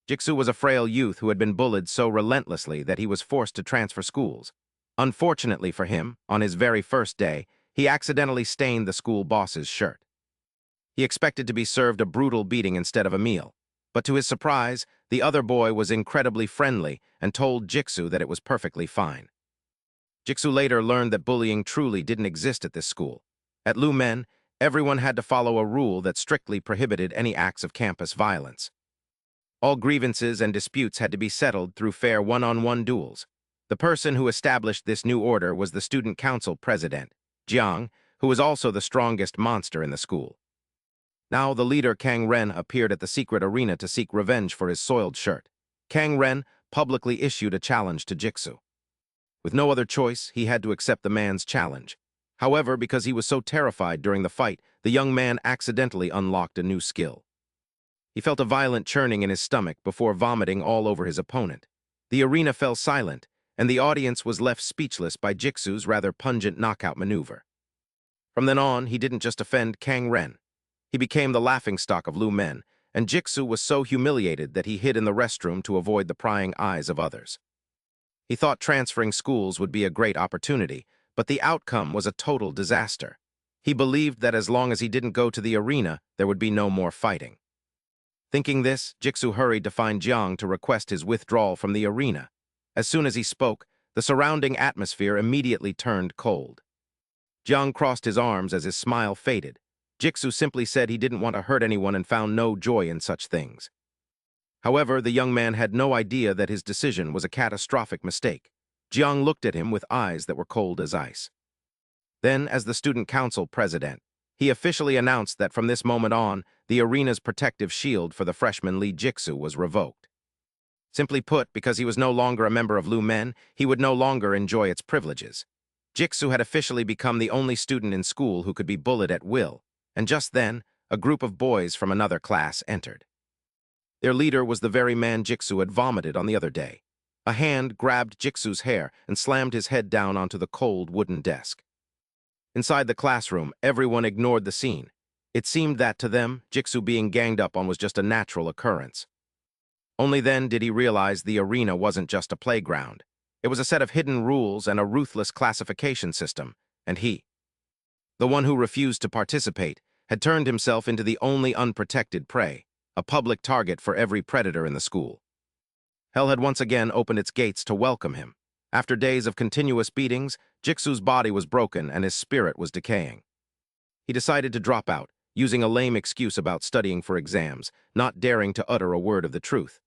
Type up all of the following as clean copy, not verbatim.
Jiksu was a frail youth who had been bullied so relentlessly that he was forced to transfer schools. Unfortunately for him, on his very first day, he accidentally stained the school boss's shirt. He expected to be served a brutal beating instead of a meal, but to his surprise, the other boy was incredibly friendly and told Jiksu that it was perfectly fine. Jiksu later learned that bullying truly didn't exist at this school. At Lumen, everyone had to follow a rule that strictly prohibited any acts of campus violence. All grievances and disputes had to be settled through fair one-on-one duels. The person who established this new order was the student council president, Jang, who was also the strongest monster in the school. Now the leader Kang Ren appeared at the secret arena to seek revenge for his soiled shirt. Kang Ren publicly issued a challenge to Jiksu. With no other choice, he had to accept the man's challenge. However, because he was so terrified during the fight, the young man accidentally unlocked a new skill. He felt a violent churning in his stomach before vomiting all over his opponent. The arena fell silent, and the audience was left speechless by Jiksu's rather pungent knockout maneuver. From then on, he didn't just offend Kang Ren. He became the laughingstock of Lumen, and Jiksu was so humiliated that he hid in the restroom to avoid the prying eyes of others. He thought transferring schools would be a great opportunity, but the outcome was a total disaster. He believed that as long as he didn't go to the arena, there would be no more fighting. Thinking this, Jiksu hurried to find Jang to request his withdrawal from the arena. As soon as he spoke, the surrounding atmosphere immediately turned cold. Jang crossed his arms as his smile faded. Jiksu simply said he didn't want to hurt anyone and found no joy in such things. However, the young man had no idea that his decision was a catastrophic mistake. Jiang looked at him with eyes that were cold as ice. Then, as the student council president, he officially announced that from this moment on, the arena's protective shield for the freshman Lee Jiksu was revoked. Simply put, because he was no longer a member of Lumen, he would no longer enjoy its privileges. Jiksu had officially become the only student in school who could be bullied at will, and just then, a group of boys from another class entered. Their leader was the very man Jiksu had vomited on the other day. A hand grabbed Jiksu's hair and slammed his head down onto the cold wooden desk. Inside the classroom, everyone ignored the scene. It seemed that, to them, Jiksu being ganged up on was just a natural occurrence. Only then did he realize the arena wasn't just a playground. It was a set of hidden rules and a ruthless classification system, and he, the one who refused to participate, had turned himself into the only unprotected prey, a public target for every predator in the school. Hell had once again opened its gates to welcome him. After days of continuous beatings, Jiksu's body was broken and his spirit was decaying. He decided to drop out, using a lame excuse about studying for exams, not daring to utter a word of the truth.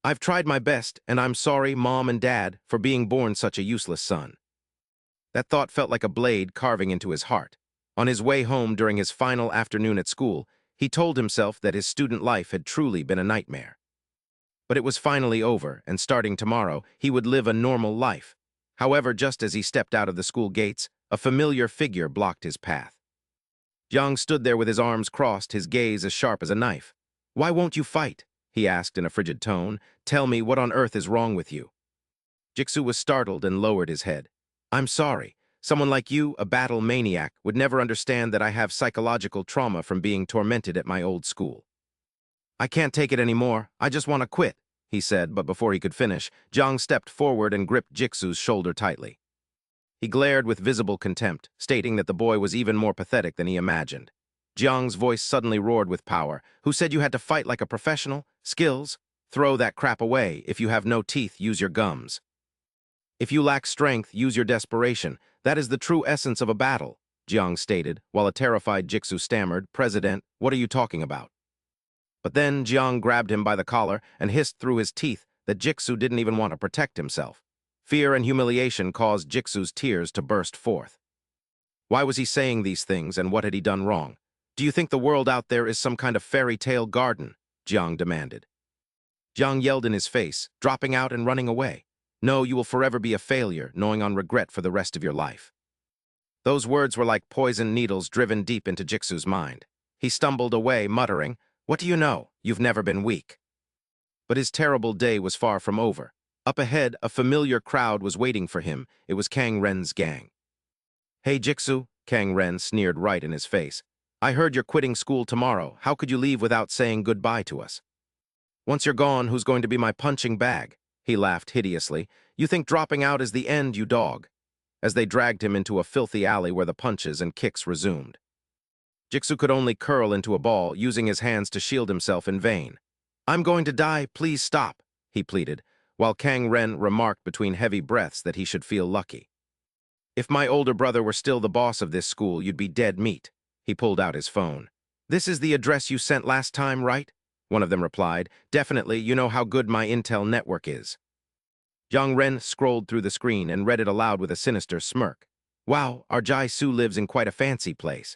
"I've tried my best, and I'm sorry, Mom and Dad, for being born such a useless son." That thought felt like a blade carving into his heart. On his way home during his final afternoon at school, he told himself that his student life had truly been a nightmare. But it was finally over, and starting tomorrow, he would live a normal life. However, just as he stepped out of the school gates, a familiar figure blocked his path. Jang stood there with his arms crossed, his gaze as sharp as a knife. "Why won't you fight?" he asked in a frigid tone. "Tell me, what on earth is wrong with you?" Jiksu was startled and lowered his head. "I'm sorry. Someone like you, a battle maniac, would never understand that I have psychological trauma from being tormented at my old school. I can't take it anymore. I just want to quit," he said, but before he could finish, Jang stepped forward and gripped Jiksu's shoulder tightly. He glared with visible contempt, stating that the boy was even more pathetic than he imagined. Jiang's voice suddenly roared with power. "Who said you had to fight like a professional? Skills? Throw that crap away. If you have no teeth, use your gums. If you lack strength, use your desperation. That is the true essence of a battle," Jiang stated, while a terrified Jiksu stammered, "President, what are you talking about?" But then Jiang grabbed him by the collar and hissed through his teeth that Jiksu didn't even want to protect himself. Fear and humiliation caused Jiksu's tears to burst forth. Why was he saying these things, and what had he done wrong? "Do you think the world out there is some kind of fairy tale garden?" Jiang demanded. Jiang yelled in his face, dropping out and running away. "No, you will forever be a failure, knowing on regret for the rest of your life." Those words were like poisoned needles driven deep into Jiksu's mind. He stumbled away, muttering, "What do you know? You've never been weak." But his terrible day was far from over. Up ahead, a familiar crowd was waiting for him. It was Kang Ren's gang. "Hey, Jiksu," Kang Ren sneered right in his face. "I heard you're quitting school tomorrow. How could you leave without saying goodbye to us?" Once you're gone, who's going to be my punching bag? He laughed hideously. You think dropping out is the end, you dog? As they dragged him into a filthy alley where the punches and kicks resumed. Jigsaw could only curl into a ball, using his hands to shield himself in vain. I'm going to die, please stop, he pleaded, while Kang Ren remarked between heavy breaths that he should feel lucky. If my older brother were still the boss of this school, you'd be dead meat. He pulled out his phone. This is the address you sent last time, right? One of them replied. Definitely, you know how good my intel network is. Kang Ren scrolled through the screen and read it aloud with a sinister smirk. Wow, our Jai-Su lives in quite a fancy place.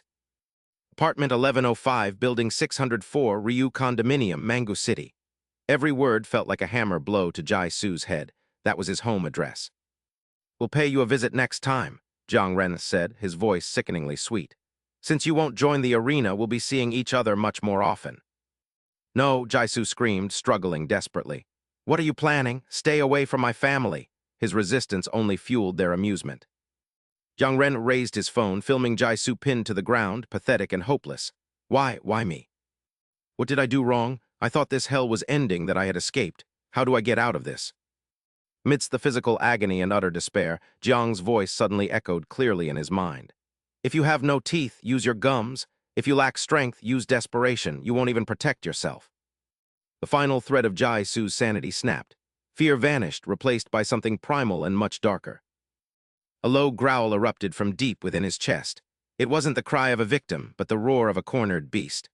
Apartment 1105, Building 604, Ryu Condominium, Mangu City. Every word felt like a hammer blow to Jai-Su's head. That was his home address. We'll pay you a visit next time, Kang Ren said, his voice sickeningly sweet. Since you won't join the arena, we'll be seeing each other much more often. No, Jai-Su screamed, struggling desperately. What are you planning? Stay away from my family. His resistance only fueled their amusement. Kang Ren raised his phone, filming Jai-Su pinned to the ground, pathetic and hopeless. Why me? What did I do wrong? I thought this hell was ending, that I had escaped. How do I get out of this? Amidst the physical agony and utter despair, Jiang's voice suddenly echoed clearly in his mind. If you have no teeth, use your gums. If you lack strength, use desperation. You won't even protect yourself. The final thread of Jai-Su's sanity snapped. Fear vanished, replaced by something primal and much darker. A low growl erupted from deep within his chest. It wasn't the cry of a victim, but the roar of a cornered beast.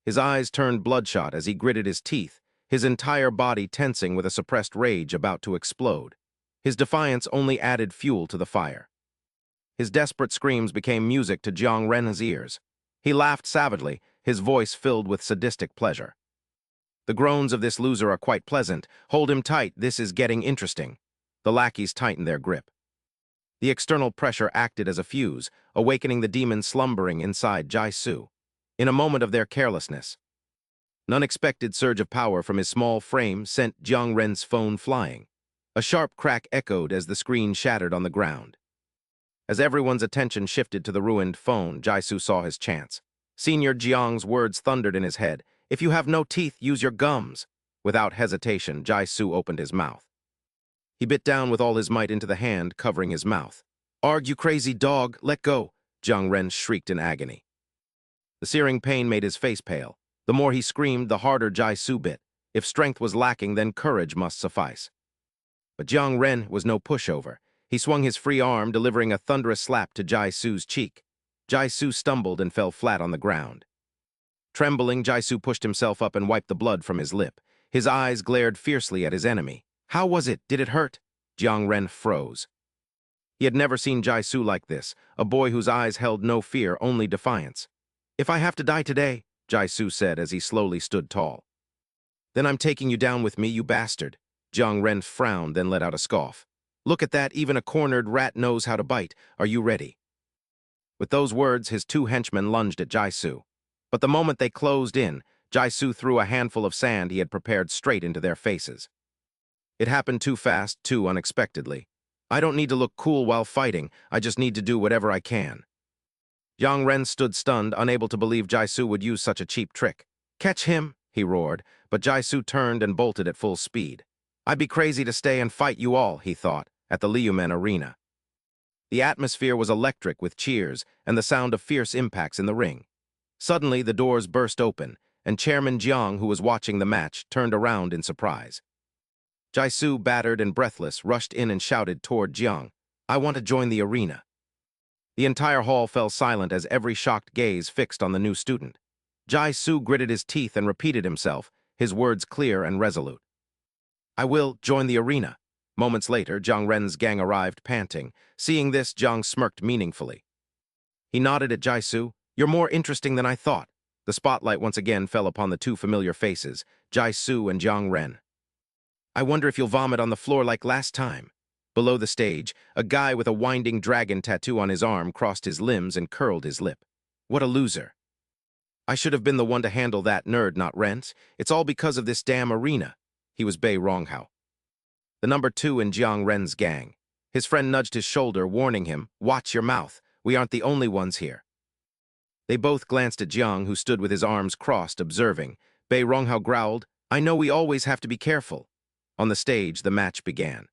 His eyes turned bloodshot as he gritted his teeth, his entire body tensing with a suppressed rage about to explode. His defiance only added fuel to the fire. His desperate screams became music to Kang Ren's ears. He laughed savagely, his voice filled with sadistic pleasure. The groans of this loser are quite pleasant. Hold him tight, this is getting interesting. The lackeys tightened their grip. The external pressure acted as a fuse, awakening the demon slumbering inside Jai-Su. In a moment of their carelessness, an unexpected surge of power from his small frame sent Kang Ren's phone flying. A sharp crack echoed as the screen shattered on the ground. As everyone's attention shifted to the ruined phone, Jai-Su saw his chance. Senior Jiang's words thundered in his head. If you have no teeth, use your gums. Without hesitation, Jai-Su opened his mouth. He bit down with all his might into the hand covering his mouth. Arg, you crazy dog, let go, Kang Ren shrieked in agony. The searing pain made his face pale. The more he screamed, the harder Jai-Su bit. If strength was lacking, then courage must suffice. But Kang Ren was no pushover. He swung his free arm, delivering a thunderous slap to Jai-Su's cheek. Jai-Su stumbled and fell flat on the ground. Trembling, Jai-Su pushed himself up and wiped the blood from his lip. His eyes glared fiercely at his enemy. How was it? Did it hurt? Kang Ren froze. He had never seen Jai-Su like this, a boy whose eyes held no fear, only defiance. If I have to die today, Jai-Su said as he slowly stood tall. Then I'm taking you down with me, you bastard. Kang Ren frowned, then let out a scoff. Look at that, even a cornered rat knows how to bite. Are you ready? With those words, his two henchmen lunged at Jai-Su. But the moment they closed in, Jai-Su threw a handful of sand he had prepared straight into their faces. It happened too fast, too unexpectedly. I don't need to look cool while fighting, I just need to do whatever I can. Kang Ren stood stunned, unable to believe Jai-Su would use such a cheap trick. Catch him, he roared, but Jai-Su turned and bolted at full speed. I'd be crazy to stay and fight you all, he thought, at the Liumen arena. The atmosphere was electric with cheers and the sound of fierce impacts in the ring. Suddenly, the doors burst open, and Chairman Jiang, who was watching the match, turned around in surprise. Jai-Su, battered and breathless, rushed in and shouted toward Jiang, I want to join the arena. The entire hall fell silent as every shocked gaze fixed on the new student. Jai-Su gritted his teeth and repeated himself, his words clear and resolute. I will join the arena. Moments later, Kang Ren's gang arrived, panting. Seeing this, Jiang smirked meaningfully. He nodded at Jai-Su. You're more interesting than I thought. The spotlight once again fell upon the two familiar faces, Jai-Su and Kang Ren. I wonder if you'll vomit on the floor like last time. Below the stage, a guy with a winding dragon tattoo on his arm crossed his limbs and curled his lip. What a loser. I should have been the one to handle that nerd, not Rent. It's all because of this damn arena. He was Bei Ronghao, the number 2 in Kang Ren's gang. His friend nudged his shoulder, warning him, watch your mouth. We aren't the only ones here. They both glanced at Jiang, who stood with his arms crossed, observing. Bei Ronghao growled, I know we always have to be careful. On the stage, the match began.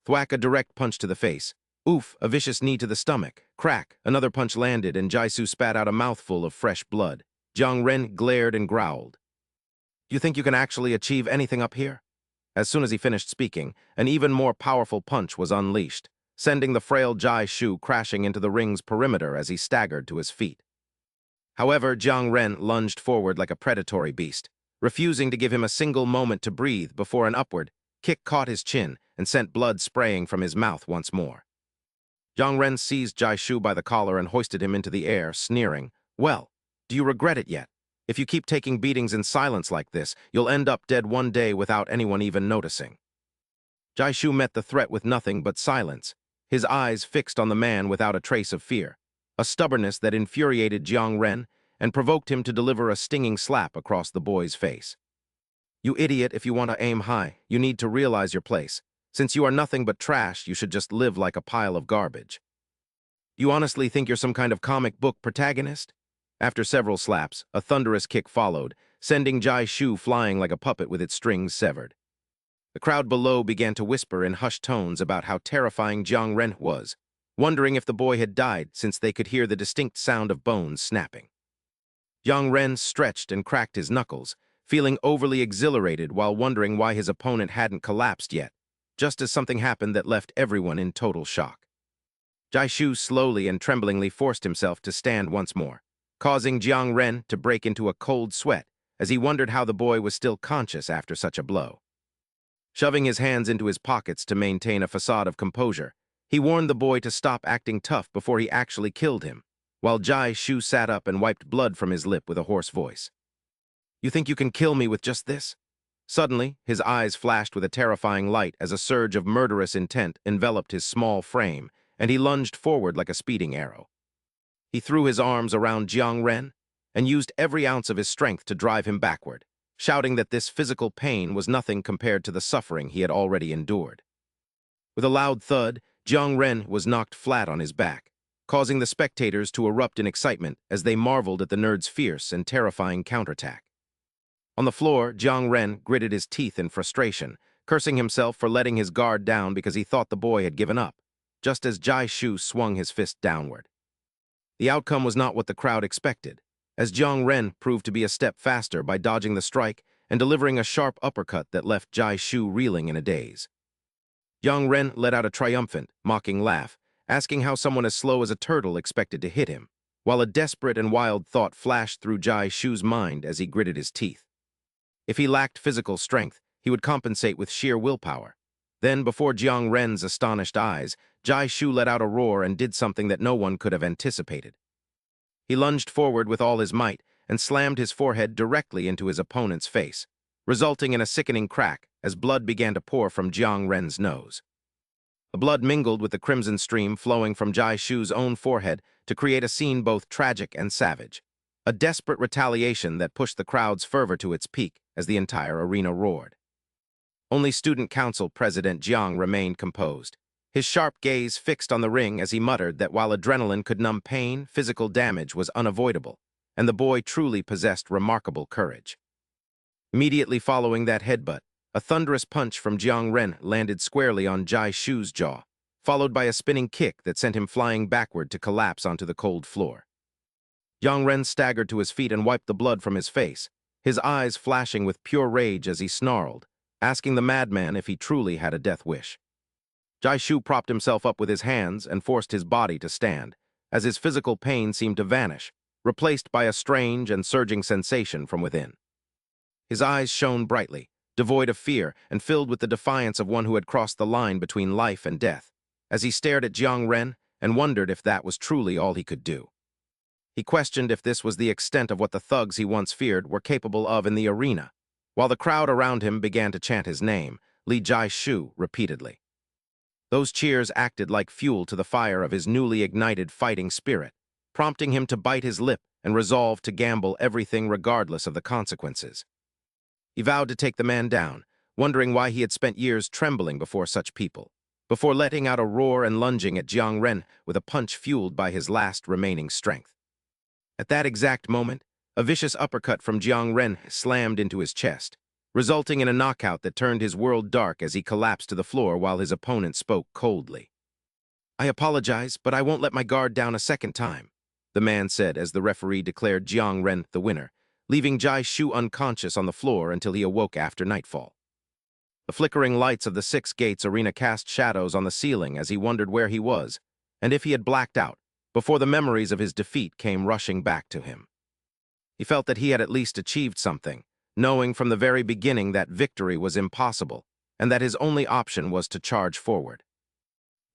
Thwack, a direct punch to the face. Oof, a vicious knee to the stomach. Crack, another punch landed and Jaisu spat out a mouthful of fresh blood. Kang Ren glared and growled. You think you can actually achieve anything up here? As soon as he finished speaking, an even more powerful punch was unleashed, sending the frail Jai-Shu crashing into the ring's perimeter as he staggered to his feet. However, Kang Ren lunged forward like a predatory beast, refusing to give him a single moment to breathe before an upward kick caught his chin and sent blood spraying from his mouth once more. Kang Ren seized Jai-Shu by the collar and hoisted him into the air, sneering, "Well, do you regret it yet? If you keep taking beatings in silence like this, you'll end up dead one day without anyone even noticing." Jai-Shu met the threat with nothing but silence, his eyes fixed on the man without a trace of fear, a stubbornness that infuriated Kang Ren and provoked him to deliver a stinging slap across the boy's face. "You idiot, if you want to aim high, you need to realize your place. Since you are nothing but trash, you should just live like a pile of garbage. You honestly think you're some kind of comic book protagonist?" After several slaps, a thunderous kick followed, sending Jai-Shu flying like a puppet with its strings severed. The crowd below began to whisper in hushed tones about how terrifying Kang Ren was, wondering if the boy had died since they could hear the distinct sound of bones snapping. Kang Ren stretched and cracked his knuckles, feeling overly exhilarated while wondering why his opponent hadn't collapsed yet, just as something happened that left everyone in total shock. Jai-Shu slowly and tremblingly forced himself to stand once more, causing Kang Ren to break into a cold sweat as he wondered how the boy was still conscious after such a blow. Shoving his hands into his pockets to maintain a facade of composure, he warned the boy to stop acting tough before he actually killed him, while Jai-Shu sat up and wiped blood from his lip with a hoarse voice. "You think you can kill me with just this?" Suddenly, his eyes flashed with a terrifying light as a surge of murderous intent enveloped his small frame, and he lunged forward like a speeding arrow. He threw his arms around Kang Ren and used every ounce of his strength to drive him backward, shouting that this physical pain was nothing compared to the suffering he had already endured. With a loud thud, Kang Ren was knocked flat on his back, causing the spectators to erupt in excitement as they marveled at the nerd's fierce and terrifying counterattack. On the floor, Kang Ren gritted his teeth in frustration, cursing himself for letting his guard down because he thought the boy had given up, just as Jai-Shu swung his fist downward. The outcome was not what the crowd expected, as Kang Ren proved to be a step faster by dodging the strike and delivering a sharp uppercut that left Jai-Shu reeling in a daze. Kang Ren let out a triumphant, mocking laugh, asking how someone as slow as a turtle expected to hit him, while a desperate and wild thought flashed through Jai-Shu's mind as he gritted his teeth. If he lacked physical strength, he would compensate with sheer willpower. Then, before Kang Ren's astonished eyes, Jai-Shu let out a roar and did something that no one could have anticipated. He lunged forward with all his might and slammed his forehead directly into his opponent's face, resulting in a sickening crack as blood began to pour from Kang Ren's nose. The blood mingled with the crimson stream flowing from Jai-Shu's own forehead to create a scene both tragic and savage, a desperate retaliation that pushed the crowd's fervor to its peak as the entire arena roared. Only Student Council President Jang remained composed, his sharp gaze fixed on the ring as he muttered that while adrenaline could numb pain, physical damage was unavoidable, and the boy truly possessed remarkable courage. Immediately following that headbutt, a thunderous punch from Kang Ren landed squarely on Jai-Shu's jaw, followed by a spinning kick that sent him flying backward to collapse onto the cold floor. Kang Ren staggered to his feet and wiped the blood from his face, his eyes flashing with pure rage as he snarled, asking the madman if he truly had a death wish. Jai-Shu propped himself up with his hands and forced his body to stand, as his physical pain seemed to vanish, replaced by a strange and surging sensation from within. His eyes shone brightly, devoid of fear and filled with the defiance of one who had crossed the line between life and death, as he stared at Kang Ren and wondered if that was truly all he could do. He questioned if this was the extent of what the thugs he once feared were capable of in the arena, while the crowd around him began to chant his name, Li Jai-Shu, repeatedly. Those cheers acted like fuel to the fire of his newly ignited fighting spirit, prompting him to bite his lip and resolve to gamble everything regardless of the consequences. He vowed to take the man down, wondering why he had spent years trembling before such people, before letting out a roar and lunging at Kang Ren with a punch fueled by his last remaining strength. At that exact moment, a vicious uppercut from Kang Ren slammed into his chest, resulting in a knockout that turned his world dark as he collapsed to the floor while his opponent spoke coldly. "I apologize, but I won't let my guard down a second time," the man said as the referee declared Kang Ren the winner, leaving Jai Shu unconscious on the floor until he awoke after nightfall. The flickering lights of the Six Gates arena cast shadows on the ceiling as he wondered where he was, and if he had blacked out, before the memories of his defeat came rushing back to him. He felt that he had at least achieved something, knowing from the very beginning that victory was impossible, and that his only option was to charge forward.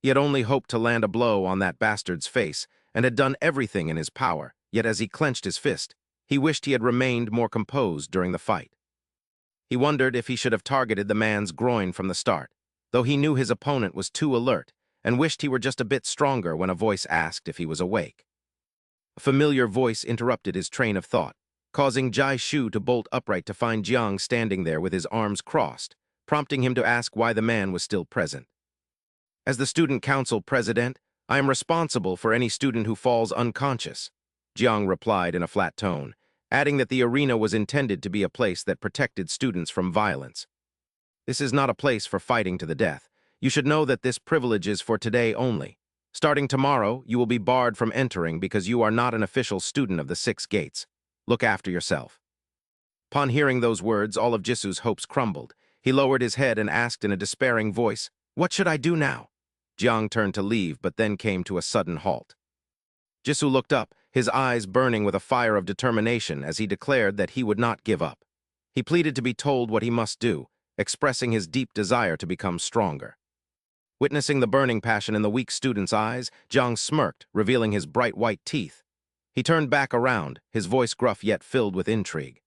He had only hoped to land a blow on that bastard's face, and had done everything in his power, yet as he clenched his fist, he wished he had remained more composed during the fight. He wondered if he should have targeted the man's groin from the start, though he knew his opponent was too alert, and wished he were just a bit stronger when a voice asked if he was awake. A familiar voice interrupted his train of thought, causing Jai Shu to bolt upright to find Jiang standing there with his arms crossed, prompting him to ask why the man was still present. "As the student council president, I am responsible for any student who falls unconscious," Jiang replied in a flat tone, adding that the arena was intended to be a place that protected students from violence. "This is not a place for fighting to the death. You should know that this privilege is for today only. Starting tomorrow, you will be barred from entering because you are not an official student of the Six Gates. Look after yourself." Upon hearing those words, all of Jisu's hopes crumbled. He lowered his head and asked in a despairing voice, "What should I do now?" Jiang turned to leave, but then came to a sudden halt. Jisoo looked up, his eyes burning with a fire of determination as he declared that he would not give up. He pleaded to be told what he must do, expressing his deep desire to become stronger. Witnessing the burning passion in the weak student's eyes, Jiang smirked, revealing his bright white teeth. He turned back around, his voice gruff yet filled with intrigue.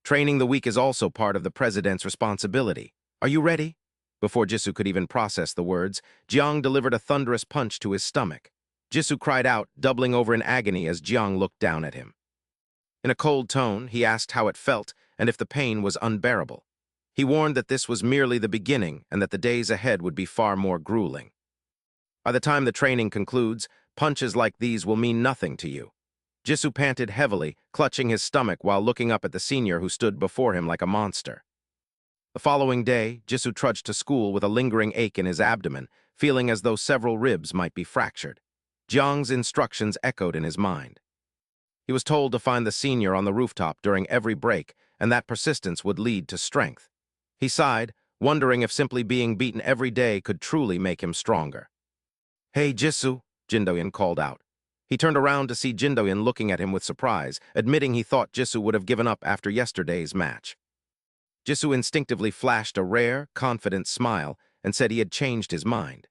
"Training the weak is also part of the president's responsibility. Are you ready?" Before Jisoo could even process the words, Jiang delivered a thunderous punch to his stomach. Jisoo cried out, doubling over in agony as Jiang looked down at him. In a cold tone, he asked how it felt and if the pain was unbearable. He warned that this was merely the beginning and that the days ahead would be far more grueling. "By the time the training concludes, punches like these will mean nothing to you." Jisoo panted heavily, clutching his stomach while looking up at the senior who stood before him like a monster. The following day, Jisoo trudged to school with a lingering ache in his abdomen, feeling as though several ribs might be fractured. Jiang's instructions echoed in his mind. He was told to find the senior on the rooftop during every break, and that persistence would lead to strength. He sighed, wondering if simply being beaten every day could truly make him stronger. "Hey, Jisoo," Jindoyan called out. He turned around to see Jindoyan looking at him with surprise, admitting he thought Jisoo would have given up after yesterday's match. Jisoo instinctively flashed a rare, confident smile and said he had changed his mind.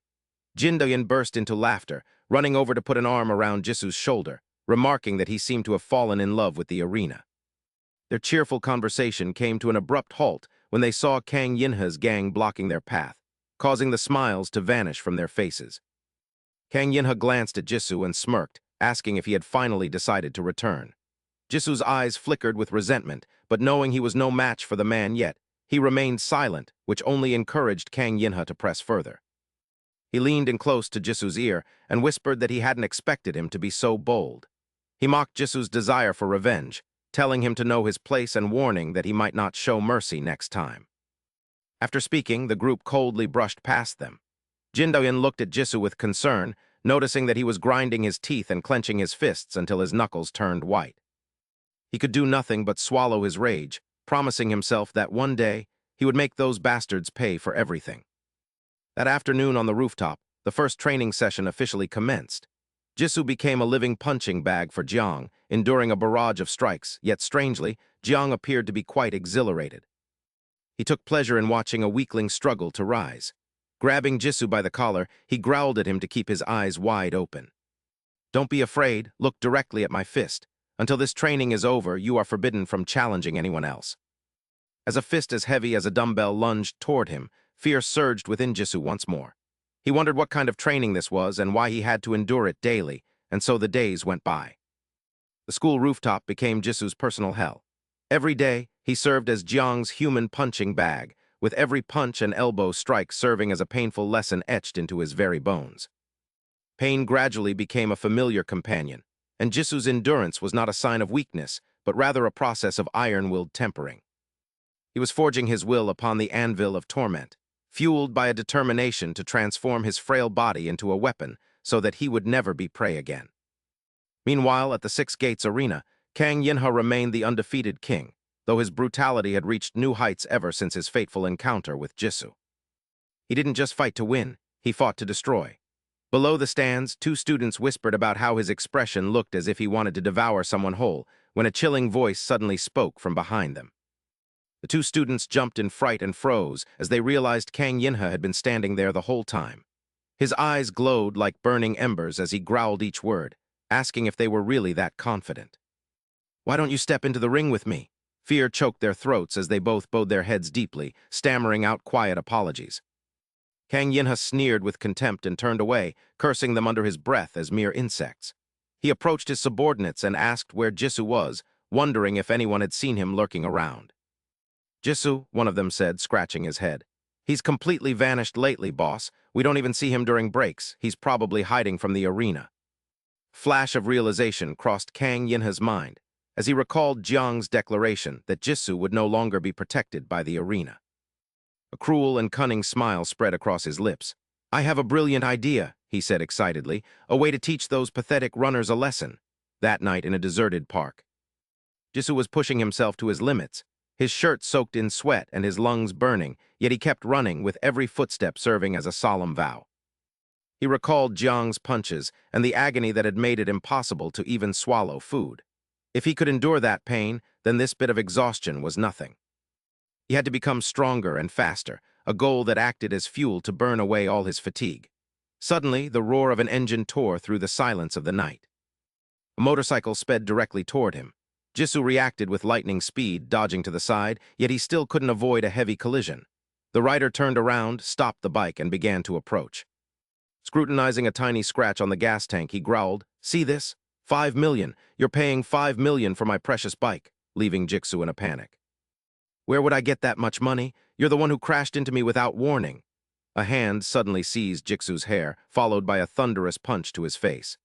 Jindoyan burst into laughter, running over to put an arm around Jisoo's shoulder, remarking that he seemed to have fallen in love with the arena. Their cheerful conversation came to an abrupt halt when they saw Kang Yinha's gang blocking their path, causing the smiles to vanish from their faces. Kang Yinha glanced at Jisoo and smirked, asking if he had finally decided to return. Jisoo's eyes flickered with resentment, but knowing he was no match for the man yet, he remained silent, which only encouraged Kang Yinha to press further. He leaned in close to Jisoo's ear and whispered that he hadn't expected him to be so bold. He mocked Jisoo's desire for revenge, telling him to know his place and warning that he might not show mercy next time. After speaking, the group coldly brushed past them. Jindoyan looked at Jisoo with concern, noticing that he was grinding his teeth and clenching his fists until his knuckles turned white. He could do nothing but swallow his rage, promising himself that one day he would make those bastards pay for everything. That afternoon on the rooftop, the first training session officially commenced. Jisoo became a living punching bag for Jiang, enduring a barrage of strikes, yet strangely, Jiang appeared to be quite exhilarated. He took pleasure in watching a weakling struggle to rise. Grabbing Jisoo by the collar, he growled at him to keep his eyes wide open. "Don't be afraid, look directly at my fist. Until this training is over, you are forbidden from challenging anyone else." As a fist as heavy as a dumbbell lunged toward him, fear surged within Jisoo once more. He wondered what kind of training this was and why he had to endure it daily, and so the days went by. The school rooftop became Jisoo's personal hell. Every day, he served as Jiang's human punching bag, with every punch and elbow strike serving as a painful lesson etched into his very bones. Pain gradually became a familiar companion, and Jisoo's endurance was not a sign of weakness, but rather a process of iron-willed tempering. He was forging his will upon the anvil of torment, fueled by a determination to transform his frail body into a weapon so that he would never be prey again. Meanwhile, at the Six Gates Arena, Kang Yinha remained the undefeated king, though his brutality had reached new heights ever since his fateful encounter with Jisoo. He didn't just fight to win, he fought to destroy. Below the stands, two students whispered about how his expression looked as if he wanted to devour someone whole, when a chilling voice suddenly spoke from behind them. The two students jumped in fright and froze as they realized Kang Yinha had been standing there the whole time. His eyes glowed like burning embers as he growled each word, asking if they were really that confident. "Why don't you step into the ring with me?" Fear choked their throats as they both bowed their heads deeply, stammering out quiet apologies. Kang Yinha sneered with contempt and turned away, cursing them under his breath as mere insects. He approached his subordinates and asked where Jisoo was, wondering if anyone had seen him lurking around. "Jisoo," one of them said, scratching his head. "He's completely vanished lately, boss. We don't even see him during breaks. He's probably hiding from the arena." Flash of realization crossed Kang Yinha's mind as he recalled Jang's declaration that Jisoo would no longer be protected by the arena. A cruel and cunning smile spread across his lips. "I have a brilliant idea," he said excitedly, "a way to teach those pathetic runners a lesson." That night in a deserted park, Jisoo was pushing himself to his limits, his shirt soaked in sweat and his lungs burning, yet he kept running, with every footstep serving as a solemn vow. He recalled Jang's punches and the agony that had made it impossible to even swallow food. If he could endure that pain, then this bit of exhaustion was nothing. He had to become stronger and faster, a goal that acted as fuel to burn away all his fatigue. Suddenly, the roar of an engine tore through the silence of the night. A motorcycle sped directly toward him. Jisoo reacted with lightning speed, dodging to the side, yet he still couldn't avoid a heavy collision. The rider turned around, stopped the bike, and began to approach. Scrutinizing a tiny scratch on the gas tank, he growled, "See this? 5 million. You're paying 5 million for my precious bike," leaving Jisoo in a panic. "Where would I get that much money? You're the one who crashed into me without warning." A hand suddenly seized Jisoo's hair, followed by a thunderous punch to his face.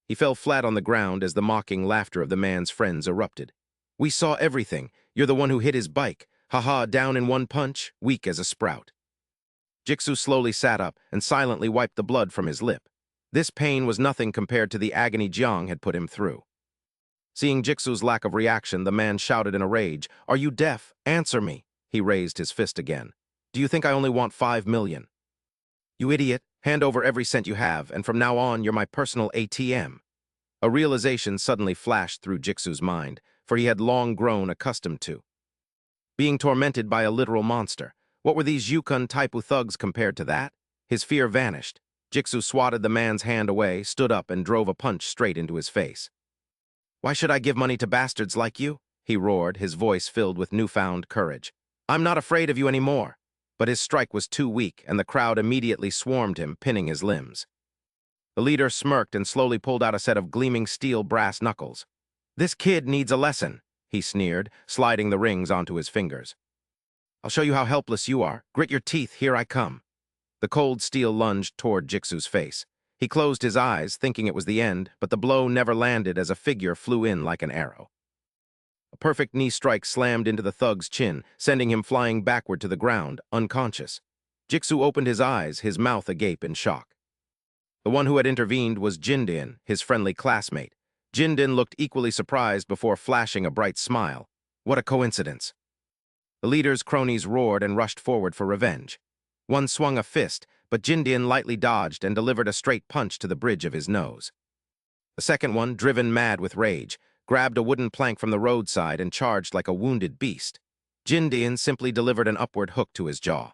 He fell flat on the ground as the mocking laughter of the man's friends erupted. "We saw everything. You're the one who hit his bike. Ha-ha, down in one punch, weak as a sprout." Jisoo slowly sat up and silently wiped the blood from his lip. This pain was nothing compared to the agony Jang had put him through. Seeing Jisoo's lack of reaction, the man shouted in a rage, "Are you deaf? Answer me." He raised his fist again. "Do you think I only want 5 million? You idiot, hand over every cent you have, and from now on you're my personal ATM. A realization suddenly flashed through Jisoo's mind, for he had long grown accustomed to being tormented by a literal monster. What were these Yukon Taipu thugs compared to that? His fear vanished. Jisoo swatted the man's hand away, stood up, and drove a punch straight into his face. "Why should I give money to bastards like you?" he roared, his voice filled with newfound courage. "I'm not afraid of you anymore." But his strike was too weak, and the crowd immediately swarmed him, pinning his limbs. The leader smirked and slowly pulled out a set of gleaming steel brass knuckles. "This kid needs a lesson," he sneered, sliding the rings onto his fingers. "I'll show you how helpless you are. Grit your teeth, here I come." The cold steel lunged toward Jisoo's face. He closed his eyes, thinking it was the end, but the blow never landed as a figure flew in like an arrow. A perfect knee strike slammed into the thug's chin, sending him flying backward to the ground, unconscious. Jisoo opened his eyes, his mouth agape in shock. The one who had intervened was Jindin, his friendly classmate. Jindin looked equally surprised before flashing a bright smile. What a coincidence. The leader's cronies roared and rushed forward for revenge. One swung a fist, but Jindin lightly dodged and delivered a straight punch to the bridge of his nose. The second one, driven mad with rage, grabbed a wooden plank from the roadside and charged like a wounded beast. Jindin simply delivered an upward hook to his jaw.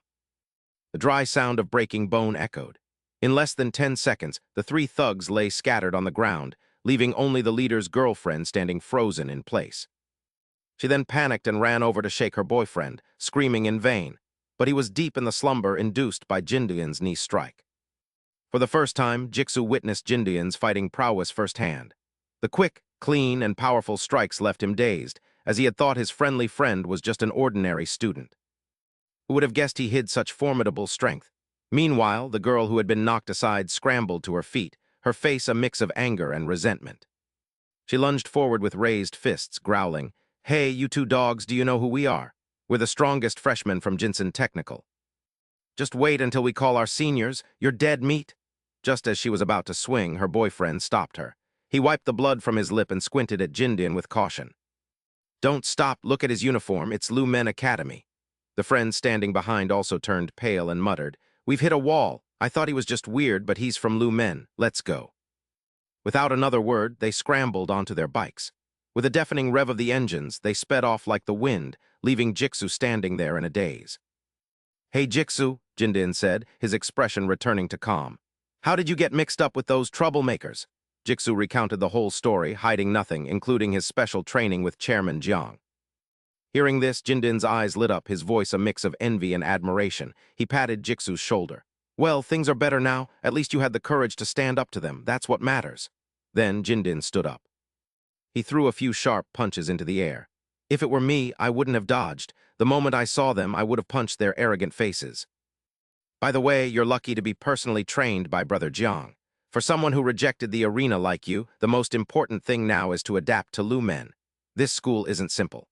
The dry sound of breaking bone echoed. In less than 10 seconds, the three thugs lay scattered on the ground, leaving only the leader's girlfriend standing frozen in place. She then panicked and ran over to shake her boyfriend, screaming in vain, but he was deep in the slumber induced by Jindin's knee strike. For the first time, Jisoo witnessed Jindin's fighting prowess firsthand. The quick, clean, and powerful strikes left him dazed, as he had thought his friendly friend was just an ordinary student. Who would have guessed he hid such formidable strength? Meanwhile, the girl who had been knocked aside scrambled to her feet, her face a mix of anger and resentment. She lunged forward with raised fists, growling, "Hey, you two dogs, do you know who we are?" We're the strongest freshmen from Jinsen Technical. Just wait until we call our seniors. You're dead meat. Just as she was about to swing, her boyfriend stopped her. He wiped the blood from his lip and squinted at Jindin with caution. Don't stop, look at his uniform, it's Lumen Academy. The friend standing behind also turned pale and muttered, We've hit a wall. I thought he was just weird, but he's from Lumen. Let's go. Without another word, they scrambled onto their bikes. With a deafening rev of the engines, they sped off like the wind, leaving Jiksu standing there in a daze. Hey Jiksu, Jindin said, his expression returning to calm. How did you get mixed up with those troublemakers? Jiksu recounted the whole story, hiding nothing, including his special training with Chairman Jang. Hearing this, Jindin's eyes lit up, his voice a mix of envy and admiration. He patted Jiksu's shoulder. Well, things are better now. At least you had the courage to stand up to them. That's what matters. Then Jindin stood up. He threw a few sharp punches into the air. If it were me, I wouldn't have dodged. The moment I saw them, I would have punched their arrogant faces. By the way, you're lucky to be personally trained by Brother Jang. For someone who rejected the arena like you, the most important thing now is to adapt to Lumen. This school isn't simple.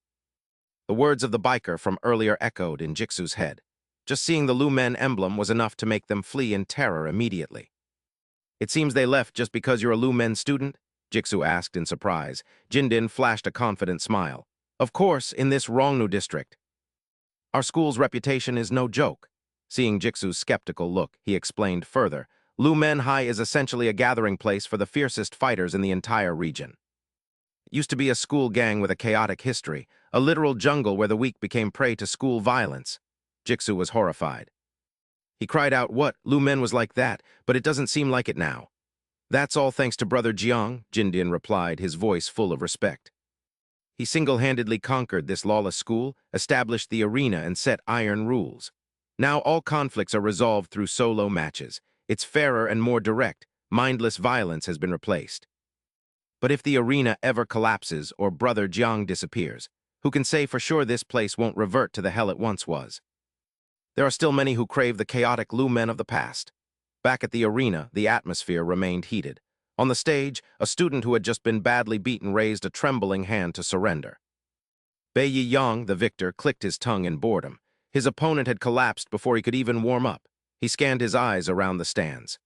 The words of the biker from earlier echoed in Jiksu's head. Just seeing the Lumen emblem was enough to make them flee in terror immediately. It seems they left just because you're a Lumen student? Jiksu asked in surprise. Jindin flashed a confident smile. Of course, in this Rongnu district. Our school's reputation is no joke. Seeing Jiksu's skeptical look, he explained further. Lumen High is essentially a gathering place for the fiercest fighters in the entire region. It used to be a school gang with a chaotic history, a literal jungle where the weak became prey to school violence. Jiksu was horrified. He cried out, What? Lumen was like that, but it doesn't seem like it now. That's all thanks to Brother Jiang, Jindin replied, his voice full of respect. He single-handedly conquered this lawless school, established the arena, and set iron rules. Now all conflicts are resolved through solo matches. It's fairer and more direct. Mindless violence has been replaced. But if the arena ever collapses or Brother Jiang disappears, who can say for sure this place won't revert to the hell it once was? There are still many who crave the chaotic Lumen of the past. Back at the arena, the atmosphere remained heated. On the stage, a student who had just been badly beaten raised a trembling hand to surrender. Bai Yang, the victor, clicked his tongue in boredom. His opponent had collapsed before he could even warm up. He scanned his eyes around the stands.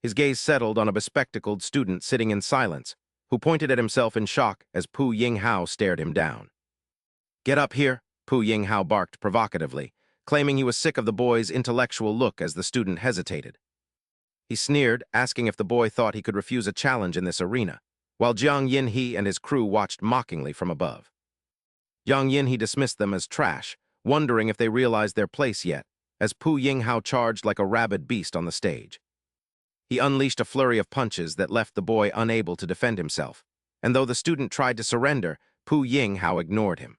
His gaze settled on a bespectacled student sitting in silence, who pointed at himself in shock as Pu Yinghao stared him down. Get up here, Pu Yinghao barked provocatively, claiming he was sick of the boy's intellectual look as the student hesitated. He sneered, asking if the boy thought he could refuse a challenge in this arena, while Jiang Yinhe and his crew watched mockingly from above. Jiang Yinhe dismissed them as trash, wondering if they realized their place yet, as Pu Yinghao charged like a rabid beast on the stage. He unleashed a flurry of punches that left the boy unable to defend himself, and though the student tried to surrender, Pu Yinghao ignored him.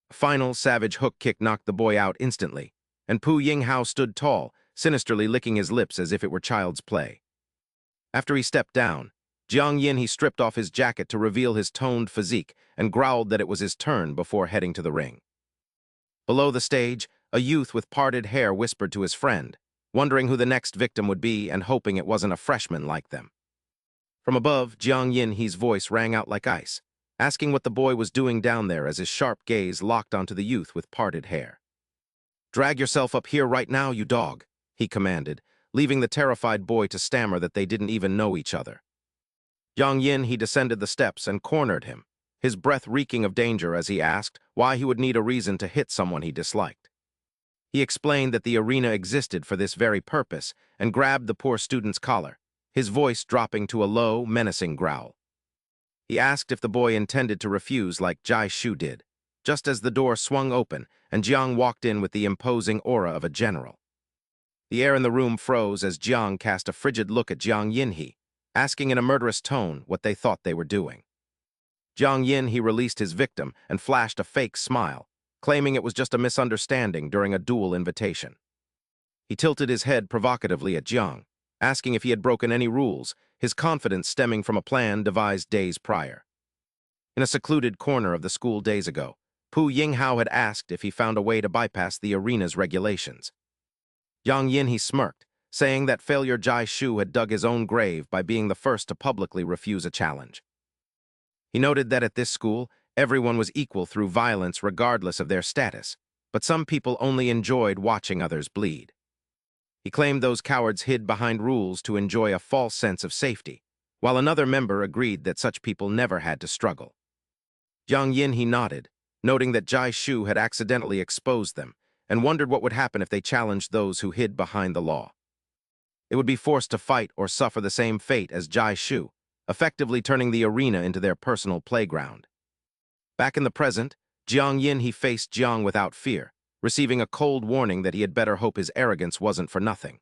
A final savage hook kick knocked the boy out instantly, and Pu Yinghao stood tall, sinisterly licking his lips as if it were child's play. After he stepped down, Jiang Yinhe stripped off his jacket to reveal his toned physique and growled that it was his turn before heading to the ring. Below the stage, a youth with parted hair whispered to his friend, wondering who the next victim would be and hoping it wasn't a freshman like them. From above, Jiang Yinhe's voice rang out like ice, asking what the boy was doing down there as his sharp gaze locked onto the youth with parted hair. Drag yourself up here right now, you dog, he commanded, leaving the terrified boy to stammer that they didn't even know each other. Jiang Yinhe descended the steps and cornered him, his breath reeking of danger as he asked why he would need a reason to hit someone he disliked. He explained that the arena existed for this very purpose and grabbed the poor student's collar, his voice dropping to a low, menacing growl. He asked if the boy intended to refuse like Jai Shu did, just as the door swung open and Jiang walked in with the imposing aura of a general. The air in the room froze as Jiang cast a frigid look at Jiang Yinhe, asking in a murderous tone what they thought they were doing. Jiang Yinhe released his victim and flashed a fake smile, claiming it was just a misunderstanding during a duel invitation. He tilted his head provocatively at Jiang, asking if he had broken any rules, his confidence stemming from a plan devised days prior. In a secluded corner of the school days ago, Pu Yinghao had asked if he found a way to bypass the arena's regulations. Jiang Yinhe smirked, saying that failure Jai Shu had dug his own grave by being the first to publicly refuse a challenge. He noted that at this school, Everyone was equal through violence regardless of their status, but some people only enjoyed watching others bleed. He claimed those cowards hid behind rules to enjoy a false sense of safety, while another member agreed that such people never had to struggle. Jiang Yin he nodded, noting that Jai Shu had accidentally exposed them, and wondered what would happen if they challenged those who hid behind the law. It would be forced to fight or suffer the same fate as Jai Shu, effectively turning the arena into their personal playground. Back in the present, Jiang Yin he faced Jiang without fear, receiving a cold warning that he had better hope his arrogance wasn't for nothing.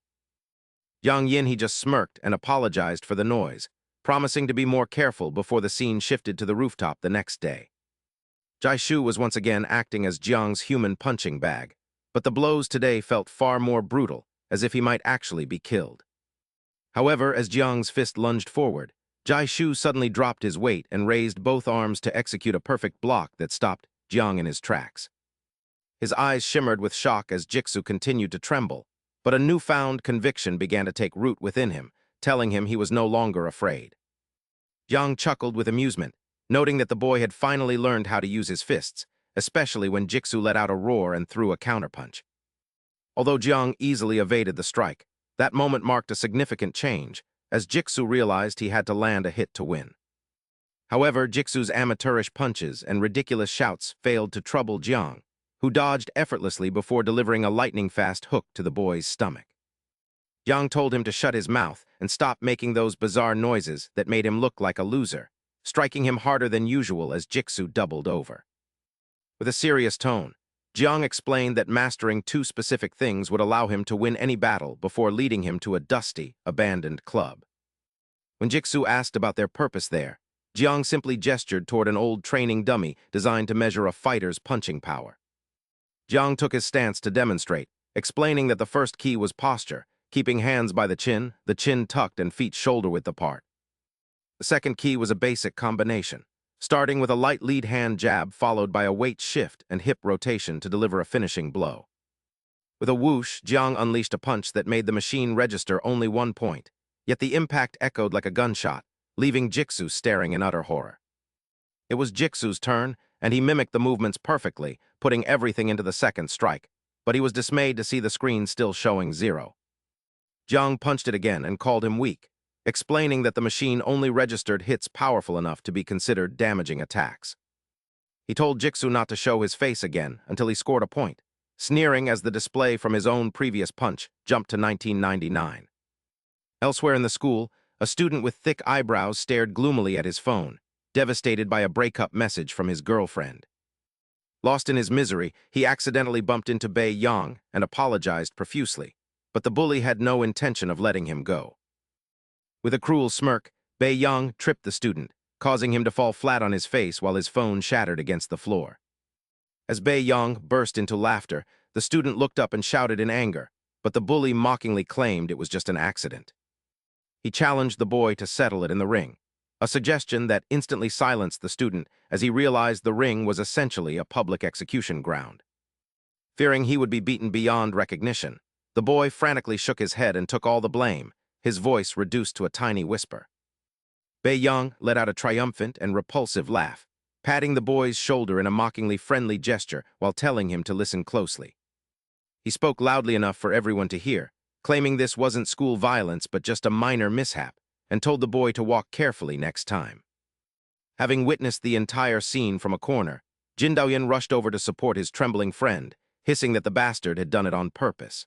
Jiang Yin he just smirked and apologized for the noise, promising to be more careful before the scene shifted to the rooftop the next day. Jai Shu was once again acting as Jiang's human punching bag, but the blows today felt far more brutal, as if he might actually be killed. However, as Jiang's fist lunged forward, Jai Shu suddenly dropped his weight and raised both arms to execute a perfect block that stopped Jiang in his tracks. His eyes shimmered with shock as Jixu continued to tremble, but a newfound conviction began to take root within him, telling him he was no longer afraid. Jiang chuckled with amusement, noting that the boy had finally learned how to use his fists, especially when Jixu let out a roar and threw a counterpunch. Although Jiang easily evaded the strike, that moment marked a significant change, as Jixu realized he had to land a hit to win. However, Jixu's amateurish punches and ridiculous shouts failed to trouble Jiang, who dodged effortlessly before delivering a lightning-fast hook to the boy's stomach. Jiang told him to shut his mouth and stop making those bizarre noises that made him look like a loser, striking him harder than usual as Jixu doubled over. With a serious tone, Jiang explained that mastering two specific things would allow him to win any battle before leading him to a dusty, abandoned club. When Jixu asked about their purpose there, Jiang simply gestured toward an old training dummy designed to measure a fighter's punching power. Jiang took his stance to demonstrate, explaining that the first key was posture, keeping hands by the chin tucked and feet shoulder-width apart. The second key was a basic combination, starting with a light lead hand jab followed by a weight shift and hip rotation to deliver a finishing blow. With a whoosh, Jiang unleashed a punch that made the machine register only 1 point, yet the impact echoed like a gunshot, leaving Jixu staring in utter horror. It was Jixu's turn, and he mimicked the movements perfectly, putting everything into the second strike, but he was dismayed to see the screen still showing 0. Jiang punched it again and called him weak, explaining that the machine only registered hits powerful enough to be considered damaging attacks. He told Jixu not to show his face again until he scored a point, sneering as the display from his own previous punch jumped to 1999. Elsewhere in the school, a student with thick eyebrows stared gloomily at his phone, devastated by a breakup message from his girlfriend. Lost in his misery, he accidentally bumped into Bei Yang and apologized profusely, but the bully had no intention of letting him go. With a cruel smirk, Bei Yang tripped the student, causing him to fall flat on his face while his phone shattered against the floor. As Bei Yang burst into laughter, the student looked up and shouted in anger, but the bully mockingly claimed it was just an accident. He challenged the boy to settle it in the ring, a suggestion that instantly silenced the student as he realized the ring was essentially a public execution ground. Fearing he would be beaten beyond recognition, the boy frantically shook his head and took all the blame, his voice reduced to a tiny whisper. Bei Yang let out a triumphant and repulsive laugh, patting the boy's shoulder in a mockingly friendly gesture while telling him to listen closely. He spoke loudly enough for everyone to hear, claiming this wasn't school violence but just a minor mishap, and told the boy to walk carefully next time. Having witnessed the entire scene from a corner, Jin Daoyan rushed over to support his trembling friend, hissing that the bastard had done it on purpose.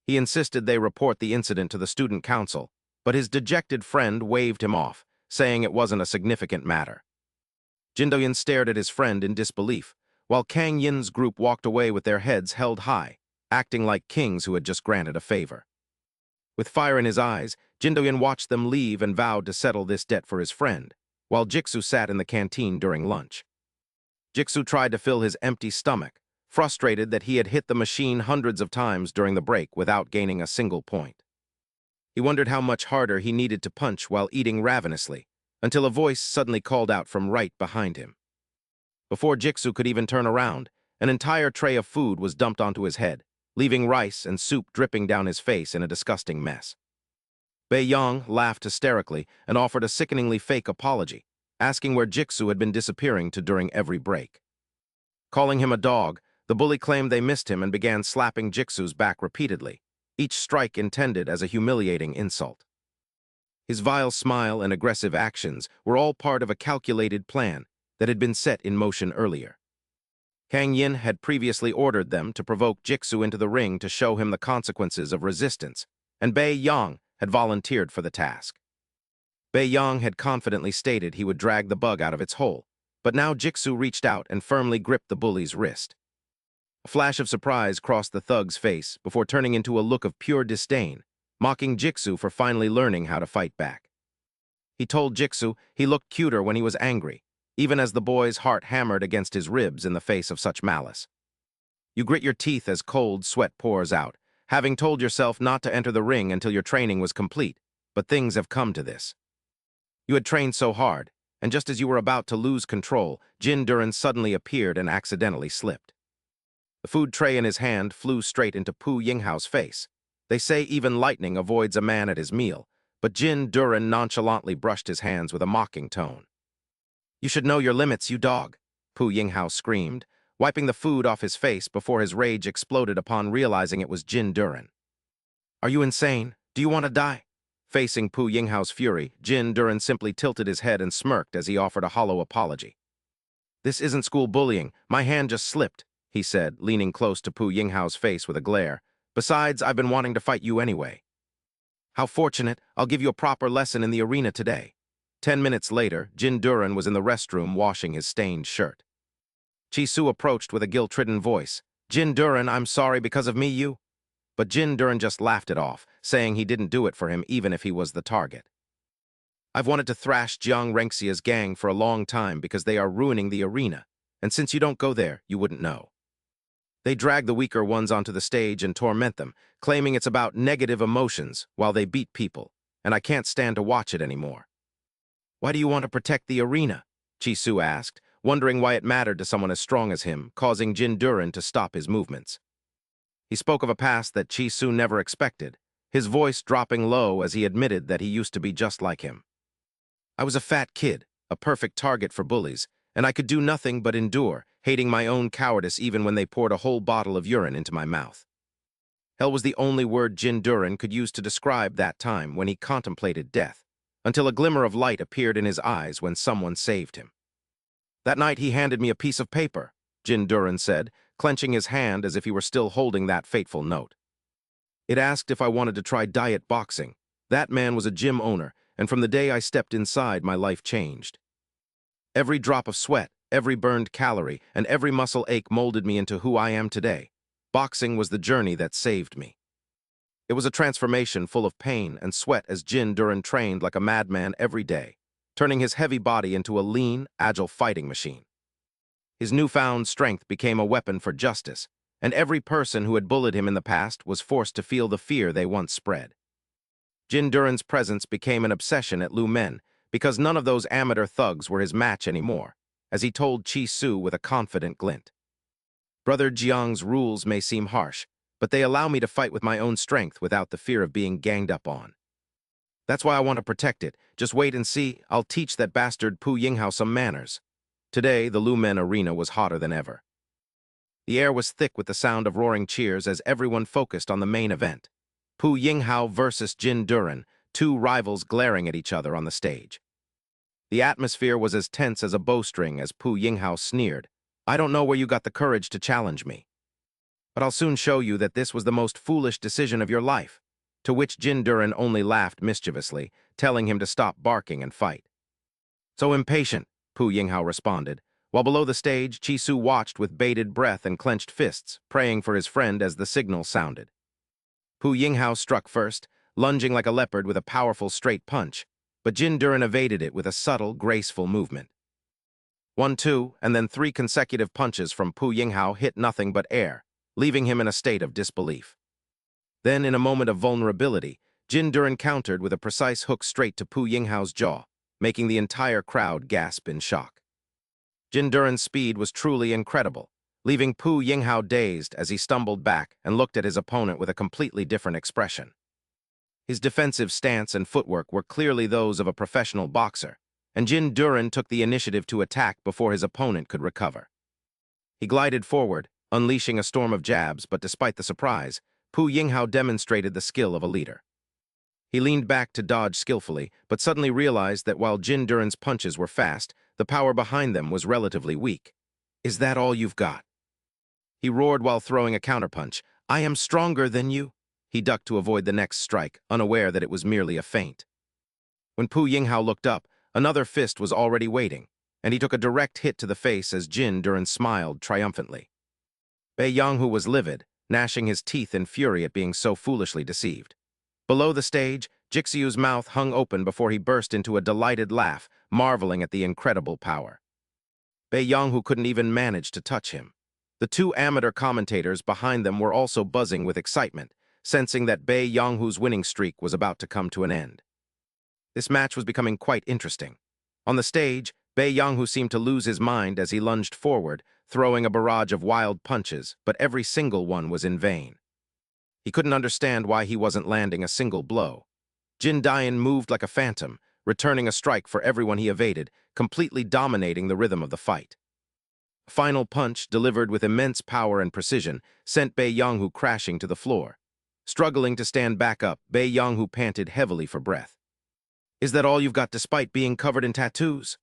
He insisted they report the incident to the student council, but his dejected friend waved him off, saying it wasn't a significant matter. Jin Daoyan stared at his friend in disbelief, while Kang Yin's group walked away with their heads held high, acting like kings who had just granted a favor. With fire in his eyes, Jin Daoyan watched them leave and vowed to settle this debt for his friend, while Jixu sat in the canteen during lunch. Jixu tried to fill his empty stomach, frustrated that he had hit the machine hundreds of times during the break without gaining a single point. He wondered how much harder he needed to punch while eating ravenously, until a voice suddenly called out from right behind him. Before Jixu could even turn around, an entire tray of food was dumped onto his head, leaving rice and soup dripping down his face in a disgusting mess. Bei Yang laughed hysterically and offered a sickeningly fake apology, asking where Jigsaw had been disappearing to during every break. Calling him a dog, the bully claimed they missed him and began slapping Jigsaw's back repeatedly, each strike intended as a humiliating insult. His vile smile and aggressive actions were all part of a calculated plan that had been set in motion earlier. Kang Ren had previously ordered them to provoke Jigsaw into the ring to show him the consequences of resistance, and Jang had volunteered for the task. Jang had confidently stated he would drag the bug out of its hole, but now Jigsaw reached out and firmly gripped the bully's wrist. A flash of surprise crossed the thug's face before turning into a look of pure disdain, mocking Jigsaw for finally learning how to fight back. He told Jigsaw he looked cuter when he was angry, even as the boy's heart hammered against his ribs in the face of such malice. You grit your teeth as cold sweat pours out, having told yourself not to enter the ring until your training was complete, but things have come to this. You had trained so hard, and just as you were about to lose control, Jin Duren suddenly appeared and accidentally slipped. The food tray in his hand flew straight into Pu Yinghao's face. They say even lightning avoids a man at his meal, but Jin Duren nonchalantly brushed his hands with a mocking tone. You should know your limits, you dog, Pu Yinghao screamed, wiping the food off his face before his rage exploded upon realizing it was Jin Duren. Are you insane? Do you want to die? Facing Pu Yinghao's fury, Jin Duren simply tilted his head and smirked as he offered a hollow apology. This isn't school bullying. My hand just slipped, he said, leaning close to Pu Yinghao's face with a glare. Besides, I've been wanting to fight you anyway. How fortunate. I'll give you a proper lesson in the arena today. 10 minutes later, Jin Duren was in the restroom washing his stained shirt. Chi-Su approached with a guilt-ridden voice. Jin Duren, I'm sorry because of me, you? But Jin Duren just laughed it off, saying he didn't do it for him even if he was the target. I've wanted to thrash Jiang Renxia's gang for a long time because they are ruining the arena, and since you don't go there, you wouldn't know. They drag the weaker ones onto the stage and torment them, claiming it's about negative emotions while they beat people, and I can't stand to watch it anymore. Why do you want to protect the arena? Chi-Su asked, wondering why it mattered to someone as strong as him, causing Jin Duren to stop his movements. He spoke of a past that Chi-Su never expected, his voice dropping low as he admitted that he used to be just like him. I was a fat kid, a perfect target for bullies, and I could do nothing but endure, hating my own cowardice even when they poured a whole bottle of urine into my mouth. Hell was the only word Jin Duren could use to describe that time when he contemplated death, until a glimmer of light appeared in his eyes when someone saved him. That night he handed me a piece of paper, Jin Duren said, clenching his hand as if he were still holding that fateful note. It asked if I wanted to try diet boxing. That man was a gym owner, and from the day I stepped inside, my life changed. Every drop of sweat, every burned calorie, and every muscle ache molded me into who I am today. Boxing was the journey that saved me. It was a transformation full of pain and sweat as Jin Duren trained like a madman every day, turning his heavy body into a lean, agile fighting machine. His newfound strength became a weapon for justice, and every person who had bullied him in the past was forced to feel the fear they once spread. Jin Duren's presence became an obsession at looms because none of those amateur thugs were his match anymore, as he told Chi-Su with a confident glint. Brother Jiang's rules may seem harsh, but they allow me to fight with my own strength without the fear of being ganged up on. That's why I want to protect it. Just wait and see. I'll teach that bastard Pu Yinghao some manners. Today, the Lumen arena was hotter than ever. The air was thick with the sound of roaring cheers as everyone focused on the main event. Pu Yinghao versus Jin Duren, two rivals glaring at each other on the stage. The atmosphere was as tense as a bowstring as Pu Yinghao sneered. I don't know where you got the courage to challenge me. But I'll soon show you that this was the most foolish decision of your life. To which Jin Duren only laughed mischievously, telling him to stop barking and fight. So impatient, Pu Yinghao responded, while below the stage, Chi-Su watched with bated breath and clenched fists, praying for his friend as the signal sounded. Pu Yinghao struck first, lunging like a leopard with a powerful straight punch, but Jin Duren evaded it with a subtle, graceful movement. 1, 2, and then 3 consecutive punches from Pu Yinghao hit nothing but air, leaving him in a state of disbelief. Then, in a moment of vulnerability, Jin Duren countered with a precise hook straight to Pu Yinghao's jaw, making the entire crowd gasp in shock. Jin Duren's speed was truly incredible, leaving Pu Yinghao dazed as he stumbled back and looked at his opponent with a completely different expression. His defensive stance and footwork were clearly those of a professional boxer, and Jin Duran took the initiative to attack before his opponent could recover. He glided forward, unleashing a storm of jabs, but despite the surprise, Pu Yinghao demonstrated the skill of a leader. He leaned back to dodge skillfully, but suddenly realized that while Jin Duran's punches were fast, the power behind them was relatively weak. "Is that all you've got?" He roared while throwing a counterpunch. "I am stronger than you." He ducked to avoid the next strike, unaware that it was merely a feint. When Pu Yinghao looked up, another fist was already waiting, and he took a direct hit to the face as Jin Duran smiled triumphantly. Bei Yanghu was livid, gnashing his teeth in fury at being so foolishly deceived. Below the stage, Jixiu's mouth hung open before he burst into a delighted laugh, marveling at the incredible power. Bei Yanghu couldn't even manage to touch him. The two amateur commentators behind them were also buzzing with excitement, sensing that Bei Yanghu's winning streak was about to come to an end. This match was becoming quite interesting. On the stage, Bei Yanghu seemed to lose his mind as he lunged forward, throwing a barrage of wild punches, but every single one was in vain. He couldn't understand why he wasn't landing a single blow. Jin Dian moved like a phantom, returning a strike for everyone he evaded, completely dominating the rhythm of the fight. A final punch, delivered with immense power and precision, sent Bei Yanghu crashing to the floor. Struggling to stand back up, Bei Yanghu panted heavily for breath. "Is that all you've got despite being covered in tattoos?"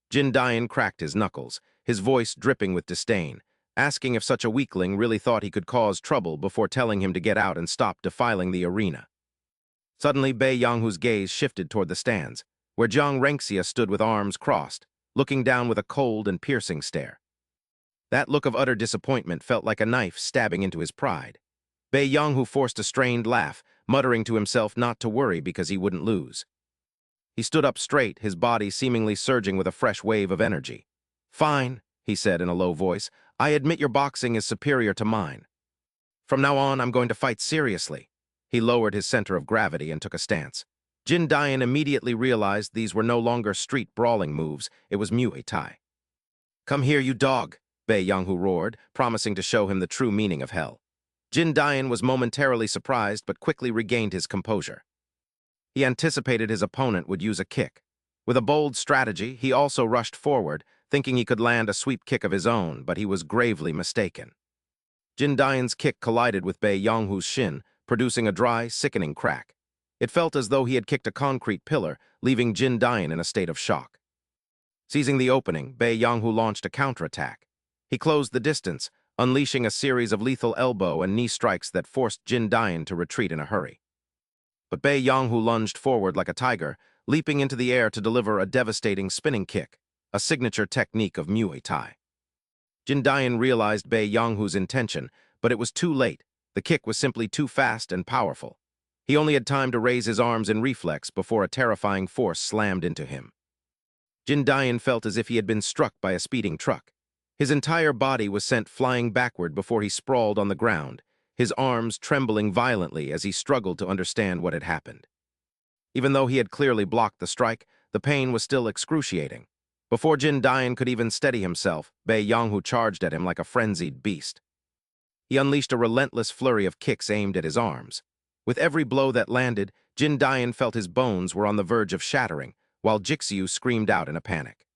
Jin Dian cracked his knuckles, his voice dripping with disdain, asking if such a weakling really thought he could cause trouble before telling him to get out and stop defiling the arena. Suddenly, Bei Yanghu's gaze shifted toward the stands, where Jang Renxia stood with arms crossed, looking down with a cold and piercing stare. That look of utter disappointment felt like a knife stabbing into his pride. Bei Yanghu forced a strained laugh, muttering to himself not to worry because he wouldn't lose. He stood up straight, his body seemingly surging with a fresh wave of energy. "Fine," he said in a low voice. "I admit your boxing is superior to mine. From now on, I'm going to fight seriously." He lowered his center of gravity and took a stance. Jin Dian immediately realized these were no longer street brawling moves, it was Muay Thai. "Come here, you dog," Bei Yanghu roared, promising to show him the true meaning of hell. Jin Dian was momentarily surprised but quickly regained his composure. He anticipated his opponent would use a kick. With a bold strategy, he also rushed forward, thinking he could land a sweep kick of his own, but he was gravely mistaken. Jin Dian's kick collided with Bei Yanghu's shin, producing a dry, sickening crack. It felt as though he had kicked a concrete pillar, leaving Jin Dian in a state of shock. Seizing the opening, Bei Yanghu launched a counterattack. He closed the distance, unleashing a series of lethal elbow and knee strikes that forced Jin Dian to retreat in a hurry. But Bei Yanghu lunged forward like a tiger, leaping into the air to deliver a devastating spinning kick, a signature technique of Muay Thai. Jin Dian realized Bei Yanghu's intention, but it was too late. The kick was simply too fast and powerful. He only had time to raise his arms in reflex before a terrifying force slammed into him. Jin Dian felt as if he had been struck by a speeding truck. His entire body was sent flying backward before he sprawled on the ground, his arms trembling violently as he struggled to understand what had happened. Even though he had clearly blocked the strike, the pain was still excruciating. Before Jin Dian could even steady himself, Bei Yanghu charged at him like a frenzied beast. He unleashed a relentless flurry of kicks aimed at his arms. With every blow that landed, Jin Dian felt his bones were on the verge of shattering, while Jixiu screamed out in a panic.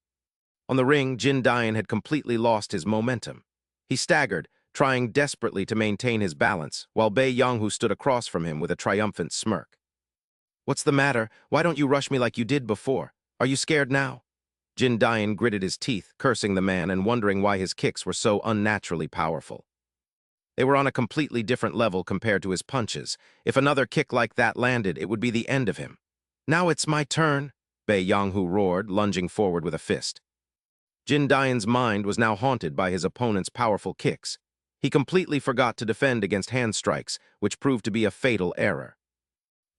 On the ring, Jin Dian had completely lost his momentum. He staggered, trying desperately to maintain his balance, while Bei Yanghu stood across from him with a triumphant smirk. "What's the matter? Why don't you rush me like you did before? Are you scared now?" Jin Dian gritted his teeth, cursing the man and wondering why his kicks were so unnaturally powerful. They were on a completely different level compared to his punches. If another kick like that landed, it would be the end of him. "Now it's my turn," Bei Yanghu roared, lunging forward with a fist. Jin Dian's mind was now haunted by his opponent's powerful kicks. He completely forgot to defend against hand strikes, which proved to be a fatal error.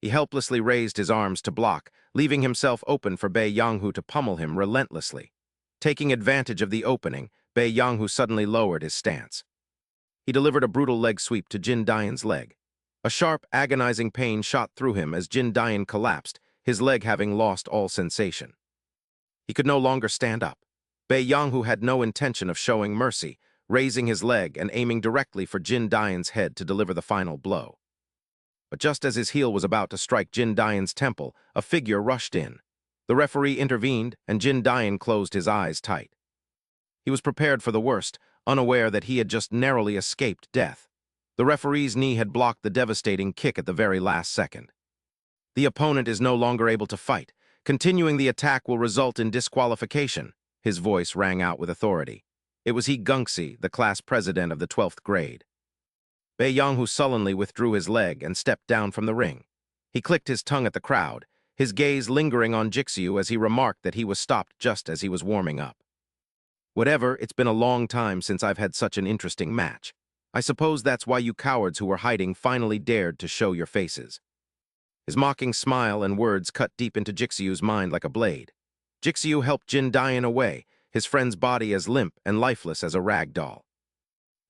He helplessly raised his arms to block, leaving himself open for Bei Yanghu to pummel him relentlessly. Taking advantage of the opening, Bei Yanghu suddenly lowered his stance. He delivered a brutal leg sweep to Jin Dian's leg. A sharp, agonizing pain shot through him as Jin Dian collapsed, his leg having lost all sensation. He could no longer stand up. Bei Yanghu had no intention of showing mercy, raising his leg and aiming directly for Jin Dian's head to deliver the final blow. But just as his heel was about to strike Jin Dian's temple, a figure rushed in. The referee intervened, and Jin Dian closed his eyes tight. He was prepared for the worst, unaware that he had just narrowly escaped death. The referee's knee had blocked the devastating kick at the very last second. The opponent is no longer able to fight. Continuing the attack will result in disqualification. His voice rang out with authority. It was He Gungsi, the class president of the 12th grade. Bae-young, who sullenly withdrew his leg and stepped down from the ring. He clicked his tongue at the crowd, his gaze lingering on Jixyu as he remarked that he was stopped just as he was warming up. Whatever, it's been a long time since I've had such an interesting match. I suppose that's why you cowards who were hiding finally dared to show your faces. His mocking smile and words cut deep into Jixyu's mind like a blade. Jixyu helped Jin Dian away, his friend's body as limp and lifeless as a rag doll.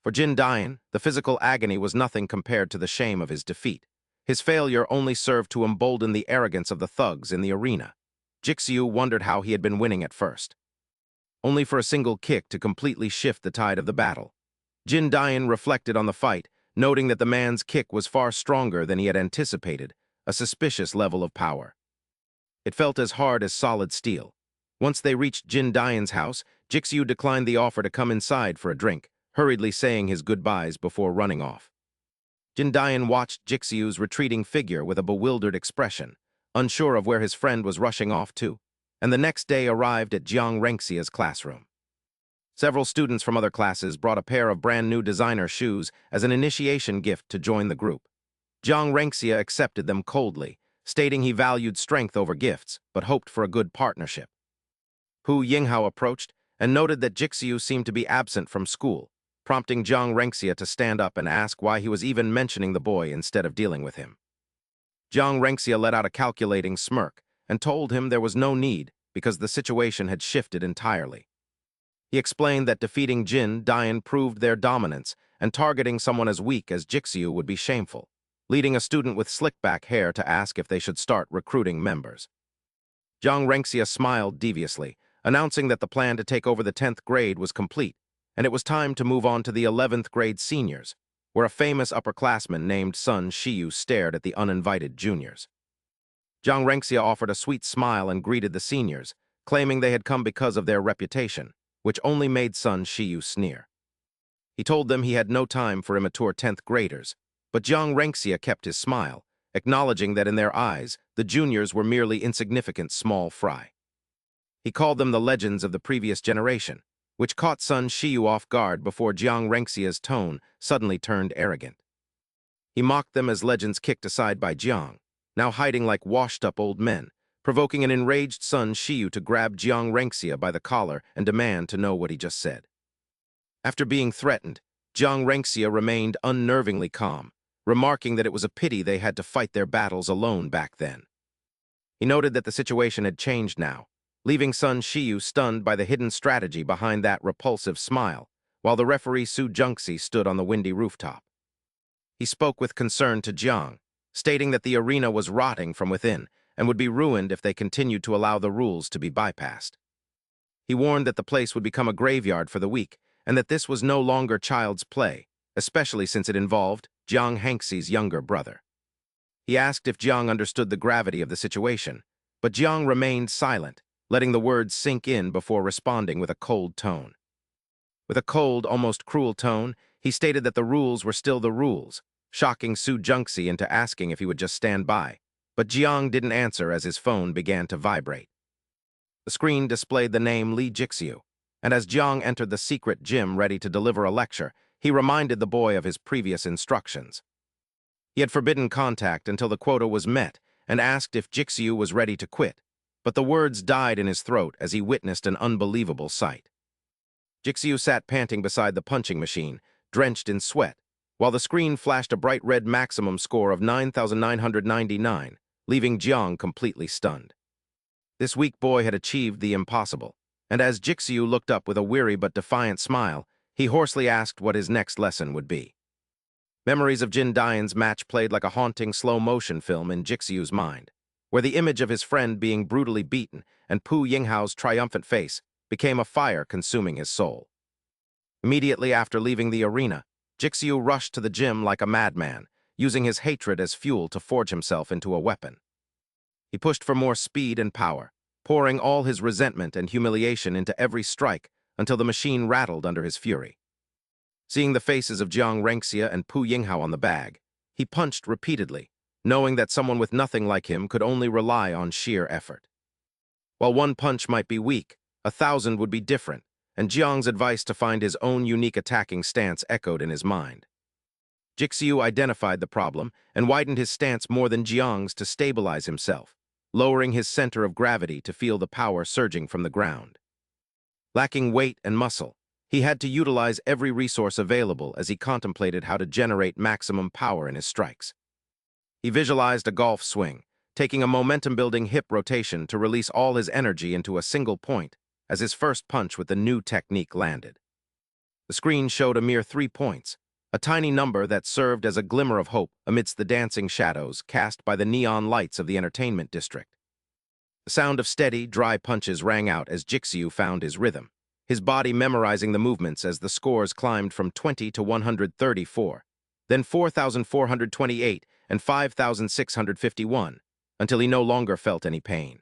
For Jin Dian, the physical agony was nothing compared to the shame of his defeat. His failure only served to embolden the arrogance of the thugs in the arena. Jixyu wondered how he had been winning at first, only for a single kick to completely shift the tide of the battle. Jin Dian reflected on the fight, noting that the man's kick was far stronger than he had anticipated, a suspicious level of power. It felt as hard as solid steel. Once they reached Jin Dian's house, Jixyu declined the offer to come inside for a drink, hurriedly saying his goodbyes before running off. Jin Dian watched Jixyu's retreating figure with a bewildered expression, unsure of where his friend was rushing off to, and the next day arrived at Jang Renxia's classroom. Several students from other classes brought a pair of brand-new designer shoes as an initiation gift to join the group. Jang Renxia accepted them coldly, stating he valued strength over gifts, but hoped for a good partnership. Pu Yinghao approached and noted that Jixyu seemed to be absent from school, prompting Jang Renxia to stand up and ask why he was even mentioning the boy instead of dealing with him. Jang Renxia let out a calculating smirk and told him there was no need because the situation had shifted entirely. He explained that defeating Jin Dian proved their dominance and targeting someone as weak as Jixyu would be shameful, leading a student with slick-back hair to ask if they should start recruiting members. Jang Renxia smiled deviously, announcing that the plan to take over the 10th grade was complete, and it was time to move on to the 11th grade seniors, where a famous upperclassman named Sun Shiyu stared at the uninvited juniors. Jang Renxia offered a sweet smile and greeted the seniors, claiming they had come because of their reputation, which only made Sun Shiyu sneer. He told them he had no time for immature 10th graders, but Jang Renxia kept his smile, acknowledging that in their eyes, the juniors were merely insignificant small fry. He called them the legends of the previous generation, which caught Sun Shiyu off guard before Jang Renxia's tone suddenly turned arrogant. He mocked them as legends kicked aside by Jiang, now hiding like washed-up old men, provoking an enraged Sun Shiyu to grab Jang Renxia by the collar and demand to know what he just said. After being threatened, Jang Renxia remained unnervingly calm, remarking that it was a pity they had to fight their battles alone back then. He noted that the situation had changed now, leaving Sun Shiyu stunned by the hidden strategy behind that repulsive smile, while the referee Su Jungsi stood on the windy rooftop. He spoke with concern to Jiang, stating that the arena was rotting from within and would be ruined if they continued to allow the rules to be bypassed. He warned that the place would become a graveyard for the weak and that this was no longer child's play, especially since it involved Jiang Hanxi's younger brother. He asked if Jiang understood the gravity of the situation, but Jiang remained silent, letting the words sink in before responding with a cold tone. With a cold, almost cruel tone, he stated that the rules were still the rules, shocking Su Jungsi into asking if he would just stand by, but Jiang didn't answer as his phone began to vibrate. The screen displayed the name Li Jixyu, and as Jiang entered the secret gym ready to deliver a lecture, he reminded the boy of his previous instructions. He had forbidden contact until the quota was met and asked if Jixyu was ready to quit, but the words died in his throat as he witnessed an unbelievable sight. Jixyu sat panting beside the punching machine, drenched in sweat, while the screen flashed a bright red maximum score of 9,999, leaving Jiang completely stunned. This weak boy had achieved the impossible, and as Jixyu looked up with a weary but defiant smile, he hoarsely asked what his next lesson would be. Memories of Jin Dian's match played like a haunting slow-motion film in Jixyu's mind, where the image of his friend being brutally beaten and Pu Yinghao's triumphant face became a fire consuming his soul. Immediately after leaving the arena, Jixyu rushed to the gym like a madman, using his hatred as fuel to forge himself into a weapon. He pushed for more speed and power, pouring all his resentment and humiliation into every strike until the machine rattled under his fury. Seeing the faces of Jiang Renxia and Pu Yinghao on the bag, he punched repeatedly, knowing that someone with nothing like him could only rely on sheer effort. While one punch might be weak, 1,000 would be different, and Jiang's advice to find his own unique attacking stance echoed in his mind. Jixiu identified the problem and widened his stance more than Jiang's to stabilize himself, lowering his center of gravity to feel the power surging from the ground. Lacking weight and muscle, he had to utilize every resource available as he contemplated how to generate maximum power in his strikes. He visualized a golf swing, taking a momentum-building hip rotation to release all his energy into a single point as his first punch with the new technique landed. The screen showed a mere 3 points, a tiny number that served as a glimmer of hope amidst the dancing shadows cast by the neon lights of the entertainment district. The sound of steady, dry punches rang out as Jixiu found his rhythm, his body memorizing the movements as the scores climbed from 20 to 134, then 4,428 and 5,651, until he no longer felt any pain.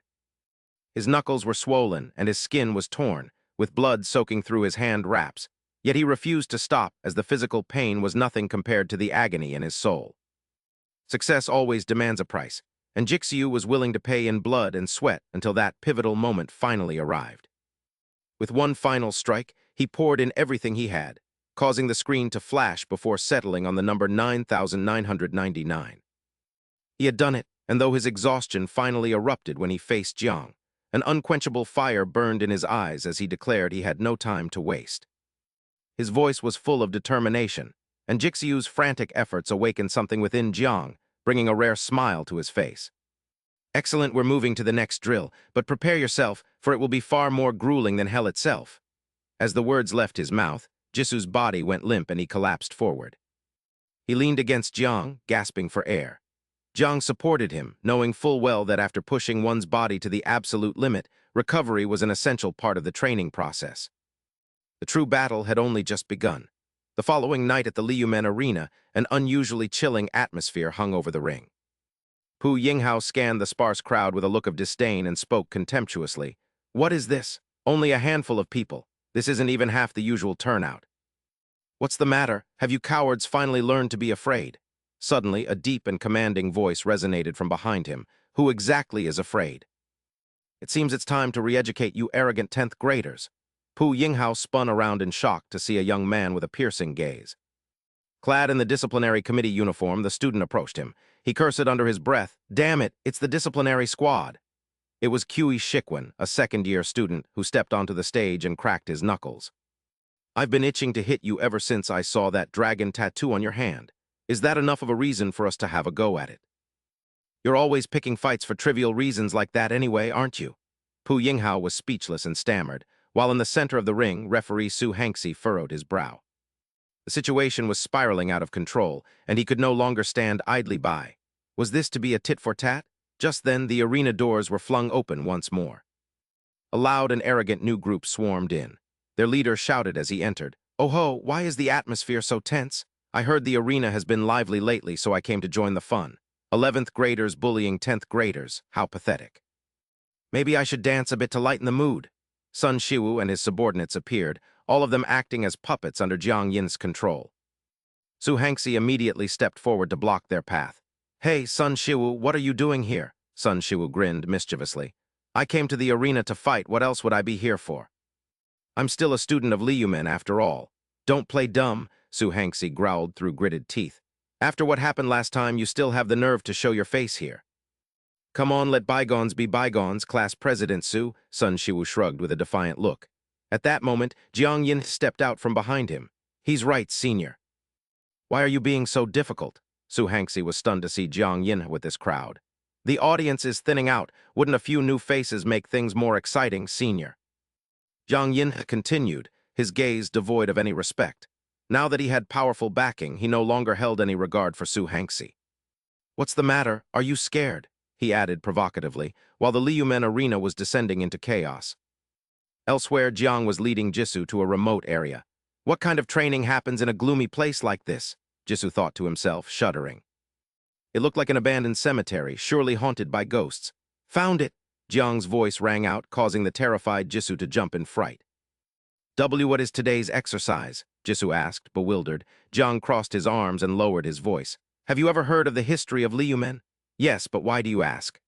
His knuckles were swollen and his skin was torn, with blood soaking through his hand wraps, yet he refused to stop as the physical pain was nothing compared to the agony in his soul. Success always demands a price, and Jixiu was willing to pay in blood and sweat until that pivotal moment finally arrived. With one final strike, he poured in everything he had, causing the screen to flash before settling on the number 9,999. He had done it, and though his exhaustion finally erupted when he faced Jiang, an unquenchable fire burned in his eyes as he declared he had no time to waste. His voice was full of determination, and Jixiu's frantic efforts awakened something within Jiang, bringing a rare smile to his face. "Excellent, we're moving to the next drill, but prepare yourself, for it will be far more grueling than hell itself." As the words left his mouth, Jisu's body went limp and he collapsed forward. He leaned against Jiang, gasping for air. Jiang supported him, knowing full well that after pushing one's body to the absolute limit, recovery was an essential part of the training process. The true battle had only just begun. The following night at the Liumen Arena, an unusually chilling atmosphere hung over the ring. Pu Yinghao scanned the sparse crowd with a look of disdain and spoke contemptuously. "What is this? Only a handful of people. This isn't even half the usual turnout." "What's the matter? Have you cowards finally learned to be afraid?" Suddenly, a deep and commanding voice resonated from behind him. "Who exactly is afraid?" "It seems it's time to re-educate you arrogant 10th graders." Pu Yinghao spun around in shock to see a young man with a piercing gaze. Clad in the disciplinary committee uniform, the student approached him. He cursed under his breath, "Damn it, it's the disciplinary squad." It was Kui Shikwan, a second-year student, who stepped onto the stage and cracked his knuckles. "I've been itching to hit you ever since I saw that dragon tattoo on your hand. Is that enough of a reason for us to have a go at it?" "You're always picking fights for trivial reasons like that anyway, aren't you?" Pu Yinghao was speechless and stammered, while in the center of the ring, referee Su Hangxi furrowed his brow. The situation was spiraling out of control, and he could no longer stand idly by. Was this to be a tit-for-tat? Just then, the arena doors were flung open once more. A loud and arrogant new group swarmed in. Their leader shouted as he entered, "Oh ho, why is the atmosphere so tense? I heard the arena has been lively lately, so I came to join the fun. 11th graders bullying 10th graders, how pathetic. Maybe I should dance a bit to lighten the mood." Sun Shiwu and his subordinates appeared, all of them acting as puppets under Jiang Yin's control. Su Hangxi immediately stepped forward to block their path. "Hey, Sun Shiwu, what are you doing here?" Sun Shiwu grinned mischievously. "I came to the arena to fight, what else would I be here for? I'm still a student of Liumen after all." "Don't play dumb," Su Hangxi growled through gritted teeth. "After what happened last time, you still have the nerve to show your face here." "Come on, let bygones be bygones, class president Su," Sun Shiwu shrugged with a defiant look. At that moment, Jiang Yin stepped out from behind him. "He's right, senior." "Why are you being so difficult?" Su Hangxi was stunned to see Jiang Yin with this crowd. "The audience is thinning out. Wouldn't a few new faces make things more exciting, senior?" Jiang Yin continued, his gaze devoid of any respect. Now that he had powerful backing, he no longer held any regard for Su Hangxi. "What's the matter? Are you scared?" he added provocatively, while the Liumen arena was descending into chaos. Elsewhere, Jiang was leading Jisoo to a remote area. What kind of training happens in a gloomy place like this? Jisoo thought to himself, shuddering. It looked like an abandoned cemetery, surely haunted by ghosts. "Found it!" Jiang's voice rang out, causing the terrified Jisoo to jump in fright. What is today's exercise? Jisoo asked, bewildered. Jiang crossed his arms and lowered his voice. Have you ever heard of the history of Liumen? Yes, but why do you ask?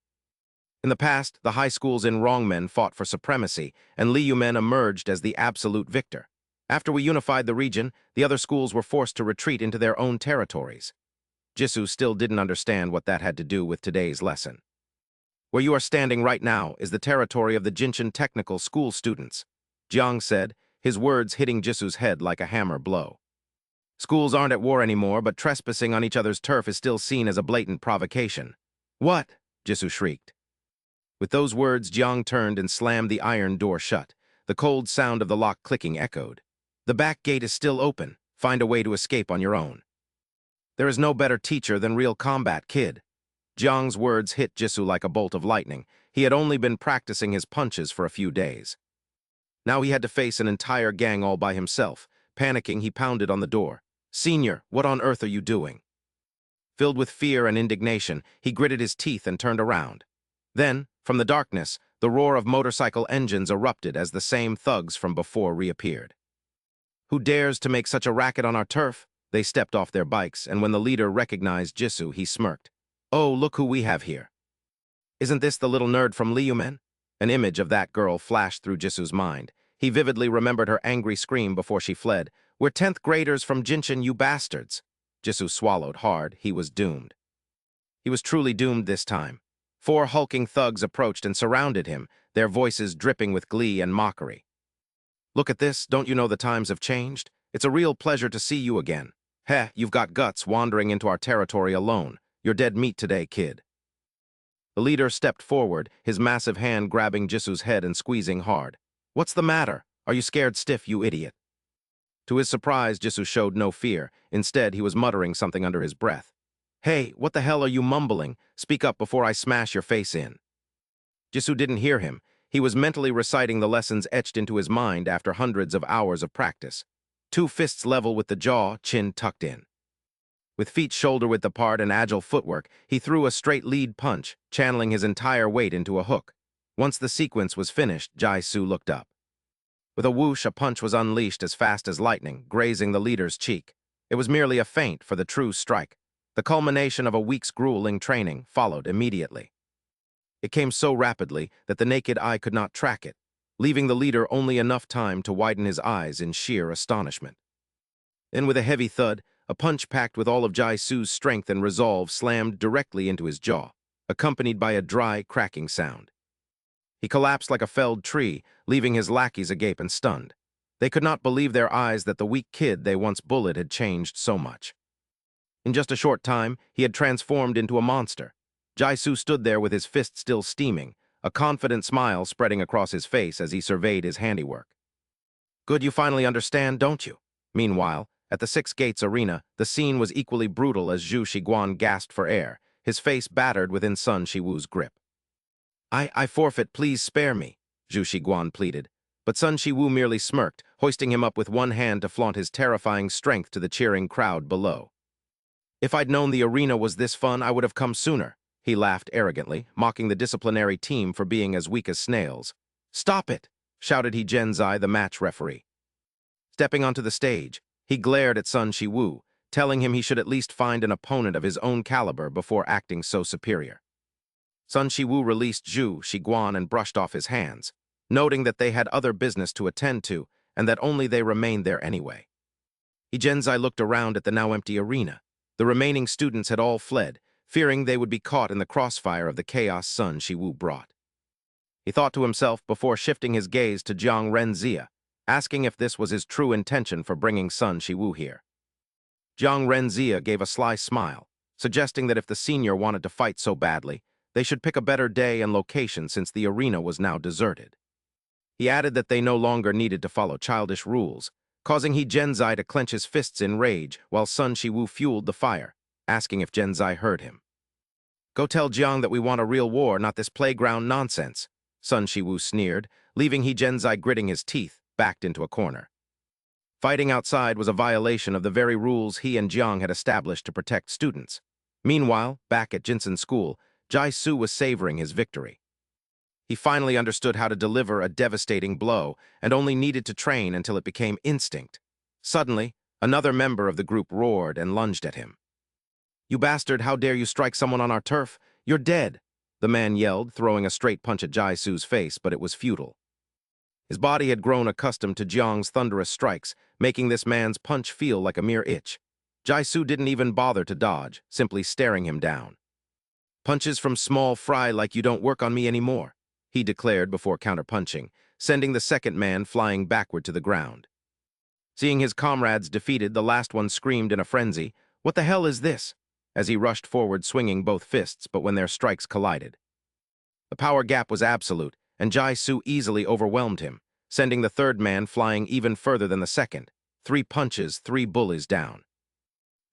In the past, the high schools in Rongmen fought for supremacy, and Liumen emerged as the absolute victor. After we unified the region, the other schools were forced to retreat into their own territories. Jisoo still didn't understand what that had to do with today's lesson. Where you are standing right now is the territory of the Jinshan Technical School students, Jiang said, his words hitting Jisoo's head like a hammer blow. Schools aren't at war anymore, but trespassing on each other's turf is still seen as a blatant provocation. What? Jisoo shrieked. With those words, Jiang turned and slammed the iron door shut. The cold sound of the lock clicking echoed. The back gate is still open. Find a way to escape on your own. There is no better teacher than real combat, kid. Jiang's words hit Jisoo like a bolt of lightning. He had only been practicing his punches for a few days. Now he had to face an entire gang all by himself. Panicking, he pounded on the door. Senior, what on earth are you doing? Filled with fear and indignation, he gritted his teeth and turned around. Then, from the darkness, the roar of motorcycle engines erupted as the same thugs from before reappeared. Who dares to make such a racket on our turf? They stepped off their bikes, and when the leader recognized Jisoo, he smirked. Oh, look who we have here. Isn't this the little nerd from Liumen? An image of that girl flashed through Jisoo's mind. He vividly remembered her angry scream before she fled. We're 10th graders from Jinshan, you bastards. Jisoo swallowed hard. He was doomed. He was truly doomed this time. 4 hulking thugs approached and surrounded him, their voices dripping with glee and mockery. Look at this, don't you know the times have changed? It's a real pleasure to see you again. Heh, you've got guts wandering into our territory alone. You're dead meat today, kid. The leader stepped forward, his massive hand grabbing Jisoo's head and squeezing hard. What's the matter? Are you scared stiff, you idiot? To his surprise, Jisoo showed no fear. Instead, he was muttering something under his breath. Hey, what the hell are you mumbling? Speak up before I smash your face in. Jisoo didn't hear him. He was mentally reciting the lessons etched into his mind after hundreds of hours of practice. 2 fists level with the jaw, chin tucked in. With feet shoulder-width apart and agile footwork, he threw a straight lead punch, channeling his entire weight into a hook. Once the sequence was finished, Jisoo looked up. With a whoosh, a punch was unleashed as fast as lightning, grazing the leader's cheek. It was merely a feint for the true strike. The culmination of a week's grueling training followed immediately. It came so rapidly that the naked eye could not track it, leaving the leader only enough time to widen his eyes in sheer astonishment. Then with a heavy thud, a punch packed with all of Jisoo's strength and resolve slammed directly into his jaw, accompanied by a dry, cracking sound. He collapsed like a felled tree, leaving his lackeys agape and stunned. They could not believe their eyes that the weak kid they once bullied had changed so much. In just a short time, he had transformed into a monster. Jisoo stood there with his fist still steaming, a confident smile spreading across his face as he surveyed his handiwork. Good, you finally understand, don't you? Meanwhile, at the Six Gates Arena, the scene was equally brutal as Zhu Shiguan gasped for air, his face battered within Sun Shiwu's grip. I forfeit, please spare me, Zhu Shiguan pleaded, but Sun Shiwu merely smirked, hoisting him up with one hand to flaunt his terrifying strength to the cheering crowd below. If I'd known the arena was this fun, I would have come sooner, he laughed arrogantly, mocking the disciplinary team for being as weak as snails. Stop it, shouted he Genzai, the match referee. Stepping onto the stage, he glared at Sun Shiwu, telling him he should at least find an opponent of his own caliber before acting so superior. Sun Shiwu released Zhu Shiguan and brushed off his hands, noting that they had other business to attend to and that only they remained there anyway. Genzai looked around at the now empty arena. The remaining students had all fled, fearing they would be caught in the crossfire of the chaos Sun Shiwu brought. He thought to himself before shifting his gaze to Kang Ren, asking if this was his true intention for bringing Sun Shiwu here. Kang Ren gave a sly smile, suggesting that if the senior wanted to fight so badly, they should pick a better day and location since the arena was now deserted. He added that they no longer needed to follow childish rules, causing Genzai to clench his fists in rage while Sun Shiwu fueled the fire, asking if Genzai heard him. Go tell Jiang that we want a real war, not this playground nonsense, Sun Shiwu sneered, leaving Genzai gritting his teeth, backed into a corner. Fighting outside was a violation of the very rules he and Jiang had established to protect students. Meanwhile, back at Jinshan School, Jisoo was savoring his victory. He finally understood how to deliver a devastating blow and only needed to train until it became instinct. Suddenly, another member of the group roared and lunged at him. "You bastard, how dare you strike someone on our turf? You're dead!" The man yelled, throwing a straight punch at Jai-Su's face, but it was futile. His body had grown accustomed to Jiang's thunderous strikes, making this man's punch feel like a mere itch. Jai-Su didn't even bother to dodge, simply staring him down. "Punches from small fry like you don't work on me anymore," he declared before counterpunching, sending the second man flying backward to the ground. Seeing his comrades defeated, the last one screamed in a frenzy, "What the hell is this?" as he rushed forward swinging both fists, but when their strikes collided. The power gap was absolute, and Jai-Su easily overwhelmed him, sending the third man flying even further than the second. 3 punches, 3 bullies down.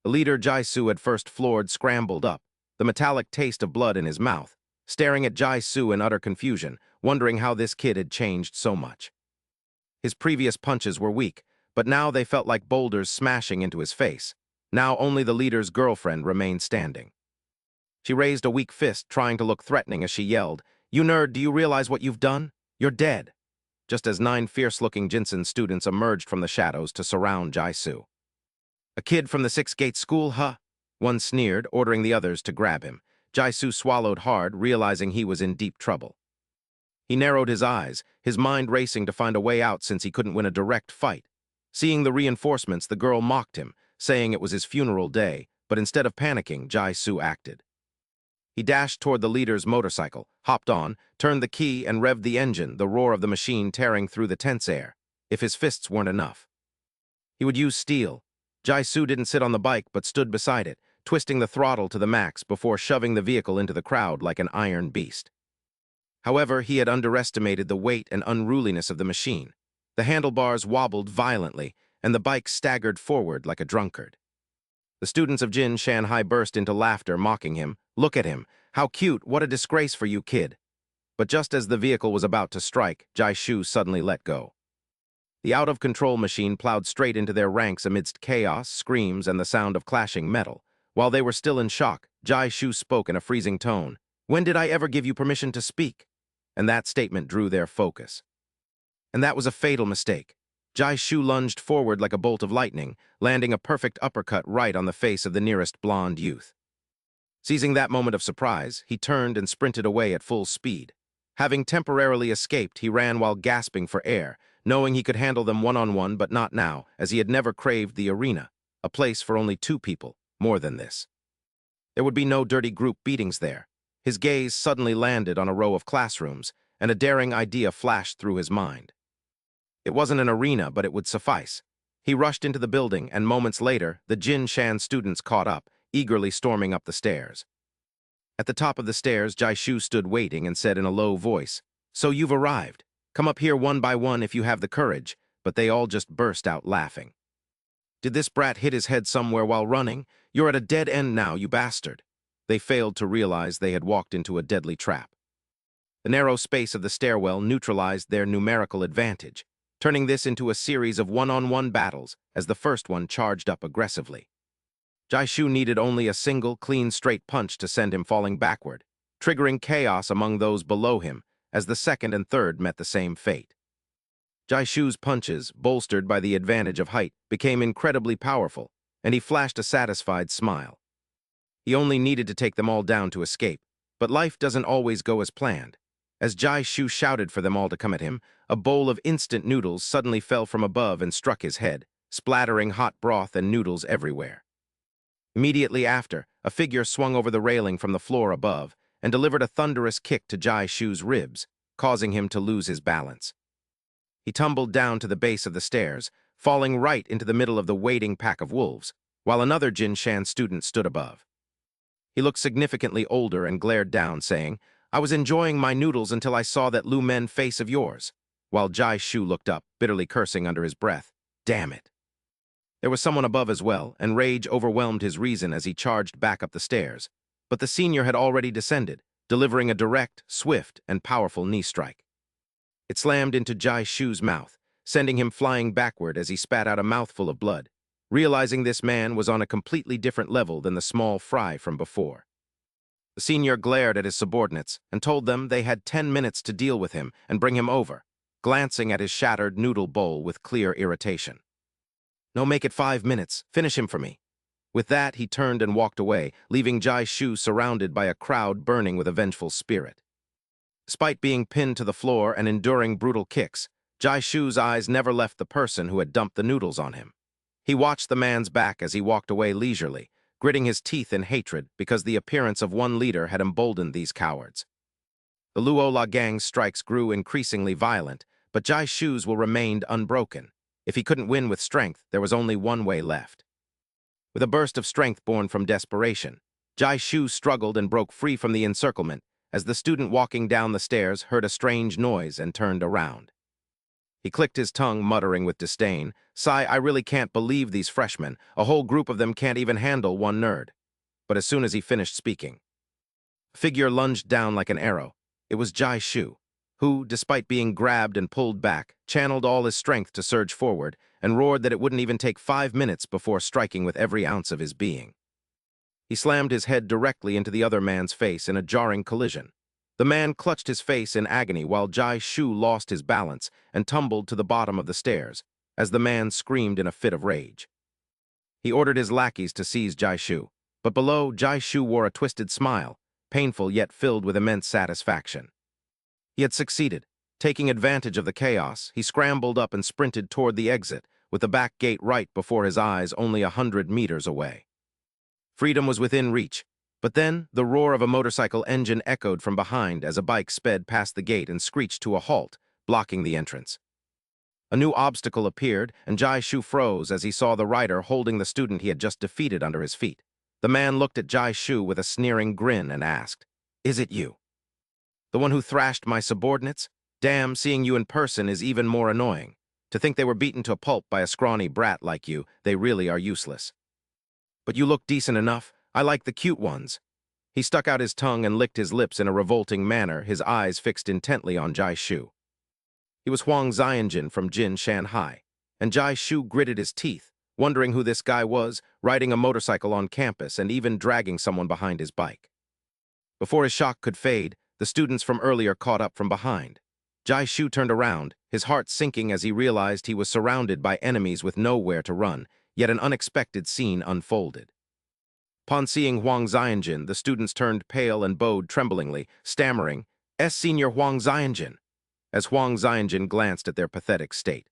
The leader Jai-Su had first floored scrambled up, the metallic taste of blood in his mouth, staring at Jai-Su in utter confusion, wondering how this kid had changed so much. His previous punches were weak, but now they felt like boulders smashing into his face. Now only the leader's girlfriend remained standing. She raised a weak fist, trying to look threatening as she yelled, "You nerd, do you realize what you've done? You're dead!" Just as 9 fierce-looking Jinsen students emerged from the shadows to surround Jai-Su. "A kid from the 6th Gate School, huh?" One sneered, ordering the others to grab him. Jai-Su swallowed hard, realizing he was in deep trouble. He narrowed his eyes, his mind racing to find a way out since he couldn't win a direct fight. Seeing the reinforcements, the girl mocked him, saying it was his funeral day, but instead of panicking, Jai-Su acted. He dashed toward the leader's motorcycle, hopped on, turned the key, and revved the engine, the roar of the machine tearing through the tense air. If his fists weren't enough, he would use steel. Jai-Su didn't sit on the bike, but stood beside it, twisting the throttle to the max before shoving the vehicle into the crowd like an iron beast. However, he had underestimated the weight and unruliness of the machine. The handlebars wobbled violently, and the bike staggered forward like a drunkard. The students of Jin Shanhai burst into laughter, mocking him. "Look at him! How cute! What a disgrace for you, kid!" But just as the vehicle was about to strike, Jai-Su suddenly let go. The out-of-control machine plowed straight into their ranks amidst chaos, screams, and the sound of clashing metal. While they were still in shock, Jai-Su spoke in a freezing tone. "When did I ever give you permission to speak?" And that statement drew their focus. And that was a fatal mistake. Jai-Su lunged forward like a bolt of lightning, landing a perfect uppercut right on the face of the nearest blonde youth. Seizing that moment of surprise, he turned and sprinted away at full speed. Having temporarily escaped, he ran while gasping for air, knowing he could handle them one-on-one, but not now, as he had never craved the arena, a place for only 2 people, more than this. There would be no dirty group beatings there. His gaze suddenly landed on a row of classrooms, and a daring idea flashed through his mind. It wasn't an arena, but it would suffice. He rushed into the building, and moments later, the Jin Shan students caught up, eagerly storming up the stairs. At the top of the stairs, Jai-Su stood waiting and said in a low voice, "So you've arrived. Come up here one by one if you have the courage," but they all just burst out laughing. "Did this brat hit his head somewhere while running? You're at a dead end now, you bastard." They failed to realize they had walked into a deadly trap. The narrow space of the stairwell neutralized their numerical advantage, turning this into a series of one-on-one battles as the first one charged up aggressively. Jai-Su needed only a single, clean, straight punch to send him falling backward, triggering chaos among those below him as the second and third met the same fate. Jai-Shu's punches, bolstered by the advantage of height, became incredibly powerful, and he flashed a satisfied smile. He only needed to take them all down to escape, but life doesn't always go as planned. As Jai-Su shouted for them all to come at him, a bowl of instant noodles suddenly fell from above and struck his head, splattering hot broth and noodles everywhere. Immediately after, a figure swung over the railing from the floor above and delivered a thunderous kick to Jai-Shu's ribs, causing him to lose his balance. He tumbled down to the base of the stairs, falling right into the middle of the waiting pack of wolves, while another Jin Shan student stood above. He looked significantly older and glared down, saying, "I was enjoying my noodles until I saw that Lu Men face of yours," while Jai-Su looked up, bitterly cursing under his breath. Damn it. There was someone above as well, and rage overwhelmed his reason as he charged back up the stairs. But the senior had already descended, delivering a direct, swift, and powerful knee strike. It slammed into Jai-Shu's mouth, sending him flying backward as he spat out a mouthful of blood, realizing this man was on a completely different level than the small fry from before. The senior glared at his subordinates and told them they had 10 minutes to deal with him and bring him over, glancing at his shattered noodle bowl with clear irritation. "No, make it 5 minutes. Finish him for me." With that, he turned and walked away, leaving Jai Shu surrounded by a crowd burning with a vengeful spirit. Despite being pinned to the floor and enduring brutal kicks, Jai Shu's eyes never left the person who had dumped the noodles on him. He watched the man's back as he walked away leisurely, gritting his teeth in hatred because the appearance of one leader had emboldened these cowards. The Luola gang's strikes grew increasingly violent, but Jai Shu's will remained unbroken. If he couldn't win with strength, there was only one way left. With a burst of strength born from desperation, Jai Shu struggled and broke free from the encirclement as the student walking down the stairs heard a strange noise and turned around. He clicked his tongue, muttering with disdain, "Sigh, I really can't believe these freshmen. A whole group of them can't even handle one nerd." But as soon as he finished speaking, a figure lunged down like an arrow. It was Jai Shu, who, despite being grabbed and pulled back, channeled all his strength to surge forward and roared that it wouldn't even take 5 minutes before striking with every ounce of his being. He slammed his head directly into the other man's face in a jarring collision. The man clutched his face in agony while Jai Shu lost his balance and tumbled to the bottom of the stairs as the man screamed in a fit of rage. He ordered his lackeys to seize Jai Shu, but below, Jai Shu wore a twisted smile, painful yet filled with immense satisfaction. He had succeeded. Taking advantage of the chaos, he scrambled up and sprinted toward the exit, with the back gate right before his eyes only 100 meters away. Freedom was within reach, but then the roar of a motorcycle engine echoed from behind as a bike sped past the gate and screeched to a halt, blocking the entrance. A new obstacle appeared, and Jai Shu froze as he saw the rider holding the student he had just defeated under his feet. The man looked at Jai Shu with a sneering grin and asked, "Is it you? The one who thrashed my subordinates? Damn, seeing you in person is even more annoying. To think they were beaten to a pulp by a scrawny brat like you, they really are useless. But you look decent enough. I like the cute ones." He stuck out his tongue and licked his lips in a revolting manner, his eyes fixed intently on Jai Shu. He was Huang Xianjin from Jin, Shanghai, and Jai Shu gritted his teeth, wondering who this guy was, riding a motorcycle on campus and even dragging someone behind his bike. Before his shock could fade, the students from earlier caught up from behind. Jai Shu turned around, his heart sinking as he realized he was surrounded by enemies with nowhere to run, yet an unexpected scene unfolded. Upon seeing Huang Xianjin, the students turned pale and bowed tremblingly, stammering, "Senior Huang Xianjin," as Huang Xianjin glanced at their pathetic state.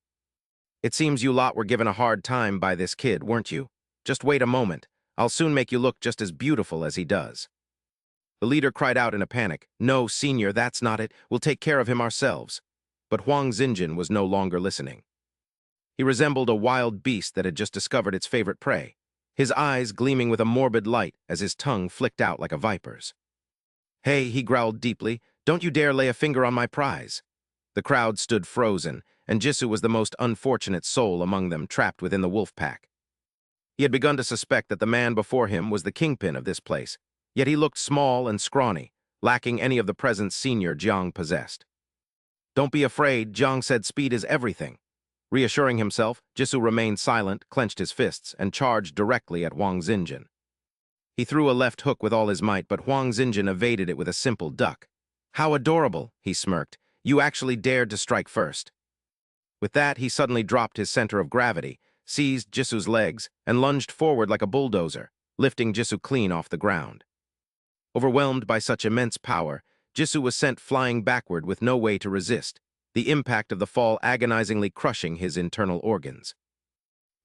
"It seems you lot were given a hard time by this kid, weren't you? Just wait a moment. I'll soon make you look just as beautiful as he does." The leader cried out in a panic, "No, senior, that's not it. We'll take care of him ourselves." But Huang Xianjin was no longer listening. He resembled a wild beast that had just discovered its favorite prey, his eyes gleaming with a morbid light as his tongue flicked out like a viper's. "Hey," he growled deeply, "don't you dare lay a finger on my prize." The crowd stood frozen, and Jisoo was the most unfortunate soul among them, trapped within the wolf pack. He had begun to suspect that the man before him was the kingpin of this place, yet he looked small and scrawny, lacking any of the presence senior Jang possessed. "Don't be afraid," Jang said, "speed is everything." Reassuring himself, Jisoo remained silent, clenched his fists, and charged directly at Huang Xianjin. He threw a left hook with all his might, but Huang Xianjin evaded it with a simple duck. "How adorable," he smirked. "You actually dared to strike first." With that, he suddenly dropped his center of gravity, seized Jisoo's legs, and lunged forward like a bulldozer, lifting Jisoo clean off the ground. Overwhelmed by such immense power, Jisoo was sent flying backward with no way to resist, the impact of the fall agonizingly crushing his internal organs.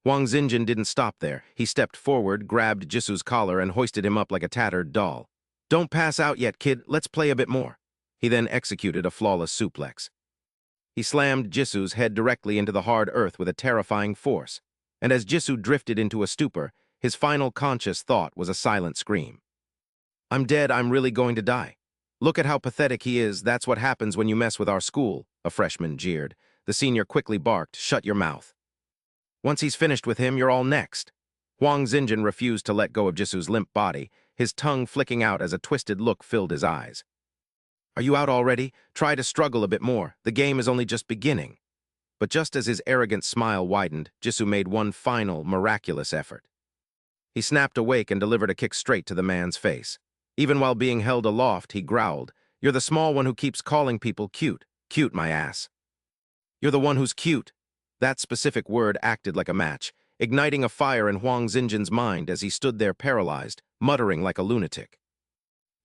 Huang Xianjin didn't stop there. He stepped forward, grabbed Jisoo's collar, and hoisted him up like a tattered doll. "Don't pass out yet, kid. Let's play a bit more." He then executed a flawless suplex. He slammed Jisoo's head directly into the hard earth with a terrifying force, and as Jisoo drifted into a stupor, his final conscious thought was a silent scream. "I'm dead. I'm really going to die. Look at how pathetic he is. That's what happens when you mess with our school," a freshman jeered. The senior quickly barked, "Shut your mouth. Once he's finished with him, you're all next." Huang Xianjin refused to let go of Jisoo's limp body, his tongue flicking out as a twisted look filled his eyes. "Are you out already? Try to struggle a bit more. The game is only just beginning." But just as his arrogant smile widened, Jisoo made one final, miraculous effort. He snapped awake and delivered a kick straight to the man's face. Even while being held aloft, he growled, "You're the small one who keeps calling people cute. Cute, my ass. You're the one who's cute." That specific word acted like a match, igniting a fire in Huang Xinjin's mind as he stood there paralyzed, muttering like a lunatic.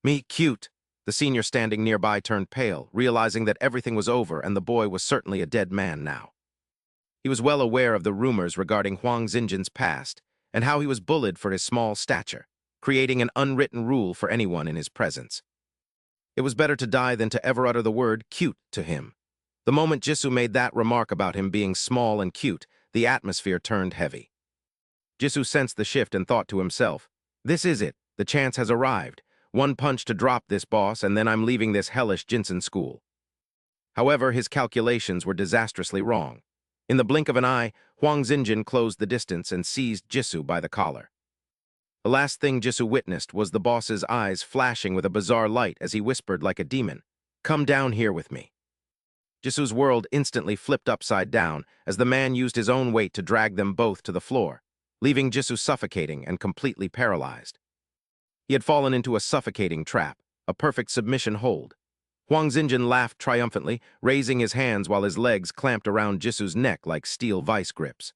"Me, cute." The senior standing nearby turned pale, realizing that everything was over and the boy was certainly a dead man now. He was well aware of the rumors regarding Huang Xinjin's past and how he was bullied for his small stature, creating an unwritten rule for anyone in his presence. It was better to die than to ever utter the word cute to him. The moment Jisoo made that remark about him being small and cute, the atmosphere turned heavy. Jisoo sensed the shift and thought to himself, "This is it. The chance has arrived. One punch to drop this boss, and then I'm leaving this hellish Jinsen school." However, his calculations were disastrously wrong. In the blink of an eye, Huang Xinjin closed the distance and seized Jisoo by the collar. The last thing Jisoo witnessed was the boss's eyes flashing with a bizarre light as he whispered like a demon, "Come down here with me." Jisoo's world instantly flipped upside down as the man used his own weight to drag them both to the floor, leaving Jisoo suffocating and completely paralyzed. He had fallen into a suffocating trap, a perfect submission hold. Huang Xinjin laughed triumphantly, raising his hands while his legs clamped around Jisoo's neck like steel vice grips.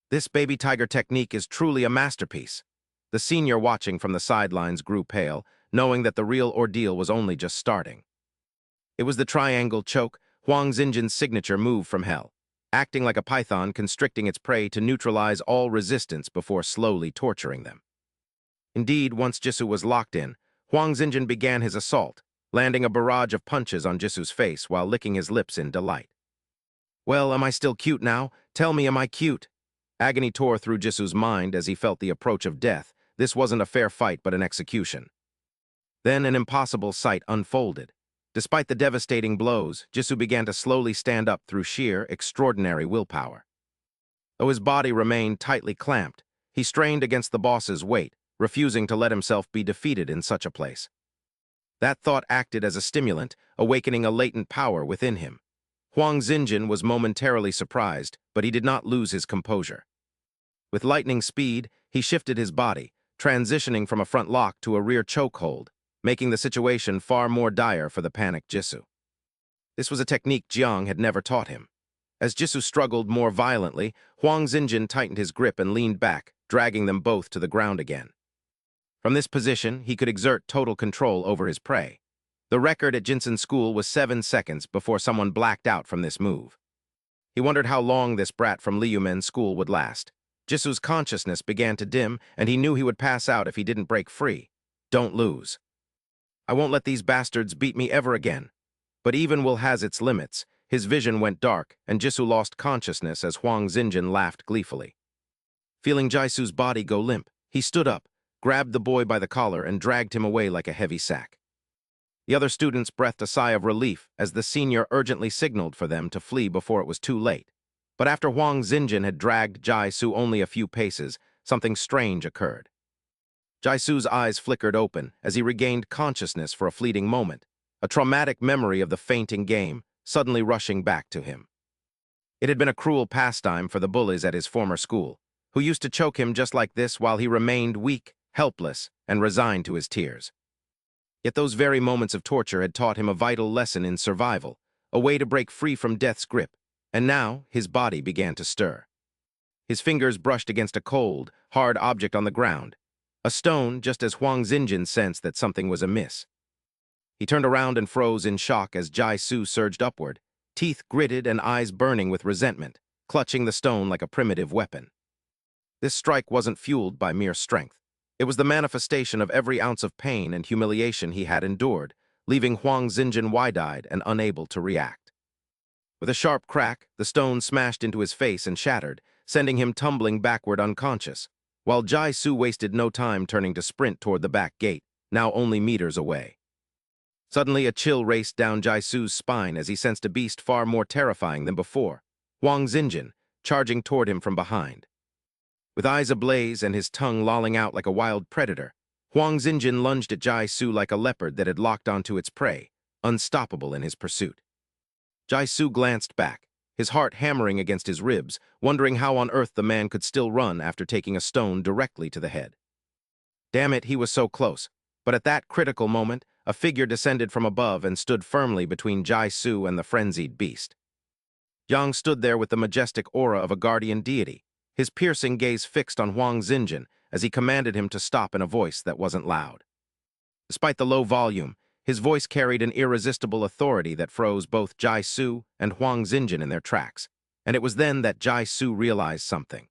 "This baby tiger technique is truly a masterpiece." The senior watching from the sidelines grew pale, knowing that the real ordeal was only just starting. It was the triangle choke, Huang Xinjin's signature move from hell, acting like a python constricting its prey to neutralize all resistance before slowly torturing them. Indeed, once Jisoo was locked in, Huang Xinjin began his assault, landing a barrage of punches on Jisoo's face while licking his lips in delight. "Well, am I still cute now? Tell me, am I cute?" Agony tore through Jisoo's mind as he felt the approach of death. This wasn't a fair fight but an execution. Then an impossible sight unfolded. Despite the devastating blows, Jisoo began to slowly stand up through sheer, extraordinary willpower. Though his body remained tightly clamped, he strained against the boss's weight, refusing to let himself be defeated in such a place. That thought acted as a stimulant, awakening a latent power within him. Huang Xinjin was momentarily surprised, but he did not lose his composure. With lightning speed, he shifted his body, transitioning from a front lock to a rear chokehold, making the situation far more dire for the panicked Jisoo. This was a technique Jang had never taught him. As Jisoo struggled more violently, Huang Xinjin tightened his grip and leaned back, dragging them both to the ground again. From this position, he could exert total control over his prey. The record at Jinsen School was 7 seconds before someone blacked out from this move. He wondered how long this brat from Liumen's school would last. Jisoo's consciousness began to dim, and he knew he would pass out if he didn't break free. "Don't lose. I won't let these bastards beat me ever again." But even will has its limits. His vision went dark, and Jisoo lost consciousness as Huang Xinjin laughed gleefully. Feeling Jisoo's body go limp, he stood up, grabbed the boy by the collar, and dragged him away like a heavy sack. The other students breathed a sigh of relief as the senior urgently signaled for them to flee before it was too late. But after Huang Xinjin had dragged Jisoo only a few paces, something strange occurred. Jisoo's eyes flickered open as he regained consciousness for a fleeting moment, a traumatic memory of the fainting game suddenly rushing back to him. It had been a cruel pastime for the bullies at his former school, who used to choke him just like this while he remained weak, helpless, and resigned to his tears. Yet those very moments of torture had taught him a vital lesson in survival, a way to break free from death's grip, and now his body began to stir. His fingers brushed against a cold, hard object on the ground, a stone, just as Huang Xinjin sensed that something was amiss. He turned around and froze in shock as Jisoo surged upward, teeth gritted and eyes burning with resentment, clutching the stone like a primitive weapon. This strike wasn't fueled by mere strength. It was the manifestation of every ounce of pain and humiliation he had endured, leaving Huang Xinjin wide-eyed and unable to react. With a sharp crack, the stone smashed into his face and shattered, sending him tumbling backward unconscious, while Jisoo wasted no time turning to sprint toward the back gate, now only meters away. Suddenly, a chill raced down Jisoo's spine as he sensed a beast far more terrifying than before, Huang Xinjin, charging toward him from behind. With eyes ablaze and his tongue lolling out like a wild predator, Huang Xinjin lunged at Jisoo like a leopard that had locked onto its prey, unstoppable in his pursuit. Jisoo glanced back, his heart hammering against his ribs, wondering how on earth the man could still run after taking a stone directly to the head. Damn it, he was so close. But at that critical moment, a figure descended from above and stood firmly between Jai-Su and the frenzied beast. Jang stood there with the majestic aura of a guardian deity, his piercing gaze fixed on Huang Xinjin as he commanded him to stop in a voice that wasn't loud. Despite the low volume, his voice carried an irresistible authority that froze both Jai-Su and Huang Xinjin in their tracks, and it was then that Jai-Su realized something.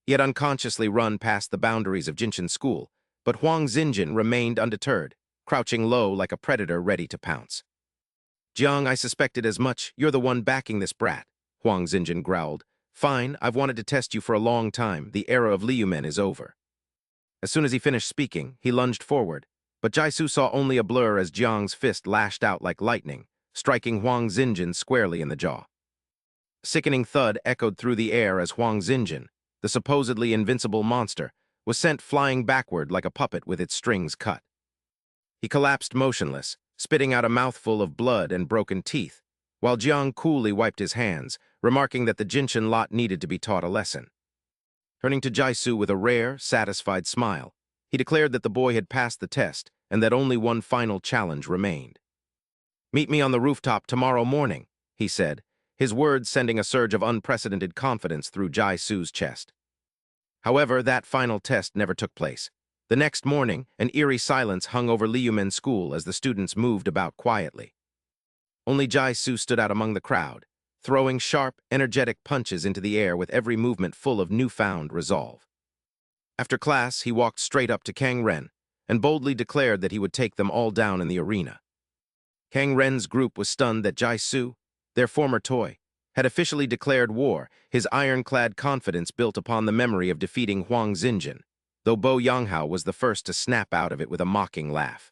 He had unconsciously run past the boundaries of Jinshin School, but Huang Xinjin remained undeterred, crouching low like a predator ready to pounce. "Jiang, I suspected as much. You're the one backing this brat," Huang Xinjin growled. "Fine, I've wanted to test you for a long time. The era of Liumen is over." As soon as he finished speaking, he lunged forward, but Jai-Su saw only a blur as Jiang's fist lashed out like lightning, striking Huang Xinjin squarely in the jaw. A sickening thud echoed through the air as Huang Xinjin, the supposedly invincible monster, was sent flying backward like a puppet with its strings cut. He collapsed motionless, spitting out a mouthful of blood and broken teeth, while Jiang coolly wiped his hands, remarking that the Jinshin lot needed to be taught a lesson. Turning to Jai-Su with a rare, satisfied smile, he declared that the boy had passed the test and that only one final challenge remained. "Meet me on the rooftop tomorrow morning," he said, his words sending a surge of unprecedented confidence through Jai-Su's chest. However, that final test never took place. The next morning, an eerie silence hung over Liumen School as the students moved about quietly. Only Jai-Su stood out among the crowd, throwing sharp, energetic punches into the air with every movement full of newfound resolve. After class, he walked straight up to Kang Ren and boldly declared that he would take them all down in the arena. Kang Ren's group was stunned that Jai-Su, their former toy, had officially declared war, his ironclad confidence built upon the memory of defeating Huang Xinjin, though Bo Yanghao was the first to snap out of it with a mocking laugh.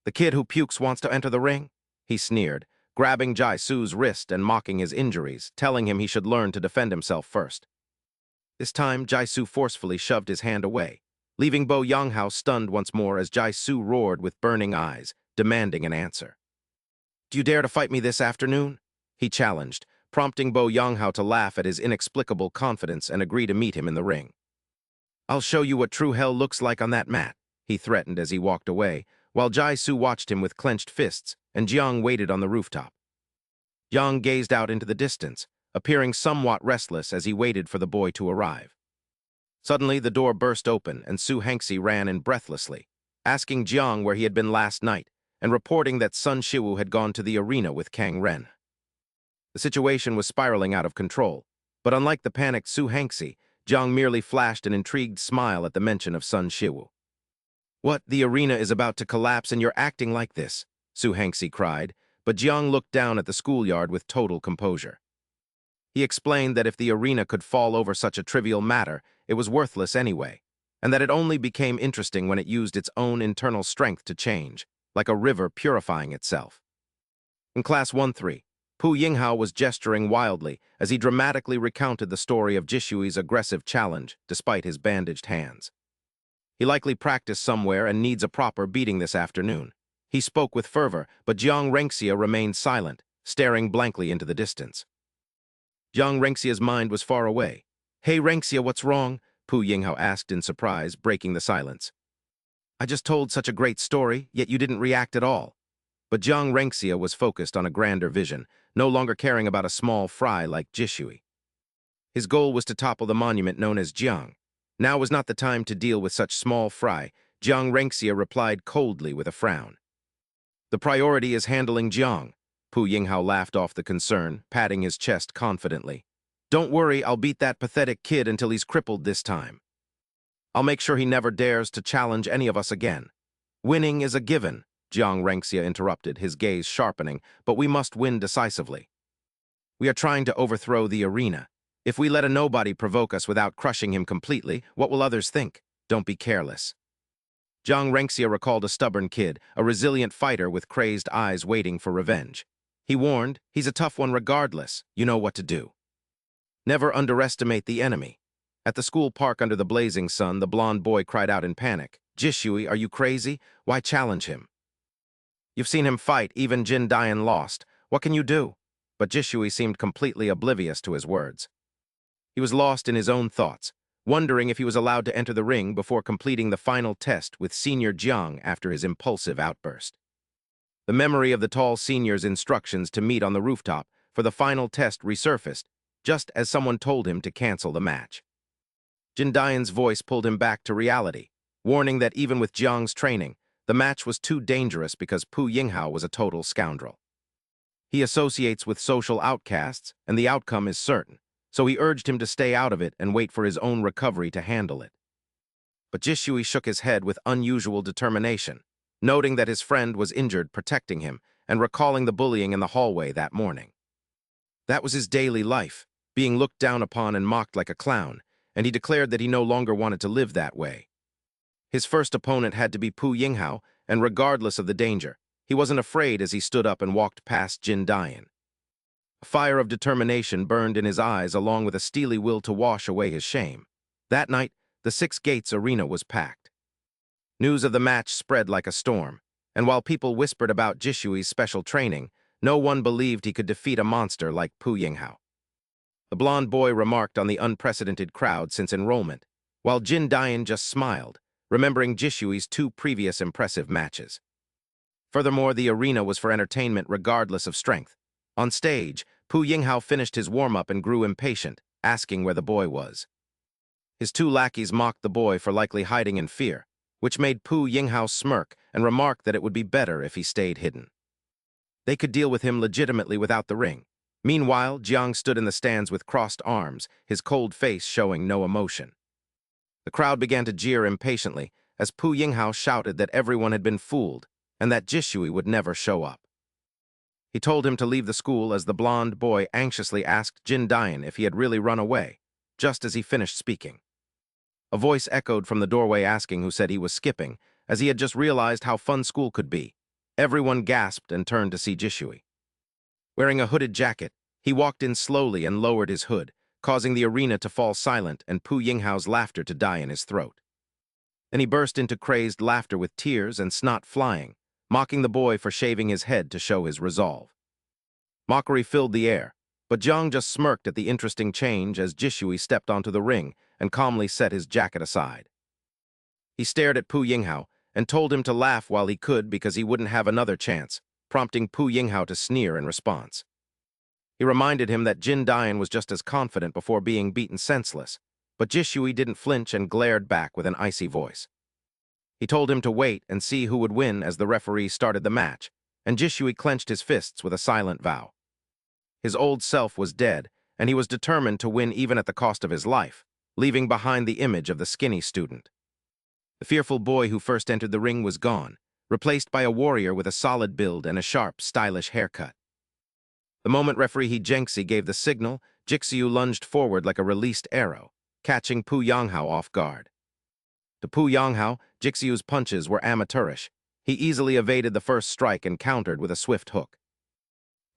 "The kid who pukes wants to enter the ring?" he sneered, grabbing Jai-Su's wrist and mocking his injuries, telling him he should learn to defend himself first. This time, Jai-Su forcefully shoved his hand away, leaving Bo Yanghao stunned once more as Jai-Su roared with burning eyes, demanding an answer. "Do you dare to fight me this afternoon?" he challenged, prompting Bo Yanghao to laugh at his inexplicable confidence and agree to meet him in the ring. "I'll show you what true hell looks like on that mat," he threatened as he walked away, while Jai-Su watched him with clenched fists, and Jiang waited on the rooftop. Jiang gazed out into the distance, appearing somewhat restless as he waited for the boy to arrive. Suddenly, the door burst open, and Su Hengxi ran in breathlessly, asking Jiang where he had been last night, and reporting that Sun Shiwu had gone to the arena with Kang Ren. The situation was spiraling out of control, but unlike the panicked Su Hengxi, Jiang merely flashed an intrigued smile at the mention of Sun Shiwu. "What, the arena is about to collapse and you're acting like this?" Su Hengxi cried, but Jiang looked down at the schoolyard with total composure. He explained that if the arena could fall over such a trivial matter, it was worthless anyway, and that it only became interesting when it used its own internal strength to change, like a river purifying itself. In Class 1-3, Pu Yinghao was gesturing wildly as he dramatically recounted the story of Jishui's aggressive challenge despite his bandaged hands. He likely practiced somewhere and needs a proper beating this afternoon. He spoke with fervor, but Jiang Renxia remained silent, staring blankly into the distance. Jiang Renxia's mind was far away. "Hey Renxia, what's wrong?" Pu Yinghao asked in surprise, breaking the silence. "I just told such a great story, yet you didn't react at all." But Jiang Renxia was focused on a grander vision, no longer caring about a small fry like Jishui. His goal was to topple the monument known as Jiang. Now was not the time to deal with such small fry, Jiang Renxia replied coldly with a frown. "The priority is handling Jiang." Pu Yinghao laughed off the concern, patting his chest confidently. "Don't worry, I'll beat that pathetic kid until he's crippled this time. I'll make sure he never dares to challenge any of us again." "Winning is a given," Jiang Renxia interrupted, his gaze sharpening, "but we must win decisively. We are trying to overthrow the arena. If we let a nobody provoke us without crushing him completely, what will others think? Don't be careless." Jiang Renxia recalled a stubborn kid, a resilient fighter with crazed eyes waiting for revenge. He warned, "He's a tough one regardless. You know what to do. Never underestimate the enemy." At the school park under the blazing sun, the blond boy cried out in panic, "Jishui, are you crazy? Why challenge him? You've seen him fight, even Jin Dian lost. What can you do?" But Jishui seemed completely oblivious to his words. He was lost in his own thoughts, wondering if he was allowed to enter the ring before completing the final test with senior Jang after his impulsive outburst. The memory of the tall senior's instructions to meet on the rooftop for the final test resurfaced, just as someone told him to cancel the match. Jin Dayan's voice pulled him back to reality, warning that even with Jiang's training, the match was too dangerous because Pu Yinghao was a total scoundrel. He associates with social outcasts, and the outcome is certain, so he urged him to stay out of it and wait for his own recovery to handle it. But Jishui shook his head with unusual determination, noting that his friend was injured protecting him and recalling the bullying in the hallway that morning. That was his daily life, being looked down upon and mocked like a clown, and he declared that he no longer wanted to live that way. His first opponent had to be Pu Yinghao, and regardless of the danger, he wasn't afraid as he stood up and walked past Jin Dayan. A fire of determination burned in his eyes along with a steely will to wash away his shame. That night, the Six Gates arena was packed. News of the match spread like a storm, and while people whispered about Jishui's special training, no one believed he could defeat a monster like Pu Yinghao. The blonde boy remarked on the unprecedented crowd since enrollment, while Jin Dayan just smiled, remembering Jishui's 2 previous impressive matches. Furthermore, the arena was for entertainment regardless of strength. On stage, Pu Yinghao finished his warm-up and grew impatient, asking where the boy was. His 2 lackeys mocked the boy for likely hiding in fear, which made Pu Yinghao smirk and remark that it would be better if he stayed hidden. They could deal with him legitimately without the ring. Meanwhile, Jiang stood in the stands with crossed arms, his cold face showing no emotion. The crowd began to jeer impatiently as Pu Yinghao shouted that everyone had been fooled and that Jishui would never show up. He told him to leave the school as the blonde boy anxiously asked Jin Dayan if he had really run away, just as he finished speaking. A voice echoed from the doorway asking who said he was skipping, as he had just realized how fun school could be. Everyone gasped and turned to see Jishui. Wearing a hooded jacket, he walked in slowly and lowered his hood, causing the arena to fall silent and Pu Yinghao's laughter to die in his throat. Then he burst into crazed laughter with tears and snot flying, mocking the boy for shaving his head to show his resolve. Mockery filled the air, but Jang just smirked at the interesting change as Jishui stepped onto the ring and calmly set his jacket aside. He stared at Pu Yinghao and told him to laugh while he could because he wouldn't have another chance, prompting Pu Yinghao to sneer in response. He reminded him that Jin Dayan was just as confident before being beaten senseless, but Jishui didn't flinch and glared back with an icy voice. He told him to wait and see who would win as the referee started the match, and Jishui clenched his fists with a silent vow. His old self was dead, and he was determined to win even at the cost of his life, leaving behind the image of the skinny student. The fearful boy who first entered the ring was gone, replaced by a warrior with a solid build and a sharp, stylish haircut. The moment referee Jengxi gave the signal, Jixiu lunged forward like a released arrow, catching Pu Yinghao off guard. To Pu Yinghao, Jixiu's punches were amateurish. He easily evaded the first strike and countered with a swift hook.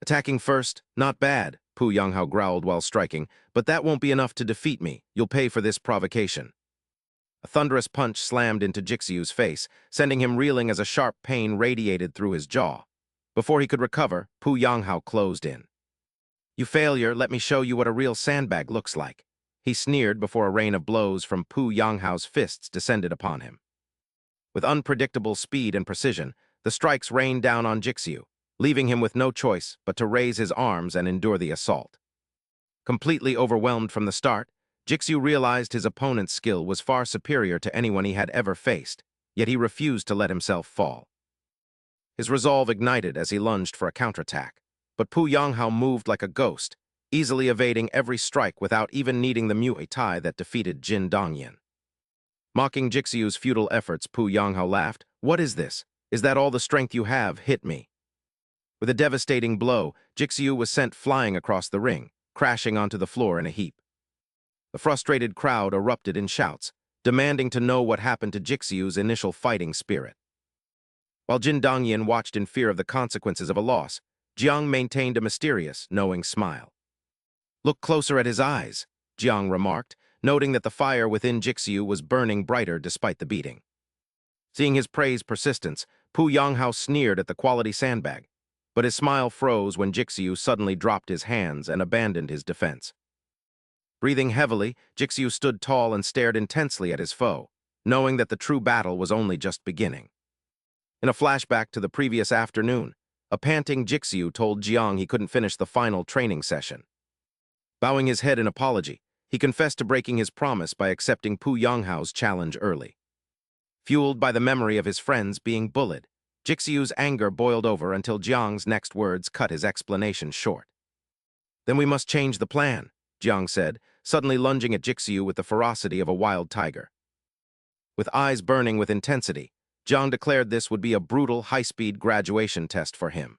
Attacking first, not bad, Pu Yinghao growled while striking, but that won't be enough to defeat me. You'll pay for this provocation. A thunderous punch slammed into Jixiu's face, sending him reeling as a sharp pain radiated through his jaw. Before he could recover, Pu Yinghao closed in. You failure, let me show you what a real sandbag looks like. He sneered before a rain of blows from Pu Yinghao's fists descended upon him. With unpredictable speed and precision, the strikes rained down on Jixiu, leaving him with no choice but to raise his arms and endure the assault. Completely overwhelmed from the start, Jixiu realized his opponent's skill was far superior to anyone he had ever faced, yet he refused to let himself fall. His resolve ignited as he lunged for a counterattack, but Pu Yinghao moved like a ghost, easily evading every strike without even needing the Muay Thai that defeated Jin Dongyan. Mocking Jixiu's futile efforts, Pu Yinghao laughed. What is this? Is that all the strength you have? Hit me. With a devastating blow, Jixiu was sent flying across the ring, crashing onto the floor in a heap. The frustrated crowd erupted in shouts, demanding to know what happened to Jixiu's initial fighting spirit. While Jin Dongyan watched in fear of the consequences of a loss, Jiang maintained a mysterious, knowing smile. Look closer at his eyes, Jiang remarked, noting that the fire within Jixiu was burning brighter despite the beating. Seeing his prey's persistence, Pu Yinghao sneered at the quality sandbag, but his smile froze when Jixiu suddenly dropped his hands and abandoned his defense. Breathing heavily, Jixu stood tall and stared intensely at his foe, knowing that the true battle was only just beginning. In a flashback to the previous afternoon, a panting Jixu told Jiang he couldn't finish the final training session. Bowing his head in apology, he confessed to breaking his promise by accepting Pu Yanghao's challenge early. Fueled by the memory of his friends being bullied, Jixiu's anger boiled over until Jiang's next words cut his explanation short. "Then we must change the plan," Jiang said, suddenly lunging at Jixiu with the ferocity of a wild tiger. With eyes burning with intensity, Jiang declared this would be a brutal, high-speed graduation test for him.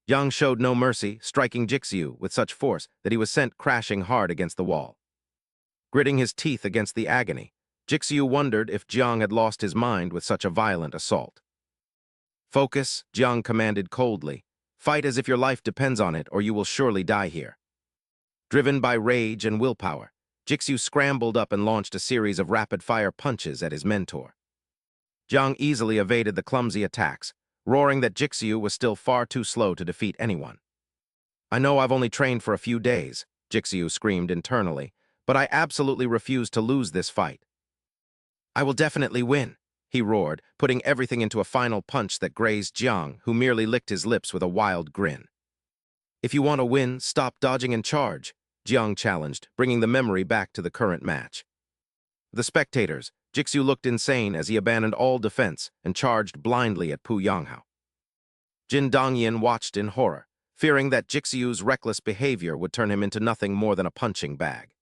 Jiang showed no mercy, striking Jixiu with such force that he was sent crashing hard against the wall. Gritting his teeth against the agony, Jixiu wondered if Jiang had lost his mind with such a violent assault. "Focus," Jiang commanded coldly. "Fight as if your life depends on it, or you will surely die here." Driven by rage and willpower, Jixiu scrambled up and launched a series of rapid-fire punches at his mentor. Jiang easily evaded the clumsy attacks, roaring that Jixiu was still far too slow to defeat anyone. "I know I've only trained for a few days," Jixiu screamed internally, "but I absolutely refuse to lose this fight." "I will definitely win," he roared, putting everything into a final punch that grazed Jiang, who merely licked his lips with a wild grin. "If you want to win, stop dodging and charge," Jiang challenged, bringing the memory back to the current match. The spectators, Jixiu looked insane as he abandoned all defense and charged blindly at Pu Yanghao. Jin Dongyan watched in horror, fearing that Jixiu's reckless behavior would turn him into nothing more than a punching bag.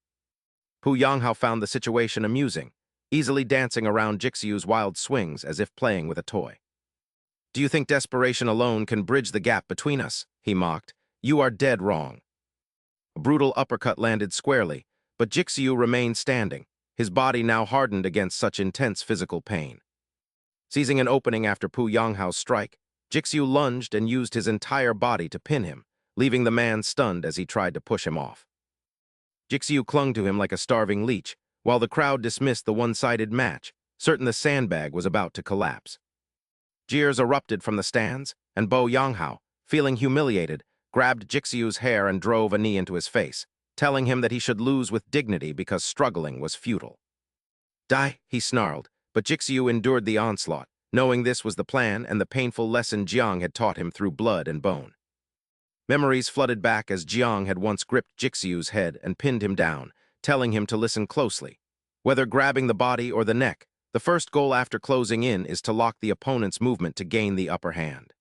Pu Yanghao found the situation amusing, easily dancing around Jixiu's wild swings as if playing with a toy. "Do you think desperation alone can bridge the gap between us?" he mocked. "You are dead wrong." A brutal uppercut landed squarely, but Jixiu remained standing, his body now hardened against such intense physical pain. Seizing an opening after Pu Yanghao's strike, Jixiu lunged and used his entire body to pin him, leaving the man stunned as he tried to push him off. Jixiu clung to him like a starving leech, while the crowd dismissed the one-sided match, certain the sandbag was about to collapse. Jeers erupted from the stands, and Bo Yanghao, feeling humiliated, grabbed Jixiu's hair and drove a knee into his face, telling him that he should lose with dignity because struggling was futile. "Die," he snarled, but Jixiu endured the onslaught, knowing this was the plan and the painful lesson Jiang had taught him through blood and bone. Memories flooded back as Jiang had once gripped Jixiu's head and pinned him down, telling him to listen closely. Whether grabbing the body or the neck, the first goal after closing in is to lock the opponent's movement to gain the upper hand.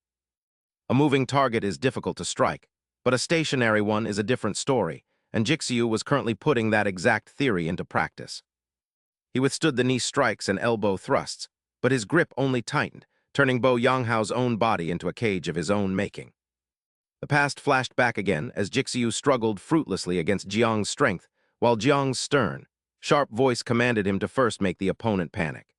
A moving target is difficult to strike, but a stationary one is a different story, and Jixiu was currently putting that exact theory into practice. He withstood the knee strikes and elbow thrusts, but his grip only tightened, turning Bo Yanghao's own body into a cage of his own making. The past flashed back again as Jixiu struggled fruitlessly against Jiang's strength, while Jiang's stern, sharp voice commanded him to first make the opponent panic.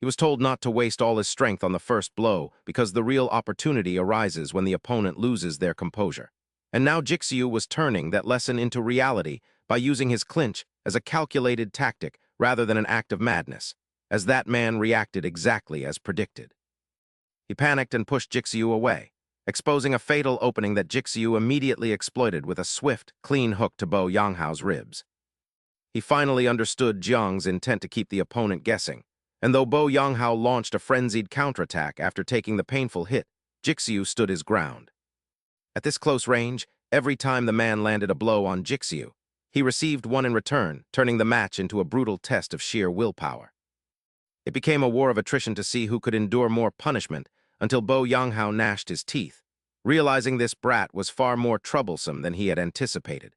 He was told not to waste all his strength on the first blow because the real opportunity arises when the opponent loses their composure. And now Jixiu was turning that lesson into reality by using his clinch as a calculated tactic rather than an act of madness, as that man reacted exactly as predicted. He panicked and pushed Jixiu away, exposing a fatal opening that Jixiu immediately exploited with a swift, clean hook to Bo Yanghao's ribs. He finally understood Jiang's intent to keep the opponent guessing, and though Bo Yanghao launched a frenzied counterattack after taking the painful hit, Jixiu stood his ground. At this close range, every time the man landed a blow on Jixiu, he received one in return, turning the match into a brutal test of sheer willpower. It became a war of attrition to see who could endure more punishment until Bo Yanghao gnashed his teeth, realizing this brat was far more troublesome than he had anticipated.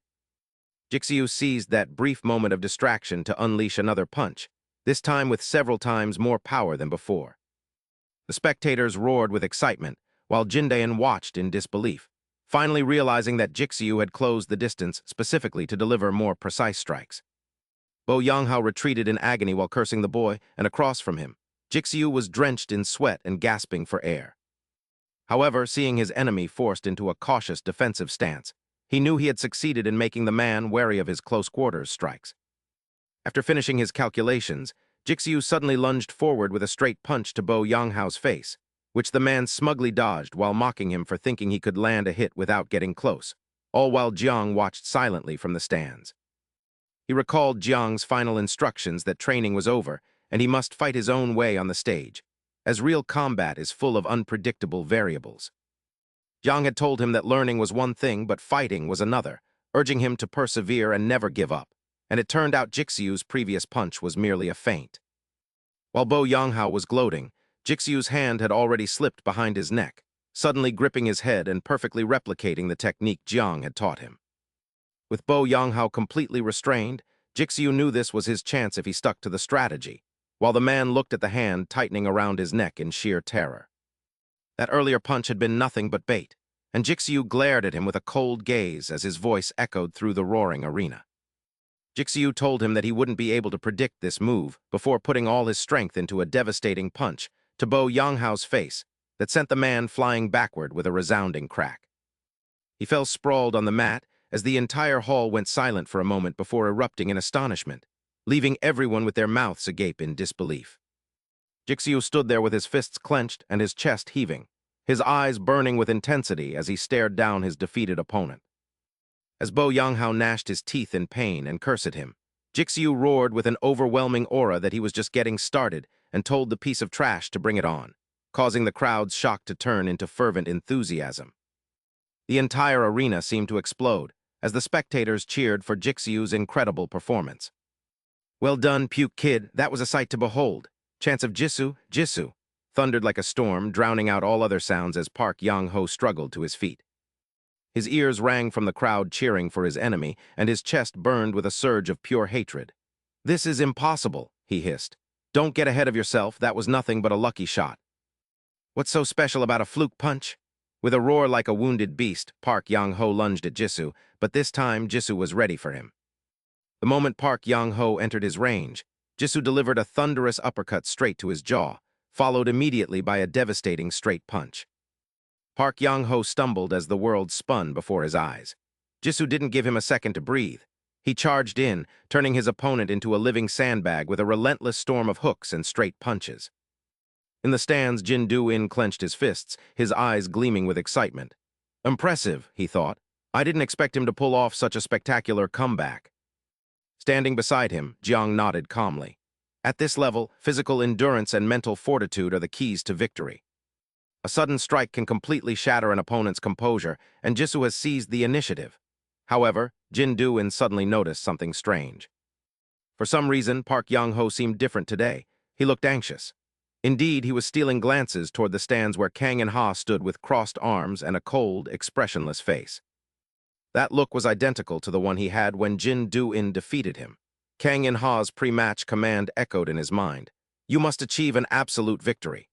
Jixiu seized that brief moment of distraction to unleash another punch, this time with several times more power than before. The spectators roared with excitement, while Jindayan watched in disbelief, finally realizing that Jixiu had closed the distance specifically to deliver more precise strikes. Bo Yanghao retreated in agony while cursing the boy, and across from him, Jixiu was drenched in sweat and gasping for air. However, seeing his enemy forced into a cautious defensive stance, he knew he had succeeded in making the man wary of his close-quarters strikes. After finishing his calculations, Jixiu suddenly lunged forward with a straight punch to Bo Yanghao's face, which the man smugly dodged while mocking him for thinking he could land a hit without getting close, all while Jiang watched silently from the stands. He recalled Jiang's final instructions that training was over, and he must fight his own way on the stage, as real combat is full of unpredictable variables. Jang had told him that learning was one thing, but fighting was another, urging him to persevere and never give up, and it turned out Jixiu's previous punch was merely a feint. While Bo Yanghao was gloating, Jixiu's hand had already slipped behind his neck, suddenly gripping his head and perfectly replicating the technique Jiang had taught him. With Bo Yanghao completely restrained, Jixiu knew this was his chance if he stuck to the strategy, while the man looked at the hand tightening around his neck in sheer terror. That earlier punch had been nothing but bait, and Jixiu glared at him with a cold gaze as his voice echoed through the roaring arena. Jixiu told him that he wouldn't be able to predict this move before putting all his strength into a devastating punch to Bo Yanghao's face that sent the man flying backward with a resounding crack. He fell sprawled on the mat as the entire hall went silent for a moment before erupting in astonishment, leaving everyone with their mouths agape in disbelief. Jixiu stood there with his fists clenched and his chest heaving, his eyes burning with intensity as he stared down his defeated opponent. As Bo Yanghao gnashed his teeth in pain and cursed at him, Jixiu roared with an overwhelming aura that he was just getting started and told the piece of trash to bring it on, causing the crowd's shock to turn into fervent enthusiasm. The entire arena seemed to explode as the spectators cheered for Jixiu's incredible performance. "Well done, puke kid, that was a sight to behold. Chants of Jisoo, Jisoo," thundered like a storm, drowning out all other sounds as Park Yang-ho struggled to his feet. His ears rang from the crowd cheering for his enemy, and his chest burned with a surge of pure hatred. "This is impossible," he hissed. "Don't get ahead of yourself, that was nothing but a lucky shot." "What's so special about a fluke punch?" With a roar like a wounded beast, Park Yang-ho lunged at Jisoo, but this time Jisoo was ready for him. The moment Park Yang-ho entered his range, Jisoo delivered a thunderous uppercut straight to his jaw, followed immediately by a devastating straight punch. Park Yang-ho stumbled as the world spun before his eyes. Jisoo didn't give him a second to breathe. He charged in, turning his opponent into a living sandbag with a relentless storm of hooks and straight punches. In the stands, Jin Do-in clenched his fists, his eyes gleaming with excitement. "Impressive," he thought. "I didn't expect him to pull off such a spectacular comeback." Standing beside him, Jiang nodded calmly. At this level, physical endurance and mental fortitude are the keys to victory. A sudden strike can completely shatter an opponent's composure, and Jisoo has seized the initiative. However, Jin Do-in suddenly noticed something strange. For some reason, Park Yang-ho seemed different today. He looked anxious. Indeed, he was stealing glances toward the stands where Kang and Ha stood with crossed arms and a cold, expressionless face. That look was identical to the one he had when Jin Do-in defeated him. Kang and Ha's pre-match command echoed in his mind. "You must achieve an absolute victory.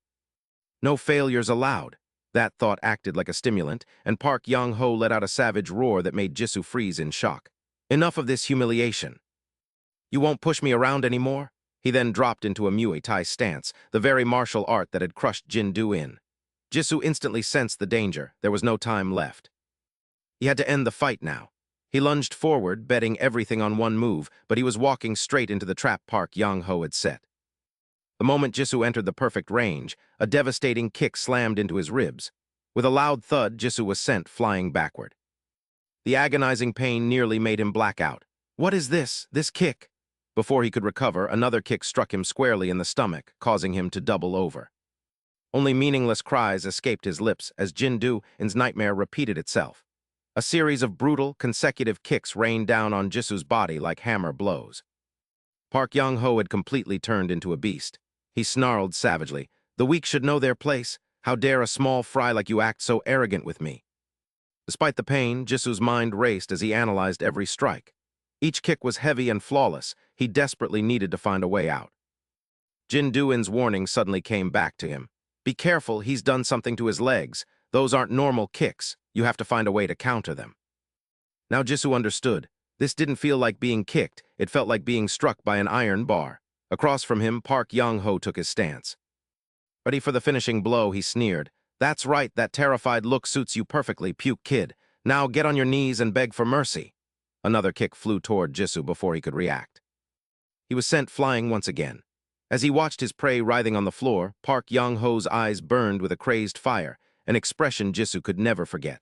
No failures allowed." That thought acted like a stimulant, and Park Yang-ho let out a savage roar that made Jisoo freeze in shock. "Enough of this humiliation. You won't push me around anymore?" He then dropped into a Muay Thai stance, the very martial art that had crushed Jin Do-in. Jisoo instantly sensed the danger. There was no time left. He had to end the fight now. He lunged forward, betting everything on one move, but he was walking straight into the trap Park Yang-ho had set. The moment Jisoo entered the perfect range, a devastating kick slammed into his ribs. With a loud thud, Jisoo was sent flying backward. The agonizing pain nearly made him black out. "What is this kick?" Before he could recover, another kick struck him squarely in the stomach, causing him to double over. Only meaningless cries escaped his lips as Jin Do-in's nightmare repeated itself. A series of brutal, consecutive kicks rained down on Jisoo's body like hammer blows. Park Yang-ho had completely turned into a beast. He snarled savagely, "The weak should know their place. How dare a small fry like you act so arrogant with me?" Despite the pain, Jisoo's mind raced as he analyzed every strike. Each kick was heavy and flawless. He desperately needed to find a way out. Jin Do-in's warning suddenly came back to him. "Be careful, he's done something to his legs. Those aren't normal kicks. You have to find a way to counter them." Now Jisoo understood. This didn't feel like being kicked. It felt like being struck by an iron bar. Across from him, Park Yang-ho took his stance. Ready for the finishing blow, he sneered. "That's right, that terrified look suits you perfectly, puke kid. Now get on your knees and beg for mercy." Another kick flew toward Jisoo before he could react. He was sent flying once again. As he watched his prey writhing on the floor, Park Yang-ho's eyes burned with a crazed fire, an expression Jisoo could never forget.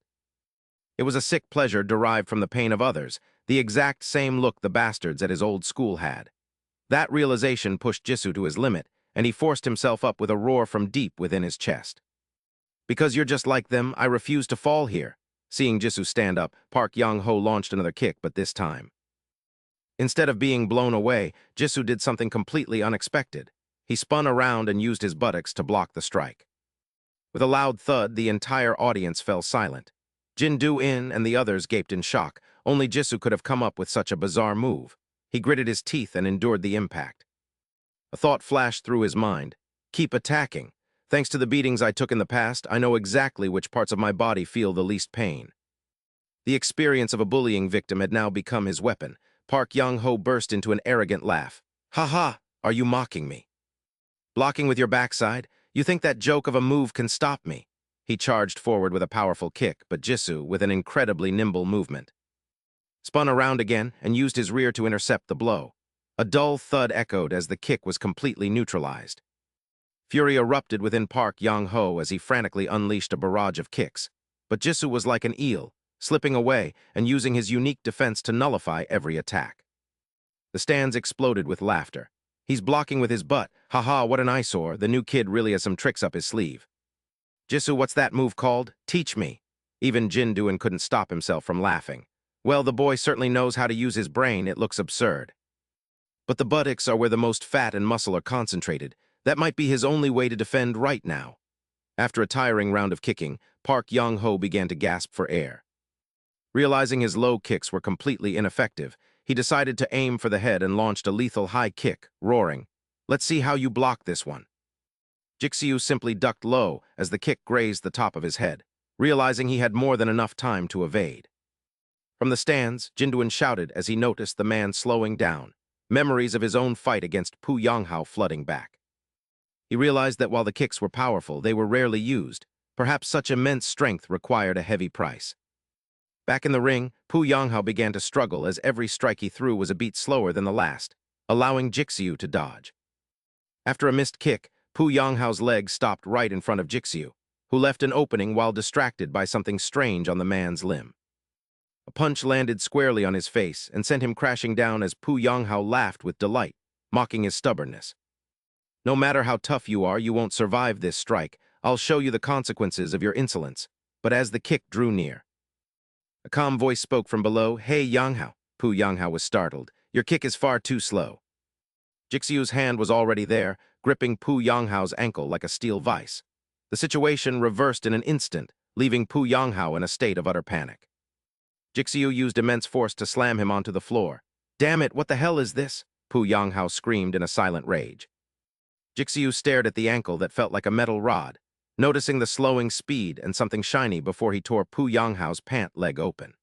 It was a sick pleasure derived from the pain of others, the exact same look the bastards at his old school had. That realization pushed Jisoo to his limit, and he forced himself up with a roar from deep within his chest. Because you're just like them, I refuse to fall here. Seeing Jisoo stand up, Park Yang-ho launched another kick, but this time. Instead of being blown away, Jisoo did something completely unexpected. He spun around and used his buttocks to block the strike. With a loud thud, the entire audience fell silent. Jin-do-in and the others gaped in shock. Only Jisoo could have come up with such a bizarre move. He gritted his teeth and endured the impact. A thought flashed through his mind. Keep attacking. Thanks to the beatings I took in the past, I know exactly which parts of my body feel the least pain. The experience of a bullying victim had now become his weapon. Park Yang-ho burst into an arrogant laugh. "Ha ha, are you mocking me? Blocking with your backside? You think that joke of a move can stop me?" He charged forward with a powerful kick, but Jisoo, with an incredibly nimble movement, spun around again and used his rear to intercept the blow. A dull thud echoed as the kick was completely neutralized. Fury erupted within Park Yang-ho as he frantically unleashed a barrage of kicks. But Jisoo was like an eel, slipping away and using his unique defense to nullify every attack. The stands exploded with laughter. "He's blocking with his butt. Haha, what an eyesore. The new kid really has some tricks up his sleeve." "Jisoo, what's that move called? Teach me." Even Jin-do-in couldn't stop himself from laughing. "Well, the boy certainly knows how to use his brain. It looks absurd. But the buttocks are where the most fat and muscle are concentrated. That might be his only way to defend right now." After a tiring round of kicking, Park Yang-ho began to gasp for air. Realizing his low kicks were completely ineffective, he decided to aim for the head and launched a lethal high kick, roaring, "Let's see how you block this one." Jisoo simply ducked low as the kick grazed the top of his head, realizing he had more than enough time to evade. From the stands, Jin-do-in shouted as he noticed the man slowing down, memories of his own fight against Pu Yang-hao flooding back. He realized that while the kicks were powerful, they were rarely used. Perhaps such immense strength required a heavy price. Back in the ring, Pu Yang-hao began to struggle as every strike he threw was a beat slower than the last, allowing Jisoo to dodge. After a missed kick, Pu Yang-hao's leg stopped right in front of Jisoo, who left an opening while distracted by something strange on the man's limb. A punch landed squarely on his face and sent him crashing down as Pu Yang-hao laughed with delight, mocking his stubbornness. "No matter how tough you are, you won't survive this strike. I'll show you the consequences of your insolence." But as the kick drew near, a calm voice spoke from below. "Hey, Yang-hao." Pu Yang-hao was startled. "Your kick is far too slow." Jisoo's hand was already there, gripping Pu Yang-hao's ankle like a steel vise. The situation reversed in an instant, leaving Pu Yang-hao in a state of utter panic. Jisoo used immense force to slam him onto the floor. "Damn it, what the hell is this?" Pu Yang-hao screamed in a silent rage. Jisoo stared at the ankle that felt like a metal rod, noticing the slowing speed and something shiny before he tore Pu Yang-hao's pant leg open.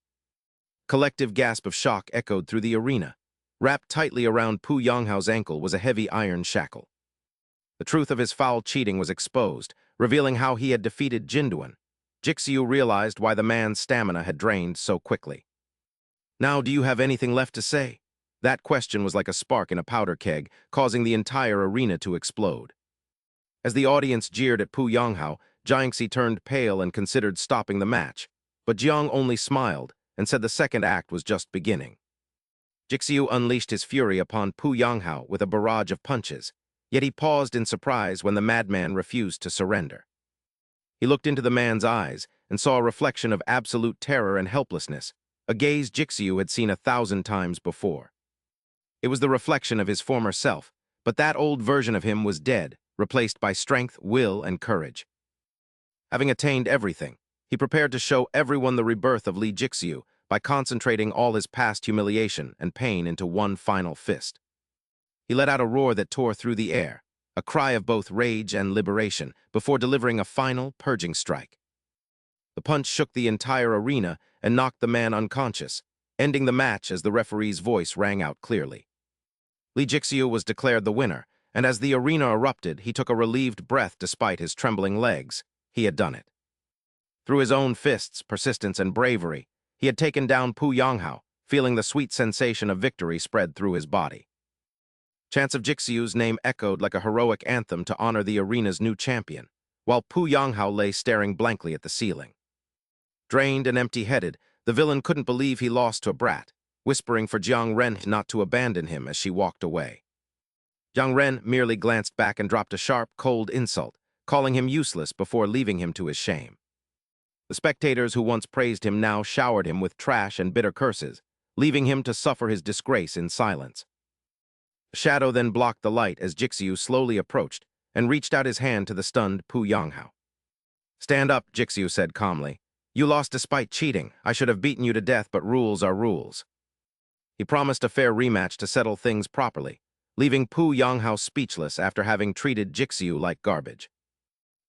Collective gasp of shock echoed through the arena. Wrapped tightly around Pu Yang-hao's ankle was a heavy iron shackle. The truth of his foul cheating was exposed, revealing how he had defeated Jin-do-in. Jisoo realized why the man's stamina had drained so quickly. "Now, do you have anything left to say?" That question was like a spark in a powder keg, causing the entire arena to explode. As the audience jeered at Pu Yang-hao, Jiangxi turned pale and considered stopping the match, but Jiang only smiled and said the second act was just beginning. Jisoo unleashed his fury upon Pu Yang-hao with a barrage of punches, yet he paused in surprise when the madman refused to surrender. He looked into the man's eyes and saw a reflection of absolute terror and helplessness, a gaze Jisoo had seen 1,000 times before. It was the reflection of his former self, but that old version of him was dead, replaced by strength, will, and courage. Having attained everything, he prepared to show everyone the rebirth of Lee Jisoo by concentrating all his past humiliation and pain into one final fist. He let out a roar that tore through the air, a cry of both rage and liberation, before delivering a final, purging strike. The punch shook the entire arena and knocked the man unconscious, ending the match as the referee's voice rang out clearly. Lee Jisoo was declared the winner, and as the arena erupted, he took a relieved breath despite his trembling legs. He had done it. Through his own fists, persistence, and bravery, he had taken down Pu Yang-hao, feeling the sweet sensation of victory spread through his body. Chants of Jisoo's name echoed like a heroic anthem to honor the arena's new champion, while Pu Yang-hao lay staring blankly at the ceiling. Drained and empty-headed, the villain couldn't believe he lost to a brat, whispering for Kang Ren not to abandon him as she walked away. Kang Ren merely glanced back and dropped a sharp, cold insult, calling him useless before leaving him to his shame. The spectators who once praised him now showered him with trash and bitter curses, leaving him to suffer his disgrace in silence. A shadow then blocked the light as Jixiu slowly approached and reached out his hand to the stunned Pu Yanghao. "Stand up," Jixiu said calmly. "You lost despite cheating. I should have beaten you to death, but rules are rules." He promised a fair rematch to settle things properly, leaving Pu Yanghao speechless after having treated Jixiu like garbage.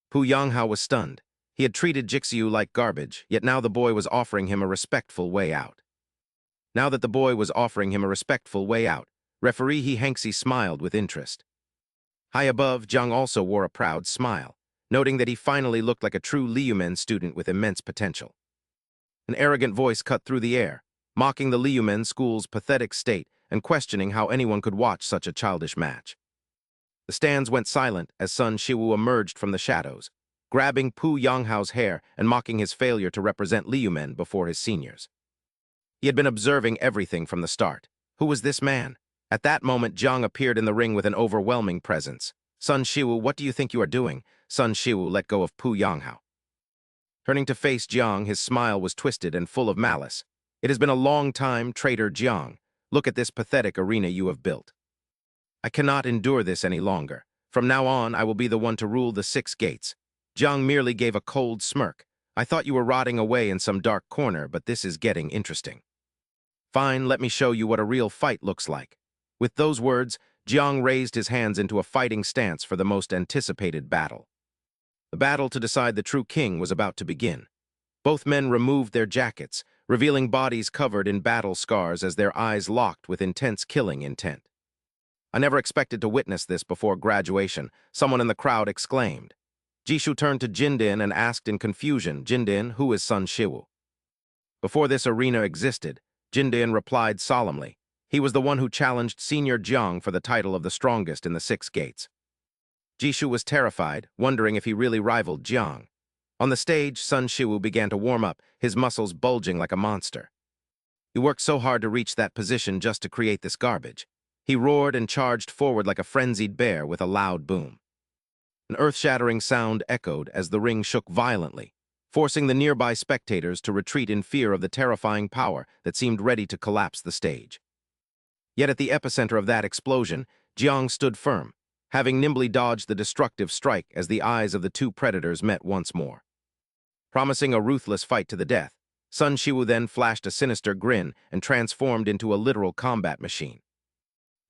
Pu Yanghao was stunned. He had treated Jixiu like garbage, yet now the boy was offering him a respectful way out. Now that the boy was offering him a respectful way out, referee He Hanxi smiled with interest. High above, Jang also wore a proud smile, noting that he finally looked like a true Liumen student with immense potential. An arrogant voice cut through the air, mocking the Liumen school's pathetic state and questioning how anyone could watch such a childish match. The stands went silent as Sun Shiwu emerged from the shadows, grabbing Pu Yanghao's hair and mocking his failure to represent Liumen before his seniors. He had been observing everything from the start. Who was this man? At that moment, Jang appeared in the ring with an overwhelming presence. "Sun Shiwu, what do you think you are doing?" Sun Shiwu let go of Pu Yanghao. Turning to face Jiang, his smile was twisted and full of malice. "It has been a long time, traitor Jiang. Look at this pathetic arena you have built. I cannot endure this any longer. From now on, I will be the one to rule the 6 gates." Jiang merely gave a cold smirk. "I thought you were rotting away in some dark corner, but this is getting interesting. Fine, let me show you what a real fight looks like." With those words, Jiang raised his hands into a fighting stance for the most anticipated battle. The battle to decide the true king was about to begin. Both men removed their jackets, revealing bodies covered in battle scars as their eyes locked with intense killing intent. "I never expected to witness this before graduation," someone in the crowd exclaimed. Jishu turned to Jindin and asked in confusion, "Jindin, who is Sun Shiwu?" Before this arena existed, Jindin replied solemnly. He was the one who challenged Senior Jiang for the title of the strongest in the 6 gates. Jishu was terrified, wondering if he really rivaled Jiang. On the stage, Sun Shiwu began to warm up, his muscles bulging like a monster. He worked so hard to reach that position just to create this garbage. He roared and charged forward like a frenzied bear with a loud boom. An earth-shattering sound echoed as the ring shook violently, forcing the nearby spectators to retreat in fear of the terrifying power that seemed ready to collapse the stage. Yet at the epicenter of that explosion, Jiang stood firm, having nimbly dodged the destructive strike as the eyes of the two predators met once more. Promising a ruthless fight to the death, Sun Shiwu then flashed a sinister grin and transformed into a literal combat machine.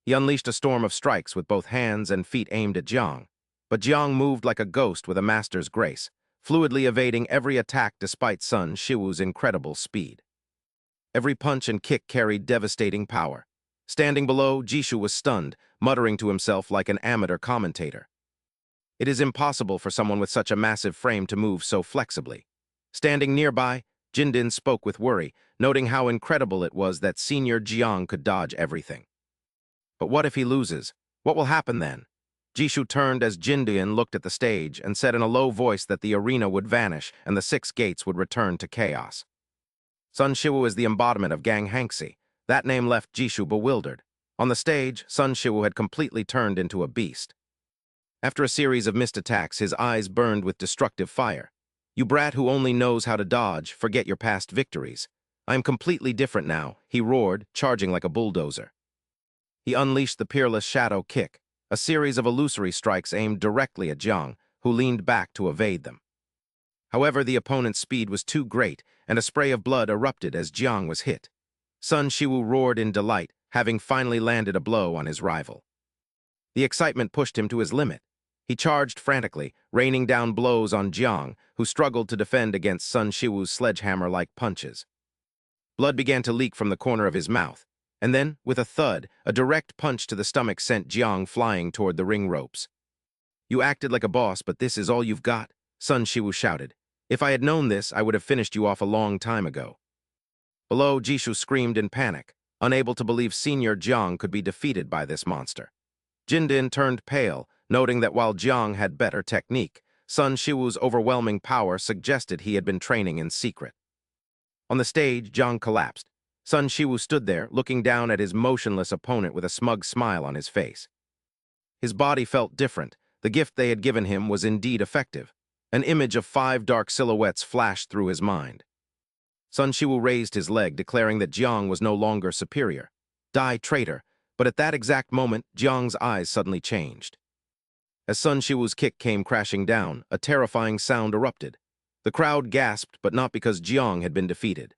He unleashed a storm of strikes with both hands and feet aimed at Jiang, but Jiang moved like a ghost with a master's grace, fluidly evading every attack despite Sun Shiwu's incredible speed. Every punch and kick carried devastating power. Standing below, Jishu was stunned, muttering to himself like an amateur commentator. It is impossible for someone with such a massive frame to move so flexibly. Standing nearby, Jindin spoke with worry, noting how incredible it was that Senior Jiang could dodge everything. But what if he loses? What will happen then? Jishu turned as Jindin looked at the stage and said in a low voice that the arena would vanish and the 6 gates would return to chaos. Sun Shiwu is the embodiment of Kang Hanxi. That name left Jishu bewildered. On the stage, Sun Shiwu had completely turned into a beast. After a series of missed attacks, his eyes burned with destructive fire. "You brat who only knows how to dodge, forget your past victories. I am completely different now," he roared, charging like a bulldozer. He unleashed the peerless shadow kick, a series of illusory strikes aimed directly at Jiang, who leaned back to evade them. However, the opponent's speed was too great, and a spray of blood erupted as Jiang was hit. Sun Shiwu roared in delight, having finally landed a blow on his rival. The excitement pushed him to his limit. He charged frantically, raining down blows on Jiang, who struggled to defend against Sun Shiwu's sledgehammer-like punches. Blood began to leak from the corner of his mouth, and then, with a thud, a direct punch to the stomach sent Jiang flying toward the ring ropes. "You acted like a boss, but this is all you've got," Sun Shiwu shouted. "If I had known this, I would have finished you off a long time ago." Below, Jishu screamed in panic, unable to believe Senior Jiang could be defeated by this monster. Jindin turned pale, noting that while Jiang had better technique, Sun Shiwu's overwhelming power suggested he had been training in secret. On the stage, Jang collapsed. Sun Shiwu stood there, looking down at his motionless opponent with a smug smile on his face. His body felt different. The gift they had given him was indeed effective. An image of 5 dark silhouettes flashed through his mind. Sun Shiwu raised his leg, declaring that Jiang was no longer superior. Die, traitor. But at that exact moment, Jiang's eyes suddenly changed. As Sun Shiwu's kick came crashing down, a terrifying sound erupted. The crowd gasped, but not because Jiang had been defeated.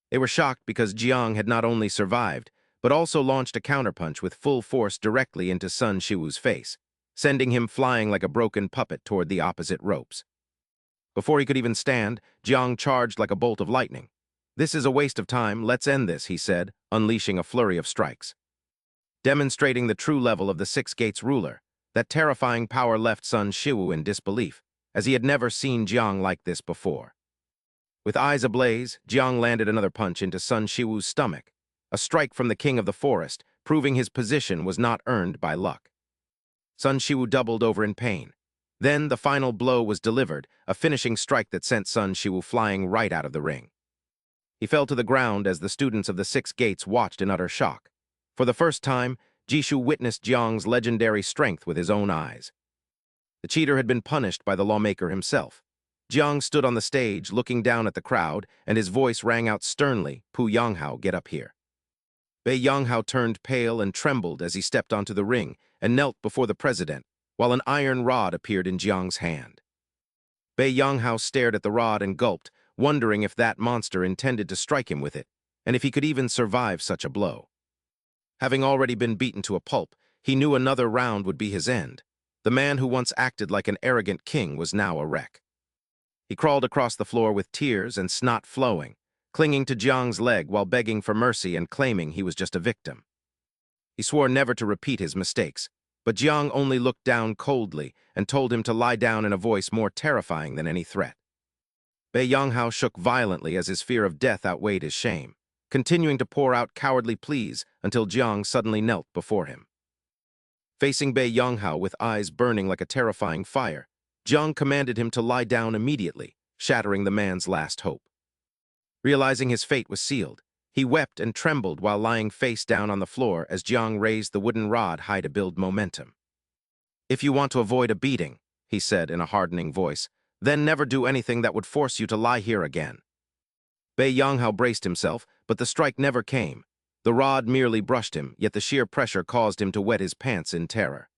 They were shocked because Jiang had not only survived, but also launched a counterpunch with full force directly into Sun Shiwu's face, sending him flying like a broken puppet toward the opposite ropes. Before he could even stand, Jiang charged like a bolt of lightning. "This is a waste of time, let's end this," he said, unleashing a flurry of strikes. Demonstrating the true level of the Six Gates ruler, that terrifying power left Sun Shiwu in disbelief, as he had never seen Jiang like this before. With eyes ablaze, Jiang landed another punch into Sun Shiwu's stomach, a strike from the king of the forest, proving his position was not earned by luck. Sun Shiwu doubled over in pain. Then the final blow was delivered, a finishing strike that sent Sun Shiwu flying right out of the ring. He fell to the ground as the students of the Six Gates watched in utter shock. For the first time, Jishu witnessed Jiang's legendary strength with his own eyes. The cheater had been punished by the lawmaker himself. Jiang stood on the stage, looking down at the crowd, and his voice rang out sternly, "Pu Yanghao, get up here." Bei Yanghao turned pale and trembled as he stepped onto the ring and knelt before the president, while an iron rod appeared in Jiang's hand. Bei Yanghao stared at the rod and gulped, wondering if that monster intended to strike him with it, and if he could even survive such a blow. Having already been beaten to a pulp, he knew another round would be his end. The man who once acted like an arrogant king was now a wreck. He crawled across the floor with tears and snot flowing, clinging to Jiang's leg while begging for mercy and claiming he was just a victim. He swore never to repeat his mistakes, but Jiang only looked down coldly and told him to lie down in a voice more terrifying than any threat. Bei Yanghao shook violently as his fear of death outweighed his shame, continuing to pour out cowardly pleas until Jiang suddenly knelt before him. Facing Bei Yanghao with eyes burning like a terrifying fire, Jiang commanded him to lie down immediately, shattering the man's last hope. Realizing his fate was sealed, he wept and trembled while lying face down on the floor as Jiang raised the wooden rod high to build momentum. "If you want to avoid a beating," he said in a hardening voice, "then never do anything that would force you to lie here again." Bei Yanghao braced himself, but the strike never came. The rod merely brushed him, yet the sheer pressure caused him to wet his pants in terror.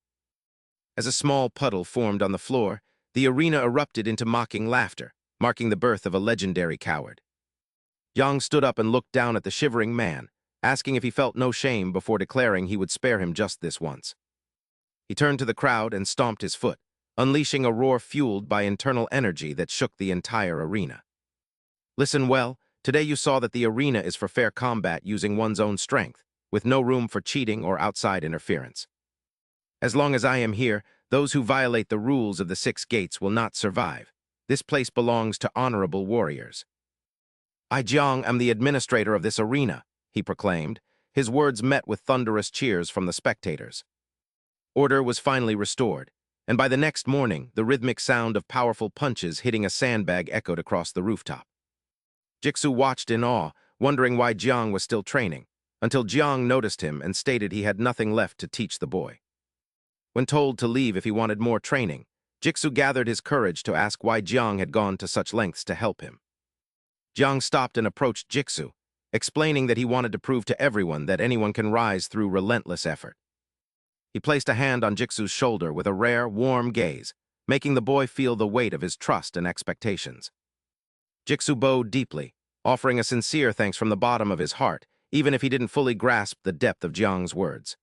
As a small puddle formed on the floor, the arena erupted into mocking laughter, marking the birth of a legendary coward. Yang stood up and looked down at the shivering man, asking if he felt no shame before declaring he would spare him just this once. He turned to the crowd and stomped his foot, unleashing a roar fueled by internal energy that shook the entire arena. "Listen well, today you saw that the arena is for fair combat using one's own strength, with no room for cheating or outside interference. As long as I am here, those who violate the rules of the Six Gates will not survive. This place belongs to honorable warriors. I, Jiang, am the administrator of this arena," he proclaimed. His words met with thunderous cheers from the spectators. Order was finally restored, and by the next morning, the rhythmic sound of powerful punches hitting a sandbag echoed across the rooftop. Jixu watched in awe, wondering why Jiang was still training, until Jiang noticed him and stated he had nothing left to teach the boy. When told to leave if he wanted more training, Jixu gathered his courage to ask why Jiang had gone to such lengths to help him. Jiang stopped and approached Jixu, explaining that he wanted to prove to everyone that anyone can rise through relentless effort. He placed a hand on Jixu's shoulder with a rare, warm gaze, making the boy feel the weight of his trust and expectations. Jixu bowed deeply, offering a sincere thanks from the bottom of his heart, even if he didn't fully grasp the depth of Jiang's words.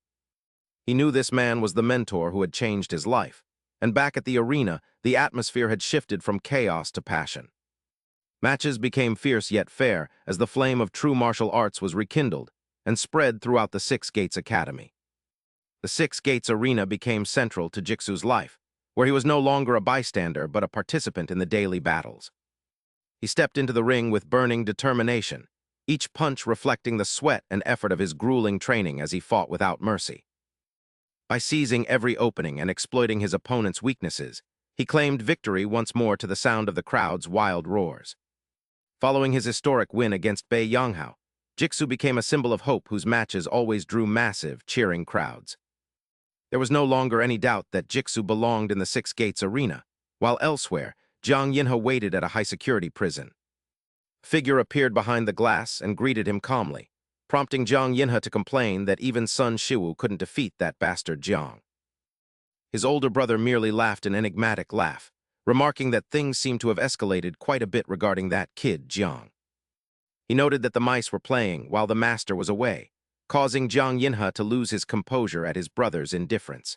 He knew this man was the mentor who had changed his life, and back at the arena, the atmosphere had shifted from chaos to passion. Matches became fierce yet fair as the flame of true martial arts was rekindled and spread throughout the Six Gates Academy. The Six Gates Arena became central to Jixu's life, where he was no longer a bystander but a participant in the daily battles. He stepped into the ring with burning determination, each punch reflecting the sweat and effort of his grueling training as he fought without mercy. By seizing every opening and exploiting his opponent's weaknesses, he claimed victory once more to the sound of the crowd's wild roars. Following his historic win against Bei Yanghao, Jigsaw became a symbol of hope whose matches always drew massive, cheering crowds. There was no longer any doubt that Jigsaw belonged in the Six Gates arena, while elsewhere, Jiang Yinhe waited at a high-security prison. A figure appeared behind the glass and greeted him calmly, prompting Jiang Yinhe to complain that even Sun Shiwu couldn't defeat that bastard Jiang. His older brother merely laughed an enigmatic laugh, remarking that things seemed to have escalated quite a bit regarding that kid, Jiang. He noted that the mice were playing while the master was away, causing Jiang Yinhe to lose his composure at his brother's indifference.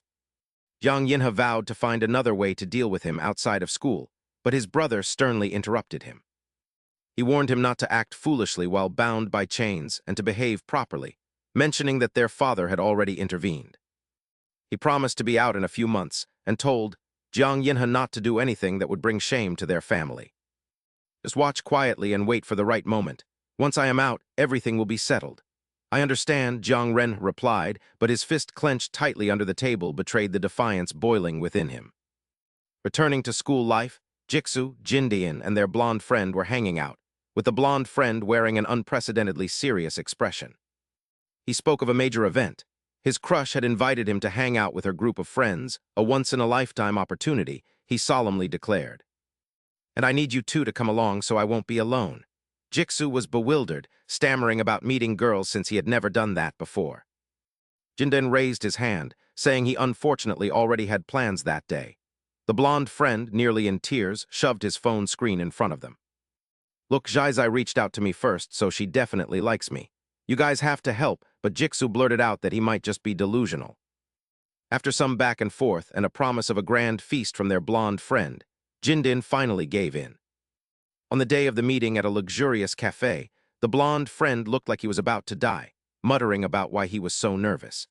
Jiang Yinhe vowed to find another way to deal with him outside of school, but his brother sternly interrupted him. He warned him not to act foolishly while bound by chains and to behave properly, mentioning that their father had already intervened. He promised to be out in a few months and told Jiang Yinhe not to do anything that would bring shame to their family. Just watch quietly and wait for the right moment. Once I am out, everything will be settled. I understand, Kang Ren replied, but his fist clenched tightly under the table betrayed the defiance boiling within him. Returning to school life, Jigsaw, Jindian, and their blonde friend were hanging out, with the blonde friend wearing an unprecedentedly serious expression. He spoke of a major event. His crush had invited him to hang out with her group of friends, a once-in-a-lifetime opportunity, he solemnly declared. And I need you two to come along so I won't be alone. Jigsaw was bewildered, stammering about meeting girls since he had never done that before. Jindian raised his hand, saying he unfortunately already had plans that day. The blonde friend, nearly in tears, shoved his phone screen in front of them. Look, Zai reached out to me first, so she definitely likes me. You guys have to help, but Jigsaw blurted out that he might just be delusional. After some back and forth and a promise of a grand feast from their blonde friend, Jindian finally gave in. On the day of the meeting at a luxurious cafe, the blonde friend looked like he was about to die, muttering about why he was so nervous.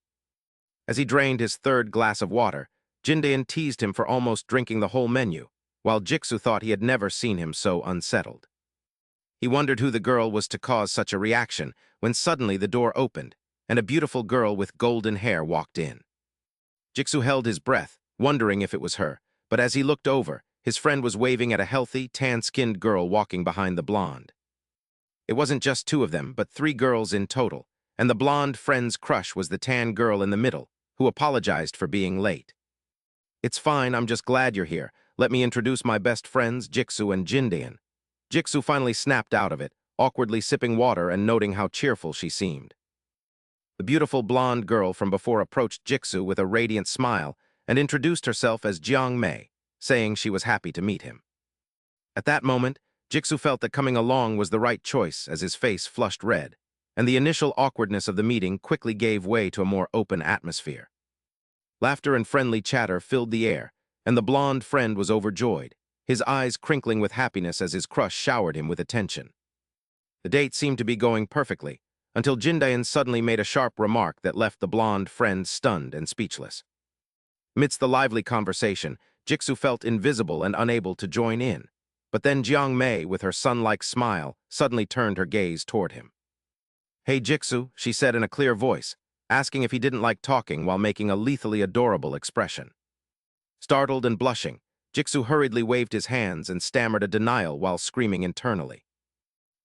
As he drained his third glass of water, Jindian teased him for almost drinking the whole menu, while Jigsaw thought he had never seen him so unsettled. He wondered who the girl was to cause such a reaction when suddenly the door opened, and a beautiful girl with golden hair walked in. Jigsaw held his breath, wondering if it was her, but as he looked over, his friend was waving at a healthy, tan-skinned girl walking behind the blonde. It wasn't just two of them, but three girls in total, and the blonde friend's crush was the tan girl in the middle, who apologized for being late. It's fine, I'm just glad you're here. Let me introduce my best friends, Jigsaw and Jindian. Jigsaw finally snapped out of it, awkwardly sipping water and noting how cheerful she seemed. The beautiful blonde girl from before approached Jigsaw with a radiant smile and introduced herself as Jiang Mei, saying she was happy to meet him. At that moment, Jigsaw felt that coming along was the right choice as his face flushed red, and the initial awkwardness of the meeting quickly gave way to a more open atmosphere. Laughter and friendly chatter filled the air, and the blonde friend was overjoyed, his eyes crinkling with happiness as his crush showered him with attention. The date seemed to be going perfectly, until Jindian suddenly made a sharp remark that left the blonde friend stunned and speechless. Amidst the lively conversation, Jigsaw felt invisible and unable to join in, but then Jiang Mei, with her sun-like smile, suddenly turned her gaze toward him. Hey Jigsaw, she said in a clear voice, asking if he didn't like talking while making a lethally adorable expression. Startled and blushing, Jigsaw hurriedly waved his hands and stammered a denial while screaming internally.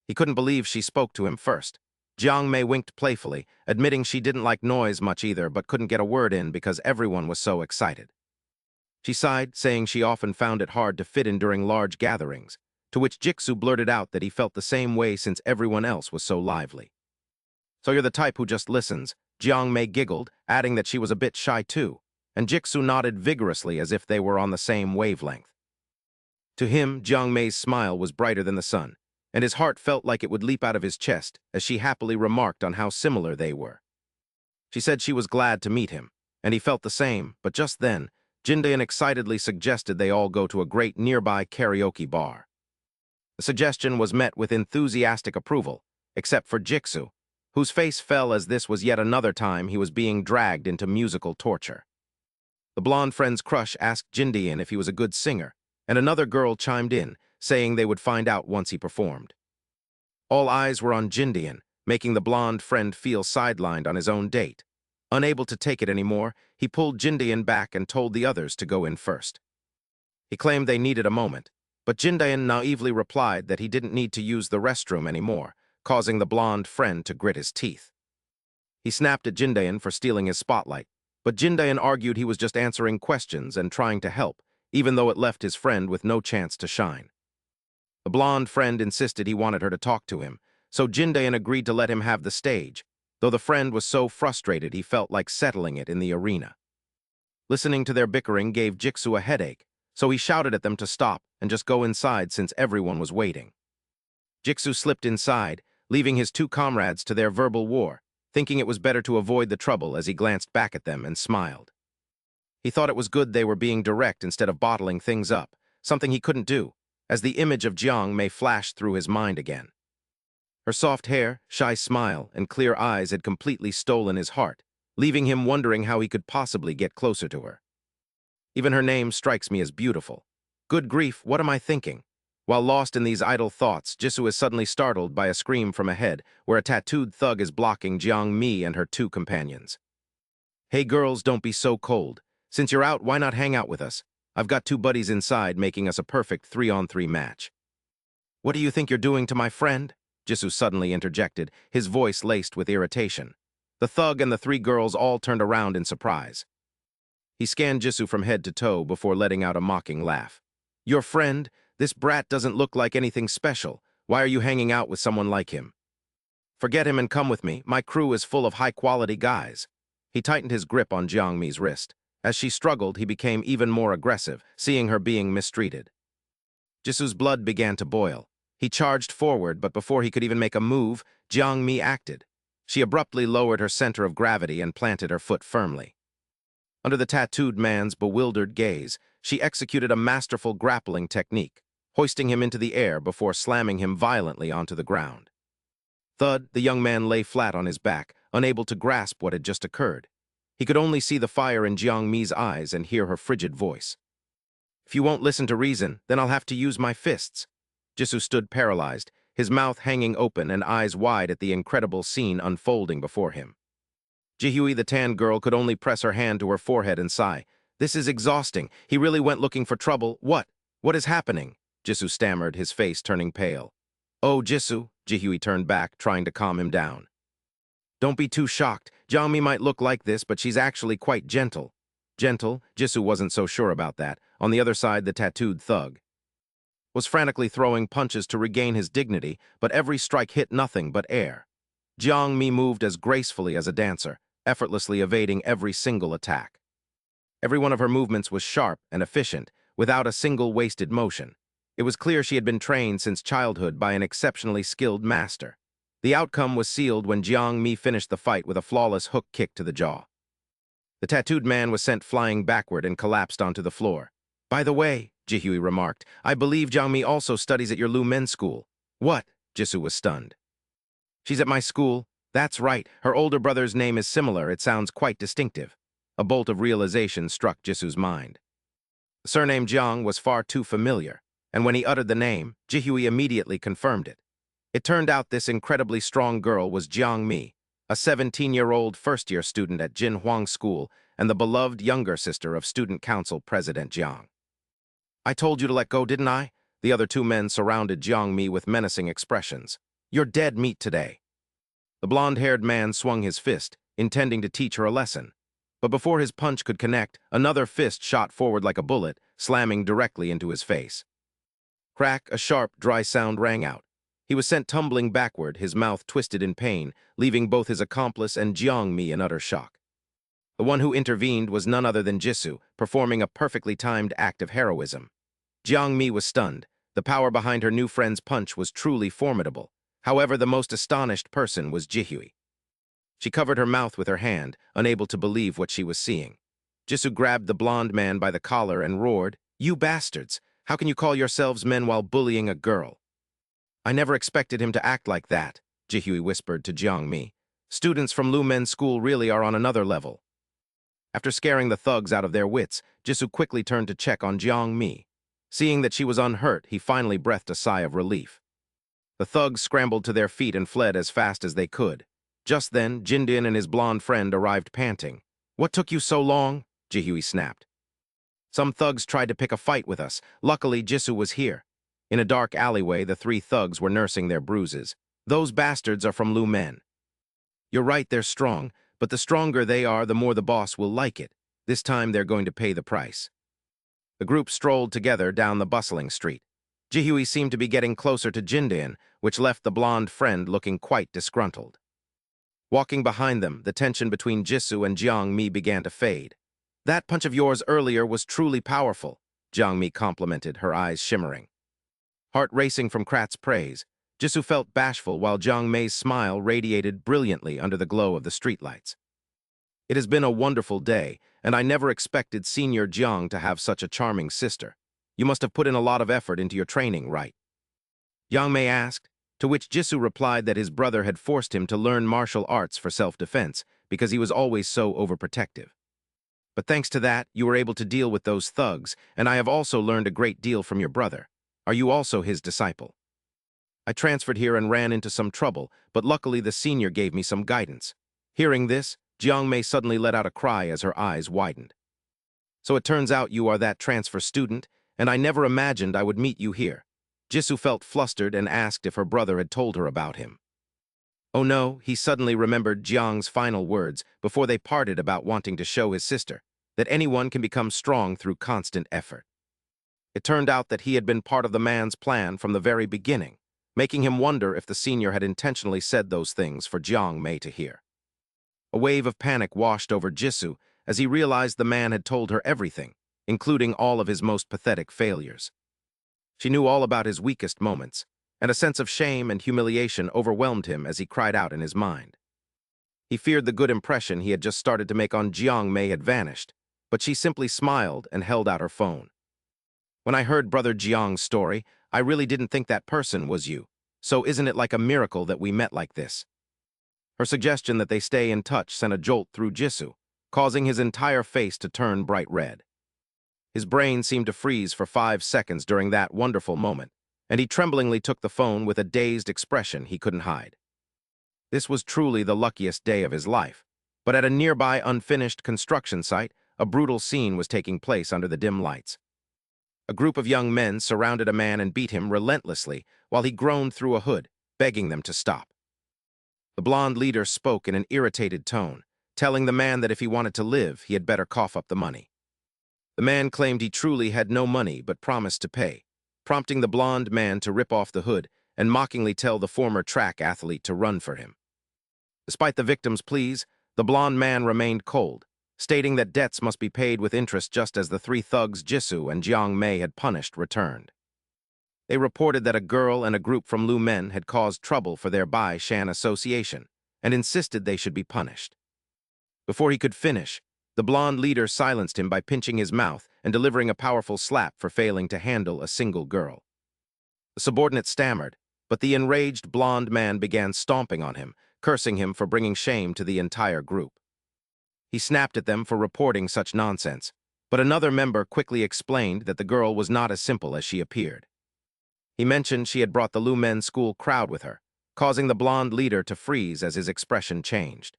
He couldn't believe she spoke to him first. Jiang Mei winked playfully, admitting she didn't like noise much either but couldn't get a word in because everyone was so excited. She sighed, saying she often found it hard to fit in during large gatherings, to which Jigsaw blurted out that he felt the same way since everyone else was so lively. So you're the type who just listens, Jiang Mei giggled, adding that she was a bit shy too, and Jigsaw nodded vigorously as if they were on the same wavelength. To him, Jiang Mei's smile was brighter than the sun, and his heart felt like it would leap out of his chest as she happily remarked on how similar they were. She said she was glad to meet him, and he felt the same, but just then, Jindian excitedly suggested they all go to a great nearby karaoke bar. The suggestion was met with enthusiastic approval, except for Jigsaw, whose face fell as this was yet another time he was being dragged into musical torture. The blonde friend's crush asked Jindian if he was a good singer, and another girl chimed in, saying they would find out once he performed. All eyes were on Jindian, making the blonde friend feel sidelined on his own date. Unable to take it anymore, he pulled Jindian back and told the others to go in first. He claimed they needed a moment, But Jindayan naively replied that he didn't need to use the restroom anymore, causing the blonde friend to grit his teeth. He snapped at Jindayan for stealing his spotlight, but Jindayan argued he was just answering questions and trying to help, even though it left his friend with no chance to shine. The blonde friend insisted he wanted her to talk to him, so Jindayan agreed to let him have the stage, though the friend was so frustrated he felt like settling it in the arena. Listening to their bickering gave Jiksu a headache, so he shouted at them to stop and just go inside since everyone was waiting. Jiksu slipped inside, leaving his two comrades to their verbal war, thinking it was better to avoid the trouble as he glanced back at them and smiled. He thought it was good they were being direct instead of bottling things up, something he couldn't do, as the image of Jang may flash through his mind again. Her soft hair, shy smile, and clear eyes had completely stolen his heart, leaving him wondering how he could possibly get closer to her. Even her name strikes me as beautiful. Good grief, what am I thinking? While lost in these idle thoughts, Jisoo is suddenly startled by a scream from ahead, where a tattooed thug is blocking Jiang Mi and her two companions. Hey girls, don't be so cold. Since you're out, why not hang out with us? I've got two buddies inside making us a perfect 3-on-3 match. What do you think you're doing to my friend? Jisoo suddenly interjected, his voice laced with irritation. The thug and the three girls all turned around in surprise. He scanned Jisoo from head to toe before letting out a mocking laugh. Your friend? This brat doesn't look like anything special. Why are you hanging out with someone like him? Forget him and come with me. My crew is full of high-quality guys. He tightened his grip on Jiang Mi's wrist. As she struggled, he became even more aggressive, seeing her being mistreated. Jisoo's blood began to boil. He charged forward, but before he could even make a move, Jiang Mi acted. She abruptly lowered her center of gravity and planted her foot firmly. Under the tattooed man's bewildered gaze, she executed a masterful grappling technique, hoisting him into the air before slamming him violently onto the ground. Thud, the young man lay flat on his back, unable to grasp what had just occurred. He could only see the fire in Jiang Mi's eyes and hear her frigid voice. If you won't listen to reason, then I'll have to use my fists. Jisoo stood paralyzed, his mouth hanging open and eyes wide at the incredible scene unfolding before him. Jihui, the tan girl, could only press her hand to her forehead and sigh. This is exhausting. He really went looking for trouble. What? What is happening? Jisoo stammered, his face turning pale. Oh, Jisoo, Jihui turned back, trying to calm him down. Don't be too shocked. Jiang Mi might look like this, but she's actually quite gentle. Gentle? Jisoo wasn't so sure about that. On the other side, the tattooed thug was frantically throwing punches to regain his dignity, but every strike hit nothing but air. Jiang Mi moved as gracefully as a dancer, effortlessly evading every single attack. Every one of her movements was sharp and efficient, without a single wasted motion. It was clear she had been trained since childhood by an exceptionally skilled master. The outcome was sealed when Jiang Mi finished the fight with a flawless hook kick to the jaw. The tattooed man was sent flying backward and collapsed onto the floor. By the way, Jihui remarked, I believe Jiang Mi also studies at your Lu school. What? Jisoo was stunned. She's at my school? That's right. Her older brother's name is similar. It sounds quite distinctive. A bolt of realization struck Jisoo's mind. The surname Jang was far too familiar, and when he uttered the name, Jihui immediately confirmed it. It turned out this incredibly strong girl was Jiang Mi, a 17-year-old first-year student at Jin Huang School and the beloved younger sister of Student Council President Jiang. I told you to let go, didn't I? The other two men surrounded Jiang Mi with menacing expressions. You're dead meat today. The blonde-haired man swung his fist, intending to teach her a lesson. But before his punch could connect, another fist shot forward like a bullet, slamming directly into his face. Crack, a sharp, dry sound rang out. He was sent tumbling backward, his mouth twisted in pain, leaving both his accomplice and Jiang Mi in utter shock. The one who intervened was none other than Jisoo, performing a perfectly timed act of heroism. Jiang Mi was stunned. The power behind her new friend's punch was truly formidable. However, the most astonished person was Jihui. She covered her mouth with her hand, unable to believe what she was seeing. Jisoo grabbed the blonde man by the collar and roared, You bastards! How can you call yourselves men while bullying a girl? I never expected him to act like that, Jihui whispered to Jiang Mi. Students from Lu school really are on another level. After scaring the thugs out of their wits, Jisoo quickly turned to check on Jiang Mi. Seeing that she was unhurt, he finally breathed a sigh of relief. The thugs scrambled to their feet and fled as fast as they could. Just then, Jindin and his blonde friend arrived panting. What took you so long? Jihui snapped. Some thugs tried to pick a fight with us. Luckily, Jisoo was here. In a dark alleyway, the three thugs were nursing their bruises. Those bastards are from looms. You're right, they're strong, but the stronger they are, the more the boss will like it. This time they're going to pay the price. The group strolled together down the bustling street. Jihui seemed to be getting closer to Jindain, which left the blonde friend looking quite disgruntled. Walking behind them, the tension between Jisoo and Jiang Mi began to fade. "That punch of yours earlier was truly powerful," Jiang Mi complimented, her eyes shimmering. Heart racing from Krat's praise, Jisoo felt bashful while Jiang Mi's smile radiated brilliantly under the glow of the streetlights. "It has been a wonderful day, and I never expected Senior Jiang to have such a charming sister. You must have put in a lot of effort into your training, right?" Jiang Mi asked, to which Jisoo replied that his brother had forced him to learn martial arts for self-defense because he was always so overprotective. "But thanks to that, you were able to deal with those thugs, and I have also learned a great deal from your brother. Are you also his disciple?" "I transferred here and ran into some trouble, but luckily the senior gave me some guidance." Hearing this, Jiang Mi suddenly let out a cry as her eyes widened. "So it turns out you are that transfer student, and I never imagined I would meet you here." Jisoo felt flustered and asked if her brother had told her about him. Oh no, he suddenly remembered Jiang's final words before they parted about wanting to show his sister that anyone can become strong through constant effort. It turned out that he had been part of the man's plan from the very beginning, making him wonder if the senior had intentionally said those things for Jiang Mi to hear. A wave of panic washed over Jisoo as he realized the man had told her everything, including all of his most pathetic failures. She knew all about his weakest moments, and a sense of shame and humiliation overwhelmed him as he cried out in his mind. He feared the good impression he had just started to make on Jiang Mi had vanished, but she simply smiled and held out her phone. "When I heard Brother Jiang's story, I really didn't think that person was you, so isn't it like a miracle that we met like this?" Her suggestion that they stay in touch sent a jolt through Jisoo, causing his entire face to turn bright red. His brain seemed to freeze for 5 seconds during that wonderful moment, and he tremblingly took the phone with a dazed expression he couldn't hide. This was truly the luckiest day of his life, but at a nearby unfinished construction site, a brutal scene was taking place under the dim lights. A group of young men surrounded a man and beat him relentlessly while he groaned through a hood, begging them to stop. The blonde leader spoke in an irritated tone, telling the man that if he wanted to live, he had better cough up the money. The man claimed he truly had no money but promised to pay, prompting the blonde man to rip off the hood and mockingly tell the former track athlete to run for him. Despite the victim's pleas, the blonde man remained cold, stating that debts must be paid with interest just as the three thugs Jisoo and Jiang Mi had punished returned. They reported that a girl and a group from Lumen had caused trouble for their Bashan association and insisted they should be punished. Before he could finish, the blonde leader silenced him by pinching his mouth and delivering a powerful slap for failing to handle a single girl. The subordinate stammered, but the enraged blonde man began stomping on him, cursing him for bringing shame to the entire group. He snapped at them for reporting such nonsense, but another member quickly explained that the girl was not as simple as she appeared. He mentioned she had brought the Lumen school crowd with her, causing the blonde leader to freeze as his expression changed.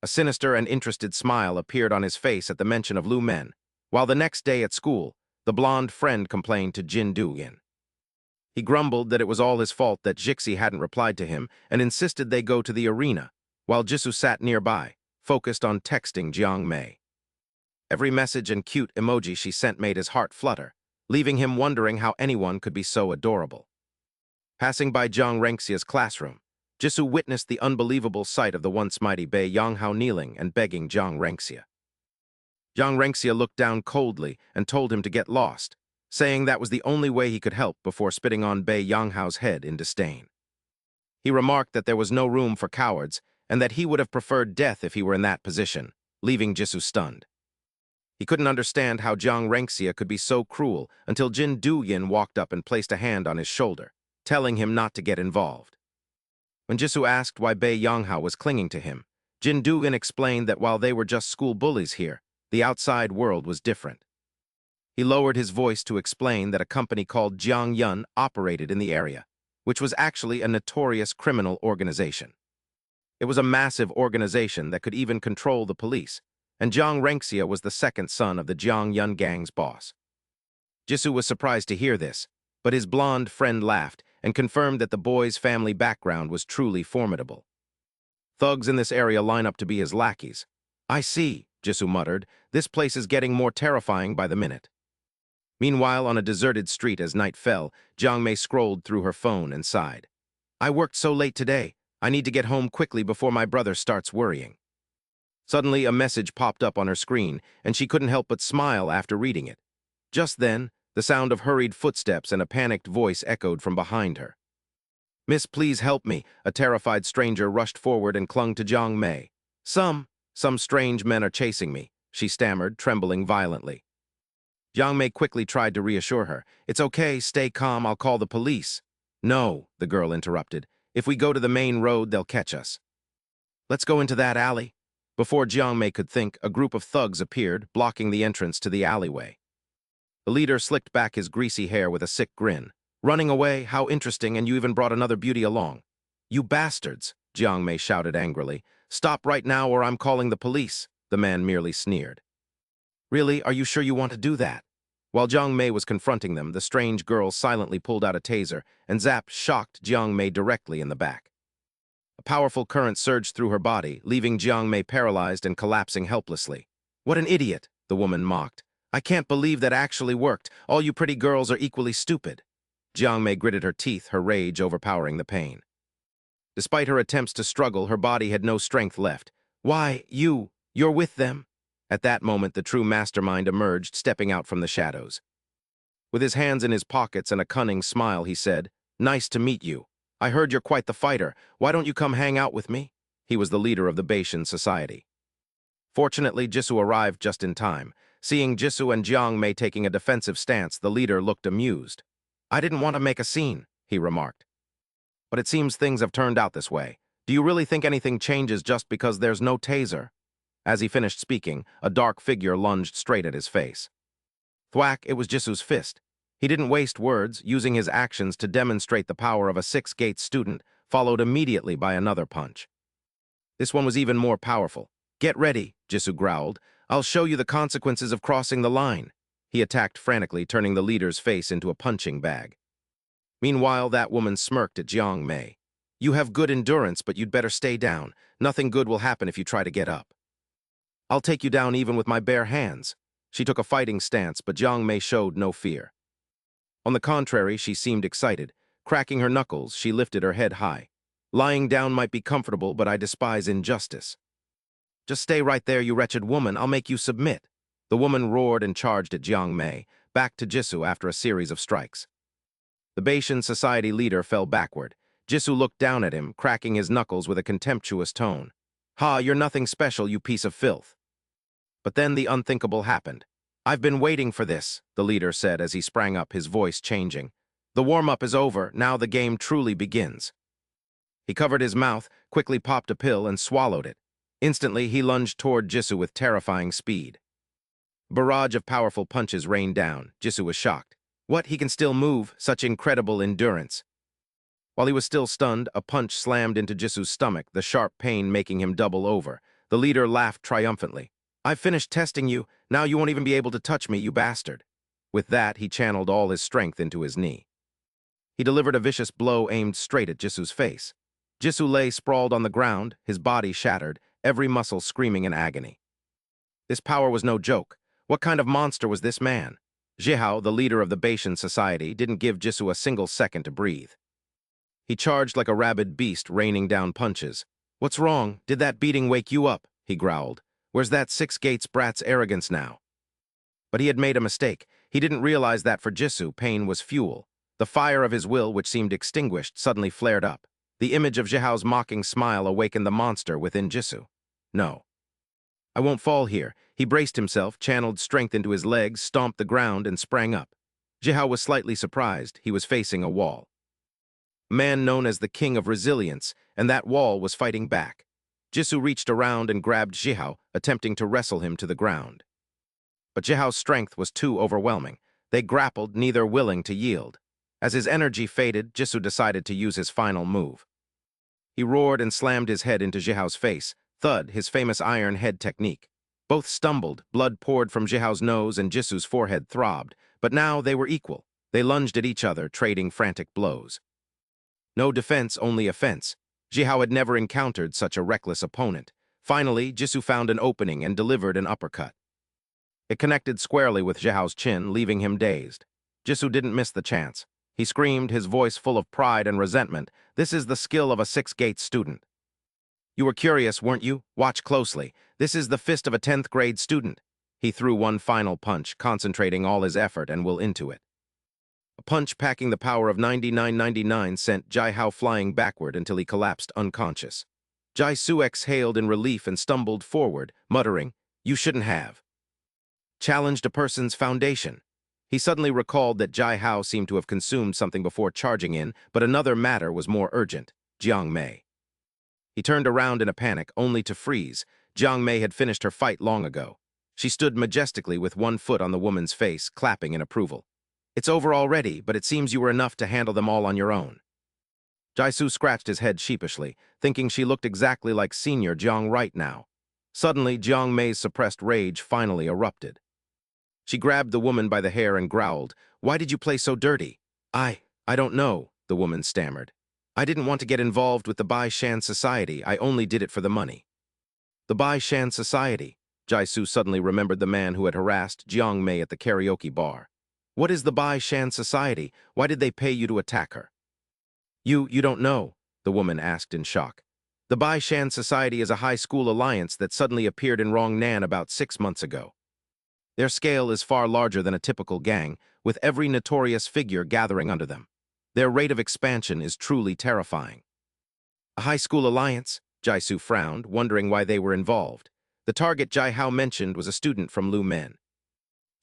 A sinister and interested smile appeared on his face at the mention of Lumen, while the next day at school, the blonde friend complained to Jin Do-in. He grumbled that it was all his fault that Jixi hadn't replied to him and insisted they go to the arena, while Jisoo sat nearby, focused on texting Jiang Mi. Every message and cute emoji she sent made his heart flutter, leaving him wondering how anyone could be so adorable. Passing by Jang Renxia's classroom, Jisoo witnessed the unbelievable sight of the once mighty Bei Yanghao kneeling and begging Jang Renxia. Jang Renxia looked down coldly and told him to get lost, saying that was the only way he could help before spitting on Bei Yanghao's head in disdain. He remarked that there was no room for cowards and that he would have preferred death if he were in that position, leaving Jisoo stunned. He couldn't understand how Jang Renxia could be so cruel until Jin Do-yin walked up and placed a hand on his shoulder, telling him not to get involved. When Jisoo asked why Bei Yanghao was clinging to him, Jin Do-yin explained that while they were just school bullies here, the outside world was different. He lowered his voice to explain that a company called Jiang Yun operated in the area, which was actually a notorious criminal organization. It was a massive organization that could even control the police, and Jang Renxia was the second son of the Jiang Yun gang's boss. Jisoo was surprised to hear this, But his blonde friend laughed and confirmed that the boy's family background was truly formidable. Thugs in this area line up to be his lackeys. I see, Jisoo muttered. This place is getting more terrifying by the minute. Meanwhile, on a deserted street as night fell, Jang scrolled through her phone and sighed. I worked so late today. I need to get home quickly before my brother starts worrying. Suddenly, a message popped up on her screen, and she couldn't help but smile after reading it. Just then, the sound of hurried footsteps and a panicked voice echoed from behind her. Miss, please help me. A terrified stranger rushed forward and clung to Jang Mei. Some strange men are chasing me, she stammered, trembling violently. Jang Mei quickly tried to reassure her. It's okay, stay calm, I'll call the police. No, the girl interrupted. If we go to the main road, they'll catch us. Let's go into that alley. Before Jang Mei could think, a group of thugs appeared, blocking the entrance to the alleyway. The leader slicked back his greasy hair with a sick grin. Running away? How interesting, and you even brought another beauty along. You bastards, Jang Mei shouted angrily. Stop right now or I'm calling the police, the man merely sneered. Really, are you sure you want to do that? While Jang Mei was confronting them, the strange girl silently pulled out a taser and shocked Jang Mei directly in the back. A powerful current surged through her body, leaving Jang Mei paralyzed and collapsing helplessly. What an idiot, the woman mocked. I can't believe that actually worked. All you pretty girls are equally stupid. Jang Mei gritted her teeth, her rage overpowering the pain. Despite her attempts to struggle, her body had no strength left. Why, you're with them? At that moment, the true mastermind emerged, stepping out from the shadows. With his hands in his pockets and a cunning smile, he said, Nice to meet you. I heard you're quite the fighter. Why don't you come hang out with me? He was the leader of the Bashan society. Fortunately, Jisoo arrived just in time. Seeing Jisoo and Jang Mei taking a defensive stance, the leader looked amused. I didn't want to make a scene, he remarked. But it seems things have turned out this way. Do you really think anything changes just because there's no taser? As he finished speaking, a dark figure lunged straight at his face. Thwack, it was Jisoo's fist. He didn't waste words, using his actions to demonstrate the power of a six-gate student, followed immediately by another punch. This one was even more powerful. Get ready, Jisoo growled. I'll show you the consequences of crossing the line. He attacked frantically, turning the leader's face into a punching bag. Meanwhile, that woman smirked at Jang Mei. You have good endurance, but you'd better stay down. Nothing good will happen if you try to get up. I'll take you down even with my bare hands. She took a fighting stance, but Jang Mei showed no fear. On the contrary, she seemed excited. Cracking her knuckles, she lifted her head high. Lying down might be comfortable, but I despise injustice. Just stay right there, you wretched woman. I'll make you submit. The woman roared and charged at Jang Mei, back to Jisoo after a series of strikes. The Bashan society leader fell backward. Jisoo looked down at him, cracking his knuckles with a contemptuous tone. Ha, you're nothing special, you piece of filth. But then the unthinkable happened. I've been waiting for this, the leader said as he sprang up, his voice changing. The warm-up is over, now the game truly begins. He covered his mouth, quickly popped a pill, and swallowed it. Instantly, he lunged toward Jisoo with terrifying speed. A barrage of powerful punches rained down. Jisoo was shocked. What, he can still move? Such incredible endurance. While he was still stunned, a punch slammed into Jisoo's stomach, the sharp pain making him double over. The leader laughed triumphantly. I've finished testing you. Now you won't even be able to touch me, you bastard. With that, he channeled all his strength into his knee. He delivered a vicious blow aimed straight at Jisoo's face. Jisoo lay sprawled on the ground, his body shattered, every muscle screaming in agony. This power was no joke. What kind of monster was this man? Jihao, the leader of the Bashan society, didn't give Jisoo a single second to breathe. He charged like a rabid beast, raining down punches. What's wrong? Did that beating wake you up? He growled. Where's that six-gates brat's arrogance now? But he had made a mistake. He didn't realize that for Jisoo, pain was fuel. The fire of his will, which seemed extinguished, suddenly flared up. The image of Jihao's mocking smile awakened the monster within Jisoo. No. I won't fall here. He braced himself, channeled strength into his legs, stomped the ground, and sprang up. Jihao was slightly surprised. He was facing a wall. A man known as the King of Resilience, and that wall was fighting back. Jisoo reached around and grabbed Jihao, attempting to wrestle him to the ground. But Jihao's strength was too overwhelming. They grappled, neither willing to yield. As his energy faded, Jisoo decided to use his final move. He roared and slammed his head into Jihao's face. Thud, his famous iron head technique. Both stumbled, blood poured from Jihao's nose and Jisoo's forehead throbbed, but now they were equal. They lunged at each other, trading frantic blows. No defense, only offense. Jihao had never encountered such a reckless opponent. Finally, Jisoo found an opening and delivered an uppercut. It connected squarely with Jihao's chin, leaving him dazed. Jisoo didn't miss the chance. He screamed, his voice full of pride and resentment, "This is the skill of a sixth-grade student." "You were curious, weren't you? Watch closely. This is the fist of a 10th-grade student." He threw one final punch, concentrating all his effort and will into it. A punch packing the power of 9999 sent Jihao flying backward until he collapsed unconscious. Jisoo exhaled in relief and stumbled forward, muttering, "You shouldn't have." Challenged a person's foundation. He suddenly recalled that Jihao seemed to have consumed something before charging in, but another matter was more urgent, Jiang Mei. He turned around in a panic, only to freeze. Jiang Mei had finished her fight long ago. She stood majestically with one foot on the woman's face, clapping in approval. "It's over already, but it seems you were enough to handle them all on your own." Jisoo scratched his head sheepishly, thinking she looked exactly like Senior Jiang right now. Suddenly, Jiang Mei's suppressed rage finally erupted. She grabbed the woman by the hair and growled, "Why did you play so dirty?" I don't know," the woman stammered. "I didn't want to get involved with the Bashan society. I only did it for the money." The Bashan society. Jisoo suddenly remembered the man who had harassed Jiang Mei at the karaoke bar. "What is the Bashan society? Why did they pay you to attack her?" You don't know," the woman asked in shock. "The Bashan society is a high school alliance that suddenly appeared in Rongnan about 6 months ago. Their scale is far larger than a typical gang, with every notorious figure gathering under them. Their rate of expansion is truly terrifying." "A high school alliance?" Jisoo frowned, wondering why they were involved. The target Jihao mentioned was a student from Lumen.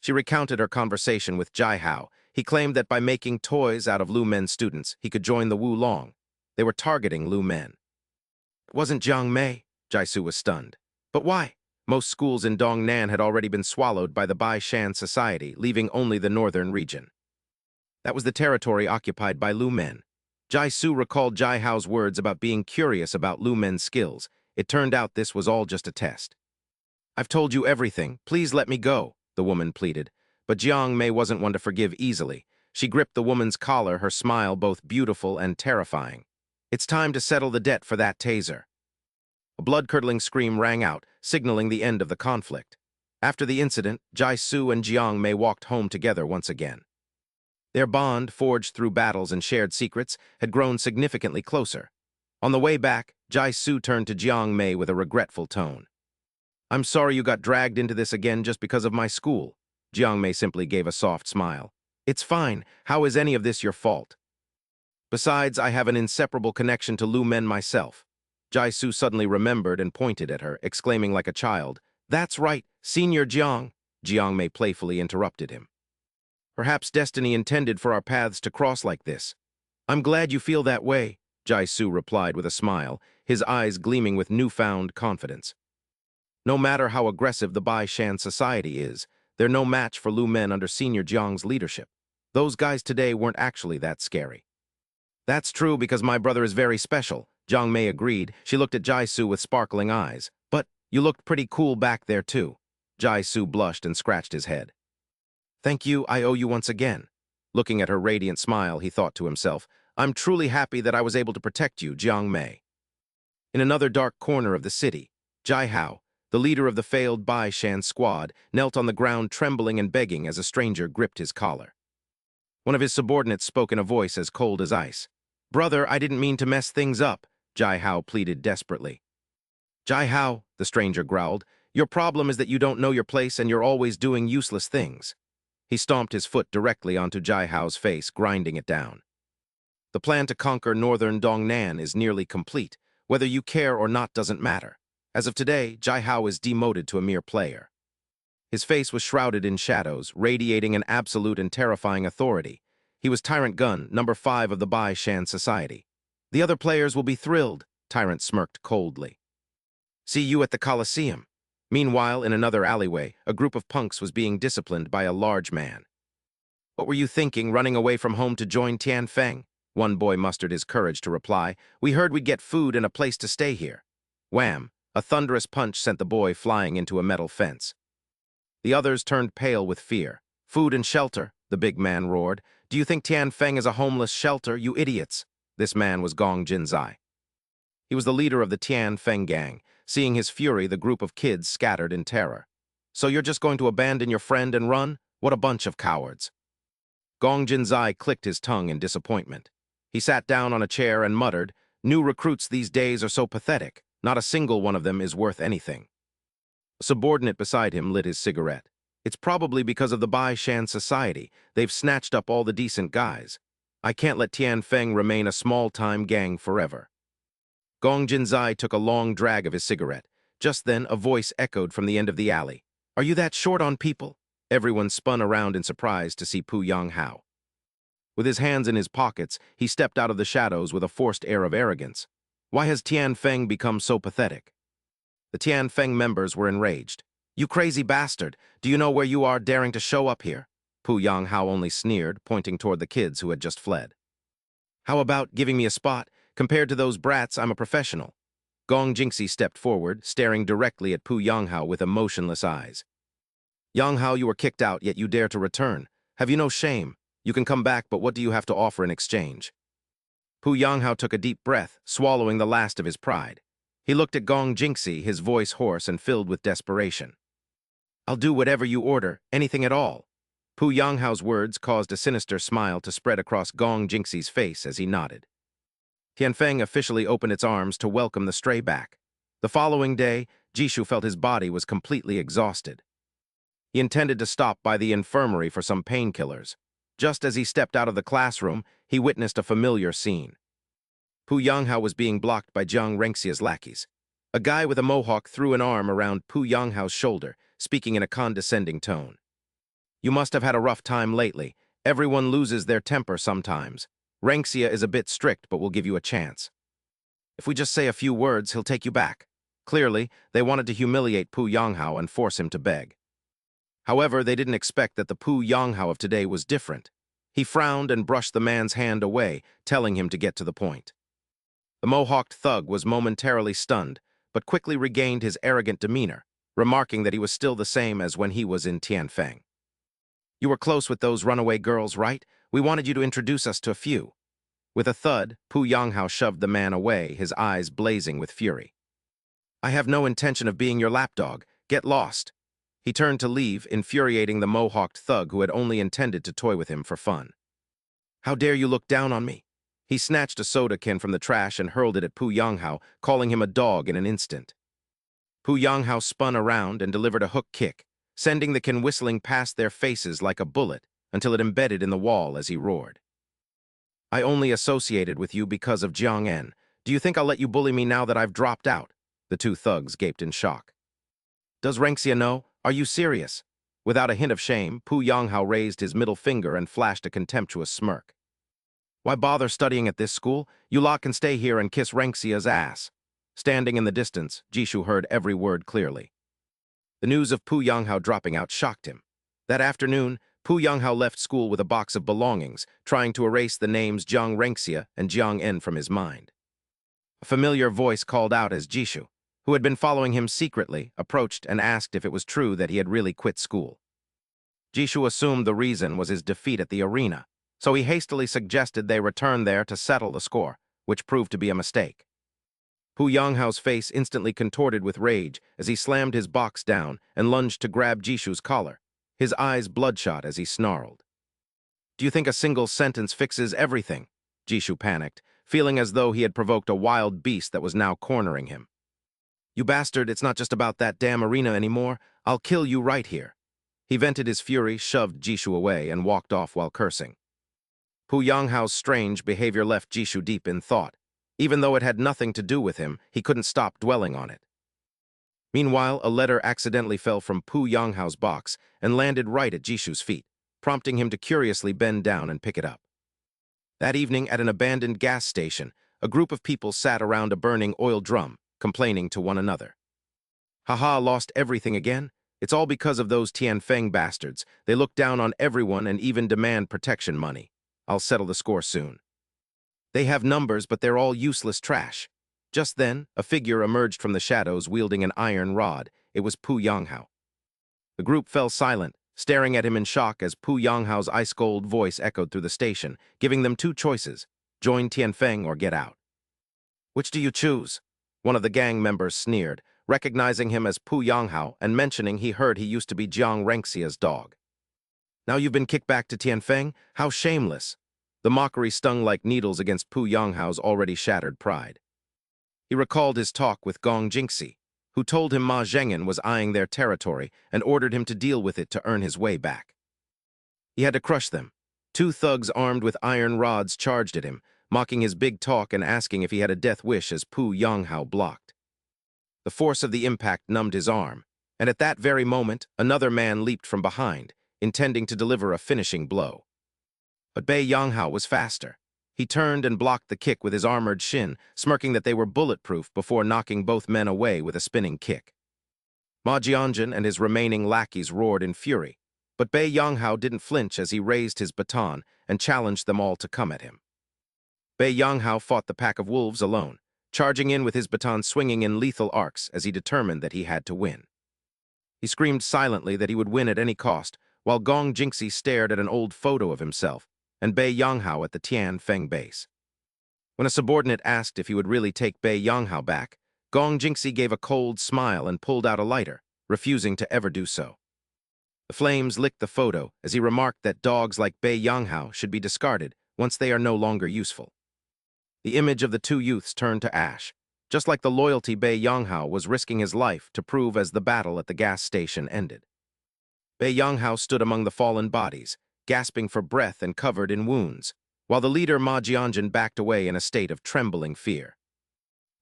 She recounted her conversation with Jihao. He claimed that by making toys out of Lumen students, he could join the Wulong. They were targeting Lumen. "It wasn't Jiang Mei," Jisoo was stunned. "But why?" Most schools in Dongnan had already been swallowed by the Bashan society, leaving only the northern region. That was the territory occupied by Lumen. Jisoo recalled Jihao's words about being curious about Lumen's skills. It turned out this was all just a test. "I've told you everything. Please let me go," the woman pleaded. But Jiang Mei wasn't one to forgive easily. She gripped the woman's collar, her smile both beautiful and terrifying. "It's time to settle the debt for that taser." A blood-curdling scream rang out, signaling the end of the conflict. After the incident, Jisoo and Jiang Mei walked home together once again. Their bond, forged through battles and shared secrets, had grown significantly closer. On the way back, Jisoo turned to Jiang Mei with a regretful tone. "I'm sorry you got dragged into this again just because of my school." Jiang Mei simply gave a soft smile. "It's fine. How is any of this your fault? Besides, I have an inseparable connection to Lumen myself." Jisoo suddenly remembered and pointed at her, exclaiming like a child, "That's right, Senior Jiang." Jiang Mei playfully interrupted him. "Perhaps destiny intended for our paths to cross like this." "I'm glad you feel that way," Jisoo replied with a smile, his eyes gleaming with newfound confidence. No matter how aggressive the Bashan society is, they're no match for Lumen under Senior Jiang's leadership. Those guys today weren't actually that scary. "That's true because my brother is very special," Jiang Mei agreed. She looked at Jisoo with sparkling eyes. "But you looked pretty cool back there too." Jisoo blushed and scratched his head. "Thank you, I owe you once again." Looking at her radiant smile, he thought to himself, "I'm truly happy that I was able to protect you, Jiang Mei." In another dark corner of the city, Jihao, the leader of the failed Bashan squad, knelt on the ground trembling and begging as a stranger gripped his collar. One of his subordinates spoke in a voice as cold as ice. "Brother, I didn't mean to mess things up," Jihao pleaded desperately. "Jihao," the stranger growled, "your problem is that you don't know your place and you're always doing useless things." He stomped his foot directly onto Jihao's face, grinding it down. "The plan to conquer northern Dongnan is nearly complete. Whether you care or not doesn't matter. As of today, Jihao is demoted to a mere player." His face was shrouded in shadows, radiating an absolute and terrifying authority. He was Tyrant Gun, number 5 of the Bashan society. "The other players will be thrilled," Tyrant smirked coldly. "See you at the Coliseum." Meanwhile, in another alleyway, a group of punks was being disciplined by a large man. "What were you thinking, running away from home to join Tianfeng?" One boy mustered his courage to reply. "We heard we'd get food and a place to stay here." Wham! A thunderous punch sent the boy flying into a metal fence. The others turned pale with fear. "Food and shelter," the big man roared. Do you think Tianfeng is a homeless shelter, you idiots? This man was Gong Jinzai. He was the leader of the Tianfeng gang. Seeing his fury, the group of kids scattered in terror. So you're just going to abandon your friend and run? What a bunch of cowards. Gong Jinzai clicked his tongue in disappointment. He sat down on a chair and muttered, "New recruits these days are so pathetic. Not a single one of them is worth anything." A subordinate beside him lit his cigarette. "It's probably because of the Bashan society. They've snatched up all the decent guys. I can't let Tianfeng remain a small-time gang forever." Gong Jinzai took a long drag of his cigarette. Just then, a voice echoed from the end of the alley. "Are you that short on people?" Everyone spun around in surprise to see Pu Yanghao. With his hands in his pockets, he stepped out of the shadows with a forced air of arrogance. Why has Tianfeng become so pathetic? The Tianfeng members were enraged. "You crazy bastard! Do you know where you are, daring to show up here?" Pu Yanghao only sneered, pointing toward the kids who had just fled. "How about giving me a spot? Compared to those brats, I'm a professional." Gong Jinxi stepped forward, staring directly at Pu Yanghao with emotionless eyes. "Yanghao, you were kicked out, yet you dare to return. Have you no shame? You can come back, but what do you have to offer in exchange?" Pu Yanghao took a deep breath, swallowing the last of his pride. He looked at Gong Jinxi, his voice hoarse and filled with desperation. "I'll do whatever you order, anything at all." Pu Yanghao's words caused a sinister smile to spread across Gong Jinxi's face as he nodded. Tianfeng officially opened its arms to welcome the stray back. The following day, Jishu felt his body was completely exhausted. He intended to stop by the infirmary for some painkillers. Just as he stepped out of the classroom, he witnessed a familiar scene. Pu Yanghao was being blocked by Jang Renxia's lackeys. A guy with a mohawk threw an arm around Pu Yanghao's shoulder, speaking in a condescending tone. "You must have had a rough time lately. Everyone loses their temper sometimes. Renxia is a bit strict, but will give you a chance. If we just say a few words, he'll take you back." Clearly, they wanted to humiliate Pu Yanghao and force him to beg. However, they didn't expect that the Pu Yanghao of today was different. He frowned and brushed the man's hand away, telling him to get to the point. The mohawked thug was momentarily stunned, but quickly regained his arrogant demeanor, remarking that he was still the same as when he was in Tianfeng. "You were close with those runaway girls, right? We wanted you to introduce us to a few." With a thud, Pu Yanghao shoved the man away, his eyes blazing with fury. "I have no intention of being your lapdog. Get lost." He turned to leave, infuriating the mohawked thug who had only intended to toy with him for fun. "How dare you look down on me?" He snatched a soda can from the trash and hurled it at Pu Yanghao, calling him a dog in an instant. Pu Yanghao spun around and delivered a hook kick, sending the can whistling past their faces like a bullet until it embedded in the wall as he roared. "I only associated with you because of Jiang. Do you think I'll let you bully me now that I've dropped out?" The two thugs gaped in shock. "Does Renxia know? Are you serious?" Without a hint of shame, Pu Yanghao raised his middle finger and flashed a contemptuous smirk. "Why bother studying at this school? You lot can stay here and kiss Renxia's ass." Standing in the distance, Jishu heard every word clearly. The news of Pu Yanghao dropping out shocked him. That afternoon, Pu Yanghao left school with a box of belongings, trying to erase the names Jang Renxia and Jiang En from his mind. A familiar voice called out as Jishu, who had been following him secretly, approached and asked if it was true that he had really quit school. Jishu assumed the reason was his defeat at the arena, so he hastily suggested they return there to settle the score, which proved to be a mistake. Pu Yanghao's face instantly contorted with rage as he slammed his box down and lunged to grab Jishu's collar, his eyes bloodshot as he snarled. "Do you think a single sentence fixes everything?" Jishu panicked, feeling as though he had provoked a wild beast that was now cornering him. "You bastard, it's not just about that damn arena anymore. I'll kill you right here." He vented his fury, shoved Jishu away, and walked off while cursing. Pu Yanghao's strange behavior left Jishu deep in thought. Even though it had nothing to do with him, he couldn't stop dwelling on it. Meanwhile, a letter accidentally fell from Pu Yanghao's box and landed right at Jishu's feet, prompting him to curiously bend down and pick it up. That evening, at an abandoned gas station, a group of people sat around a burning oil drum, complaining to one another. "Haha, lost everything again? It's all because of those Tianfeng bastards. They look down on everyone and even demand protection money. I'll settle the score soon. They have numbers, but they're all useless trash." Just then, a figure emerged from the shadows wielding an iron rod. It was Pu Yanghao. The group fell silent, staring at him in shock as Pu Yanghao's ice-cold voice echoed through the station, giving them two choices: join Tianfeng or get out. "Which do you choose?" One of the gang members sneered, recognizing him as Pu Yanghao and mentioning he heard he used to be Jiang Renxia's dog. "Now you've been kicked back to Tianfeng? How shameless!" The mockery stung like needles against Pu Yanghao's already shattered pride. He recalled his talk with Gong Jingxi, who told him Ma Zhengan was eyeing their territory and ordered him to deal with it to earn his way back. He had to crush them. Two thugs armed with iron rods charged at him, mocking his big talk and asking if he had a death wish as Pu Yanghao blocked. The force of the impact numbed his arm, and at that very moment, another man leaped from behind, intending to deliver a finishing blow. But Bei Yanghao was faster. He turned and blocked the kick with his armored shin, smirking that they were bulletproof before knocking both men away with a spinning kick. Ma Jianjun and his remaining lackeys roared in fury, but Bei Yanghao didn't flinch as he raised his baton and challenged them all to come at him. Bei Yanghao fought the pack of wolves alone, charging in with his baton swinging in lethal arcs as he determined that he had to win. He screamed silently that he would win at any cost, while Gong Jingxi stared at an old photo of himself and Bei Yanghao at the Tianfeng base. When a subordinate asked if he would really take Bei Yanghao back, Gong Jingxi gave a cold smile and pulled out a lighter, refusing to ever do so. The flames licked the photo as he remarked that dogs like Bei Yanghao should be discarded once they are no longer useful. The image of the two youths turned to ash, just like the loyalty Bei Yanghao was risking his life to prove as the battle at the gas station ended. Bei Yanghao stood among the fallen bodies, gasping for breath and covered in wounds, while the leader Ma Jianjun backed away in a state of trembling fear.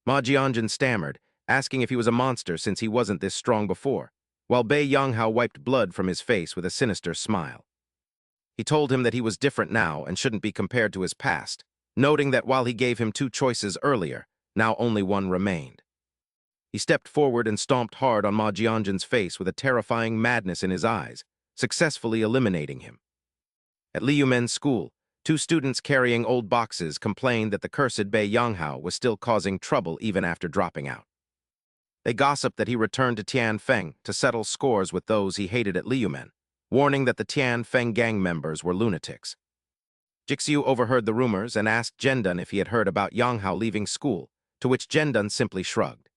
Ma Jianjun stammered, asking if he was a monster since he wasn't this strong before, while Bei Yanghao wiped blood from his face with a sinister smile. He told him that he was different now and shouldn't be compared to his past, noting that while he gave him two choices earlier, now only one remained. He stepped forward and stomped hard on Ma Jianjun's face with a terrifying madness in his eyes, successfully eliminating him. At Liumen's school, two students carrying old boxes complained that the cursed Bei Yanghao was still causing trouble even after dropping out. They gossiped that he returned to Tianfeng to settle scores with those he hated at Liumen, warning that the Tianfeng gang members were lunatics. Jixiu overheard the rumors and asked Zhendun if he had heard about Yanghao leaving school, to which Zhendun simply shrugged.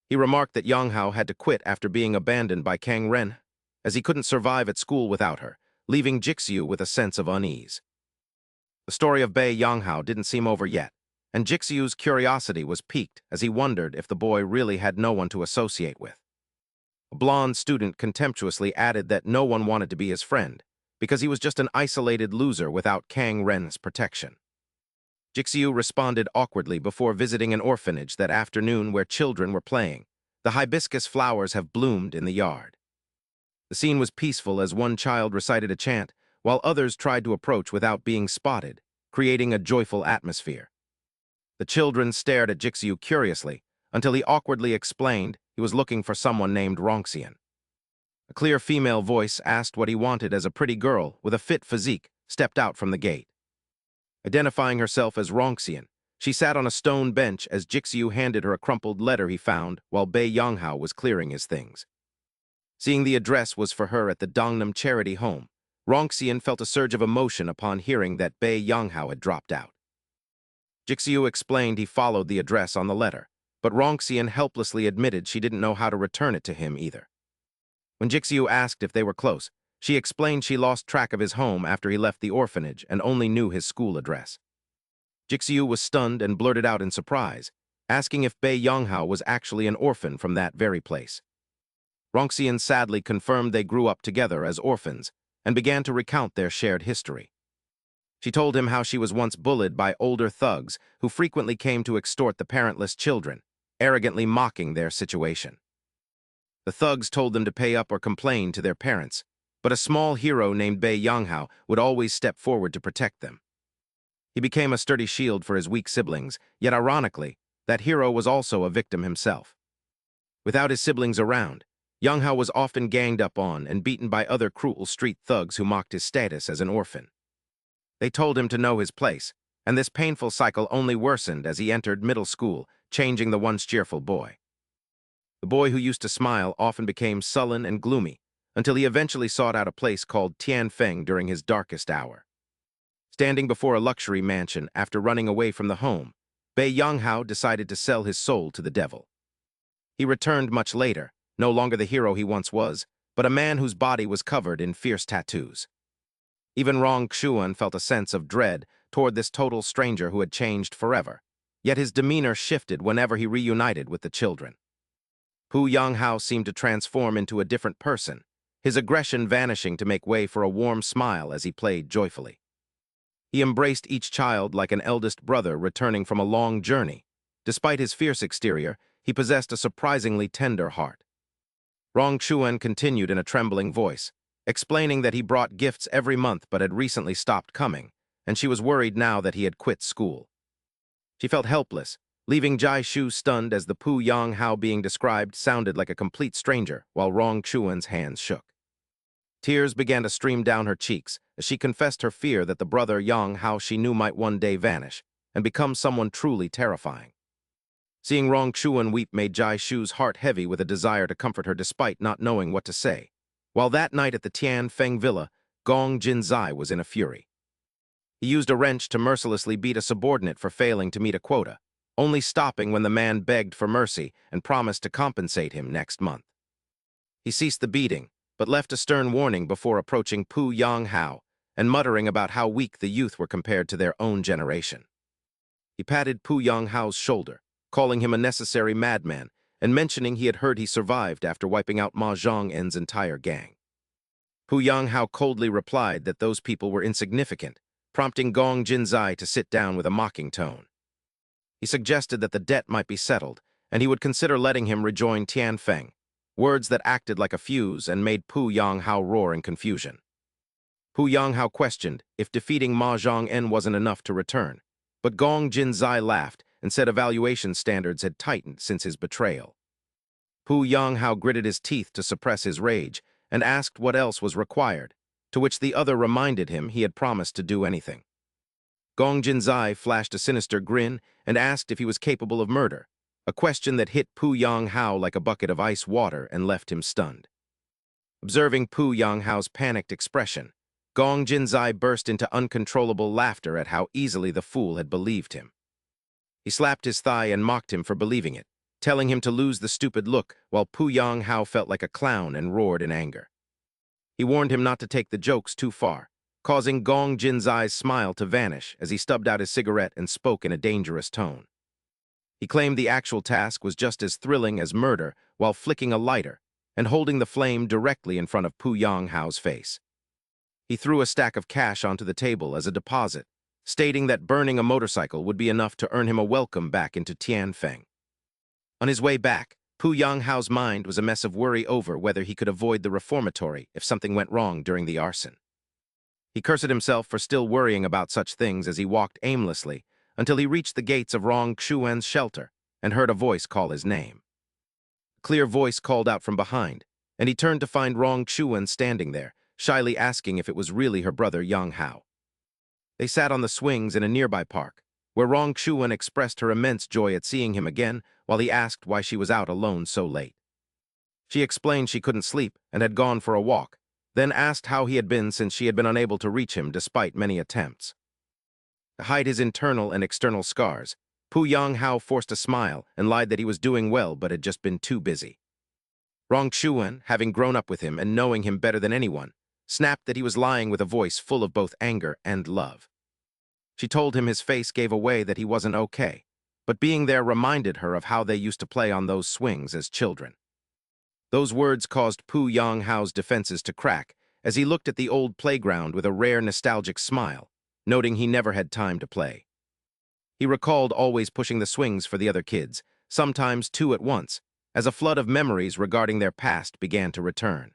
He remarked that Yanghao had to quit after being abandoned by Kang Ren, as he couldn't survive at school without her, leaving Jixiu with a sense of unease. The story of Bei Yanghao didn't seem over yet, and Jixiu's curiosity was piqued as he wondered if the boy really had no one to associate with. A blonde student contemptuously added that no one wanted to be his friend, because he was just an isolated loser without Kang Ren's protection. Jixiu responded awkwardly before visiting an orphanage that afternoon where children were playing. The hibiscus flowers have bloomed in the yard. The scene was peaceful as one child recited a chant, while others tried to approach without being spotted, creating a joyful atmosphere. The children stared at Jixiu curiously, until he awkwardly explained he was looking for someone named Ronxian. A clear female voice asked what he wanted as a pretty girl with a fit physique stepped out from the gate. Identifying herself as Ronxian, she sat on a stone bench as Jixiu handed her a crumpled letter he found while Bei Yanghao was clearing his things. Seeing the address was for her at the Dongnam charity home, Ronxian felt a surge of emotion upon hearing that Bei Yanghao had dropped out. Jixiu explained he followed the address on the letter, but Ronxian helplessly admitted she didn't know how to return it to him either. When Jixiu asked if they were close, she explained she lost track of his home after he left the orphanage and only knew his school address. Jixiu was stunned and blurted out in surprise, asking if Bei Yanghao was actually an orphan from that very place. Ronxian sadly confirmed they grew up together as orphans and began to recount their shared history. She told him how she was once bullied by older thugs who frequently came to extort the parentless children, arrogantly mocking their situation. The thugs told them to pay up or complain to their parents, but a small hero named Bei Yanghao would always step forward to protect them. He became a sturdy shield for his weak siblings, yet ironically, that hero was also a victim himself. Without his siblings around, Yanghao was often ganged up on and beaten by other cruel street thugs who mocked his status as an orphan. They told him to know his place, and this painful cycle only worsened as he entered middle school, changing the once cheerful boy. The boy who used to smile often became sullen and gloomy, until he eventually sought out a place called Tianfeng during his darkest hour. Standing before a luxury mansion after running away from the home, Bei Yanghao decided to sell his soul to the devil. He returned much later, no longer the hero he once was, but a man whose body was covered in fierce tattoos. Even Rong Xuan felt a sense of dread toward this total stranger who had changed forever, yet his demeanor shifted whenever he reunited with the children. Pu Yanghao seemed to transform into a different person, his aggression vanishing to make way for a warm smile as he played joyfully. He embraced each child like an eldest brother returning from a long journey. Despite his fierce exterior, he possessed a surprisingly tender heart. Rong Xuan continued in a trembling voice, explaining that he brought gifts every month but had recently stopped coming, and she was worried now that he had quit school. She felt helpless, leaving Jai Shu stunned as the Pu Yanghao being described sounded like a complete stranger while Rong Xuan's hands shook. Tears began to stream down her cheeks as she confessed her fear that the brother Yang Hao she knew might one day vanish and become someone truly terrifying. Seeing Rong Xuan weep made Jai Shu's heart heavy with a desire to comfort her despite not knowing what to say. While that night at the Tian Feng Villa, Gong Jinzai was in a fury. He used a wrench to mercilessly beat a subordinate for failing to meet a quota, only stopping when the man begged for mercy and promised to compensate him next month. He ceased the beating, but left a stern warning before approaching Pu Yanghao and muttering about how weak the youth were compared to their own generation. He patted Pu Yanghao's shoulder, calling him a necessary madman, and mentioning he had heard he survived after wiping out Ma Zhongen's entire gang. Pu Yanghao coldly replied that those people were insignificant, prompting Gong Jinzai to sit down with a mocking tone. He suggested that the debt might be settled, and he would consider letting him rejoin Tianfeng, words that acted like a fuse and made Pu Yanghao roar in confusion. Pu Yanghao questioned if defeating Ma Zhongen wasn't enough to return, but Gong Jinzai laughed and said evaluation standards had tightened since his betrayal. Pu Yanghao gritted his teeth to suppress his rage and asked what else was required, to which the other reminded him he had promised to do anything. Gong Jinzai flashed a sinister grin and asked if he was capable of murder, a question that hit Pu Yanghao like a bucket of ice water and left him stunned. Observing Pu Yanghao's panicked expression, Gong Jinzai burst into uncontrollable laughter at how easily the fool had believed him. He slapped his thigh and mocked him for believing it, telling him to lose the stupid look while Pu Yanghao felt like a clown and roared in anger. He warned him not to take the jokes too far, causing Gong Jinzai's smile to vanish as he stubbed out his cigarette and spoke in a dangerous tone. He claimed the actual task was just as thrilling as murder while flicking a lighter and holding the flame directly in front of Pu Yanghao's face. He threw a stack of cash onto the table as a deposit, stating that burning a motorcycle would be enough to earn him a welcome back into Tianfeng. On his way back, Pu Yanghao's mind was a mess of worry over whether he could avoid the reformatory if something went wrong during the arson. He cursed himself for still worrying about such things as he walked aimlessly until he reached the gates of Rong Xuan's shelter and heard a voice call his name. A clear voice called out from behind, and he turned to find Rong Xuan standing there, shyly asking if it was really her brother Yang Hao. They sat on the swings in a nearby park, where Rong Xuan expressed her immense joy at seeing him again while he asked why she was out alone so late. She explained she couldn't sleep and had gone for a walk, then asked how he had been since she had been unable to reach him despite many attempts. To hide his internal and external scars, Pu Yanghao forced a smile and lied that he was doing well but had just been too busy. Rong Xuan, having grown up with him and knowing him better than anyone, snapped that he was lying with a voice full of both anger and love. She told him his face gave away that he wasn't okay, but being there reminded her of how they used to play on those swings as children. Those words caused Pu Yanghao's defenses to crack as he looked at the old playground with a rare nostalgic smile, noting he never had time to play. He recalled always pushing the swings for the other kids, sometimes two at once, as a flood of memories regarding their past began to return.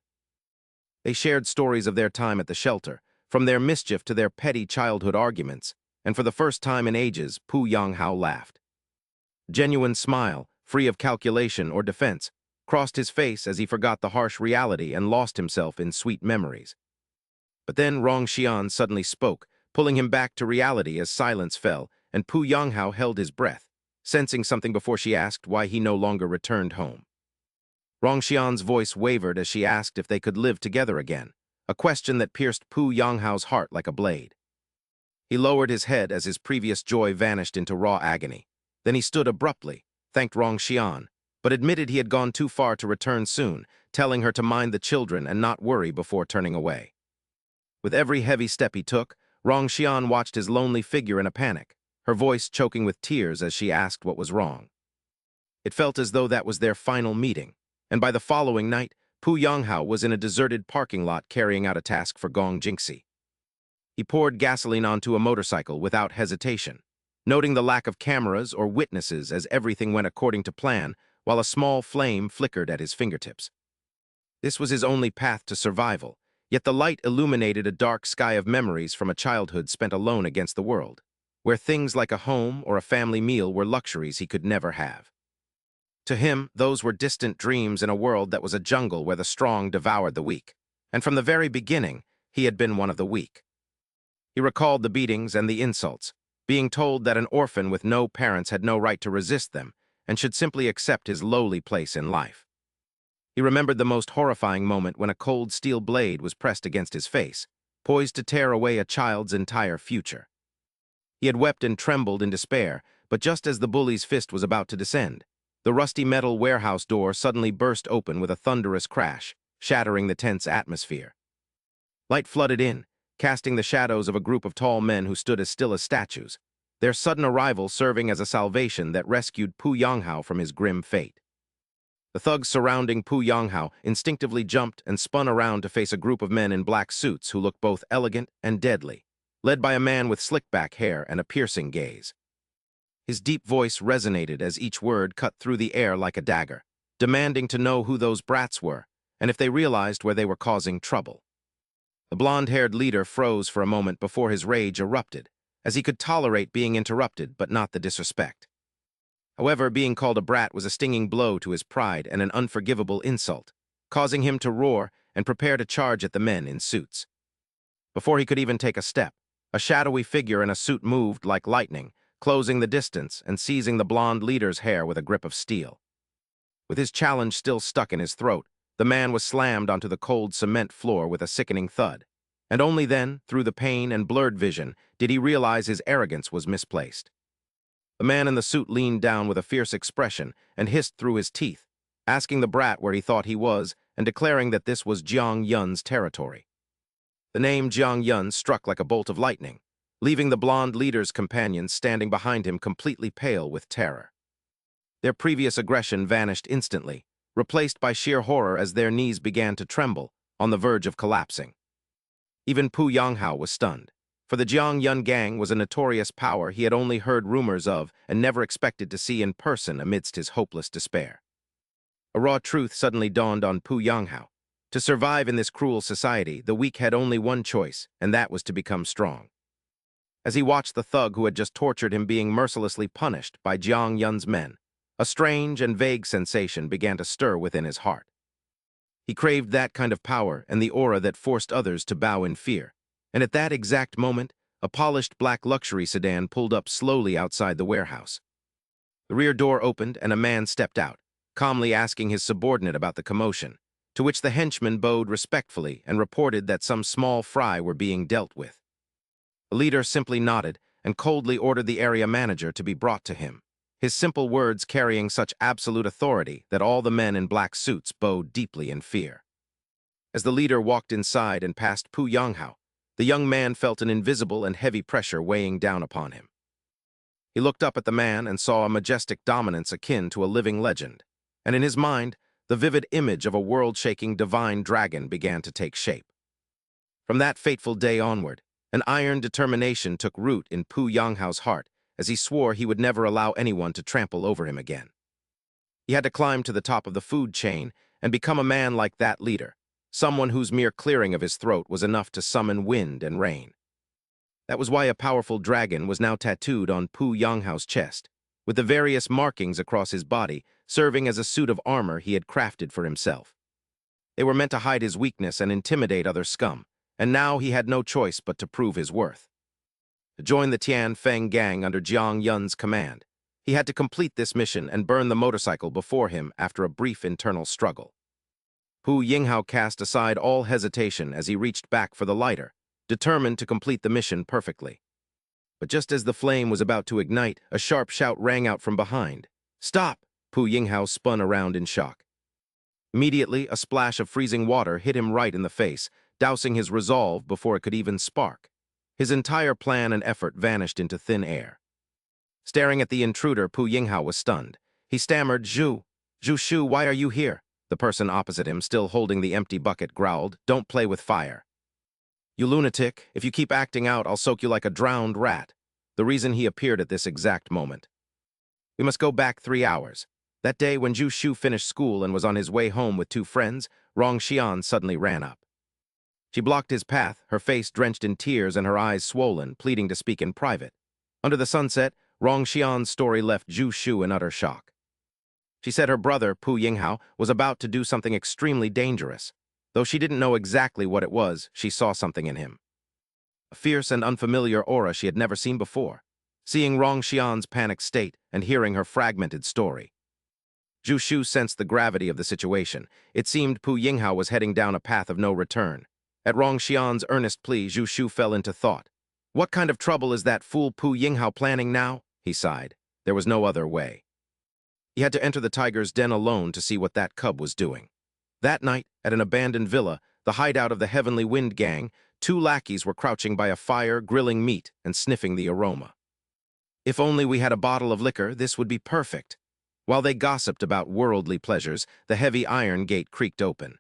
They shared stories of their time at the shelter, from their mischief to their petty childhood arguments, and for the first time in ages, Pu Yanghao laughed. A genuine smile, free of calculation or defense, crossed his face as he forgot the harsh reality and lost himself in sweet memories. But then Rong Xian suddenly spoke, pulling him back to reality as silence fell, and Pu Yanghao held his breath, sensing something before she asked why he no longer returned home. Rongxian's voice wavered as she asked if they could live together again, a question that pierced Pu Yanghao's heart like a blade. He lowered his head as his previous joy vanished into raw agony. Then he stood abruptly, thanked Rongxian, but admitted he had gone too far to return soon, telling her to mind the children and not worry before turning away. With every heavy step he took, Rongxian watched his lonely figure in a panic, her voice choking with tears as she asked what was wrong. It felt as though that was their final meeting, and by the following night, Pu Yanghao was in a deserted parking lot carrying out a task for Gong Jingxi. He poured gasoline onto a motorcycle without hesitation, noting the lack of cameras or witnesses as everything went according to plan, while a small flame flickered at his fingertips. This was his only path to survival, yet the light illuminated a dark sky of memories from a childhood spent alone against the world, where things like a home or a family meal were luxuries he could never have. To him, those were distant dreams in a world that was a jungle where the strong devoured the weak, and from the very beginning, he had been one of the weak. He recalled the beatings and the insults, being told that an orphan with no parents had no right to resist them and should simply accept his lowly place in life. He remembered the most horrifying moment when a cold steel blade was pressed against his face, poised to tear away a child's entire future. He had wept and trembled in despair, but just as the bully's fist was about to descend, the rusty metal warehouse door suddenly burst open with a thunderous crash, shattering the tense atmosphere. Light flooded in, casting the shadows of a group of tall men who stood as still as statues, their sudden arrival serving as a salvation that rescued Pu Yanghao from his grim fate. The thugs surrounding Pu Yanghao instinctively jumped and spun around to face a group of men in black suits who looked both elegant and deadly, led by a man with slick-back hair and a piercing gaze. His deep voice resonated as each word cut through the air like a dagger, demanding to know who those brats were and if they realized where they were causing trouble. The blonde-haired leader froze for a moment before his rage erupted, as he could tolerate being interrupted but not the disrespect. However, being called a brat was a stinging blow to his pride and an unforgivable insult, causing him to roar and prepare to charge at the men in suits. Before he could even take a step, a shadowy figure in a suit moved like lightning, closing the distance and seizing the blonde leader's hair with a grip of steel. With his challenge still stuck in his throat, the man was slammed onto the cold cement floor with a sickening thud, and only then, through the pain and blurred vision, did he realize his arrogance was misplaced. The man in the suit leaned down with a fierce expression and hissed through his teeth, asking the brat where he thought he was and declaring that this was Jiang Yun's territory. The name Jiang Yun struck like a bolt of lightning, leaving the blonde leader's companions standing behind him completely pale with terror. Their previous aggression vanished instantly, replaced by sheer horror as their knees began to tremble, on the verge of collapsing. Even Pu Yanghao was stunned, for the Jiang Yun gang was a notorious power he had only heard rumors of and never expected to see in person amidst his hopeless despair. A raw truth suddenly dawned on Pu Yanghao. To survive in this cruel society, the weak had only one choice, and that was to become strong. As he watched the thug who had just tortured him being mercilessly punished by Jiang Yun's men, a strange and vague sensation began to stir within his heart. He craved that kind of power and the aura that forced others to bow in fear, and at that exact moment, a polished black luxury sedan pulled up slowly outside the warehouse. The rear door opened and a man stepped out, calmly asking his subordinate about the commotion, to which the henchman bowed respectfully and reported that some small fry were being dealt with. The leader simply nodded and coldly ordered the area manager to be brought to him, his simple words carrying such absolute authority that all the men in black suits bowed deeply in fear. As the leader walked inside and past Pu Yanghao, the young man felt an invisible and heavy pressure weighing down upon him. He looked up at the man and saw a majestic dominance akin to a living legend, and in his mind, the vivid image of a world-shaking divine dragon began to take shape. From that fateful day onward, an iron determination took root in Pu Yanghao's heart, as he swore he would never allow anyone to trample over him again. He had to climb to the top of the food chain and become a man like that leader, someone whose mere clearing of his throat was enough to summon wind and rain. That was why a powerful dragon was now tattooed on Pu Yanghao's chest, with the various markings across his body serving as a suit of armor he had crafted for himself. They were meant to hide his weakness and intimidate other scum, and now he had no choice but to prove his worth. To join the Tian Feng gang under Jiang Yun's command, He had to complete this mission and burn the motorcycle before him after a brief internal struggle. Pu Yinghao cast aside all hesitation as he reached back for the lighter, determined to complete the mission perfectly. But just as the flame was about to ignite, a sharp shout rang out from behind. "Stop!" Pu Yinghao spun around in shock. Immediately, a splash of freezing water hit him right in the face, dousing his resolve before it could even spark. His entire plan and effort vanished into thin air. Staring at the intruder, Pu Yinghao was stunned. He stammered, Zhu Shu, why are you here?" The person opposite him, still holding the empty bucket, growled, "Don't play with fire." "You lunatic, if you keep acting out, I'll soak you like a drowned rat." The reason he appeared at this exact moment. We must go back 3 hours. That day when Zhu Shu finished school and was on his way home with 2 friends, Rong Xian suddenly ran up. She blocked his path, her face drenched in tears and her eyes swollen, pleading to speak in private. Under the sunset, Rong Xian's story left Zhu Shu in utter shock. She said her brother, Pu Yinghao, was about to do something extremely dangerous. Though she didn't know exactly what it was, she saw something in him. A fierce and unfamiliar aura she had never seen before. Seeing Rong Xian's panicked state and hearing her fragmented story, Zhu Shu sensed the gravity of the situation. It seemed Pu Yinghao was heading down a path of no return. At Rong Xian's earnest plea, Zhu Shu fell into thought. What kind of trouble is that fool Pu Yinghao planning now? He sighed. There was no other way. He had to enter the tiger's den alone to see what that cub was doing. That night, at an abandoned villa, the hideout of the Heavenly Wind Gang, 2 lackeys were crouching by a fire, grilling meat and sniffing the aroma. If only we had a bottle of liquor, this would be perfect. While they gossiped about worldly pleasures, the heavy iron gate creaked open.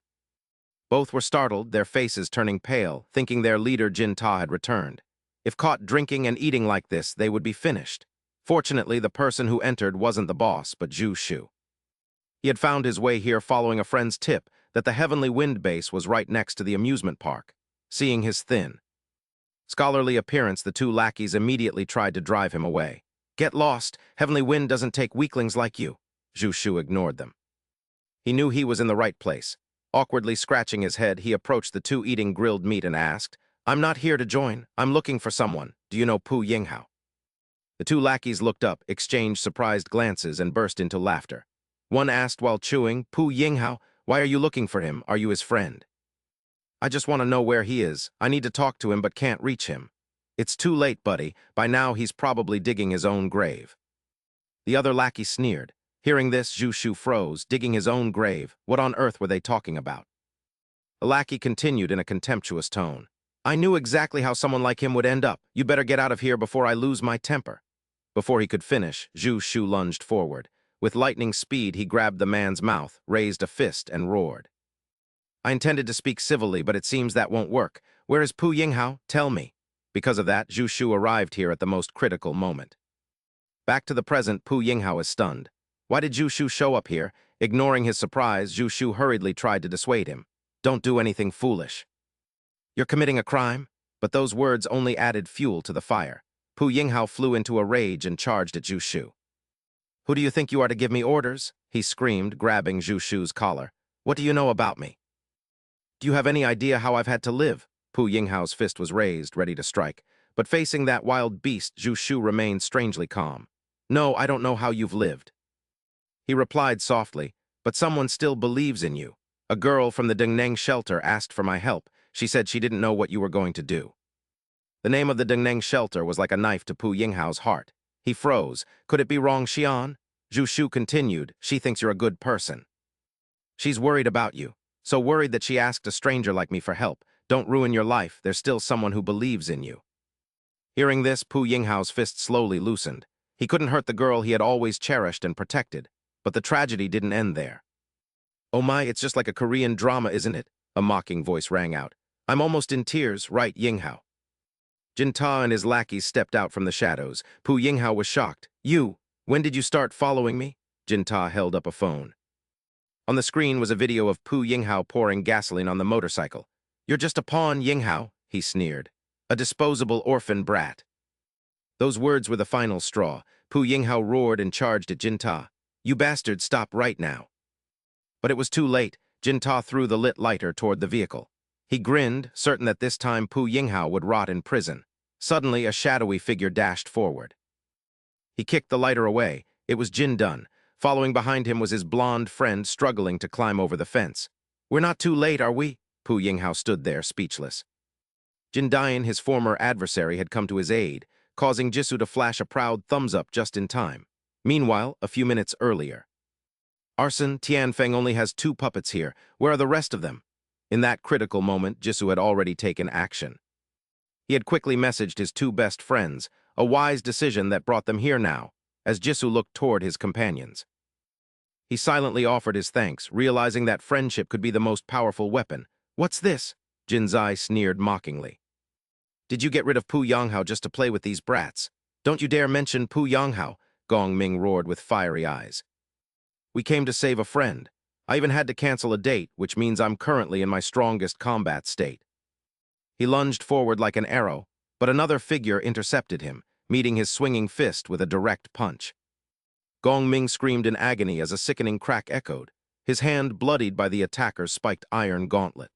Both were startled, their faces turning pale, thinking their leader Jin Ta had returned. If caught drinking and eating like this, they would be finished. Fortunately, the person who entered wasn't the boss, but Zhu Shu. He had found his way here following a friend's tip that the Heavenly Wind base was right next to the amusement park. Seeing his thin, scholarly appearance, the 2 lackeys immediately tried to drive him away. "Get lost. Heavenly Wind doesn't take weaklings like you." Zhu Shu ignored them. He knew he was in the right place. Awkwardly scratching his head, he approached the 2 eating grilled meat and asked, "I'm not here to join. I'm looking for someone. Do you know Pu Yinghao?" The 2 lackeys looked up, exchanged surprised glances, and burst into laughter. One asked while chewing, "Pu Yinghao, why are you looking for him? Are you his friend?" "I just want to know where he is. I need to talk to him but can't reach him." "It's too late, buddy. By now he's probably digging his own grave." The other lackey sneered. Hearing this, Zhu Shu froze. Digging his own grave? What on earth were they talking about? The lackey continued in a contemptuous tone. "I knew exactly how someone like him would end up. You better get out of here before I lose my temper." Before he could finish, Zhu Shu lunged forward. With lightning speed, he grabbed the man's mouth, raised a fist, and roared. "I intended to speak civilly, but it seems that won't work. Where is Pu Yinghao? Tell me." Because of that, Zhu Shu arrived here at the most critical moment. Back to the present, Pu Yinghao is stunned. Why did Zhu Shu show up here? Ignoring his surprise, Zhu Shu hurriedly tried to dissuade him. "Don't do anything foolish. You're committing a crime?" But those words only added fuel to the fire. Pu Yinghao flew into a rage and charged at Zhu Shu. "Who do you think you are to give me orders?" he screamed, grabbing Zhu Shu's collar. "What do you know about me? Do you have any idea how I've had to live?" Pu Yinghao's fist was raised, ready to strike. But facing that wild beast, Zhu Shu remained strangely calm. "No, I don't know how you've lived." He replied softly, "But someone still believes in you. A girl from the Dengneng shelter asked for my help. She said she didn't know what you were going to do." The name of the Dengneng shelter was like a knife to Pu Yinghao's heart. He froze. Could it be Rong Xian? Zhu Shu continued, "She thinks you're a good person. She's worried about you. So worried that she asked a stranger like me for help. Don't ruin your life. There's still someone who believes in you." Hearing this, Pu Yinghao's fist slowly loosened. He couldn't hurt the girl he had always cherished and protected. But the tragedy didn't end there. "Oh my, it's just like a Korean drama, isn't it?" A mocking voice rang out. "I'm almost in tears, right, Yinghao?" Jin Ta and his lackeys stepped out from the shadows. Pu Yinghao was shocked. "You? When did you start following me?" Jin Ta held up a phone. On the screen was a video of Pu Yinghao pouring gasoline on the motorcycle. "You're just a pawn, Yinghao," he sneered. "A disposable orphan brat." Those words were the final straw. Pu Yinghao roared and charged at Jin Ta. "You bastard, stop right now." But it was too late. Jin Ta threw the lit lighter toward the vehicle. He grinned, certain that this time Pu Yinghao would rot in prison. Suddenly, a shadowy figure dashed forward. He kicked the lighter away. It was Jin Dun. Following behind him was his blonde friend struggling to climb over the fence. "We're not too late, are we?" Pu Yinghao stood there, speechless. Jin Dian, his former adversary, had come to his aid, causing Jisoo to flash a proud thumbs-up just in time. Meanwhile, a few minutes earlier. "Arson, Tianfeng only has 2 puppets here. Where are the rest of them?" In that critical moment, Jisoo had already taken action. He had quickly messaged his 2 best friends, a wise decision that brought them here now, as Jisoo looked toward his companions. He silently offered his thanks, realizing that friendship could be the most powerful weapon. "What's this?" Jin Zai sneered mockingly. "Did you get rid of Pu Yanghao just to play with these brats? Don't you dare mention Pu Yanghao," Gong Ming roared with fiery eyes. "We came to save a friend. I even had to cancel a date, which means I'm currently in my strongest combat state." He lunged forward like an arrow, but another figure intercepted him, meeting his swinging fist with a direct punch. Gong Ming screamed in agony as a sickening crack echoed, his hand bloodied by the attacker's spiked iron gauntlet.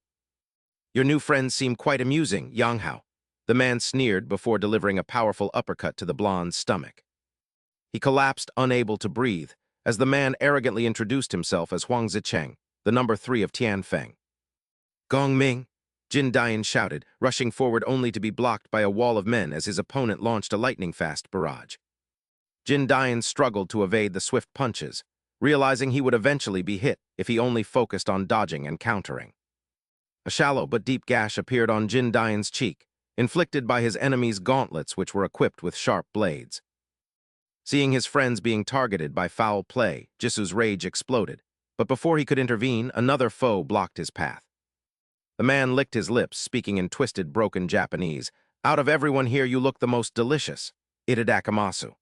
"Your new friends seem quite amusing, Yang Hao," the man sneered before delivering a powerful uppercut to the blonde's stomach. He collapsed, unable to breathe, as the man arrogantly introduced himself as Huang Zicheng, the number 3 of Tianfeng. "Gong Ming!" Jin Dian shouted, rushing forward only to be blocked by a wall of men as his opponent launched a lightning-fast barrage. Jin Dian struggled to evade the swift punches, realizing he would eventually be hit if he only focused on dodging and countering. A shallow but deep gash appeared on Jin Dian's cheek, inflicted by his enemy's gauntlets, which were equipped with sharp blades. Seeing his friends being targeted by foul play, Jisoo's rage exploded, but before he could intervene, another foe blocked his path. The man licked his lips, speaking in twisted, broken Japanese. "Out of everyone here, you look the most delicious. Itadakamasu."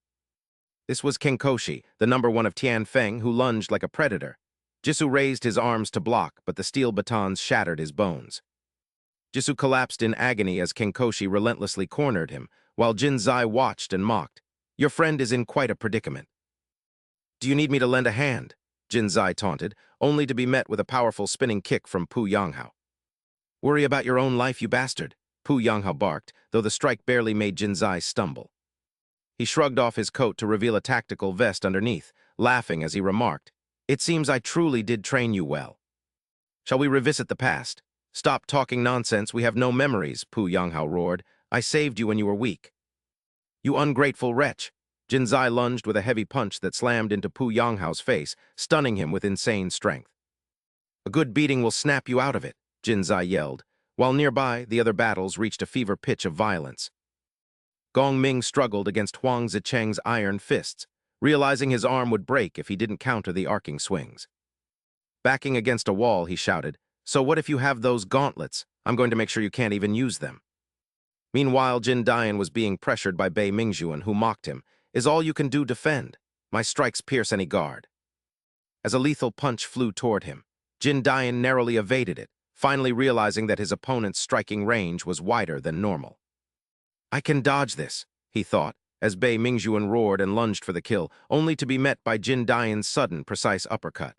This was Kenkoshi, the number 1 of Tianfeng, who lunged like a predator. Jisoo raised his arms to block, but the steel batons shattered his bones. Jisoo collapsed in agony as Kenkoshi relentlessly cornered him, while Jin Zai watched and mocked. "Your friend is in quite a predicament." "Do you need me to lend a hand?" Jin Zai taunted, only to be met with a powerful spinning kick from Pu Yanghao. "Worry about your own life, you bastard," Pu Yanghao barked, though the strike barely made Jin Zai stumble. He shrugged off his coat to reveal a tactical vest underneath, laughing as he remarked, "It seems I truly did train you well. Shall we revisit the past?" "Stop talking nonsense, we have no memories," Pu Yanghao roared. "I saved you when you were weak." "You ungrateful wretch!" Jin Zai lunged with a heavy punch that slammed into Pu Yanghao's face, stunning him with insane strength. "A good beating will snap you out of it," Jin Zai yelled, while nearby, the other battles reached a fever pitch of violence. Gong Ming struggled against Huang Zicheng's iron fists, realizing his arm would break if he didn't counter the arcing swings. Backing against a wall, he shouted, "So what if you have those gauntlets? I'm going to make sure you can't even use them." Meanwhile, Jin Dian was being pressured by Bei Mingjuan, who mocked him. "Is all you can do defend? My strikes pierce any guard." As a lethal punch flew toward him, Jin Dian narrowly evaded it, finally realizing that his opponent's striking range was wider than normal. "I can dodge this," he thought, as Bei Mingjuan roared and lunged for the kill, only to be met by Jin Dian's sudden, precise uppercut.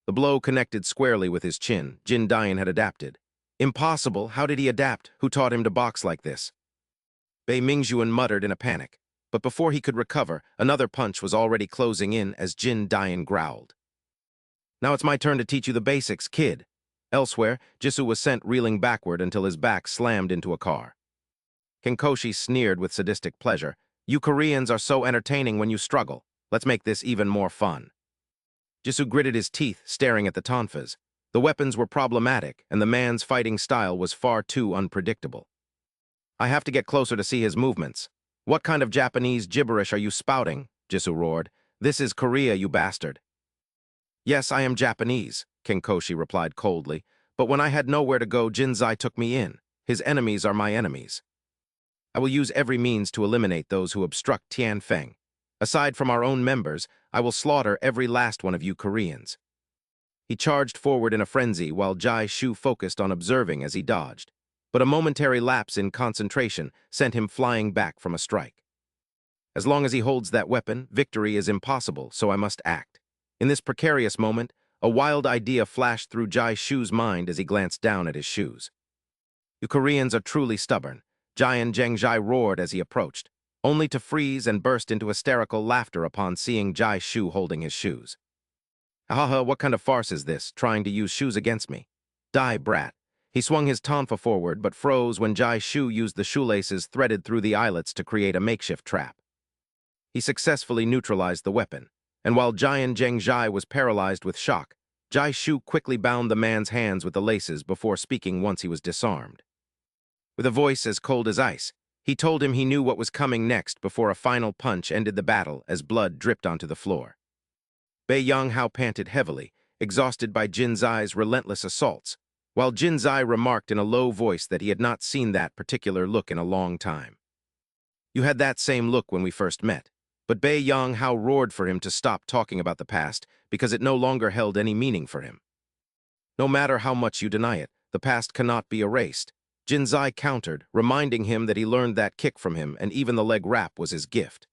The blow connected squarely with his chin. Jin Dian had adapted. "Impossible, how did he adapt? Who taught him to box like this?" Bei Mingjuan muttered in a panic, but before he could recover, another punch was already closing in as Jin Dian growled. "Now it's my turn to teach you the basics, kid." Elsewhere, Jisoo was sent reeling backward until his back slammed into a car. Kenkoshi sneered with sadistic pleasure. "You Koreans are so entertaining when you struggle. Let's make this even more fun." Jisoo gritted his teeth, staring at the tonfas. The weapons were problematic, and the man's fighting style was far too unpredictable. "I have to get closer to see his movements." "What kind of Japanese gibberish are you spouting?" Jisoo roared. "This is Korea, you bastard." "Yes, I am Japanese," Kenkoshi replied coldly, "but when I had nowhere to go, Jin Zai took me in. His enemies are my enemies. I will use every means to eliminate those who obstruct Tianfeng. Aside from our own members, I will slaughter every last one of you Koreans." He charged forward in a frenzy while Jai Shu focused on observing as he dodged, but a momentary lapse in concentration sent him flying back from a strike. As long as he holds that weapon, victory is impossible, so I must act. In this precarious moment, a wild idea flashed through Jai Shu's mind as he glanced down at his shoes. "You Koreans are truly stubborn," Jian Zhengjai roared as he approached. only to freeze and burst into hysterical laughter upon seeing Jai Shu holding his shoes. Haha, what kind of farce is this, trying to use shoes against me? Die, brat. He swung his tonfa forward but froze when Jai Shu used the shoelaces threaded through the eyelets to create a makeshift trap. He successfully neutralized the weapon, and while Giant Zheng Zhai was paralyzed with shock, Jai Shu quickly bound the man's hands with the laces before speaking once he was disarmed. With a voice as cold as ice, he told him he knew what was coming next before a final punch ended the battle as blood dripped onto the floor. Bei Yanghao panted heavily, exhausted by Jin Zai's relentless assaults, while Jin Zai remarked in a low voice that he had not seen that particular look in a long time. You had that same look when we first met, but Bei Yanghao roared for him to stop talking about the past because it no longer held any meaning for him. No matter how much you deny it, the past cannot be erased. Jin Zai countered, reminding him that he learned that kick from him and even the leg wrap was his gift.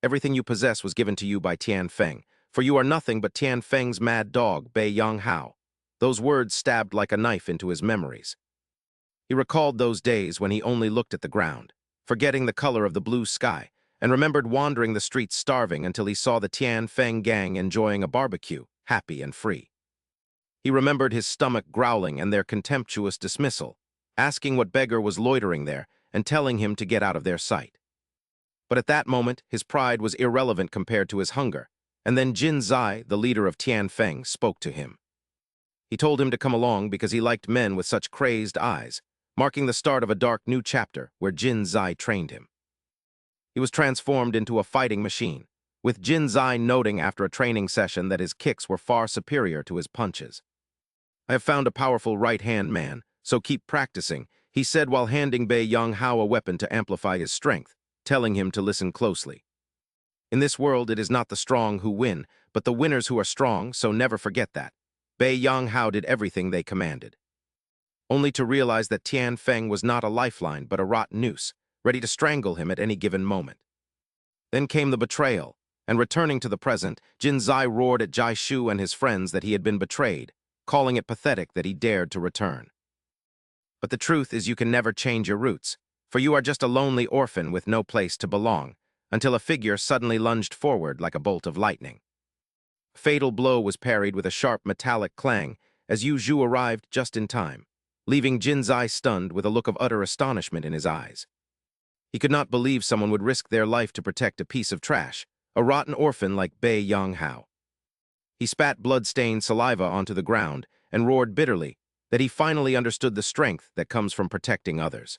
Everything you possess was given to you by Tian Feng, for you are nothing but Tian Feng's mad dog, Bei Yanghao. Those words stabbed like a knife into his memories. He recalled those days when he only looked at the ground, forgetting the color of the blue sky, and remembered wandering the streets starving until he saw the Tian Feng gang enjoying a barbecue, happy and free. He remembered his stomach growling and their contemptuous dismissal, asking what beggar was loitering there and telling him to get out of their sight. But at that moment, his pride was irrelevant compared to his hunger, and then Jin Zai, the leader of Tian Feng, spoke to him. He told him to come along because he liked men with such crazed eyes, marking the start of a dark new chapter where Jin Zai trained him. He was transformed into a fighting machine, with Jin Zai noting after a training session that his kicks were far superior to his punches. I have found a powerful right-hand man, so keep practicing, he said while handing Bei Yanghao a weapon to amplify his strength, telling him to listen closely. In this world, it is not the strong who win, but the winners who are strong, so never forget that. Bei Yanghao did everything they commanded, only to realize that Tian Feng was not a lifeline but a rotten noose, ready to strangle him at any given moment. Then came the betrayal, and returning to the present, Jin Zai roared at Jai Shu and his friends that he had been betrayed, calling it pathetic that he dared to return. But the truth is you can never change your roots, for you are just a lonely orphan with no place to belong, until a figure suddenly lunged forward like a bolt of lightning. A fatal blow was parried with a sharp metallic clang as Yu Zhu arrived just in time, leaving Jin Zai stunned with a look of utter astonishment in his eyes. He could not believe someone would risk their life to protect a piece of trash, a rotten orphan like Bei Yanghao. He spat blood-stained saliva onto the ground and roared bitterly that he finally understood the strength that comes from protecting others.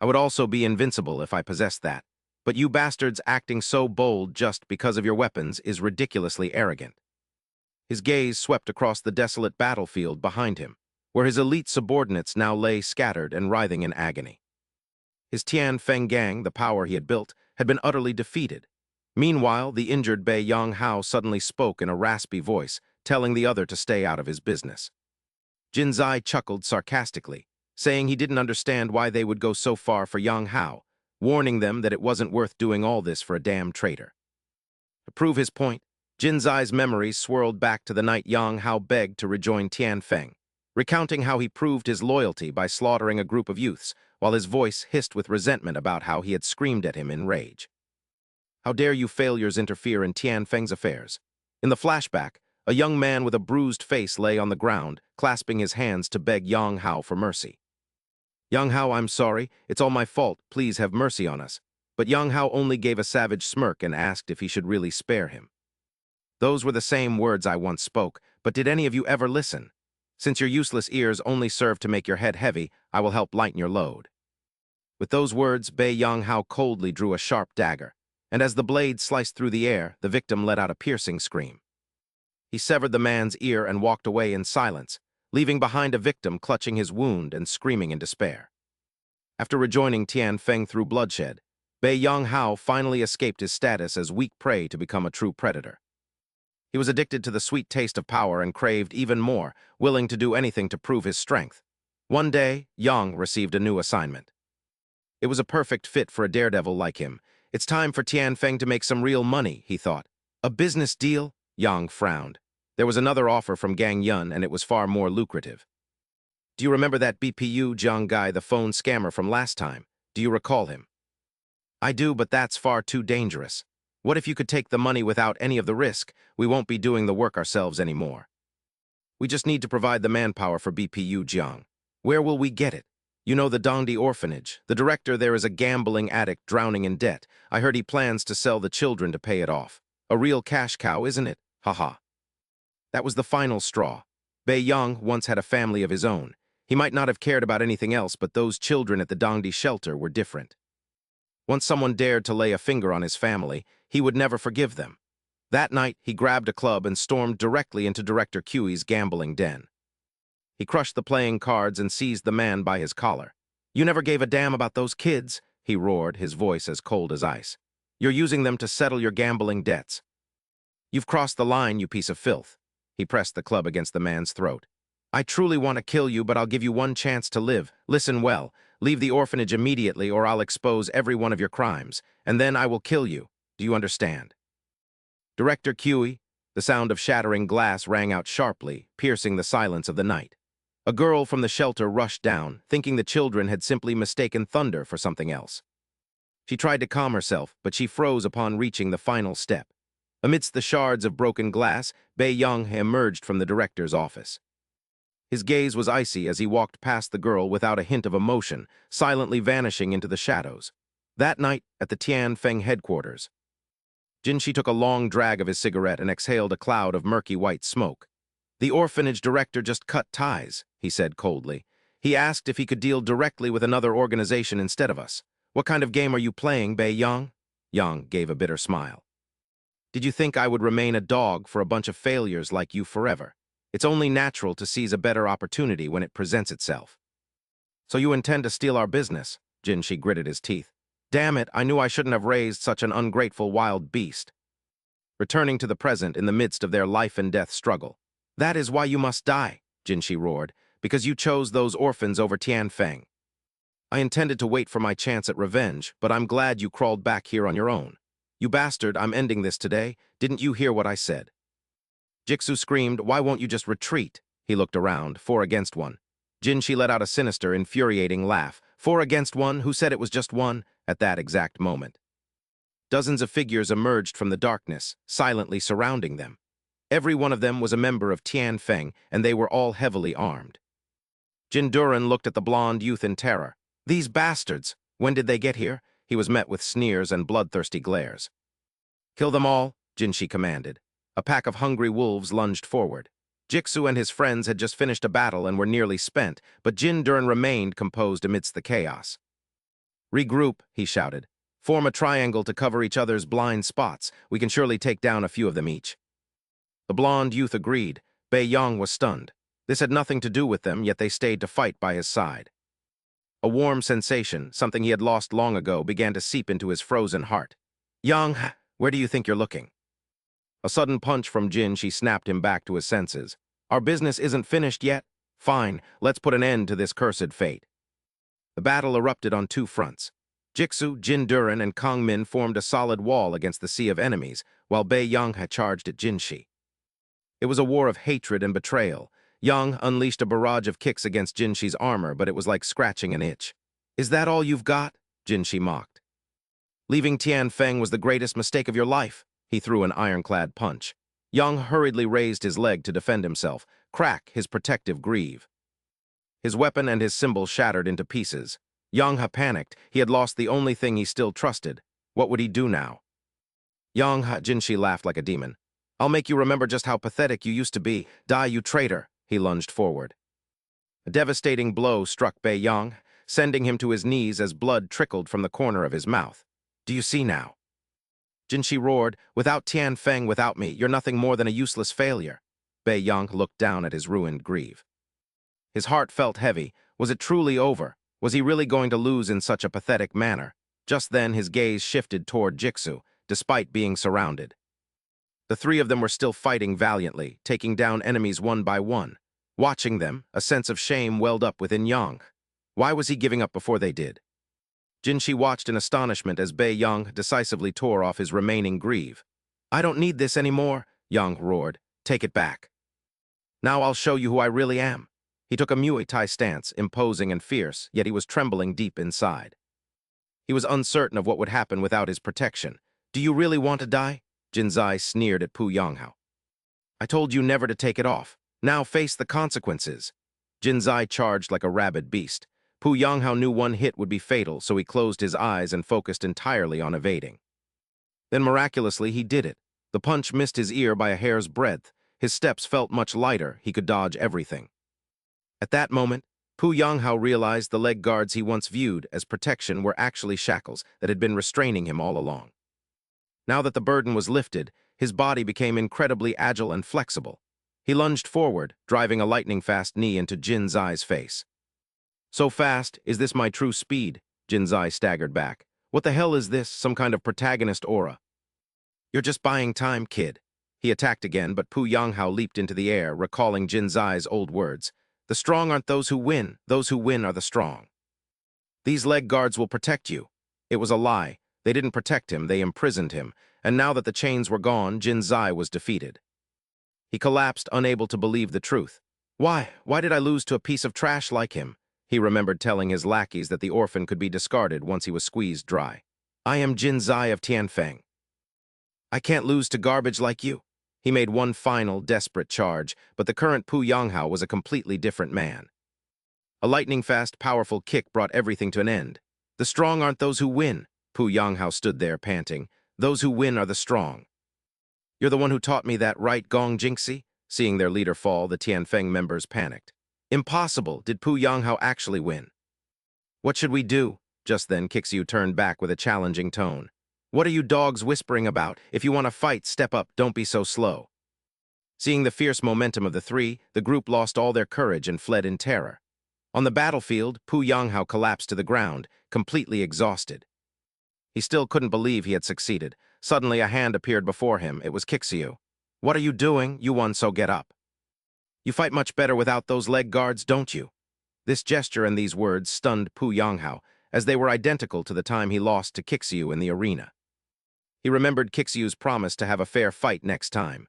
I would also be invincible if I possessed that, but you bastards acting so bold just because of your weapons is ridiculously arrogant. His gaze swept across the desolate battlefield behind him, where his elite subordinates now lay scattered and writhing in agony. His Tian Feng gang, the power he had built, had been utterly defeated. Meanwhile, the injured Bei Yanghao suddenly spoke in a raspy voice, telling the other to stay out of his business. Jin Zai chuckled sarcastically, saying he didn't understand why they would go so far for Yanghao, warning them that it wasn't worth doing all this for a damn traitor. To prove his point, Jin Zai's memories swirled back to the night Yanghao begged to rejoin Tian Feng, recounting how he proved his loyalty by slaughtering a group of youths, while his voice hissed with resentment about how he had screamed at him in rage. How dare you failures interfere in Tian Feng's affairs? In the flashback, a young man with a bruised face lay on the ground, clasping his hands to beg Yanghao for mercy. Yanghao, I'm sorry, it's all my fault, please have mercy on us. But Yanghao only gave a savage smirk and asked if he should really spare him. Those were the same words I once spoke, but did any of you ever listen? Since your useless ears only serve to make your head heavy, I will help lighten your load. With those words, Bei Yanghao coldly drew a sharp dagger, and as the blade sliced through the air, the victim let out a piercing scream. He severed the man's ear and walked away in silence, leaving behind a victim clutching his wound and screaming in despair. After rejoining Tian Feng through bloodshed, Bei Yanghao finally escaped his status as weak prey to become a true predator. He was addicted to the sweet taste of power and craved even more, willing to do anything to prove his strength. One day, Yang received a new assignment. It was a perfect fit for a daredevil like him. It's time for Tian Feng to make some real money, he thought. A business deal? Yang frowned. There was another offer from Gang Yun, and it was far more lucrative. Do you remember that BPU Jang guy, the phone scammer from last time? Do you recall him? I do, but that's far too dangerous. What if you could take the money without any of the risk? We won't be doing the work ourselves anymore. We just need to provide the manpower for BPU Jiang. Where will we get it? You know the Dongdi orphanage. The director there is a gambling addict drowning in debt. I heard he plans to sell the children to pay it off. A real cash cow, isn't it? Haha. That was the final straw. Bei Yang once had a family of his own. He might not have cared about anything else, but those children at the Dongdi shelter were different. Once someone dared to lay a finger on his family, he would never forgive them. That night, he grabbed a club and stormed directly into Director Q's gambling den. He crushed the playing cards and seized the man by his collar. "You never gave a damn about those kids," he roared, his voice as cold as ice. "You're using them to settle your gambling debts. You've crossed the line, you piece of filth." He pressed the club against the man's throat. "I truly want to kill you, but I'll give you one chance to live. Listen well. Leave the orphanage immediately or I'll expose every one of your crimes, and then I will kill you. Do you understand?" Director Q. The sound of shattering glass rang out sharply, piercing the silence of the night. A girl from the shelter rushed down, thinking the children had simply mistaken thunder for something else. She tried to calm herself, but she froze upon reaching the final step. Amidst the shards of broken glass, Bei Yang emerged from the director's office. His gaze was icy as he walked past the girl without a hint of emotion, silently vanishing into the shadows. That night, at the Tianfeng headquarters, Jinshi took a long drag of his cigarette and exhaled a cloud of murky white smoke. "The orphanage director just cut ties," he said coldly. "He asked if he could deal directly with another organization instead of us. What kind of game are you playing, Bei Yang?" Yang gave a bitter smile. "Did you think I would remain a dog for a bunch of failures like you forever? It's only natural to seize a better opportunity when it presents itself." "So you intend to steal our business?" Jinshi gritted his teeth. "Damn it, I knew I shouldn't have raised such an ungrateful wild beast." Returning to the present in the midst of their life-and-death struggle. "That is why you must die," Jinshi roared, "because you chose those orphans over Tianfeng. I intended to wait for my chance at revenge, but I'm glad you crawled back here on your own. You bastard, I'm ending this today. Didn't you hear what I said?" Jixu screamed, "Why won't you just retreat?" He looked around, 4-against-1. Jinshi let out a sinister, infuriating laugh. 4-against-1? Who said it was just one? At that exact moment, dozens of figures emerged from the darkness, silently surrounding them. Every one of them was a member of Tianfeng, and they were all heavily armed. Jin Duran looked at the blonde youth in terror. "These bastards! When did they get here?" He was met with sneers and bloodthirsty glares. "Kill them all," Jinshi commanded. A pack of hungry wolves lunged forward. Jixu and his friends had just finished a battle and were nearly spent, but Jin Duran remained composed amidst the chaos. "Regroup," he shouted. "Form a triangle to cover each other's blind spots. We can surely take down a few of them each." The blonde youth agreed. Bei Yang was stunned. This had nothing to do with them, yet they stayed to fight by his side. A warm sensation, something he had lost long ago, began to seep into his frozen heart. "Yang, where do you think you're looking?" A sudden punch from Jin, she snapped him back to his senses. "Our business isn't finished yet? Fine, let's put an end to this cursed fate." The battle erupted on two fronts. Jixu, Jin Duran, and Kang Min formed a solid wall against the sea of enemies, while Bei Yang had charged at Jinshi. It was a war of hatred and betrayal. Yang unleashed a barrage of kicks against Jinshi's armor, but it was like scratching an itch. "Is that all you've got?" Jinshi mocked. "Leaving Tianfeng was the greatest mistake of your life." He threw an ironclad punch. Yang hurriedly raised his leg to defend himself, crack his protective greave. His weapon and his symbol shattered into pieces. Yang panicked. He had lost the only thing he still trusted. What would he do now? "Yang," Jinshi laughed like a demon. "I'll make you remember just how pathetic you used to be. Die, you traitor." He lunged forward. A devastating blow struck Bei Yang, sending him to his knees as blood trickled from the corner of his mouth. "Do you see now?" Jinshi roared, "Without Tianfeng, without me, you're nothing more than a useless failure." Bei Yang looked down at his ruined greave. His heart felt heavy. Was it truly over? Was he really going to lose in such a pathetic manner? Just then his gaze shifted toward Jixu, despite being surrounded. The three of them were still fighting valiantly, taking down enemies one by one. Watching them, a sense of shame welled up within Yang. Why was he giving up before they did? Jinshi watched in astonishment as Bei Yang decisively tore off his remaining greave. "I don't need this anymore," Yang roared. "Take it back. Now I'll show you who I really am." He took a Muay Thai stance, imposing and fierce, yet he was trembling deep inside. He was uncertain of what would happen without his protection. "Do you really want to die?" Jinzai sneered at Pu Yanghao. "I told you never to take it off. Now face the consequences." Jinzai charged like a rabid beast. Pu Yanghao knew one hit would be fatal, so he closed his eyes and focused entirely on evading. Then miraculously he did it. The punch missed his ear by a hair's breadth. His steps felt much lighter. He could dodge everything. At that moment, Pu Yanghao realized the leg guards he once viewed as protection were actually shackles that had been restraining him all along. Now that the burden was lifted, his body became incredibly agile and flexible. He lunged forward, driving a lightning-fast knee into Jinzai's face. "So fast, is this my true speed?" Jinzai staggered back. "What the hell is this, some kind of protagonist aura?" "You're just buying time, kid." He attacked again, but Pu Yanghao leaped into the air, recalling Jinzai's old words. "The strong aren't those who win are the strong. These leg guards will protect you." It was a lie. They didn't protect him, they imprisoned him, and now that the chains were gone, Jinzai was defeated. He collapsed, unable to believe the truth. Why did I lose to a piece of trash like him?" He remembered telling his lackeys that the orphan could be discarded once he was squeezed dry. "I am Jinzai of Tianfeng. I can't lose to garbage like you." He made one final, desperate charge, but the current Pu Yanghao was a completely different man. A lightning-fast, powerful kick brought everything to an end. "The strong aren't those who win." Pu Yanghao stood there, panting. "Those who win are the strong." "You're the one who taught me that, right, Gong Jingxi?" Seeing their leader fall, the Tianfeng members panicked. "Impossible! Did Pu Yanghao actually win?" "What should we do?" Just then, Kixu turned back with a challenging tone. "What are you dogs whispering about? If you want to fight, step up, don't be so slow." Seeing the fierce momentum of the three, the group lost all their courage and fled in terror. On the battlefield, Pu Yanghao collapsed to the ground, completely exhausted. He still couldn't believe he had succeeded. Suddenly, a hand appeared before him. It was Kixu. "What are you doing? You won, so get up. You fight much better without those leg guards, don't you?" This gesture and these words stunned Pu Yanghao, as they were identical to the time he lost to Kixu in the arena. He remembered Kixu's promise to have a fair fight next time.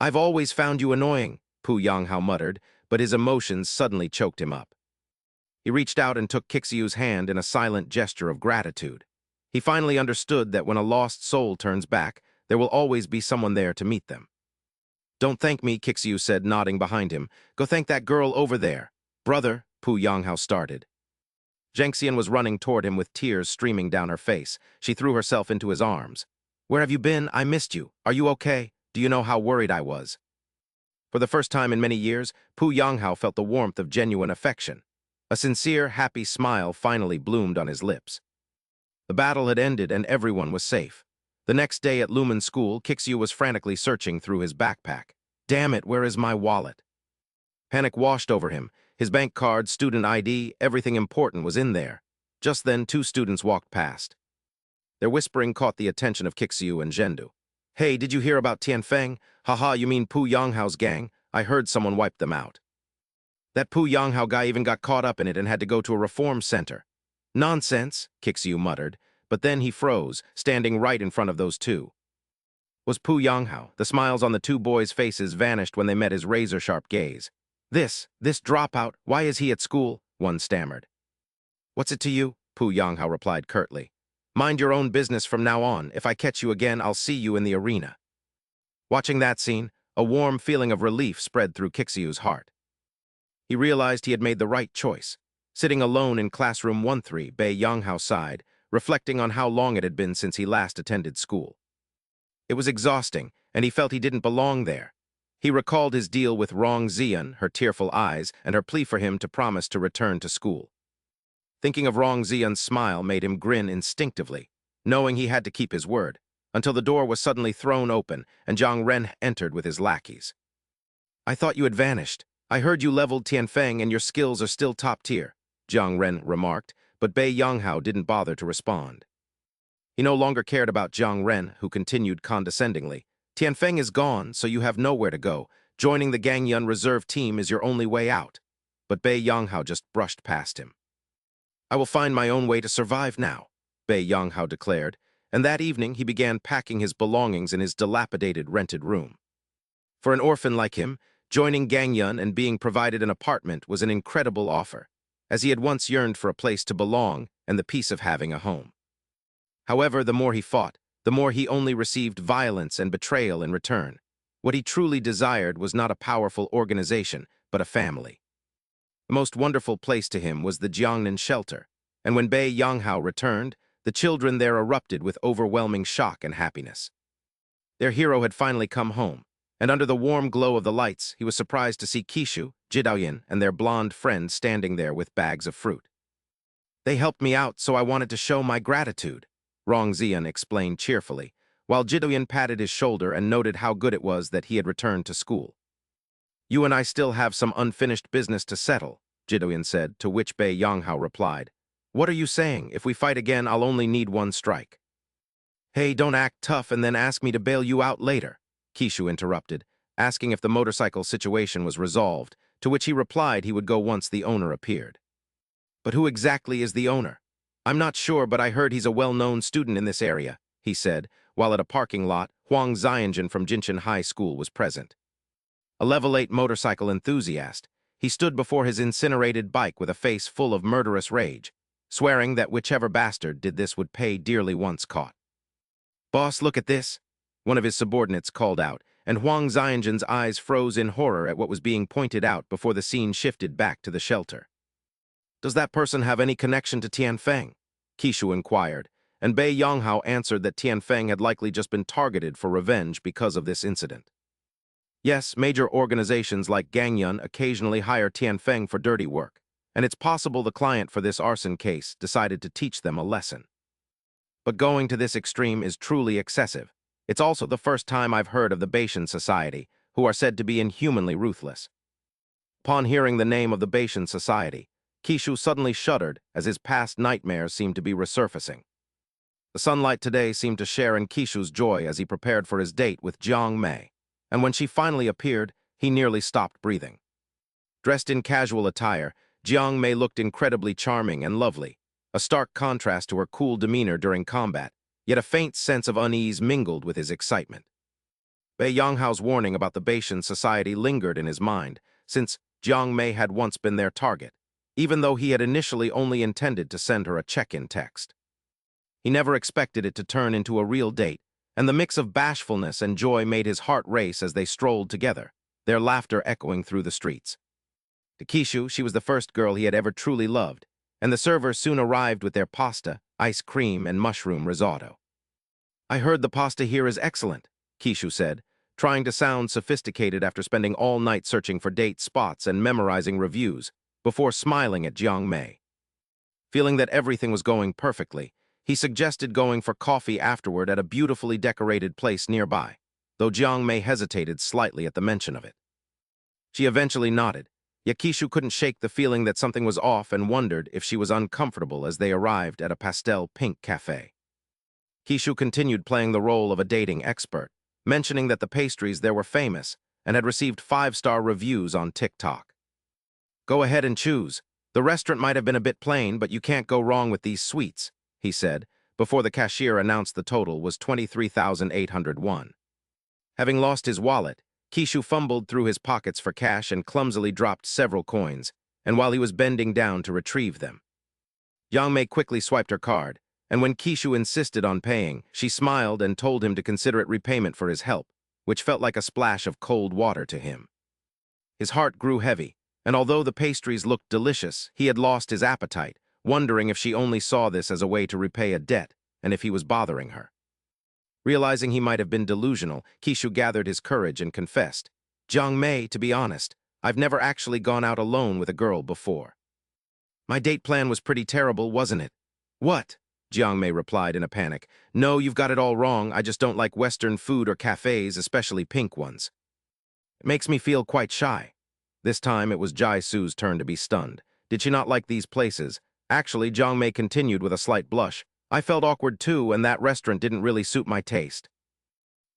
"I've always found you annoying," Pu Yanghao muttered, but his emotions suddenly choked him up. He reached out and took Kixu's hand in a silent gesture of gratitude. He finally understood that when a lost soul turns back, there will always be someone there to meet them. "Don't thank me," Kixu said, nodding behind him. "Go thank that girl over there." "Brother," Pu Yanghao started. Jangxian was running toward him with tears streaming down her face. She threw herself into his arms. "Where have you been? I missed you. Are you okay? Do you know how worried I was?" For the first time in many years, Pu Yanghao felt the warmth of genuine affection. A sincere, happy smile finally bloomed on his lips. The battle had ended and everyone was safe. The next day at Lumen School, Kixu was frantically searching through his backpack. "Damn it, where is my wallet?" Panic washed over him. His bank card, student ID, everything important was in there. Just then, two students walked past. Their whispering caught the attention of Kixu and Zhendu. "Hey, did you hear about Tianfeng? Haha, you mean Pu Yanghao's gang? I heard someone wiped them out. That Pu Yanghao guy even got caught up in it and had to go to a reform center." "Nonsense," Kixu muttered, but then he froze, standing right in front of those two. Was Pu Yanghao. The smiles on the two boys' faces vanished when they met his razor-sharp gaze. This dropout, why is he at school?" one stammered. "What's it to you?" Pu Yanghao replied curtly. "Mind your own business from now on. If I catch you again, I'll see you in the arena." Watching that scene, a warm feeling of relief spread through Kixu's heart. He realized he had made the right choice. Sitting alone in classroom 13, Bei Yanghao sighed, reflecting on how long it had been since he last attended school. It was exhausting, and he felt he didn't belong there. He recalled his deal with Rong Zian, her tearful eyes, and her plea for him to promise to return to school. Thinking of Rong Zian's smile made him grin instinctively, knowing he had to keep his word, until the door was suddenly thrown open and Kang Ren entered with his lackeys. "I thought you had vanished. I heard you leveled Tianfeng and your skills are still top tier," Kang Ren remarked, but Bei Yanghao didn't bother to respond. He no longer cared about Kang Ren, who continued condescendingly. "Tianfeng is gone, so you have nowhere to go. Joining the Gangyun reserve team is your only way out." But Bei Yanghao just brushed past him. "I will find my own way to survive now," Bei Yanghao declared, and that evening he began packing his belongings in his dilapidated rented room. For an orphan like him, joining Gangyun and being provided an apartment was an incredible offer, as he had once yearned for a place to belong and the peace of having a home. However, the more he fought, the more he only received violence and betrayal in return. What he truly desired was not a powerful organization, but a family. The most wonderful place to him was the Jiangnan shelter, and when Bei Yanghao returned, the children there erupted with overwhelming shock and happiness. Their hero had finally come home, and under the warm glow of the lights, he was surprised to see Kishu, Jidaoyan, and their blonde friend standing there with bags of fruit. They helped me out, so I wanted to show my gratitude, Rong Zian explained cheerfully, while Jidaoyan patted his shoulder and noted how good it was that he had returned to school. You and I still have some unfinished business to settle, Jidaoyan said, to which Bei Yanghao replied. What are you saying? If we fight again, I'll only need one strike. Hey, don't act tough and then ask me to bail you out later, Kishu interrupted, asking if the motorcycle situation was resolved, to which he replied he would go once the owner appeared. But who exactly is the owner? I'm not sure, but I heard he's a well-known student in this area, he said, while at a parking lot, Huang Xianjun from Jinshan High School was present. A level 8 motorcycle enthusiast, he stood before his incinerated bike with a face full of murderous rage, swearing that whichever bastard did this would pay dearly once caught. Boss, look at this, one of his subordinates called out, and Huang Xianjun's eyes froze in horror at what was being pointed out before the scene shifted back to the shelter. Does that person have any connection to Tianfeng? Kishu inquired, and Bei Yanghao answered that Tianfeng had likely just been targeted for revenge because of this incident. Yes, major organizations like Gangyun occasionally hire Tianfeng for dirty work, and it's possible the client for this arson case decided to teach them a lesson. But going to this extreme is truly excessive. It's also the first time I've heard of the Bashan Society, who are said to be inhumanly ruthless. Upon hearing the name of the Bashan Society, Kishu suddenly shuddered as his past nightmares seemed to be resurfacing. The sunlight today seemed to share in Kishu's joy as he prepared for his date with Jiang Mei, and when she finally appeared, he nearly stopped breathing. Dressed in casual attire, Jiang Mei looked incredibly charming and lovely, a stark contrast to her cool demeanor during combat, yet a faint sense of unease mingled with his excitement. Bei Yanghao's warning about the Bashan Society lingered in his mind, since Jiang Mei had once been their target, even though he had initially only intended to send her a check-in text. He never expected it to turn into a real date, and the mix of bashfulness and joy made his heart race as they strolled together, their laughter echoing through the streets. To Kishu, she was the first girl he had ever truly loved, and the servers soon arrived with their pasta, ice cream, and mushroom risotto. I heard the pasta here is excellent, Kishu said, trying to sound sophisticated after spending all night searching for date spots and memorizing reviews, before smiling at Jiang Mei. Feeling that everything was going perfectly, he suggested going for coffee afterward at a beautifully decorated place nearby, though Jiang Mei hesitated slightly at the mention of it. She eventually nodded, yet Kishu couldn't shake the feeling that something was off and wondered if she was uncomfortable as they arrived at a pastel-pink cafe. Kishu continued playing the role of a dating expert, mentioning that the pastries there were famous and had received 5-star reviews on TikTok. Go ahead and choose. The restaurant might have been a bit plain, but you can't go wrong with these sweets, he said, before the cashier announced the total was 23,801. Having lost his wallet, Kishu fumbled through his pockets for cash and clumsily dropped several coins, and while he was bending down to retrieve them. Yang Mei quickly swiped her card, and when Kishu insisted on paying, she smiled and told him to consider it repayment for his help, which felt like a splash of cold water to him. His heart grew heavy, and although the pastries looked delicious, he had lost his appetite, wondering if she only saw this as a way to repay a debt, and if he was bothering her. Realizing he might have been delusional, Kishu gathered his courage and confessed, Jiang Mei, to be honest, I've never actually gone out alone with a girl before. My date plan was pretty terrible, wasn't it? What? Jiang Mei replied in a panic. No, you've got it all wrong. I just don't like Western food or cafes, especially pink ones. It makes me feel quite shy. This time it was Jai Su's turn to be stunned. Did she not like these places? Actually, Jiang Mei continued with a slight blush. I felt awkward too, and that restaurant didn't really suit my taste.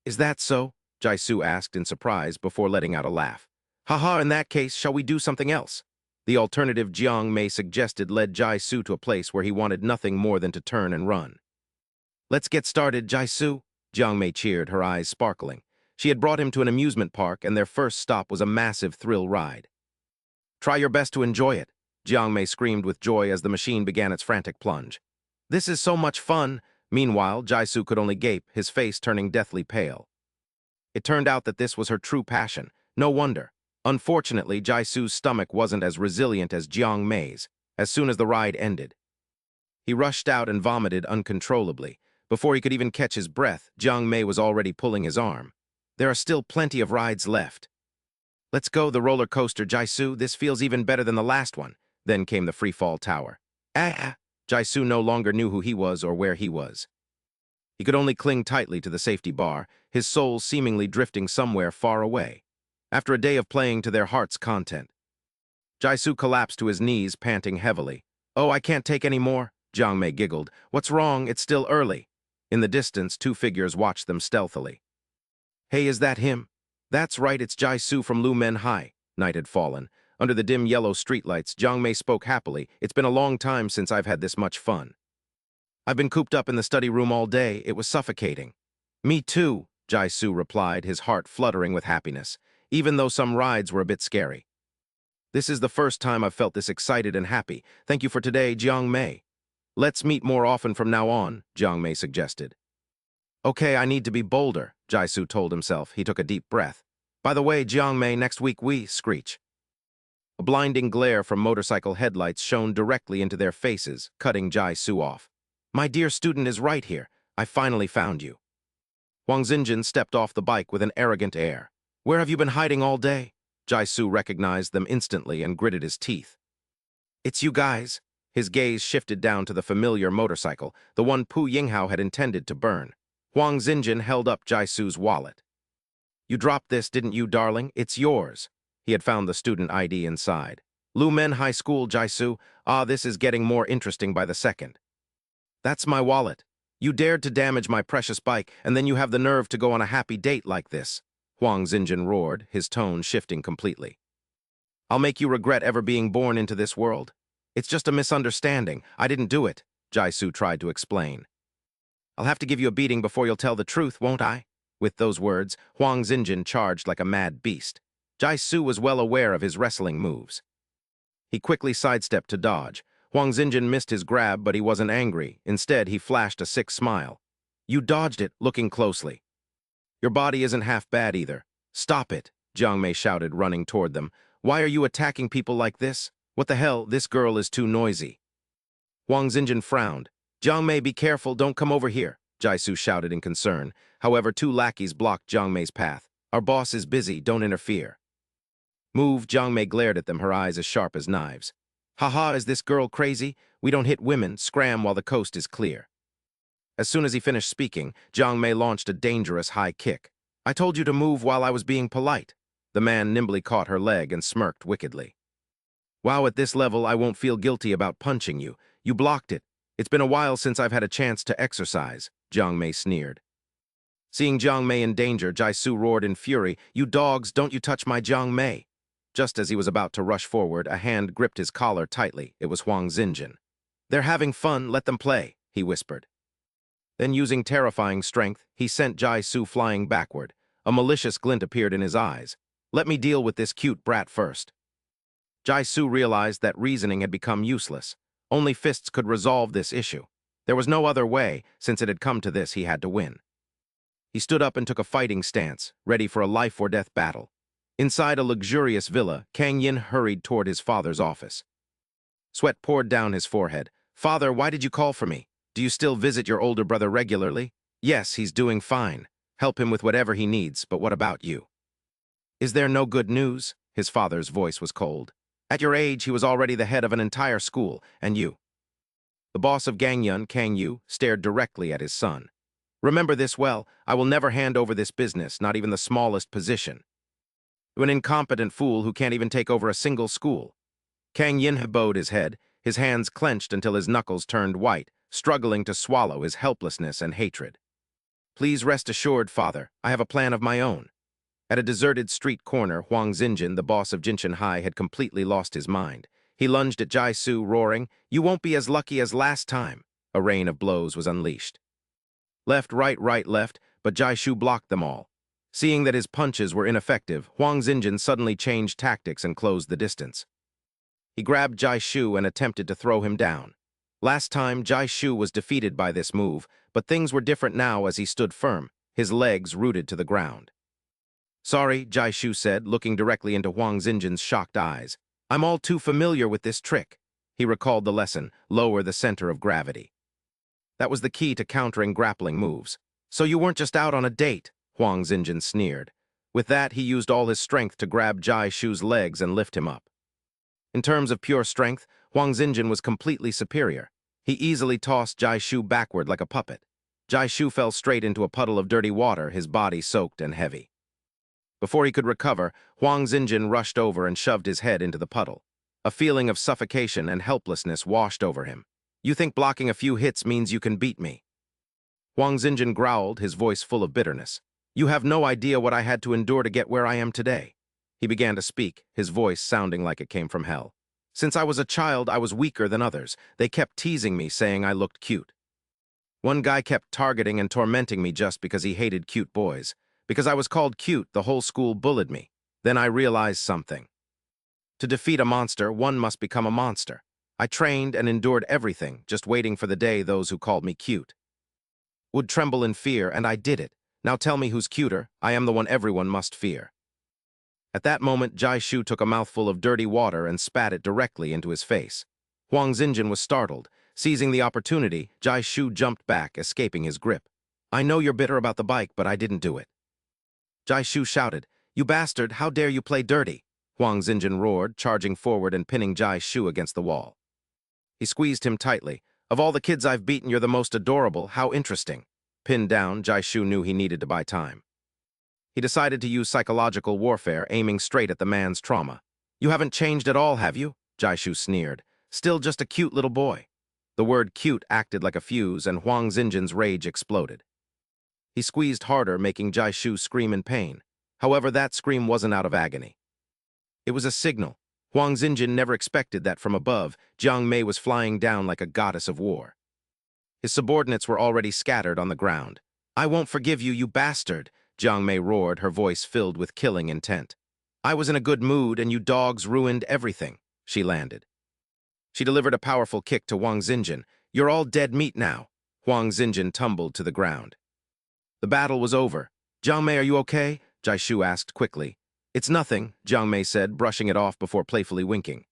Is that so? Jai Su asked in surprise before letting out a laugh. Haha, in that case, shall we do something else? The alternative Jiang Mei suggested led Jai Su to a place where he wanted nothing more than to turn and run. Let's get started, Jai Su, Jiang Mei cheered, her eyes sparkling. She had brought him to an amusement park, and their first stop was a massive thrill ride. Try your best to enjoy it, Jiang Mei screamed with joy as the machine began its frantic plunge. This is so much fun, Meanwhile, Jaisu could only gape, his face turning deathly pale. It turned out that this was her true passion. No wonder. Unfortunately, Jaisu's stomach wasn't as resilient as Jiang Mei's. As soon as the ride ended, he rushed out and vomited uncontrollably. Before he could even catch his breath, Jiang Mei was already pulling his arm. There are still plenty of rides left. Let's go, the roller coaster, Jaisu. This feels even better than the last one. Then came the free-fall tower. Jaisu no longer knew who he was or where he was. He could only cling tightly to the safety bar, his soul seemingly drifting somewhere far away. After a day of playing to their heart's content, Jaisu collapsed to his knees, panting heavily. "Oh, I can't take any more," Jiang Mei giggled. "What's wrong? It's still early." In the distance, two figures watched them stealthily. "Hey, is that him?" "That's right, it's Jaisu from Manhwa." Night had fallen. Under the dim yellow streetlights, Jiang Mei spoke happily. "It's been a long time since I've had this much fun. I've been cooped up in the study room all day. It was suffocating." "Me too," Jaisu replied, his heart fluttering with happiness, even though some rides were a bit scary. "This is the first time I've felt this excited and happy. Thank you for today, Jiang Mei." "Let's meet more often from now on," Jiang Mei suggested. "Okay, I need to be bolder," Jaisu told himself. He took a deep breath. "By the way, Jiang Mei, next week we screech." A blinding glare from motorcycle headlights shone directly into their faces, cutting Jaisu off. "My dear student is right here. I finally found you." Huang Xinjin stepped off the bike with an arrogant air. "Where have you been hiding all day?" Jaisu recognized them instantly and gritted his teeth. "It's you guys." His gaze shifted down to the familiar motorcycle, the one Pu Yinghao had intended to burn. Huang Xinjin held up Jaisu's wallet. "You dropped this, didn't you, darling? It's yours." He had found the student ID inside. "Lumen High School, Jaisu. Ah, this is getting more interesting by the second." "That's my wallet. You dared to damage my precious bike, and then you have the nerve to go on a happy date like this," Huang Xinjin roared, his tone shifting completely. "I'll make you regret ever being born into this world. It's just a misunderstanding. I didn't do it," Jaisu tried to explain. "I'll have to give you a beating before you'll tell the truth, won't I?" With those words, Huang Xinjin charged like a mad beast. Jaisu was well aware of his wrestling moves. He quickly sidestepped to dodge. Huang Xinjin missed his grab, but he wasn't angry. Instead, he flashed a sick smile. "You dodged it," looking closely. "Your body isn't half bad either." "Stop it," Jiang Mei shouted, running toward them. "Why are you attacking people like this? What the hell, this girl is too noisy." Huang Xinjin frowned. "Jiang Mei, be careful, don't come over here," Jaisu shouted in concern. However, two lackeys blocked Jiang Mei's path. "Our boss is busy, don't interfere." "Move," Jiang Mei glared at them, her eyes as sharp as knives. "Haha, is this girl crazy? We don't hit women, scram while the coast is clear." As soon as he finished speaking, Jiang Mei launched a dangerous high kick. "I told you to move while I was being polite." The man nimbly caught her leg and smirked wickedly. "Wow, at this level, I won't feel guilty about punching you. You blocked it. It's been a while since I've had a chance to exercise," Jiang Mei sneered. Seeing Jiang Mei in danger, Jaisu roared in fury, "You dogs, don't you touch my Jiang Mei." Just as he was about to rush forward, a hand gripped his collar tightly. It was Huang Xinjin. "They're having fun, let them play," he whispered. Then, using terrifying strength, he sent Jaisu flying backward. A malicious glint appeared in his eyes. "Let me deal with this cute brat first." Jaisu realized that reasoning had become useless. Only fists could resolve this issue. There was no other way, since it had come to this, he had to win. He stood up and took a fighting stance, ready for a life-or-death battle. Inside a luxurious villa, Kang Ren hurried toward his father's office. Sweat poured down his forehead. "Father, why did you call for me? Do you still visit your older brother regularly?" "Yes, he's doing fine. Help him with whatever he needs, but what about you?" "Is there no good news?" His father's voice was cold. "At your age, he was already the head of an entire school, and you." The boss of Gangyun, Kang Yu, stared directly at his son. "Remember this well, I will never hand over this business, not even the smallest position, to an incompetent fool who can't even take over a single school." Kang Yin bowed his head, his hands clenched until his knuckles turned white, struggling to swallow his helplessness and hatred. "Please rest assured, father, I have a plan of my own." At a deserted street corner, Huang Xinjin, the boss of Jinshan High, had completely lost his mind. He lunged at Jaisu, roaring, "You won't be as lucky as last time." A rain of blows was unleashed. Left, right, left, but Jaisu blocked them all. Seeing that his punches were ineffective, Huang Xinjin suddenly changed tactics and closed the distance. He grabbed Jaisu and attempted to throw him down. Last time, Jai Shu was defeated by this move, but things were different now as he stood firm, his legs rooted to the ground. Sorry, Jai Shu said, looking directly into Huang Xinjin's shocked eyes. I'm all too familiar with this trick. He recalled the lesson, lower the center of gravity. That was the key to countering grappling moves. So you weren't just out on a date, Huang Xinjin sneered. With that, he used all his strength to grab Jai Shu's legs and lift him up. In terms of pure strength, Huang Xinjin was completely superior. He easily tossed Jai Shu backward like a puppet. Jai Shu fell straight into a puddle of dirty water, his body soaked and heavy. Before he could recover, Huang Xinjin rushed over and shoved his head into the puddle. A feeling of suffocation and helplessness washed over him. You think blocking a few hits means you can beat me? Huang Xinjin growled, his voice full of bitterness. You have no idea what I had to endure to get where I am today. He began to speak, his voice sounding like it came from hell. Since I was a child, I was weaker than others. They kept teasing me, saying I looked cute. One guy kept targeting and tormenting me just because he hated cute boys. Because I was called cute, the whole school bullied me. Then I realized something. To defeat a monster, one must become a monster. I trained and endured everything, just waiting for the day those who called me cute would tremble in fear, and I did it. Now tell me who's cuter. I am the one everyone must fear. At that moment, Jai Shu took a mouthful of dirty water and spat it directly into his face. Huang Xinjin was startled. Seizing the opportunity, Jai Shu jumped back, escaping his grip. I know you're bitter about the bike, but I didn't do it. Jai Shu shouted, You bastard, how dare you play dirty? Huang Xinjin roared, charging forward and pinning Jai Shu against the wall. He squeezed him tightly. Of all the kids I've beaten, you're the most adorable. How interesting. Pinned down, Jai Shu knew he needed to buy time. He decided to use psychological warfare, aiming straight at the man's trauma. You haven't changed at all, have you? Jai Shu sneered. Still just a cute little boy. The word cute acted like a fuse, and Huang Xinjin's rage exploded. He squeezed harder, making Jai Shu scream in pain. However, that scream wasn't out of agony. It was a signal. Huang Xinjin never expected that from above. Jiang Mei was flying down like a goddess of war. His subordinates were already scattered on the ground. I won't forgive you, you bastard, Jiang Mei roared, her voice filled with killing intent. I was in a good mood, and you dogs ruined everything, she landed. She delivered a powerful kick to Huang Xinjin. You're all dead meat now. Huang Xinjin tumbled to the ground. The battle was over. Jiang Mei, are you okay? Jai Shu asked quickly. It's nothing, Jiang Mei said, brushing it off before playfully winking.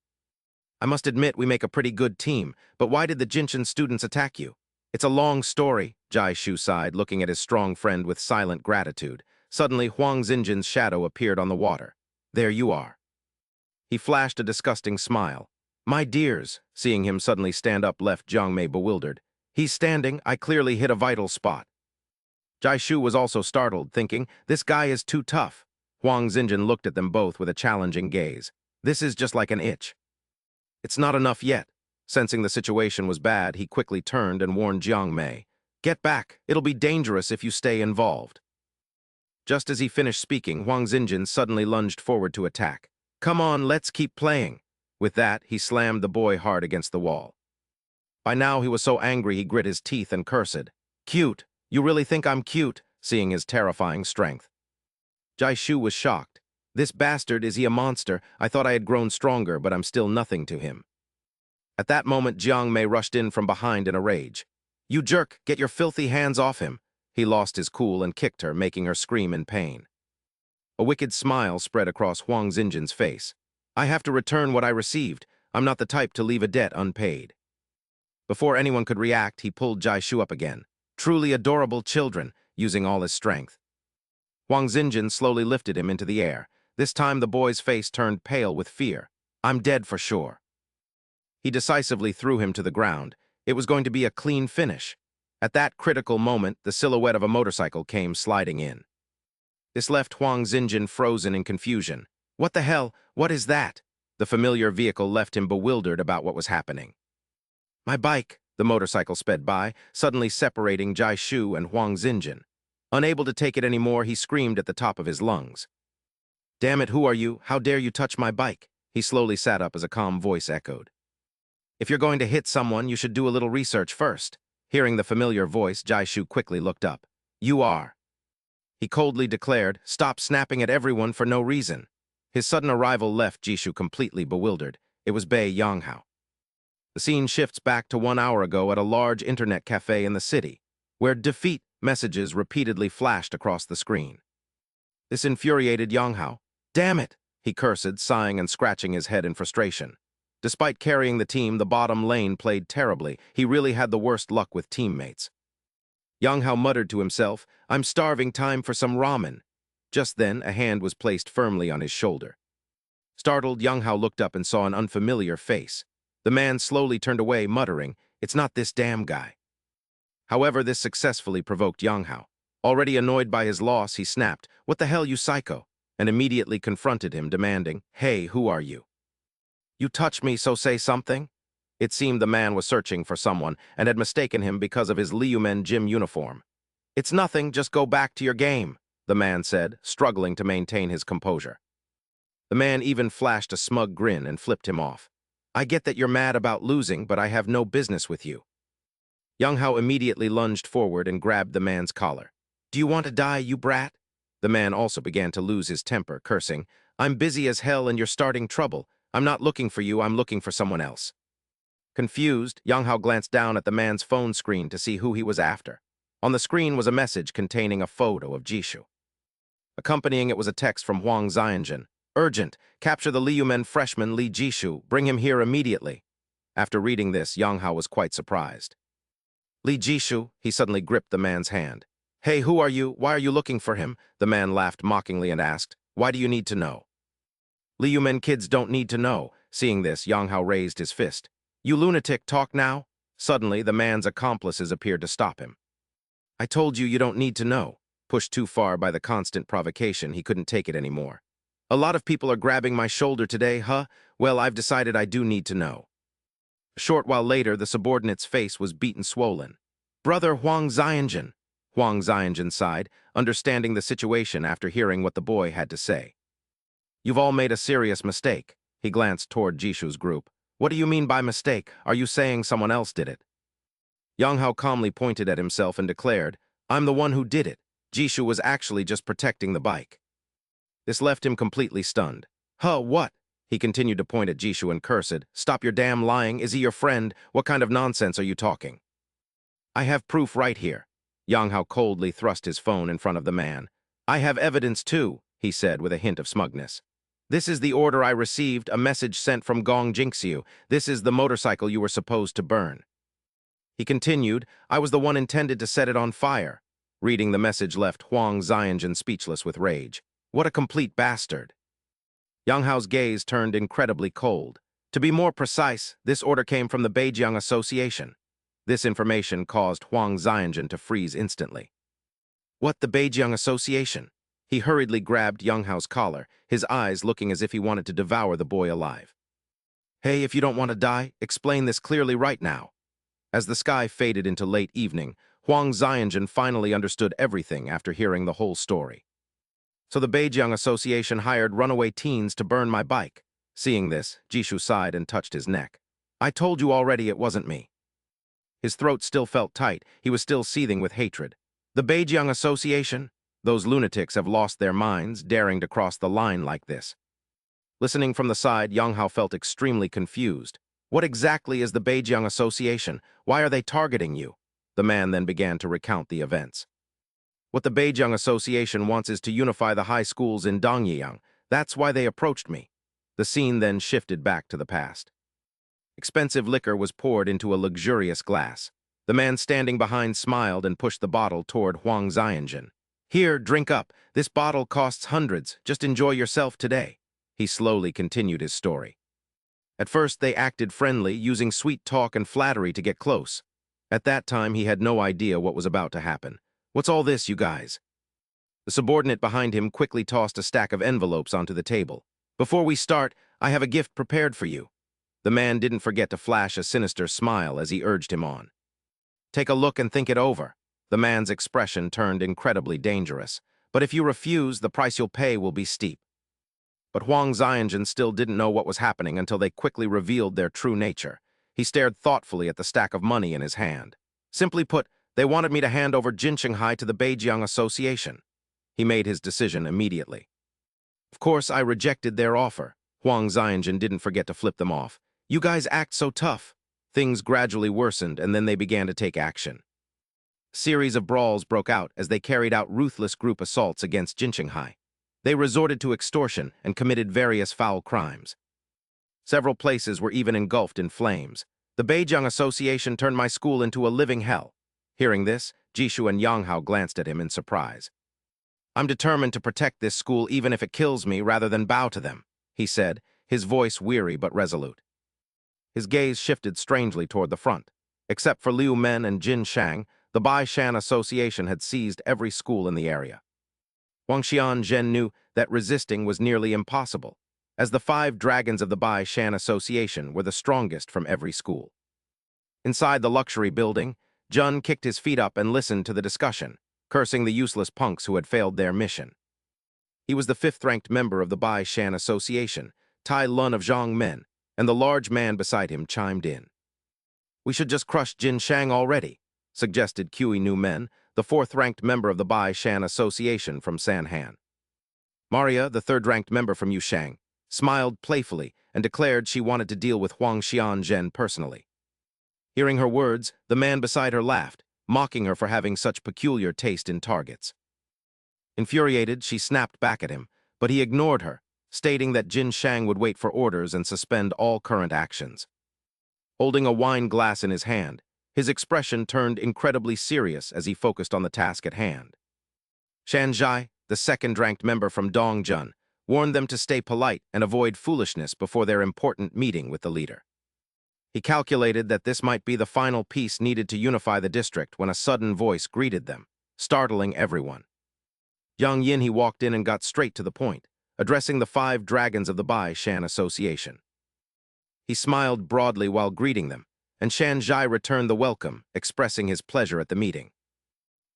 I must admit we make a pretty good team, but why did the Jinshan students attack you? It's a long story, Jai Shu sighed, looking at his strong friend with silent gratitude. Suddenly, Huang Xinjin's shadow appeared on the water. There you are. He flashed a disgusting smile. My dears, seeing him suddenly stand up left Jiang Mei bewildered. He's standing, I clearly hit a vital spot. Jai Shu was also startled, thinking, this guy is too tough. Huang Xinjin looked at them both with a challenging gaze. This is just like an itch. It's not enough yet. Sensing the situation was bad, he quickly turned and warned Jiang Mei. Get back, it'll be dangerous if you stay involved. Just as he finished speaking, Huang Xinjin suddenly lunged forward to attack. Come on, let's keep playing. With that, he slammed the boy hard against the wall. By now he was so angry he grit his teeth and cursed. Cute, you really think I'm cute? Seeing his terrifying strength. Jai Shu was shocked. This bastard, is he a monster? I thought I had grown stronger, but I'm still nothing to him. At that moment, Jiang Mei rushed in from behind in a rage. You jerk, get your filthy hands off him. He lost his cool and kicked her, making her scream in pain. A wicked smile spread across Huang Xinjin's face. I have to return what I received. I'm not the type to leave a debt unpaid. Before anyone could react, he pulled Jai Shu up again. Truly adorable children, using all his strength. Huang Xinjin slowly lifted him into the air. This time the boy's face turned pale with fear. I'm dead for sure. He decisively threw him to the ground. It was going to be a clean finish. At that critical moment, the silhouette of a motorcycle came sliding in. This left Huang Xinjin frozen in confusion. What the hell? What is that? The familiar vehicle left him bewildered about what was happening. My bike, the motorcycle sped by, suddenly separating Jai Shu and Huang Xinjin. Unable to take it anymore, he screamed at the top of his lungs. Damn it, who are you? How dare you touch my bike? He slowly sat up as a calm voice echoed. If you're going to hit someone, you should do a little research first. Hearing the familiar voice, Jai Shu quickly looked up. You are. He coldly declared, stop snapping at everyone for no reason. His sudden arrival left Jishu completely bewildered. It was Bei Yanghao. The scene shifts back to 1 hour ago at a large internet cafe in the city, where defeat messages repeatedly flashed across the screen. This infuriated Yang Hao. Damn it, he cursed, sighing and scratching his head in frustration. Despite carrying the team, the bottom lane played terribly. He really had the worst luck with teammates. Yang Hao muttered to himself, I'm starving, time for some ramen. Just then, a hand was placed firmly on his shoulder. Startled, Yang Hao looked up and saw an unfamiliar face. The man slowly turned away, muttering, it's not this damn guy. However, this successfully provoked Yang Hao. Already annoyed by his loss, he snapped, what the hell, you psycho? And immediately confronted him, demanding, hey, who are you? You touched me, so say something? It seemed the man was searching for someone and had mistaken him because of his Liumen gym uniform. It's nothing, just go back to your game, the man said, struggling to maintain his composure. The man even flashed a smug grin and flipped him off. I get that you're mad about losing, but I have no business with you. Yang Hao immediately lunged forward and grabbed the man's collar. Do you want to die, you brat? The man also began to lose his temper, cursing, I'm busy as hell and you're starting trouble. I'm not looking for you, I'm looking for someone else. Confused, Yang Hao glanced down at the man's phone screen to see who he was after. On the screen was a message containing a photo of Jishu. Accompanying it was a text from Huang Xianjun. Urgent, capture the Liumen freshman Li Jishu, bring him here immediately. After reading this, Yang Hao was quite surprised. Li Jishu, he suddenly gripped the man's hand. Hey, who are you? Why are you looking for him? The man laughed mockingly and asked, why do you need to know? Liumen kids don't need to know. Seeing this, Yang Hao raised his fist. You lunatic, talk now? Suddenly, the man's accomplices appeared to stop him. I told you don't need to know. Pushed too far by the constant provocation, he couldn't take it anymore. A lot of people are grabbing my shoulder today, huh? Well, I've decided I do need to know. A short while later, the subordinate's face was beaten swollen. Brother Huang Xianjun. Huang Xianjun sighed, understanding the situation after hearing what the boy had to say. You've all made a serious mistake. He glanced toward Jishu's group. What do you mean by mistake? Are you saying someone else did it? Yang Hao calmly pointed at himself and declared, I'm the one who did it. Jishu was actually just protecting the bike. This left him completely stunned. Huh, what? He continued to point at Jishu and cursed, stop your damn lying, is he your friend? What kind of nonsense are you talking? I have proof right here. Yang Hao coldly thrust his phone in front of the man. I have evidence too, he said with a hint of smugness. This is the order I received, a message sent from Gong Jinxiu. This is the motorcycle you were supposed to burn. He continued, I was the one intended to set it on fire. Reading the message left Huang Xianjun speechless with rage. What a complete bastard. Yang Hao's gaze turned incredibly cold. To be more precise, this order came from the Beijiang Association. This information caused Huang Xianjun to freeze instantly. What, the Beijiang Association? He hurriedly grabbed Yang Hao's collar, his eyes looking as if he wanted to devour the boy alive. Hey, if you don't want to die, explain this clearly right now. As the sky faded into late evening, Huang Xianjun finally understood everything after hearing the whole story. So the Beijiang Association hired runaway teens to burn my bike. Seeing this, Jishu sighed and touched his neck. I told you already it wasn't me. His throat still felt tight. He was still seething with hatred. The Beijiang Association? Those lunatics have lost their minds, daring to cross the line like this. Listening from the side, Yang Hao felt extremely confused. What exactly is the Beijiang Association? Why are they targeting you? The man then began to recount the events. What the Beijiang Association wants is to unify the high schools in Dongyang. That's why they approached me. The scene then shifted back to the past. Expensive liquor was poured into a luxurious glass. The man standing behind smiled and pushed the bottle toward Huang Xianjun. Here, drink up. This bottle costs hundreds. Just enjoy yourself today. He slowly continued his story. At first, they acted friendly, using sweet talk and flattery to get close. At that time, he had no idea what was about to happen. What's all this, you guys? The subordinate behind him quickly tossed a stack of envelopes onto the table. Before we start, I have a gift prepared for you. The man didn't forget to flash a sinister smile as he urged him on. Take a look and think it over. The man's expression turned incredibly dangerous. But if you refuse, the price you'll pay will be steep. But Huang Xianjun still didn't know what was happening until they quickly revealed their true nature. He stared thoughtfully at the stack of money in his hand. Simply put, they wanted me to hand over Jinshanghai to the Beijiang Association. He made his decision immediately. Of course, I rejected their offer. Huang Xianjun didn't forget to flip them off. You guys act so tough. Things gradually worsened, and then they began to take action. A series of brawls broke out as they carried out ruthless group assaults against Jinqinghai. They resorted to extortion and committed various foul crimes. Several places were even engulfed in flames. The Beijing Association turned my school into a living hell. Hearing this, Jishu and Yanghao glanced at him in surprise. I'm determined to protect this school even if it kills me rather than bow to them, he said, his voice weary but resolute. His gaze shifted strangely toward the front. Except for Liu Men and Jin Shang, the Bashan Association had seized every school in the area. Wang Xianzhen knew that resisting was nearly impossible, as the 5 dragons of the Bashan Association were the strongest from every school. Inside the luxury building, Jun kicked his feet up and listened to the discussion, cursing the useless punks who had failed their mission. He was the 5th-ranked member of the Bashan Association, Tai Lun of Zhang Men, and the large man beside him chimed in. We should just crush Jin Shang already, suggested Kui Nu Men, the 4th-ranked member of the Bashan Association from Sanhan. Maria, the 3rd-ranked member from Yushang, smiled playfully and declared she wanted to deal with Huang Xianzhen personally. Hearing her words, the man beside her laughed, mocking her for having such peculiar taste in targets. Infuriated, she snapped back at him, but he ignored her, stating that Jin Shang would wait for orders and suspend all current actions. Holding a wine glass in his hand, his expression turned incredibly serious as he focused on the task at hand. Shanzhai, the 2nd-ranked member from Dongjun, warned them to stay polite and avoid foolishness before their important meeting with the leader. He calculated that this might be the final piece needed to unify the district when a sudden voice greeted them, startling everyone. Yang Yin walked in and got straight to the point, addressing the 5 dragons of the Bashan Association. He smiled broadly while greeting them, and Shanzhai returned the welcome, expressing his pleasure at the meeting.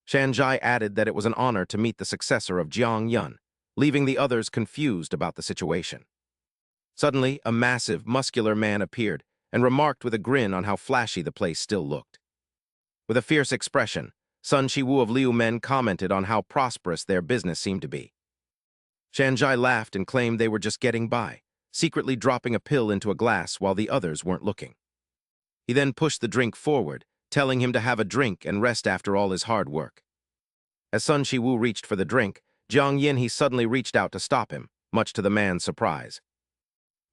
Shanzhai added that it was an honor to meet the successor of Jiang Yun, leaving the others confused about the situation. Suddenly, a massive, muscular man appeared and remarked with a grin on how flashy the place still looked. With a fierce expression, Sun Shiwu of Liu Men commented on how prosperous their business seemed to be. Shanzhai laughed and claimed they were just getting by, secretly dropping a pill into a glass while the others weren't looking. He then pushed the drink forward, telling him to have a drink and rest after all his hard work. As Sun Shiwu reached for the drink, Jiang Yin suddenly reached out to stop him, much to the man's surprise.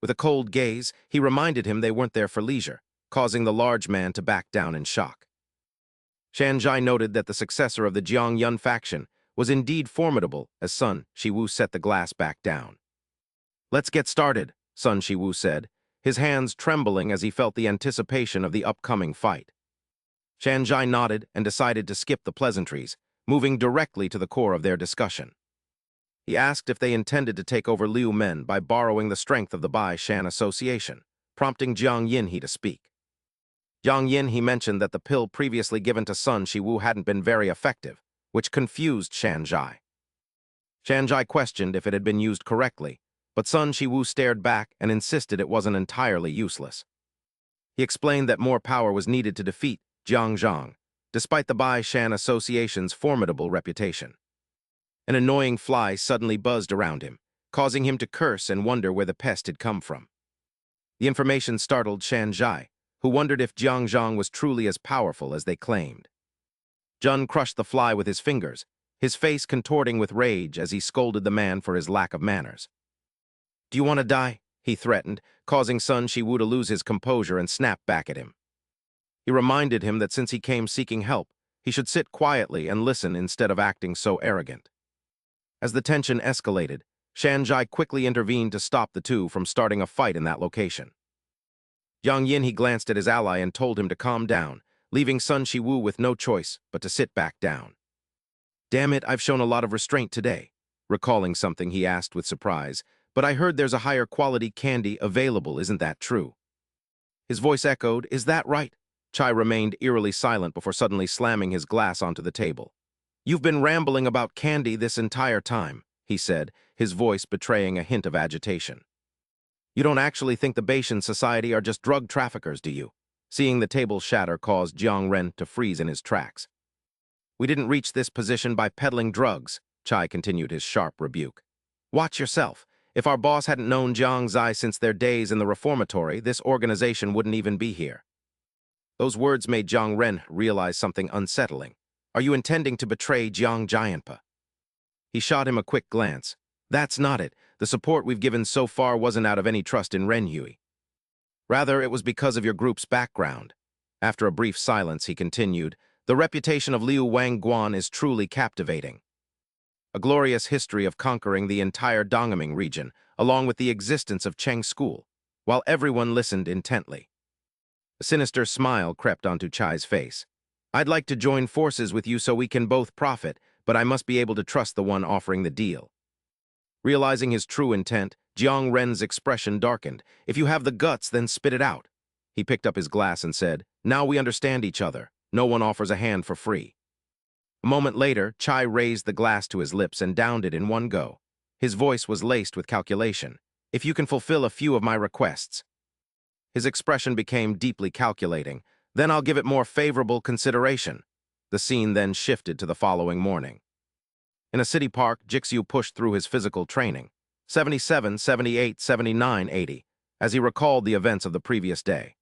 With a cold gaze, he reminded him they weren't there for leisure, causing the large man to back down in shock. Shanzhai noted that the successor of the Jiang Yun faction was indeed formidable as Sun Shiwu set the glass back down. Let's get started, Sun Shiwu said, his hands trembling as he felt the anticipation of the upcoming fight. Shanzhai nodded and decided to skip the pleasantries, moving directly to the core of their discussion. He asked if they intended to take over Liu Men by borrowing the strength of the Bashan Association, prompting Jiang Yin to speak. Jiang Yin mentioned that the pill previously given to Sun Shiwu hadn't been very effective, which confused Shanzhai. Shanzhai questioned if it had been used correctly, but Sun Shiwu stared back and insisted it wasn't entirely useless. He explained that more power was needed to defeat Zhang, despite the Bashan Association's formidable reputation. An annoying fly suddenly buzzed around him, causing him to curse and wonder where the pest had come from. The information startled Shanzhai, who wondered if Zhang was truly as powerful as they claimed. Jun crushed the fly with his fingers, his face contorting with rage as he scolded the man for his lack of manners. Do you want to die? He threatened, causing Sun Shiwu to lose his composure and snap back at him. He reminded him that since he came seeking help, he should sit quietly and listen instead of acting so arrogant. As the tension escalated, Shanzhai quickly intervened to stop the two from starting a fight in that location. Yang Yin glanced at his ally and told him to calm down, leaving Sun Shiwu with no choice but to sit back down. Damn it, I've shown a lot of restraint today. Recalling something he asked with surprise, but I heard there's a higher quality candy available, isn't that true? His voice echoed, is that right? Chai remained eerily silent before suddenly slamming his glass onto the table. You've been rambling about candy this entire time, he said, his voice betraying a hint of agitation. You don't actually think the Bashan Society are just drug traffickers, do you? Seeing the table shatter caused Kang Ren to freeze in his tracks. We didn't reach this position by peddling drugs, Chai continued his sharp rebuke. Watch yourself. If our boss hadn't known Jiang Zai since their days in the reformatory, this organization wouldn't even be here. Those words made Kang Ren realize something unsettling. Are you intending to betray Jiang Giantpa? He shot him a quick glance. That's not it. The support we've given so far wasn't out of any trust in Renhui. Rather, it was because of your group's background. After a brief silence, he continued, the reputation of Liu Wangguan is truly captivating. A glorious history of conquering the entire Dongming region, along with the existence of Cheng School, while everyone listened intently. A sinister smile crept onto Chai's face. I'd like to join forces with you so we can both profit, but I must be able to trust the one offering the deal. Realizing his true intent, Kang Ren's expression darkened. If you have the guts, then spit it out. He picked up his glass and said, now we understand each other. No one offers a hand for free. A moment later, Chai raised the glass to his lips and downed it in one go. His voice was laced with calculation. If you can fulfill a few of my requests. His expression became deeply calculating. Then I'll give it more favorable consideration. The scene then shifted to the following morning. In a city park, Jixiu pushed through his physical training, 77, 78, 79, 80, as he recalled the events of the previous day.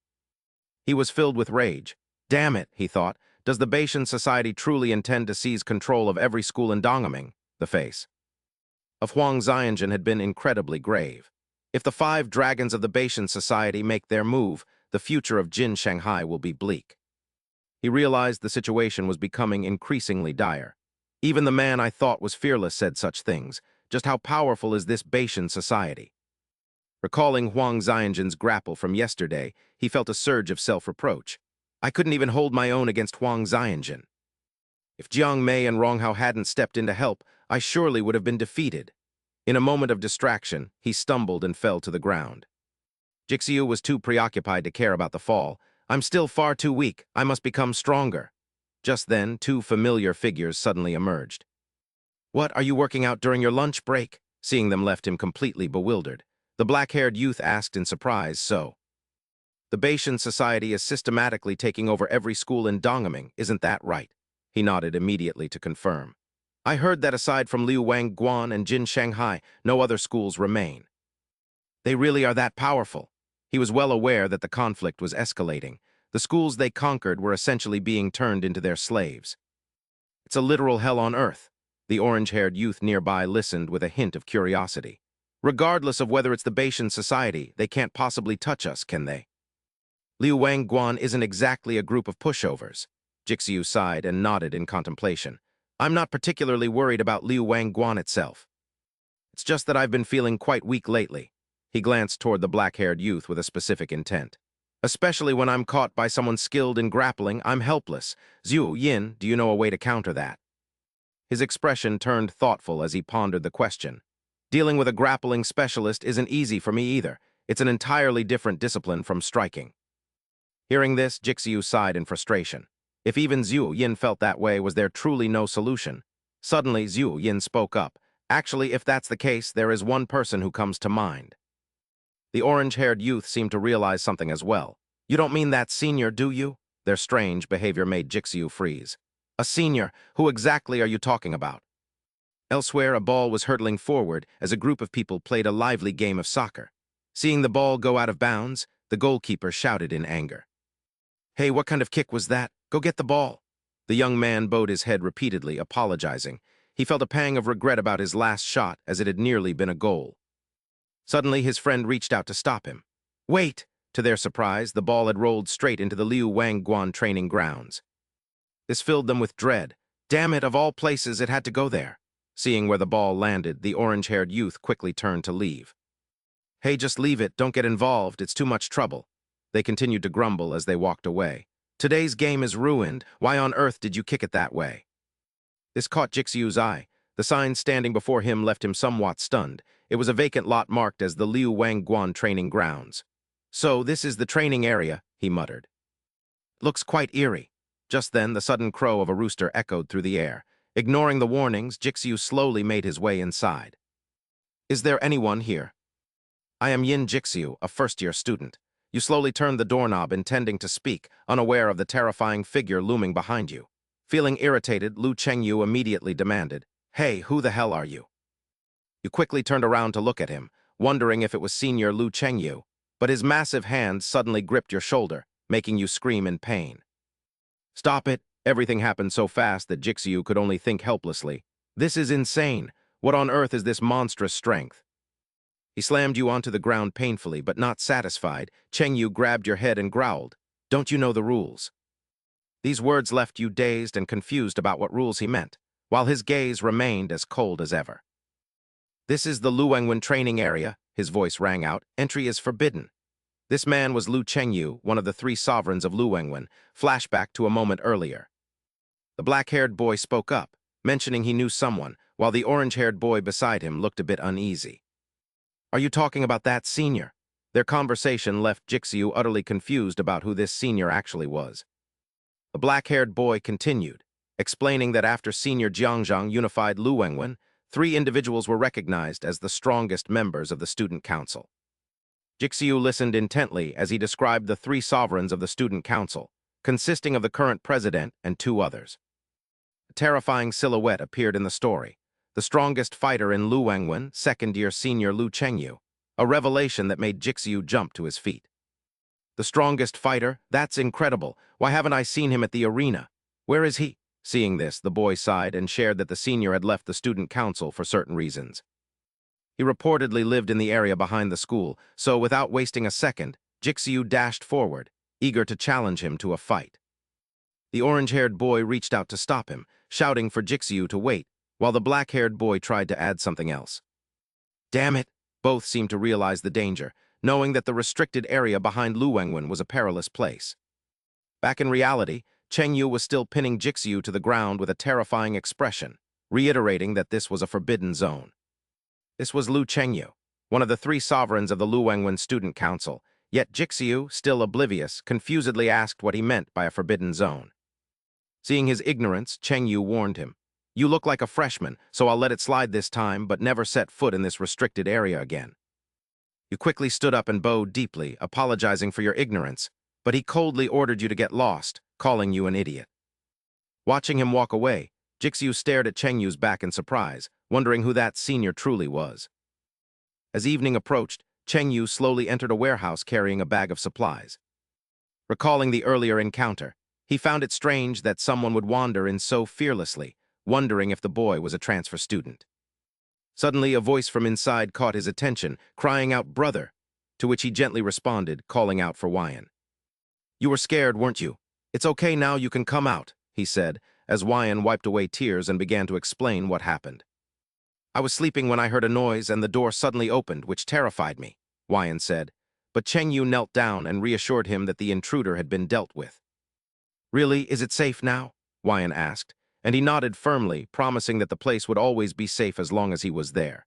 He was filled with rage. Damn it, he thought, does the Bashan society truly intend to seize control of every school in Dongming? The face of Huang Xianjun had been incredibly grave. If the 5 dragons of the Bashan society make their move, the future of Jin Shanghai will be bleak. He realized the situation was becoming increasingly dire. Even the man I thought was fearless said such things. Just how powerful is this Bashan society? Recalling Huang Xianjun's grapple from yesterday, he felt a surge of self-reproach. I couldn't even hold my own against Huang Xianjun. If Jiang Mei and Ronghao hadn't stepped in to help, I surely would have been defeated. In a moment of distraction, he stumbled and fell to the ground. Jixiu was too preoccupied to care about the fall. I'm still far too weak. I must become stronger. Just then, 2 familiar figures suddenly emerged. What, are you working out during your lunch break? Seeing them left him completely bewildered. The black-haired youth asked in surprise, so. The Bashan society is systematically taking over every school in Dongming, isn't that right? He nodded immediately to confirm. I heard that aside from Liu Wangguan and Jin Shanghai, no other schools remain. They really are that powerful. He was well aware that the conflict was escalating. The schools they conquered were essentially being turned into their slaves. It's a literal hell on earth. The orange-haired youth nearby listened with a hint of curiosity. Regardless of whether it's the Bashan society, they can't possibly touch us, can they? Liu Wangguan isn't exactly a group of pushovers. Jixiu sighed and nodded in contemplation. I'm not particularly worried about Liu Wangguan itself. It's just that I've been feeling quite weak lately. He glanced toward the black-haired youth with a specific intent. Especially when I'm caught by someone skilled in grappling, I'm helpless. Zhu Yin, do you know a way to counter that? His expression turned thoughtful as he pondered the question. Dealing with a grappling specialist isn't easy for me either. It's an entirely different discipline from striking. Hearing this, Jixiu sighed in frustration. If even Zhu Yin felt that way, was there truly no solution? Suddenly, Zhu Yin spoke up. Actually, if that's the case, there is one person who comes to mind. The orange-haired youth seemed to realize something as well. You don't mean that senior, do you? Their strange behavior made Jixiu freeze. A senior? Who exactly are you talking about? Elsewhere, a ball was hurtling forward as a group of people played a lively game of soccer. Seeing the ball go out of bounds, the goalkeeper shouted in anger. Hey, what kind of kick was that? Go get the ball. The young man bowed his head repeatedly, apologizing. He felt a pang of regret about his last shot, as it had nearly been a goal. Suddenly, his friend reached out to stop him. Wait! To their surprise, the ball had rolled straight into the Liu Wangguan training grounds. This filled them with dread. Damn it, of all places, it had to go there. Seeing where the ball landed, the orange-haired youth quickly turned to leave. Hey, just leave it, don't get involved, it's too much trouble. They continued to grumble as they walked away. Today's game is ruined. Why on earth did you kick it that way? This caught Jixiu's eye. The sign standing before him left him somewhat stunned. It was a vacant lot marked as the Liu Wangguan training grounds. So, this is the training area, he muttered. Looks quite eerie. Just then, the sudden crow of a rooster echoed through the air. Ignoring the warnings, Jixiu slowly made his way inside. Is there anyone here? I am Yin Jixiu, a first-year student. You slowly turned the doorknob, intending to speak, unaware of the terrifying figure looming behind you. Feeling irritated, Lu Chengyu immediately demanded, Hey, who the hell are you? You quickly turned around to look at him, wondering if it was Senior Lu Chengyu, but his massive hand suddenly gripped your shoulder, making you scream in pain. Stop it! Everything happened so fast that Jixu could only think helplessly. This is insane! What on earth is this monstrous strength? He slammed you onto the ground painfully, but not satisfied. Chengyu grabbed your head and growled, "Don't you know the rules?" These words left you dazed and confused about what rules he meant, while his gaze remained as cold as ever. "This is the Luangwen training area," his voice rang out. "Entry is forbidden." This man was Lu Chengyu, one of the 3 sovereigns of Luangwen. Flashback to a moment earlier. The black-haired boy spoke up, mentioning he knew someone, while the orange-haired boy beside him looked a bit uneasy. "Are you talking about that senior?" Their conversation left Jixu utterly confused about who this senior actually was. The black-haired boy continued, explaining that after Senior Jiangzhang unified Luangwen, 3 individuals were recognized as the strongest members of the student council. Jixu listened intently as he described the 3 sovereigns of the student council, consisting of the current president and 2 others. A terrifying silhouette appeared in the story. The strongest fighter in Luangwen, second-year senior Lu Chengyu, a revelation that made Jixu jump to his feet. The strongest fighter? That's incredible. Why haven't I seen him at the arena? Where is he? Seeing this, the boy sighed and shared that the senior had left the student council for certain reasons. He reportedly lived in the area behind the school, so without wasting a second, Jixu dashed forward, eager to challenge him to a fight. The orange-haired boy reached out to stop him, shouting for Jixu to wait, while the black-haired boy tried to add something else. Damn it! Both seemed to realize the danger, knowing that the restricted area behind Luangwen was a perilous place. Back in reality, Chengyu was still pinning Jixu to the ground with a terrifying expression, reiterating that this was a forbidden zone. This was Lu Chengyu, one of the 3 sovereigns of the Luangwen Student Council, yet Jixu, still oblivious, confusedly asked what he meant by a forbidden zone. Seeing his ignorance, Chengyu warned him, "You look like a freshman, so I'll let it slide this time, but never set foot in this restricted area again." You quickly stood up and bowed deeply, apologizing for your ignorance, but he coldly ordered you to get lost, calling you an idiot. Watching him walk away, Jixu stared at Chengyu's back in surprise, wondering who that senior truly was. As evening approached, Chengyu slowly entered a warehouse carrying a bag of supplies. Recalling the earlier encounter, he found it strange that someone would wander in so fearlessly, wondering if the boy was a transfer student. Suddenly, a voice from inside caught his attention, crying out, "Brother," to which he gently responded, calling out for Wyan. "You were scared, weren't you? It's okay now, you can come out," he said, as Wyan wiped away tears and began to explain what happened. "I was sleeping when I heard a noise and the door suddenly opened, which terrified me," Wyan said, but Chengyu knelt down and reassured him that the intruder had been dealt with. "Really, is it safe now?" Wyan asked, and he nodded firmly, promising that the place would always be safe as long as he was there.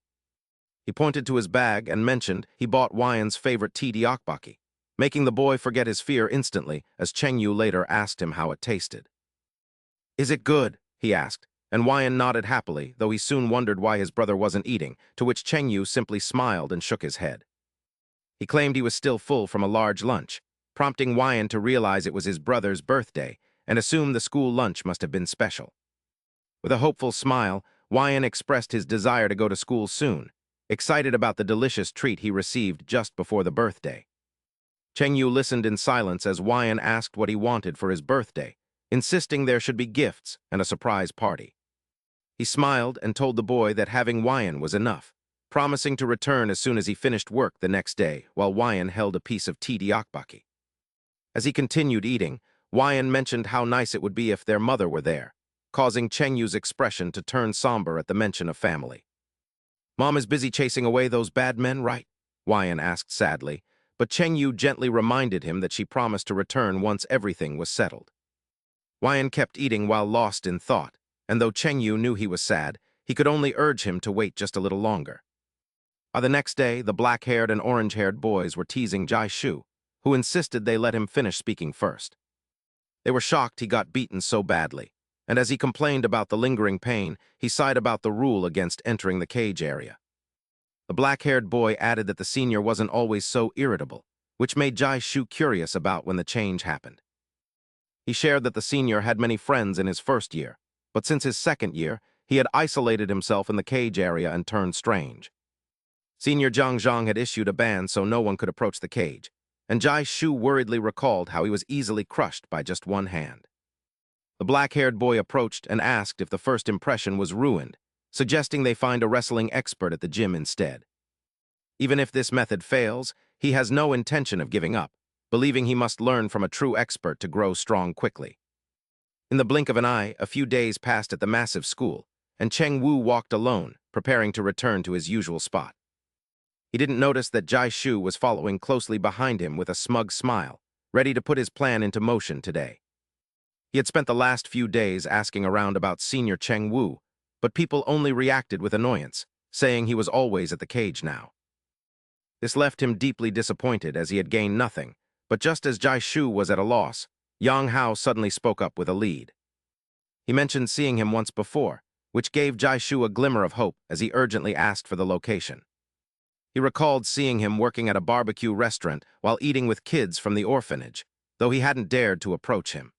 He pointed to his bag and mentioned he bought Wyan's favorite tea diakbaki, making the boy forget his fear instantly, as Chengyu later asked him how it tasted. "Is it good?" he asked, and Wyan nodded happily, though he soon wondered why his brother wasn't eating, to which Chengyu simply smiled and shook his head. He claimed he was still full from a large lunch, prompting Wyan to realize it was his brother's birthday and assume the school lunch must have been special. With a hopeful smile, Wyan expressed his desire to go to school soon, excited about the delicious treat he received just before the birthday. Chengyu listened in silence as Wyan asked what he wanted for his birthday, insisting there should be gifts and a surprise party. He smiled and told the boy that having Wyan was enough, promising to return as soon as he finished work the next day, while Wyan held a piece of tea diakbaki. As he continued eating, Wyan mentioned how nice it would be if their mother were there, causing Chengyu's expression to turn somber at the mention of family. "Mom is busy chasing away those bad men, right?" Wyan asked sadly, but Chengyu gently reminded him that she promised to return once everything was settled. Wyan kept eating while lost in thought, and though Chengyu knew he was sad, he could only urge him to wait just a little longer. By the next day, the black-haired and orange-haired boys were teasing Jai Shu, who insisted they let him finish speaking first. They were shocked he got beaten so badly, and as he complained about the lingering pain, he sighed about the rule against entering the cage area. The black-haired boy added that the senior wasn't always so irritable, which made Jai Shu curious about when the change happened. He shared that the senior had many friends in his first year, but since his second year, he had isolated himself in the cage area and turned strange. Senior Zhang had issued a ban so no one could approach the cage, and Jai Shu worriedly recalled how he was easily crushed by just one hand. The black-haired boy approached and asked if the first impression was ruined, suggesting they find a wrestling expert at the gym instead. Even if this method fails, he has no intention of giving up, believing he must learn from a true expert to grow strong quickly. In the blink of an eye, a few days passed at the massive school, and Cheng Wu walked alone, preparing to return to his usual spot. He didn't notice that Jai Shu was following closely behind him with a smug smile, ready to put his plan into motion today. He had spent the last few days asking around about senior Cheng Wu, but people only reacted with annoyance, saying he was always at the cage now. This left him deeply disappointed as he had gained nothing, but just as Jai Shu was at a loss, Yang Hao suddenly spoke up with a lead. He mentioned seeing him once before, which gave Jai Shu a glimmer of hope as he urgently asked for the location. He recalled seeing him working at a barbecue restaurant while eating with kids from the orphanage, though he hadn't dared to approach him.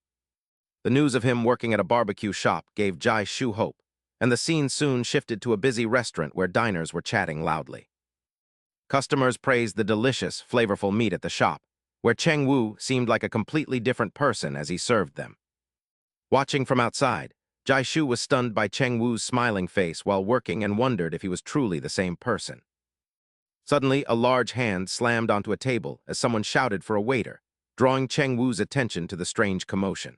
The news of him working at a barbecue shop gave Jai Shu hope, and the scene soon shifted to a busy restaurant where diners were chatting loudly. Customers praised the delicious, flavorful meat at the shop, where Cheng Wu seemed like a completely different person as he served them. Watching from outside, Jai Shu was stunned by Cheng Wu's smiling face while working and wondered if he was truly the same person. Suddenly, a large hand slammed onto a table as someone shouted for a waiter, drawing Cheng Wu's attention to the strange commotion.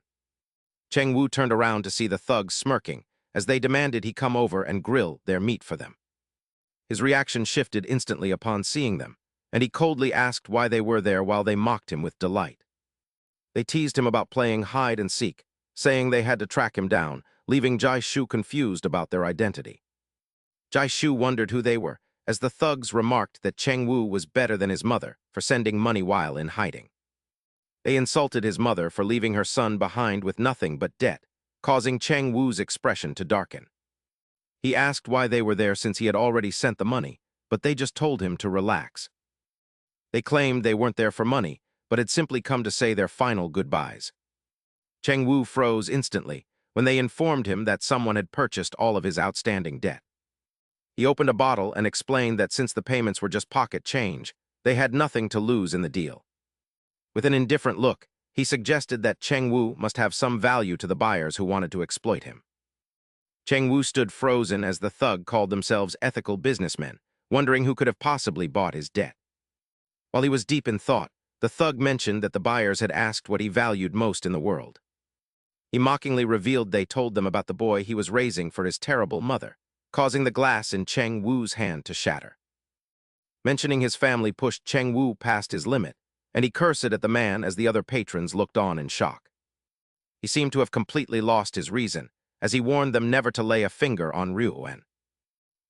Cheng Wu turned around to see the thugs smirking as they demanded he come over and grill their meat for them. His reaction shifted instantly upon seeing them, and he coldly asked why they were there while they mocked him with delight. They teased him about playing hide and seek, saying they had to track him down, leaving Jai Shu confused about their identity. Jai Shu wondered who they were, as the thugs remarked that Cheng Wu was better than his mother for sending money while in hiding. They insulted his mother for leaving her son behind with nothing but debt, causing Cheng Wu's expression to darken. He asked why they were there since he had already sent the money, but they just told him to relax. They claimed they weren't there for money, but had simply come to say their final goodbyes. Cheng Wu froze instantly when they informed him that someone had purchased all of his outstanding debt. He opened a bottle and explained that since the payments were just pocket change, they had nothing to lose in the deal. With an indifferent look, he suggested that Cheng Wu must have some value to the buyers who wanted to exploit him. Cheng Wu stood frozen as the thug called themselves ethical businessmen, wondering who could have possibly bought his debt. While he was deep in thought, the thug mentioned that the buyers had asked what he valued most in the world. He mockingly revealed they told them about the boy he was raising for his terrible mother, causing the glass in Cheng Wu's hand to shatter. Mentioning his family pushed Cheng Wu past his limit, and he cursed at the man as the other patrons looked on in shock. He seemed to have completely lost his reason, as he warned them never to lay a finger on Ryuan.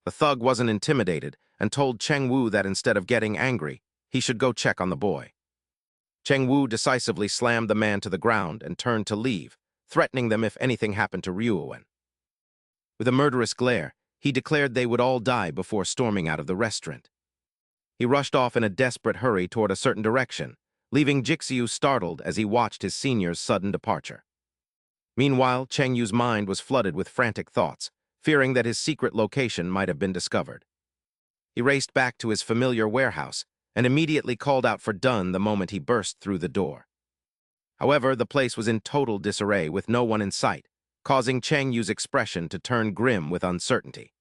The thug wasn't intimidated and told Cheng Wu that instead of getting angry, he should go check on the boy. Cheng Wu decisively slammed the man to the ground and turned to leave, threatening them if anything happened to Ryuan. With a murderous glare, he declared they would all die before storming out of the restaurant. He rushed off in a desperate hurry toward a certain direction, leaving Jixiu startled as he watched his senior's sudden departure. Meanwhile, Cheng Yu's mind was flooded with frantic thoughts, fearing that his secret location might have been discovered. He raced back to his familiar warehouse and immediately called out for Dun the moment he burst through the door. However, the place was in total disarray with no one in sight, causing Cheng Yu's expression to turn grim with uncertainty.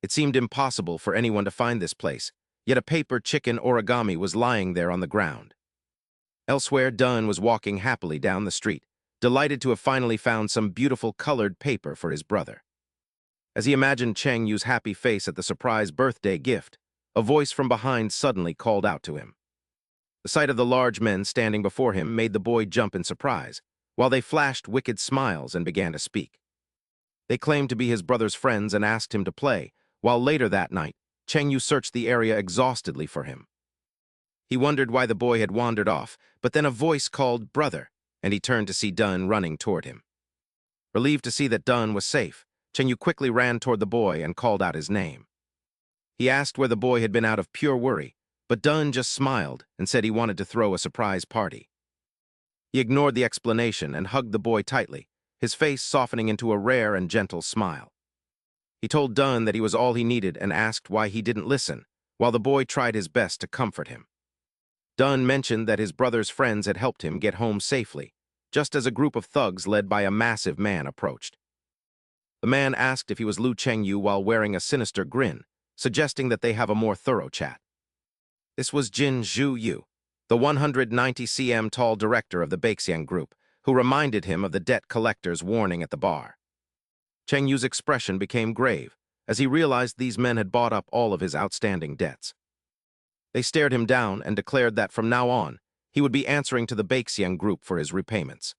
It seemed impossible for anyone to find this place, yet a paper chicken origami was lying there on the ground. Elsewhere, Dun was walking happily down the street, delighted to have finally found some beautiful colored paper for his brother. As he imagined Cheng Yu's happy face at the surprise birthday gift, a voice from behind suddenly called out to him. The sight of the large men standing before him made the boy jump in surprise, while they flashed wicked smiles and began to speak. They claimed to be his brother's friends and asked him to play, while later that night, Cheng Yu searched the area exhaustedly for him. He wondered why the boy had wandered off, but then a voice called "Brother," and he turned to see Dun running toward him. Relieved to see that Dun was safe, Cheng Yu quickly ran toward the boy and called out his name. He asked where the boy had been out of pure worry, but Dun just smiled and said he wanted to throw a surprise party. He ignored the explanation and hugged the boy tightly, his face softening into a rare and gentle smile. He told Dun that he was all he needed and asked why he didn't listen, while the boy tried his best to comfort him. Dunn mentioned that his brother's friends had helped him get home safely, just as a group of thugs led by a massive man approached. The man asked if he was Lu Chengyu while wearing a sinister grin, suggesting that they have a more thorough chat. This was Jin Zhu Yu, the 190 cm tall director of the Baixian group, who reminded him of the debt collector's warning at the bar. Chengyu's expression became grave, as he realized these men had bought up all of his outstanding debts. They stared him down and declared that from now on, he would be answering to the Baixian group for his repayments.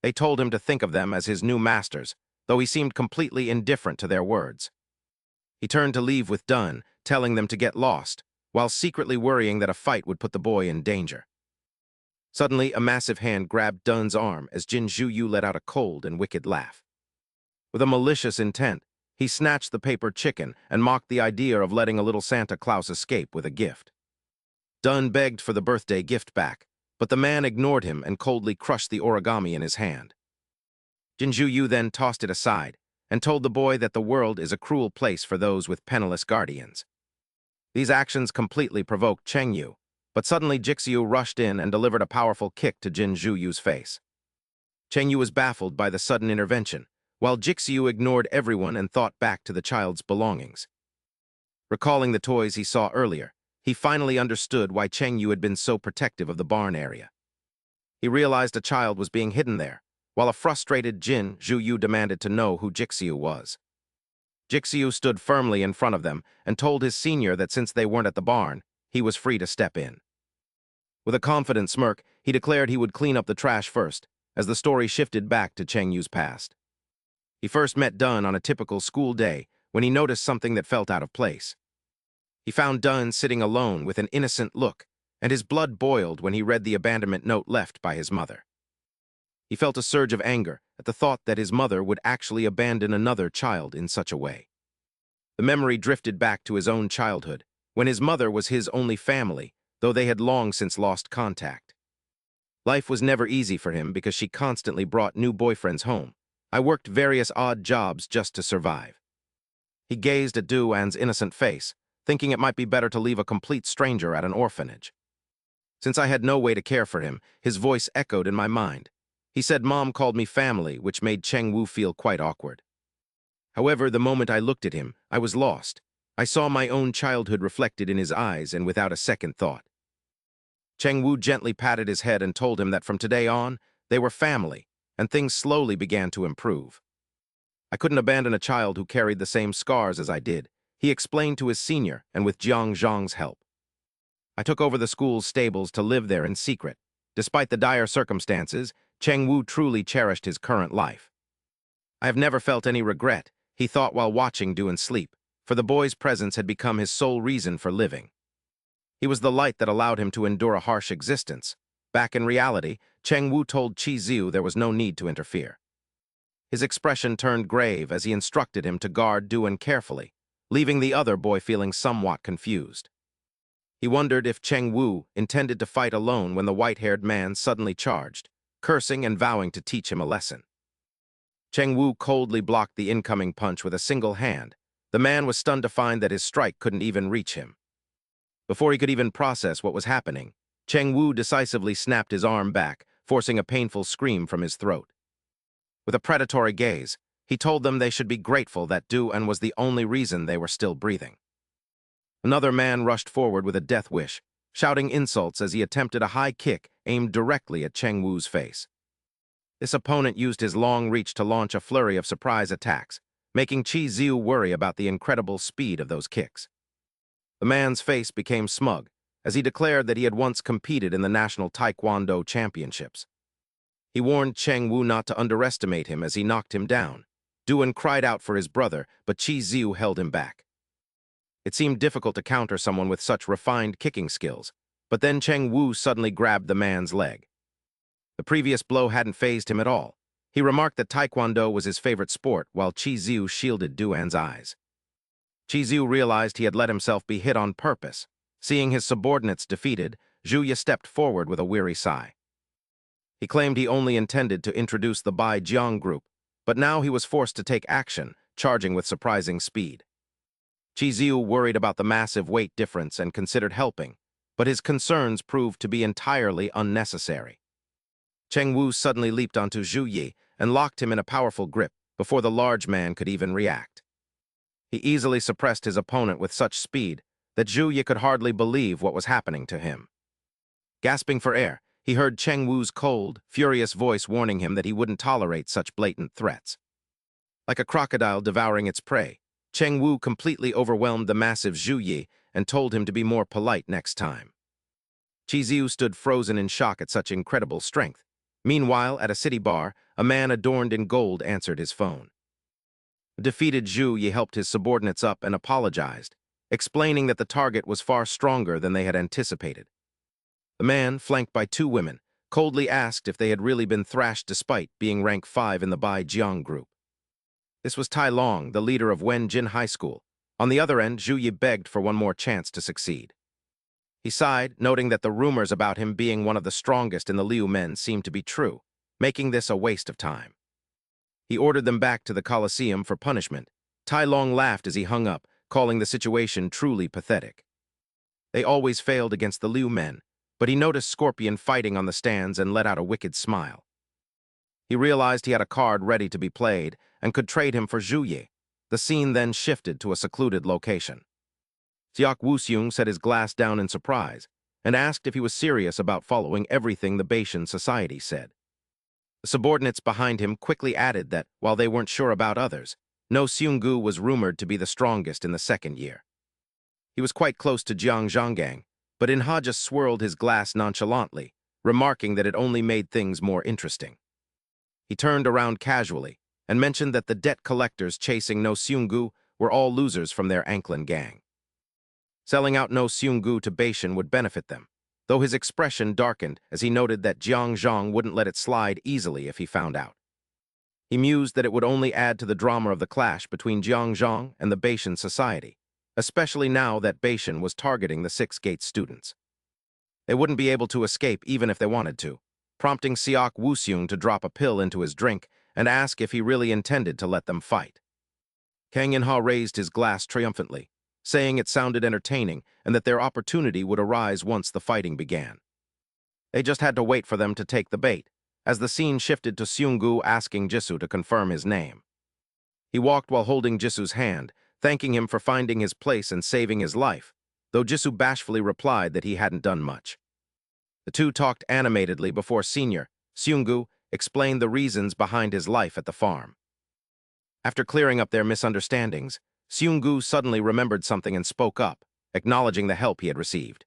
They told him to think of them as his new masters, though he seemed completely indifferent to their words. He turned to leave with Dunn, telling them to get lost, while secretly worrying that a fight would put the boy in danger. Suddenly, a massive hand grabbed Dunn's arm as Jin Zhu Yu let out a cold and wicked laugh. With a malicious intent, he snatched the paper chicken and mocked the idea of letting a little Santa Claus escape with a gift. Dunn begged for the birthday gift back, but the man ignored him and coldly crushed the origami in his hand. Jin Zhu Yu then tossed it aside and told the boy that the world is a cruel place for those with penniless guardians. These actions completely provoked Chengyu, but suddenly Jixiu rushed in and delivered a powerful kick to Jin Zhu Yu's face. Chengyu was baffled by the sudden intervention, while Jixiu ignored everyone and thought back to the child's belongings. Recalling the toys he saw earlier, he finally understood why Chengyu had been so protective of the barn area. He realized a child was being hidden there, while a frustrated Jin Zhu Yu demanded to know who Jixiu was. Jixiu stood firmly in front of them and told his senior that since they weren't at the barn, he was free to step in. With a confident smirk, he declared he would clean up the trash first, as the story shifted back to Chengyu's past. He first met Dunn on a typical school day when he noticed something that felt out of place. He found Dunn sitting alone with an innocent look, and his blood boiled when he read the abandonment note left by his mother. He felt a surge of anger at the thought that his mother would actually abandon another child in such a way. The memory drifted back to his own childhood, when his mother was his only family, though they had long since lost contact. Life was never easy for him because she constantly brought new boyfriends home. I worked various odd jobs just to survive. He gazed at Duan's innocent face, thinking it might be better to leave a complete stranger at an orphanage. Since I had no way to care for him, his voice echoed in my mind. He said Mom called me family, which made Cheng Wu feel quite awkward. However, the moment I looked at him, I was lost. I saw my own childhood reflected in his eyes and without a second thought. Cheng Wu gently patted his head and told him that from today on, they were family, and things slowly began to improve. I couldn't abandon a child who carried the same scars as I did, he explained to his senior and with Zhang's help. I took over the school's stables to live there in secret. Despite the dire circumstances, Cheng Wu truly cherished his current life. I have never felt any regret, he thought while watching Duan sleep, for the boy's presence had become his sole reason for living. He was the light that allowed him to endure a harsh existence. Back in reality, Cheng Wu told Qi Ziu there was no need to interfere. His expression turned grave as he instructed him to guard Duan carefully, leaving the other boy feeling somewhat confused. He wondered if Cheng Wu intended to fight alone when the white-haired man suddenly charged, cursing and vowing to teach him a lesson. Cheng Wu coldly blocked the incoming punch with a single hand. The man was stunned to find that his strike couldn't even reach him. Before he could even process what was happening, Cheng Wu decisively snapped his arm back, forcing a painful scream from his throat. With a predatory gaze, he told them they should be grateful that Duan was the only reason they were still breathing. Another man rushed forward with a death wish, shouting insults as he attempted a high kick aimed directly at Cheng Wu's face. This opponent used his long reach to launch a flurry of surprise attacks, making Qi Ziu worry about the incredible speed of those kicks. The man's face became smug, as he declared that he had once competed in the National Taekwondo Championships. He warned Cheng Wu not to underestimate him as he knocked him down. Duan cried out for his brother, but Qi Ziu held him back. It seemed difficult to counter someone with such refined kicking skills, but then Cheng Wu suddenly grabbed the man's leg. The previous blow hadn't fazed him at all. He remarked that Taekwondo was his favorite sport, while Qi Ziu shielded Duan's eyes. Qi Ziu realized he had let himself be hit on purpose. Seeing his subordinates defeated, Zhuya stepped forward with a weary sigh. He claimed he only intended to introduce the Bai Jiang group, but now he was forced to take action, charging with surprising speed. Qi Ziu worried about the massive weight difference and considered helping, but his concerns proved to be entirely unnecessary. Cheng Wu suddenly leaped onto Zhu Yi and locked him in a powerful grip before the large man could even react. He easily suppressed his opponent with such speed that Zhu Yi could hardly believe what was happening to him. Gasping for air, he heard Cheng Wu's cold, furious voice warning him that he wouldn't tolerate such blatant threats. Like a crocodile devouring its prey, Cheng Wu completely overwhelmed the massive Zhu Yi and told him to be more polite next time. Qi Ziu stood frozen in shock at such incredible strength. Meanwhile, at a city bar, a man adorned in gold answered his phone. Defeated Zhu Yi helped his subordinates up and apologized, explaining that the target was far stronger than they had anticipated. The man, flanked by two women, coldly asked if they had really been thrashed despite being rank 5 in the Bai Jiang group. This was Tai Long, the leader of Wen Jin High School. On the other end, Zhu Yi begged for one more chance to succeed. He sighed, noting that the rumors about him being one of the strongest in the Liu men seemed to be true, making this a waste of time. He ordered them back to the Colosseum for punishment. Tai Long laughed as he hung up, calling the situation truly pathetic. They always failed against the Liu men, but he noticed Scorpion fighting on the stands and let out a wicked smile. He realized he had a card ready to be played and could trade him for Zhu Yi. The scene then shifted to a secluded location. Xiao Wuxiong set his glass down in surprise and asked if he was serious about following everything the Bashan society said. The subordinates behind him quickly added that, while they weren't sure about others, No Seunggu was rumored to be the strongest in the second year. He was quite close to Jiang Zhanggang, but Inha just swirled his glass nonchalantly, remarking that it only made things more interesting. He turned around casually and mentioned that the debt collectors chasing No Seunggu were all losers from their Anklin gang. Selling out No Seunggu to Bashan would benefit them, though his expression darkened as he noted that Jiang Zhang wouldn't let it slide easily if he found out. He mused that it would only add to the drama of the clash between Jiang Zhang and the Bashan society, especially now that Bashan was targeting the Six Gates students. They wouldn't be able to escape even if they wanted to, prompting Xiao Wuxiong to drop a pill into his drink and ask if he really intended to let them fight. Kang Ren raised his glass triumphantly, saying it sounded entertaining and that their opportunity would arise once the fighting began. They just had to wait for them to take the bait, as the scene shifted to Seunggu asking Jisoo to confirm his name. He walked while holding Jisoo's hand, thanking him for finding his place and saving his life, though Jisoo bashfully replied that he hadn't done much. The two talked animatedly before Senior, Seunggu, explained the reasons behind his life at the farm. After clearing up their misunderstandings, Seunggu suddenly remembered something and spoke up, acknowledging the help he had received.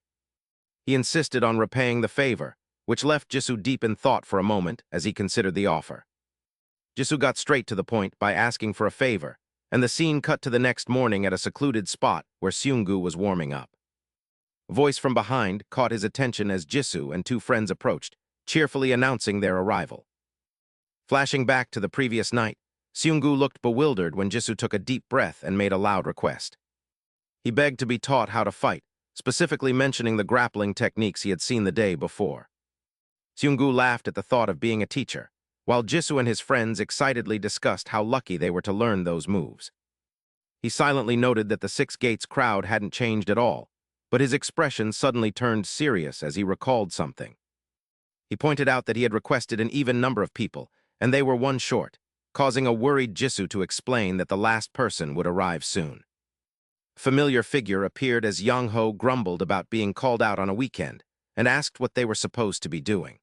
He insisted on repaying the favor, which left Jisoo deep in thought for a moment as he considered the offer. Jisoo got straight to the point by asking for a favor, and the scene cut to the next morning at a secluded spot where Seunggu was warming up. A voice from behind caught his attention as Jisoo and two friends approached, cheerfully announcing their arrival. Flashing back to the previous night, Seunggu looked bewildered when Jisoo took a deep breath and made a loud request. He begged to be taught how to fight, specifically mentioning the grappling techniques he had seen the day before. Seunggu laughed at the thought of being a teacher, while Jisoo and his friends excitedly discussed how lucky they were to learn those moves. He silently noted that the Six Gates crowd hadn't changed at all, but his expression suddenly turned serious as he recalled something. He pointed out that he had requested an even number of people, and they were one short, causing a worried Jisoo to explain that the last person would arrive soon. A familiar figure appeared as Yang Ho grumbled about being called out on a weekend and asked what they were supposed to be doing.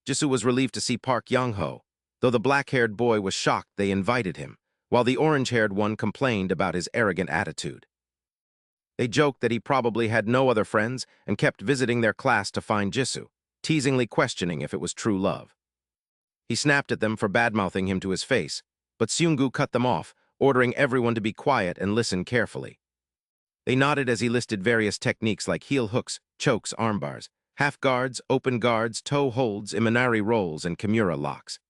Jisoo was relieved to see Park Yang Ho, though the black-haired boy was shocked they invited him, while the orange-haired one complained about his arrogant attitude. They joked that he probably had no other friends and kept visiting their class to find Jisoo, teasingly questioning if it was true love. He snapped at them for badmouthing him to his face, but Seunggu cut them off, ordering everyone to be quiet and listen carefully. They nodded as he listed various techniques like heel hooks, chokes, armbars, half guards, open guards, toe holds, imanari rolls, and kimura locks.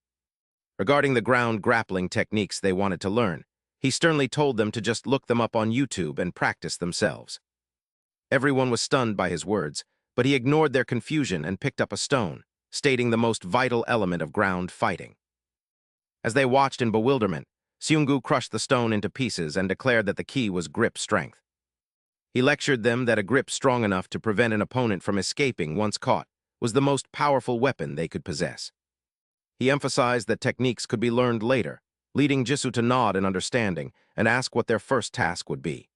Regarding the ground grappling techniques they wanted to learn, he sternly told them to just look them up on YouTube and practice themselves. Everyone was stunned by his words, but he ignored their confusion and picked up a stone, stating the most vital element of ground fighting. As they watched in bewilderment, Seunggu crushed the stone into pieces and declared that the key was grip strength. He lectured them that a grip strong enough to prevent an opponent from escaping once caught was the most powerful weapon they could possess. He emphasized that techniques could be learned later, leading Jisoo to nod in understanding and ask what their first task would be.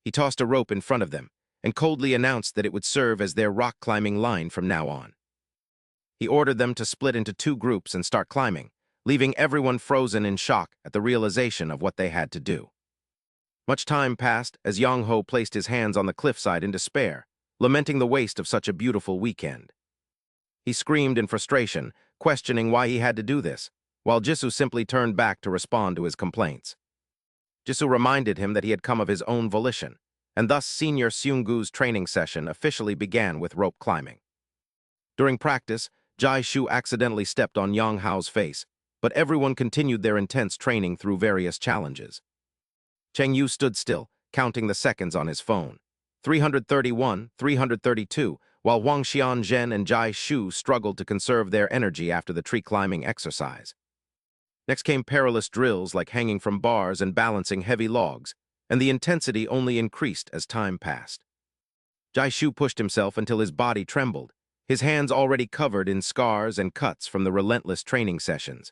He tossed a rope in front of them and coldly announced that it would serve as their rock-climbing line from now on. He ordered them to split into 2 groups and start climbing, leaving everyone frozen in shock at the realization of what they had to do. Much time passed as Yang-ho placed his hands on the cliffside in despair, lamenting the waste of such a beautiful weekend. He screamed in frustration, questioning why he had to do this, while Jisoo simply turned back to respond to his complaints. Jisoo reminded him that he had come of his own volition, and thus Senior Seunggu's training session officially began with rope climbing. During practice, Jae-shu accidentally stepped on Yang-ho's face, but everyone continued their intense training through various challenges. Cheng-yu stood still, counting the seconds on his phone. 331, 332, while Wang Xianzhen and Jae-shu struggled to conserve their energy after the tree climbing exercise. Next came perilous drills like hanging from bars and balancing heavy logs, and the intensity only increased as time passed. Jae-shu pushed himself until his body trembled, his hands already covered in scars and cuts from the relentless training sessions.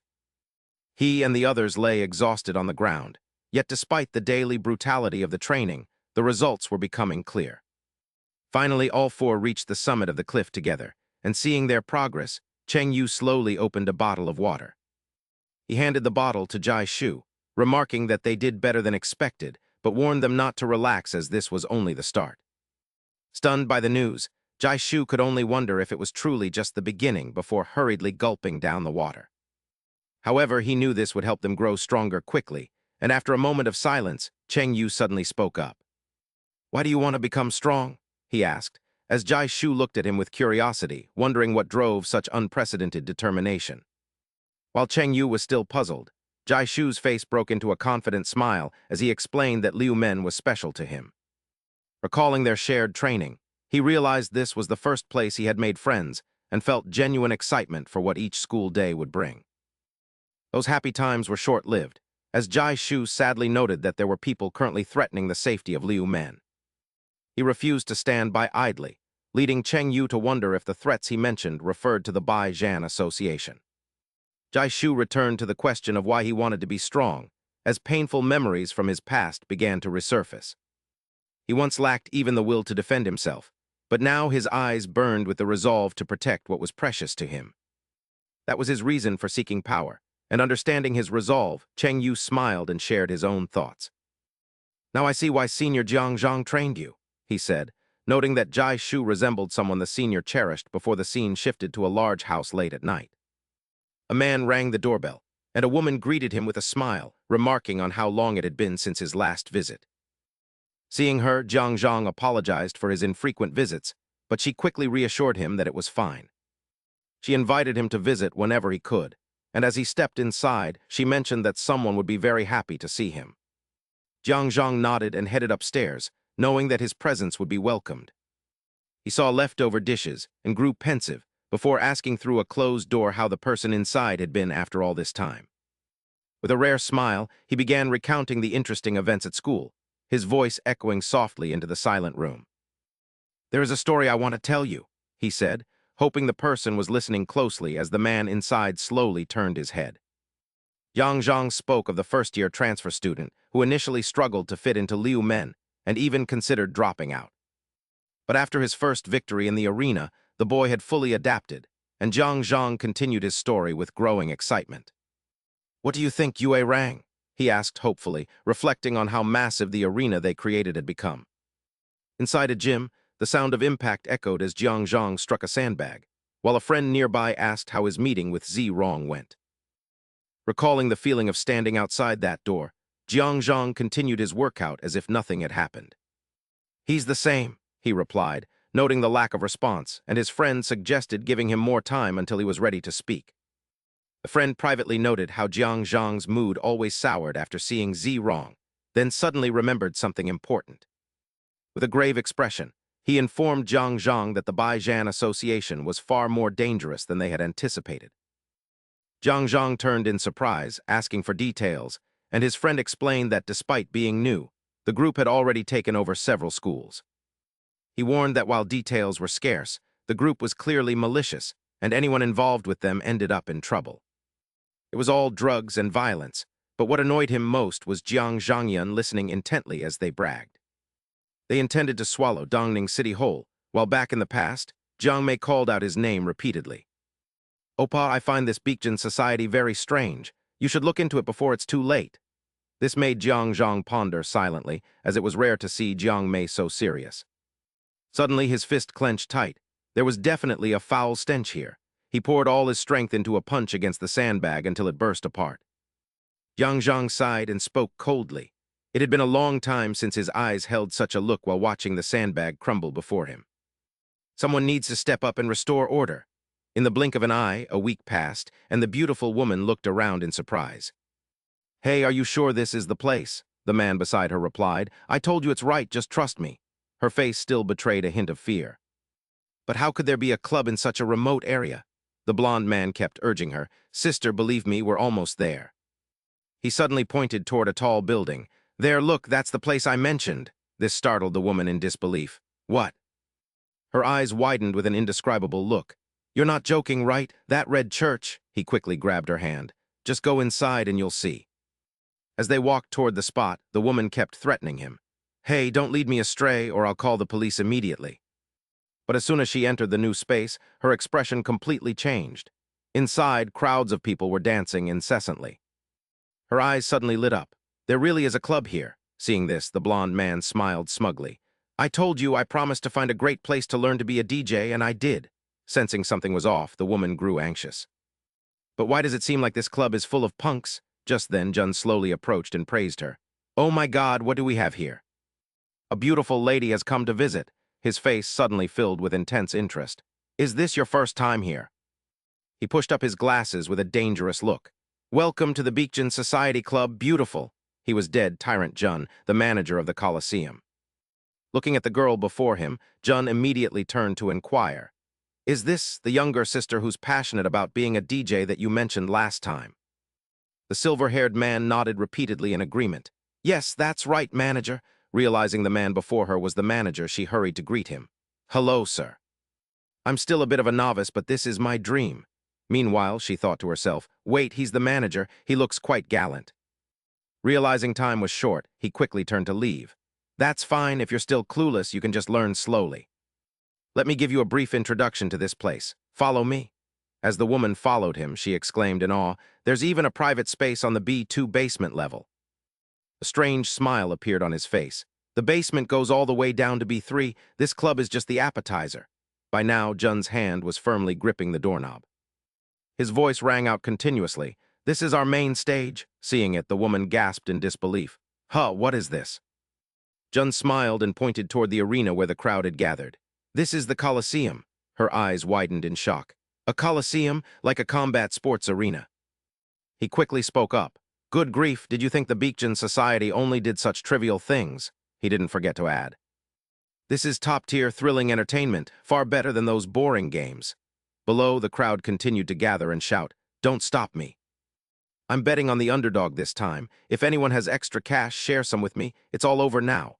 He and the others lay exhausted on the ground, yet despite the daily brutality of the training, the results were becoming clear. Finally, all 4 reached the summit of the cliff together, and seeing their progress, Cheng-yu slowly opened a bottle of water. He handed the bottle to Jae-shu, remarking that they did better than expected, but warned them not to relax as this was only the start. Stunned by the news, Jae-shu could only wonder if it was truly just the beginning before hurriedly gulping down the water. However, he knew this would help them grow stronger quickly, and after a moment of silence, Cheng-yu suddenly spoke up. "Why do you want to become strong?" he asked, as Jae-shu looked at him with curiosity, wondering what drove such unprecedented determination. While Cheng-yu was still puzzled, Jae-shu's face broke into a confident smile as he explained that Liu Men was special to him. Recalling their shared training, he realized this was the first place he had made friends and felt genuine excitement for what each school day would bring. Those happy times were short-lived, as Jae-shu sadly noted that there were people currently threatening the safety of Liu Men. He refused to stand by idly, leading Cheng-yu to wonder if the threats he mentioned referred to the Bashan Association. Jae-shu returned to the question of why he wanted to be strong, as painful memories from his past began to resurface. He once lacked even the will to defend himself, but now his eyes burned with the resolve to protect what was precious to him. That was his reason for seeking power, and understanding his resolve, Cheng-yu smiled and shared his own thoughts. "Now I see why Senior Jang trained you," he said, noting that Jae-shu resembled someone the senior cherished before the scene shifted to a large house late at night. A man rang the doorbell, and a woman greeted him with a smile, remarking on how long it had been since his last visit. Seeing her, Jang apologized for his infrequent visits, but she quickly reassured him that it was fine. She invited him to visit whenever he could, and as he stepped inside, she mentioned that someone would be very happy to see him. Jang nodded and headed upstairs, knowing that his presence would be welcomed. He saw leftover dishes and grew pensive before asking through a closed door how the person inside had been after all this time. With a rare smile, he began recounting the interesting events at school, his voice echoing softly into the silent room. "There is a story I want to tell you," he said, hoping the person was listening closely as the man inside slowly turned his head. Yang spoke of the first-year transfer student who initially struggled to fit into Liu Men and even considered dropping out. But after his first victory in the arena, the boy had fully adapted, and Zhang continued his story with growing excitement. "What do you think, Yue Rang?" he asked hopefully, reflecting on how massive the arena they created had become. Inside a gym, the sound of impact echoed as Zhang struck a sandbag, while a friend nearby asked how his meeting with Rong went. Recalling the feeling of standing outside that door, Zhang continued his workout as if nothing had happened. "He's the same," he replied, noting the lack of response, and his friend suggested giving him more time until he was ready to speak. The friend privately noted how Zhang's mood always soured after seeing Rong, then suddenly remembered something important. With a grave expression, he informed Zhang that the Bashan Association was far more dangerous than they had anticipated. Zhang turned in surprise, asking for details, and his friend explained that despite being new, The group had already taken over several schools. He warned that while details were scarce, the group was clearly malicious, and anyone involved with them ended up in trouble. It was all drugs and violence, but what annoyed him most was Zhangyun listening intently as they bragged. They intended to swallow Dongning City whole, while back in the past, Jiang Mei called out his name repeatedly. "Opa, I find this Beekjan society very strange. You should look into it before it's too late." This made Jiang Zhang ponder silently, as it was rare to see Jiang Mei so serious. Suddenly, his fist clenched tight. There was definitely a foul stench here. He poured all his strength into a punch against the sandbag until it burst apart. Jiang Zhang sighed and spoke coldly. It had been a long time since his eyes held such a look while watching the sandbag crumble before him. Someone needs to step up and restore order. In the blink of an eye, a week passed, and the beautiful woman looked around in surprise. "Hey, are you sure this is the place?" the man beside her replied. "I told you it's right, just trust me." Her face still betrayed a hint of fear. "But how could there be a club in such a remote area?" The blonde man kept urging her. "Sister, believe me, we're almost there." He suddenly pointed toward a tall building. "There, look, that's the place I mentioned." This startled the woman in disbelief. "What?" Her eyes widened with an indescribable look. "You're not joking, right? That red church." He quickly grabbed her hand. "Just go inside and you'll see." As they walked toward the spot, the woman kept threatening him. "Hey, don't lead me astray or I'll call the police immediately." But as soon as she entered the new space, her expression completely changed. Inside, crowds of people were dancing incessantly. Her eyes suddenly lit up. "There really is a club here." Seeing this, the blonde man smiled smugly. "I told you I promised to find a great place to learn to be a DJ, and I did." Sensing something was off, the woman grew anxious. "But why does it seem like this club is full of punks?" Just then, Jun slowly approached and praised her. "Oh my God, what do we have here?" "A beautiful lady has come to visit." His face suddenly filled with intense interest. "Is this your first time here?" He pushed up his glasses with a dangerous look. "Welcome to the Beekjan Society Club, beautiful." He was dead Tyrant Jun, the manager of the Coliseum. Looking at the girl before him, Jun immediately turned to inquire. "Is this the younger sister who's passionate about being a DJ that you mentioned last time?" The silver-haired man nodded repeatedly in agreement. "Yes, that's right, manager." Realizing the man before her was the manager, she hurried to greet him. "Hello, sir. I'm still a bit of a novice, but this is my dream." Meanwhile, she thought to herself, "Wait, he's the manager. He looks quite gallant." Realizing time was short, he quickly turned to leave. "That's fine. If you're still clueless, you can just learn slowly. Let me give you a brief introduction to this place. Follow me." As the woman followed him, she exclaimed in awe, "There's even a private space on the B2 basement level." A strange smile appeared on his face. "The basement goes all the way down to B3. This club is just the appetizer." By now, Jun's hand was firmly gripping the doorknob. His voice rang out continuously. "This is our main stage." Seeing it, the woman gasped in disbelief. "Huh, what is this?" Jun smiled and pointed toward the arena where the crowd had gathered. "This is the Coliseum." Her eyes widened in shock. "A Coliseum, like a combat sports arena." He quickly spoke up. "Good grief, did you think the Beekjan Society only did such trivial things?" He didn't forget to add. "This is top-tier thrilling entertainment, far better than those boring games." Below, the crowd continued to gather and shout, "Don't stop me. I'm betting on the underdog this time. If anyone has extra cash, share some with me. It's all over now."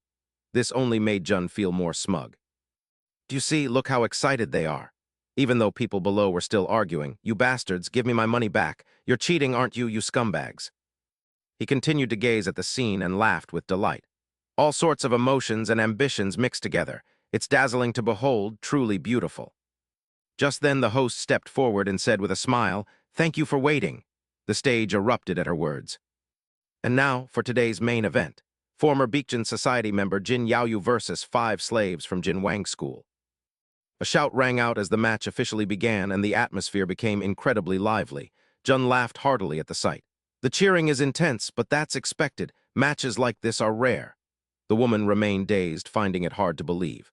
This only made Jun feel more smug. "Do you see, look how excited they are." Even though people below were still arguing, "You bastards, give me my money back. You're cheating, aren't you, you scumbags?" He continued to gaze at the scene and laughed with delight. All sorts of emotions and ambitions mixed together. It's dazzling to behold, truly beautiful. Just then the host stepped forward and said with a smile, "Thank you for waiting." The stage erupted at her words. "And now for today's main event. Former Beekjan Society member Jin Yaoyu versus 5 slaves from Jin Wang School." A shout rang out as the match officially began and the atmosphere became incredibly lively. Jun laughed heartily at the sight. "The cheering is intense, but that's expected. Matches like this are rare." The woman remained dazed, finding it hard to believe.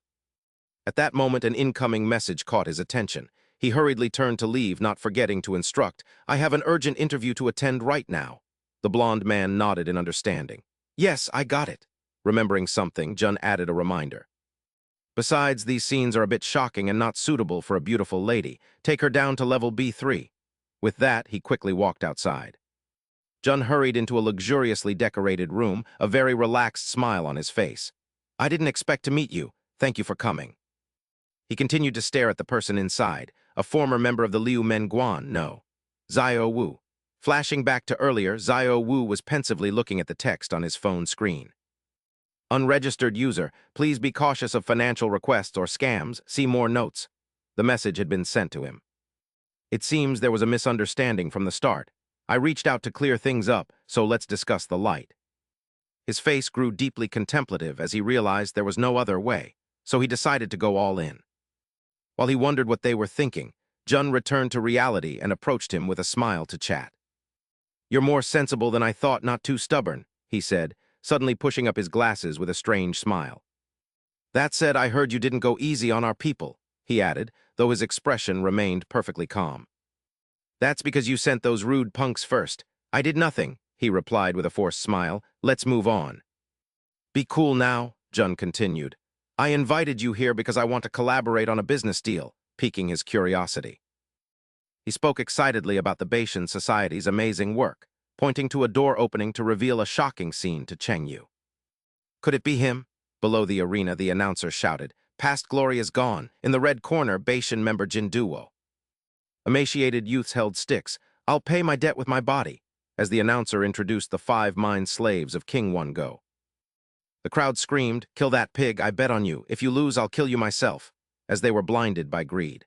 At that moment, an incoming message caught his attention. He hurriedly turned to leave, not forgetting to instruct, "I have an urgent interview to attend right now." The blonde man nodded in understanding. "Yes, I got it." Remembering something, Jun added a reminder. "Besides, these scenes are a bit shocking and not suitable for a beautiful lady. Take her down to level B3. With that, he quickly walked outside. Jun hurried into a luxuriously decorated room, a very relaxed smile on his face. I didn't expect to meet you. Thank you for coming. He continued to stare at the person inside, a former member of the Liu Menguan, no. Zio Wu. Flashing back to earlier, Zio Wu was pensively looking at the text on his phone screen. Unregistered user, please be cautious of financial requests or scams, see more notes. The message had been sent to him. It seems there was a misunderstanding from the start. I reached out to clear things up, so let's discuss the light. His face grew deeply contemplative as he realized there was no other way, so he decided to go all in. While he wondered what they were thinking, Jun returned to reality and approached him with a smile to chat. You're more sensible than I thought, not too stubborn, he said, suddenly pushing up his glasses with a strange smile. That said, I heard you didn't go easy on our people, he added, though his expression remained perfectly calm. That's because you sent those rude punks first. I did nothing, he replied with a forced smile. Let's move on. Be cool now, Jun continued. I invited you here because I want to collaborate on a business deal, piquing his curiosity. He spoke excitedly about the Bashan Society's amazing work, pointing to a door opening to reveal a shocking scene to Cheng Yu. Could it be him? Below the arena, the announcer shouted. Past glory is gone. In the red corner, Bashan member Jin Duo. Emaciated youths held sticks. I'll pay my debt with my body, as the announcer introduced the 5 mind slaves of King One Go. The crowd screamed, kill that pig, I bet on you. If you lose, I'll kill you myself, as they were blinded by greed.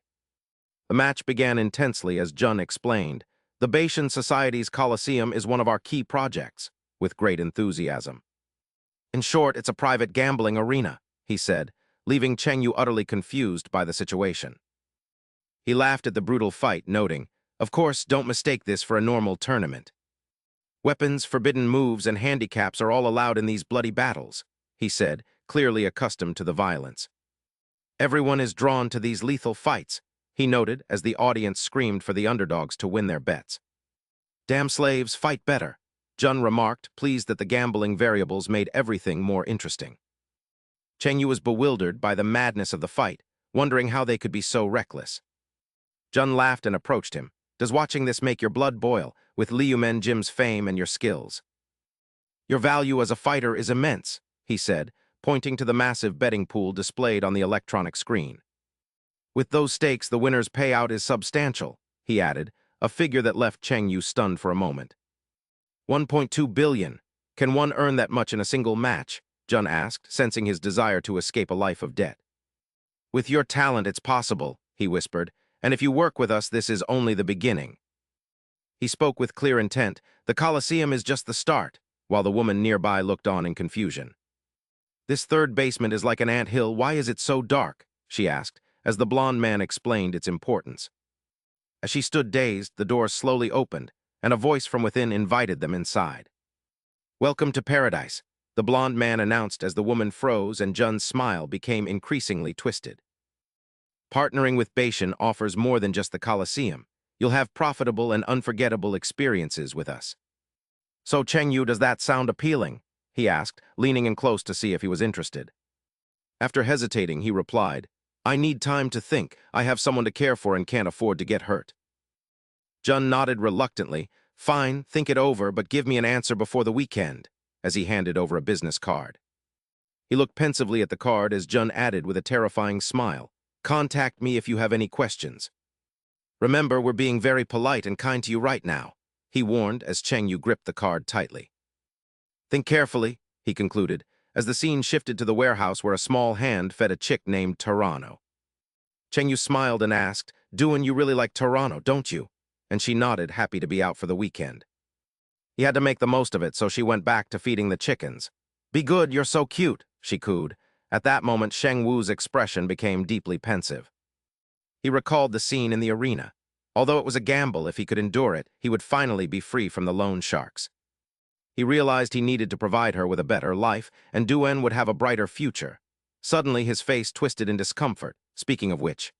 The match began intensely as Jun explained. The Bashan Society's Coliseum is one of our key projects, with great enthusiasm. In short, it's a private gambling arena, he said, leaving Cheng Yu utterly confused by the situation. He laughed at the brutal fight, noting, of course, don't mistake this for a normal tournament. Weapons, forbidden moves, and handicaps are all allowed in these bloody battles, he said, clearly accustomed to the violence. Everyone is drawn to these lethal fights, he noted as the audience screamed for the underdogs to win their bets. Damn slaves, fight better, Jun remarked, pleased that the gambling variables made everything more interesting. Cheng Yu was bewildered by the madness of the fight, wondering how they could be so reckless. Jun laughed and approached him. Does watching this make your blood boil, with Liu Men Jim's fame and your skills? Your value as a fighter is immense, he said, pointing to the massive betting pool displayed on the electronic screen. With those stakes, the winner's payout is substantial, he added, a figure that left Cheng Yu stunned for a moment. 1.2 billion. Can one earn that much in a single match? Jun asked, sensing his desire to escape a life of debt. With your talent, it's possible, he whispered, and if you work with us, this is only the beginning. He spoke with clear intent. The Coliseum is just the start, while the woman nearby looked on in confusion. This third basement is like an anthill. Why is it so dark? She asked, as the blond man explained its importance. As she stood dazed, the door slowly opened, and a voice from within invited them inside. Welcome to paradise, the blond man announced as the woman froze and Jun's smile became increasingly twisted. Partnering with Bashan offers more than just the Coliseum. You'll have profitable and unforgettable experiences with us. So Cheng Yu, does that sound appealing? He asked, leaning in close to see if he was interested. After hesitating, he replied, I need time to think. I have someone to care for and can't afford to get hurt. Jun nodded reluctantly. Fine, think it over, but give me an answer before the weekend, as he handed over a business card. He looked pensively at the card as Jun added with a terrifying smile, contact me if you have any questions. Remember, we're being very polite and kind to you right now, he warned as Cheng Yu gripped the card tightly. Think carefully, he concluded, as the scene shifted to the warehouse where a small hand fed a chick named Tarano. Cheng Yu smiled and asked, Duan, you really like Tarano, don't you? And she nodded, happy to be out for the weekend. He had to make the most of it, so she went back to feeding the chickens. Be good, you're so cute, she cooed. At that moment, Sheng Wu's expression became deeply pensive. He recalled the scene in the arena. Although it was a gamble, if he could endure it, he would finally be free from the loan sharks. He realized he needed to provide her with a better life, and Duan would have a brighter future. Suddenly, his face twisted in discomfort, speaking of which.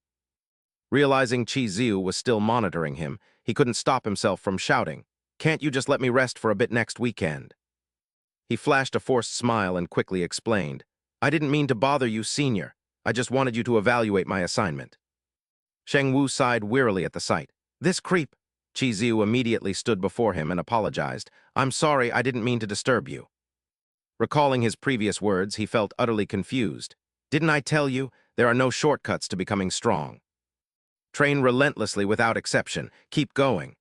Realizing Chi Ziu was still monitoring him, he couldn't stop himself from shouting, Can't you just let me rest for a bit next weekend? He flashed a forced smile and quickly explained, I didn't mean to bother you, senior. I just wanted you to evaluate my assignment. Sheng Wu sighed wearily at the sight. This creep. Chi Ziu immediately stood before him and apologized. I'm sorry, I didn't mean to disturb you. Recalling his previous words, he felt utterly confused. Didn't I tell you? There are no shortcuts to becoming strong. Train relentlessly without exception. Keep going.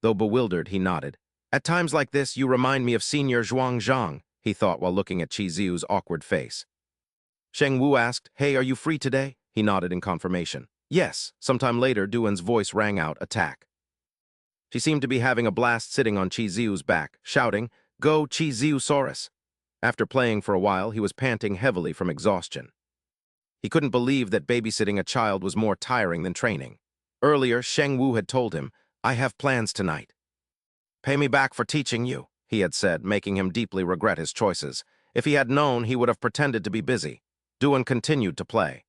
Though bewildered, he nodded. At times like this, you remind me of Senior Zhang, he thought while looking at Chi Xiu's awkward face. Sheng Wu asked, Hey, are you free today? He nodded in confirmation. Yes. Sometime later, Duan's voice rang out, Attack. She seemed to be having a blast sitting on Chi Xiu's back, shouting, Go Chi Xiu-saurus. After playing for a while, he was panting heavily from exhaustion. He couldn't believe that babysitting a child was more tiring than training. Earlier, Sheng Wu had told him, I have plans tonight. Pay me back for teaching you, he had said, making him deeply regret his choices. If he had known, he would have pretended to be busy. Duan continued to play.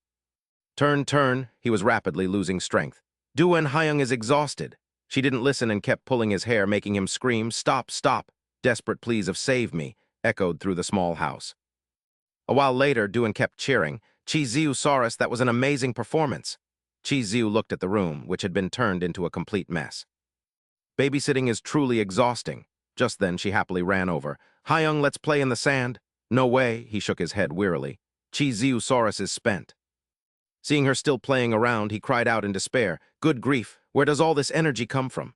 Turn, he was rapidly losing strength. Duan Haiyang is exhausted. She didn't listen and kept pulling his hair, making him scream, Stop. Desperate pleas of save me echoed through the small house. A while later, Duan kept cheering, Chi Xiu-saurus, that was an amazing performance. Chi Xiu looked at the room, which had been turned into a complete mess. Babysitting is truly exhausting. Just then, she happily ran over. Haiyang, let's play in the sand. No way, he shook his head wearily. Chi Xiu-saurus is spent. Seeing her still playing around, he cried out in despair, Good grief, where does all this energy come from?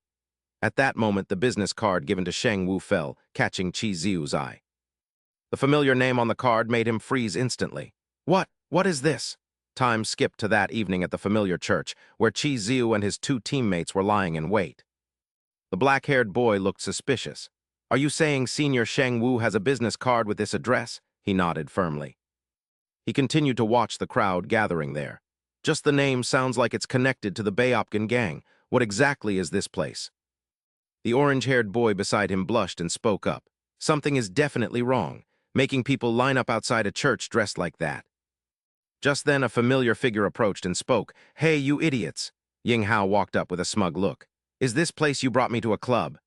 At that moment, the business card given to Sheng Wu fell, catching Chi Xiu's eye. The familiar name on the card made him freeze instantly. What is this? Time skipped to that evening at the familiar church, where Chi Xiu and his two teammates were lying in wait. The black-haired boy looked suspicious. Are you saying Senior Sheng Wu has a business card with this address? He nodded firmly. He continued to watch the crowd gathering there. Just the name sounds like it's connected to the Beopkin gang. What exactly is this place? The orange-haired boy beside him blushed and spoke up. Something is definitely wrong, making people line up outside a church dressed like that. Just then, a familiar figure approached and spoke. Hey, you idiots! Ying Hao walked up with a smug look. Is this place you brought me to a club?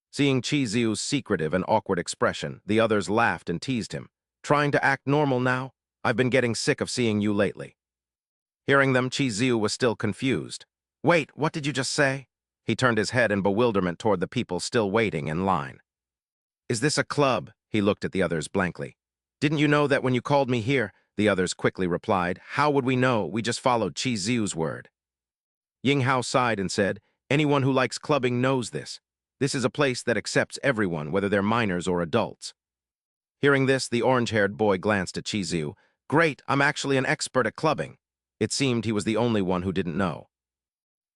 Seeing Chi Xiu's secretive and awkward expression, the others laughed and teased him. Trying to act normal now? I've been getting sick of seeing you lately. Hearing them, Chi Xiu was still confused. Wait, what did you just say? He turned his head in bewilderment toward the people still waiting in line. Is this a club? He looked at the others blankly. Didn't you know that when you called me here? The others quickly replied. How would we know? We just followed Chi Xiu's word. Ying Hao sighed and said, Anyone who likes clubbing knows this. This is a place that accepts everyone, whether they're minors or adults. Hearing this, the orange-haired boy glanced at Chi Xiu. Great, I'm actually an expert at clubbing. It seemed he was the only one who didn't know.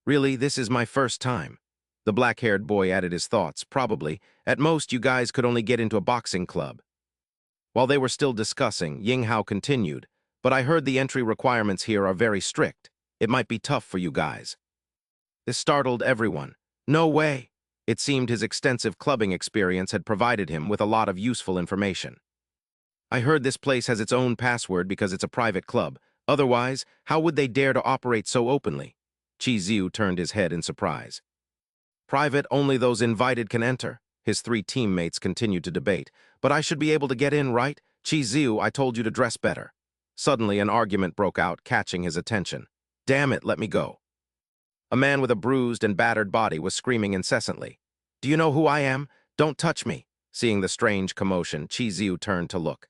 Really, this is my first time. The black-haired boy added his thoughts. Probably. At most, you guys could only get into a boxing club. While they were still discussing, Ying Hao continued, But I heard the entry requirements here are very strict. It might be tough for you guys. This startled everyone. No way! It seemed his extensive clubbing experience had provided him with a lot of useful information. I heard this place has its own password because it's a private club. Otherwise, how would they dare to operate so openly? Chi Xiu turned his head in surprise. Private, only those invited can enter. His three teammates continued to debate. But I should be able to get in, right? Chi Xiu, I told you to dress better. Suddenly, an argument broke out, catching his attention. Damn it, let me go. A man with a bruised and battered body was screaming incessantly. Do you know who I am? Don't touch me. Seeing the strange commotion, Chi Xiu turned to look.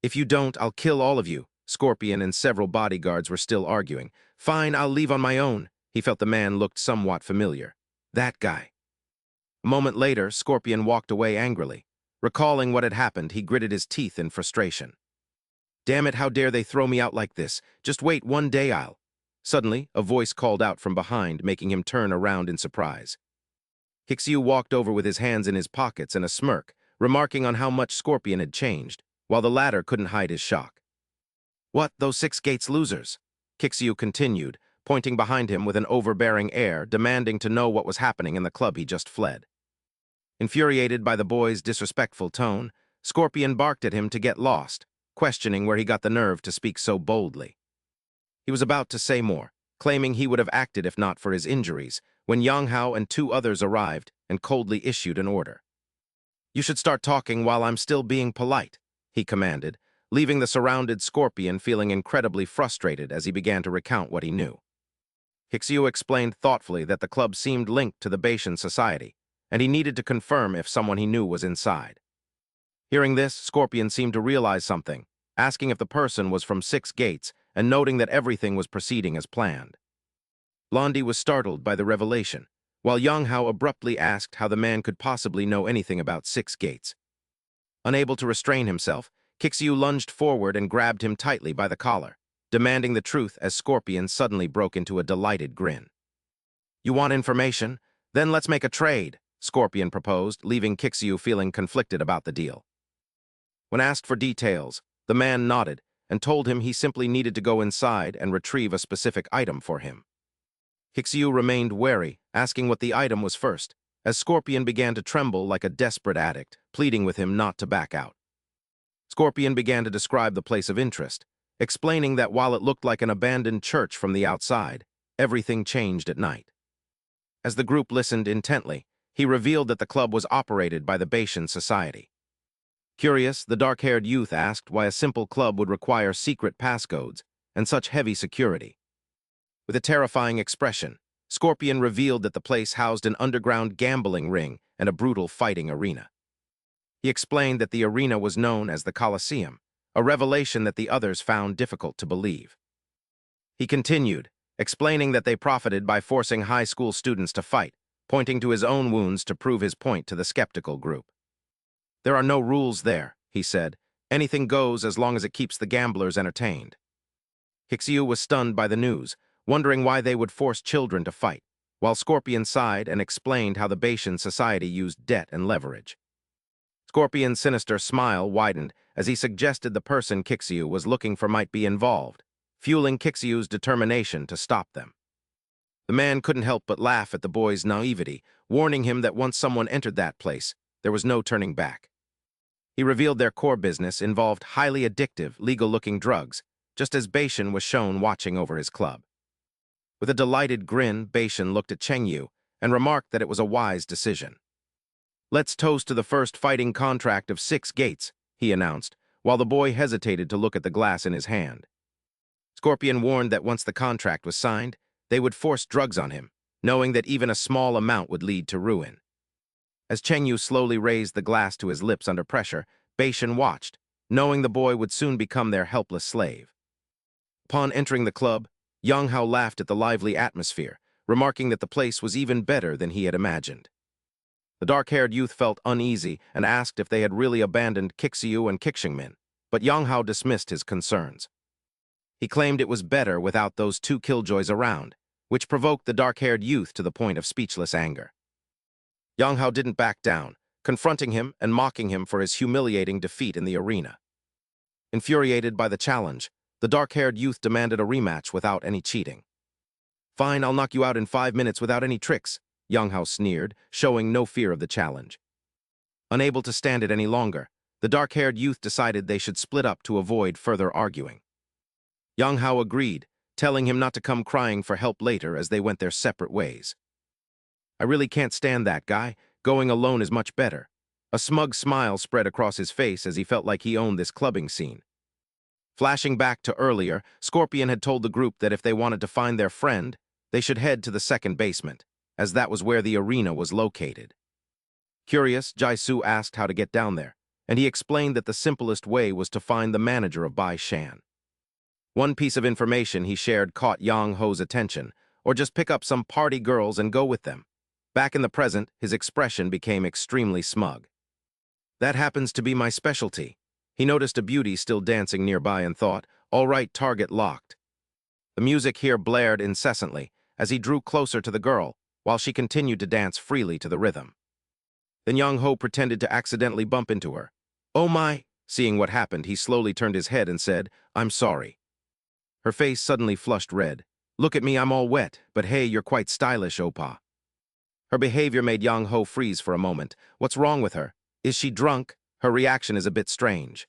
If you don't, I'll kill all of you. Scorpion and several bodyguards were still arguing. Fine, I'll leave on my own. He felt the man looked somewhat familiar. That guy. A moment later, Scorpion walked away angrily. Recalling what had happened, he gritted his teeth in frustration. Damn it, how dare they throw me out like this? Just wait, one day I'll... Suddenly, a voice called out from behind, making him turn around in surprise. Hixiu walked over with his hands in his pockets and a smirk, remarking on how much Scorpion had changed, while the latter couldn't hide his shock. What, those Six Gates losers? Hixiu continued, pointing behind him with an overbearing air, demanding to know what was happening in the club he just fled. Infuriated by the boy's disrespectful tone, Scorpion barked at him to get lost, questioning where he got the nerve to speak so boldly. He was about to say more, claiming he would have acted if not for his injuries, when Yang Hao and two others arrived and coldly issued an order. You should start talking while I'm still being polite, he commanded, leaving the surrounded Scorpion feeling incredibly frustrated as he began to recount what he knew. Hixiu explained thoughtfully that the club seemed linked to the Bashan society, and he needed to confirm if someone he knew was inside. Hearing this, Scorpion seemed to realize something, asking if the person was from Six Gates and noting that everything was proceeding as planned. Blondie was startled by the revelation, while Yang Hao abruptly asked how the man could possibly know anything about Six Gates. Unable to restrain himself, Kixiu lunged forward and grabbed him tightly by the collar, demanding the truth as Scorpion suddenly broke into a delighted grin. "You want information? Then let's make a trade," Scorpion proposed, leaving Kixiu feeling conflicted about the deal. When asked for details, the man nodded and told him he simply needed to go inside and retrieve a specific item for him. Kixiu remained wary, asking what the item was first, as Scorpion began to tremble like a desperate addict, pleading with him not to back out. Scorpion began to describe the place of interest, explaining that while it looked like an abandoned church from the outside, everything changed at night. As the group listened intently, he revealed that the club was operated by the Bashan Society. Curious, the dark-haired youth asked why a simple club would require secret passcodes and such heavy security. With a terrifying expression, Scorpion revealed that the place housed an underground gambling ring and a brutal fighting arena. He explained that the arena was known as the Colosseum, a revelation that the others found difficult to believe. He continued, explaining that they profited by forcing high school students to fight, pointing to his own wounds to prove his point to the skeptical group. "There are no rules there," he said. "Anything goes as long as it keeps the gamblers entertained." Kixiu was stunned by the news, wondering why they would force children to fight, while Scorpion sighed and explained how the Bashan Society used debt and leverage. Scorpion's sinister smile widened as he suggested the person Kixiu was looking for might be involved, fueling Kixiu's determination to stop them. The man couldn't help but laugh at the boy's naivety, warning him that once someone entered that place, there was no turning back. He revealed their core business involved highly addictive, legal-looking drugs, just as Bashan was shown watching over his club. With a delighted grin, Bashan looked at Chengyu and remarked that it was a wise decision. "Let's toast to the first fighting contract of 6 gates," he announced, while the boy hesitated to look at the glass in his hand. Scorpion warned that once the contract was signed, they would force drugs on him, knowing that even a small amount would lead to ruin. As Chengyu slowly raised the glass to his lips under pressure, Bashan watched, knowing the boy would soon become their helpless slave. Upon entering the club, Yang Hao laughed at the lively atmosphere, remarking that the place was even better than he had imagined. The dark-haired youth felt uneasy and asked if they had really abandoned Kixiu and Kixingmin, but Yang Hao dismissed his concerns. He claimed it was better without those two killjoys around, which provoked the dark-haired youth to the point of speechless anger. Yang Hao didn't back down, confronting him and mocking him for his humiliating defeat in the arena. Infuriated by the challenge, the dark-haired youth demanded a rematch without any cheating. "Fine, I'll knock you out in 5 minutes without any tricks," Yang Hao sneered, showing no fear of the challenge. Unable to stand it any longer, the dark-haired youth decided they should split up to avoid further arguing. Yang Hao agreed, telling him not to come crying for help later as they went their separate ways. "I really can't stand that guy. Going alone is much better." A smug smile spread across his face as he felt like he owned this clubbing scene. Flashing back to earlier, Scorpion had told the group that if they wanted to find their friend, they should head to the second basement, as that was where the arena was located. Curious, Jaisu asked how to get down there, and he explained that the simplest way was to find the manager of Bashan. One piece of information he shared caught Yang Ho's attention, or just pick up some party girls and go with them. Back in the present, his expression became extremely smug. "That happens to be my specialty." He noticed a beauty still dancing nearby and thought, "All right, target locked." The music here blared incessantly as he drew closer to the girl, while she continued to dance freely to the rhythm. Then Yang Ho pretended to accidentally bump into her. "Oh my!" Seeing what happened, he slowly turned his head and said, "I'm sorry." Her face suddenly flushed red. "Look at me, I'm all wet, but hey, you're quite stylish, Opa." Her behavior made Yang Ho freeze for a moment. What's wrong with her? Is she drunk? Her reaction is a bit strange.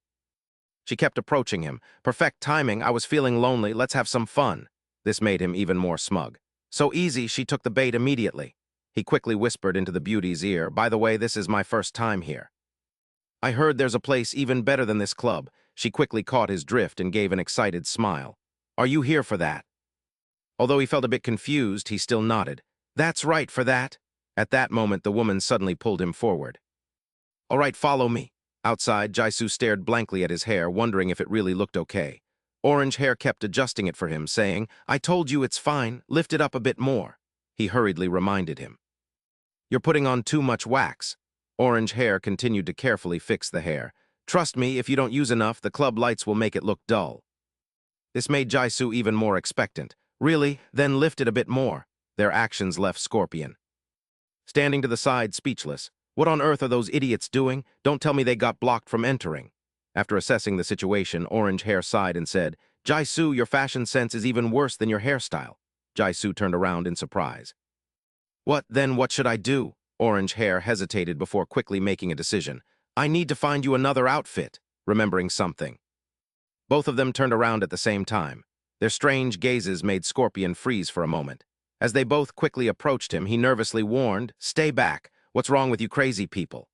She kept approaching him. "Perfect timing, I was feeling lonely, let's have some fun." This made him even more smug. So easy, she took the bait immediately. He quickly whispered into the beauty's ear, "By the way, this is my first time here." "I heard there's a place even better than this club." She quickly caught his drift and gave an excited smile. "Are you here for that?" Although he felt a bit confused, he still nodded. "That's right, for that." At that moment, the woman suddenly pulled him forward. All right, follow me. Outside, Jaisu stared blankly at his hair, wondering if it really looked okay. Orange Hair kept adjusting it for him, saying, I told you it's fine, lift it up a bit more. He hurriedly reminded him. You're putting on too much wax. Orange Hair continued to carefully fix the hair. Trust me, if you don't use enough, the club lights will make it look dull. This made Jaisu even more expectant. Really? Then lift it a bit more. Their actions left Scorpion standing to the side, speechless. What on earth are those idiots doing? Don't tell me they got blocked from entering. After assessing the situation, Orange Hair sighed and said, Jaisu, your fashion sense is even worse than your hairstyle. Jaisu turned around in surprise. What should I do? Orange Hair hesitated before quickly making a decision. I need to find you another outfit, remembering something. Both of them turned around at the same time. Their strange gazes made Scorpion freeze for a moment. As they both quickly approached him, he nervously warned, Stay back. What's wrong with you crazy people?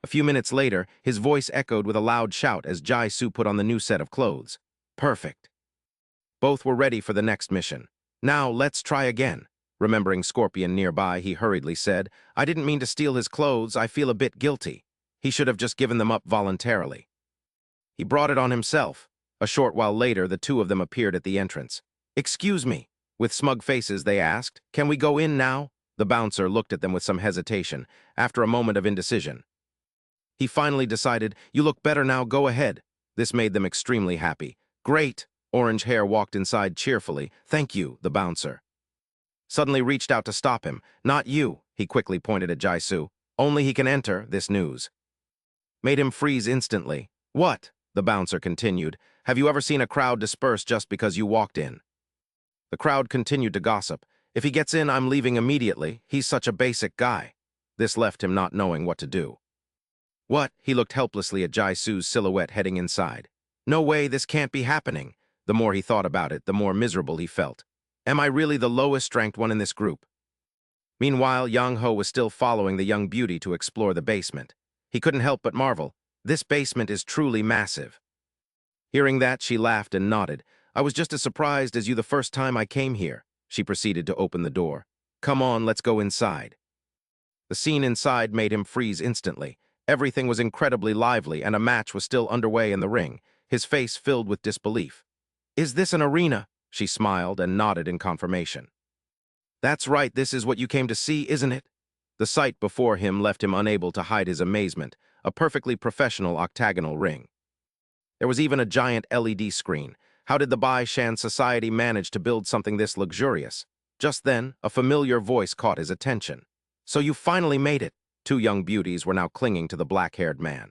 A few minutes later, his voice echoed with a loud shout as Jaisu put on the new set of clothes. Perfect. Both were ready for the next mission. Now, let's try again. Remembering Scorpion nearby, he hurriedly said, I didn't mean to steal his clothes. I feel a bit guilty. He should have just given them up voluntarily. He brought it on himself. A short while later, the two of them appeared at the entrance. Excuse me. With smug faces, they asked, Can we go in now? The bouncer looked at them with some hesitation, after a moment of indecision. He finally decided, You look better now, go ahead. This made them extremely happy. Great! Orange Hair walked inside cheerfully. Thank you, the bouncer suddenly reached out to stop him. Not you, he quickly pointed at Jaisu. Only he can enter, this news made him freeze instantly. What? The bouncer continued. Have you ever seen a crowd disperse just because you walked in? The crowd continued to gossip. If he gets in, I'm leaving immediately. He's such a basic guy. This left him not knowing what to do. What? He looked helplessly at Jaisu's silhouette heading inside. No way, this can't be happening. The more he thought about it, the more miserable he felt. Am I really the lowest-ranked one in this group? Meanwhile, Yang Ho was still following the young beauty to explore the basement. He couldn't help but marvel. This basement is truly massive. Hearing that, she laughed and nodded. I was just as surprised as you the first time I came here. She proceeded to open the door. Come on, let's go inside. The scene inside made him freeze instantly. Everything was incredibly lively, and a match was still underway in the ring, his face filled with disbelief. Is this an arena? She smiled and nodded in confirmation. That's right, this is what you came to see, isn't it? The sight before him left him unable to hide his amazement, a perfectly professional octagonal ring. There was even a giant LED screen. How did the Bashan society manage to build something this luxurious? Just then, a familiar voice caught his attention. So you finally made it. Two young beauties were now clinging to the black-haired man.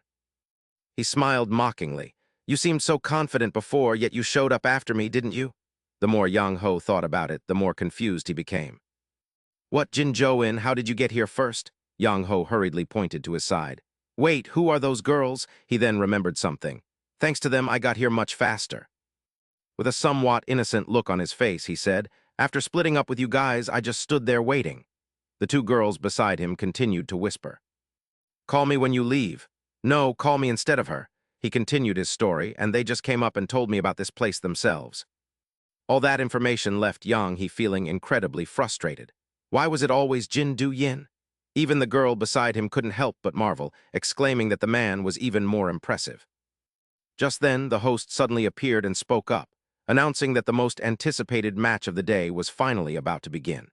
He smiled mockingly. You seemed so confident before, yet you showed up after me, didn't you? The more Yang Ho thought about it, the more confused he became. What, Jin Jo-in, how did you get here first? Yang Ho hurriedly pointed to his side. Wait, who are those girls? He then remembered something. Thanks to them, I got here much faster. With a somewhat innocent look on his face, he said, After splitting up with you guys, I just stood there waiting. The two girls beside him continued to whisper. Call me when you leave. No, call me instead of her. He continued his story, and they just came up and told me about this place themselves. All that information left Yang He feeling incredibly frustrated. Why was it always Jin Do-yin? Even the girl beside him couldn't help but marvel, exclaiming that the man was even more impressive. Just then, the host suddenly appeared and spoke up, announcing that the most anticipated match of the day was finally about to begin.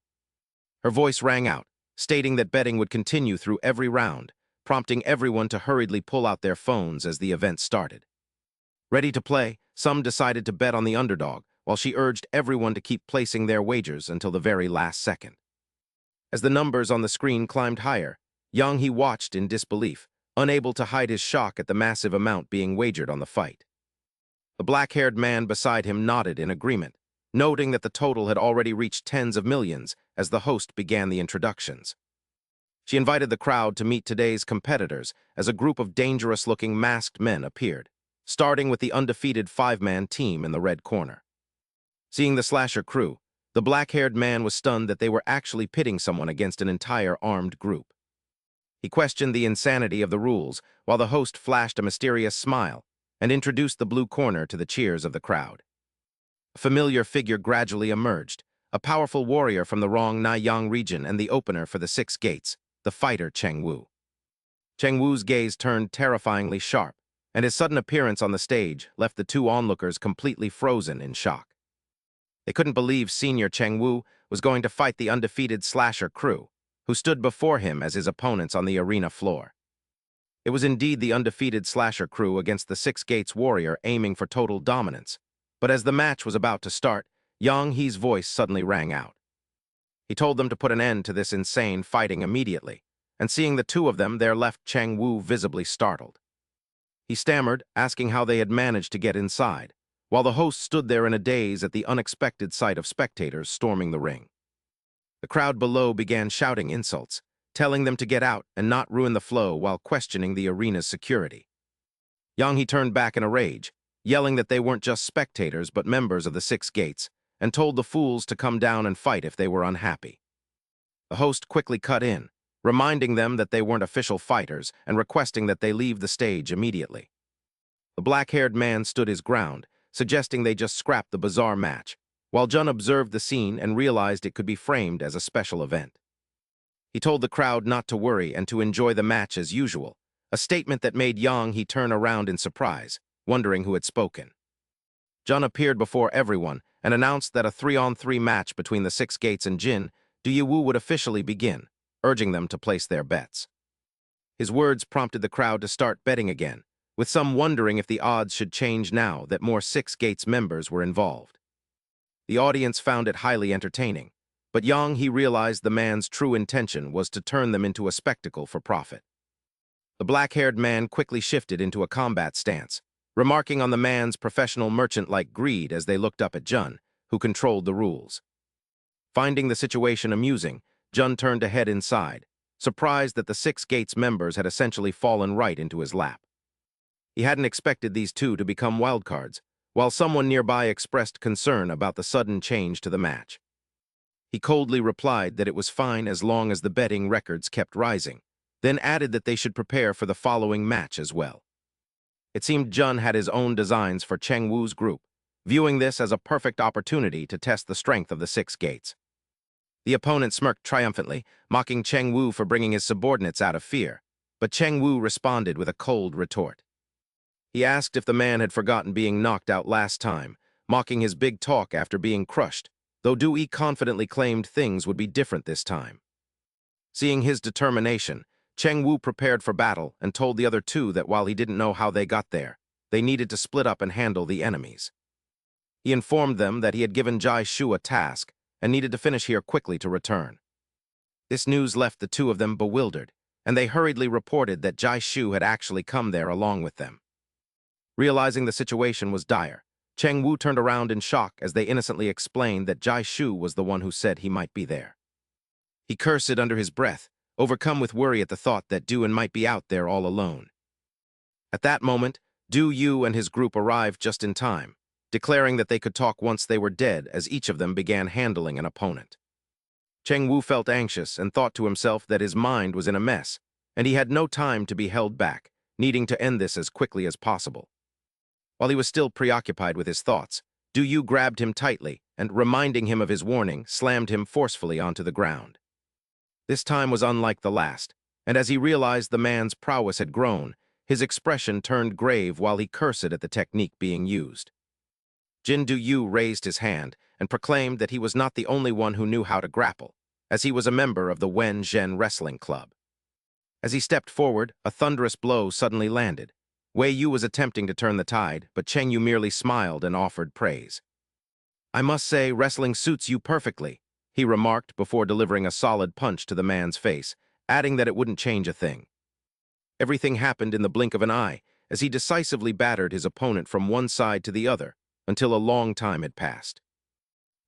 Her voice rang out, stating that betting would continue through every round, prompting everyone to hurriedly pull out their phones as the event started. Ready to play, some decided to bet on the underdog, while she urged everyone to keep placing their wagers until the very last second. As the numbers on the screen climbed higher, Yang He watched in disbelief, unable to hide his shock at the massive amount being wagered on the fight. The black-haired man beside him nodded in agreement, noting that the total had already reached tens of millions as the host began the introductions. She invited the crowd to meet today's competitors as a group of dangerous-looking masked men appeared, starting with the undefeated five-man team in the red corner. Seeing the slasher crew, the black-haired man was stunned that they were actually pitting someone against an entire armed group. He questioned the insanity of the rules, while the host flashed a mysterious smile and introduced the blue corner to the cheers of the crowd. A familiar figure gradually emerged, a powerful warrior from the Rong Naiyang region and the opener for the Six Gates, the fighter Cheng Wu. Cheng Wu's gaze turned terrifyingly sharp, and his sudden appearance on the stage left the two onlookers completely frozen in shock. They couldn't believe senior Cheng Wu was going to fight the undefeated slasher crew, who stood before him as his opponents on the arena floor. It was indeed the undefeated slasher crew against the Six Gates warrior aiming for total dominance, but as the match was about to start, Yang He's voice suddenly rang out. He told them to put an end to this insane fighting immediately, and seeing the two of them there left Cheng Wu visibly startled. He stammered, asking how they had managed to get inside, while the host stood there in a daze at the unexpected sight of spectators storming the ring. The crowd below began shouting insults, telling them to get out and not ruin the flow while questioning the arena's security. Yang He turned back in a rage, yelling that they weren't just spectators but members of the Six Gates, and told the fools to come down and fight if they were unhappy. The host quickly cut in, reminding them that they weren't official fighters and requesting that they leave the stage immediately. The black-haired man stood his ground, suggesting they just scrap the bizarre match, while Jun observed the scene and realized it could be framed as a special event. He told the crowd not to worry and to enjoy the match as usual, a statement that made Yang He turn around in surprise, wondering who had spoken. Jun appeared before everyone and announced that a 3-on-3 match between the Six Gates and Jin Du-Wu would officially begin, urging them to place their bets. His words prompted the crowd to start betting again, with some wondering if the odds should change now that more Six Gates members were involved. The audience found it highly entertaining, but Yang He realized the man's true intention was to turn them into a spectacle for profit. The black-haired man quickly shifted into a combat stance, remarking on the man's professional merchant-like greed as they looked up at Jun, who controlled the rules. Finding the situation amusing, Jun turned to head inside, surprised that the Six Gates members had essentially fallen right into his lap. He hadn't expected these two to become wildcards, while someone nearby expressed concern about the sudden change to the match. He coldly replied that it was fine as long as the betting records kept rising, then added that they should prepare for the following match as well. It seemed Jun had his own designs for Cheng Wu's group, viewing this as a perfect opportunity to test the strength of the Six Gates. The opponent smirked triumphantly, mocking Cheng Wu for bringing his subordinates out of fear, but Cheng Wu responded with a cold retort. He asked if the man had forgotten being knocked out last time, mocking his big talk after being crushed, though Du-Yi confidently claimed things would be different this time. Seeing his determination, Cheng Wu prepared for battle and told the other two that while he didn't know how they got there, they needed to split up and handle the enemies. He informed them that he had given Jai Shu a task and needed to finish here quickly to return. This news left the two of them bewildered, and they hurriedly reported that Jai Shu had actually come there along with them. Realizing the situation was dire, Cheng Wu turned around in shock as they innocently explained that Jai Shu was the one who said he might be there. He cursed under his breath, overcome with worry at the thought that Du-An might be out there all alone. At that moment, Du-Yu and his group arrived just in time, declaring that they could talk once they were dead as each of them began handling an opponent. Cheng Wu felt anxious and thought to himself that his mind was in a mess, and he had no time to be held back, needing to end this as quickly as possible. While he was still preoccupied with his thoughts, Du-Yu grabbed him tightly and, reminding him of his warning, slammed him forcefully onto the ground. This time was unlike the last, and as he realized the man's prowess had grown, his expression turned grave while he cursed at the technique being used. Jin Du-Yu raised his hand and proclaimed that he was not the only one who knew how to grapple, as he was a member of the Wen Zhen Wrestling Club. As he stepped forward, a thunderous blow suddenly landed. Wei Yu was attempting to turn the tide, but Cheng Yu merely smiled and offered praise. "I must say, wrestling suits you perfectly," he remarked before delivering a solid punch to the man's face, adding that it wouldn't change a thing. Everything happened in the blink of an eye, as he decisively battered his opponent from one side to the other, until a long time had passed.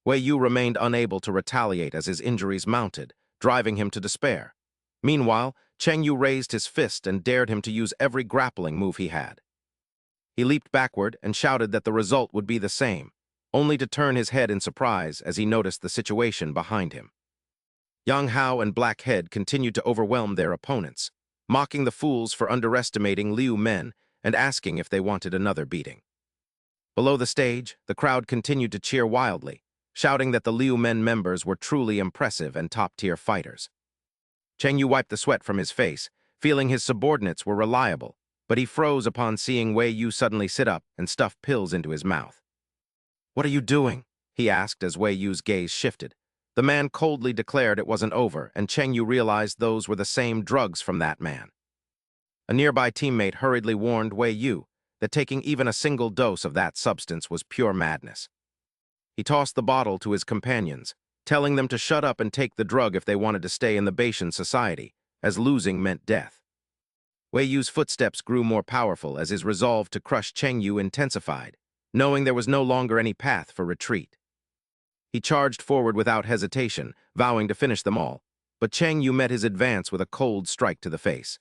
Wei Yu remained unable to retaliate as his injuries mounted, driving him to despair. Meanwhile, Cheng Yu raised his fist and dared him to use every grappling move he had. He leaped backward and shouted that the result would be the same, only to turn his head in surprise as he noticed the situation behind him. Yang Hao and Black Head continued to overwhelm their opponents, mocking the fools for underestimating Liu Men and asking if they wanted another beating. Below the stage, the crowd continued to cheer wildly, shouting that the Liu Men members were truly impressive and top-tier fighters. Cheng Yu wiped the sweat from his face, feeling his subordinates were reliable, but he froze upon seeing Wei Yu suddenly sit up and stuff pills into his mouth. "What are you doing?" he asked as Wei Yu's gaze shifted. The man coldly declared it wasn't over, and Cheng Yu realized those were the same drugs from that man. A nearby teammate hurriedly warned Wei Yu that taking even a single dose of that substance was pure madness. He tossed the bottle to his companions, telling them to shut up and take the drug if they wanted to stay in the Bashan society, as losing meant death. Wei Yu's footsteps grew more powerful as his resolve to crush Cheng Yu intensified, knowing there was no longer any path for retreat. He charged forward without hesitation, vowing to finish them all, but Cheng Yu met his advance with a cold strike to the face.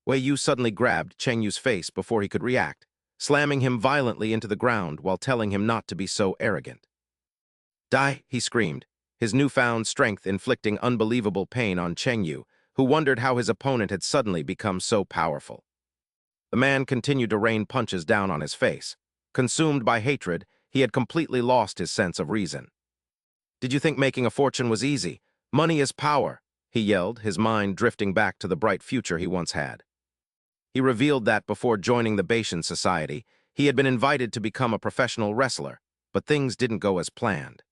Wei Yu suddenly grabbed Cheng Yu's face before he could react, slamming him violently into the ground while telling him not to be so arrogant. "Die!" he screamed, his newfound strength inflicting unbelievable pain on Cheng Yu, who wondered how his opponent had suddenly become so powerful. The man continued to rain punches down on his face. Consumed by hatred, he had completely lost his sense of reason. "Did you think making a fortune was easy? Money is power," he yelled, his mind drifting back to the bright future he once had. He revealed that before joining the Bashan Society, he had been invited to become a professional wrestler, but things didn't go as planned.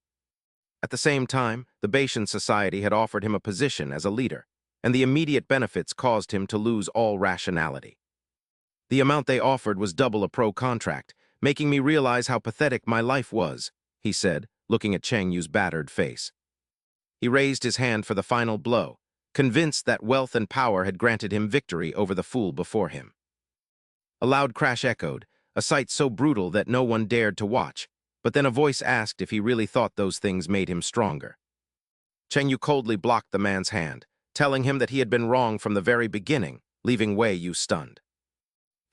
At the same time, the Bashan Society had offered him a position as a leader, and the immediate benefits caused him to lose all rationality. "The amount they offered was double a pro contract, making me realize how pathetic my life was," he said, looking at Cheng Yu's battered face. He raised his hand for the final blow, convinced that wealth and power had granted him victory over the fool before him. A loud crash echoed, a sight so brutal that no one dared to watch, but then a voice asked if he really thought those things made him stronger. Cheng Yu coldly blocked the man's hand, telling him that he had been wrong from the very beginning, leaving Wei Yu stunned.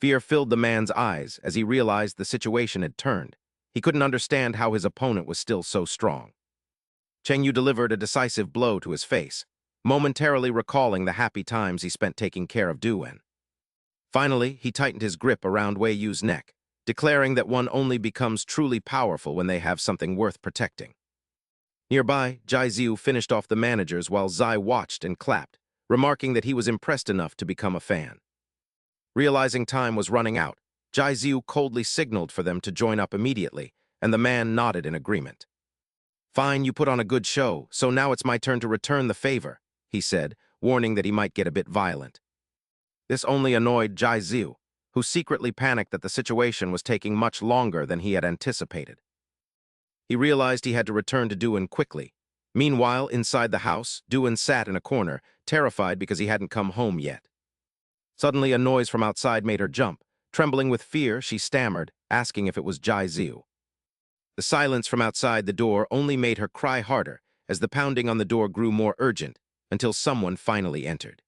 Fear filled the man's eyes as he realized the situation had turned. He couldn't understand how his opponent was still so strong. Cheng Yu delivered a decisive blow to his face, momentarily recalling the happy times he spent taking care of Duel. Finally, he tightened his grip around Wei Yu's neck, declaring that one only becomes truly powerful when they have something worth protecting. Nearby, Jai Ziu finished off the managers while Zai watched and clapped, remarking that he was impressed enough to become a fan. Realizing time was running out, Jai Ziu coldly signaled for them to join up immediately, and the man nodded in agreement. "Fine, you put on a good show, so now it's my turn to return the favor," he said, warning that he might get a bit violent. This only annoyed Jai Ziu, who secretly panicked that the situation was taking much longer than he had anticipated. He realized he had to return to Duan quickly. Meanwhile, inside the house, Duan sat in a corner, terrified because he hadn't come home yet. Suddenly, a noise from outside made her jump. Trembling with fear, she stammered, asking if it was Jai Ziu. The silence from outside the door only made her cry harder as the pounding on the door grew more urgent until someone finally entered.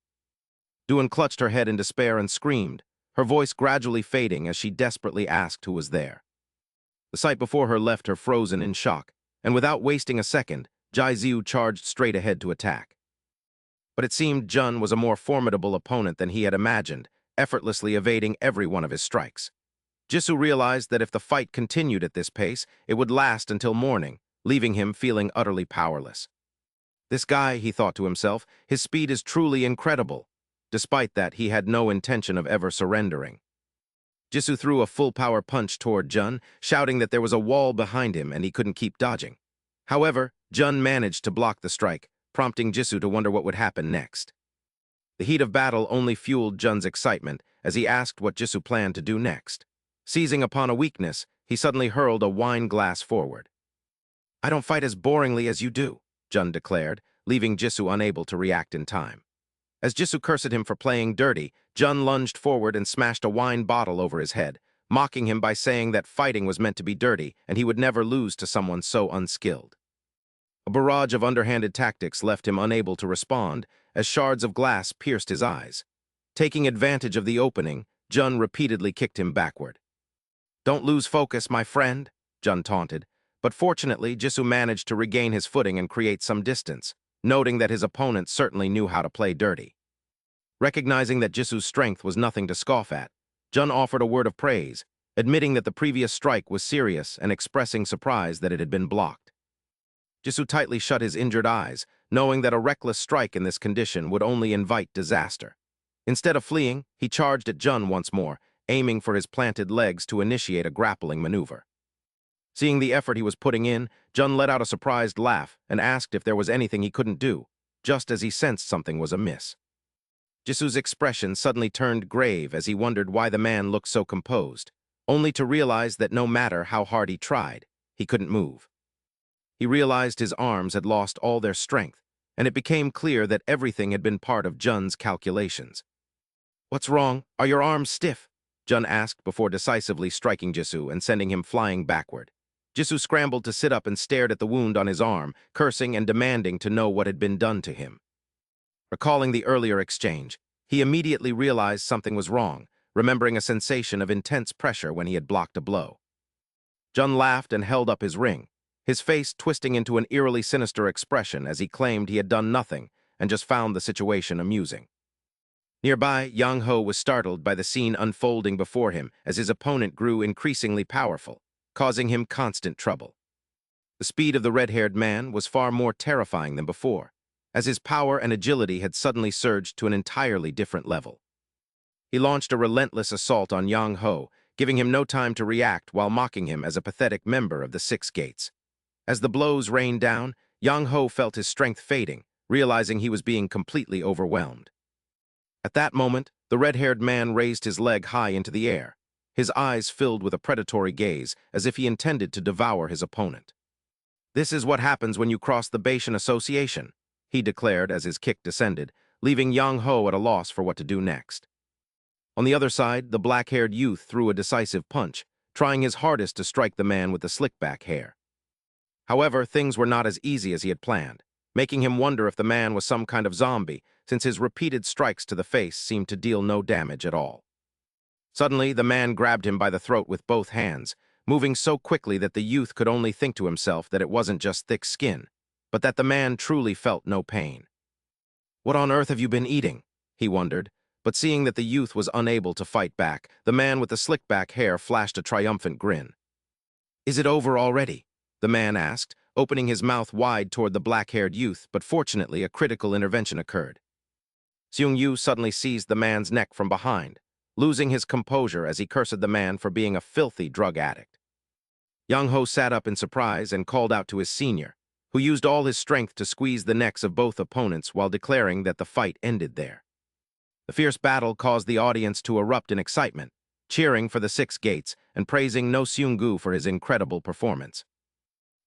Duan clutched her head in despair and screamed, her voice gradually fading as she desperately asked who was there. The sight before her left her frozen in shock, and without wasting a second, Jai Ziu charged straight ahead to attack. But it seemed Jun was a more formidable opponent than he had imagined, effortlessly evading every one of his strikes. Jisoo realized that if the fight continued at this pace, it would last until morning, leaving him feeling utterly powerless. "This guy," he thought to himself, "his speed is truly incredible." Despite that, he had no intention of ever surrendering. Jisoo threw a full-power punch toward Jun, shouting that there was a wall behind him and he couldn't keep dodging. However, Jun managed to block the strike, prompting Jisoo to wonder what would happen next. The heat of battle only fueled Jun's excitement as he asked what Jisoo planned to do next. Seizing upon a weakness, he suddenly hurled a wine glass forward. "I don't fight as boringly as you do," Jun declared, leaving Jisoo unable to react in time. As Jisoo cursed him for playing dirty, Jun lunged forward and smashed a wine bottle over his head, mocking him by saying that fighting was meant to be dirty and he would never lose to someone so unskilled. A barrage of underhanded tactics left him unable to respond as shards of glass pierced his eyes. Taking advantage of the opening, Jun repeatedly kicked him backward. "Don't lose focus, my friend," Jun taunted, but fortunately Jisoo managed to regain his footing and create some distance, noting that his opponent certainly knew how to play dirty. Recognizing that Jisoo's strength was nothing to scoff at, Jun offered a word of praise, admitting that the previous strike was serious and expressing surprise that it had been blocked. Jisoo tightly shut his injured eyes, knowing that a reckless strike in this condition would only invite disaster. Instead of fleeing, he charged at Jun once more, aiming for his planted legs to initiate a grappling maneuver. Seeing the effort he was putting in, Jun let out a surprised laugh and asked if there was anything he couldn't do, just as he sensed something was amiss. Jisoo's expression suddenly turned grave as he wondered why the man looked so composed, only to realize that no matter how hard he tried, he couldn't move. He realized his arms had lost all their strength, and it became clear that everything had been part of Jun's calculations. "What's wrong? Are your arms stiff?" Jun asked before decisively striking Jisoo and sending him flying backward. Jisoo scrambled to sit up and stared at the wound on his arm, cursing and demanding to know what had been done to him. Recalling the earlier exchange, he immediately realized something was wrong, remembering a sensation of intense pressure when he had blocked a blow. Jun laughed and held up his ring, his face twisting into an eerily sinister expression as he claimed he had done nothing and just found the situation amusing. Nearby, Yang Ho was startled by the scene unfolding before him as his opponent grew increasingly powerful, causing him constant trouble. The speed of the red-haired man was far more terrifying than before, as his power and agility had suddenly surged to an entirely different level. He launched a relentless assault on Yang Ho, giving him no time to react while mocking him as a pathetic member of the Six Gates. As the blows rained down, Yang Ho felt his strength fading, realizing he was being completely overwhelmed. At that moment, the red-haired man raised his leg high into the air, his eyes filled with a predatory gaze as if he intended to devour his opponent. "This is what happens when you cross the Bashan Association," he declared as his kick descended, leaving Yang Ho at a loss for what to do next. On the other side, the black-haired youth threw a decisive punch, trying his hardest to strike the man with the slick-back hair. However, things were not as easy as he had planned, making him wonder if the man was some kind of zombie, since his repeated strikes to the face seemed to deal no damage at all. Suddenly, the man grabbed him by the throat with both hands, moving so quickly that the youth could only think to himself that it wasn't just thick skin, but that the man truly felt no pain. "What on earth have you been eating?" he wondered, but seeing that the youth was unable to fight back, the man with the slick-back hair flashed a triumphant grin. "Is it over already?" the man asked, opening his mouth wide toward the black-haired youth, but fortunately a critical intervention occurred. Seung-yu suddenly seized the man's neck from behind, losing his composure as he cursed the man for being a filthy drug addict. Yang Ho sat up in surprise and called out to his senior, who used all his strength to squeeze the necks of both opponents while declaring that the fight ended there. The fierce battle caused the audience to erupt in excitement, cheering for the Six Gates and praising No Seung-gu for his incredible performance.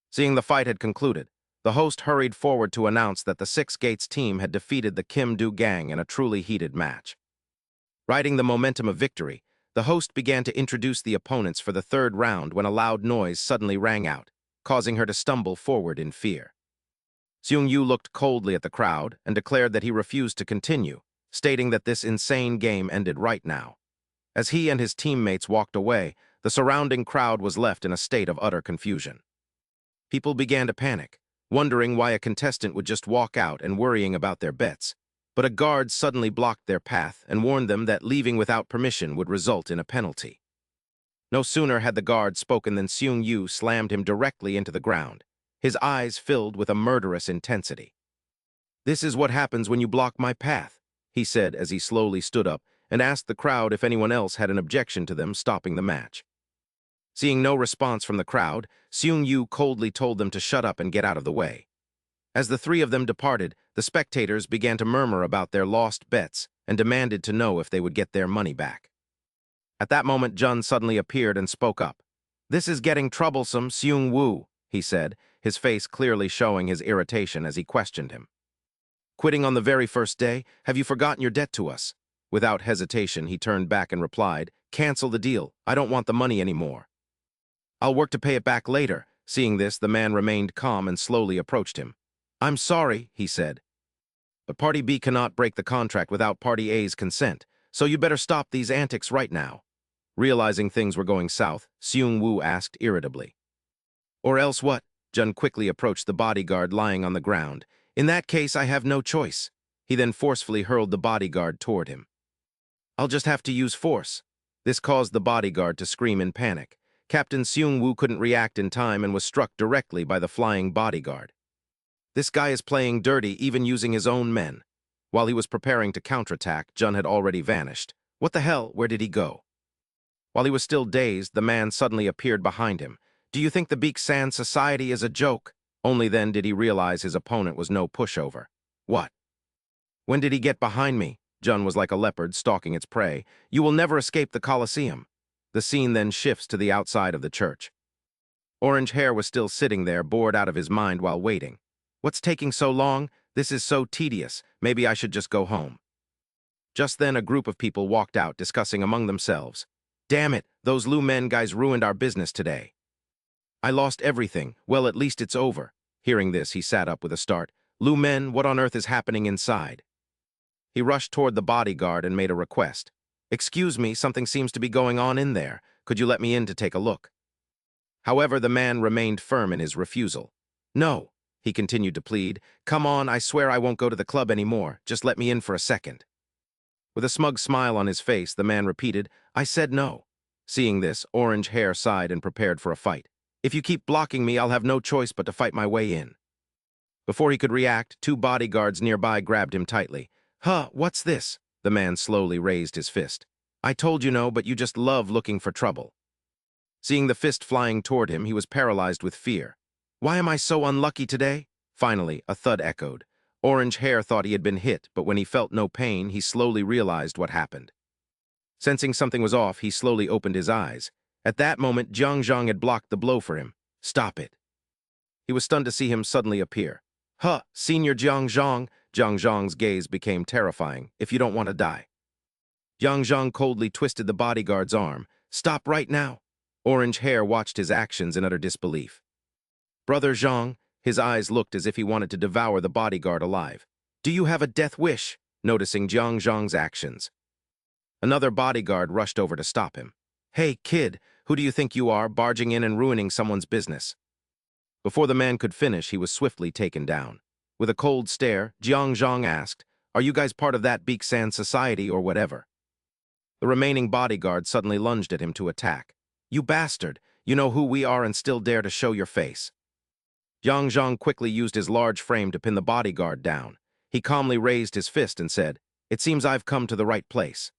Seeing the fight had concluded, the host hurried forward to announce that the Six Gates team had defeated the Kim-do gang in a truly heated match. Riding the momentum of victory, the host began to introduce the opponents for the third round when a loud noise suddenly rang out, causing her to stumble forward in fear. Seung-yu looked coldly at the crowd and declared that he refused to continue, stating that this insane game ended right now. As he and his teammates walked away, the surrounding crowd was left in a state of utter confusion. People began to panic, wondering why a contestant would just walk out and worrying about their bets. But a guard suddenly blocked their path and warned them that leaving without permission would result in a penalty. No sooner had the guard spoken than Seung-yu slammed him directly into the ground, his eyes filled with a murderous intensity. "This is what happens when you block my path," he said as he slowly stood up and asked the crowd if anyone else had an objection to them stopping the match. Seeing no response from the crowd, Seung-yu coldly told them to shut up and get out of the way. As the three of them departed, the spectators began to murmur about their lost bets and demanded to know if they would get their money back. At that moment, Jun suddenly appeared and spoke up. "This is getting troublesome, Seung-woo," he said, his face clearly showing his irritation as he questioned him. "Quitting on the very first day? Have you forgotten your debt to us?" Without hesitation, he turned back and replied, "Cancel the deal. I don't want the money anymore." "I'll work to pay it back later." Seeing this, the man remained calm and slowly approached him. "I'm sorry," he said, "but Party B cannot break the contract without Party A's consent, so you better stop these antics right now." Realizing things were going south, Seung-woo asked irritably. "Or else what?" Jun quickly approached the bodyguard lying on the ground. "In that case, I have no choice." He then forcefully hurled the bodyguard toward him. "I'll just have to use force." This caused the bodyguard to scream in panic. Captain Seung-woo couldn't react in time and was struck directly by the flying bodyguard. This guy is playing dirty, even using his own men. While he was preparing to counterattack, Jun had already vanished. What the hell? Where did he go? While he was still dazed, the man suddenly appeared behind him. Do you think the Beak Sand Society is a joke? Only then did he realize his opponent was no pushover. What? When did he get behind me? Jun was like a leopard stalking its prey. You will never escape the Colosseum. The scene then shifts to the outside of the church. Orange Hair was still sitting there, bored out of his mind while waiting. What's taking so long? This is so tedious. Maybe I should just go home. Just then, a group of people walked out, discussing among themselves. Damn it, those Lu Men guys ruined our business today. I lost everything. Well, at least it's over. Hearing this, he sat up with a start. Lu Men, what on earth is happening inside? He rushed toward the bodyguard and made a request. Excuse me, something seems to be going on in there. Could you let me in to take a look? However, the man remained firm in his refusal. No, he continued to plead. Come on, I swear I won't go to the club anymore. Just let me in for a second. With a smug smile on his face, the man repeated, I said no. Seeing this, Orange Hair sighed and prepared for a fight. If you keep blocking me, I'll have no choice but to fight my way in. Before he could react, two bodyguards nearby grabbed him tightly. Huh, what's this? The man slowly raised his fist. I told you no, but you just love looking for trouble. Seeing the fist flying toward him, he was paralyzed with fear. Why am I so unlucky today? Finally, a thud echoed. Orange Hair thought he had been hit, but when he felt no pain, he slowly realized what happened. Sensing something was off, he slowly opened his eyes. At that moment, Jang had blocked the blow for him. Stop it. He was stunned to see him suddenly appear. Huh, Senior Jang. Zhang's gaze became terrifying. If you don't want to die. Zhang coldly twisted the bodyguard's arm. Stop right now. Orange Hair watched his actions in utter disbelief. Brother Zhang, his eyes looked as if he wanted to devour the bodyguard alive. Do you have a death wish? Noticing Zhang's actions. Another bodyguard rushed over to stop him. Hey, kid, who do you think you are, barging in and ruining someone's business? Before the man could finish, he was swiftly taken down. With a cold stare, Zhang asked, Are you guys part of that Beak Sand Society or whatever? The remaining bodyguard suddenly lunged at him to attack. You bastard! You know who we are and still dare to show your face. Zhang quickly used his large frame to pin the bodyguard down. He calmly raised his fist and said, It seems I've come to the right place.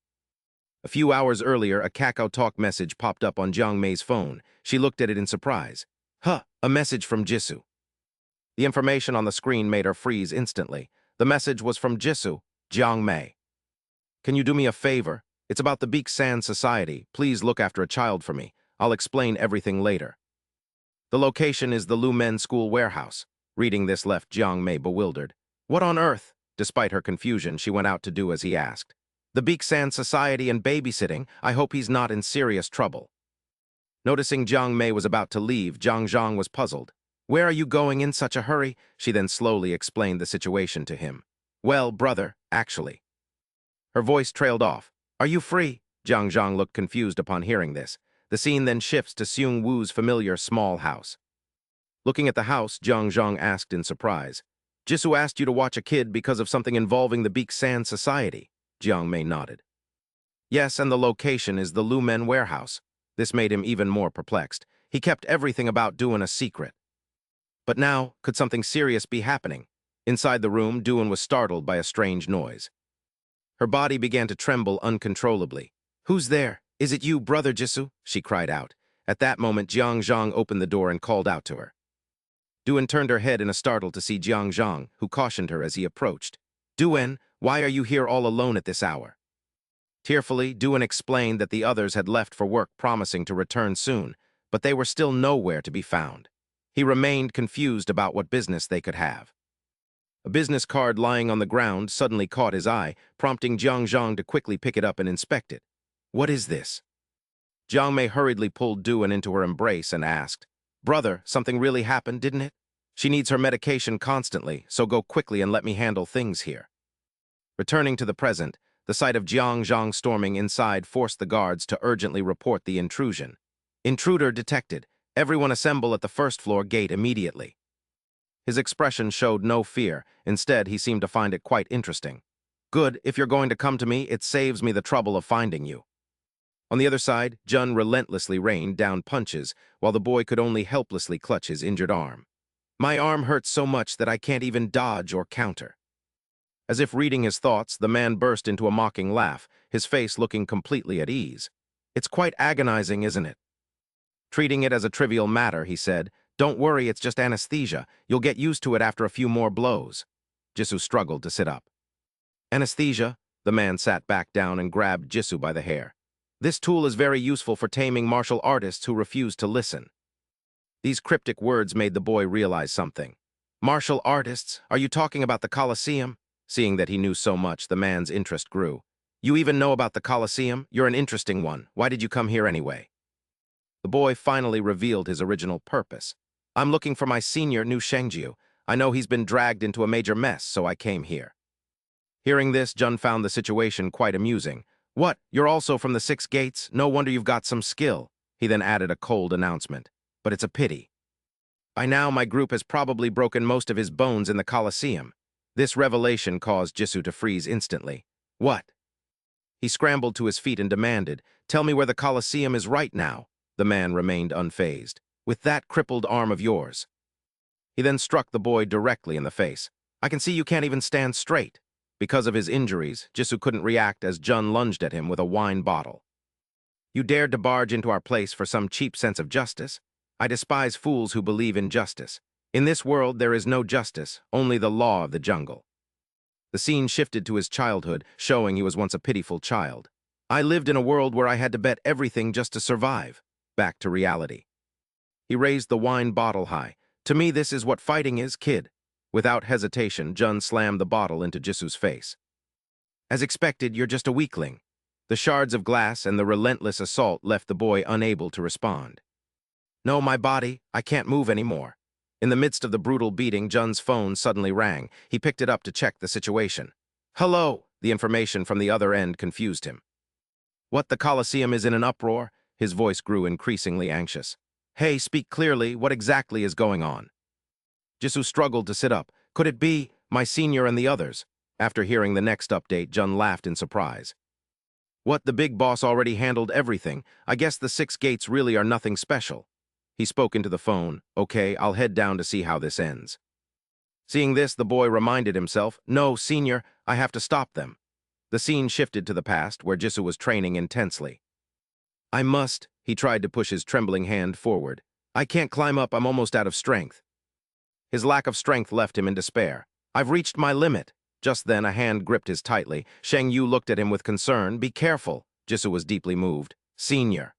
A few hours earlier, a Kakao Talk message popped up on Jiang Mei's phone. She looked at it in surprise. Huh, a message from Jisoo. The information on the screen made her freeze instantly. The message was from Jisoo, Jiang Mei. Can you do me a favor? It's about the Beak Sand Society. Please look after a child for me. I'll explain everything later. The location is the Lu Men School warehouse. Reading this left Jiang Mei bewildered. What on earth? Despite her confusion, she went out to do as he asked. The Beak Sand Society and babysitting. I hope he's not in serious trouble. Noticing Jiang Mei was about to leave, Zhang was puzzled. Where are you going in such a hurry? She then slowly explained the situation to him. Well, brother, actually. Her voice trailed off. Are you free? Zhang looked confused upon hearing this. The scene then shifts to Seung Woo's familiar small house. Looking at the house, Zhang asked in surprise. Jisoo asked you to watch a kid because of something involving the Beak Sand Society. Jiang Mei nodded. Yes, and the location is the Lu Men warehouse. This made him even more perplexed. He kept everything about Duan a secret. But now, could something serious be happening? Inside the room, Duan was startled by a strange noise. Her body began to tremble uncontrollably. Who's there? Is it you, brother Jisoo? She cried out. At that moment, Zhang opened the door and called out to her. Duan turned her head in a startle to see Zhang, who cautioned her as he approached. Duan, why are you here all alone at this hour? Tearfully, Duan explained that the others had left for work promising to return soon, but they were still nowhere to be found. He remained confused about what business they could have. A business card lying on the ground suddenly caught his eye, prompting Zhang to quickly pick it up and inspect it. What is this? Jiang Mei hurriedly pulled Duan into her embrace and asked, Brother, something really happened, didn't it? She needs her medication constantly, so go quickly and let me handle things here. Returning to the present, the sight of Zhang storming inside forced the guards to urgently report the intrusion. Intruder detected. Everyone assemble at the first floor gate immediately. His expression showed no fear. Instead, he seemed to find it quite interesting. Good, if you're going to come to me, it saves me the trouble of finding you. On the other side, Jun relentlessly rained down punches, while the boy could only helplessly clutch his injured arm. My arm hurts so much that I can't even dodge or counter. As if reading his thoughts, the man burst into a mocking laugh, his face looking completely at ease. It's quite agonizing, isn't it? Treating it as a trivial matter, he said. Don't worry, it's just anesthesia. You'll get used to it after a few more blows. Jisoo struggled to sit up. Anesthesia? The man sat back down and grabbed Jisoo by the hair. This tool is very useful for taming martial artists who refuse to listen. These cryptic words made the boy realize something. Martial artists? Are you talking about the Colosseum? Seeing that he knew so much, the man's interest grew. You even know about the Colosseum? You're an interesting one. Why did you come here anyway? The boy finally revealed his original purpose. I'm looking for my senior, New Shengjiu. I know he's been dragged into a major mess, so I came here. Hearing this, Jun found the situation quite amusing. What? You're also from the Six Gates? No wonder you've got some skill. He then added a cold announcement. But it's a pity. By now, my group has probably broken most of his bones in the Colosseum. This revelation caused Jisoo to freeze instantly. What? He scrambled to his feet and demanded, Tell me where the Colosseum is right now. The man remained unfazed. With that crippled arm of yours. He then struck the boy directly in the face. I can see you can't even stand straight. Because of his injuries, Jisoo couldn't react as Jun lunged at him with a wine bottle. You dared to barge into our place for some cheap sense of justice? I despise fools who believe in justice. In this world, there is no justice, only the law of the jungle. The scene shifted to his childhood, showing he was once a pitiful child. I lived in a world where I had to bet everything just to survive. Back to reality. He raised the wine bottle high. To me, this is what fighting is, kid. Without hesitation, Jun slammed the bottle into Jisoo's face. As expected, you're just a weakling. The shards of glass and the relentless assault left the boy unable to respond. No, my body, I can't move anymore. In the midst of the brutal beating, Jun's phone suddenly rang. He picked it up to check the situation. Hello! The information from the other end confused him. What, the Colosseum is in an uproar? His voice grew increasingly anxious. Hey, speak clearly. What exactly is going on? Jisoo struggled to sit up. Could it be my senior and the others? After hearing the next update, Jun laughed in surprise. What, the big boss already handled everything? I guess the Six Gates really are nothing special. He spoke into the phone. Okay, I'll head down to see how this ends. Seeing this, the boy reminded himself, No, senior, I have to stop them. The scene shifted to the past, where Jisoo was training intensely. I must. He tried to push his trembling hand forward. I can't climb up, I'm almost out of strength. His lack of strength left him in despair. I've reached my limit. Just then, a hand gripped his tightly. Shang Yu looked at him with concern. Be careful. Jisoo was deeply moved. Senior.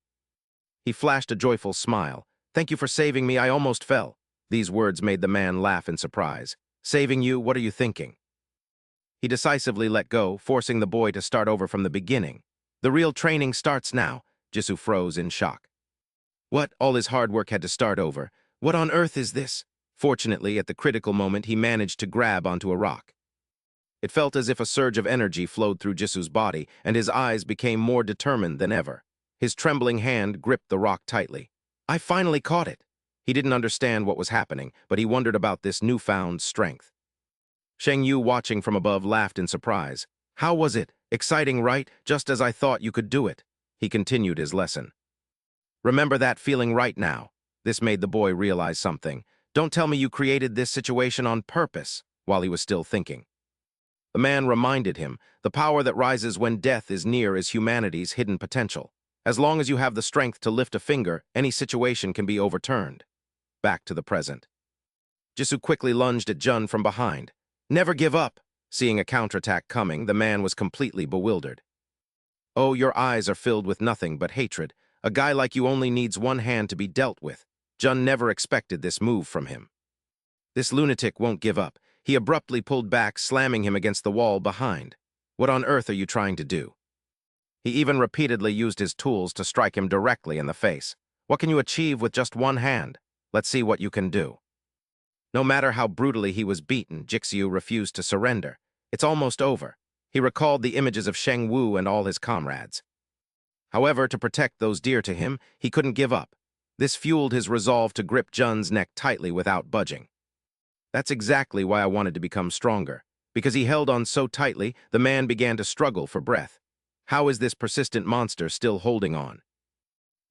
He flashed a joyful smile. Thank you for saving me, I almost fell. These words made the man laugh in surprise. Saving you, what are you thinking? He decisively let go, forcing the boy to start over from the beginning. The real training starts now. Jisoo froze in shock. What? All his hard work had to start over. What on earth is this? Fortunately, at the critical moment, he managed to grab onto a rock. It felt as if a surge of energy flowed through Jisoo's body, and his eyes became more determined than ever. His trembling hand gripped the rock tightly. I finally caught it. He didn't understand what was happening, but he wondered about this newfound strength. Shang Yu, watching from above, laughed in surprise. How was it? Exciting, right? Just as I thought you could do it. He continued his lesson. Remember that feeling right now. This made the boy realize something. Don't tell me you created this situation on purpose, while he was still thinking. The man reminded him, the power that rises when death is near is humanity's hidden potential. As long as you have the strength to lift a finger, any situation can be overturned. Back to the present. Jisoo quickly lunged at Jun from behind. Never give up. Seeing a counterattack coming, the man was completely bewildered. Oh, your eyes are filled with nothing but hatred. A guy like you only needs one hand to be dealt with. Jun never expected this move from him. This lunatic won't give up. He abruptly pulled back, slamming him against the wall behind. What on earth are you trying to do? He even repeatedly used his tools to strike him directly in the face. What can you achieve with just one hand? Let's see what you can do. No matter how brutally he was beaten, Jixiu refused to surrender. It's almost over. He recalled the images of Sheng Wu and all his comrades. However, to protect those dear to him, he couldn't give up. This fueled his resolve to grip Jun's neck tightly without budging. That's exactly why I wanted to become stronger. Because he held on so tightly, the man began to struggle for breath. How is this persistent monster still holding on?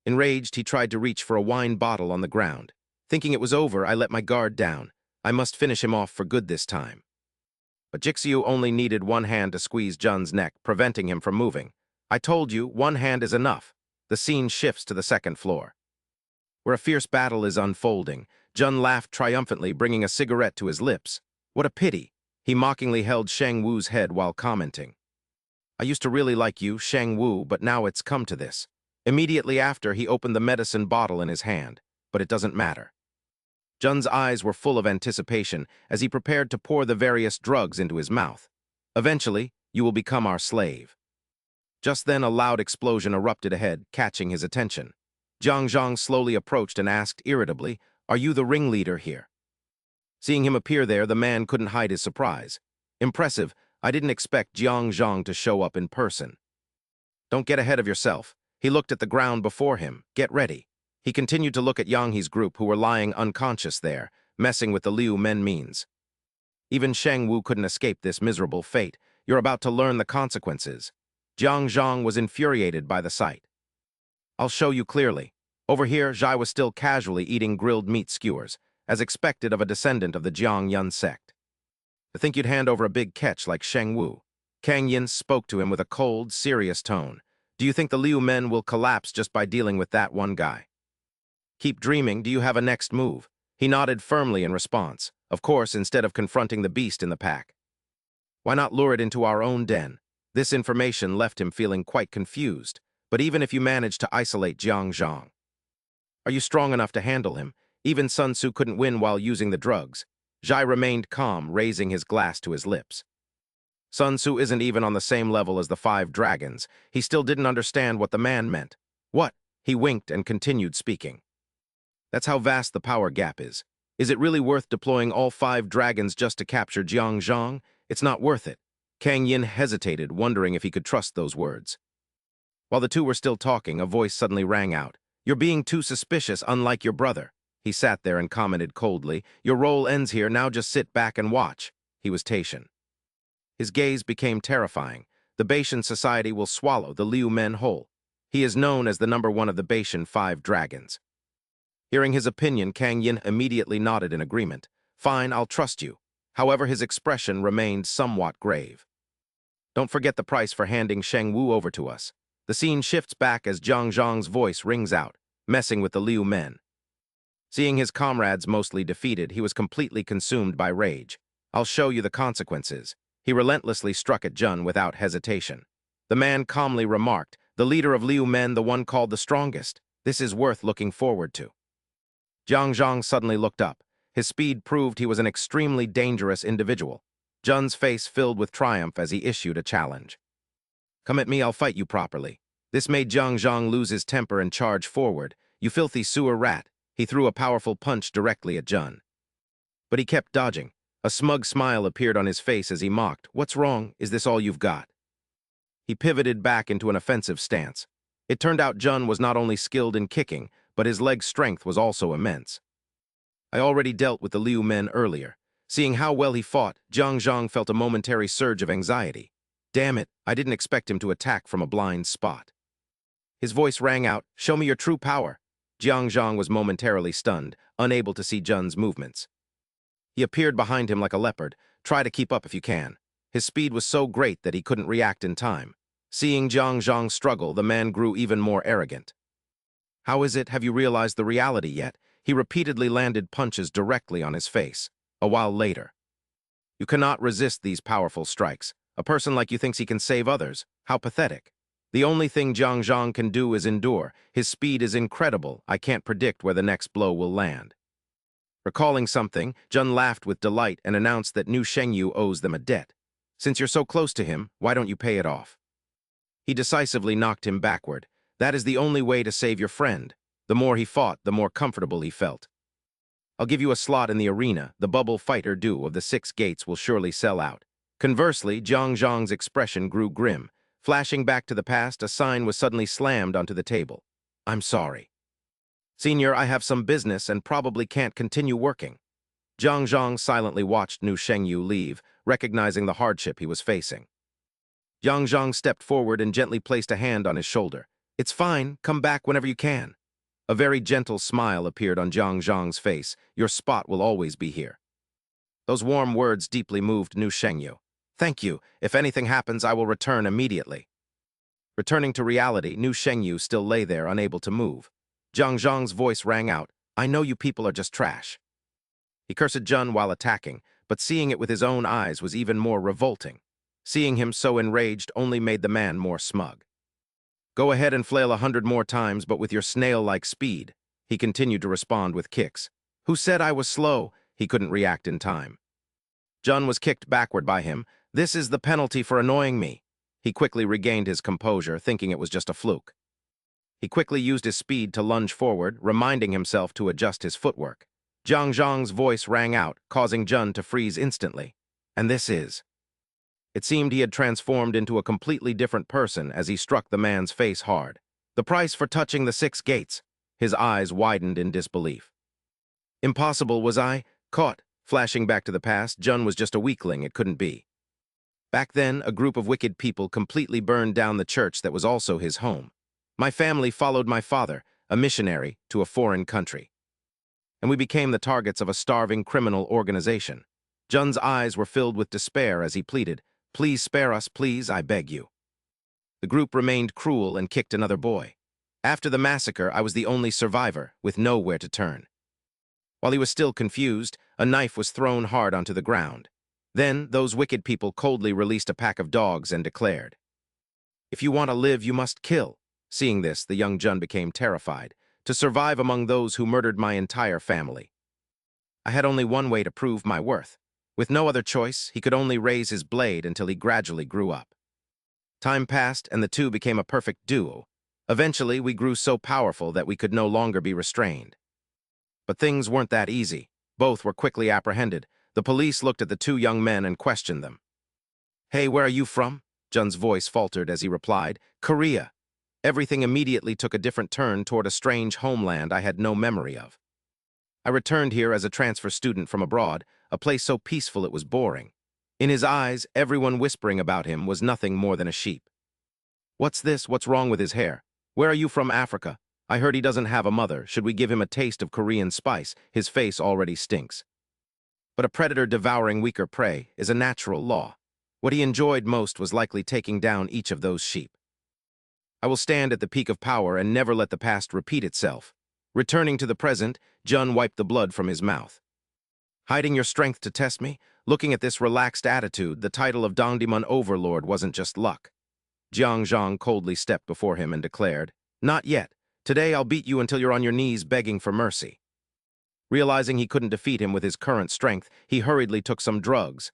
Enraged, he tried to reach for a wine bottle on the ground. Thinking it was over, I let my guard down. I must finish him off for good this time. But Jixiu only needed one hand to squeeze Jun's neck, preventing him from moving. I told you, one hand is enough. The scene shifts to the second floor, where a fierce battle is unfolding. Jun laughed triumphantly, bringing a cigarette to his lips. What a pity. He mockingly held Shang Wu's head while commenting. I used to really like you, Shang Wu, but now it's come to this. Immediately after, he opened the medicine bottle in his hand, but it doesn't matter. Jun's eyes were full of anticipation as he prepared to pour the various drugs into his mouth. Eventually, you will become our slave. Just then, a loud explosion erupted ahead, catching his attention. Zhang slowly approached and asked irritably, "Are you the ringleader here?" Seeing him appear there, the man couldn't hide his surprise. Impressive. I didn't expect Zhang to show up in person. Don't get ahead of yourself. He looked at the ground before him. Get ready. He continued to look at Yanghe's group, who were lying unconscious there, messing with the Liu men means. Even Shang Wu couldn't escape this miserable fate. You're about to learn the consequences. Zhang was infuriated by the sight. I'll show you clearly. Over here, Zhai was still casually eating grilled meat skewers, as expected of a descendant of the Jiang Yun sect. To think you'd hand over a big catch like Shang Wu. Kang Yin spoke to him with a cold, serious tone. Do you think the Liu men will collapse just by dealing with that one guy? Keep dreaming. Do you have a next move? He nodded firmly in response. Of course, instead of confronting the beast in the pack. Why not lure it into our own den? This information left him feeling quite confused. But even if you manage to isolate Zhang, are you strong enough to handle him? Even Sun Tzu couldn't win while using the drugs. Zhai remained calm, raising his glass to his lips. Sun Tzu isn't even on the same level as the 5 dragons. He still didn't understand what the man meant. What? He winked and continued speaking. That's how vast the power gap is. Is it really worth deploying all 5 dragons just to capture Zhang? It's not worth it. Kang Yin hesitated, wondering if he could trust those words. While the two were still talking, a voice suddenly rang out. You're being too suspicious, unlike your brother. He sat there and commented coldly. Your role ends here, now just sit back and watch. He was Taishan. His gaze became terrifying. The Bashan society will swallow the Liu men whole. He is known as the #1 of the Bashan 5 dragons. Hearing his opinion, Kang Yin immediately nodded in agreement. Fine, I'll trust you. However, his expression remained somewhat grave. Don't forget the price for handing Shang Wu over to us. The scene shifts back as Zhang's voice rings out, messing with the Liu men. Seeing his comrades mostly defeated, he was completely consumed by rage. I'll show you the consequences. He relentlessly struck at Jun without hesitation. The man calmly remarked, the leader of Liu men, the one called the strongest. This is worth looking forward to. Zhang suddenly looked up. His speed proved he was an extremely dangerous individual. Jun's face filled with triumph as he issued a challenge. Come at me, I'll fight you properly. This made Zhang lose his temper and charge forward. You filthy sewer rat. He threw a powerful punch directly at Jun. But he kept dodging. A smug smile appeared on his face as he mocked. What's wrong? Is this all you've got? He pivoted back into an offensive stance. It turned out Jun was not only skilled in kicking, but his leg strength was also immense. I already dealt with the Liu men earlier. Seeing how well he fought, Zhang felt a momentary surge of anxiety. Damn it, I didn't expect him to attack from a blind spot. His voice rang out, show me your true power. Zhang was momentarily stunned, unable to see Jun's movements. He appeared behind him like a leopard. Try to keep up if you can. His speed was so great that he couldn't react in time. Seeing Zhang struggle, the man grew even more arrogant. How is it? Have you realized the reality yet? He repeatedly landed punches directly on his face. A while later. You cannot resist these powerful strikes. A person like you thinks he can save others. How pathetic. The only thing Zhang can do is endure. His speed is incredible. I can't predict where the next blow will land. Recalling something, Jun laughed with delight and announced that New Shengyu owes them a debt. Since you're so close to him, why don't you pay it off? He decisively knocked him backward. That is the only way to save your friend. The more he fought, the more comfortable he felt. I'll give you a slot in the arena. The bubble fighter duo of the 6 gates will surely sell out. Conversely, Zhang's expression grew grim. Flashing back to the past, a sign was suddenly slammed onto the table. I'm sorry. Senior, I have some business and probably can't continue working. Zhang silently watched New Shengyu leave, recognizing the hardship he was facing. Zhang stepped forward and gently placed a hand on his shoulder. It's fine, come back whenever you can. A very gentle smile appeared on Zhang's face. Your spot will always be here. Those warm words deeply moved Nu Shengyu. Thank you. If anything happens, I will return immediately. Returning to reality, Nu Shengyu still lay there, unable to move. Zhang's voice rang out, I know you people are just trash. He cursed Jun while attacking, but seeing it with his own eyes was even more revolting. Seeing him so enraged only made the man more smug. Go ahead and flail 100 more times, but with your snail-like speed. He continued to respond with kicks. Who said I was slow? He couldn't react in time. Jun was kicked backward by him. This is the penalty for annoying me. He quickly regained his composure, thinking it was just a fluke. He quickly used his speed to lunge forward, reminding himself to adjust his footwork. Zhang's voice rang out, causing Jun to freeze instantly. And this is... It seemed he had transformed into a completely different person as he struck the man's face hard. The price for touching the 6 gates. His eyes widened in disbelief. Impossible, was I? Caught. Flashing back to the past, Jun was just a weakling, it couldn't be. Back then, a group of wicked people completely burned down the church that was also his home. My family followed my father, a missionary, to a foreign country. And we became the targets of a starving criminal organization. Jun's eyes were filled with despair as he pleaded, Please spare us, please, I beg you. The group remained cruel and kicked another boy. After the massacre, I was the only survivor, with nowhere to turn. While he was still confused, a knife was thrown hard onto the ground. Then, those wicked people coldly released a pack of dogs and declared, If you want to live, you must kill. Seeing this, the young Jun became terrified, to survive among those who murdered my entire family. I had only one way to prove my worth. With no other choice, he could only raise his blade until he gradually grew up. Time passed, and the two became a perfect duo. Eventually, we grew so powerful that we could no longer be restrained. But things weren't that easy. Both were quickly apprehended. The police looked at the 2 young men and questioned them. Hey, where are you from? Jun's voice faltered as he replied, Korea. Everything immediately took a different turn toward a strange homeland I had no memory of. I returned here as a transfer student from abroad, a place so peaceful it was boring. In his eyes, everyone whispering about him was nothing more than a sheep. What's this? What's wrong with his hair? Where are you from, Africa? I heard he doesn't have a mother. Should we give him a taste of Korean spice? His face already stinks. But a predator devouring weaker prey is a natural law. What he enjoyed most was likely taking down each of those sheep. I will stand at the peak of power and never let the past repeat itself. Returning to the present, Jun wiped the blood from his mouth. Hiding your strength to test me? Looking at this relaxed attitude, the title of Dongdaemun Overlord wasn't just luck. Jang coldly stepped before him and declared, Not yet. Today I'll beat you until you're on your knees begging for mercy. Realizing he couldn't defeat him with his current strength, he hurriedly took some drugs.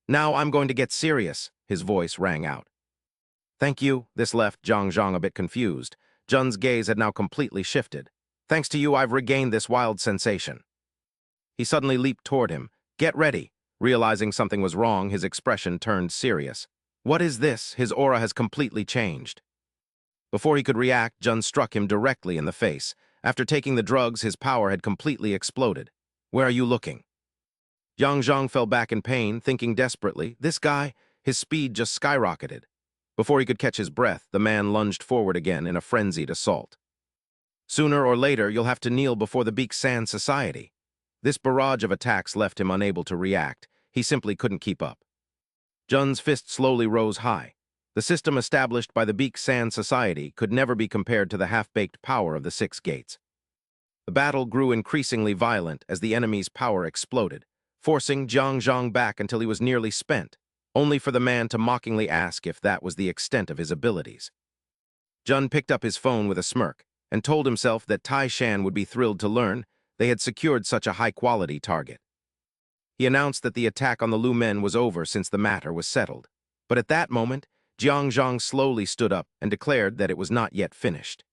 Now I'm going to get serious, his voice rang out. Thank you. This left Jang a bit confused. Jun's gaze had now completely shifted. Thanks to you, I've regained this wild sensation. He suddenly leaped toward him. Get ready. Realizing something was wrong, his expression turned serious. What is this? His aura has completely changed. Before he could react, Jun struck him directly in the face. After taking the drugs, his power had completely exploded. Where are you looking? Zhang fell back in pain, thinking desperately, this guy, his speed just skyrocketed. Before he could catch his breath, the man lunged forward again in a frenzied assault. Sooner or later, you'll have to kneel before the Beak-san Society. This barrage of attacks left him unable to react. He simply couldn't keep up. Jun's fist slowly rose high. The system established by the Beak-san Society could never be compared to the half-baked power of the 6 gates. The battle grew increasingly violent as the enemy's power exploded, forcing Zhang back until he was nearly spent, only for the man to mockingly ask if that was the extent of his abilities. Jun picked up his phone with a smirk and told himself that Tai Shan would be thrilled to learn they had secured such a high-quality target. He announced that the attack on the Lu men was over since the matter was settled. But at that moment, Zhang slowly stood up and declared that it was not yet finished.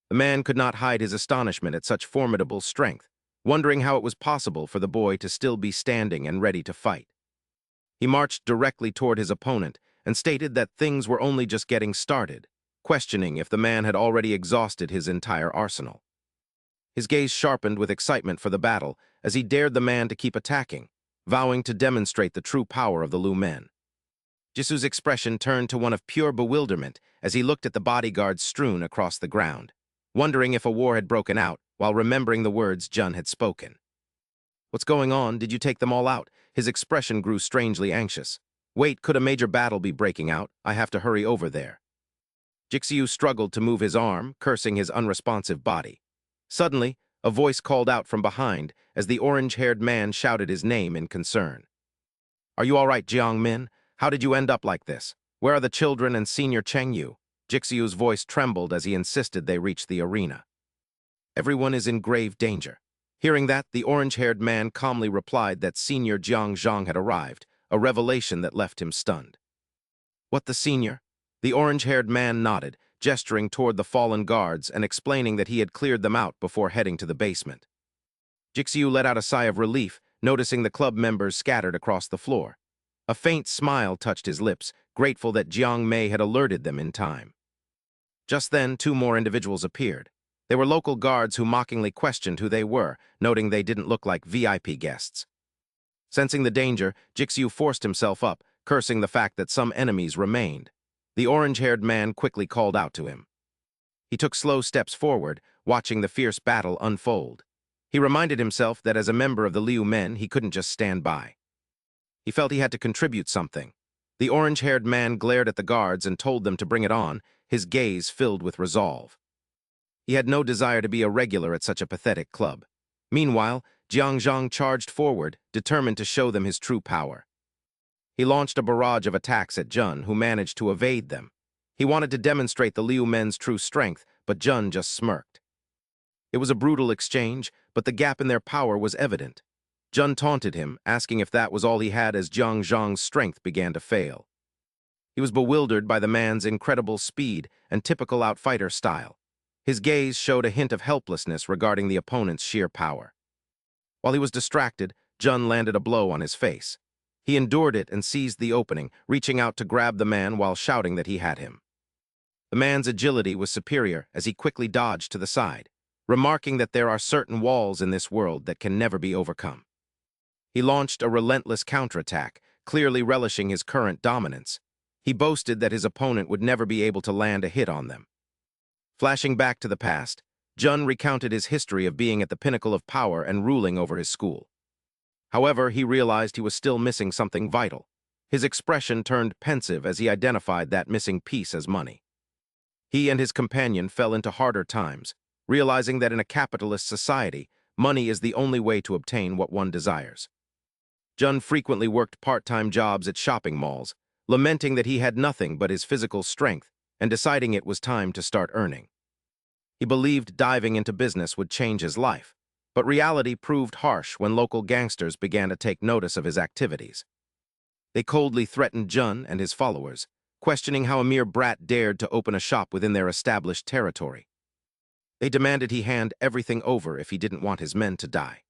The man could not hide his astonishment at such formidable strength, wondering how it was possible for the boy to still be standing and ready to fight. He marched directly toward his opponent and stated that things were only just getting started, questioning if the man had already exhausted his entire arsenal. His gaze sharpened with excitement for the battle as he dared the man to keep attacking, vowing to demonstrate the true power of the Lu men. Jisu's expression turned to one of pure bewilderment as he looked at the bodyguards strewn across the ground, wondering if a war had broken out while remembering the words Jun had spoken. What's going on? Did you take them all out? His expression grew strangely anxious. Wait, could a major battle be breaking out? I have to hurry over there. Jixiu struggled to move his arm, cursing his unresponsive body. Suddenly, a voice called out from behind as the orange-haired man shouted his name in concern. Are you all right, Jiang Min? How did you end up like this? Where are the children and Senior Cheng Yu? Jixiu's voice trembled as he insisted they reach the arena. Everyone is in grave danger. Hearing that, the orange-haired man calmly replied that Senior Jiang Zhang had arrived, a revelation that left him stunned. What, the senior? The orange-haired man nodded, gesturing toward the fallen guards and explaining that he had cleared them out before heading to the basement. Jixiu let out a sigh of relief, noticing the club members scattered across the floor. A faint smile touched his lips, grateful that Jiang Mei had alerted them in time. Just then, two more individuals appeared. They were local guards who mockingly questioned who they were, noting they didn't look like VIP guests. Sensing the danger, Jixiu forced himself up, cursing the fact that some enemies remained. The orange-haired man quickly called out to him. He took slow steps forward, watching the fierce battle unfold. He reminded himself that as a member of the Liu men, he couldn't just stand by. He felt he had to contribute something. The orange-haired man glared at the guards and told them to bring it on, his gaze filled with resolve. He had no desire to be a regular at such a pathetic club. Meanwhile, Jiang Zhang charged forward, determined to show them his true power. He launched a barrage of attacks at Jun, who managed to evade them. He wanted to demonstrate the Liu men's true strength, but Jun just smirked. It was a brutal exchange, but the gap in their power was evident. Jun taunted him, asking if that was all he had as Jiang Zhang's strength began to fail. He was bewildered by the man's incredible speed and typical outsider style. His gaze showed a hint of helplessness regarding the opponent's sheer power. While he was distracted, Jun landed a blow on his face. He endured it and seized the opening, reaching out to grab the man while shouting that he had him. The man's agility was superior as he quickly dodged to the side, remarking that there are certain walls in this world that can never be overcome. He launched a relentless counterattack, clearly relishing his current dominance. He boasted that his opponent would never be able to land a hit on them. Flashing back to the past, Jun recounted his history of being at the pinnacle of power and ruling over his school. However, he realized he was still missing something vital. His expression turned pensive as he identified that missing piece as money. He and his companion fell into harder times, realizing that in a capitalist society, money is the only way to obtain what one desires. Jun frequently worked part-time jobs at shopping malls, lamenting that he had nothing but his physical strength and deciding it was time to start earning. He believed diving into business would change his life, but reality proved harsh when local gangsters began to take notice of his activities. They coldly threatened Jun and his followers, questioning how a mere brat dared to open a shop within their established territory. They demanded he hand everything over if he didn't want his men to die.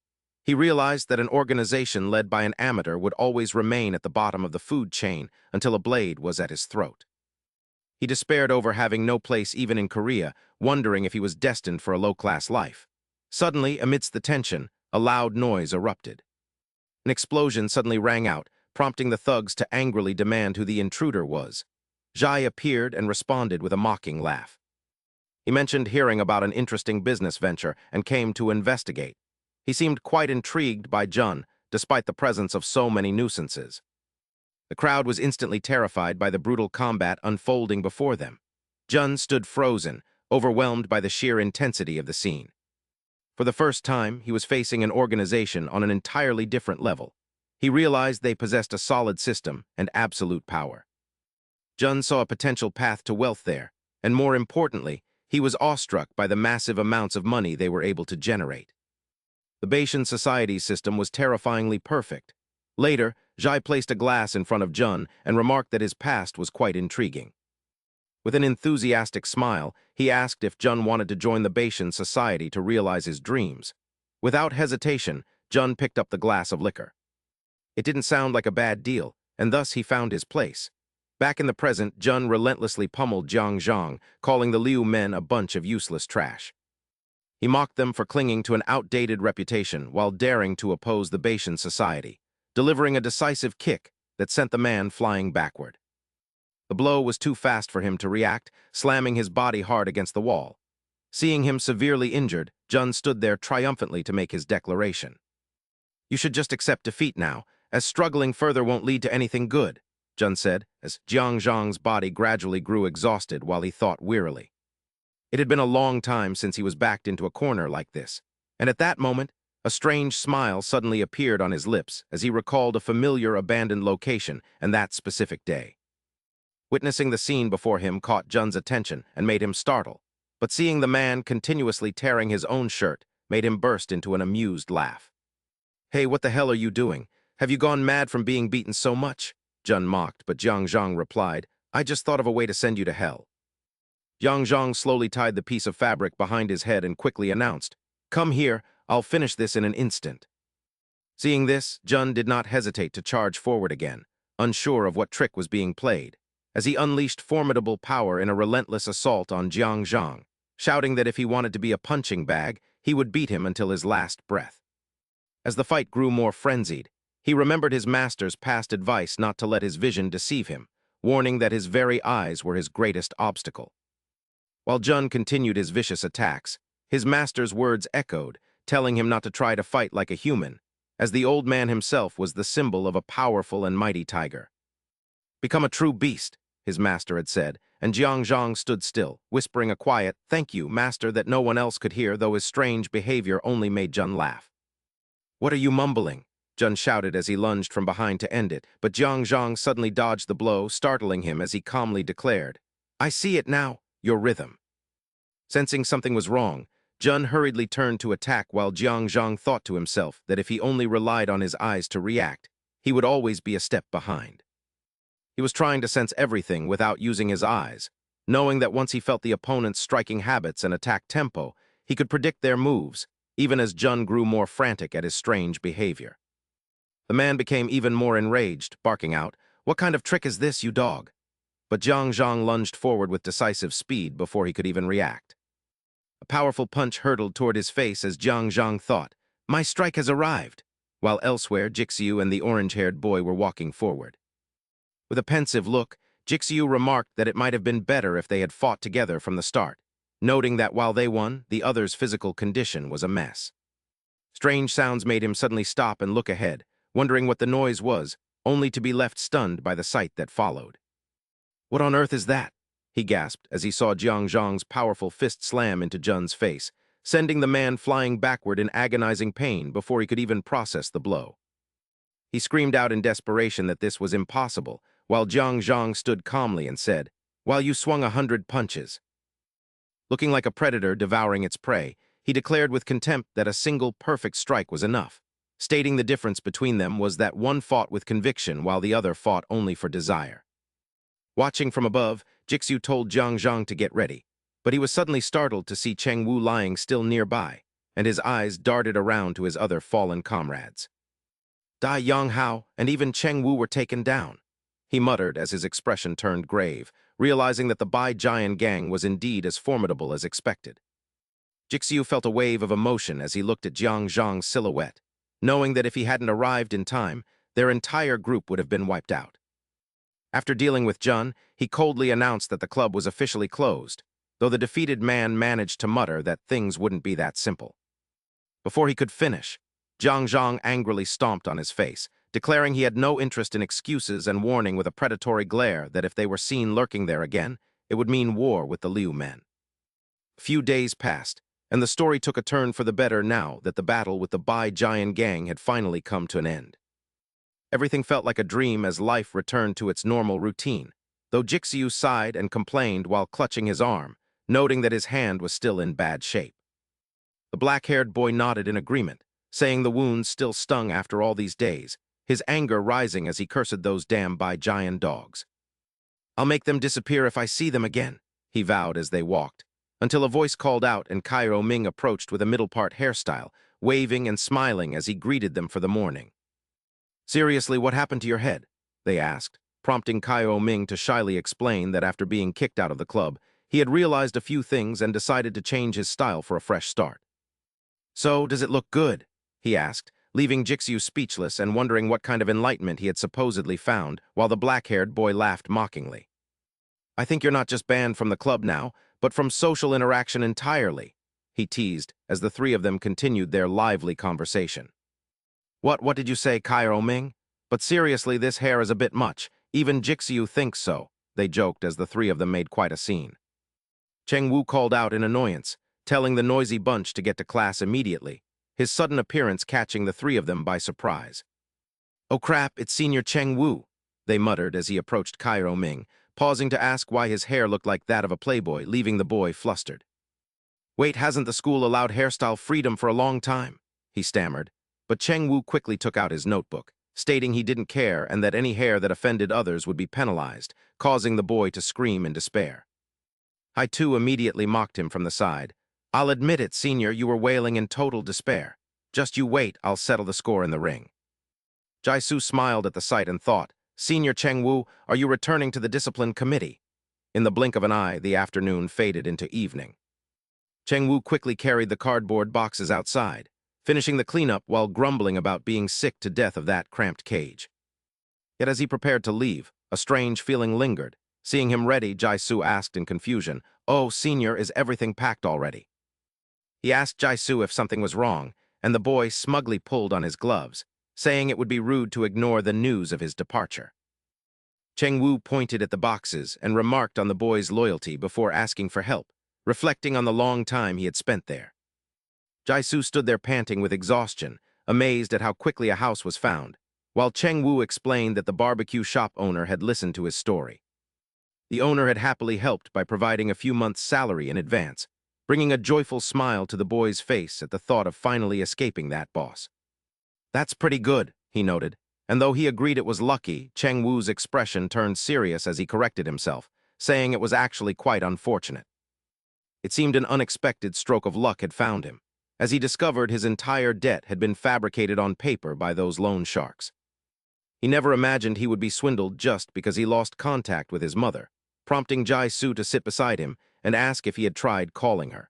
He realized that an organization led by an amateur would always remain at the bottom of the food chain until a blade was at his throat. He despaired over having no place even in Korea, wondering if he was destined for a low-class life. Suddenly, amidst the tension, a loud noise erupted. An explosion suddenly rang out, prompting the thugs to angrily demand who the intruder was. Zhai appeared and responded with a mocking laugh. He mentioned hearing about an interesting business venture and came to investigate. He seemed quite intrigued by Jun, despite the presence of so many nuisances. The crowd was instantly terrified by the brutal combat unfolding before them. Jun stood frozen, overwhelmed by the sheer intensity of the scene. For the first time, he was facing an organization on an entirely different level. He realized they possessed a solid system and absolute power. Jun saw a potential path to wealth there, and more importantly, he was awestruck by the massive amounts of money they were able to generate. The Bashan society's system was terrifyingly perfect. Later, Zhai placed a glass in front of Jun and remarked that his past was quite intriguing. With an enthusiastic smile, he asked if Jun wanted to join the Bashan society to realize his dreams. Without hesitation, Jun picked up the glass of liquor. It didn't sound like a bad deal, and thus he found his place. Back in the present, Jun relentlessly pummeled Jiang Zhang, calling the Liu men a bunch of useless trash. He mocked them for clinging to an outdated reputation while daring to oppose the Bashan society, delivering a decisive kick that sent the man flying backward. The blow was too fast for him to react, slamming his body hard against the wall. Seeing him severely injured, Jun stood there triumphantly to make his declaration. You should just accept defeat now, as struggling further won't lead to anything good, Jun said, as Zhang's body gradually grew exhausted while he thought wearily. It had been a long time since he was backed into a corner like this, and at that moment, a strange smile suddenly appeared on his lips as he recalled a familiar abandoned location and that specific day. Witnessing the scene before him caught Jun's attention and made him startle, but seeing the man continuously tearing his own shirt made him burst into an amused laugh. "Hey, what the hell are you doing? Have you gone mad from being beaten so much?" Jun mocked, but Zhang replied, "I just thought of a way to send you to hell." Zhang slowly tied the piece of fabric behind his head and quickly announced, "Come here, I'll finish this in an instant." Seeing this, Jun did not hesitate to charge forward again, unsure of what trick was being played, as he unleashed formidable power in a relentless assault on Zhang, shouting that if he wanted to be a punching bag, he would beat him until his last breath. As the fight grew more frenzied, he remembered his master's past advice not to let his vision deceive him, warning that his very eyes were his greatest obstacle. While Jun continued his vicious attacks, his master's words echoed, telling him not to try to fight like a human, as the old man himself was the symbol of a powerful and mighty tiger. "Become a true beast," his master had said, and Zhang stood still, whispering a quiet, "Thank you, master," that no one else could hear, though his strange behavior only made Jun laugh. "What are you mumbling?" Jun shouted as he lunged from behind to end it, but Zhang suddenly dodged the blow, startling him as he calmly declared, "I see it now, your rhythm." Sensing something was wrong, Jun hurriedly turned to attack while Zhang thought to himself that if he only relied on his eyes to react, he would always be a step behind. He was trying to sense everything without using his eyes, knowing that once he felt the opponent's striking habits and attack tempo, he could predict their moves, even as Jun grew more frantic at his strange behavior. The man became even more enraged, barking out, "What kind of trick is this, you dog?" But Zhang lunged forward with decisive speed before he could even react. A powerful punch hurtled toward his face as Zhang thought, "My strike has arrived," while elsewhere Jixiu and the orange-haired boy were walking forward. With a pensive look, Jixiu remarked that it might have been better if they had fought together from the start, noting that while they won, the other's physical condition was a mess. Strange sounds made him suddenly stop and look ahead, wondering what the noise was, only to be left stunned by the sight that followed. "What on earth is that?" he gasped as he saw Zhang's powerful fist slam into Jun's face, sending the man flying backward in agonizing pain before he could even process the blow. He screamed out in desperation that this was impossible, while Zhang stood calmly and said, "While you swung 100 punches." Looking like a predator devouring its prey, he declared with contempt that a single perfect strike was enough, stating the difference between them was that one fought with conviction while the other fought only for desire. Watching from above, Jixiu told Zhang to get ready, but he was suddenly startled to see Cheng Wu lying still nearby, and his eyes darted around to his other fallen comrades. Dai Yanghao and even Cheng Wu were taken down, he muttered as his expression turned grave, realizing that the Bai Jian gang was indeed as formidable as expected. Jixiu felt a wave of emotion as he looked at Zhang's silhouette, knowing that if he hadn't arrived in time, their entire group would have been wiped out. After dealing with Jun, he coldly announced that the club was officially closed, though the defeated man managed to mutter that things wouldn't be that simple. Before he could finish, Zhang angrily stomped on his face, declaring he had no interest in excuses and warning with a predatory glare that if they were seen lurking there again, it would mean war with the Liu men. A few days passed, and the story took a turn for the better now that the battle with the Bai Jian gang had finally come to an end. Everything felt like a dream as life returned to its normal routine, though Jixiu sighed and complained while clutching his arm, noting that his hand was still in bad shape. The black-haired boy nodded in agreement, saying the wounds still stung after all these days, his anger rising as he cursed those damn Bai Jian dogs. "I'll make them disappear if I see them again," he vowed as they walked, until a voice called out and Cairo Ming approached with a middle-part hairstyle, waving and smiling as he greeted them for the morning. "Seriously, what happened to your head?" they asked, prompting Cairo Ming to shyly explain that after being kicked out of the club, he had realized a few things and decided to change his style for a fresh start. "So, does it look good?" he asked, leaving Jixiu speechless and wondering what kind of enlightenment he had supposedly found, while the black-haired boy laughed mockingly. "I think you're not just banned from the club now, but from social interaction entirely," he teased as the three of them continued their lively conversation. What did you say, Cairo Ming? But seriously, this hair is a bit much. Even Jixiu thinks so, they joked as the three of them made quite a scene. Cheng Wu called out in annoyance, telling the noisy bunch to get to class immediately, his sudden appearance catching the three of them by surprise. "Oh crap, it's Senior Cheng Wu," they muttered as he approached Cairo Ming, pausing to ask why his hair looked like that of a playboy, leaving the boy flustered. "Wait, hasn't the school allowed hairstyle freedom for a long time?" he stammered, but Cheng Wu quickly took out his notebook, stating he didn't care and that any hair that offended others would be penalized, causing the boy to scream in despair. I too immediately mocked him from the side. "I'll admit it, Senior, you were wailing in total despair. Just you wait, I'll settle the score in the ring." Jaisu smiled at the sight and thought, "Senior Cheng Wu, are you returning to the discipline committee?" In the blink of an eye, the afternoon faded into evening. Cheng Wu quickly carried the cardboard boxes outside, finishing the cleanup while grumbling about being sick to death of that cramped cage. Yet as he prepared to leave, a strange feeling lingered. Seeing him ready, Jaisu asked in confusion, "Oh, Senior, is everything packed already?" He asked Jaisu if something was wrong, and the boy smugly pulled on his gloves, saying it would be rude to ignore the news of his departure. Cheng Wu pointed at the boxes and remarked on the boy's loyalty before asking for help, reflecting on the long time he had spent there. Jaisu stood there panting with exhaustion, amazed at how quickly a house was found, while Cheng Wu explained that the barbecue shop owner had listened to his story. The owner had happily helped by providing a few months' salary in advance, bringing a joyful smile to the boy's face at the thought of finally escaping that boss. "That's pretty good," he noted, and though he agreed it was lucky, Cheng Wu's expression turned serious as he corrected himself, saying it was actually quite unfortunate. It seemed an unexpected stroke of luck had found him, as he discovered his entire debt had been fabricated on paper by those loan sharks. He never imagined he would be swindled just because he lost contact with his mother, prompting Jaisu to sit beside him and ask if he had tried calling her.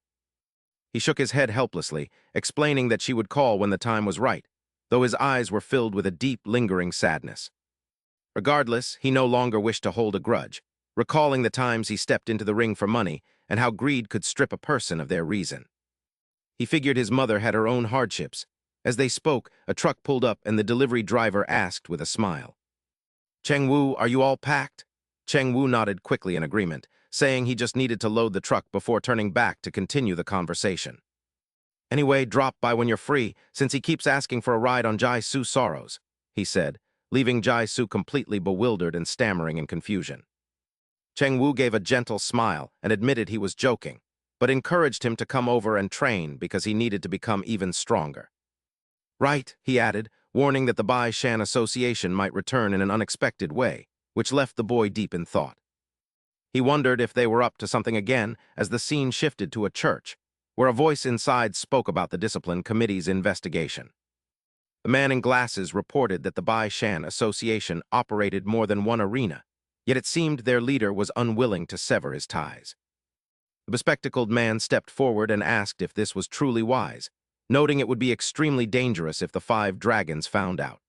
He shook his head helplessly, explaining that she would call when the time was right, though his eyes were filled with a deep, lingering sadness. Regardless, he no longer wished to hold a grudge, recalling the times he stepped into the ring for money and how greed could strip a person of their reason. He figured his mother had her own hardships. As they spoke, a truck pulled up and the delivery driver asked with a smile, "Cheng Wu, are you all packed?" Cheng Wu nodded quickly in agreement, saying he just needed to load the truck before turning back to continue the conversation. "Anyway, drop by when you're free, since he keeps asking for a ride on Jai-Su Sorrows," he said, leaving Jai-Su completely bewildered and stammering in confusion. Cheng Wu gave a gentle smile and admitted he was joking, but encouraged him to come over and train because he needed to become even stronger. "Right," he added, warning that the Bashan Association might return in an unexpected way, which left the boy deep in thought. He wondered if they were up to something again as the scene shifted to a church, where a voice inside spoke about the discipline committee's investigation. The man in glasses reported that the Bashan Association operated more than one arena, yet it seemed their leader was unwilling to sever his ties. The bespectacled man stepped forward and asked if this was truly wise, noting it would be extremely dangerous if the 5 dragons found out.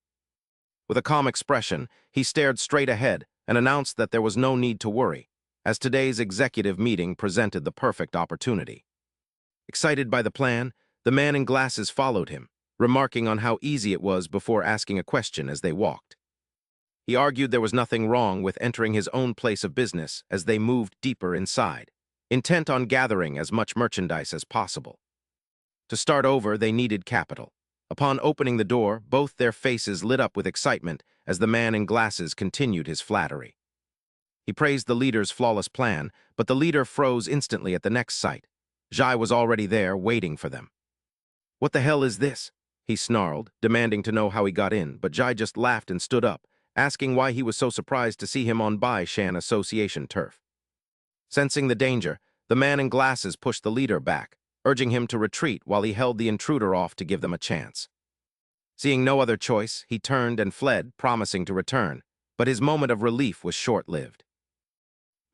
With a calm expression, he stared straight ahead and announced that there was no need to worry, as today's executive meeting presented the perfect opportunity. Excited by the plan, the man in glasses followed him, remarking on how easy it was before asking a question as they walked. He argued there was nothing wrong with entering his own place of business as they moved deeper inside, intent on gathering as much merchandise as possible. To start over, they needed capital. Upon opening the door, both their faces lit up with excitement as the man in glasses continued his flattery. He praised the leader's flawless plan, but the leader froze instantly at the next sight. Jai was already there, waiting for them. "What the hell is this?" he snarled, demanding to know how he got in, but Jai just laughed and stood up, asking why he was so surprised to see him on Bashan Association turf. Sensing the danger, the man in glasses pushed the leader back, urging him to retreat while he held the intruder off to give them a chance. Seeing no other choice, he turned and fled, promising to return, but his moment of relief was short-lived.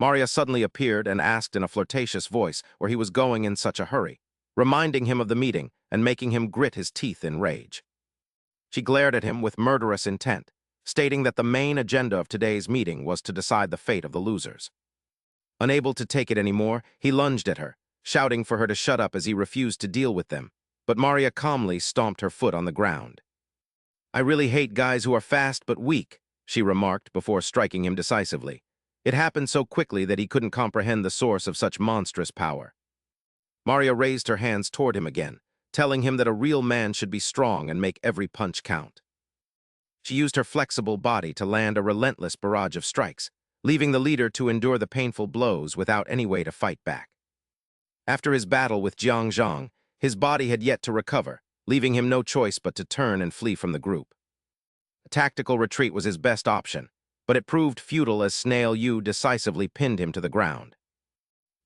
Maria suddenly appeared and asked in a flirtatious voice where he was going in such a hurry, reminding him of the meeting and making him grit his teeth in rage. She glared at him with murderous intent, stating that the main agenda of today's meeting was to decide the fate of the losers. Unable to take it anymore, he lunged at her, shouting for her to shut up as he refused to deal with them, but Maria calmly stomped her foot on the ground. I really hate guys who are fast but weak, she remarked before striking him decisively. It happened so quickly that he couldn't comprehend the source of such monstrous power. Maria raised her hands toward him again, telling him that a real man should be strong and make every punch count. She used her flexible body to land a relentless barrage of strikes, leaving the leader to endure the painful blows without any way to fight back. After his battle with Jang, his body had yet to recover, leaving him no choice but to turn and flee from the group. A tactical retreat was his best option, but it proved futile as Snail Yu decisively pinned him to the ground.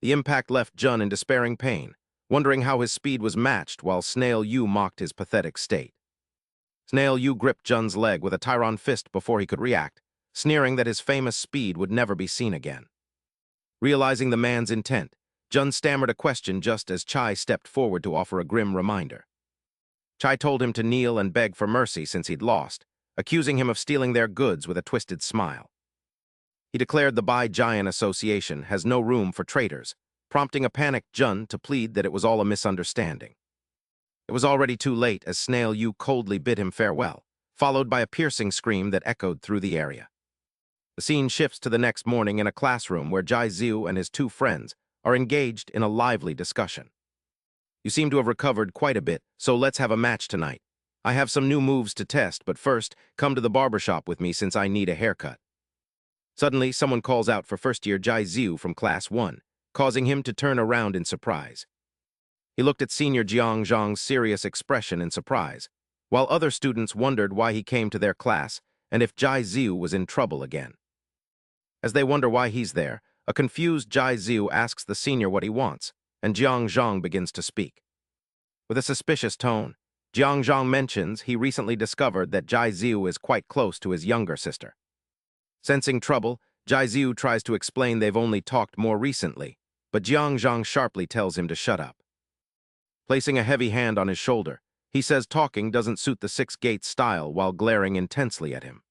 The impact left Jun in despairing pain, wondering how his speed was matched while Snail Yu mocked his pathetic state. Snail Yu gripped Jun's leg with a Tyron fist before he could react, sneering that his famous speed would never be seen again. Realizing the man's intent, Jun stammered a question just as Chai stepped forward to offer a grim reminder. Chai told him to kneel and beg for mercy since he'd lost, accusing him of stealing their goods with a twisted smile. He declared the Bai Giant Association has no room for traitors, prompting a panicked Jun to plead that it was all a misunderstanding. It was already too late as Snail Yu coldly bid him farewell, followed by a piercing scream that echoed through the area. The scene shifts to the next morning in a classroom where Jai Ziu and his two friends are engaged in a lively discussion. You seem to have recovered quite a bit, so let's have a match tonight. I have some new moves to test, but first, come to the barbershop with me since I need a haircut. Suddenly, someone calls out for first-year Jai Ziu from Class 1, causing him to turn around in surprise. He looked at senior Zhang's serious expression in surprise, while other students wondered why he came to their class and if Jai Ziu was in trouble again. As they wonder why he's there, a confused Jai Ziu asks the senior what he wants, and Zhang begins to speak. With a suspicious tone, Zhang mentions he recently discovered that Jai Ziu is quite close to his younger sister. Sensing trouble, Jai Ziu tries to explain they've only talked more recently, but Zhang sharply tells him to shut up. Placing a heavy hand on his shoulder, he says talking doesn't suit the Six Gates style while glaring intensely at him.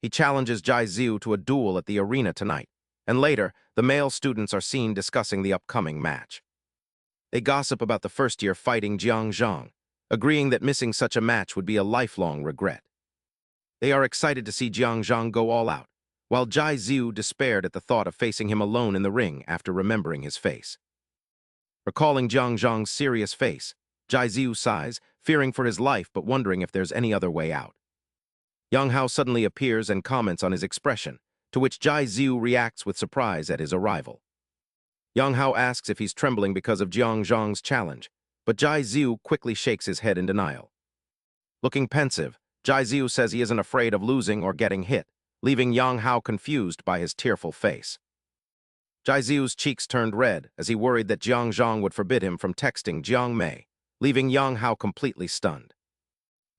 He challenges Jai Ziu to a duel at the arena tonight, and later, the male students are seen discussing the upcoming match. They gossip about the first-year fighting Zhang, agreeing that missing such a match would be a lifelong regret. They are excited to see Zhang go all out, while Jai Ziu despaired at the thought of facing him alone in the ring after remembering his face. Recalling Zhang's serious face, Jai Ziu sighs, fearing for his life but wondering if there's any other way out. Yang Hao suddenly appears and comments on his expression, to which Jai Ziu reacts with surprise at his arrival. Yang Hao asks if he's trembling because of Zhang's challenge, but Jai Ziu quickly shakes his head in denial. Looking pensive, Jai Ziu says he isn't afraid of losing or getting hit, leaving Yang Hao confused by his tearful face. Jai Ziu's cheeks turned red as he worried that Zhang would forbid him from texting Jiang Mei, leaving Yang Hao completely stunned.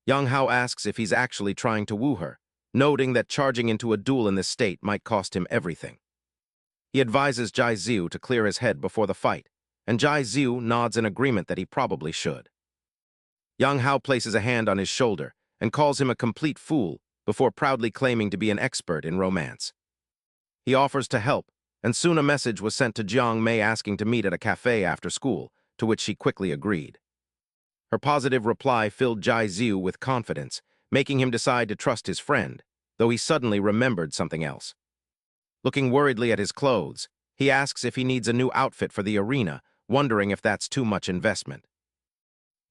Yang Hao asks if he's actually trying to woo her, noting that charging into a duel in this state might cost him everything. He advises Jai Ziu to clear his head before the fight, and Jai Ziu nods in agreement that he probably should. Yang Hao places a hand on his shoulder and calls him a complete fool before proudly claiming to be an expert in romance. He offers to help, and soon a message was sent to Jiang Mei asking to meet at a cafe after school, to which she quickly agreed. Her positive reply filled Jai Ziu with confidence, making him decide to trust his friend, though he suddenly remembered something else. Looking worriedly at his clothes, he asks if he needs a new outfit for the arena, wondering if that's too much investment.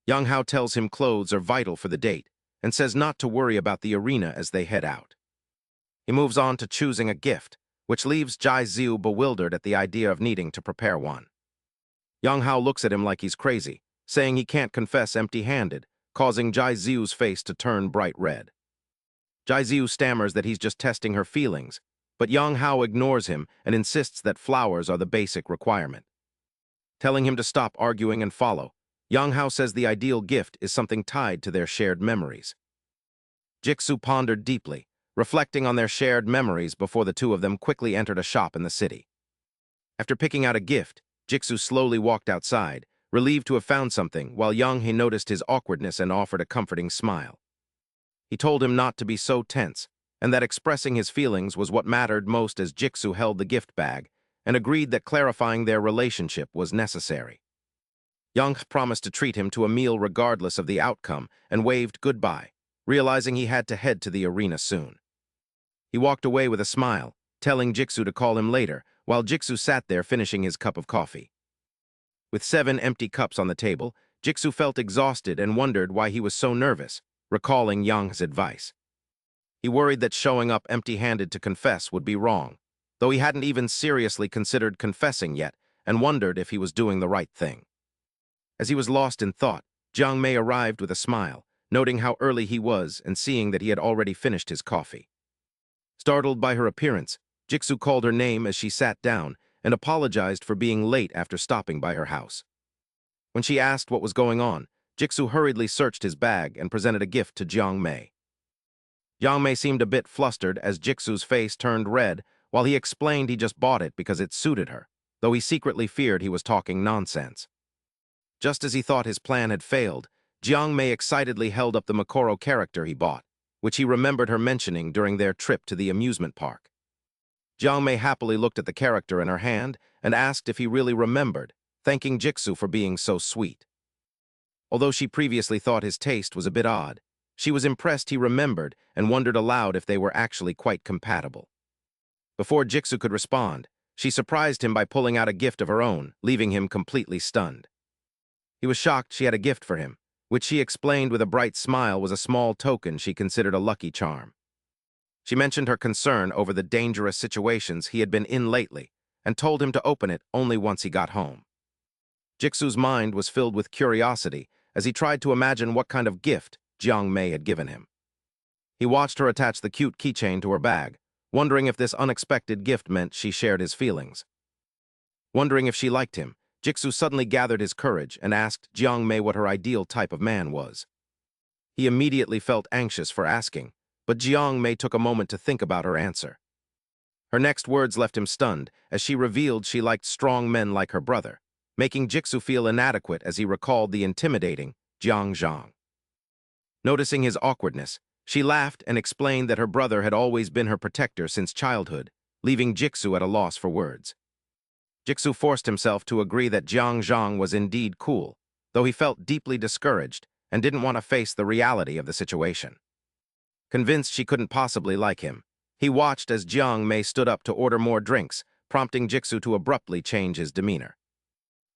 Yang Hao tells him clothes are vital for the date, and says not to worry about the arena as they head out. He moves on to choosing a gift, which leaves Jai Ziu bewildered at the idea of needing to prepare one. Yang Hao looks at him like he's crazy, saying he can't confess empty-handed, causing Jai Ziu's face to turn bright red. Jai Ziu stammers that he's just testing her feelings, but Yang Hao ignores him and insists that flowers are the basic requirement. Telling him to stop arguing and follow, Yang Hao says the ideal gift is something tied to their shared memories. Jixu pondered deeply, reflecting on their shared memories before the two of them quickly entered a shop in the city. After picking out a gift, Jixu slowly walked outside, relieved to have found something, while Yang He noticed his awkwardness and offered a comforting smile. He told him not to be so tense, and that expressing his feelings was what mattered most as Jixu held the gift bag, and agreed that clarifying their relationship was necessary. Yang promised to treat him to a meal regardless of the outcome and waved goodbye, realizing he had to head to the arena soon. He walked away with a smile, telling Jigsaw to call him later, while Jigsaw sat there finishing his cup of coffee. With 7 empty cups on the table, Jigsaw felt exhausted and wondered why he was so nervous, recalling Jang's advice. He worried that showing up empty-handed to confess would be wrong, though he hadn't even seriously considered confessing yet and wondered if he was doing the right thing. As he was lost in thought, Jang Mei arrived with a smile, noting how early he was and seeing that he had already finished his coffee. Startled by her appearance, Jigsaw called her name as she sat down and apologized for being late after stopping by her house. When she asked what was going on, Jigsaw hurriedly searched his bag and presented a gift to Jiang Mei. Jiang Mei seemed a bit flustered as Jigsaw's face turned red while he explained he just bought it because it suited her, though he secretly feared he was talking nonsense. Just as he thought his plan had failed, Jiang Mei excitedly held up the Makoro character he bought, which he remembered her mentioning during their trip to the amusement park. Jiang Mei happily looked at the character in her hand and asked if he really remembered, thanking Jigsaw for being so sweet. Although she previously thought his taste was a bit odd, she was impressed he remembered and wondered aloud if they were actually quite compatible. Before Jigsaw could respond, she surprised him by pulling out a gift of her own, leaving him completely stunned. He was shocked she had a gift for him, which she explained with a bright smile was a small token she considered a lucky charm. She mentioned her concern over the dangerous situations he had been in lately and told him to open it only once he got home. Jigsaw's mind was filled with curiosity as he tried to imagine what kind of gift Jiang Mei had given him. He watched her attach the cute keychain to her bag, wondering if this unexpected gift meant she shared his feelings. Wondering if she liked him, Jigsaw suddenly gathered his courage and asked Jiang Mei what her ideal type of man was. He immediately felt anxious for asking, but Jiang Mei took a moment to think about her answer. Her next words left him stunned as she revealed she liked strong men like her brother, making Jigsaw feel inadequate as he recalled the intimidating Zhang. Noticing his awkwardness, she laughed and explained that her brother had always been her protector since childhood, leaving Jigsaw at a loss for words. Jigsaw forced himself to agree that Zhang was indeed cool, though he felt deeply discouraged and didn't want to face the reality of the situation. Convinced she couldn't possibly like him, he watched as Jiang Mei stood up to order more drinks, prompting Jigsaw to abruptly change his demeanor.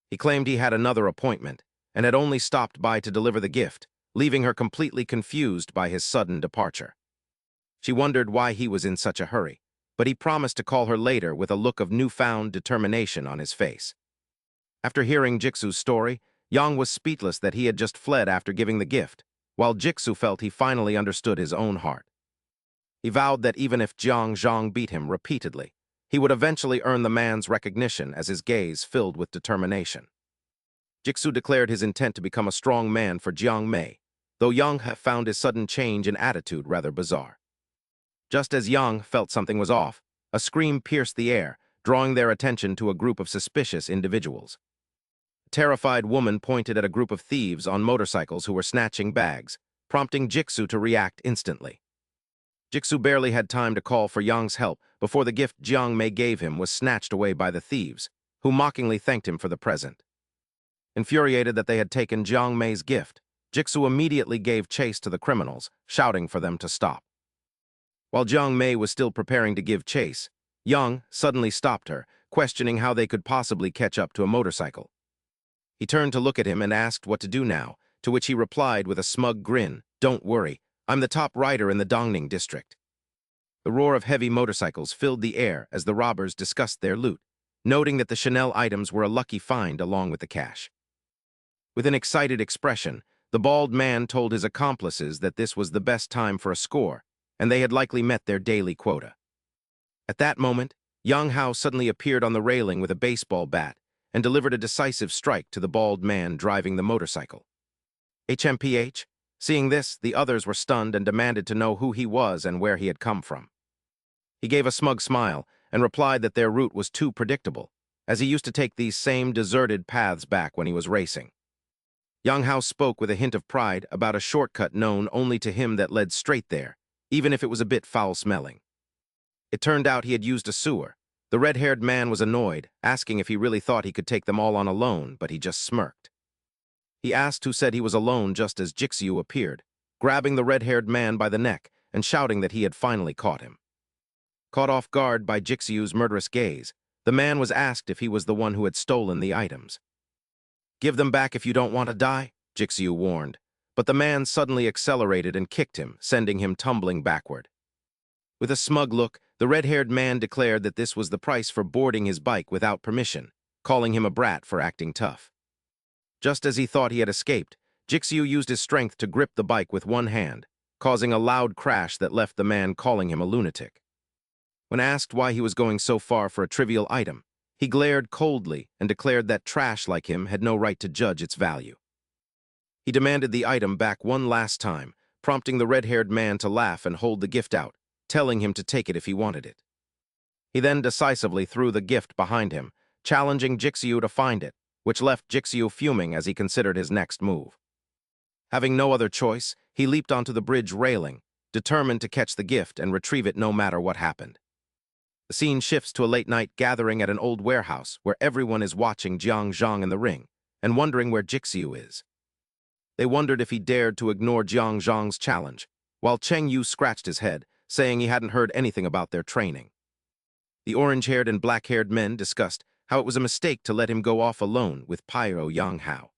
He claimed he had another appointment and had only stopped by to deliver the gift, leaving her completely confused by his sudden departure. She wondered why he was in such a hurry, but he promised to call her later with a look of newfound determination on his face. After hearing Jigsaw's story, Yang was speechless that he had just fled after giving the gift, while Jigsaw felt he finally understood his own heart. He vowed that even if Zhang beat him repeatedly, he would eventually earn the man's recognition as his gaze filled with determination. Jigsaw declared his intent to become a strong man for Jiang Mei, though Yang found his sudden change in attitude rather bizarre. Just as Yang felt something was off, a scream pierced the air, drawing their attention to a group of suspicious individuals. A terrified woman pointed at a group of thieves on motorcycles who were snatching bags, prompting Jigsaw to react instantly. Jigsaw barely had time to call for Yang's help before the gift Jiang Mei gave him was snatched away by the thieves, who mockingly thanked him for the present. Infuriated that they had taken Jiang Mei's gift, Jigsaw immediately gave chase to the criminals, shouting for them to stop. While Jiang Mei was still preparing to give chase, Yang suddenly stopped her, questioning how they could possibly catch up to a motorcycle. He turned to look at him and asked what to do now, to which he replied with a smug grin, "Don't worry, I'm the top rider in the Dongning district." The roar of heavy motorcycles filled the air as the robbers discussed their loot, noting that the Chanel items were a lucky find along with the cash. With an excited expression, the bald man told his accomplices that this was the best time for a score, and they had likely met their daily quota. At that moment, Yang Hao suddenly appeared on the railing with a baseball bat and delivered a decisive strike to the bald man driving the motorcycle. HMPH? Seeing this, the others were stunned and demanded to know who he was and where he had come from. He gave a smug smile and replied that their route was too predictable, as he used to take these same deserted paths back when he was racing. Yang Hao spoke with a hint of pride about a shortcut known only to him that led straight there, even if it was a bit foul-smelling. It turned out he had used a sewer. The red-haired man was annoyed, asking if he really thought he could take them all on alone, but he just smirked. He asked who said he was alone just as Jigsaw appeared, grabbing the red-haired man by the neck and shouting that he had finally caught him. Caught off guard by Jixiu's murderous gaze, the man was asked if he was the one who had stolen the items. "Give them back if you don't want to die," Jixiu warned, but the man suddenly accelerated and kicked him, sending him tumbling backward. With a smug look, the red-haired man declared that this was the price for boarding his bike without permission, calling him a brat for acting tough. Just as he thought he had escaped, Jixiu used his strength to grip the bike with one hand, causing a loud crash that left the man calling him a lunatic. When asked why he was going so far for a trivial item, he glared coldly and declared that trash like him had no right to judge its value. He demanded the item back one last time, prompting the red-haired man to laugh and hold the gift out, telling him to take it if he wanted it. He then decisively threw the gift behind him, challenging Jixiu to find it, which left Jixiu fuming as he considered his next move. Having no other choice, he leaped onto the bridge railing, determined to catch the gift and retrieve it no matter what happened. The scene shifts to a late-night gathering at an old warehouse where everyone is watching Jang in the ring and wondering where Jixiu is. They wondered if he dared to ignore Zhang's challenge, while Cheng Yu scratched his head, saying he hadn't heard anything about their training. The orange-haired and black-haired men discussed how it was a mistake to let him go off alone with Pyro Yang Hao.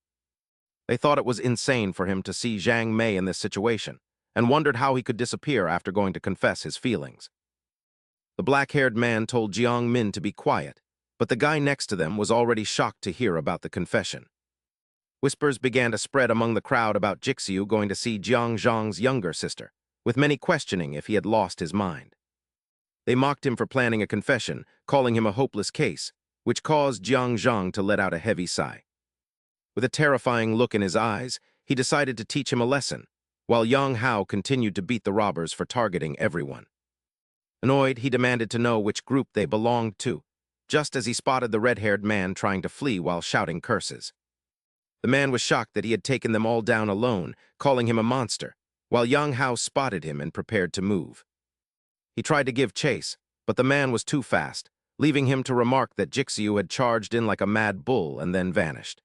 They thought it was insane for him to see Zhang Mei in this situation, and wondered how he could disappear after going to confess his feelings. The black-haired man told Jiang Min to be quiet, but the guy next to them was already shocked to hear about the confession. Whispers began to spread among the crowd about Jixiu going to see Zhang's younger sister, with many questioning if he had lost his mind. They mocked him for planning a confession, calling him a hopeless case, which caused Zhang to let out a heavy sigh. With a terrifying look in his eyes, he decided to teach him a lesson, while Yang Hao continued to beat the robbers for targeting everyone. Annoyed, he demanded to know which group they belonged to, just as he spotted the red-haired man trying to flee while shouting curses. The man was shocked that he had taken them all down alone, calling him a monster, while Yang Hao spotted him and prepared to move. He tried to give chase, but the man was too fast, leaving him to remark that Jixiu had charged in like a mad bull and then vanished.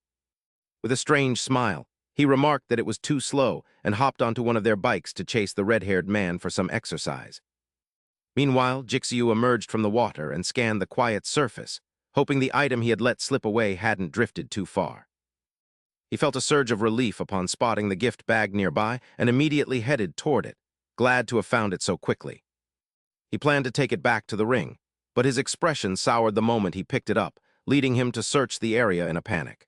With a strange smile, he remarked that it was too slow and hopped onto one of their bikes to chase the red-haired man for some exercise. Meanwhile, Jixiu emerged from the water and scanned the quiet surface, hoping the item he had let slip away hadn't drifted too far. He felt a surge of relief upon spotting the gift bag nearby and immediately headed toward it, glad to have found it so quickly. He planned to take it back to the ring, but his expression soured the moment he picked it up, leading him to search the area in a panic.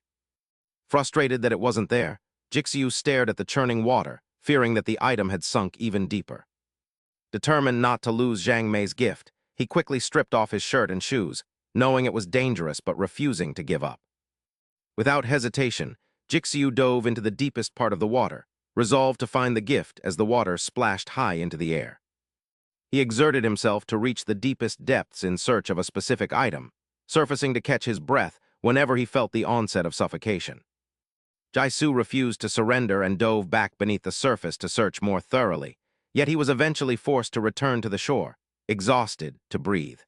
Frustrated that it wasn't there, Jixiu stared at the churning water, fearing that the item had sunk even deeper. Determined not to lose Zhang Mei's gift, he quickly stripped off his shirt and shoes, knowing it was dangerous but refusing to give up. Without hesitation, Jixiu dove into the deepest part of the water, resolved to find the gift as the water splashed high into the air. He exerted himself to reach the deepest depths in search of a specific item, surfacing to catch his breath whenever he felt the onset of suffocation. Jixiu refused to surrender and dove back beneath the surface to search more thoroughly, yet he was eventually forced to return to the shore, exhausted to breathe.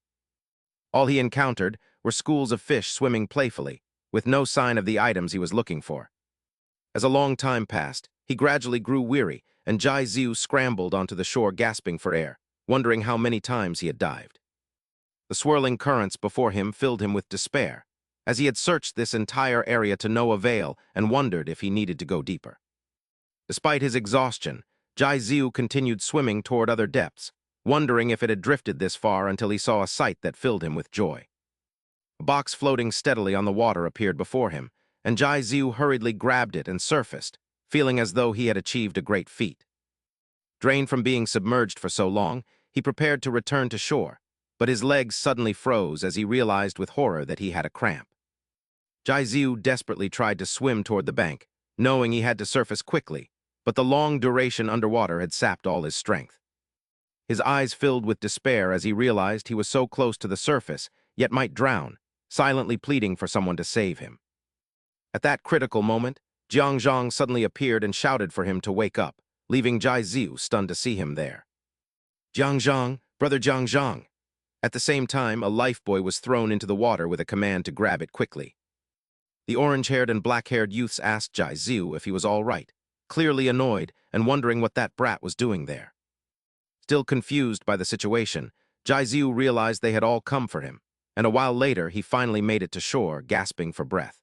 All he encountered were schools of fish swimming playfully, with no sign of the items he was looking for. As a long time passed, he gradually grew weary, and Jixiu scrambled onto the shore gasping for air, wondering how many times he had dived. The swirling currents before him filled him with despair, as he had searched this entire area to no avail and wondered if he needed to go deeper. Despite his exhaustion, Jixiu continued swimming toward other depths, wondering if it had drifted this far until he saw a sight that filled him with joy. A box floating steadily on the water appeared before him, and Jixiu hurriedly grabbed it and surfaced, feeling as though he had achieved a great feat. Drained from being submerged for so long, he prepared to return to shore, but his legs suddenly froze as he realized with horror that he had a cramp. Jixiu desperately tried to swim toward the bank, knowing he had to surface quickly, but the long duration underwater had sapped all his strength. His eyes filled with despair as he realized he was so close to the surface, yet might drown, silently pleading for someone to save him. At that critical moment, Zhang suddenly appeared and shouted for him to wake up, leaving Jixiu stunned to see him there. "Zhang, brother Zhang." At the same time, a lifebuoy was thrown into the water with a command to grab it quickly. The orange-haired and black-haired youths asked Jixiu if he was all right, clearly annoyed and wondering what that brat was doing there. Still confused by the situation, Jiziu realized they had all come for him, and a while later he finally made it to shore, gasping for breath.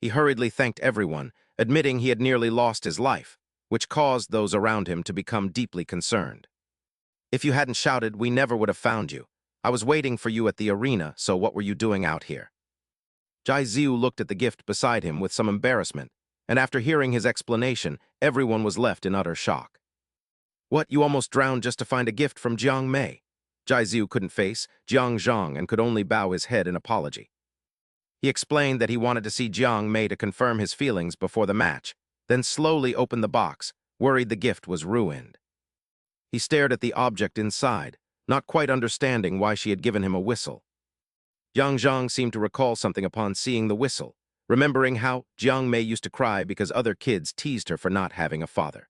He hurriedly thanked everyone, admitting he had nearly lost his life, which caused those around him to become deeply concerned. "If you hadn't shouted, we never would have found you. I was waiting for you at the arena, so what were you doing out here?" Jiziu looked at the gift beside him with some embarrassment, and after hearing his explanation, everyone was left in utter shock. "What, you almost drowned just to find a gift from Jiang Mei?" Jiziu couldn't face Jiang Zhang and could only bow his head in apology. He explained that he wanted to see Jiang Mei to confirm his feelings before the match, then slowly opened the box, worried the gift was ruined. He stared at the object inside, not quite understanding why she had given him a whistle. Jiang Zhang seemed to recall something upon seeing the whistle, remembering how Jiang Mei used to cry because other kids teased her for not having a father.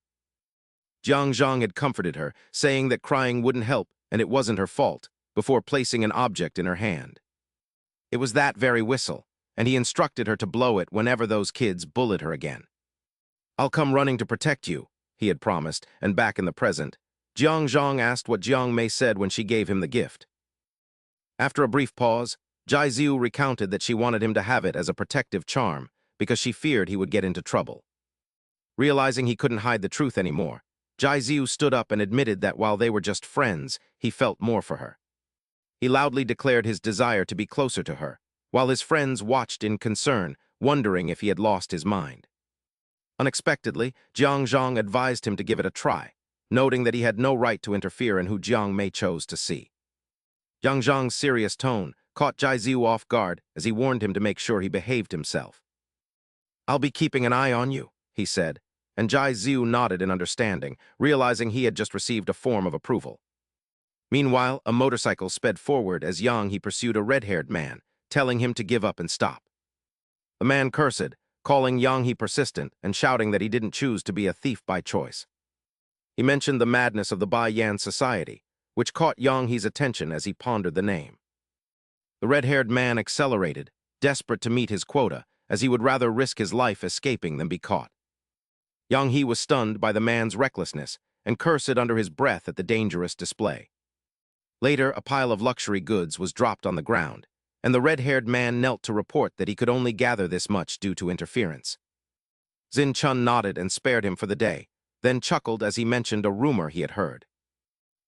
Jiang Zhang had comforted her, saying that crying wouldn't help and it wasn't her fault, before placing an object in her hand. It was that very whistle, and he instructed her to blow it whenever those kids bullied her again. "I'll come running to protect you," he had promised, and back in the present, Jiang Zhang asked what Jiang Mei said when she gave him the gift. After a brief pause, Jiziu recounted that she wanted him to have it as a protective charm because she feared he would get into trouble. Realizing he couldn't hide the truth anymore, Jiziu stood up and admitted that while they were just friends, he felt more for her. He loudly declared his desire to be closer to her, while his friends watched in concern, wondering if he had lost his mind. Unexpectedly, Jiang Zhang advised him to give it a try, noting that he had no right to interfere in who Jiang Mei chose to see. Jiang Zhang's serious tone caught Jiziu off guard as he warned him to make sure he behaved himself. "I'll be keeping an eye on you," he said, and Jiziu nodded in understanding, realizing he had just received a form of approval. Meanwhile, a motorcycle sped forward as he pursued a red-haired man, telling him to give up and stop. The man cursed, calling he persistent and shouting that he didn't choose to be a thief by choice. He mentioned the madness of the Bai Yan society, which caught He's attention as he pondered the name. The red-haired man accelerated, desperate to meet his quota, as he would rather risk his life escaping than be caught. He was stunned by the man's recklessness and cursed under his breath at the dangerous display. Later, a pile of luxury goods was dropped on the ground, and the red-haired man knelt to report that he could only gather this much due to interference. Xin Chun nodded and spared him for the day, then chuckled as he mentioned a rumor he had heard.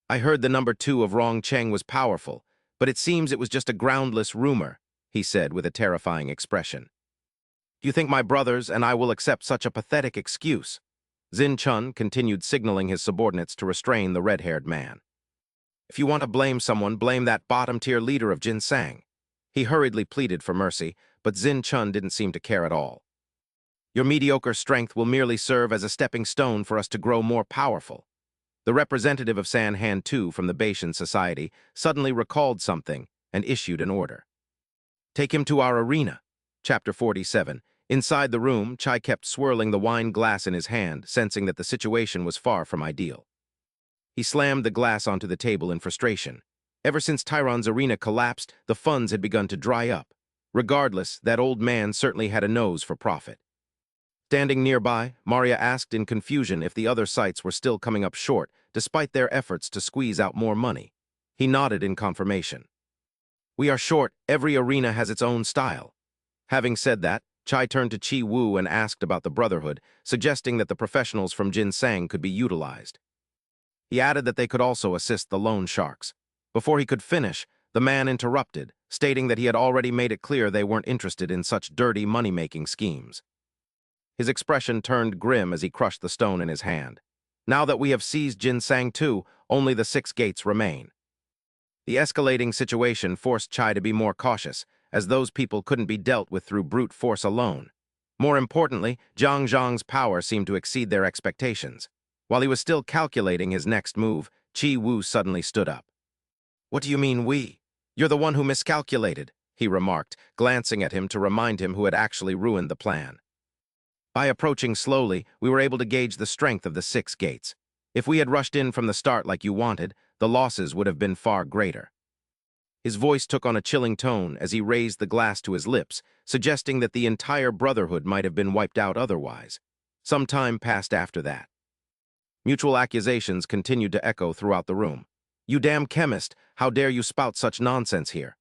"I heard the number 2 of Rong Cheng was powerful, but it seems it was just a groundless rumor," he said with a terrifying expression. "Do you think my brothers and I will accept such a pathetic excuse?" Xin Chun continued signaling his subordinates to restrain the red-haired man. "If you want to blame someone, blame that bottom-tier leader of Jinsang." He hurriedly pleaded for mercy, but Xin Chun didn't seem to care at all. "Your mediocre strength will merely serve as a stepping stone for us to grow more powerful." The representative of San Han Tu from the Bashan society suddenly recalled something and issued an order. "Take him to our arena." Chapter 47. Inside the room, Chai kept swirling the wine glass in his hand, sensing that the situation was far from ideal. He slammed the glass onto the table in frustration. Ever since Tyron's arena collapsed, the funds had begun to dry up. Regardless, that old man certainly had a nose for profit. Standing nearby, Maria asked in confusion if the other sites were still coming up short, despite their efforts to squeeze out more money. He nodded in confirmation. "We are short. Every arena has its own style." Having said that, Chai turned to Chi Wu and asked about the Brotherhood, suggesting that the professionals from Jinsang could be utilized. He added that they could also assist the loan sharks. Before he could finish, the man interrupted, stating that he had already made it clear they weren't interested in such dirty money-making schemes. His expression turned grim as he crushed the stone in his hand. "Now that we have seized Jinsang too, only the 6 gates remain." The escalating situation forced Chai to be more cautious, as those people couldn't be dealt with through brute force alone. More importantly, Jiang Zhang's power seemed to exceed their expectations. While he was still calculating his next move, Chi Wu suddenly stood up. "What do you mean, we? You're the one who miscalculated," he remarked, glancing at him to remind him who had actually ruined the plan. "By approaching slowly, we were able to gauge the strength of the 6 gates. If we had rushed in from the start like you wanted, the losses would have been far greater." His voice took on a chilling tone as he raised the glass to his lips, suggesting that the entire Brotherhood might have been wiped out otherwise. Some time passed after that. Mutual accusations continued to echo throughout the room. "You damn chemist, how dare you spout such nonsense here?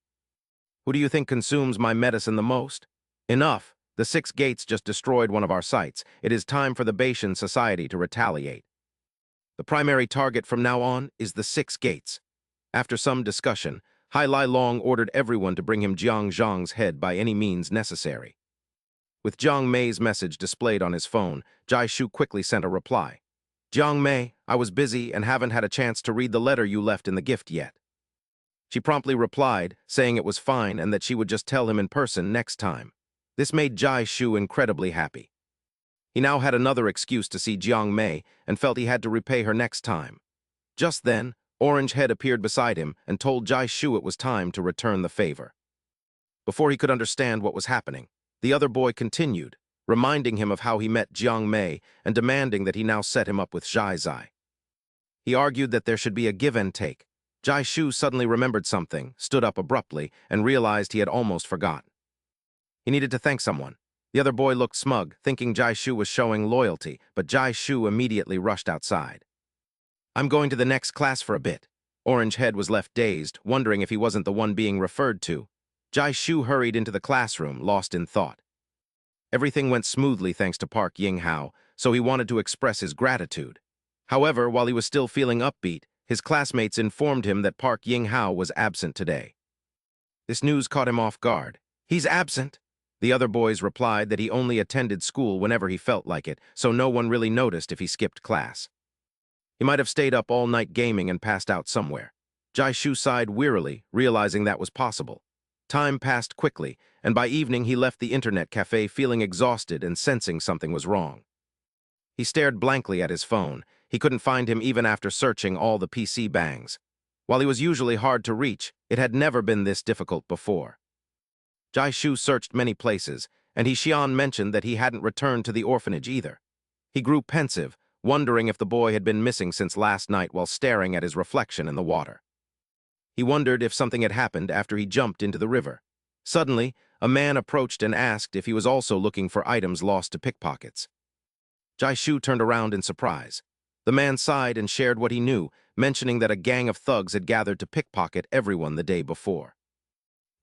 Who do you think consumes my medicine the most? Enough. The six gates just destroyed one of our sites. It is time for the Bashan society to retaliate. The primary target from now on is the six gates." After some discussion, Hai Lai Long ordered everyone to bring him Zhang's head by any means necessary. With Jiang Mei's message displayed on his phone, Jai Shu quickly sent a reply. "Jiang Mei, I was busy and haven't had a chance to read the letter you left in the gift yet." She promptly replied, saying it was fine and that she would just tell him in person next time. This made Jai Shu incredibly happy. He now had another excuse to see Jiang Mei and felt he had to repay her next time. Just then, Orange Head appeared beside him and told Jai Shu it was time to return the favor. Before he could understand what was happening, the other boy continued, reminding him of how he met Jiang Mei and demanding that he now set him up with Zhai Zai. He argued that there should be a give and take. Jai Shu suddenly remembered something, stood up abruptly, and realized he had almost forgotten. He needed to thank someone. The other boy looked smug, thinking Jai Shu was showing loyalty, but Jai Shu immediately rushed outside. "I'm going to the next class for a bit." Orange Head was left dazed, wondering if he wasn't the one being referred to. Jai Shu hurried into the classroom, lost in thought. Everything went smoothly thanks to Park Ying-hao, so he wanted to express his gratitude. However, while he was still feeling upbeat, his classmates informed him that Park Ying-hao was absent today. This news caught him off guard. "He's absent?" The other boys replied that he only attended school whenever he felt like it, so no one really noticed if he skipped class. He might have stayed up all night gaming and passed out somewhere. Jai Shu sighed wearily, realizing that was possible. Time passed quickly, and by evening he left the internet cafe feeling exhausted and sensing something was wrong. He stared blankly at his phone. He couldn't find him even after searching all the PC bangs. While he was usually hard to reach, it had never been this difficult before. Jai Shu searched many places, and Xian mentioned that he hadn't returned to the orphanage either. He grew pensive, wondering if the boy had been missing since last night while staring at his reflection in the water. He wondered if something had happened after he jumped into the river. Suddenly, a man approached and asked if he was also looking for items lost to pickpockets. Jai Shu turned around in surprise. The man sighed and shared what he knew, mentioning that a gang of thugs had gathered to pickpocket everyone the day before.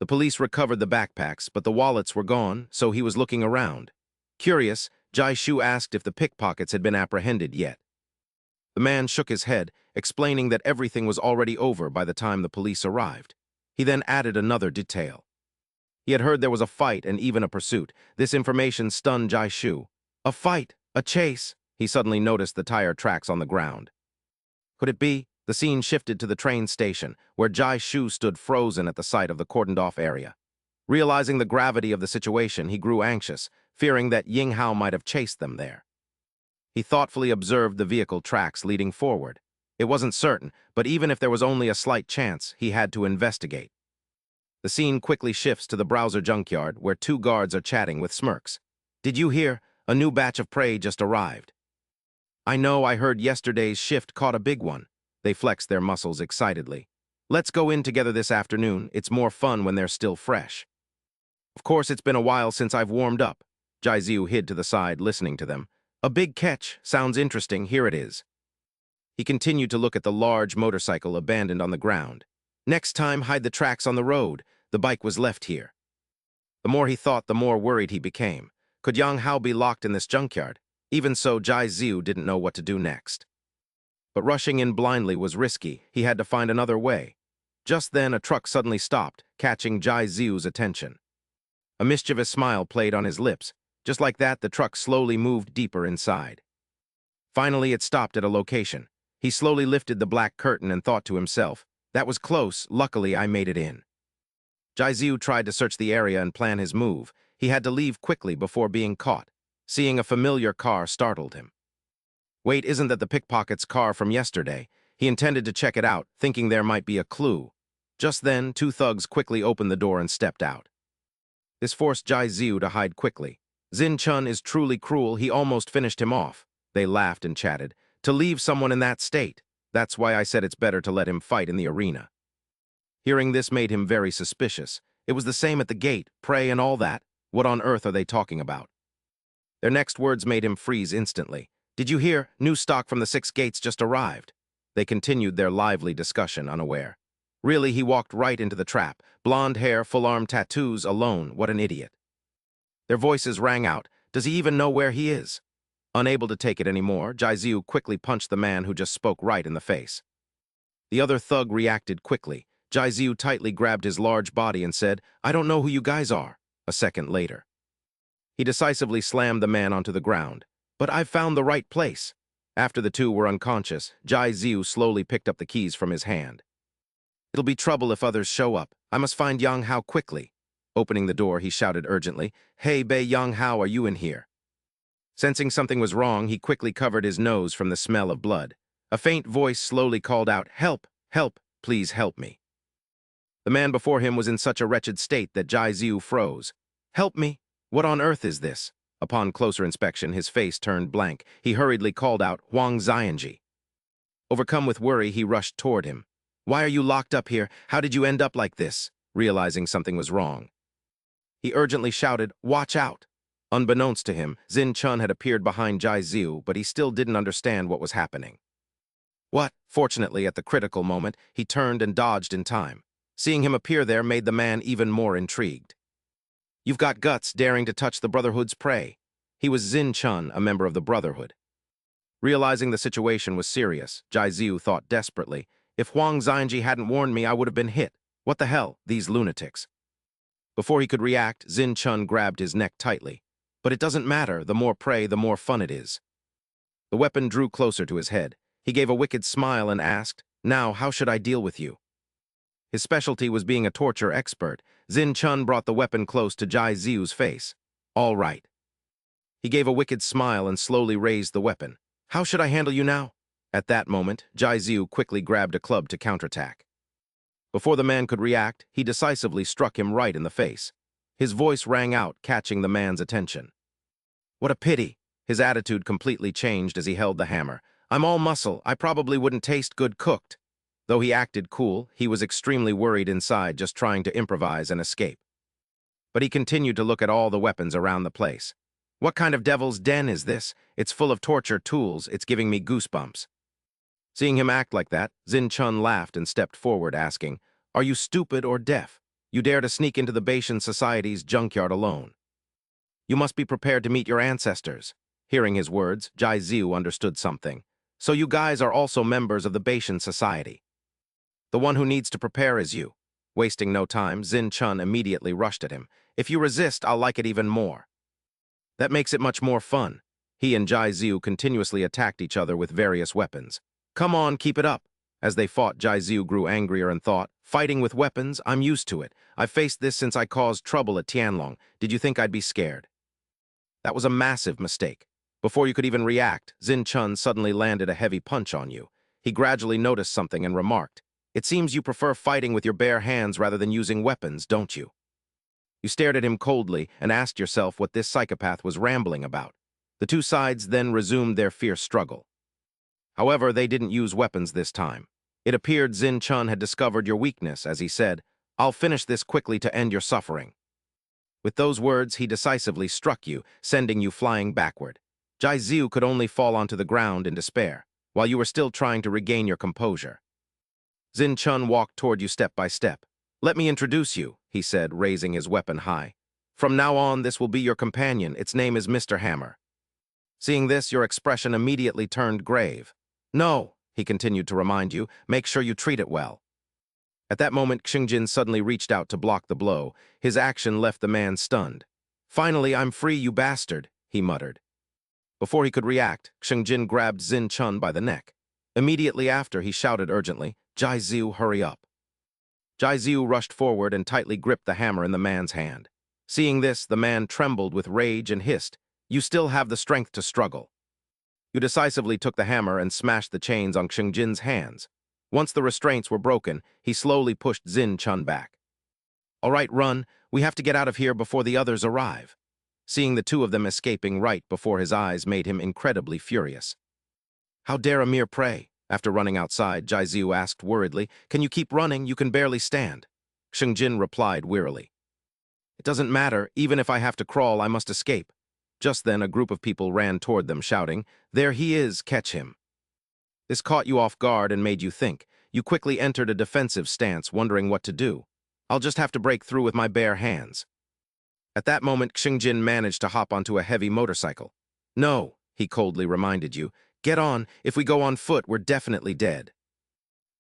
The police recovered the backpacks, but the wallets were gone, so he was looking around. Curious, Jai Shu asked if the pickpockets had been apprehended yet. The man shook his head, explaining that everything was already over by the time the police arrived. He then added another detail. He had heard there was a fight and even a pursuit. This information stunned Jai Shu. A fight? A chase? He suddenly noticed the tire tracks on the ground. Could it be? The scene shifted to the train station, where Jai Shu stood frozen at the sight of the cordoned-off area. Realizing the gravity of the situation, he grew anxious, fearing that Ying Hao might have chased them there. He thoughtfully observed the vehicle tracks leading forward. It wasn't certain, but even if there was only a slight chance, he had to investigate. The scene quickly shifts to the browser junkyard, where two guards are chatting with smirks. "Did you hear? A new batch of prey just arrived." "I know, I heard yesterday's shift caught a big one." They flexed their muscles excitedly. "Let's go in together this afternoon. It's more fun when they're still fresh." "Of course, it's been a while since I've warmed up." Jai Ziu hid to the side, listening to them. "A big catch. Sounds interesting. Here it is." He continued to look at the large motorcycle abandoned on the ground. "Next time, hide the tracks on the road. The bike was left here." The more he thought, the more worried he became. Could Yang Hao be locked in this junkyard? Even so, Jai Ziu didn't know what to do next. But rushing in blindly was risky. He had to find another way. Just then, a truck suddenly stopped, catching Jai Ziu's attention. A mischievous smile played on his lips. Just like that, the truck slowly moved deeper inside. Finally, it stopped at a location. He slowly lifted the black curtain and thought to himself, "That was close. Luckily, I made it in." Jai Ziu tried to search the area and plan his move. He had to leave quickly before being caught. Seeing a familiar car startled him. Wait, isn't that the pickpocket's car from yesterday? He intended to check it out, thinking there might be a clue. Just then, two thugs quickly opened the door and stepped out. This forced Jai Ziu to hide quickly. "Xin Chun is truly cruel. He almost finished him off." They laughed and chatted. "To leave someone in that state. That's why I said it's better to let him fight in the arena." Hearing this made him very suspicious. It was the same at the gate, prey and all that. What on earth are they talking about? Their next words made him freeze instantly. Did you hear? New stock from the 6 gates just arrived. They continued their lively discussion, unaware. Really, he walked right into the trap. Blonde hair, full-arm tattoos, alone. What an idiot. Their voices rang out. Does he even know where he is? Unable to take it anymore, Jiziu quickly punched the man who just spoke right in the face. The other thug reacted quickly. Jiziu tightly grabbed his large body and said, I don't know who you guys are. A second later, he decisively slammed the man onto the ground. But I've found the right place. After the two were unconscious, Jiziu slowly picked up the keys from his hand. It'll be trouble if others show up. I must find Yang Hao quickly. Opening the door, he shouted urgently, Hey, Bei Yang Hao, are you in here? Sensing something was wrong, he quickly covered his nose from the smell of blood. A faint voice slowly called out, Help! Help! Please help me. The man before him was in such a wretched state that Jiziu froze. Help me! What on earth is this? Upon closer inspection, his face turned blank. He hurriedly called out, Huang Xianji. Overcome with worry, he rushed toward him. Why are you locked up here? How did you end up like this? Realizing something was wrong, he urgently shouted, Watch out! Unbeknownst to him, Xin Chun had appeared behind Jiziu, but he still didn't understand what was happening. What? Fortunately, at the critical moment, he turned and dodged in time. Seeing him appear there made the man even more intrigued. You've got guts, daring to touch the Brotherhood's prey. He was Xin Chun, a member of the Brotherhood. Realizing the situation was serious, Jiziu thought desperately, if Huang Xianji hadn't warned me, I would have been hit. What the hell, these lunatics? Before he could react, Xin Chun grabbed his neck tightly. But it doesn't matter, the more prey, the more fun it is. The weapon drew closer to his head. He gave a wicked smile and asked, Now, how should I deal with you? His specialty was being a torture expert. Xin Chun brought the weapon close to Jiziu's face. All right. He gave a wicked smile and slowly raised the weapon. How should I handle you now? At that moment, Jiziu quickly grabbed a club to counterattack. Before the man could react, he decisively struck him right in the face. His voice rang out, catching the man's attention. What a pity! His attitude completely changed as he held the hammer. I'm all muscle, I probably wouldn't taste good cooked. Though he acted cool, he was extremely worried inside, just trying to improvise and escape. But he continued to look at all the weapons around the place. What kind of devil's den is this? It's full of torture tools, it's giving me goosebumps. Seeing him act like that, Xin Chun laughed and stepped forward, asking, Are you stupid or deaf? You dare to sneak into the Bashan Society's junkyard alone. You must be prepared to meet your ancestors. Hearing his words, Jiziu understood something. So you guys are also members of the Bashan Society. The one who needs to prepare is you. Wasting no time, Xin Chun immediately rushed at him. If you resist, I'll like it even more. That makes it much more fun. He and Jiziu continuously attacked each other with various weapons. Come on, keep it up. As they fought, Jiziu grew angrier and thought, Fighting with weapons, I'm used to it. I've faced this since I caused trouble at Tianlong. Did you think I'd be scared? That was a massive mistake. Before you could even react, Xin Chun suddenly landed a heavy punch on you. He gradually noticed something and remarked, It seems you prefer fighting with your bare hands rather than using weapons, don't you? You stared at him coldly and asked yourself what this psychopath was rambling about. The two sides then resumed their fierce struggle. However, they didn't use weapons this time. It appeared Xin Chun had discovered your weakness, as he said, I'll finish this quickly to end your suffering. With those words, he decisively struck you, sending you flying backward. Jiziu could only fall onto the ground in despair, while you were still trying to regain your composure. Xin Chun walked toward you step by step. Let me introduce you, he said, raising his weapon high. From now on, this will be your companion. Its name is Mr. Hammer. Seeing this, your expression immediately turned grave. No, he continued to remind you, make sure you treat it well. At that moment, Xingjin suddenly reached out to block the blow. His action left the man stunned. Finally, I'm free, you bastard, he muttered. Before he could react, Xingjin grabbed Xin Chun by the neck. Immediately after, he shouted urgently, Jiziu, hurry up. Jiziu rushed forward and tightly gripped the hammer in the man's hand. Seeing this, the man trembled with rage and hissed, You still have the strength to struggle. You decisively took the hammer and smashed the chains on Xingjin's hands. Once the restraints were broken, he slowly pushed Xin Chun back. All right, run. We have to get out of here before the others arrive. Seeing the two of them escaping right before his eyes made him incredibly furious. How dare a mere prey? After running outside, Jiziu asked worriedly, Can you keep running? You can barely stand. Xingjin replied wearily. It doesn't matter. Even if I have to crawl, I must escape. Just then, a group of people ran toward them, shouting, "There he is, catch him." This caught you off guard and made you think. You quickly entered a defensive stance, wondering what to do. I'll just have to break through with my bare hands. At that moment, Xingjin managed to hop onto a heavy motorcycle. "No," he coldly reminded you. "Get on. If we go on foot, we're definitely dead."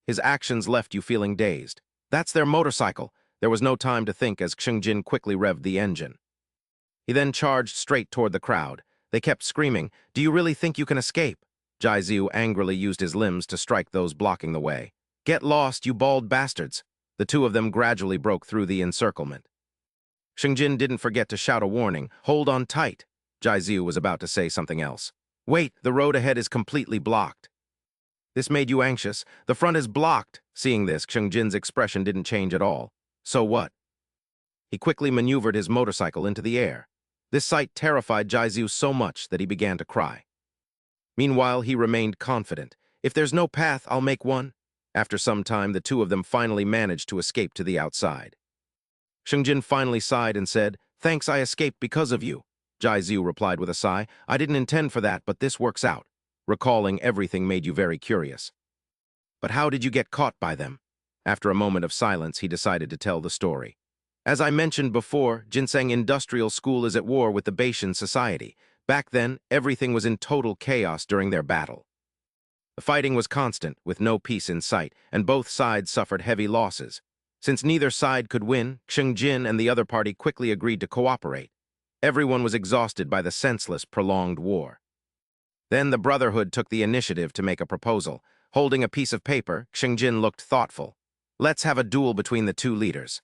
His actions left you feeling dazed. "That's their motorcycle." There was no time to think as Xingjin quickly revved the engine. He then charged straight toward the crowd. They kept screaming, "Do you really think you can escape?" Jiaziu angrily used his limbs to strike those blocking the way. "Get lost, you bald bastards!" The two of them gradually broke through the encirclement. Xingjin didn't forget to shout a warning, "Hold on tight." Jiaziu was about to say something else. "Wait, the road ahead is completely blocked." This made you anxious. "The front is blocked." Seeing this, Xingjin's expression didn't change at all. "So what?" He quickly maneuvered his motorcycle into the air. This sight terrified Jiaziu so much that he began to cry. Meanwhile, he remained confident. "If there's no path, I'll make one." After some time, the two of them finally managed to escape to the outside. Xingjin finally sighed and said, "Thanks, I escaped because of you." Jiaziu replied with a sigh, "I didn't intend for that, but this works out." Recalling everything made you very curious. "But how did you get caught by them?" After a moment of silence, he decided to tell the story. "As I mentioned before, Ginseng Industrial School is at war with the Bashan society. Back then, everything was in total chaos during their battle. The fighting was constant, with no peace in sight, and both sides suffered heavy losses. Since neither side could win, Xingjin and the other party quickly agreed to cooperate. Everyone was exhausted by the senseless, prolonged war. Then the Brotherhood took the initiative to make a proposal. Holding a piece of paper, Xingjin looked thoughtful. "Let's have a duel between the two leaders.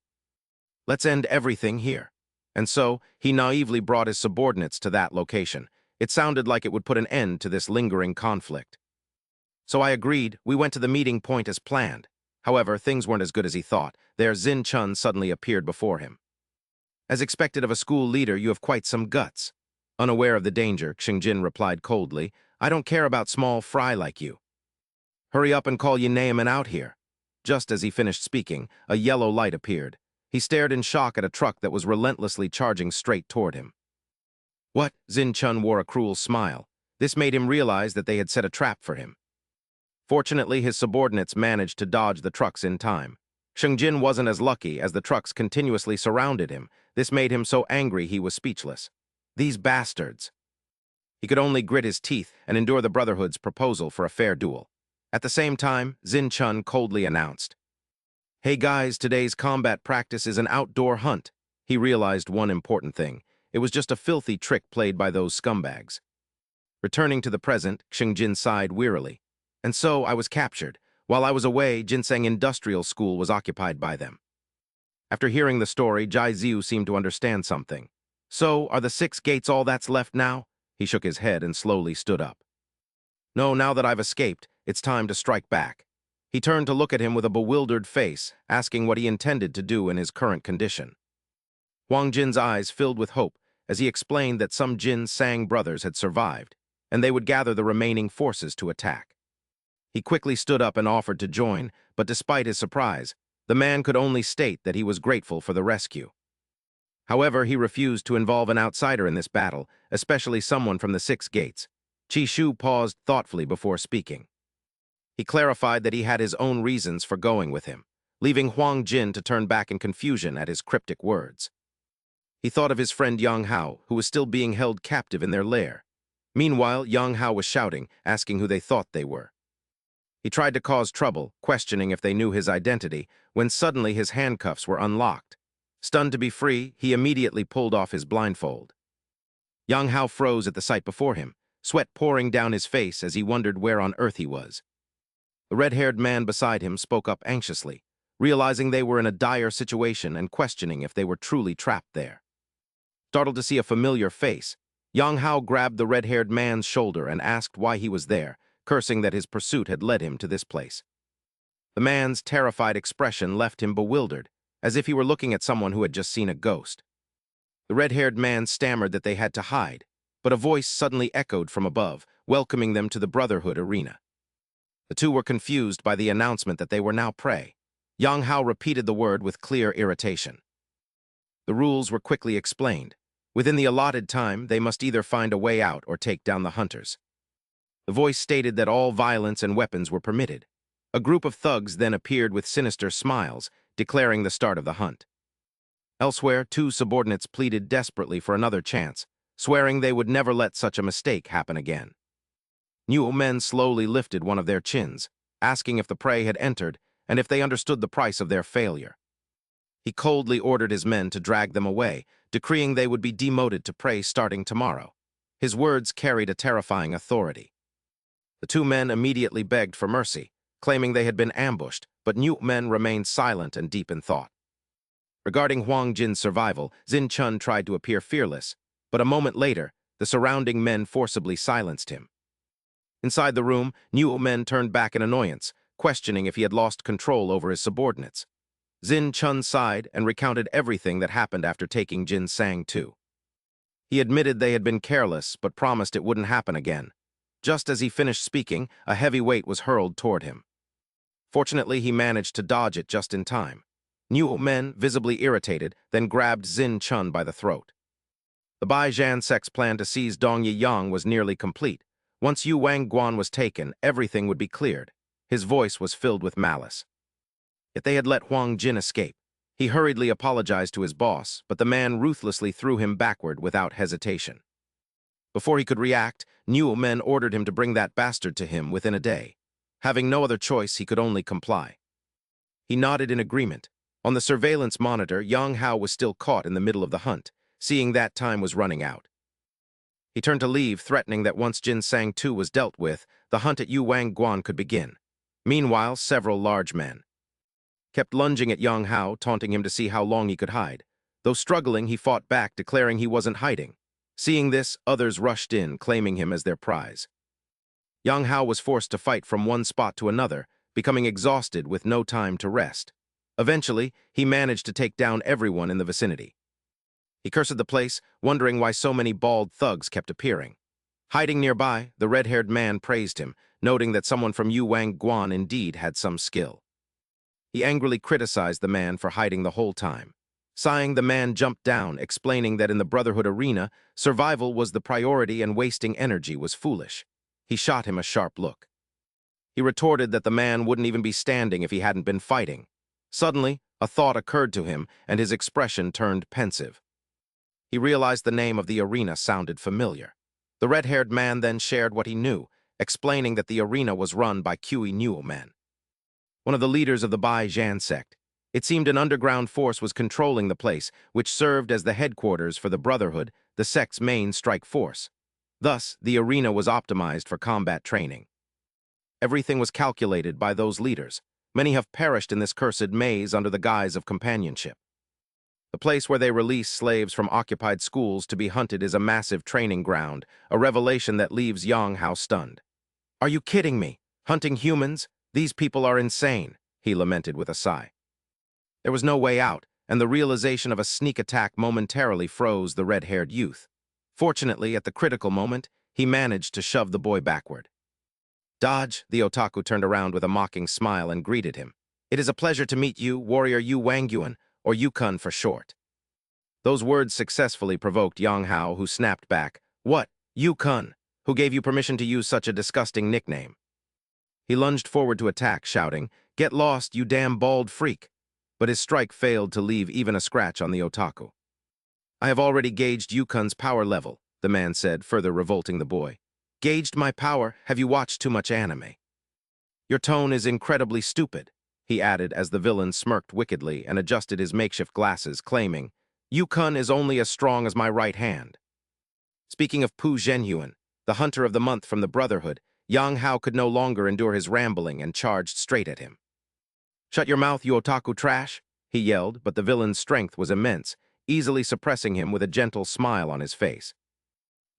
Let's end everything here." And so, he naively brought his subordinates to that location. It sounded like it would put an end to this lingering conflict. So I agreed. We went to the meeting point as planned. However, things weren't as good as he thought. There, Xin Chun suddenly appeared before him. "As expected of a school leader, you have quite some guts." Unaware of the danger, Xingjin replied coldly, "I don't care about small fry like you. Hurry up and call Yineaman out here." Just as he finished speaking, a yellow light appeared. He stared in shock at a truck that was relentlessly charging straight toward him. "What?" Xin Chun wore a cruel smile. This made him realize that they had set a trap for him. Fortunately, his subordinates managed to dodge the trucks in time. Xingjin wasn't as lucky as the trucks continuously surrounded him. This made him so angry he was speechless. These bastards. He could only grit his teeth and endure the Brotherhood's proposal for a fair duel. At the same time, Xin Chun coldly announced, "Hey guys, today's combat practice is an outdoor hunt." He realized one important thing. It was just a filthy trick played by those scumbags. Returning to the present, Xingjin sighed wearily. "And so I was captured. While I was away, Ginseng Industrial School was occupied by them." After hearing the story, Jiaziu seemed to understand something. "So, are the 6 gates all that's left now?" He shook his head and slowly stood up. "No, now that I've escaped, it's time to strike back." He turned to look at him with a bewildered face, asking what he intended to do in his current condition. Huang Jin's eyes filled with hope as he explained that some Jin Sang brothers had survived, and they would gather the remaining forces to attack. He quickly stood up and offered to join, but despite his surprise, the man could only state that he was grateful for the rescue. However, he refused to involve an outsider in this battle, especially someone from the 6 gates. Qi Shu paused thoughtfully before speaking. He clarified that he had his own reasons for going with him, leaving Huang Jin to turn back in confusion at his cryptic words. He thought of his friend Yang Hao, who was still being held captive in their lair. Meanwhile, Yang Hao was shouting, asking who they thought they were. He tried to cause trouble, questioning if they knew his identity, when suddenly his handcuffs were unlocked. Stunned to be free, he immediately pulled off his blindfold. Yang Hao froze at the sight before him, sweat pouring down his face as he wondered where on earth he was. The red-haired man beside him spoke up anxiously, realizing they were in a dire situation and questioning if they were truly trapped there. Startled to see a familiar face, Yang Hao grabbed the red-haired man's shoulder and asked why he was there, cursing that his pursuit had led him to this place. The man's terrified expression left him bewildered, as if he were looking at someone who had just seen a ghost. The red-haired man stammered that they had to hide, but a voice suddenly echoed from above, welcoming them to the Brotherhood arena. The two were confused by the announcement that they were now prey. Yang Hao repeated the word with clear irritation. The rules were quickly explained. Within the allotted time, they must either find a way out or take down the hunters. The voice stated that all violence and weapons were permitted. A group of thugs then appeared with sinister smiles, declaring the start of the hunt. Elsewhere, two subordinates pleaded desperately for another chance, swearing they would never let such a mistake happen again. New men slowly lifted one of their chins, asking if the prey had entered and if they understood the price of their failure. He coldly ordered his men to drag them away, decreeing they would be demoted to prey starting tomorrow. His words carried a terrifying authority. The two men immediately begged for mercy, claiming they had been ambushed, but New men remained silent and deep in thought. Regarding Huang Jin's survival, Xin Chun tried to appear fearless, but a moment later, the surrounding men forcibly silenced him. Inside the room, New men turned back in annoyance, questioning if he had lost control over his subordinates. Xin Chun sighed and recounted everything that happened after taking Jin Sang too. He admitted they had been careless, but promised it wouldn't happen again. Just as he finished speaking, a heavy weight was hurled toward him. Fortunately, he managed to dodge it just in time. New men, visibly irritated, then grabbed Xin Chun by the throat. The Bashan sect's plan to seize Dong Yang was nearly complete. Once Yu Wang Guan was taken, everything would be cleared. His voice was filled with malice. Yet they had let Huang Jin escape. He hurriedly apologized to his boss, but the man ruthlessly threw him backward without hesitation. Before he could react, New men ordered him to bring that bastard to him within a day. Having no other choice, he could only comply. He nodded in agreement. On the surveillance monitor, Yang Hao was still caught in the middle of the hunt, seeing that time was running out. He turned to leave, threatening that once Jin Sang too was dealt with, the hunt at Yu Wang Guan could begin. Meanwhile, several large men kept lunging at Yang Hao, taunting him to see how long he could hide. Though struggling, he fought back, declaring he wasn't hiding. Seeing this, others rushed in, claiming him as their prize. Yang Hao was forced to fight from one spot to another, becoming exhausted with no time to rest. Eventually, he managed to take down everyone in the vicinity. He cursed the place, wondering why so many bald thugs kept appearing. Hiding nearby, the red-haired man praised him, noting that someone from Yu Wang Guan indeed had some skill. He angrily criticized the man for hiding the whole time. Sighing, the man jumped down, explaining that in the Brotherhood arena, survival was the priority and wasting energy was foolish. He shot him a sharp look. He retorted that the man wouldn't even be standing if he hadn't been fighting. Suddenly, a thought occurred to him, and his expression turned pensive. He realized the name of the arena sounded familiar. The red-haired man then shared what he knew, explaining that the arena was run by Kui New men, one of the leaders of the Bai Zhan sect. It seemed an underground force was controlling the place, which served as the headquarters for the Brotherhood, the sect's main strike force. Thus, the arena was optimized for combat training. Everything was calculated by those leaders. Many have perished in this cursed maze under the guise of companionship. The place where they release slaves from occupied schools to be hunted is a massive training ground, a revelation that leaves Yang Hao stunned. "Are you kidding me? Hunting humans? These people are insane," he lamented with a sigh. There was no way out, and the realization of a sneak attack momentarily froze the red-haired youth. Fortunately, at the critical moment, he managed to shove the boy backward. "Dodge," the otaku turned around with a mocking smile and greeted him. "It is a pleasure to meet you, warrior Yu Wangyuan, or Yukun for short." Those words successfully provoked Yang Hao, who snapped back, "What? Yukun? Who gave you permission to use such a disgusting nickname?" He lunged forward to attack, shouting, "Get lost, you damn bald freak!" But his strike failed to leave even a scratch on the otaku. "I have already gauged Yukun's power level," the man said, further revolting the boy. "Gauged my power? Have you watched too much anime?" "Your tone is incredibly stupid," he added as the villain smirked wickedly and adjusted his makeshift glasses, claiming, "Yukun is only as strong as my right hand." Speaking of Pu Zhenhyuan, the hunter of the month from the Brotherhood, Yang Hao could no longer endure his rambling and charged straight at him. "Shut your mouth, you otaku trash," he yelled, but the villain's strength was immense, easily suppressing him with a gentle smile on his face.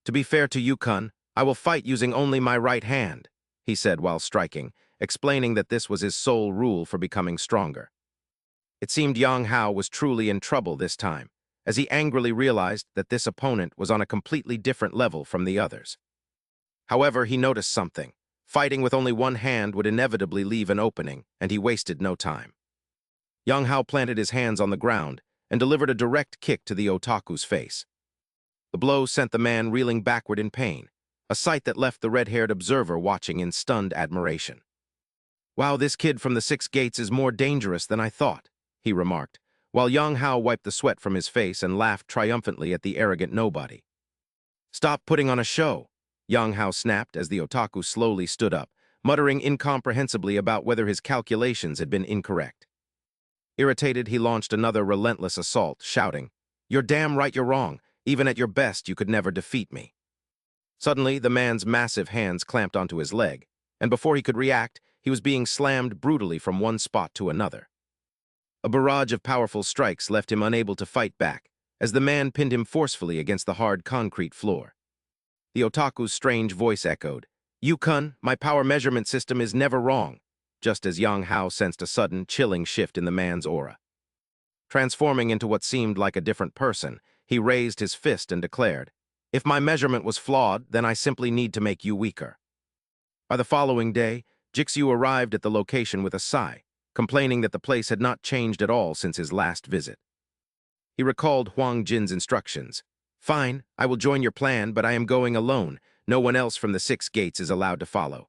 "To be fair to Yukun, I will fight using only my right hand," he said while striking, explaining that this was his sole rule for becoming stronger. It seemed Yang Hao was truly in trouble this time, as he angrily realized that this opponent was on a completely different level from the others. However, he noticed something. Fighting with only one hand would inevitably leave an opening, and he wasted no time. Yang Hao planted his hands on the ground and delivered a direct kick to the otaku's face. The blow sent the man reeling backward in pain, a sight that left the red-haired observer watching in stunned admiration. "Wow, this kid from the Six Gates is more dangerous than I thought," he remarked, while Yang Hao wiped the sweat from his face and laughed triumphantly at the arrogant nobody. "Stop putting on a show," Yang Hao snapped as the otaku slowly stood up, muttering incomprehensibly about whether his calculations had been incorrect. Irritated, he launched another relentless assault, shouting, "You're damn right you're wrong. Even at your best, you could never defeat me." Suddenly, the man's massive hands clamped onto his leg, and before he could react, he was being slammed brutally from one spot to another. A barrage of powerful strikes left him unable to fight back, as the man pinned him forcefully against the hard concrete floor. The otaku's strange voice echoed, "You kun, my power measurement system is never wrong," just as Yang Hao sensed a sudden, chilling shift in the man's aura. Transforming into what seemed like a different person, he raised his fist and declared, "If my measurement was flawed, then I simply need to make you weaker." By the following day, Jixu arrived at the location with a sigh, complaining that the place had not changed at all since his last visit. He recalled Huang Jin's instructions. "Fine, I will join your plan, but I am going alone. No one else from the Six Gates is allowed to follow."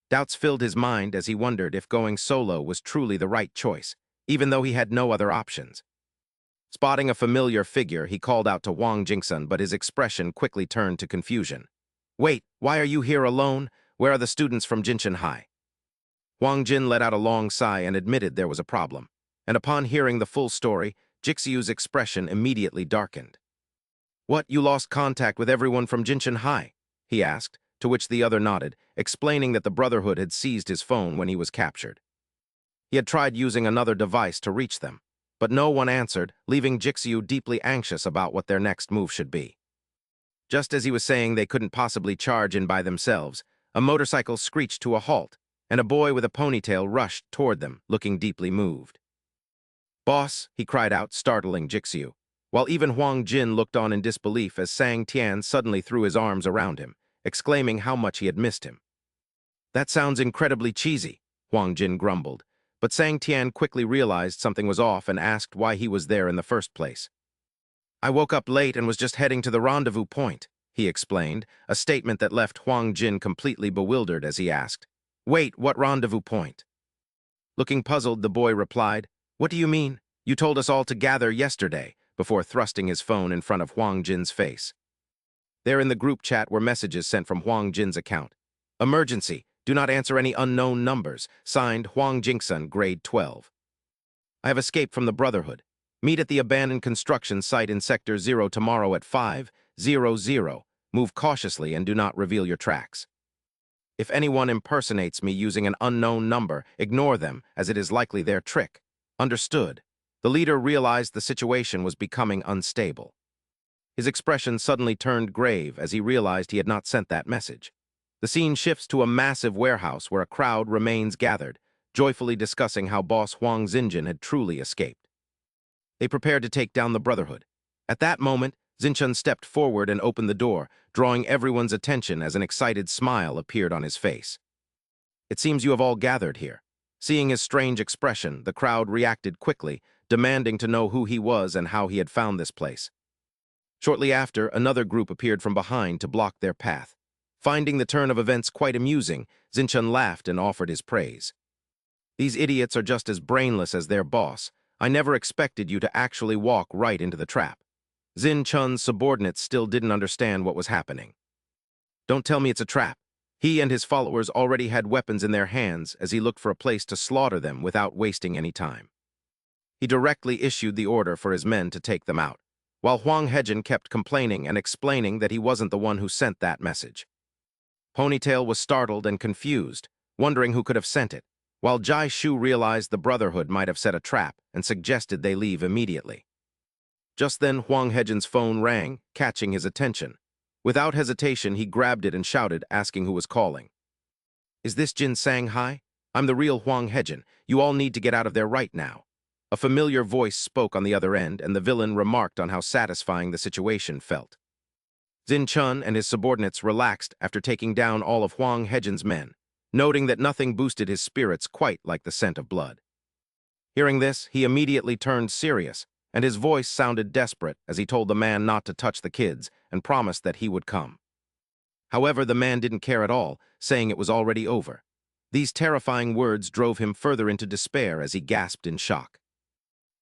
Doubts filled his mind as he wondered if going solo was truly the right choice, even though he had no other options. Spotting a familiar figure, he called out to Wang Jingsun, but his expression quickly turned to confusion. "Wait, why are you here alone? Where are the students from Jinshan High?" Huang Jin let out a long sigh and admitted there was a problem, and upon hearing the full story, Jixiu's expression immediately darkened. "What, you lost contact with everyone from Jinshan High?" he asked, to which the other nodded, explaining that the Brotherhood had seized his phone when he was captured. He had tried using another device to reach them, but no one answered, leaving Jixiu deeply anxious about what their next move should be. Just as he was saying they couldn't possibly charge in by themselves, a motorcycle screeched to a halt, and a boy with a ponytail rushed toward them, looking deeply moved. "Boss," he cried out, startling Jixiu, while even Huang Jin looked on in disbelief as Sang Tian suddenly threw his arms around him, exclaiming how much he had missed him. "That sounds incredibly cheesy," Huang Jin grumbled, but Sang Tian quickly realized something was off and asked why he was there in the first place. "I woke up late and was just heading to the rendezvous point," he explained, a statement that left Huang Jin completely bewildered as he asked, "Wait, what rendezvous point?" Looking puzzled, the boy replied, "What do you mean? You told us all to gather yesterday," before thrusting his phone in front of Huang Jin's face. There in the group chat were messages sent from Huang Jin's account. "Emergency. Do not answer any unknown numbers. Signed, Huang Jingsun, grade 12. I have escaped from the Brotherhood. Meet at the abandoned construction site in Sector 0 tomorrow at 5:00. Move cautiously and do not reveal your tracks. If anyone impersonates me using an unknown number, ignore them, as it is likely their trick. Understood." The leader realized the situation was becoming unstable. His expression suddenly turned grave as he realized he had not sent that message. The scene shifts to a massive warehouse where a crowd remains gathered, joyfully discussing how boss Huang Xinjun had truly escaped. They prepared to take down the Brotherhood. At that moment, Xinjun stepped forward and opened the door, drawing everyone's attention as an excited smile appeared on his face. "It seems you have all gathered here." Seeing his strange expression, the crowd reacted quickly, demanding to know who he was and how he had found this place. Shortly after, another group appeared from behind to block their path. Finding the turn of events quite amusing, Xinjun laughed and offered his praise. "These idiots are just as brainless as their boss. I never expected you to actually walk right into the trap." Xinjun's subordinates still didn't understand what was happening. "Don't tell me it's a trap." He and his followers already had weapons in their hands as he looked for a place to slaughter them without wasting any time. He directly issued the order for his men to take them out, while Huang Hejin kept complaining and explaining that he wasn't the one who sent that message. Ponytail was startled and confused, wondering who could have sent it, while Jai Shu realized the Brotherhood might have set a trap and suggested they leave immediately. Just then, Huang Hejin's phone rang, catching his attention. Without hesitation, he grabbed it and shouted, asking who was calling. "Is this Jin Sang-hai? I'm the real Huang Hejin. You all need to get out of there right now." A familiar voice spoke on the other end, and the villain remarked on how satisfying the situation felt. Xinjun and his subordinates relaxed after taking down all of Huang Hejin's men, noting that nothing boosted his spirits quite like the scent of blood. Hearing this, he immediately turned serious and his voice sounded desperate as he told the man not to touch the kids and promised that he would come. However, the man didn't care at all, saying it was already over. These terrifying words drove him further into despair as he gasped in shock.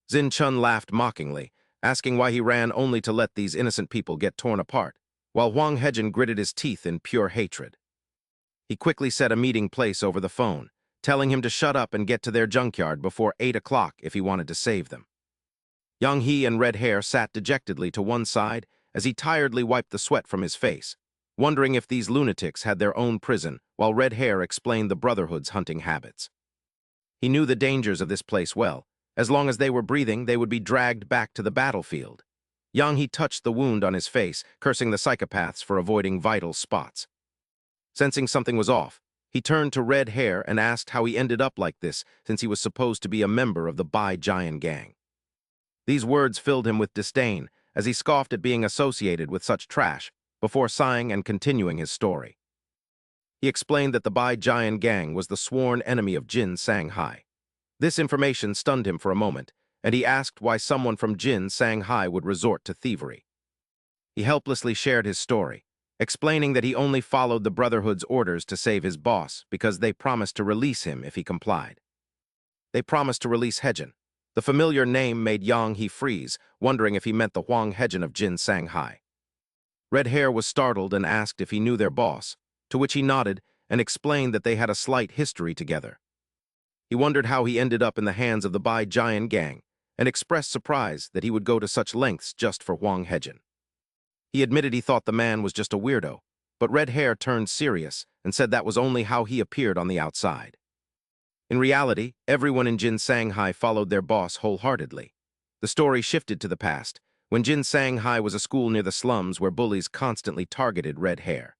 Jin Chun laughed mockingly, asking why he ran only to let these innocent people get torn apart, while Huang Hejin gritted his teeth in pure hatred. He quickly set a meeting place over the phone, telling him to shut up and get to their junkyard before 8 o'clock if he wanted to save them. Young He and Red Hair sat dejectedly to one side as he tiredly wiped the sweat from his face, wondering if these lunatics had their own prison, while Red Hair explained the Brotherhood's hunting habits. He knew the dangers of this place well. As long as they were breathing, they would be dragged back to the battlefield. Yang He touched the wound on his face, cursing the psychopaths for avoiding vital spots. Sensing something was off, he turned to Red Hair and asked how he ended up like this since he was supposed to be a member of the Bai Giant gang. These words filled him with disdain as he scoffed at being associated with such trash, before sighing and continuing his story. He explained that the Bai Giant gang was the sworn enemy of Jin Shanghai. This information stunned him for a moment, and he asked why someone from Jin Shanghai would resort to thievery. He helplessly shared his story, explaining that he only followed the Brotherhood's orders to save his boss because they promised to release him if he complied. They promised to release Hejin. The familiar name made Yang He freeze, wondering if he meant the Huang Hejin of Jin Shanghai. Red Hair was startled and asked if he knew their boss, to which he nodded and explained that they had a slight history together. He wondered how he ended up in the hands of the Bai Giant gang and expressed surprise that he would go to such lengths just for Huang Hejin. He admitted he thought the man was just a weirdo, but Red Hair turned serious and said that was only how he appeared on the outside. In reality, everyone in Jin Shanghai followed their boss wholeheartedly. The story shifted to the past, when Jin Shanghai was a school near the slums where bullies constantly targeted Red Hair.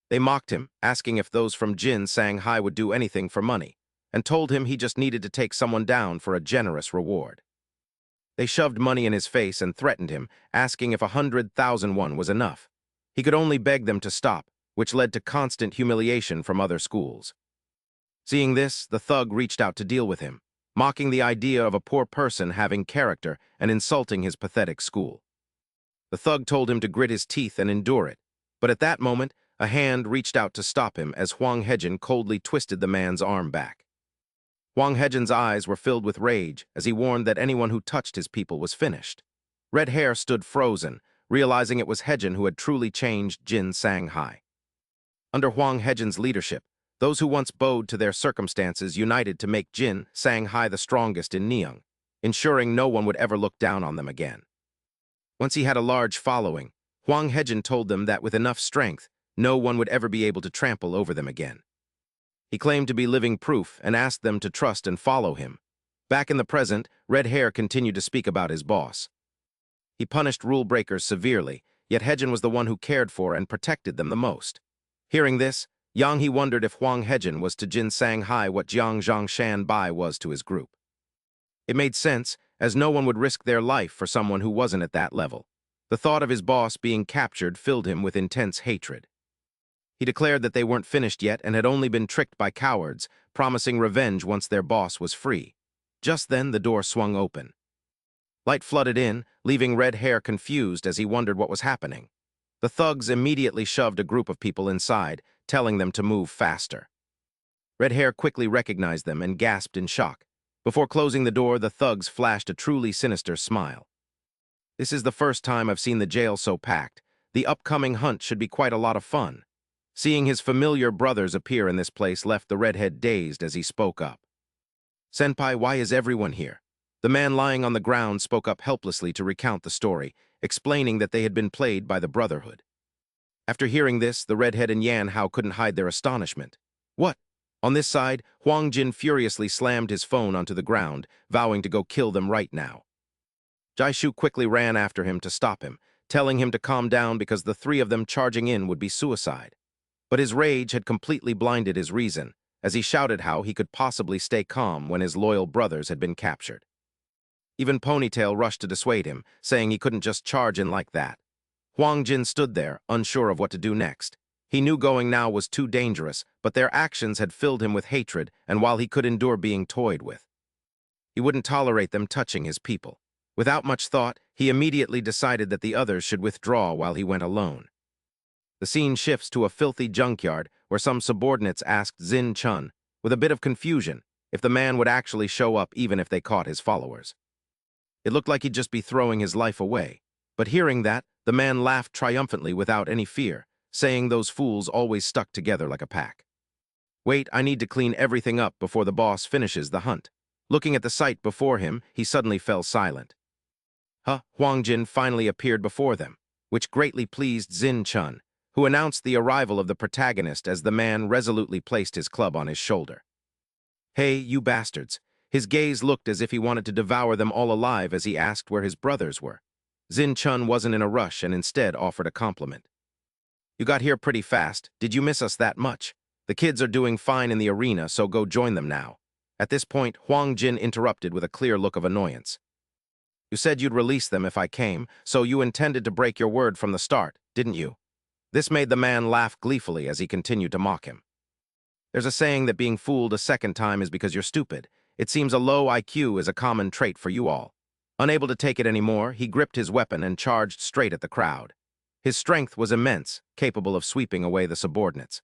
They mocked him, asking if those from Jin Shanghai would do anything for money, and told him he just needed to take someone down for a generous reward. They shoved money in his face and threatened him, asking if 100,000 won was enough. He could only beg them to stop, which led to constant humiliation from other schools. Seeing this, the thug reached out to deal with him, mocking the idea of a poor person having character and insulting his pathetic school. The thug told him to grit his teeth and endure it, but at that moment, a hand reached out to stop him as Huang Hejin coldly twisted the man's arm back. Huang Hejin's eyes were filled with rage as he warned that anyone who touched his people was finished. Red Hair stood frozen, realizing it was Hejin who had truly changed Jin Shanghai. Under Huang Hejin's leadership, those who once bowed to their circumstances united to make Jin Shanghai the strongest in Neung, ensuring no one would ever look down on them again. Once he had a large following, Huang Hejin told them that with enough strength, no one would ever be able to trample over them again. He claimed to be living proof and asked them to trust and follow him. Back in the present, Red Hair continued to speak about his boss. He punished rule breakers severely, yet Hejin was the one who cared for and protected them the most. Hearing this, Yang He wondered if Huang Hejin was to Jin Shanghai what Jiang Zhongshan Bai was to his group. It made sense, as no one would risk their life for someone who wasn't at that level. The thought of his boss being captured filled him with intense hatred. He declared that they weren't finished yet and had only been tricked by cowards, promising revenge once their boss was free. Just then, the door swung open. Light flooded in, leaving Red Hair confused as he wondered what was happening. The thugs immediately shoved a group of people inside, telling them to move faster. Red Hair quickly recognized them and gasped in shock. Before closing the door, the thugs flashed a truly sinister smile. This is the first time I've seen the jail so packed. The upcoming hunt should be quite a lot of fun. Seeing his familiar brothers appear in this place left the redhead dazed as he spoke up. Senpai, why is everyone here? The man lying on the ground spoke up helplessly to recount the story, explaining that they had been played by the Brotherhood. After hearing this, the redhead and Yan Hao couldn't hide their astonishment. What? On this side, Huang Jin furiously slammed his phone onto the ground, vowing to go kill them right now. Jaishu quickly ran after him to stop him, telling him to calm down because the three of them charging in would be suicide. But his rage had completely blinded his reason, as he shouted how he could possibly stay calm when his loyal brothers had been captured. Even Ponytail rushed to dissuade him, saying he couldn't just charge in like that. Huang Jin stood there, unsure of what to do next. He knew going now was too dangerous, but their actions had filled him with hatred, and while he could endure being toyed with, he wouldn't tolerate them touching his people. Without much thought, he immediately decided that the others should withdraw while he went alone. The scene shifts to a filthy junkyard where some subordinates asked Jin Chun, with a bit of confusion, if the man would actually show up even if they caught his followers. It looked like he'd just be throwing his life away, but hearing that, the man laughed triumphantly without any fear, saying those fools always stuck together like a pack. Wait, I need to clean everything up before the boss finishes the hunt. Looking at the sight before him, he suddenly fell silent. Huang Jin finally appeared before them, which greatly pleased Jin Chun, who announced the arrival of the protagonist as the man resolutely placed his club on his shoulder. Hey, you bastards. His gaze looked as if he wanted to devour them all alive as he asked where his brothers were. Jin Chun wasn't in a rush and instead offered a compliment. You got here pretty fast. Did you miss us that much? The kids are doing fine in the arena, so go join them now. At this point, Huang Jin interrupted with a clear look of annoyance. You said you'd release them if I came, so you intended to break your word from the start, didn't you? This made the man laugh gleefully as he continued to mock him. There's a saying that being fooled a second time is because you're stupid. It seems a low IQ is a common trait for you all. Unable to take it anymore, he gripped his weapon and charged straight at the crowd. His strength was immense, capable of sweeping away the subordinates.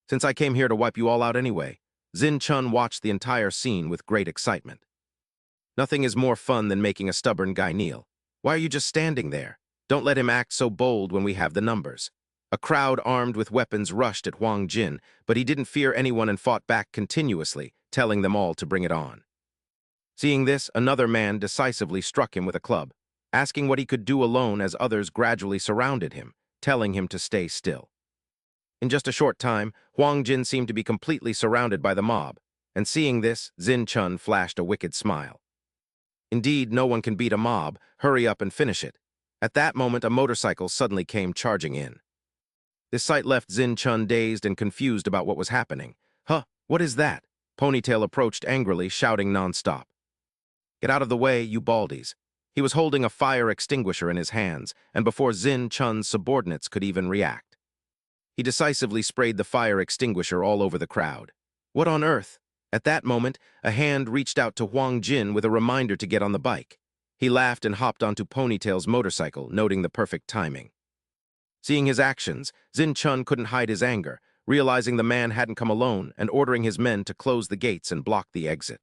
Since I came here to wipe you all out anyway, Jin Chun watched the entire scene with great excitement. Nothing is more fun than making a stubborn guy kneel. Why are you just standing there? Don't let him act so bold when we have the numbers. A crowd armed with weapons rushed at Huang Jin, but he didn't fear anyone and fought back continuously, telling them all to bring it on. Seeing this, another man decisively struck him with a club, asking what he could do alone as others gradually surrounded him, telling him to stay still. In just a short time, Huang Jin seemed to be completely surrounded by the mob, and seeing this, Jin Chun flashed a wicked smile. Indeed, no one can beat a mob. Hurry up and finish it. At that moment, a motorcycle suddenly came charging in. This sight left Jin Chun dazed and confused about what was happening. What is that? Ponytail approached angrily, shouting nonstop. Get out of the way, you baldies. He was holding a fire extinguisher in his hands, and before Jin Chun's subordinates could even react, he decisively sprayed the fire extinguisher all over the crowd. What on earth? At that moment, a hand reached out to Huang Jin with a reminder to get on the bike. He laughed and hopped onto Ponytail's motorcycle, noting the perfect timing. Seeing his actions, Jin Chun couldn't hide his anger, realizing the man hadn't come alone and ordering his men to close the gates and block the exit.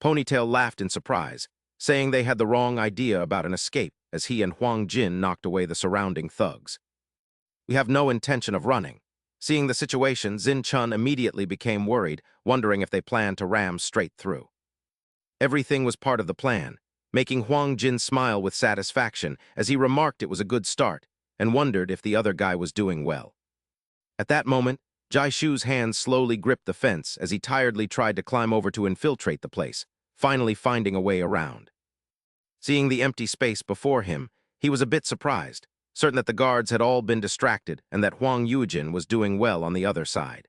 Ponytail laughed in surprise, saying they had the wrong idea about an escape as he and Huang Jin knocked away the surrounding thugs. We have no intention of running. Seeing the situation, Jin Chun immediately became worried, wondering if they planned to ram straight through. Everything was part of the plan, making Huang Jin smile with satisfaction as he remarked it was a good start and wondered if the other guy was doing well. At that moment, Jai Shu's hands slowly gripped the fence as he tiredly tried to climb over to infiltrate the place, finally finding a way around. Seeing the empty space before him, he was a bit surprised, certain that the guards had all been distracted and that Huang Yujin was doing well on the other side.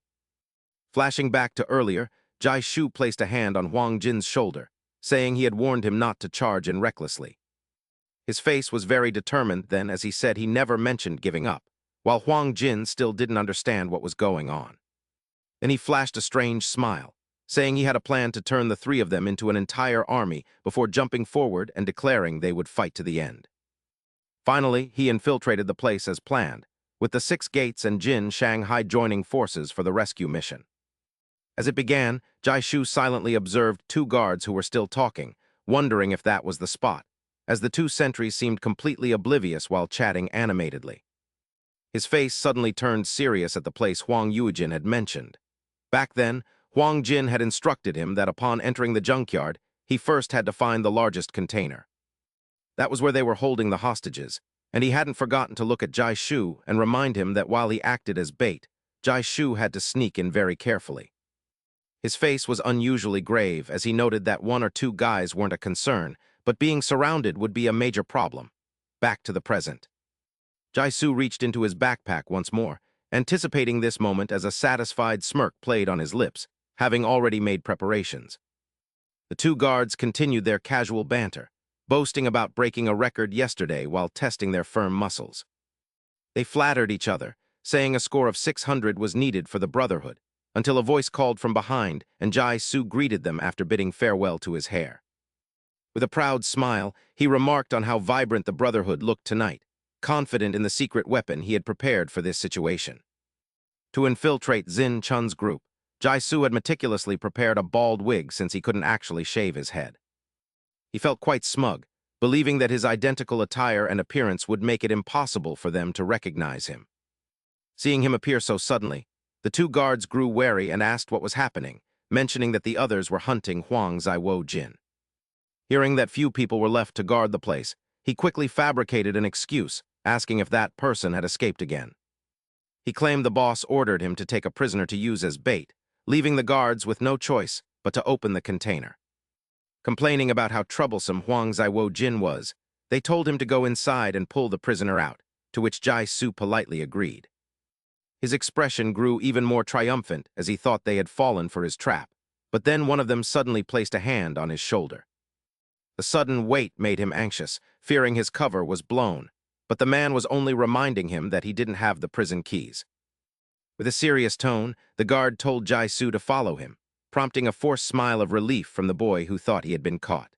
Flashing back to earlier, Jai Shu placed a hand on Huang Jin's shoulder, saying he had warned him not to charge in recklessly. His face was very determined then as he said he never mentioned giving up, while Huang Jin still didn't understand what was going on. Then he flashed a strange smile, saying he had a plan to turn the three of them into an entire army before jumping forward and declaring they would fight to the end. Finally, he infiltrated the place as planned, with the 6 gates and Jin Shanghai joining forces for the rescue mission. As it began, Jai Shu silently observed 2 guards who were still talking, wondering if that was the spot, as the 2 sentries seemed completely oblivious while chatting animatedly. His face suddenly turned serious at the place Huang Yujin had mentioned. Back then, Huang Jin had instructed him that upon entering the junkyard, he first had to find the largest container. That was where they were holding the hostages, and he hadn't forgotten to look at Jai Shu and remind him that while he acted as bait, Jai Shu had to sneak in very carefully. His face was unusually grave as he noted that 1 or 2 guys weren't a concern, but being surrounded would be a major problem. Back to the present. Jai Shu reached into his backpack once more, anticipating this moment as a satisfied smirk played on his lips, having already made preparations. The 2 guards continued their casual banter, boasting about breaking a record yesterday while testing their firm muscles. They flattered each other, saying a score of 600 was needed for the Brotherhood, until a voice called from behind and Jai Shu greeted them after bidding farewell to his hair. With a proud smile, he remarked on how vibrant the Brotherhood looked tonight, confident in the secret weapon he had prepared for this situation. To infiltrate Zin Chun's group, Jai-Su had meticulously prepared a bald wig since he couldn't actually shave his head. He felt quite smug, believing that his identical attire and appearance would make it impossible for them to recognize him. Seeing him appear so suddenly, the two guards grew wary and asked what was happening, mentioning that the others were hunting Huang Zaiwo Jin. Hearing that few people were left to guard the place, he quickly fabricated an excuse, asking if that person had escaped again. He claimed the boss ordered him to take a prisoner to use as bait, leaving the guards with no choice but to open the container. Complaining about how troublesome Huang Zaiwo Jin was, they told him to go inside and pull the prisoner out, to which Jai-Su politely agreed. His expression grew even more triumphant as he thought they had fallen for his trap, but then one of them suddenly placed a hand on his shoulder. The sudden weight made him anxious, fearing his cover was blown, but the man was only reminding him that he didn't have the prison keys. With a serious tone, the guard told Jai-Su to follow him, prompting a forced smile of relief from the boy who thought he had been caught.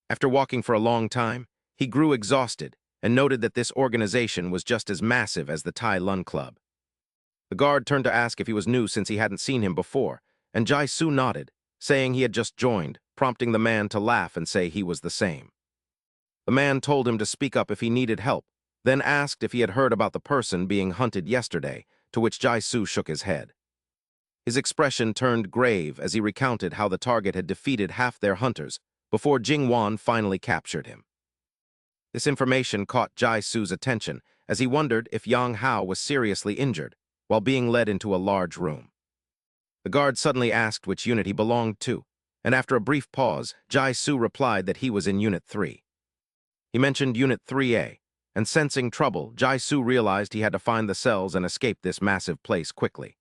After walking for a long time, he grew exhausted and noted that this organization was just as massive as the Tai Lun Club. The guard turned to ask if he was new since he hadn't seen him before, and Jai-Su nodded, saying he had just joined, prompting the man to laugh and say he was the same. The man told him to speak up if he needed help, then asked if he had heard about the person being hunted yesterday, to which Jai-Su shook his head. His expression turned grave as he recounted how the target had defeated half their hunters before Jing-Wan finally captured him. This information caught Jai-Su's attention as he wondered if Yang Hao was seriously injured while being led into a large room. The guard suddenly asked which unit he belonged to, and after a brief pause, Jai-Su replied that he was in Unit 3. He mentioned Unit 3A, and sensing trouble, Jai-Su realized he had to find the cells and escape this massive place quickly.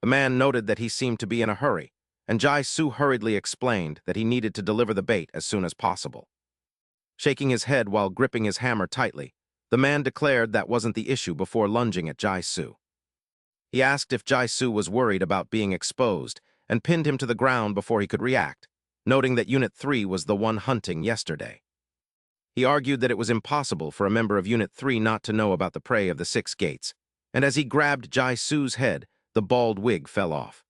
The man noted that he seemed to be in a hurry, and Jai-Su hurriedly explained that he needed to deliver the bait as soon as possible. Shaking his head while gripping his hammer tightly, the man declared that wasn't the issue before lunging at Jai-Su. He asked if Jai-Su was worried about being exposed and pinned him to the ground before he could react, noting that Unit 3 was the one hunting yesterday. He argued that it was impossible for a member of Unit 3 not to know about the prey of the 6 gates, and as he grabbed Jai-Su's head, the bald wig fell off.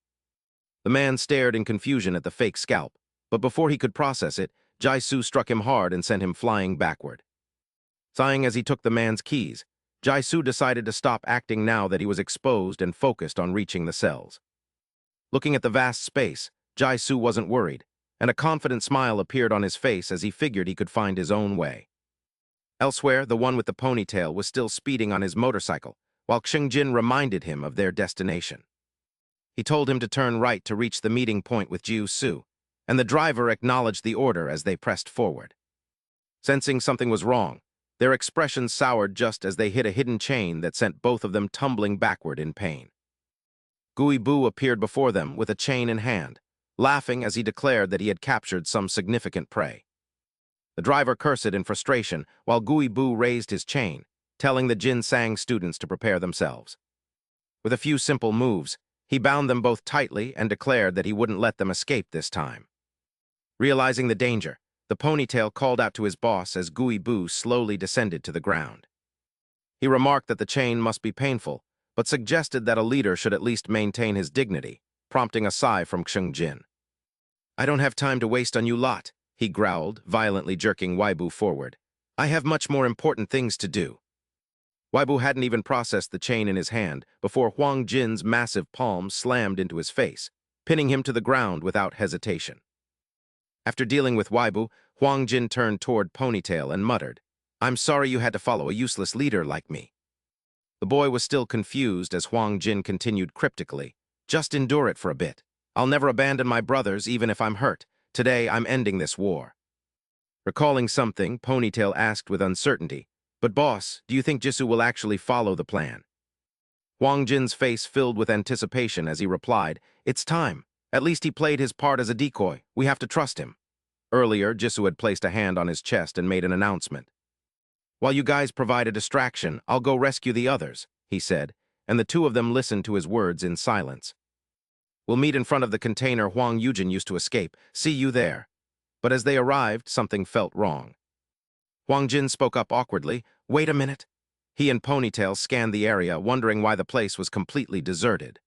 The man stared in confusion at the fake scalp, but before he could process it, Jai-Su struck him hard and sent him flying backward. Sighing as he took the man's keys, Jai-Su decided to stop acting now that he was exposed and focused on reaching the cells. Looking at the vast space, Jai-Su wasn't worried, and a confident smile appeared on his face as he figured he could find his own way. Elsewhere, the one with the ponytail was still speeding on his motorcycle, while Xingjin reminded him of their destination. He told him to turn right to reach the meeting point with Jiu Su, and the driver acknowledged the order as they pressed forward. Sensing something was wrong, their expressions soured just as they hit a hidden chain that sent both of them tumbling backward in pain. Gui Bu appeared before them with a chain in hand, laughing as he declared that he had captured some significant prey. The driver cursed in frustration while Gui Bu raised his chain, telling the Jin Sang students to prepare themselves. With a few simple moves, he bound them both tightly and declared that he wouldn't let them escape this time. Realizing the danger, the ponytail called out to his boss as Gui Bu slowly descended to the ground. He remarked that the chain must be painful, but suggested that a leader should at least maintain his dignity, prompting a sigh from Xingjin. "I don't have time to waste on you lot," he growled, violently jerking Weibu forward. "I have much more important things to do." Weibu hadn't even processed the chain in his hand before Huang Jin's massive palm slammed into his face, pinning him to the ground without hesitation. After dealing with Weibu, Huang Jin turned toward Ponytail and muttered, "I'm sorry you had to follow a useless leader like me." The boy was still confused as Huang Jin continued cryptically, "Just endure it for a bit. I'll never abandon my brothers even if I'm hurt. Today I'm ending this war." Recalling something, Ponytail asked with uncertainty, "But boss, do you think Jisoo will actually follow the plan?" Huang Jin's face filled with anticipation as he replied, "It's time. At least he played his part as a decoy. We have to trust him." Earlier, Jisoo had placed a hand on his chest and made an announcement. "While you guys provide a distraction, I'll go rescue the others," he said, and the two of them listened to his words in silence. "We'll meet in front of the container Huang Yujin used to escape. See you there." But as they arrived, something felt wrong. Huang Jin spoke up awkwardly. Wait a minute. He and Ponytail scanned the area, wondering why the place was completely deserted.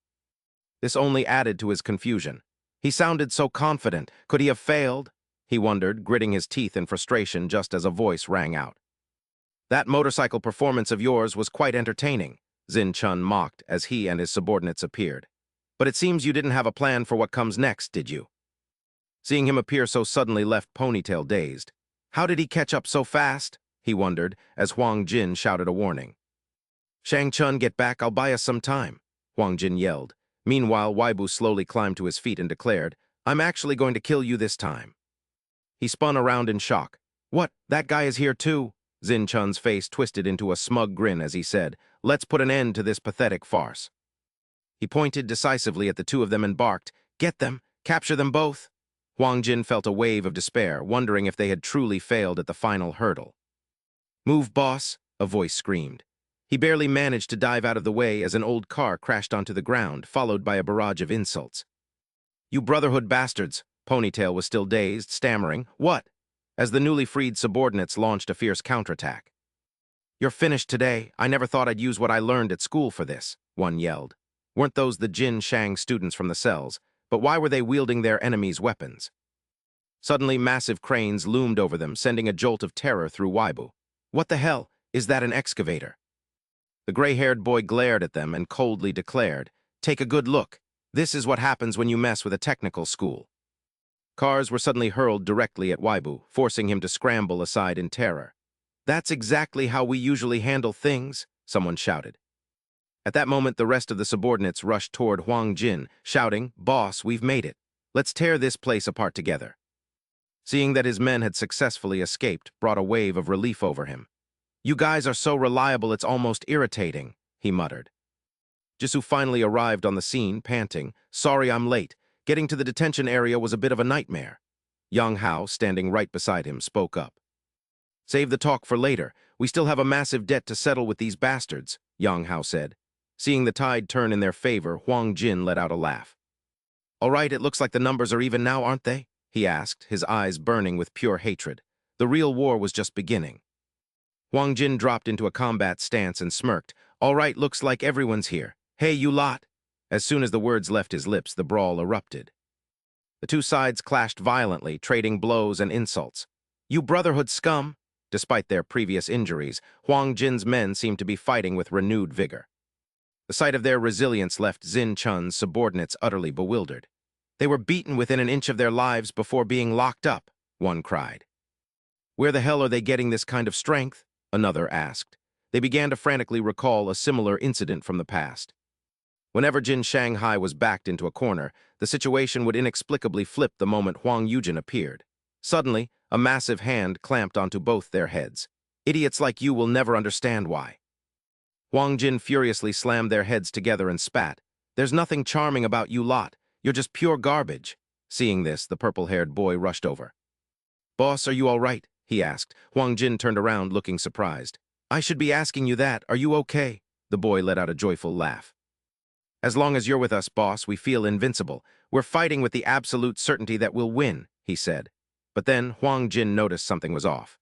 This only added to his confusion. He sounded so confident. Could he have failed? He wondered, gritting his teeth in frustration just as a voice rang out. That motorcycle performance of yours was quite entertaining, Xin Chun mocked as he and his subordinates appeared. But it seems you didn't have a plan for what comes next, did you? Seeing him appear so suddenly left Ponytail dazed. How did he catch up so fast? He wondered, as Huang Jin shouted a warning. Shang Chun, get back, I'll buy us some time, Huang Jin yelled. Meanwhile, Weibo slowly climbed to his feet and declared, I'm actually going to kill you this time. He spun around in shock. What, that guy is here too? Xin Chun's face twisted into a smug grin as he said, let's put an end to this pathetic farce. He pointed decisively at the two of them and barked, get them, capture them both. Huang Jin felt a wave of despair, wondering if they had truly failed at the final hurdle. Move, boss, a voice screamed. He barely managed to dive out of the way as an old car crashed onto the ground, followed by a barrage of insults. You Brotherhood bastards! Ponytail was still dazed, stammering, what? As the newly freed subordinates launched a fierce counterattack. You're finished today. I never thought I'd use what I learned at school for this, one yelled. Weren't those the Jin Shang students from the cells? But why were they wielding their enemies' weapons? Suddenly, massive cranes loomed over them, sending a jolt of terror through Weibo. What the hell? Is that an excavator? The gray-haired boy glared at them and coldly declared, take a good look. This is what happens when you mess with a technical school. Cars were suddenly hurled directly at Weibo, forcing him to scramble aside in terror. That's exactly how we usually handle things, someone shouted. At that moment, the rest of the subordinates rushed toward Huang Jin, shouting, Boss, we've made it. Let's tear this place apart together. Seeing that his men had successfully escaped brought a wave of relief over him. You guys are so reliable it's almost irritating, he muttered. Jisoo finally arrived on the scene, panting, sorry I'm late. Getting to the detention area was a bit of a nightmare. Yang Hao, standing right beside him, spoke up. Save the talk for later. We still have a massive debt to settle with these bastards, Yang Hao said. Seeing the tide turn in their favor, Huang Jin let out a laugh. All right, it looks like the numbers are even now, aren't they? He asked, his eyes burning with pure hatred. The real war was just beginning. Huang Jin dropped into a combat stance and smirked. All right, looks like everyone's here. Hey, you lot! As soon as the words left his lips, the brawl erupted. The two sides clashed violently, trading blows and insults. You Brotherhood scum! Despite their previous injuries, Huang Jin's men seemed to be fighting with renewed vigor. The sight of their resilience left Xin Chun's subordinates utterly bewildered. They were beaten within an inch of their lives before being locked up, one cried. Where the hell are they getting this kind of strength? Another asked. They began to frantically recall a similar incident from the past. Whenever Jin Shanghai was backed into a corner, the situation would inexplicably flip the moment Huang Yujin appeared. Suddenly, a massive hand clamped onto both their heads. Idiots like you will never understand why. Huang Jin furiously slammed their heads together and spat. There's nothing charming about you lot. You're just pure garbage. Seeing this, the purple-haired boy rushed over. Boss, are you all right? He asked. Huang Jin turned around, looking surprised. I should be asking you that. Are you okay? The boy let out a joyful laugh. As long as you're with us, boss, we feel invincible. We're fighting with the absolute certainty that we'll win, he said. But then Huang Jin noticed something was off.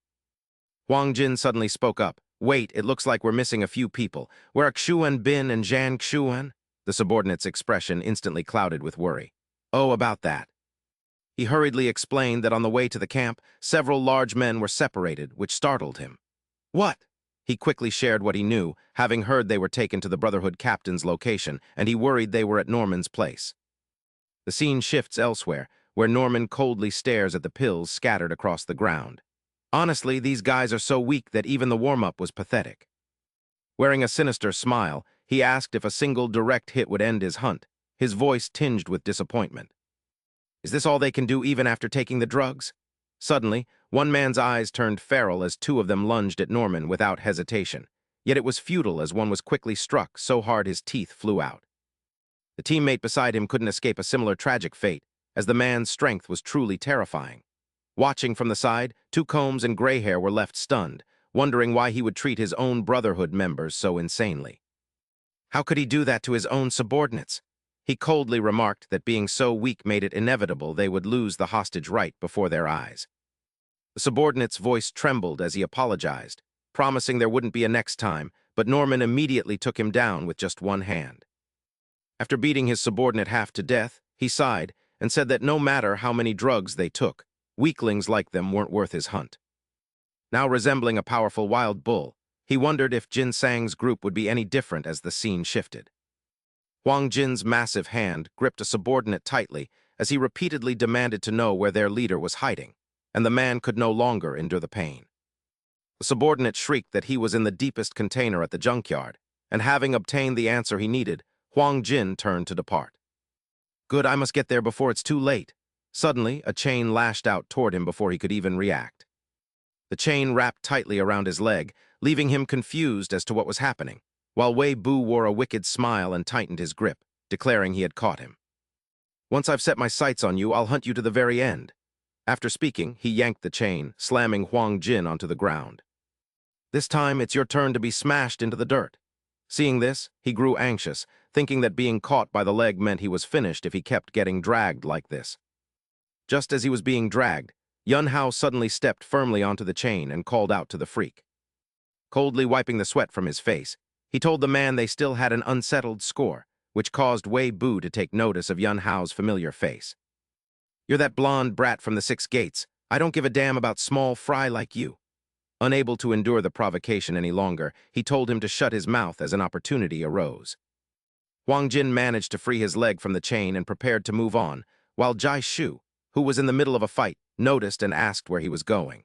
Huang Jin suddenly spoke up. Wait, it looks like we're missing a few people. Where are Xuan Bin and Zhang Xuan? The subordinate's expression instantly clouded with worry. Oh, about that. He hurriedly explained that on the way to the camp, several large men were separated, which startled him. What? He quickly shared what he knew, having heard they were taken to the Brotherhood captain's location, and he worried they were at Norman's place. The scene shifts elsewhere, where Norman coldly stares at the pills scattered across the ground. Honestly, these guys are so weak that even the warm-up was pathetic. Wearing a sinister smile, he asked if a single direct hit would end his hunt, his voice tinged with disappointment. Is this all they can do even after taking the drugs? Suddenly, one man's eyes turned feral as two of them lunged at Norman without hesitation. Yet it was futile as one was quickly struck so hard his teeth flew out. The teammate beside him couldn't escape a similar tragic fate, as the man's strength was truly terrifying. Watching from the side, two Combs and gray hair were left stunned, wondering why he would treat his own Brotherhood members so insanely. How could he do that to his own subordinates? He coldly remarked that being so weak made it inevitable they would lose the hostage right before their eyes. The subordinate's voice trembled as he apologized, promising there wouldn't be a next time, but Norman immediately took him down with just one hand. After beating his subordinate half to death, he sighed and said that no matter how many drugs they took, weaklings like them weren't worth his hunt. Now resembling a powerful wild bull, he wondered if Jin Sang's group would be any different as the scene shifted. Huang Jin's massive hand gripped a subordinate tightly as he repeatedly demanded to know where their leader was hiding, and the man could no longer endure the pain. The subordinate shrieked that he was in the deepest container at the junkyard, and having obtained the answer he needed, Huang Jin turned to depart. Good, I must get there before it's too late. Suddenly, a chain lashed out toward him before he could even react. The chain wrapped tightly around his leg, leaving him confused as to what was happening, while Wei Bu wore a wicked smile and tightened his grip, declaring he had caught him. Once I've set my sights on you, I'll hunt you to the very end. After speaking, he yanked the chain, slamming Huang Jin onto the ground. This time, it's your turn to be smashed into the dirt. Seeing this, he grew anxious, thinking that being caught by the leg meant he was finished if he kept getting dragged like this. Just as he was being dragged, Yun Hao suddenly stepped firmly onto the chain and called out to the freak. Coldly wiping the sweat from his face, he told the man they still had an unsettled score, which caused Wei Bu to take notice of Yun Hao's familiar face. You're that blonde brat from the Six Gates. I don't give a damn about small fry like you. Unable to endure the provocation any longer, he told him to shut his mouth as an opportunity arose. Huang Jin managed to free his leg from the chain and prepared to move on, while Jai Shu, who was in the middle of a fight, noticed and asked where he was going.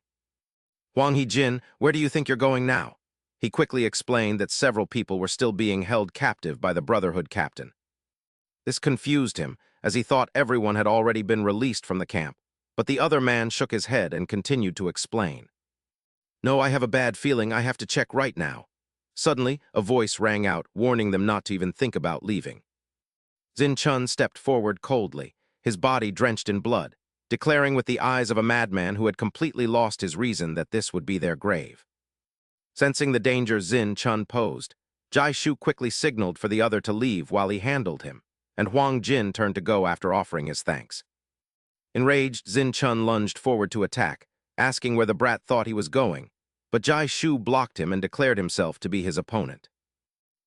Huang He-jin, where do you think you're going now? He quickly explained that several people were still being held captive by the Brotherhood captain. This confused him, as he thought everyone had already been released from the camp, but the other man shook his head and continued to explain. No, I have a bad feeling I have to check right now. Suddenly, a voice rang out, warning them not to even think about leaving. Zin Chun stepped forward coldly, his body drenched in blood, declaring with the eyes of a madman who had completely lost his reason that this would be their grave. Sensing the danger Zin Chun posed, Jai Shu quickly signaled for the other to leave while he handled him, and Huang Jin turned to go after offering his thanks. Enraged, Zin Chun lunged forward to attack, asking where the brat thought he was going, but Jai Shu blocked him and declared himself to be his opponent.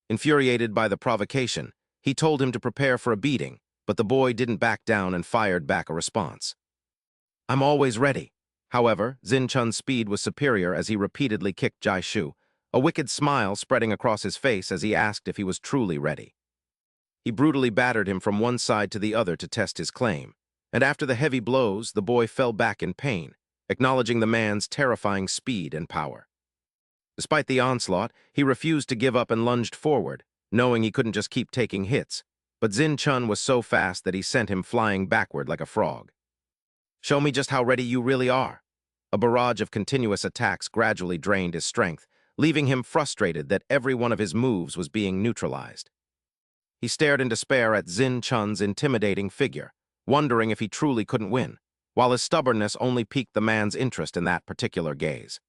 Infuriated by the provocation, he told him to prepare for a beating, but the boy didn't back down and fired back a response. I'm always ready. However, Zin Chun's speed was superior as he repeatedly kicked Jai Shu, a wicked smile spreading across his face as he asked if he was truly ready. He brutally battered him from one side to the other to test his claim, and after the heavy blows, the boy fell back in pain, acknowledging the man's terrifying speed and power. Despite the onslaught, he refused to give up and lunged forward, knowing he couldn't just keep taking hits, but Zin Chun was so fast that he sent him flying backward like a frog. Show me just how ready you really are. A barrage of continuous attacks gradually drained his strength, leaving him frustrated that every one of his moves was being neutralized. He stared in despair at Zin Chun's intimidating figure, wondering if he truly couldn't win, while his stubbornness only piqued the man's interest in that particular gaze.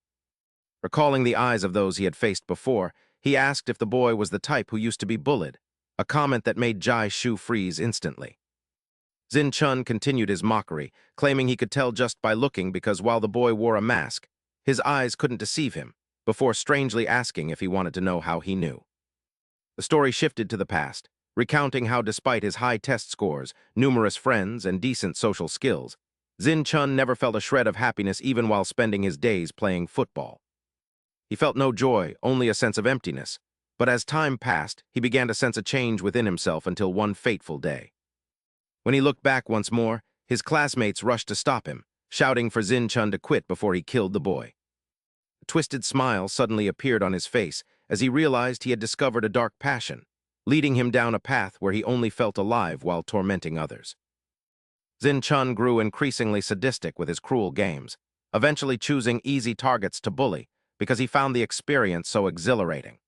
Recalling the eyes of those he had faced before, he asked if the boy was the type who used to be bullied, a comment that made Jai Shu freeze instantly. Zin Chun continued his mockery, claiming he could tell just by looking because while the boy wore a mask, his eyes couldn't deceive him, before strangely asking if he wanted to know how he knew. The story shifted to the past, recounting how despite his high test scores, numerous friends, and decent social skills, Zin Chun never felt a shred of happiness even while spending his days playing football. He felt no joy, only a sense of emptiness, but as time passed, he began to sense a change within himself until one fateful day. When he looked back once more, his classmates rushed to stop him, shouting for Zin Chun to quit before he killed the boy. A twisted smile suddenly appeared on his face as he realized he had discovered a dark passion, leading him down a path where he only felt alive while tormenting others. Zin Chun grew increasingly sadistic with his cruel games, eventually choosing easy targets to bully because he found the experience so exhilarating.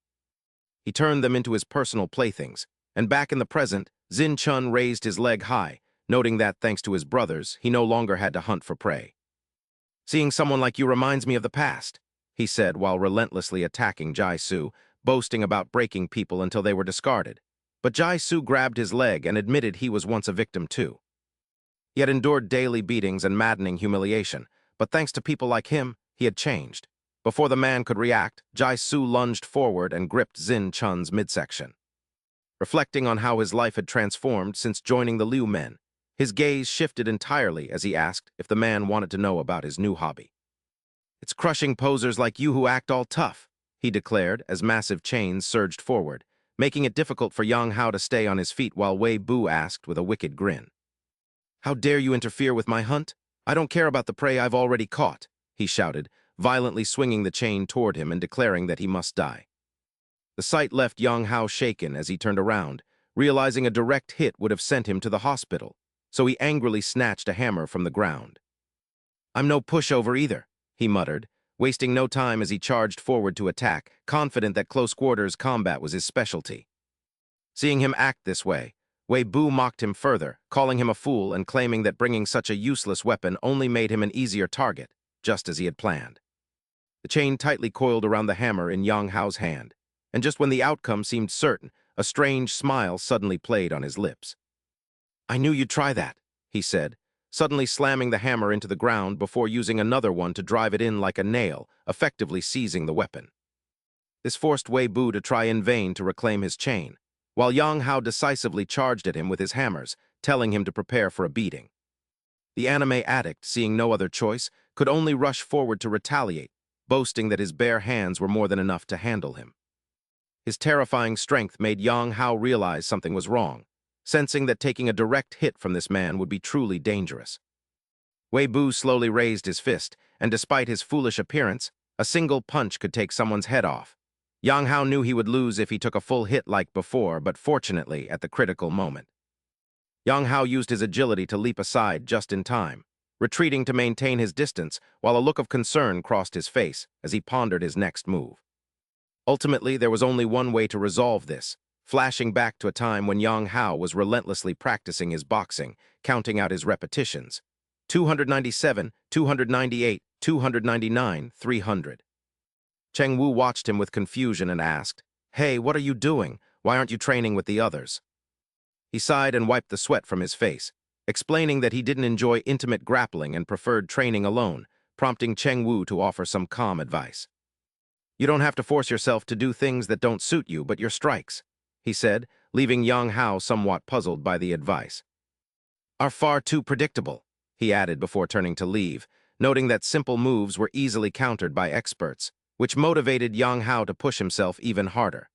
He turned them into his personal playthings, and back in the present, Zin Chun raised his leg high, noting that, thanks to his brothers, he no longer had to hunt for prey. Seeing someone like you reminds me of the past, he said while relentlessly attacking Jai Su, boasting about breaking people until they were discarded. But Jai-Su grabbed his leg and admitted he was once a victim too. He had endured daily beatings and maddening humiliation, but thanks to people like him, he had changed. Before the man could react, Jai-Su lunged forward and gripped Jin Chun's midsection. Reflecting on how his life had transformed since joining the Liu men, his gaze shifted entirely as he asked if the man wanted to know about his new hobby. "It's crushing posers like you who act all tough," he declared as massive chains surged forward, making it difficult for Yang Hao to stay on his feet while Wei Bu asked with a wicked grin. "How dare you interfere with my hunt? I don't care about the prey I've already caught," he shouted, violently swinging the chain toward him and declaring that he must die. The sight left Yang Hao shaken as he turned around, realizing a direct hit would have sent him to the hospital, so he angrily snatched a hammer from the ground. "I'm no pushover either," he muttered, wasting no time as he charged forward to attack, confident that close-quarters combat was his specialty. Seeing him act this way, Wei Bu mocked him further, calling him a fool and claiming that bringing such a useless weapon only made him an easier target, just as he had planned. The chain tightly coiled around the hammer in Yang Hao's hand, and just when the outcome seemed certain, a strange smile suddenly played on his lips. "I knew you'd try that," he said, suddenly slamming the hammer into the ground before using another one to drive it in like a nail, effectively seizing the weapon. This forced Wei Bu to try in vain to reclaim his chain, while Yang Hao decisively charged at him with his hammers, telling him to prepare for a beating. The anime addict, seeing no other choice, could only rush forward to retaliate, boasting that his bare hands were more than enough to handle him. His terrifying strength made Yang Hao realize something was wrong, sensing that taking a direct hit from this man would be truly dangerous. Wei Bu slowly raised his fist, and despite his foolish appearance, a single punch could take someone's head off. Yang Hao knew he would lose if he took a full hit like before, but fortunately at the critical moment. Yang Hao used his agility to leap aside just in time, retreating to maintain his distance while a look of concern crossed his face as he pondered his next move. Ultimately, there was only one way to resolve this, flashing back to a time when Yang Hao was relentlessly practicing his boxing, counting out his repetitions. 297, 298, 299, 300. Cheng Wu watched him with confusion and asked, "Hey, what are you doing? Why aren't you training with the others?" He sighed and wiped the sweat from his face, explaining that he didn't enjoy intimate grappling and preferred training alone, prompting Cheng Wu to offer some calm advice. "You don't have to force yourself to do things that don't suit you but your strikes," he said, leaving Yang Hao somewhat puzzled by the advice. "Are far too predictable," he added before turning to leave, noting that simple moves were easily countered by experts, which motivated Yang Hao to push himself even harder.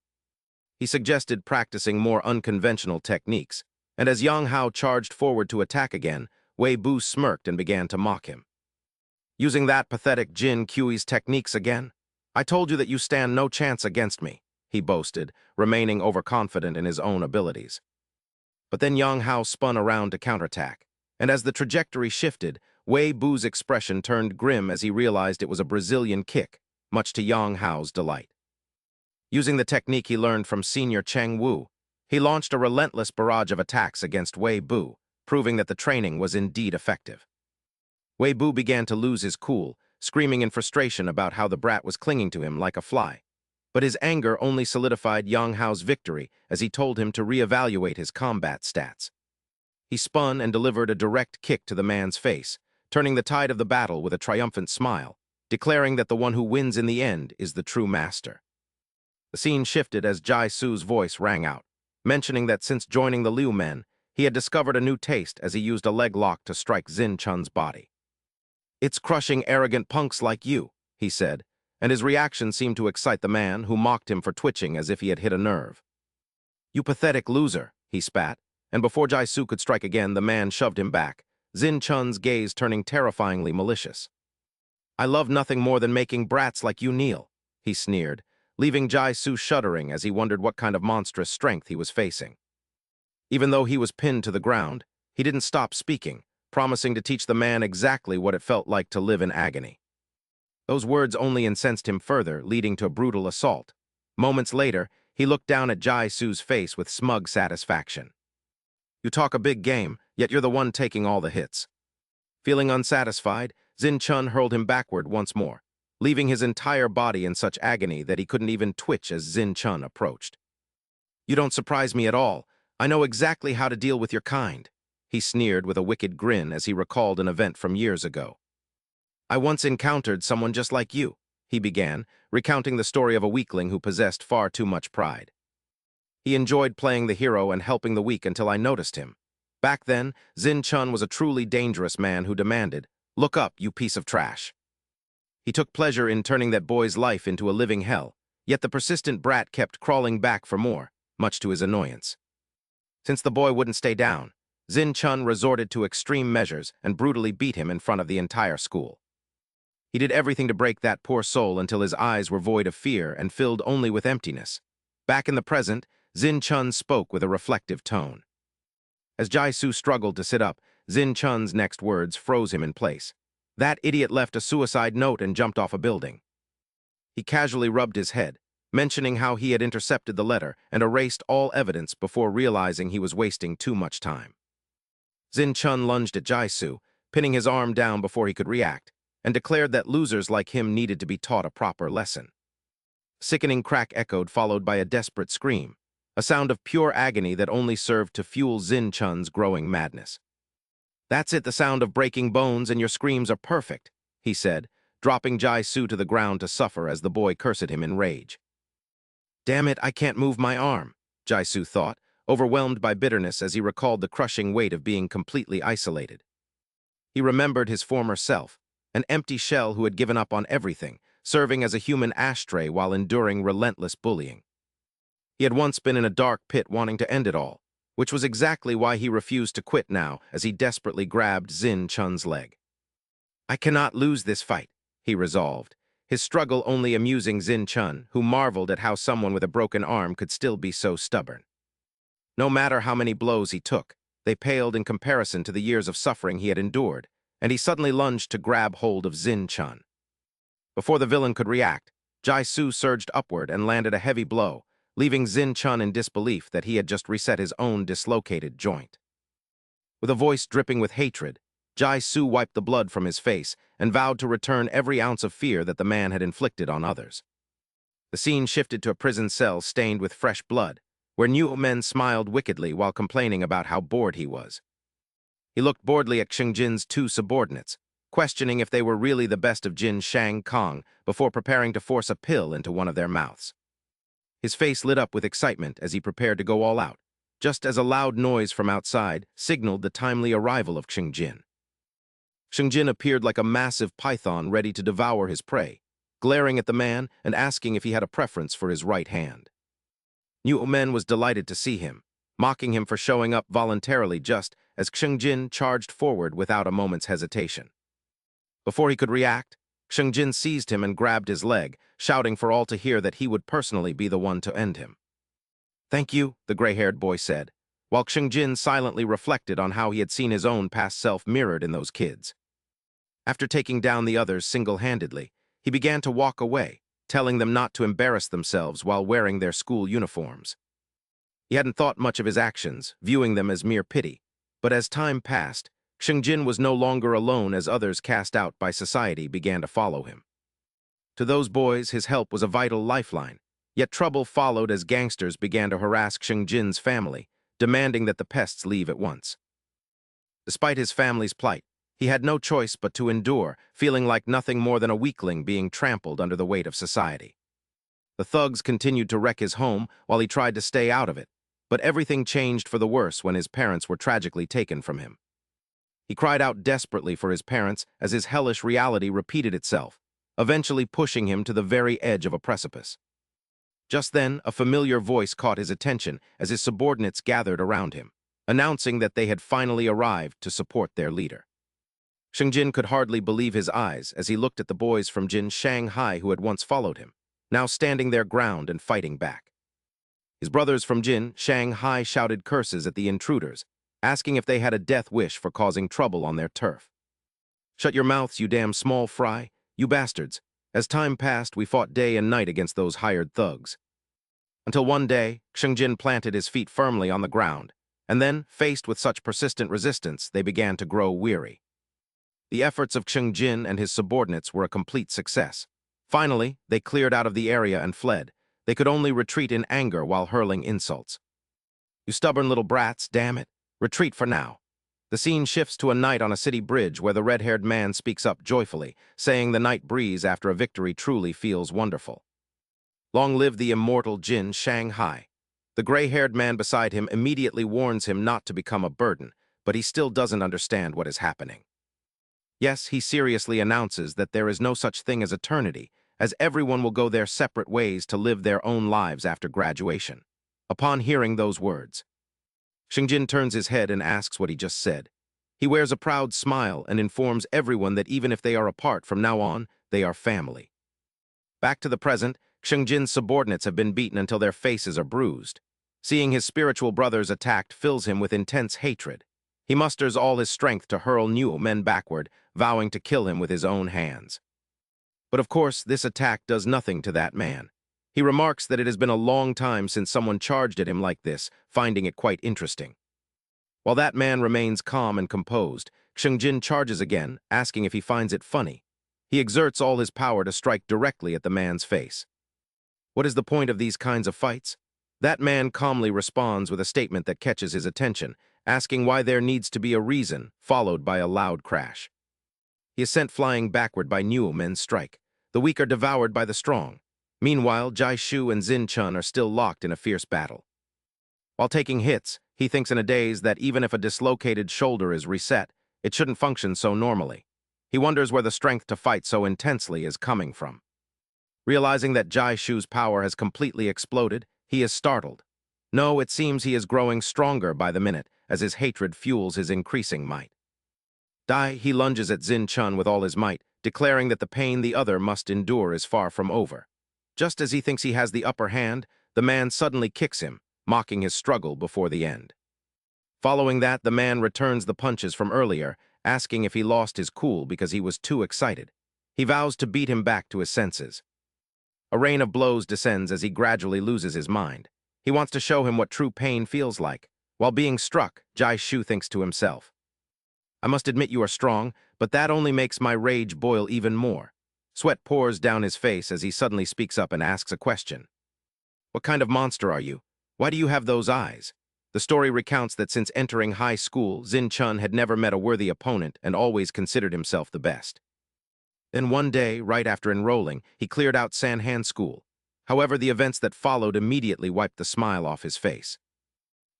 He suggested practicing more unconventional techniques, and as Yang Hao charged forward to attack again, Wei Bu smirked and began to mock him. "Using that pathetic Jin Kui's techniques again? I told you that you stand no chance against me," he boasted, remaining overconfident in his own abilities. But then Yang Hao spun around to counterattack, and as the trajectory shifted, Wei Bu's expression turned grim as he realized it was a Brazilian kick, much to Yang Hao's delight. Using the technique he learned from senior Cheng Wu, he launched a relentless barrage of attacks against Wei Bu, proving that the training was indeed effective. Wei Bu began to lose his cool, screaming in frustration about how the brat was clinging to him like a fly. But his anger only solidified Yang Hao's victory as he told him to reevaluate his combat stats. He spun and delivered a direct kick to the man's face, turning the tide of the battle with a triumphant smile, declaring that the one who wins in the end is the true master. The scene shifted as Jai-Su's voice rang out, mentioning that since joining the Liu men, he had discovered a new taste as he used a leg lock to strike Jin Chun's body. "It's crushing arrogant punks like you," he said, and his reaction seemed to excite the man, who mocked him for twitching as if he had hit a nerve. "You pathetic loser," he spat, and before Jai-Su could strike again, the man shoved him back, Jin Chun's gaze turning terrifyingly malicious. "I love nothing more than making brats like you kneel," he sneered, leaving Jai-Su shuddering as he wondered what kind of monstrous strength he was facing. Even though he was pinned to the ground, he didn't stop speaking, promising to teach the man exactly what it felt like to live in agony. Those words only incensed him further, leading to a brutal assault. Moments later, he looked down at Jai-Su's face with smug satisfaction. "You talk a big game, yet you're the one taking all the hits." Feeling unsatisfied, Jin Chun hurled him backward once more, leaving his entire body in such agony that he couldn't even twitch as Jin Chun approached. You don't surprise me at all. I know exactly how to deal with your kind. He sneered with a wicked grin as he recalled an event from years ago. I once encountered someone just like you, he began, recounting the story of a weakling who possessed far too much pride. He enjoyed playing the hero and helping the weak until I noticed him. Back then, Jin Chun was a truly dangerous man who demanded, "Look up, you piece of trash." He took pleasure in turning that boy's life into a living hell, yet the persistent brat kept crawling back for more, much to his annoyance. Since the boy wouldn't stay down, Jin Chun resorted to extreme measures and brutally beat him in front of the entire school. He did everything to break that poor soul until his eyes were void of fear and filled only with emptiness. Back in the present, Jin Chun spoke with a reflective tone. As Jai-Su struggled to sit up, Jin Chun's next words froze him in place. That idiot left a suicide note and jumped off a building. He casually rubbed his head, mentioning how he had intercepted the letter and erased all evidence before realizing he was wasting too much time. Jin Chun lunged at Jai-Su, pinning his arm down before he could react, and declared that losers like him needed to be taught a proper lesson. Sickening crack echoed, followed by a desperate scream, a sound of pure agony that only served to fuel Jin Chun's growing madness. "That's it, the sound of breaking bones, and your screams are perfect," he said, dropping Jai-Su to the ground to suffer as the boy cursed him in rage. "Damn it, I can't move my arm," Jai-Su thought, overwhelmed by bitterness as he recalled the crushing weight of being completely isolated. He remembered his former self, an empty shell who had given up on everything, serving as a human ashtray while enduring relentless bullying. He had once been in a dark pit wanting to end it all, which was exactly why he refused to quit now as he desperately grabbed Jin Chun's leg. "I cannot lose this fight," he resolved, his struggle only amusing Jin Chun, who marveled at how someone with a broken arm could still be so stubborn. No matter how many blows he took, they paled in comparison to the years of suffering he had endured, and he suddenly lunged to grab hold of Jin Chun. Before the villain could react, Jai-Su surged upward and landed a heavy blow, leaving Jin Chun in disbelief that he had just reset his own dislocated joint. With a voice dripping with hatred, Jai-Su wiped the blood from his face and vowed to return every ounce of fear that the man had inflicted on others. The scene shifted to a prison cell stained with fresh blood, where new men smiled wickedly while complaining about how bored he was. He looked boredly at Xing Jin's two subordinates, questioning if they were really the best of Jin Shang Kong before preparing to force a pill into one of their mouths. His face lit up with excitement as he prepared to go all out, just as a loud noise from outside signaled the timely arrival of Xing Jin. Xing Jin appeared like a massive python ready to devour his prey, glaring at the man and asking if he had a preference for his right hand. New Men was delighted to see him, mocking him for showing up voluntarily just as Xing Jin charged forward without a moment's hesitation. Before he could react, Xing Jin seized him and grabbed his leg, shouting for all to hear that he would personally be the one to end him. "Thank you," the gray-haired boy said, while Xing Jin silently reflected on how he had seen his own past self mirrored in those kids. After taking down the others single-handedly, he began to walk away, telling them not to embarrass themselves while wearing their school uniforms. He hadn't thought much of his actions, viewing them as mere pity, but as time passed, Xing Jin was no longer alone as others cast out by society began to follow him. To those boys, his help was a vital lifeline, yet trouble followed as gangsters began to harass Xing Jin's family, demanding that the pests leave at once. Despite his family's plight, he had no choice but to endure, feeling like nothing more than a weakling being trampled under the weight of society. The thugs continued to wreck his home while he tried to stay out of it, but everything changed for the worse when his parents were tragically taken from him. He cried out desperately for his parents as his hellish reality repeated itself, eventually pushing him to the very edge of a precipice. Just then, a familiar voice caught his attention as his subordinates gathered around him, announcing that they had finally arrived to support their leader. Xing Jin could hardly believe his eyes as he looked at the boys from Jin Shanghai who had once followed him, now standing their ground and fighting back. His brothers from Jin Shanghai shouted curses at the intruders, asking if they had a death wish for causing trouble on their turf. "Shut your mouths, you damn small fry, you bastards. As time passed, we fought day and night against those hired thugs." Until one day, Xing Jin planted his feet firmly on the ground, and then, faced with such persistent resistance, they began to grow weary. The efforts of Xing Jin and his subordinates were a complete success. Finally, they cleared out of the area and fled, They could only retreat in anger while hurling insults. "You stubborn little brats, damn it. Retreat for now." The scene shifts to a night on a city bridge where the red-haired man speaks up joyfully, saying the night breeze after a victory truly feels wonderful. Long live the immortal Jin Shanghai. The gray-haired man beside him immediately warns him not to become a burden, but he still doesn't understand what is happening. Yes, he seriously announces that there is no such thing as eternity, as everyone will go their separate ways to live their own lives after graduation. Upon hearing those words, Shingjin turns his head and asks what he just said. He wears a proud smile and informs everyone that even if they are apart from now on, they are family. Back to the present, Shingjin's subordinates have been beaten until their faces are bruised. Seeing his spiritual brothers attacked fills him with intense hatred. He musters all his strength to hurl new men backward, vowing to kill him with his own hands. But of course, this attack does nothing to that man. He remarks that it has been a long time since someone charged at him like this, finding it quite interesting. While that man remains calm and composed, Shingjin charges again, asking if he finds it funny. He exerts all his power to strike directly at the man's face. What is the point of these kinds of fights? That man calmly responds with a statement that catches his attention, asking why there needs to be a reason, followed by a loud crash. He is sent flying backward by new men's strike. The weak are devoured by the strong. Meanwhile, Jai Shu and Jin Chun are still locked in a fierce battle. While taking hits, he thinks in a daze that even if a dislocated shoulder is reset, it shouldn't function so normally. He wonders where the strength to fight so intensely is coming from. Realizing that Jai Shu's power has completely exploded, he is startled. No, it seems he is growing stronger by the minute as his hatred fuels his increasing might. He lunges at Jin Chun with all his might, declaring that the pain the other must endure is far from over. Just as he thinks he has the upper hand, the man suddenly kicks him, mocking his struggle before the end. Following that, the man returns the punches from earlier, asking if he lost his cool because he was too excited. He vows to beat him back to his senses. A rain of blows descends as he gradually loses his mind. He wants to show him what true pain feels like. While being struck, Jai Shu thinks to himself, "I must admit you are strong, but that only makes my rage boil even more." Sweat pours down his face as he suddenly speaks up and asks a question. "What kind of monster are you? Why do you have those eyes?" The story recounts that since entering high school, Jin Chun had never met a worthy opponent and always considered himself the best. Then one day, right after enrolling, he cleared out Sanhan School. However, the events that followed immediately wiped the smile off his face.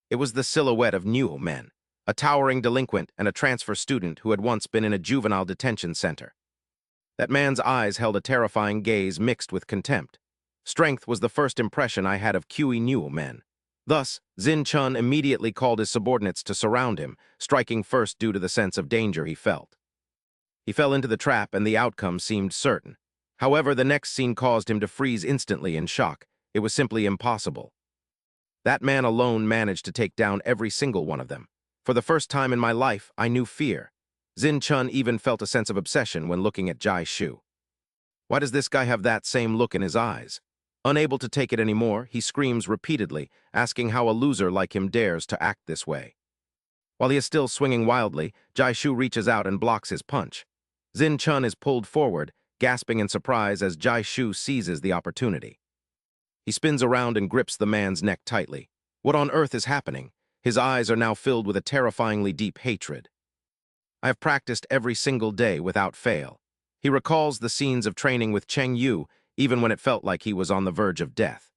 It was the silhouette of new men, a towering delinquent and a transfer student who had once been in a juvenile detention center. That man's eyes held a terrifying gaze mixed with contempt. Strength was the first impression I had of QE new men. Thus, Jin Chun immediately called his subordinates to surround him, striking first due to the sense of danger he felt. He fell into the trap and the outcome seemed certain. However, the next scene caused him to freeze instantly in shock. It was simply impossible. That man alone managed to take down every single one of them. For the first time in my life, I knew fear. Jin Chun even felt a sense of obsession when looking at Jai Shu. Why does this guy have that same look in his eyes? Unable to take it anymore, he screams repeatedly, asking how a loser like him dares to act this way. While he is still swinging wildly, Jai Shu reaches out and blocks his punch. Jin Chun is pulled forward, gasping in surprise as Jai Shu seizes the opportunity. He spins around and grips the man's neck tightly. What on earth is happening? His eyes are now filled with a terrifyingly deep hatred. I have practiced every single day without fail. He recalls the scenes of training with Cheng Yu, even when it felt like he was on the verge of death.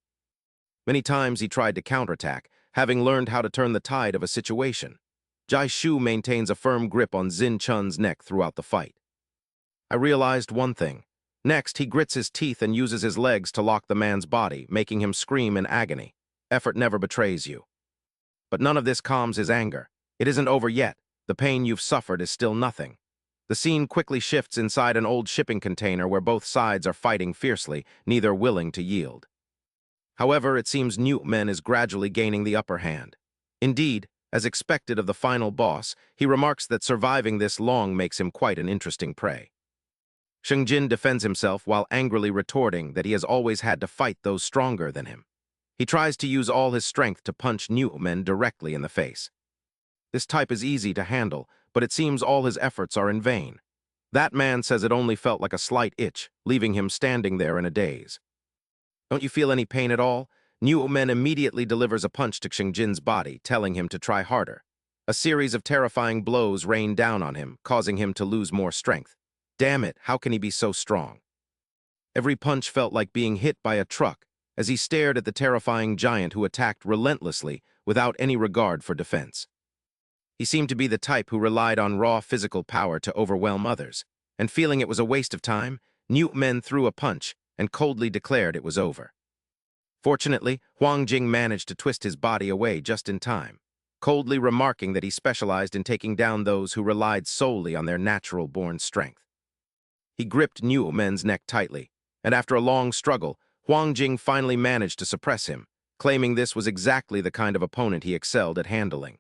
Many times he tried to counterattack, having learned how to turn the tide of a situation. Jai Shu maintains a firm grip on Jin Chun's neck throughout the fight. I realized one thing. Next, he grits his teeth and uses his legs to lock the man's body, making him scream in agony. Effort never betrays you. But none of this calms his anger. It isn't over yet. The pain you've suffered is still nothing. The scene quickly shifts inside an old shipping container where both sides are fighting fiercely, neither willing to yield. However, it seems new men is gradually gaining the upper hand. Indeed, as expected of the final boss, he remarks that surviving this long makes him quite an interesting prey. Shingjin defends himself while angrily retorting that he has always had to fight those stronger than him. He tries to use all his strength to punch new men directly in the face. This type is easy to handle, but it seems all his efforts are in vain. That man says it only felt like a slight itch, leaving him standing there in a daze. Don't you feel any pain at all? Men immediately delivers a punch to Xingjin's body, telling him to try harder. A series of terrifying blows rain down on him, causing him to lose more strength. Damn it, how can he be so strong? Every punch felt like being hit by a truck as he stared at the terrifying giant who attacked relentlessly without any regard for defense. He seemed to be the type who relied on raw physical power to overwhelm others, and feeling it was a waste of time, Men threw a punch and coldly declared it was over. Fortunately, Huang Jing managed to twist his body away just in time, coldly remarking that he specialized in taking down those who relied solely on their natural-born strength. He gripped Men's neck tightly, and after a long struggle, Huang Jing finally managed to suppress him, claiming this was exactly the kind of opponent he excelled at handling.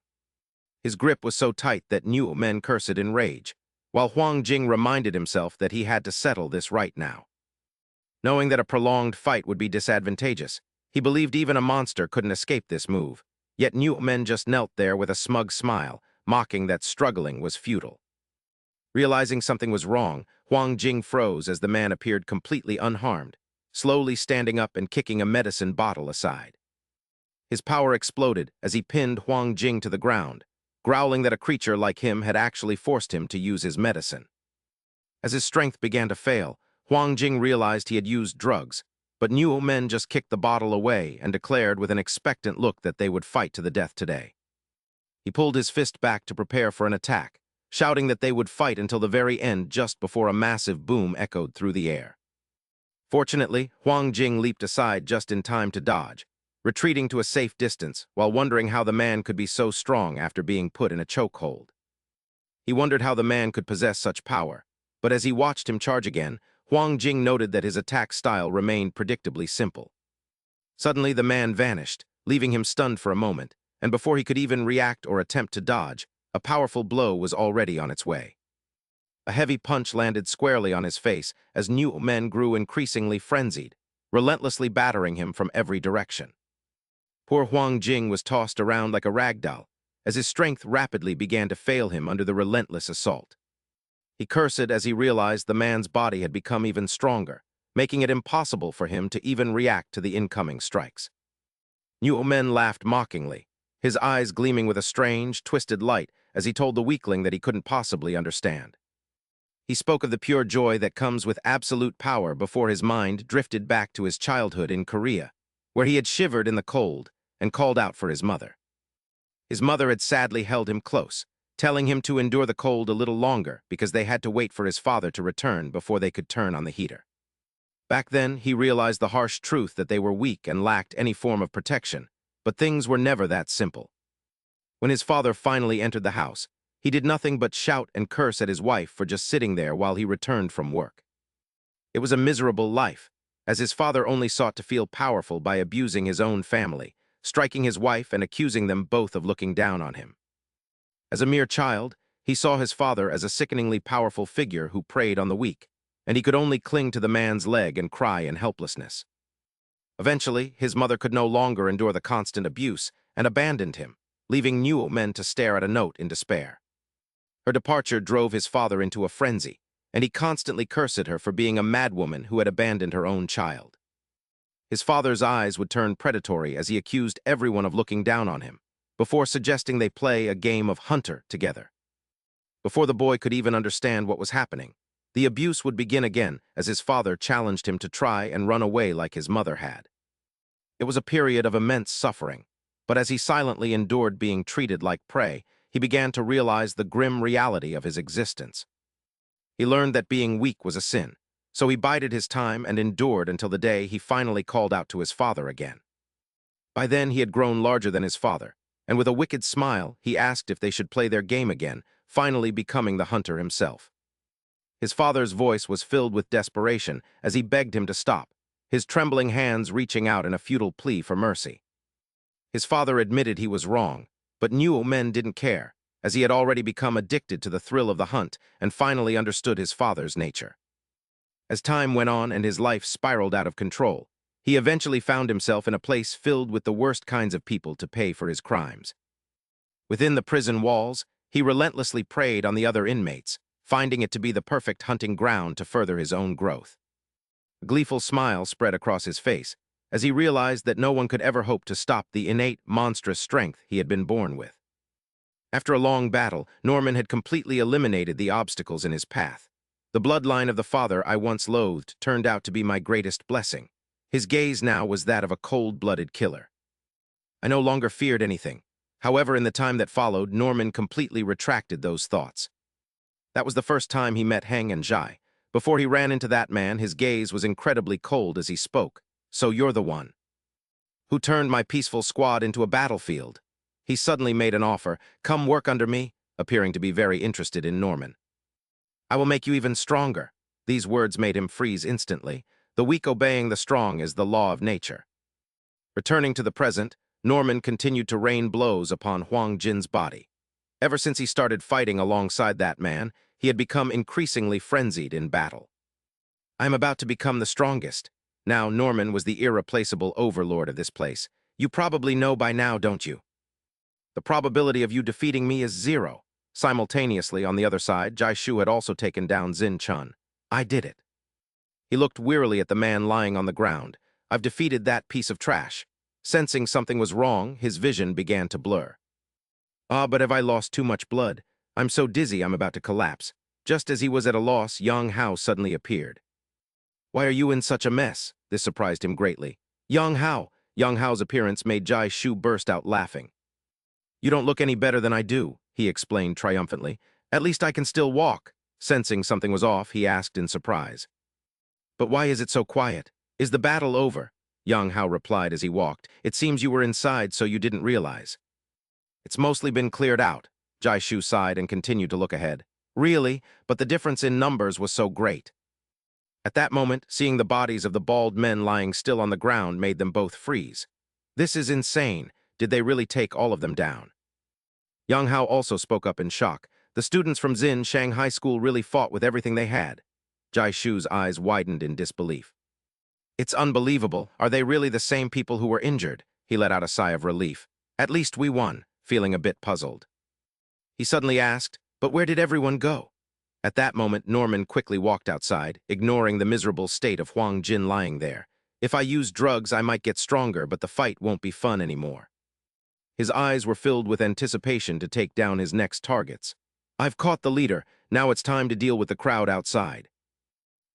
His grip was so tight that Men cursed in rage, while Huang Jing reminded himself that he had to settle this right now. Knowing that a prolonged fight would be disadvantageous, he believed even a monster couldn't escape this move, yet Men just knelt there with a smug smile, mocking that struggling was futile. Realizing something was wrong, Huang Jing froze as the man appeared completely unharmed, slowly standing up and kicking a medicine bottle aside. His power exploded as he pinned Huang Jing to the ground, growling that a creature like him had actually forced him to use his medicine. As his strength began to fail, Huang Jing realized he had used drugs, but Men just kicked the bottle away and declared with an expectant look that they would fight to the death today. He pulled his fist back to prepare for an attack, shouting that they would fight until the very end just before a massive boom echoed through the air. Fortunately, Huang Jing leaped aside just in time to dodge, retreating to a safe distance while wondering how the man could be so strong after being put in a chokehold. He wondered how the man could possess such power, but as he watched him charge again, Huang Jing noted that his attack style remained predictably simple. Suddenly, the man vanished, leaving him stunned for a moment, and before he could even react or attempt to dodge, a powerful blow was already on its way. A heavy punch landed squarely on his face as Men grew increasingly frenzied, relentlessly battering him from every direction. Poor Huang Jing was tossed around like a rag doll, as his strength rapidly began to fail him under the relentless assault. He cursed as he realized the man's body had become even stronger, making it impossible for him to even react to the incoming strikes. Men laughed mockingly, his eyes gleaming with a strange, twisted light as he told the weakling that he couldn't possibly understand. He spoke of the pure joy that comes with absolute power before his mind drifted back to his childhood in Korea, where he had shivered in the cold and called out for his mother. His mother had sadly held him close, telling him to endure the cold a little longer because they had to wait for his father to return before they could turn on the heater. Back then, he realized the harsh truth that they were weak and lacked any form of protection, but things were never that simple. When his father finally entered the house, he did nothing but shout and curse at his wife for just sitting there while he returned from work. It was a miserable life, as his father only sought to feel powerful by abusing his own family, striking his wife and accusing them both of looking down on him. As a mere child, he saw his father as a sickeningly powerful figure who preyed on the weak, and he could only cling to the man's leg and cry in helplessness. Eventually, his mother could no longer endure the constant abuse and abandoned him, leaving Men to stare at a note in despair. Her departure drove his father into a frenzy, and he constantly cursed her for being a madwoman who had abandoned her own child. His father's eyes would turn predatory as he accused everyone of looking down on him, before suggesting they play a game of hunter together. Before the boy could even understand what was happening, the abuse would begin again as his father challenged him to try and run away like his mother had. It was a period of immense suffering, but as he silently endured being treated like prey, he began to realize the grim reality of his existence. He learned that being weak was a sin, so he bided his time and endured until the day he finally called out to his father again. By then, he had grown larger than his father, and with a wicked smile, he asked if they should play their game again, finally becoming the hunter himself. His father's voice was filled with desperation as he begged him to stop, his trembling hands reaching out in a futile plea for mercy. His father admitted he was wrong, but Men didn't care, as he had already become addicted to the thrill of the hunt and finally understood his father's nature. As time went on and his life spiraled out of control, he eventually found himself in a place filled with the worst kinds of people to pay for his crimes. Within the prison walls, he relentlessly preyed on the other inmates, finding it to be the perfect hunting ground to further his own growth. A gleeful smile spread across his face as he realized that no one could ever hope to stop the innate, monstrous strength he had been born with. After a long battle, Norman had completely eliminated the obstacles in his path. The bloodline of the father I once loathed turned out to be my greatest blessing. His gaze now was that of a cold-blooded killer. I no longer feared anything. However, in the time that followed, Norman completely retracted those thoughts. That was the first time he met Heng and Jai. Before he ran into that man, his gaze was incredibly cold as he spoke. "So you're the one who turned my peaceful squad into a battlefield." He suddenly made an offer. "Come work under me," appearing to be very interested in Norman. "I will make you even stronger." These words made him freeze instantly. The weak obeying the strong is the law of nature. Returning to the present, Norman continued to rain blows upon Huang Jin's body. Ever since he started fighting alongside that man, he had become increasingly frenzied in battle. "I am about to become the strongest." Now Norman was the irreplaceable overlord of this place. "You probably know by now, don't you? The probability of you defeating me is 0. Simultaneously, on the other side, Jai Shu had also taken down Xin Chun. "I did it." He looked wearily at the man lying on the ground. "I've defeated that piece of trash." Sensing something was wrong, his vision began to blur. "Ah, but have I lost too much blood? I'm so dizzy I'm about to collapse." Just as he was at a loss, Yang Hao suddenly appeared. "Why are you in such a mess?" This surprised him greatly. "Yang Hao!" Yang Hao's appearance made Jai Shu burst out laughing. "You don't look any better than I do," he explained triumphantly. "At least I can still walk." Sensing something was off, he asked in surprise. "But why is it so quiet? Is the battle over?" Yang Hao replied as he walked. "It seems you were inside, so you didn't realize." "It's mostly been cleared out." Jai Shu sighed and continued to look ahead. "Really? But the difference in numbers was so great." At that moment, seeing the bodies of the bald men lying still on the ground made them both freeze. "This is insane. Did they really take all of them down?" Yang Hao also spoke up in shock. "The students from Xin Shanghai School really fought with everything they had." Jai Shu's eyes widened in disbelief. "It's unbelievable. Are they really the same people who were injured?" He let out a sigh of relief. "At least we won," feeling a bit puzzled. He suddenly asked, "But where did everyone go?" At that moment, Norman quickly walked outside, ignoring the miserable state of Huang Jin lying there. "If I use drugs, I might get stronger, but the fight won't be fun anymore." His eyes were filled with anticipation to take down his next targets. "I've caught the leader. Now it's time to deal with the crowd outside."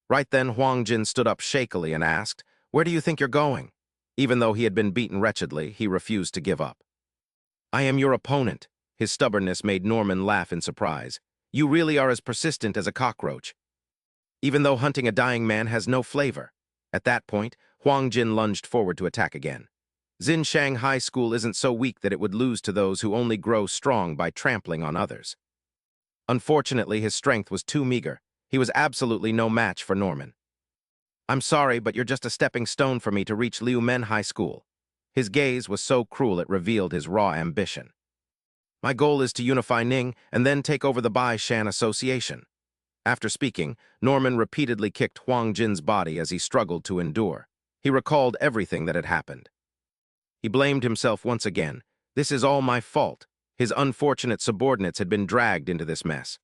Right then, Huang Jin stood up shakily and asked, "Where do you think you're going?" Even though he had been beaten wretchedly, he refused to give up. "I am your opponent." His stubbornness made Norman laugh in surprise. "You really are as persistent as a cockroach, even though hunting a dying man has no flavor." At that point, Huang Jin lunged forward to attack again. Xin Shanghai School isn't so weak that it would lose to those who only grow strong by trampling on others. Unfortunately, his strength was too meager. He was absolutely no match for Norman. "I'm sorry, but you're just a stepping stone for me to reach Liu Men High School." His gaze was so cruel it revealed his raw ambition. "My goal is to unify Ning and then take over the Bashan Association." After speaking, Norman repeatedly kicked Huang Jin's body as he struggled to endure. He recalled everything that had happened. He blamed himself once again. "This is all my fault." His unfortunate subordinates had been dragged into this mess.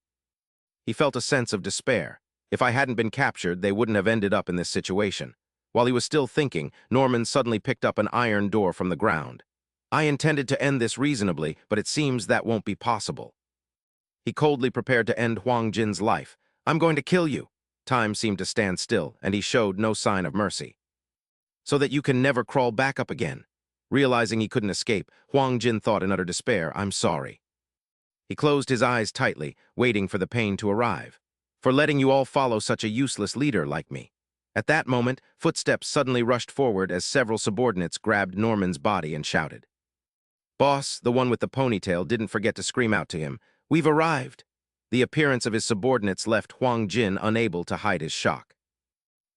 He felt a sense of despair. If I hadn't been captured, they wouldn't have ended up in this situation. While he was still thinking, Norman suddenly picked up an iron door from the ground. "I intended to end this reasonably, but it seems that won't be possible." He coldly prepared to end Huang Jin's life. "I'm going to kill you." Time seemed to stand still, and he showed no sign of mercy. "So that you can never crawl back up again." Realizing he couldn't escape, Huang Jin thought in utter despair, "I'm sorry." He closed his eyes tightly, waiting for the pain to arrive. "For letting you all follow such a useless leader like me." At that moment, footsteps suddenly rushed forward as several subordinates grabbed Norman's body and shouted. Boss, the one with the ponytail, didn't forget to scream out to him, "We've arrived." The appearance of his subordinates left Huang Jin unable to hide his shock.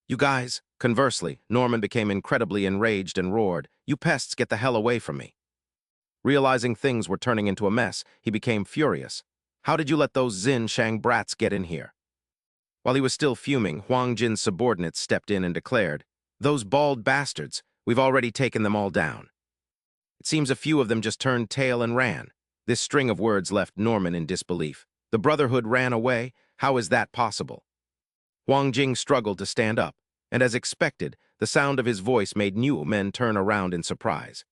"You guys." Conversely, Norman became incredibly enraged and roared, "You pests, get the hell away from me." Realizing things were turning into a mess, he became furious. "How did you let those Xin Shang brats get in here?" While he was still fuming, Huang Jin's subordinates stepped in and declared, "Those bald bastards, we've already taken them all down." It seems a few of them just turned tail and ran. This string of words left Norman in disbelief. The Brotherhood ran away? How is that possible? Huang Jing struggled to stand up. and as expected, the sound of his voice made new men turn around in surprise.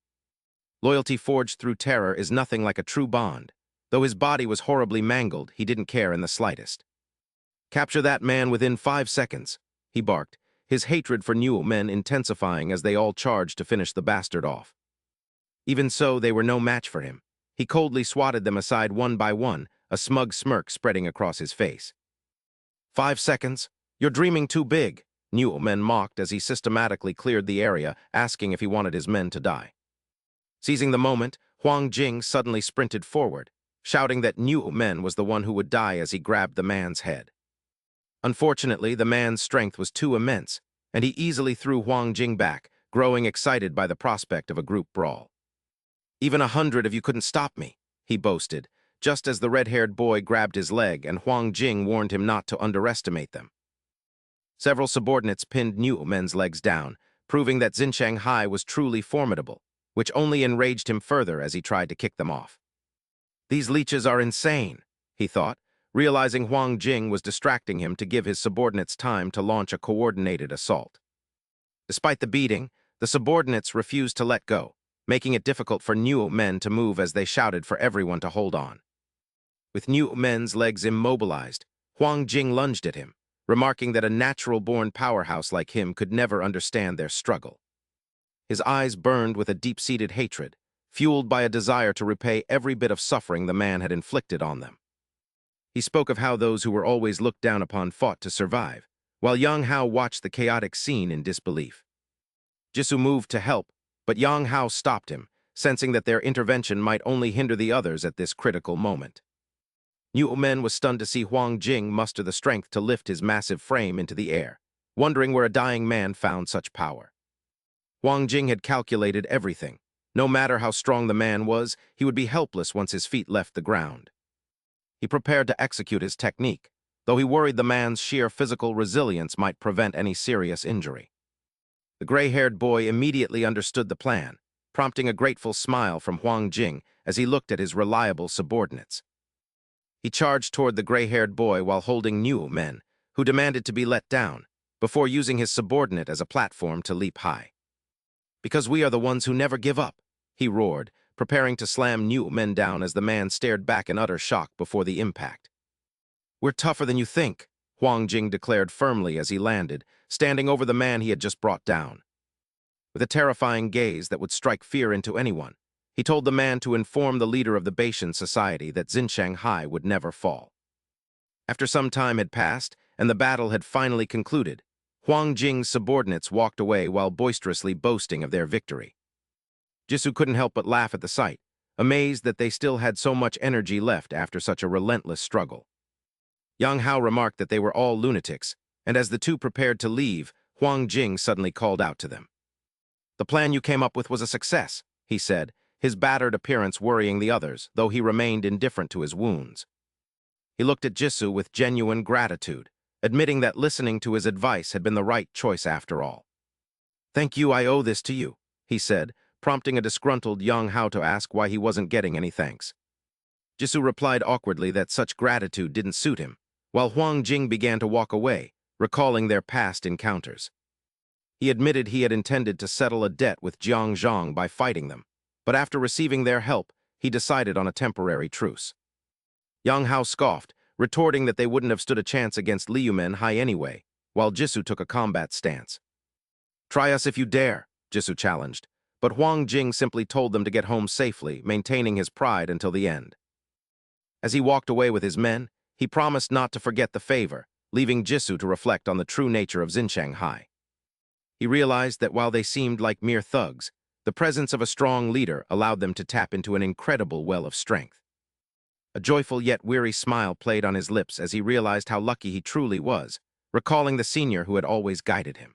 Loyalty forged through terror is nothing like a true bond. Though his body was horribly mangled, he didn't care in the slightest. "Capture that man within 5 seconds," he barked, his hatred for new men intensifying as they all charged to finish the bastard off. Even so, they were no match for him. He coldly swatted them aside one by one, a smug smirk spreading across his face. 5 seconds? You're dreaming too big," new men mocked as he systematically cleared the area, asking if he wanted his men to die. Seizing the moment, Huang Jing suddenly sprinted forward, shouting that new men was the one who would die as he grabbed the man's head. Unfortunately, the man's strength was too immense, and he easily threw Huang Jing back, growing excited by the prospect of a group brawl. "Even 100 of you couldn't stop me," he boasted, just as the red-haired boy grabbed his leg and Huang Jing warned him not to underestimate them. Several subordinates pinned new men's legs down, proving that Xinshang Hai was truly formidable, which only enraged him further as he tried to kick them off. "These leeches are insane," he thought, realizing Huang Jing was distracting him to give his subordinates time to launch a coordinated assault. Despite the beating, the subordinates refused to let go, making it difficult for new men to move as they shouted for everyone to hold on. With new men's legs immobilized, Huang Jing lunged at him, remarking that a natural-born powerhouse like him could never understand their struggle. His eyes burned with a deep-seated hatred, fueled by a desire to repay every bit of suffering the man had inflicted on them. He spoke of how those who were always looked down upon fought to survive, while Yang Hao watched the chaotic scene in disbelief. Jisoo moved to help, but Yang Hao stopped him, sensing that their intervention might only hinder the others at this critical moment. New Men was stunned to see Huang Jing muster the strength to lift his massive frame into the air, wondering where a dying man found such power. Huang Jing had calculated everything. No matter how strong the man was, he would be helpless once his feet left the ground. He prepared to execute his technique, though he worried the man's sheer physical resilience might prevent any serious injury. The gray-haired boy immediately understood the plan, prompting a grateful smile from Huang Jing as he looked at his reliable subordinates. He charged toward the gray-haired boy while holding new men, who demanded to be let down, before using his subordinate as a platform to leap high. "Because we are the ones who never give up," he roared, preparing to slam new men down as the man stared back in utter shock before the impact. "We're tougher than you think," Huang Jing declared firmly as he landed, standing over the man he had just brought down. With a terrifying gaze that would strike fear into anyone, he told the man to inform the leader of the Bashan society that Xinshang Hai would never fall. After some time had passed and the battle had finally concluded, Huang Jing's subordinates walked away while boisterously boasting of their victory. Jisoo couldn't help but laugh at the sight, amazed that they still had so much energy left after such a relentless struggle. Yang Hao remarked that they were all lunatics, and as the two prepared to leave, Huang Jing suddenly called out to them. "The plan you came up with was a success," he said, his battered appearance worrying the others, though he remained indifferent to his wounds. He looked at Jisoo with genuine gratitude, admitting that listening to his advice had been the right choice after all. "Thank you, I owe this to you," he said, prompting a disgruntled Yang Hao to ask why he wasn't getting any thanks. Jisoo replied awkwardly that such gratitude didn't suit him, while Huang Jing began to walk away, recalling their past encounters. He admitted he had intended to settle a debt with Jiang Zhang by fighting them, but after receiving their help, he decided on a temporary truce. Yang Hao scoffed, retorting that they wouldn't have stood a chance against Liumen Hai anyway, while Jisoo took a combat stance. "Try us if you dare," Jisoo challenged, but Huang Jing simply told them to get home safely, maintaining his pride until the end. As he walked away with his men, he promised not to forget the favor, leaving Jisoo to reflect on the true nature of Xinshang Hai. He realized that while they seemed like mere thugs, the presence of a strong leader allowed them to tap into an incredible well of strength. A joyful yet weary smile played on his lips as he realized how lucky he truly was, recalling the senior who had always guided him.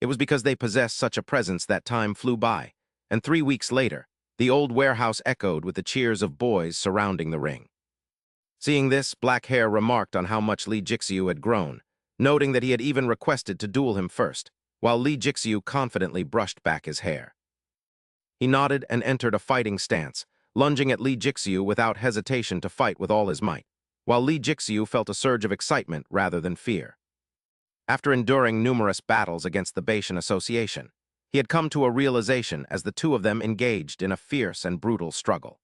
It was because they possessed such a presence that time flew by, and 3 weeks later, the old warehouse echoed with the cheers of boys surrounding the ring. Seeing this, Black Hair remarked on how much Li Jixiu had grown, noting that he had even requested to duel him first, while Li Jixiu confidently brushed back his hair. He nodded and entered a fighting stance, lunging at Li Jixiu without hesitation to fight with all his might, while Li Jixiu felt a surge of excitement rather than fear. After enduring numerous battles against the Bashan Association, he had come to a realization as the two of them engaged in a fierce and brutal struggle.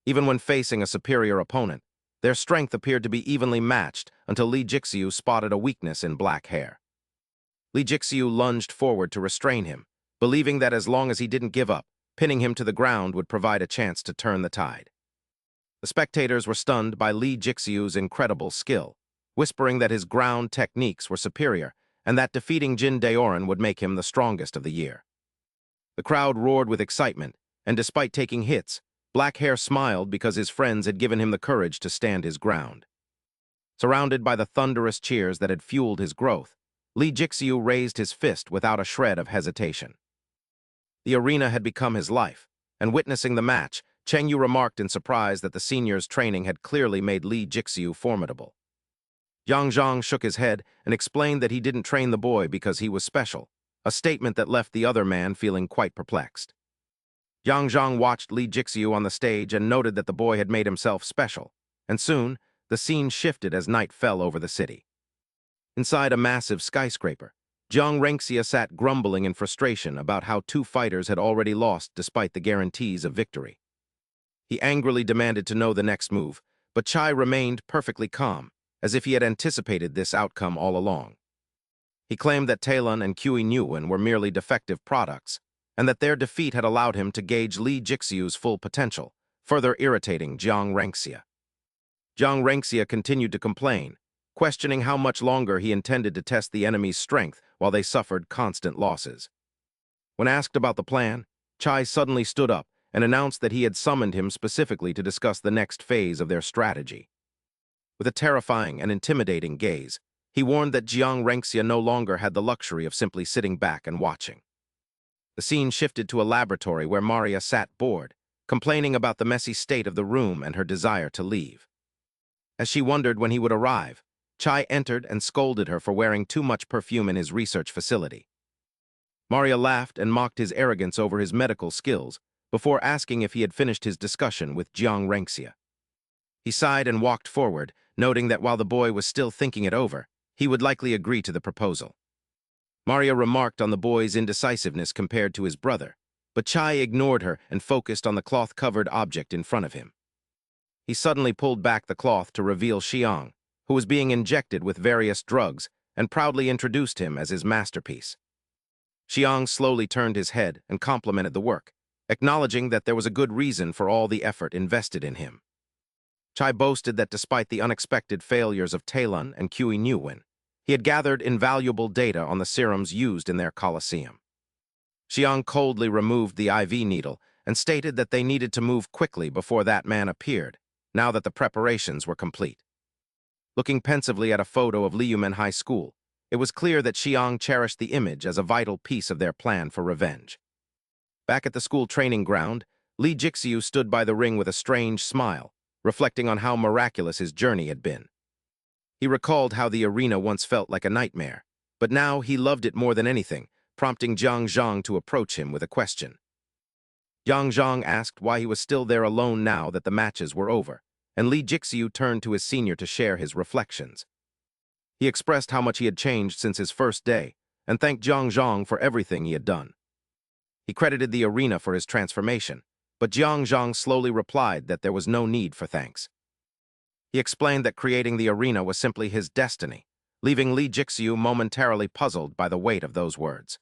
Even when facing a superior opponent, their strength appeared to be evenly matched until Lee Jixiu spotted a weakness in black hair. Lee Jixiu lunged forward to restrain him, believing that as long as he didn't give up, pinning him to the ground would provide a chance to turn the tide. The spectators were stunned by Lee Jixiu's incredible skill, whispering that his ground techniques were superior and that defeating Jin Daoran would make him the strongest of the year. The crowd roared with excitement, and despite taking hits, Black Hair smiled because his friends had given him the courage to stand his ground. Surrounded by the thunderous cheers that had fueled his growth, Lee Jixiu raised his fist without a shred of hesitation. The arena had become his life, and witnessing the match, Cheng Yu remarked in surprise that the seniors' training had clearly made Lee Jixiu formidable. Zhang shook his head and explained that he didn't train the boy because he was special, a statement that left the other man feeling quite perplexed. Zhang watched Lee Jixiu on the stage and noted that the boy had made himself special, and soon, the scene shifted as night fell over the city. Inside a massive skyscraper, Jang Renxia sat grumbling in frustration about how two fighters had already lost despite the guarantees of victory. He angrily demanded to know the next move, but Chai remained perfectly calm, as if he had anticipated this outcome all along. He claimed that Talon and Kui Nguyen were merely defective products, and that their defeat had allowed him to gauge Lee Jixiu's full potential, further irritating Jang Renxia. Jang Renxia continued to complain, questioning how much longer he intended to test the enemy's strength while they suffered constant losses. When asked about the plan, Chai suddenly stood up and announced that he had summoned him specifically to discuss the next phase of their strategy. With a terrifying and intimidating gaze, he warned that Jiang Renxia no longer had the luxury of simply sitting back and watching. The scene shifted to a laboratory where Maria sat bored, complaining about the messy state of the room and her desire to leave. As she wondered when he would arrive, Chai entered and scolded her for wearing too much perfume in his research facility. Maria laughed and mocked his arrogance over his medical skills before asking if he had finished his discussion with Jiang Renxia. He sighed and walked forward, noting that while the boy was still thinking it over, he would likely agree to the proposal. Maria remarked on the boy's indecisiveness compared to his brother, but Chai ignored her and focused on the cloth-covered object in front of him. He suddenly pulled back the cloth to reveal Xiang, who was being injected with various drugs, and proudly introduced him as his masterpiece. Xiang slowly turned his head and complimented the work, acknowledging that there was a good reason for all the effort invested in him. Chai boasted that despite the unexpected failures of Talon and Kui Nguyen, he had gathered invaluable data on the serums used in their coliseum. Xiang coldly removed the IV needle and stated that they needed to move quickly before that man appeared, now that the preparations were complete. Looking pensively at a photo of Liumen High School, it was clear that Xiang cherished the image as a vital piece of their plan for revenge. Back at the school training ground, Lee Jixiu stood by the ring with a strange smile, reflecting on how miraculous his journey had been. He recalled how the arena once felt like a nightmare, but now he loved it more than anything, prompting Zhang to approach him with a question. Zhang asked why he was still there alone now that the matches were over, and Lee Jixiu turned to his senior to share his reflections. He expressed how much he had changed since his first day, and thanked Zhang for everything he had done. He credited the arena for his transformation, but Zhang slowly replied that there was no need for thanks. He explained that creating the arena was simply his destiny, leaving Lee Jixiu momentarily puzzled by the weight of those words.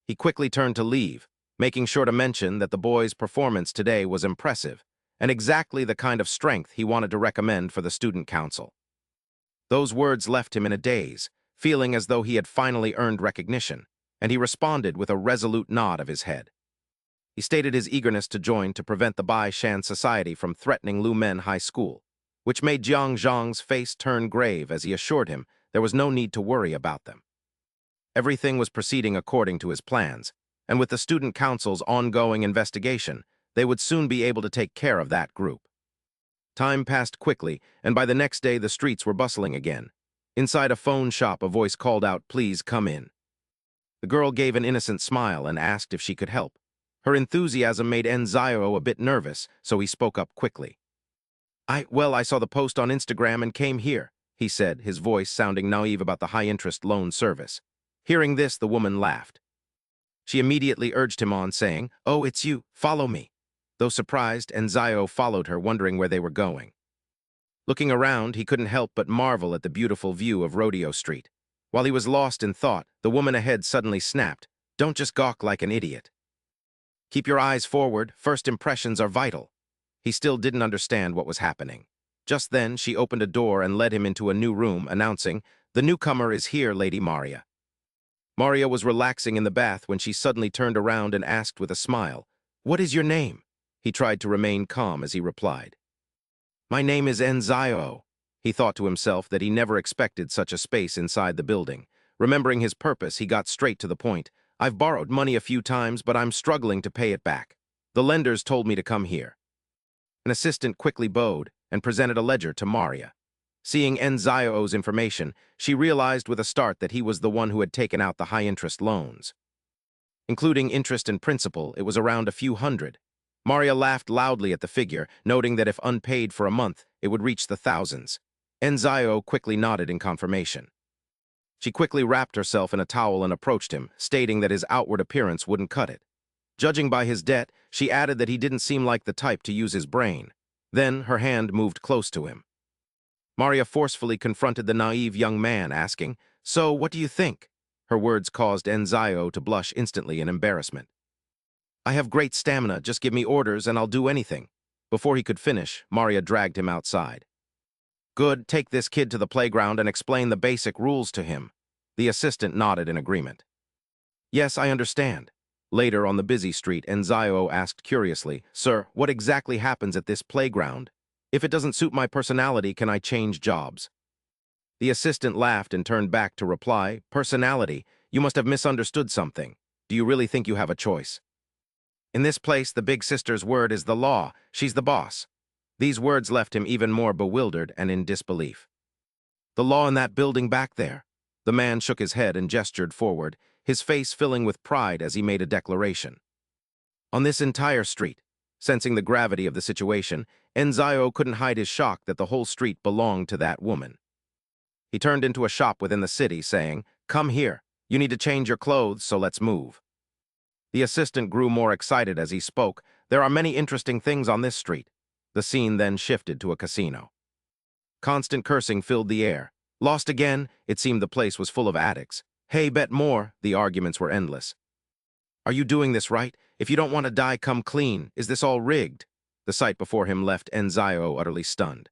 He quickly turned to leave, making sure to mention that the boy's performance today was impressive and exactly the kind of strength he wanted to recommend for the student council. Those words left him in a daze, feeling as though he had finally earned recognition, and he responded with a resolute nod of his head. He stated his eagerness to join to prevent the Bashan Society from threatening Liumen High School, which made Zhang's face turn grave as he assured him there was no need to worry about them. Everything was proceeding according to his plans, and with the student council's ongoing investigation, they would soon be able to take care of that group. Time passed quickly, and by the next day the streets were bustling again. Inside a phone shop, a voice called out, "Please come in." The girl gave an innocent smile and asked if she could help. Her enthusiasm made Enzaio a bit nervous, so he spoke up quickly. I saw the post on Instagram and came here. he said, his voice sounding naive about the high-interest loan service. Hearing this, the woman laughed. She immediately urged him on, saying, "Oh, it's you. Follow me." Though surprised, Enzaio followed her, wondering where they were going. Looking around, he couldn't help but marvel at the beautiful view of Rodeo Street. While he was lost in thought, the woman ahead suddenly snapped, "Don't just gawk like an idiot. Keep your eyes forward. First impressions are vital." He still didn't understand what was happening. Just then, she opened a door and led him into a new room, announcing, "The newcomer is here, Lady Maria." Maria was relaxing in the bath when she suddenly turned around and asked with a smile, "What is your name?" He tried to remain calm as he replied, "My name is Enzaio." He thought to himself that he never expected such a space inside the building. Remembering his purpose, he got straight to the point. "I've borrowed money a few times, but I'm struggling to pay it back. The lenders told me to come here." An assistant quickly bowed and presented a ledger to Maria. Seeing Enzaio's information, she realized with a start that he was the one who had taken out the high-interest loans. Including interest and principal, it was around a few hundred. Maria laughed loudly at the figure, noting that if unpaid for a month, it would reach the thousands. Enzaio quickly nodded in confirmation. She quickly wrapped herself in a towel and approached him, stating that his outward appearance wouldn't cut it. Judging by his debt, she added that he didn't seem like the type to use his brain. Then her hand moved close to him. Maria forcefully confronted the naive young man, asking, "So, what do you think?" Her words caused Enzaio to blush instantly in embarrassment. "I have great stamina, just give me orders and I'll do anything." Before he could finish, Maria dragged him outside. "Good, take this kid to the playground and explain the basic rules to him." The assistant nodded in agreement. "Yes, I understand." Later on the busy street, Enzaio asked curiously, "Sir, what exactly happens at this playground? If it doesn't suit my personality, can I change jobs?" The assistant laughed and turned back to reply, "Personality? You must have misunderstood something. Do you really think you have a choice? In this place, the big sister's word is the law. She's the boss." These words left him even more bewildered and in disbelief. "The law in that building back there?" The man shook his head and gestured forward, his face filling with pride as he made a declaration. "On this entire street." Sensing the gravity of the situation, Enzaio couldn't hide his shock that the whole street belonged to that woman. He turned into a shop within the city, saying, "Come here. You need to change your clothes, so let's move." The assistant grew more excited as he spoke. "There are many interesting things on this street." The scene then shifted to a casino. Constant cursing filled the air. "Lost again?" It seemed the place was full of addicts. "Hey, bet more." The arguments were endless. "Are you doing this right? If you don't want to die, come clean. Is this all rigged?" The sight before him left Enzaio utterly stunned.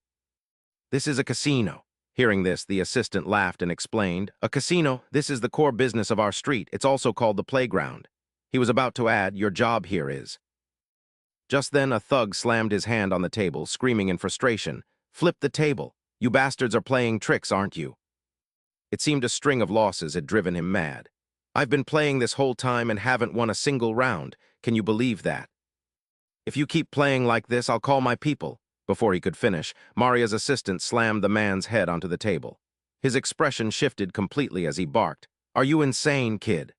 "This is a casino." Hearing this, the assistant laughed and explained, "A casino, this is the core business of our street. It's also called the playground." He was about to add, "Your job here is." Just then, a thug slammed his hand on the table, screaming in frustration, "Flip the table. You bastards are playing tricks, aren't you?" It seemed a string of losses had driven him mad. "I've been playing this whole time and haven't won a single round. Can you believe that? If you keep playing like this, I'll call my people." Before he could finish, Maria's assistant slammed the man's head onto the table. His expression shifted completely as he barked, "Are you insane, kid?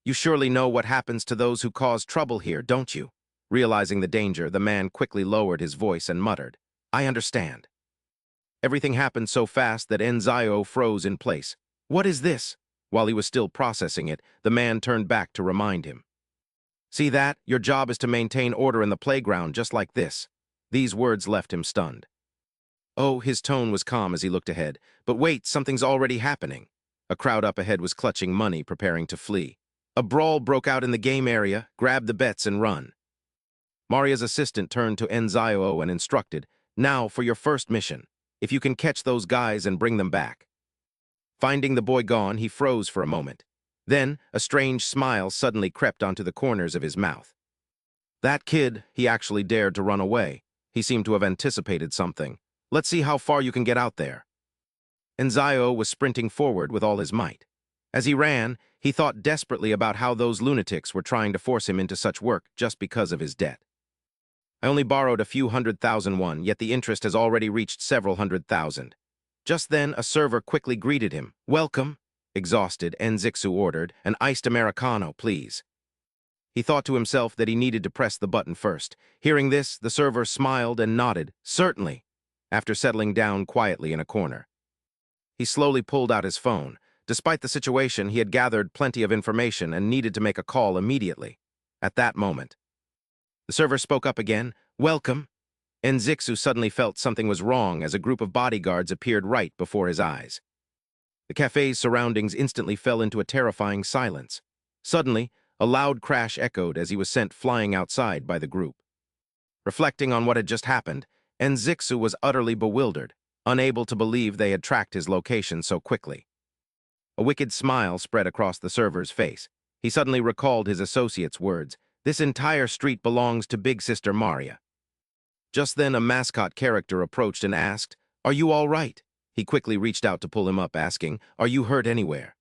You surely know what happens to those who cause trouble here, don't you?" Realizing the danger, the man quickly lowered his voice and muttered, "I understand." Everything happened so fast that Enzaio froze in place. "What is this?" While he was still processing it, the man turned back to remind him. "See that? Your job is to maintain order in the playground just like this." These words left him stunned. Oh, his tone was calm as he looked ahead. But wait, something's already happening. A crowd up ahead was clutching money, preparing to flee. A brawl broke out in the game area. "Grab the bets and run." Maria's assistant turned to Enzaio and instructed, "Now for your first mission. If you can catch those guys and bring them back." Finding the boy gone, he froze for a moment. Then, a strange smile suddenly crept onto the corners of his mouth. That kid, he actually dared to run away. He seemed to have anticipated something. "Let's see how far you can get out there." Enzaio was sprinting forward with all his might. As he ran, he thought desperately about how those lunatics were trying to force him into such work just because of his debt. "I only borrowed a few 100,000 won, yet the interest has already reached several 100,000. Just then, a server quickly greeted him. "Welcome." Exhausted, Enzixu ordered, "An iced Americano, please." He thought to himself that he needed to press the button first. Hearing this, the server smiled and nodded, "Certainly," after settling down quietly in a corner. He slowly pulled out his phone. Despite the situation, he had gathered plenty of information and needed to make a call immediately. At that moment, the server spoke up again. "Welcome." Enzixu suddenly felt something was wrong as a group of bodyguards appeared right before his eyes. The cafe's surroundings instantly fell into a terrifying silence. Suddenly, a loud crash echoed as he was sent flying outside by the group. Reflecting on what had just happened, Enzixu was utterly bewildered, unable to believe they had tracked his location so quickly. A wicked smile spread across the server's face. He suddenly recalled his associate's words, "This entire street belongs to Big Sister Maria." Just then, a mascot character approached and asked, "Are you all right?" He quickly reached out to pull him up, asking, "Are you hurt anywhere?"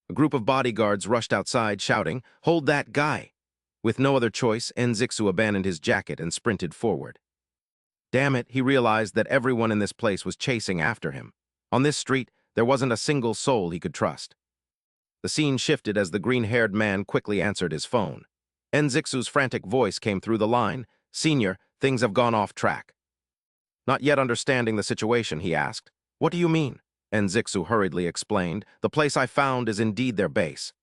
A group of bodyguards rushed outside, shouting, "Hold that guy!" With no other choice, Enzixu abandoned his jacket and sprinted forward. Damn it, he realized that everyone in this place was chasing after him. On this street, there wasn't a single soul he could trust. The scene shifted as the green-haired man quickly answered his phone. Enzixu's frantic voice came through the line, "Senior, things have gone off track." Not yet understanding the situation, he asked, "What do you mean?" Enzixu hurriedly explained, "The place I found is indeed their base.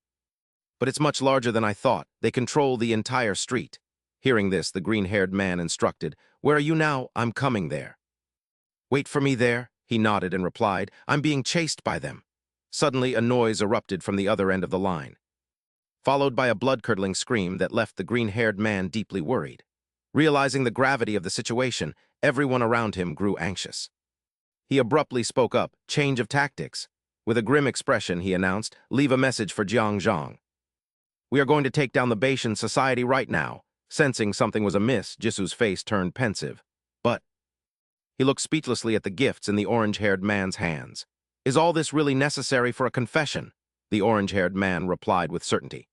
But it's much larger than I thought. They control the entire street." Hearing this, the green-haired man instructed, "Where are you now? I'm coming there." "Wait for me there," he nodded and replied, "I'm being chased by them." Suddenly, a noise erupted from the other end of the line, followed by a blood-curdling scream that left the green-haired man deeply worried. Realizing the gravity of the situation, everyone around him grew anxious. He abruptly spoke up, "Change of tactics." With a grim expression, he announced, "Leave a message for Jang. We are going to take down the Bashan society right now." Sensing something was amiss, Jisu's face turned pensive. "But—" He looked speechlessly at the gifts in the orange-haired man's hands. "Is all this really necessary for a confession?" The orange-haired man replied with certainty.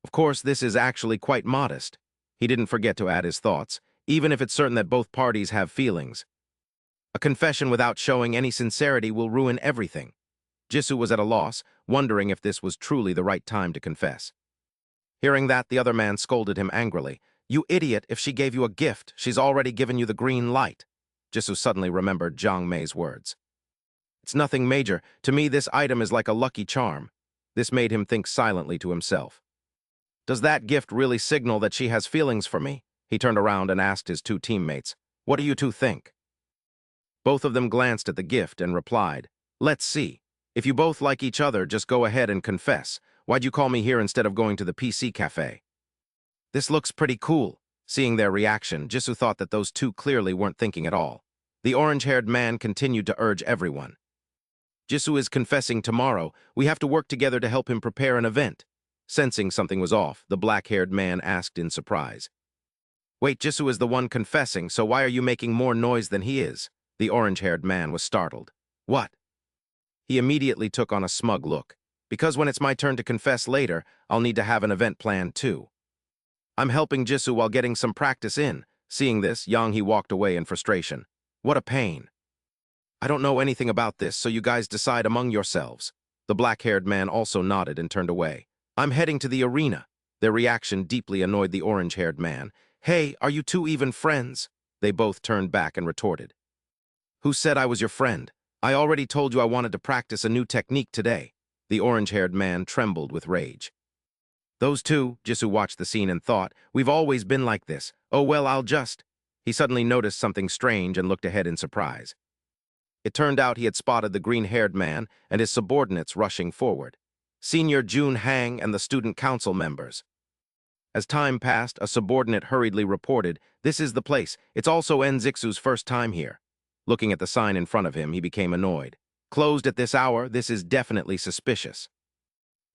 "Of course, this is actually quite modest." He didn't forget to add his thoughts, "even if it's certain that both parties have feelings. A confession without showing any sincerity will ruin everything." Jisoo was at a loss, wondering if this was truly the right time to confess. Hearing that, the other man scolded him angrily. "You idiot, if she gave you a gift, she's already given you the green light." Jisoo suddenly remembered Jang Mei's words. "It's nothing major. To me, this item is like a lucky charm." This made him think silently to himself. "Does that gift really signal that she has feelings for me?" He turned around and asked his two teammates, "What do you two think?" Both of them glanced at the gift and replied, "Let's see. If you both like each other, just go ahead and confess. Why'd you call me here instead of going to the PC cafe?" "This looks pretty cool." Seeing their reaction, Jisoo thought that those two clearly weren't thinking at all. The orange-haired man continued to urge everyone. "Jisoo is confessing tomorrow. We have to work together to help him prepare an event." Sensing something was off, the black-haired man asked in surprise. "Wait, Jisoo is the one confessing, so why are you making more noise than he is?" The orange-haired man was startled. "What?" He immediately took on a smug look. "Because when it's my turn to confess later, I'll need to have an event planned too. I'm helping Jisoo while getting some practice in." Seeing this, Yang walked away in frustration. "What a pain. I don't know anything about this, so you guys decide among yourselves." The black-haired man also nodded and turned away. "I'm heading to the arena." Their reaction deeply annoyed the orange-haired man. "Hey, are you two even friends?" They both turned back and retorted. "Who said I was your friend? I already told you I wanted to practice a new technique today." The orange-haired man trembled with rage. "Those two," Jisoo watched the scene and thought, "we've always been like this. Oh well, I'll just—" He suddenly noticed something strange and looked ahead in surprise. It turned out he had spotted the green-haired man and his subordinates rushing forward. Senior Jun Hang and the student council members. As time passed, a subordinate hurriedly reported, "This is the place. It's also Enzixu's first time here." Looking at the sign in front of him, he became annoyed. "Closed at this hour, this is definitely suspicious."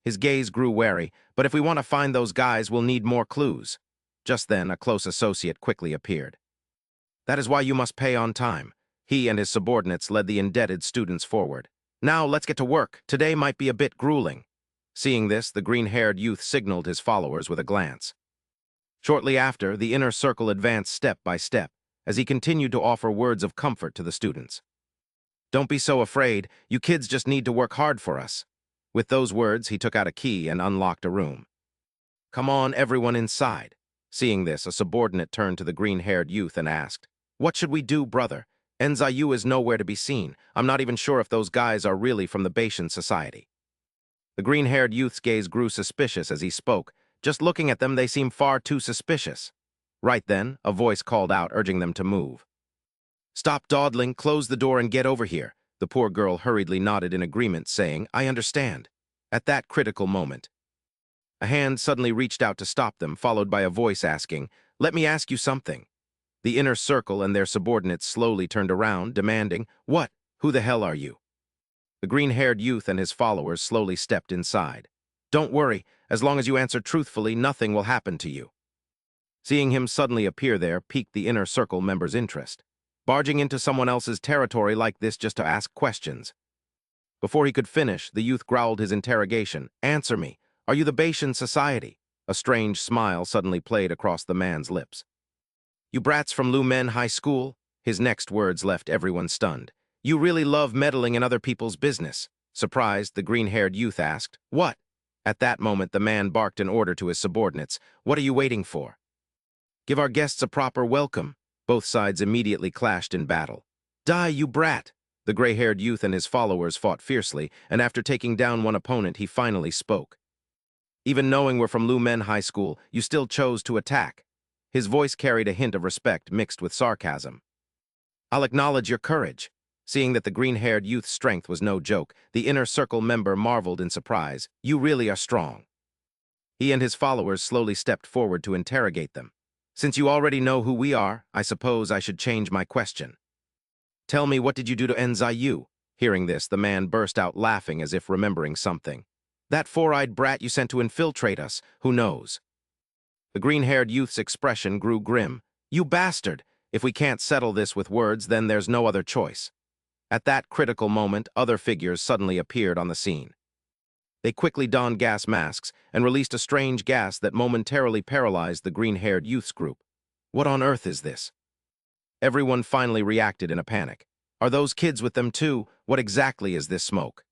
His gaze grew wary, "But if we want to find those guys, we'll need more clues." Just then, a close associate quickly appeared. "That is why you must pay on time." He and his subordinates led the indebted students forward. "Now, let's get to work. Today might be a bit grueling." Seeing this, the green-haired youth signaled his followers with a glance. Shortly after, the inner circle advanced step by step, as he continued to offer words of comfort to the students. "Don't be so afraid. You kids just need to work hard for us." With those words, he took out a key and unlocked a room. "Come on, everyone inside." Seeing this, a subordinate turned to the green-haired youth and asked, "What should we do, brother?" Enzayu is nowhere to be seen. I'm not even sure if those guys are really from the Bashan society. The green-haired youth's gaze grew suspicious as he spoke. Just looking at them, they seem far too suspicious. Right then, a voice called out, urging them to move. "Stop dawdling, close the door and get over here." The poor girl hurriedly nodded in agreement, saying, "I understand." At that critical moment, a hand suddenly reached out to stop them, followed by a voice asking, "Let me ask you something." The inner circle and their subordinates slowly turned around, demanding, "What? Who the hell are you?" The green-haired youth and his followers slowly stepped inside. "Don't worry, as long as you answer truthfully, nothing will happen to you." Seeing him suddenly appear there piqued the inner circle member's interest. Barging into someone else's territory like this just to ask questions. Before he could finish, the youth growled his interrogation. "Answer me. Are you the Bashan society?" A strange smile suddenly played across the man's lips. "You brats from Lumen High School?" His next words left everyone stunned. "You really love meddling in other people's business." Surprised, the green-haired youth asked, "What?" At that moment, the man barked an order to his subordinates. "What are you waiting for? Give our guests a proper welcome." Both sides immediately clashed in battle. "Die, you brat!" The gray-haired youth and his followers fought fiercely, and after taking down one opponent, he finally spoke. "Even knowing we're from Lumen High School, you still chose to attack." His voice carried a hint of respect mixed with sarcasm. "I'll acknowledge your courage." Seeing that the green-haired youth's strength was no joke, the inner circle member marveled in surprise. "You really are strong." He and his followers slowly stepped forward to interrogate them. "Since you already know who we are, I suppose I should change my question. Tell me, what did you do to Enzayu?" Hearing this, the man burst out laughing as if remembering something. "That four-eyed brat you sent to infiltrate us, who knows?" The green-haired youth's expression grew grim. "You bastard! If we can't settle this with words, then there's no other choice." At that critical moment, other figures suddenly appeared on the scene. They quickly donned gas masks and released a strange gas that momentarily paralyzed the green-haired youth's group. "What on earth is this?" Everyone finally reacted in a panic. "Are those kids with them too? What exactly is this smoke?"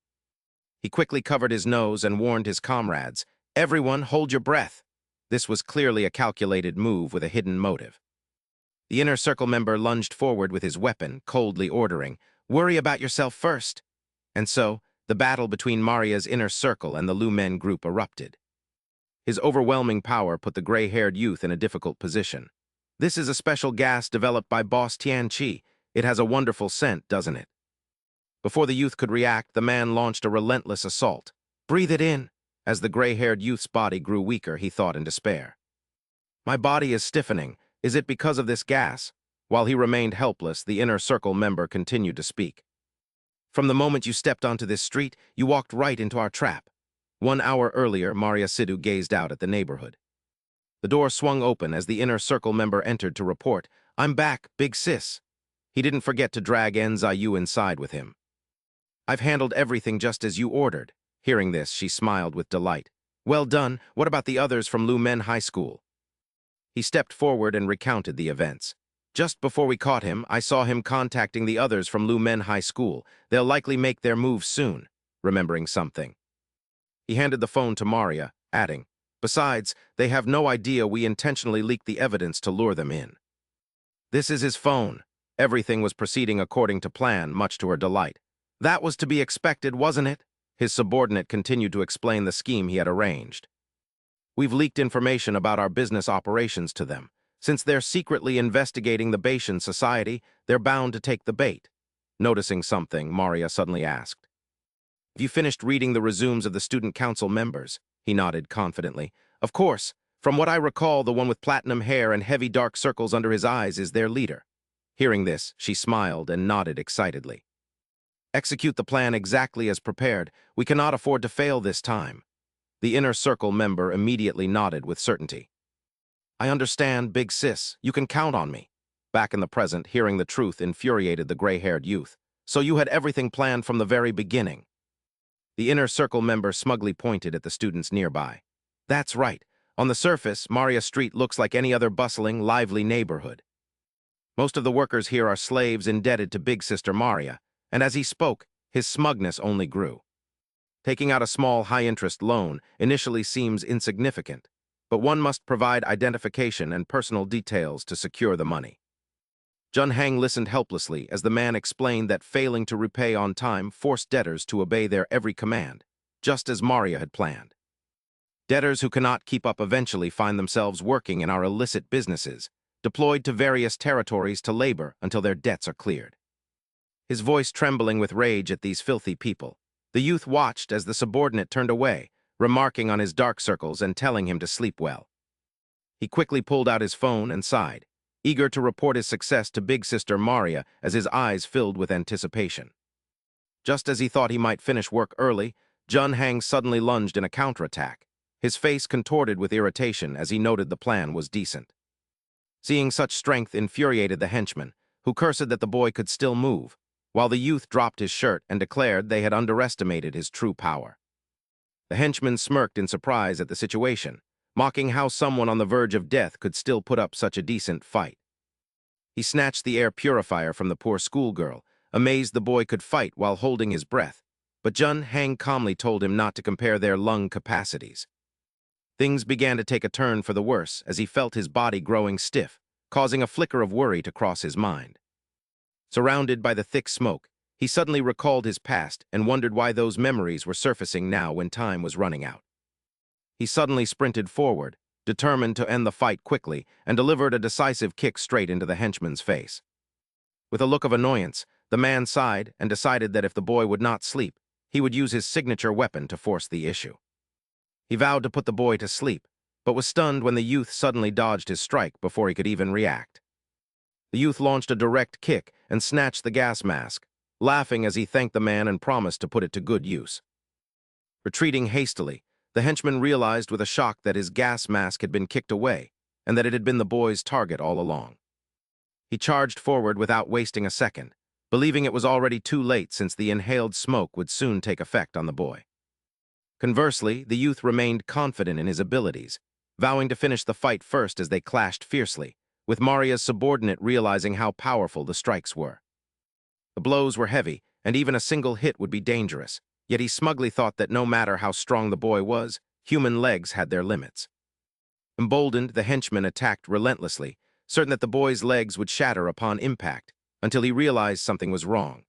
He quickly covered his nose and warned his comrades, "Everyone, hold your breath." This was clearly a calculated move with a hidden motive. The inner circle member lunged forward with his weapon, coldly ordering, "Worry about yourself first." And so, the battle between Maria's inner circle and the Lumen group erupted. His overwhelming power put the gray-haired youth in a difficult position. "This is a special gas developed by Boss Tianchi. It has a wonderful scent, doesn't it?" Before the youth could react, the man launched a relentless assault. "Breathe it in." As the gray-haired youth's body grew weaker, he thought in despair. "My body is stiffening. Is it because of this gas?" While he remained helpless, the inner circle member continued to speak. "From the moment you stepped onto this street, you walked right into our trap." 1 hour earlier, Maria Sidhu gazed out at the neighborhood. The door swung open as the inner circle member entered to report, "I'm back, big sis." He didn't forget to drag Enzayu inside with him. "I've handled everything just as you ordered." Hearing this, she smiled with delight. "Well done. What about the others from Lumen High School?" He stepped forward and recounted the events. "Just before we caught him, I saw him contacting the others from Lumen High School. They'll likely make their move soon." Remembering something, he handed the phone to Maria, adding, "Besides, they have no idea we intentionally leaked the evidence to lure them in." "This is his phone." Everything was proceeding according to plan, much to her delight. "That was to be expected, wasn't it?" His subordinate continued to explain the scheme he had arranged. "We've leaked information about our business operations to them. Since they're secretly investigating the Bashan society, they're bound to take the bait." Noticing something, Maria suddenly asked, "Have you finished reading the resumes of the student council members?" He nodded confidently. "Of course. From what I recall, the one with platinum hair and heavy dark circles under his eyes is their leader." Hearing this, she smiled and nodded excitedly. "Execute the plan exactly as prepared. We cannot afford to fail this time." The inner circle member immediately nodded with certainty. "I understand, big sis. You can count on me." Back in the present, hearing the truth infuriated the gray-haired youth. "So you had everything planned from the very beginning?" The inner circle member smugly pointed at the students nearby. "That's right. On the surface, Maria Street looks like any other bustling, lively neighborhood. Most of the workers here are slaves indebted to Big Sister Maria," and as he spoke, his smugness only grew. Taking out a small, high-interest loan initially seems insignificant, but one must provide identification and personal details to secure the money. Jun Hang listened helplessly as the man explained that failing to repay on time forced debtors to obey their every command, just as Maria had planned. Debtors who cannot keep up eventually find themselves working in our illicit businesses, deployed to various territories to labor until their debts are cleared. His voice trembling with rage at these filthy people, the youth watched as the subordinate turned away, remarking on his dark circles and telling him to sleep well. He quickly pulled out his phone and sighed, eager to report his success to big sister Maria as his eyes filled with anticipation. Just as he thought he might finish work early, Jun Hang suddenly lunged in a counterattack, his face contorted with irritation as he noted the plan was decent. Seeing such strength infuriated the henchman, who cursed that the boy could still move, while the youth dropped his shirt and declared they had underestimated his true power. The henchman smirked in surprise at the situation, mocking how someone on the verge of death could still put up such a decent fight. He snatched the air purifier from the poor schoolgirl, amazed the boy could fight while holding his breath, but Jun Hang calmly told him not to compare their lung capacities. Things began to take a turn for the worse as he felt his body growing stiff, causing a flicker of worry to cross his mind. Surrounded by the thick smoke, he suddenly recalled his past and wondered why those memories were surfacing now when time was running out. He suddenly sprinted forward, determined to end the fight quickly, and delivered a decisive kick straight into the henchman's face. With a look of annoyance, the man sighed and decided that if the boy would not sleep, he would use his signature weapon to force the issue. He vowed to put the boy to sleep, but was stunned when the youth suddenly dodged his strike before he could even react. The youth launched a direct kick and snatched the gas mask, laughing as he thanked the man and promised to put it to good use. Retreating hastily, the henchman realized with a shock that his gas mask had been kicked away and that it had been the boy's target all along. He charged forward without wasting a second, believing it was already too late since the inhaled smoke would soon take effect on the boy. Conversely, the youth remained confident in his abilities, vowing to finish the fight first as they clashed fiercely, with Maria's subordinate realizing how powerful the strikes were. The blows were heavy, and even a single hit would be dangerous, yet he smugly thought that no matter how strong the boy was, human legs had their limits. Emboldened, the henchman attacked relentlessly, certain that the boy's legs would shatter upon impact, until he realized something was wrong.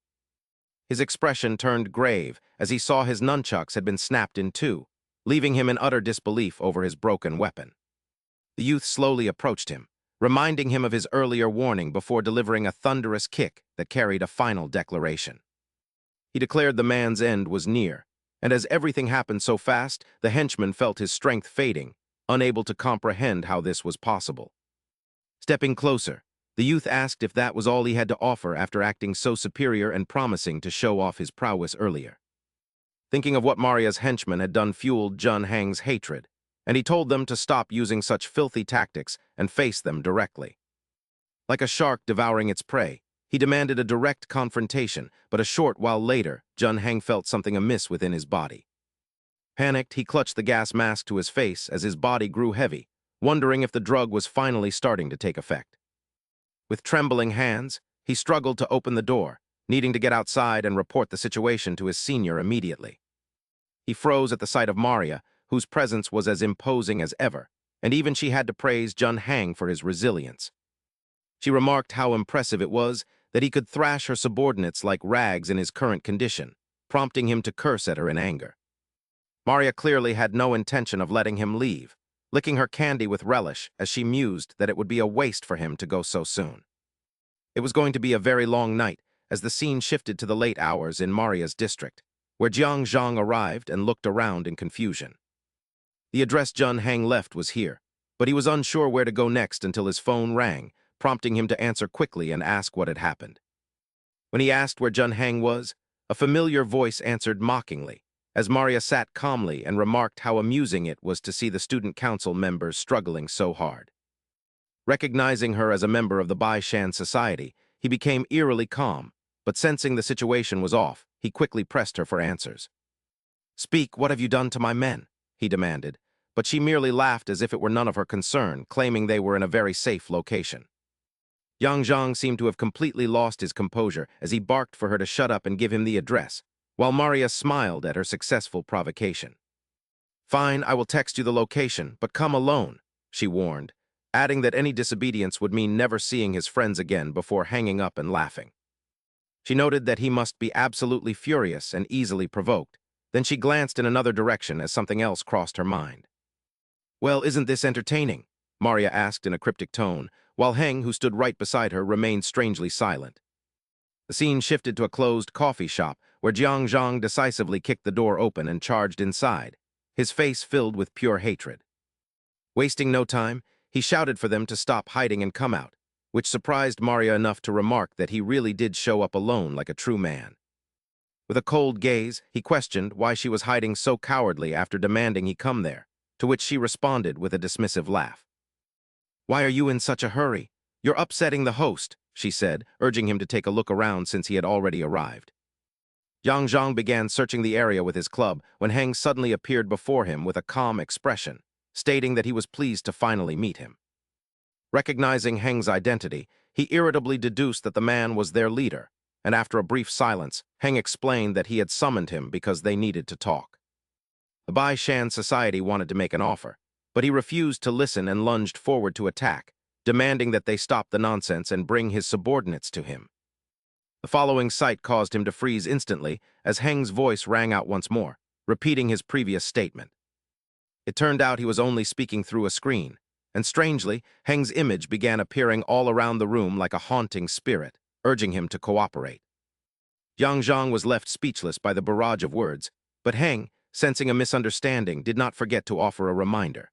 His expression turned grave as he saw his nunchucks had been snapped in two, leaving him in utter disbelief over his broken weapon. The youth slowly approached him, reminding him of his earlier warning before delivering a thunderous kick that carried a final declaration. He declared the man's end was near, and as everything happened so fast, the henchman felt his strength fading, unable to comprehend how this was possible. Stepping closer, the youth asked if that was all he had to offer after acting so superior and promising to show off his prowess earlier. Thinking of what Maria's henchmen had done fueled Jun Hang's hatred, and he told them to stop using such filthy tactics and face them directly. Like a shark devouring its prey, he demanded a direct confrontation, but a short while later, Jun Hang felt something amiss within his body. Panicked, he clutched the gas mask to his face as his body grew heavy, wondering if the drug was finally starting to take effect. With trembling hands, he struggled to open the door, needing to get outside and report the situation to his senior immediately. He froze at the sight of Maria, whose presence was as imposing as ever, and even she had to praise Jun Hang for his resilience. She remarked how impressive it was that he could thrash her subordinates like rags in his current condition, prompting him to curse at her in anger. Maria clearly had no intention of letting him leave, licking her candy with relish as she mused that it would be a waste for him to go so soon. It was going to be a very long night as the scene shifted to the late hours in Maria's district, where Jang arrived and looked around in confusion. The address Jun Hang left was here, but he was unsure where to go next until his phone rang, prompting him to answer quickly and ask what had happened. When he asked where Jun Hang was, a familiar voice answered mockingly, as Maria sat calmly and remarked how amusing it was to see the student council members struggling so hard. Recognizing her as a member of the Bashan society, he became eerily calm, but sensing the situation was off, he quickly pressed her for answers. "Speak, what have you done to my men?" he demanded, but she merely laughed as if it were none of her concern, claiming they were in a very safe location. Jang seemed to have completely lost his composure as he barked for her to shut up and give him the address, while Maria smiled at her successful provocation. "Fine, I will text you the location, but come alone," she warned, adding that any disobedience would mean never seeing his friends again before hanging up and laughing. She noted that he must be absolutely furious and easily provoked. Then she glanced in another direction as something else crossed her mind. "Well, isn't this entertaining?" Maria asked in a cryptic tone, while Heng, who stood right beside her, remained strangely silent. The scene shifted to a closed coffee shop, where Jang decisively kicked the door open and charged inside, his face filled with pure hatred. Wasting no time, he shouted for them to stop hiding and come out, which surprised Maria enough to remark that he really did show up alone like a true man. With a cold gaze, he questioned why she was hiding so cowardly after demanding he come there, to which she responded with a dismissive laugh. "Why are you in such a hurry? You're upsetting the host," she said, urging him to take a look around since he had already arrived. Jang began searching the area with his club when Heng suddenly appeared before him with a calm expression, stating that he was pleased to finally meet him. Recognizing Heng's identity, he irritably deduced that the man was their leader, and after a brief silence, Heng explained that he had summoned him because they needed to talk. The Bashan society wanted to make an offer, but he refused to listen and lunged forward to attack, demanding that they stop the nonsense and bring his subordinates to him. The following sight caused him to freeze instantly as Heng's voice rang out once more, repeating his previous statement. It turned out he was only speaking through a screen, and strangely, Heng's image began appearing all around the room like a haunting spirit, urging him to cooperate. Jang was left speechless by the barrage of words, but Heng, sensing a misunderstanding, did not forget to offer a reminder.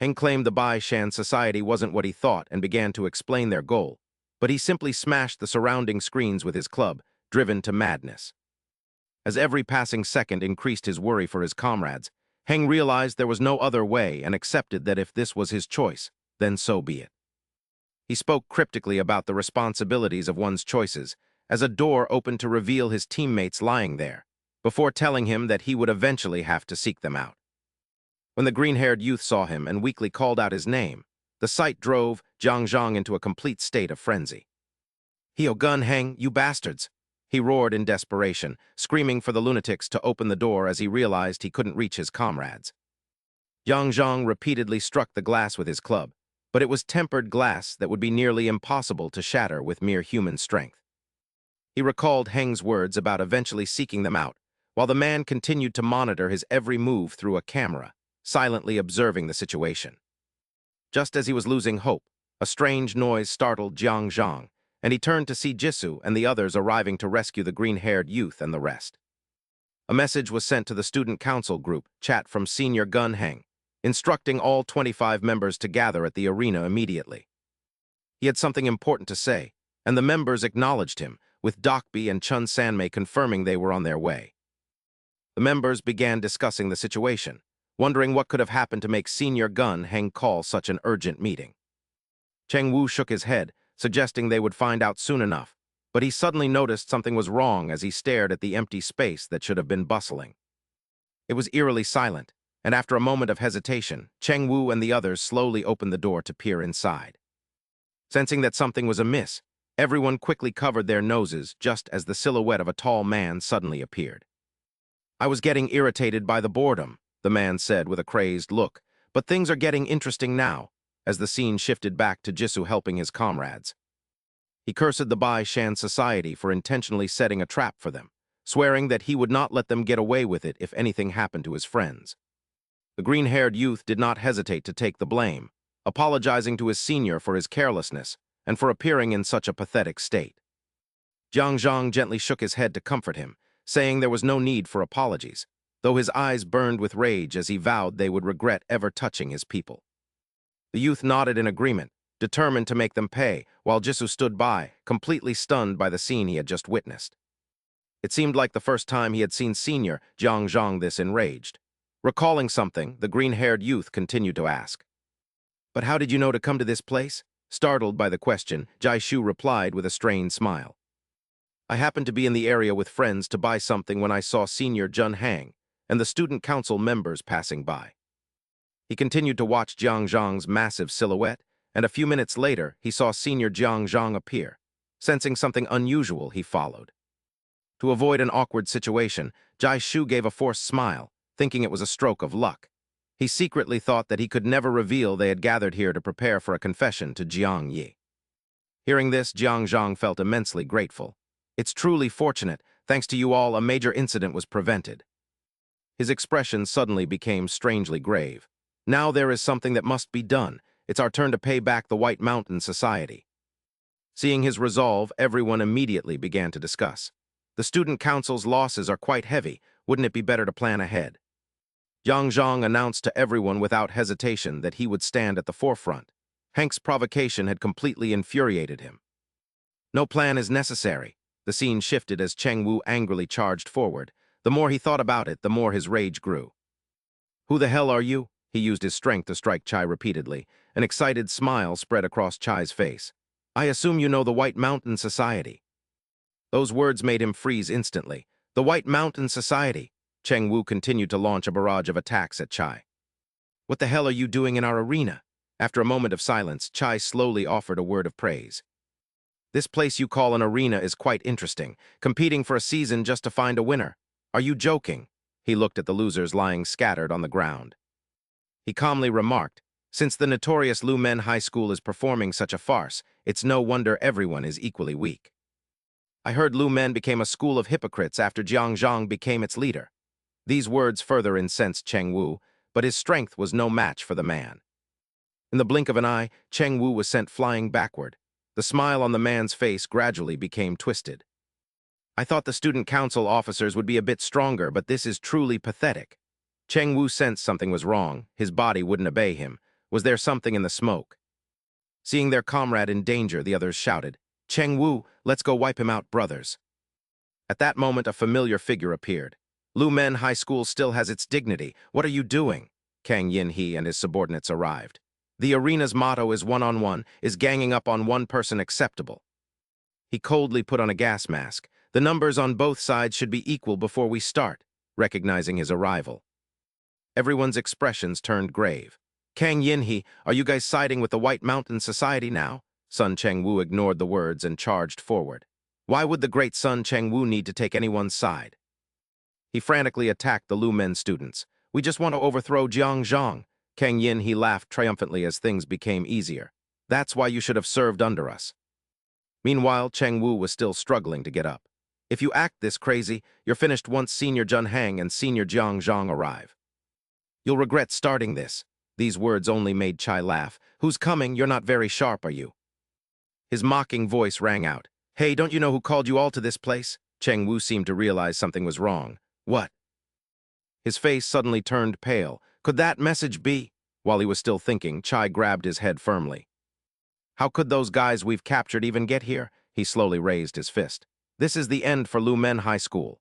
Heng claimed the Bashan society wasn't what he thought and began to explain their goal, but he simply smashed the surrounding screens with his club, driven to madness. As every passing second increased his worry for his comrades, Heng realized there was no other way and accepted that if this was his choice, then so be it. He spoke cryptically about the responsibilities of one's choices, as a door opened to reveal his teammates lying there, before telling him that he would eventually have to seek them out. When the green-haired youth saw him and weakly called out his name, the sight drove Jang into a complete state of frenzy. "Heo gun Heng, you bastards!" he roared in desperation, screaming for the lunatics to open the door as he realized he couldn't reach his comrades. Jang repeatedly struck the glass with his club, but it was tempered glass that would be nearly impossible to shatter with mere human strength. He recalled Heng's words about eventually seeking them out, while the man continued to monitor his every move through a camera, silently observing the situation. Just as he was losing hope, a strange noise startled Jang, and he turned to see Jisoo and the others arriving to rescue the green-haired youth and the rest. A message was sent to the student council group chat from Senior Gun Heng, instructing all 25 members to gather at the arena immediately. He had something important to say, and the members acknowledged him, with Dokbi and Chun Sanmei confirming they were on their way. The members began discussing the situation, wondering what could have happened to make Senior Gun Heng call such an urgent meeting. Cheng Wu shook his head, suggesting they would find out soon enough, but he suddenly noticed something was wrong as he stared at the empty space that should have been bustling. It was eerily silent, and after a moment of hesitation, Cheng Wu and the others slowly opened the door to peer inside. Sensing that something was amiss, everyone quickly covered their noses just as the silhouette of a tall man suddenly appeared. "I was getting irritated by the boredom," the man said with a crazed look, "but things are getting interesting now," as the scene shifted back to Jisoo helping his comrades. He cursed the Bashan society for intentionally setting a trap for them, swearing that he would not let them get away with it if anything happened to his friends. The green-haired youth did not hesitate to take the blame, apologizing to his senior for his carelessness and for appearing in such a pathetic state. Jang gently shook his head to comfort him, saying there was no need for apologies, though his eyes burned with rage as he vowed they would regret ever touching his people. The youth nodded in agreement, determined to make them pay, while Jisoo stood by, completely stunned by the scene he had just witnessed. It seemed like the first time he had seen Senior Jang this enraged. Recalling something, the green-haired youth continued to ask, "But how did you know to come to this place?" Startled by the question, Jaishu replied with a strained smile. "I happened to be in the area with friends to buy something when I saw Senior Jun Hang and the student council members passing by." He continued to watch Jang's massive silhouette, and a few minutes later, he saw Senior Jang appear. Sensing something unusual, he followed. To avoid an awkward situation, Jaishu gave a forced smile, thinking it was a stroke of luck. He secretly thought that he could never reveal they had gathered here to prepare for a confession to Jiang Yi. Hearing this, Jiang Zhang felt immensely grateful. It's truly fortunate. Thanks to you all, a major incident was prevented. His expression suddenly became strangely grave. Now there is something that must be done. It's our turn to pay back the White Mountain Society. Seeing his resolve, everyone immediately began to discuss. The student council's losses are quite heavy. Wouldn't it be better to plan ahead? Yang Zhang announced to everyone without hesitation that he would stand at the forefront. Hank's provocation had completely infuriated him. No plan is necessary. The scene shifted as Cheng Wu angrily charged forward. The more he thought about it, the more his rage grew. Who the hell are you? He used his strength to strike Chai repeatedly. An excited smile spread across Chai's face. I assume you know the White Mountain Society. Those words made him freeze instantly. The White Mountain Society. Cheng Wu continued to launch a barrage of attacks at Chai. What the hell are you doing in our arena? After a moment of silence, Chai slowly offered a word of praise. This place you call an arena is quite interesting, competing for a season just to find a winner. Are you joking? He looked at the losers lying scattered on the ground. He calmly remarked, since the notorious Lu Men High School is performing such a farce, it's no wonder everyone is equally weak. I heard Lu Men became a school of hypocrites after Jiang Zhang became its leader. These words further incensed Cheng Wu, but his strength was no match for the man. In the blink of an eye, Cheng Wu was sent flying backward. The smile on the man's face gradually became twisted. I thought the student council officers would be a bit stronger, but this is truly pathetic. Cheng Wu sensed something was wrong. His body wouldn't obey him. Was there something in the smoke? Seeing their comrade in danger, the others shouted, Cheng Wu, let's go wipe him out, brothers. At that moment, a familiar figure appeared. Lu Men High School still has its dignity. What are you doing? Kang Yin He and his subordinates arrived. The arena's motto is one-on-one. Is ganging up on one person acceptable? He coldly put on a gas mask. The numbers on both sides should be equal before we start, recognizing his arrival. Everyone's expressions turned grave. Kang Yin He, are you guys siding with the White Mountain Society now? Sun Cheng Wu ignored the words and charged forward. Why would the great Sun Cheng Wu need to take anyone's side? He frantically attacked the Lu Men students. We just want to overthrow Jiang Zhang. Kang Yin He laughed triumphantly as things became easier. That's why you should have served under us. Meanwhile, Cheng Wu was still struggling to get up. If you act this crazy, you're finished once Senior Jun Hang and Senior Jiang Zhang arrive. You'll regret starting this. These words only made Chai laugh. Who's coming? You're not very sharp, are you? His mocking voice rang out. Hey, don't you know who called you all to this place? Cheng Wu seemed to realize something was wrong. What? His face suddenly turned pale. Could that message be? While he was still thinking, Chai grabbed his head firmly. How could those guys we've captured even get here? He slowly raised his fist. This is the end for Lu Men High School.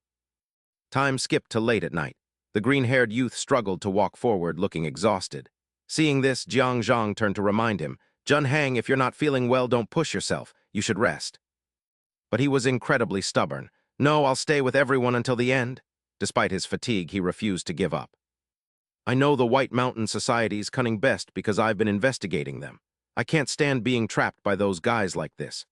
Time skipped to late at night. The green-haired youth struggled to walk forward, looking exhausted. Seeing this, Jiang Zhang turned to remind him, Jun Hang, if you're not feeling well, don't push yourself. You should rest. But he was incredibly stubborn. No, I'll stay with everyone until the end. Despite his fatigue, he refused to give up. I know the White Mountain Society's cunning best because I've been investigating them. I can't stand being trapped by those guys like this.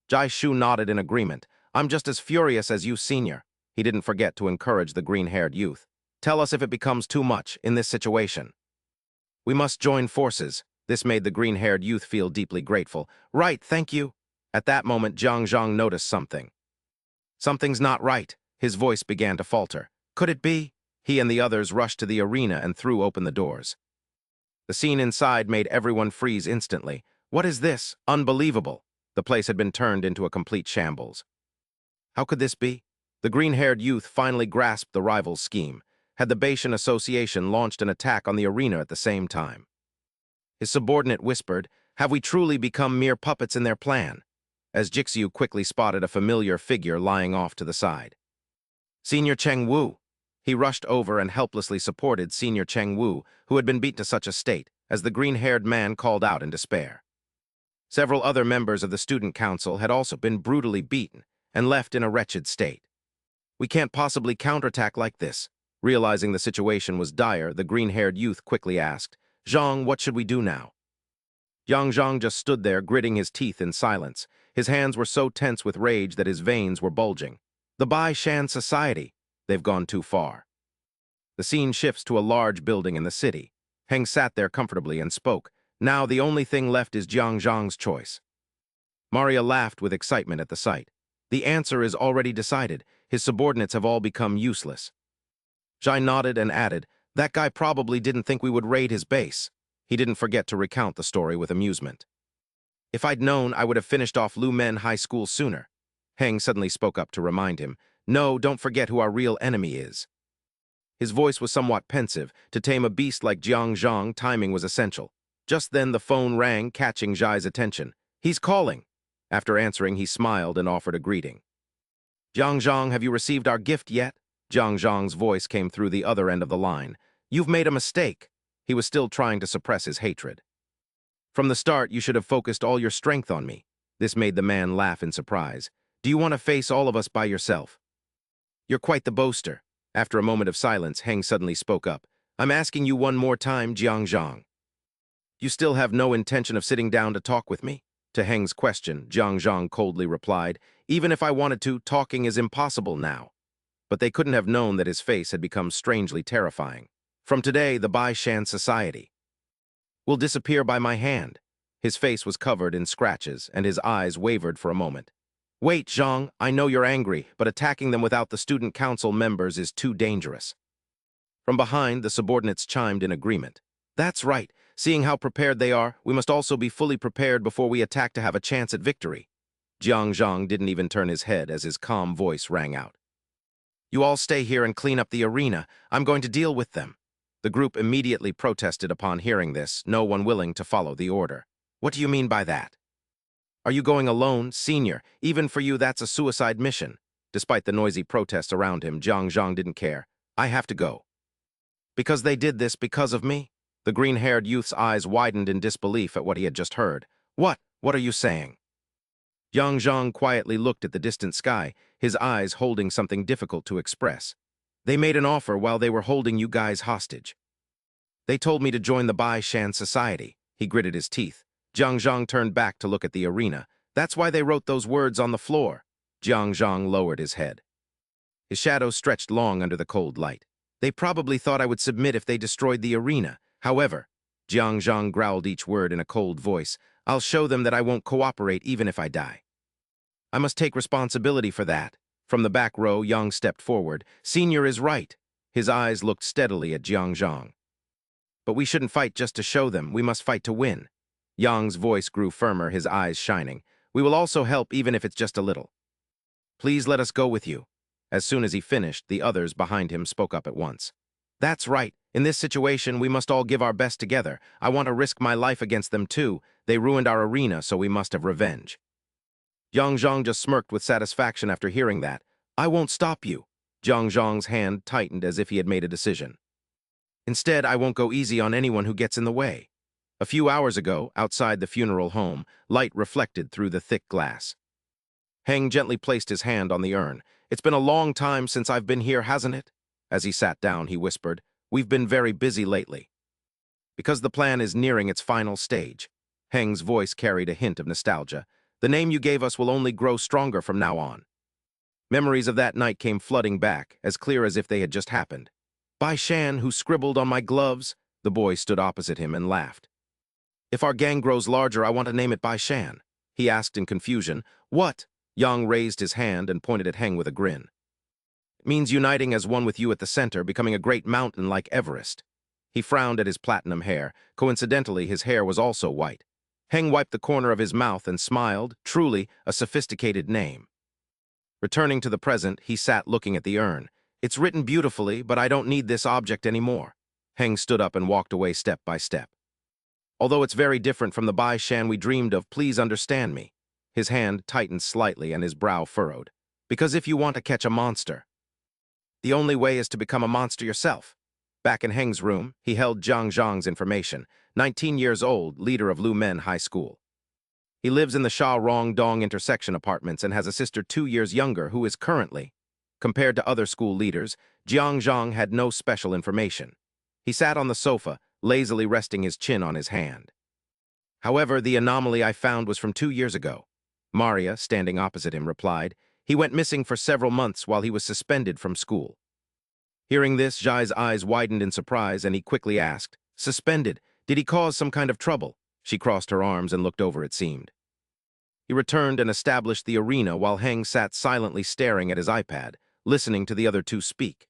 Jai Shu nodded in agreement. I'm just as furious as you, Senior. He didn't forget to encourage the green-haired youth. Tell us if it becomes too much in this situation. We must join forces. This made the green-haired youth feel deeply grateful. Right, thank you. At that moment, Jiang Zhang noticed something. Something's not right. His voice began to falter. Could it be? He and the others rushed to the arena and threw open the doors. The scene inside made everyone freeze instantly. What is this? Unbelievable. The place had been turned into a complete shambles. How could this be? The green-haired youth finally grasped the rival's scheme. Had the Bashan Association launched an attack on the arena at the same time? His subordinate whispered, have we truly become mere puppets in their plan? As Jixiu quickly spotted a familiar figure lying off to the side. Senior Cheng Wu. He rushed over and helplessly supported Senior Cheng Wu, who had been beaten to such a state, as the green-haired man called out in despair. Several other members of the student council had also been brutally beaten and left in a wretched state. We can't possibly counterattack like this. Realizing the situation was dire, the green-haired youth quickly asked, Zhang, what should we do now? Yang Zhang just stood there, gritting his teeth in silence. His hands were so tense with rage that his veins were bulging. The Bashan Society. They've gone too far. The scene shifts to a large building in the city. Heng sat there comfortably and spoke. Now the only thing left is Zhang's choice. Maria laughed with excitement at the sight. The answer is already decided. His subordinates have all become useless. Jai nodded and added, that guy probably didn't think we would raid his base. He didn't forget to recount the story with amusement. If I'd known, I would have finished off Lumen High School sooner. Heng suddenly spoke up to remind him, no, don't forget who our real enemy is. His voice was somewhat pensive. To tame a beast like Zhang, timing was essential. Just then the phone rang, catching Jai's attention. He's calling. After answering, he smiled and offered a greeting. Zhang, have you received our gift yet? Zhang's voice came through the other end of the line. You've made a mistake. He was still trying to suppress his hatred. From the start, you should have focused all your strength on me. This made the man laugh in surprise. Do you want to face all of us by yourself? You're quite the boaster. After a moment of silence, Heng suddenly spoke up. I'm asking you one more time, Zhang. You still have no intention of sitting down to talk with me? To Heng's question, Zhang coldly replied, even if I wanted to, talking is impossible now. But they couldn't have known that his face had become strangely terrifying. From today, the Bashan society will disappear by my hand. His face was covered in scratches, and his eyes wavered for a moment. Wait, Zhang, I know you're angry, but attacking them without the student council members is too dangerous. From behind, the subordinates chimed in agreement. That's right. Seeing how prepared they are, we must also be fully prepared before we attack to have a chance at victory. Zhang didn't even turn his head as his calm voice rang out. You all stay here and clean up the arena. I'm going to deal with them. The group immediately protested upon hearing this, no one willing to follow the order. What do you mean by that? Are you going alone, senior? Even for you, that's a suicide mission. Despite the noisy protests around him, Zhang didn't care. I have to go. Because they did this because of me? The green-haired youth's eyes widened in disbelief at what he had just heard. What? What are you saying? Zhang quietly looked at the distant sky, his eyes holding something difficult to express. They made an offer while they were holding you guys hostage. They told me to join the Bashan society. He gritted his teeth. Zhang turned back to look at the arena. That's why they wrote those words on the floor. Zhang lowered his head. His shadow stretched long under the cold light. They probably thought I would submit if they destroyed the arena. However, Zhang growled each word in a cold voice. I'll show them that I won't cooperate even if I die. I must take responsibility for that. From the back row, Yang stepped forward. Senior is right. His eyes looked steadily at Zhang. But we shouldn't fight just to show them. We must fight to win. Yang's voice grew firmer, his eyes shining. We will also help even if it's just a little. Please let us go with you. As soon as he finished, the others behind him spoke up at once. That's right. In this situation, we must all give our best together. I want to risk my life against them too. They ruined our arena, so we must have revenge. Zhang just smirked with satisfaction after hearing that. I won't stop you. Zhang's hand tightened as if he had made a decision. Instead, I won't go easy on anyone who gets in the way. A few hours ago, outside the funeral home, light reflected through the thick glass. Heng gently placed his hand on the urn. It's been a long time since I've been here, hasn't it? As he sat down, he whispered, we've been very busy lately. Because the plan is nearing its final stage. Heng's voice carried a hint of nostalgia. The name you gave us will only grow stronger from now on. Memories of that night came flooding back, as clear as if they had just happened. Bashan, who scribbled on my gloves? The boy stood opposite him and laughed. If our gang grows larger, I want to name it Bashan. He asked in confusion. What? Yang raised his hand and pointed at Heng with a grin. It means uniting as one with you at the center, becoming a great mountain like Everest. He frowned at his platinum hair. Coincidentally, his hair was also white. Heng wiped the corner of his mouth and smiled. Truly, a sophisticated name. Returning to the present, he sat looking at the urn. It's written beautifully, but I don't need this object anymore. Heng stood up and walked away step by step. Although it's very different from the Bashan we dreamed of, please understand me. His hand tightened slightly and his brow furrowed. Because if you want to catch a monster, the only way is to become a monster yourself. Back in Heng's room, he held Zhang's information, 19 years old, leader of Lumen High School. He lives in the Sha Rong Dong intersection apartments and has a sister 2 years younger who is currently, compared to other school leaders, Zhang had no special information. He sat on the sofa, lazily resting his chin on his hand. However, the anomaly I found was from 2 years ago. Maria, standing opposite him, replied, he went missing for several months while he was suspended from school. Hearing this, Jai's eyes widened in surprise, and he quickly asked, "Suspended? Did he cause some kind of trouble?" She crossed her arms and looked over, it seemed. He returned and established the arena while Heng sat silently staring at his iPad, listening to the other two speak.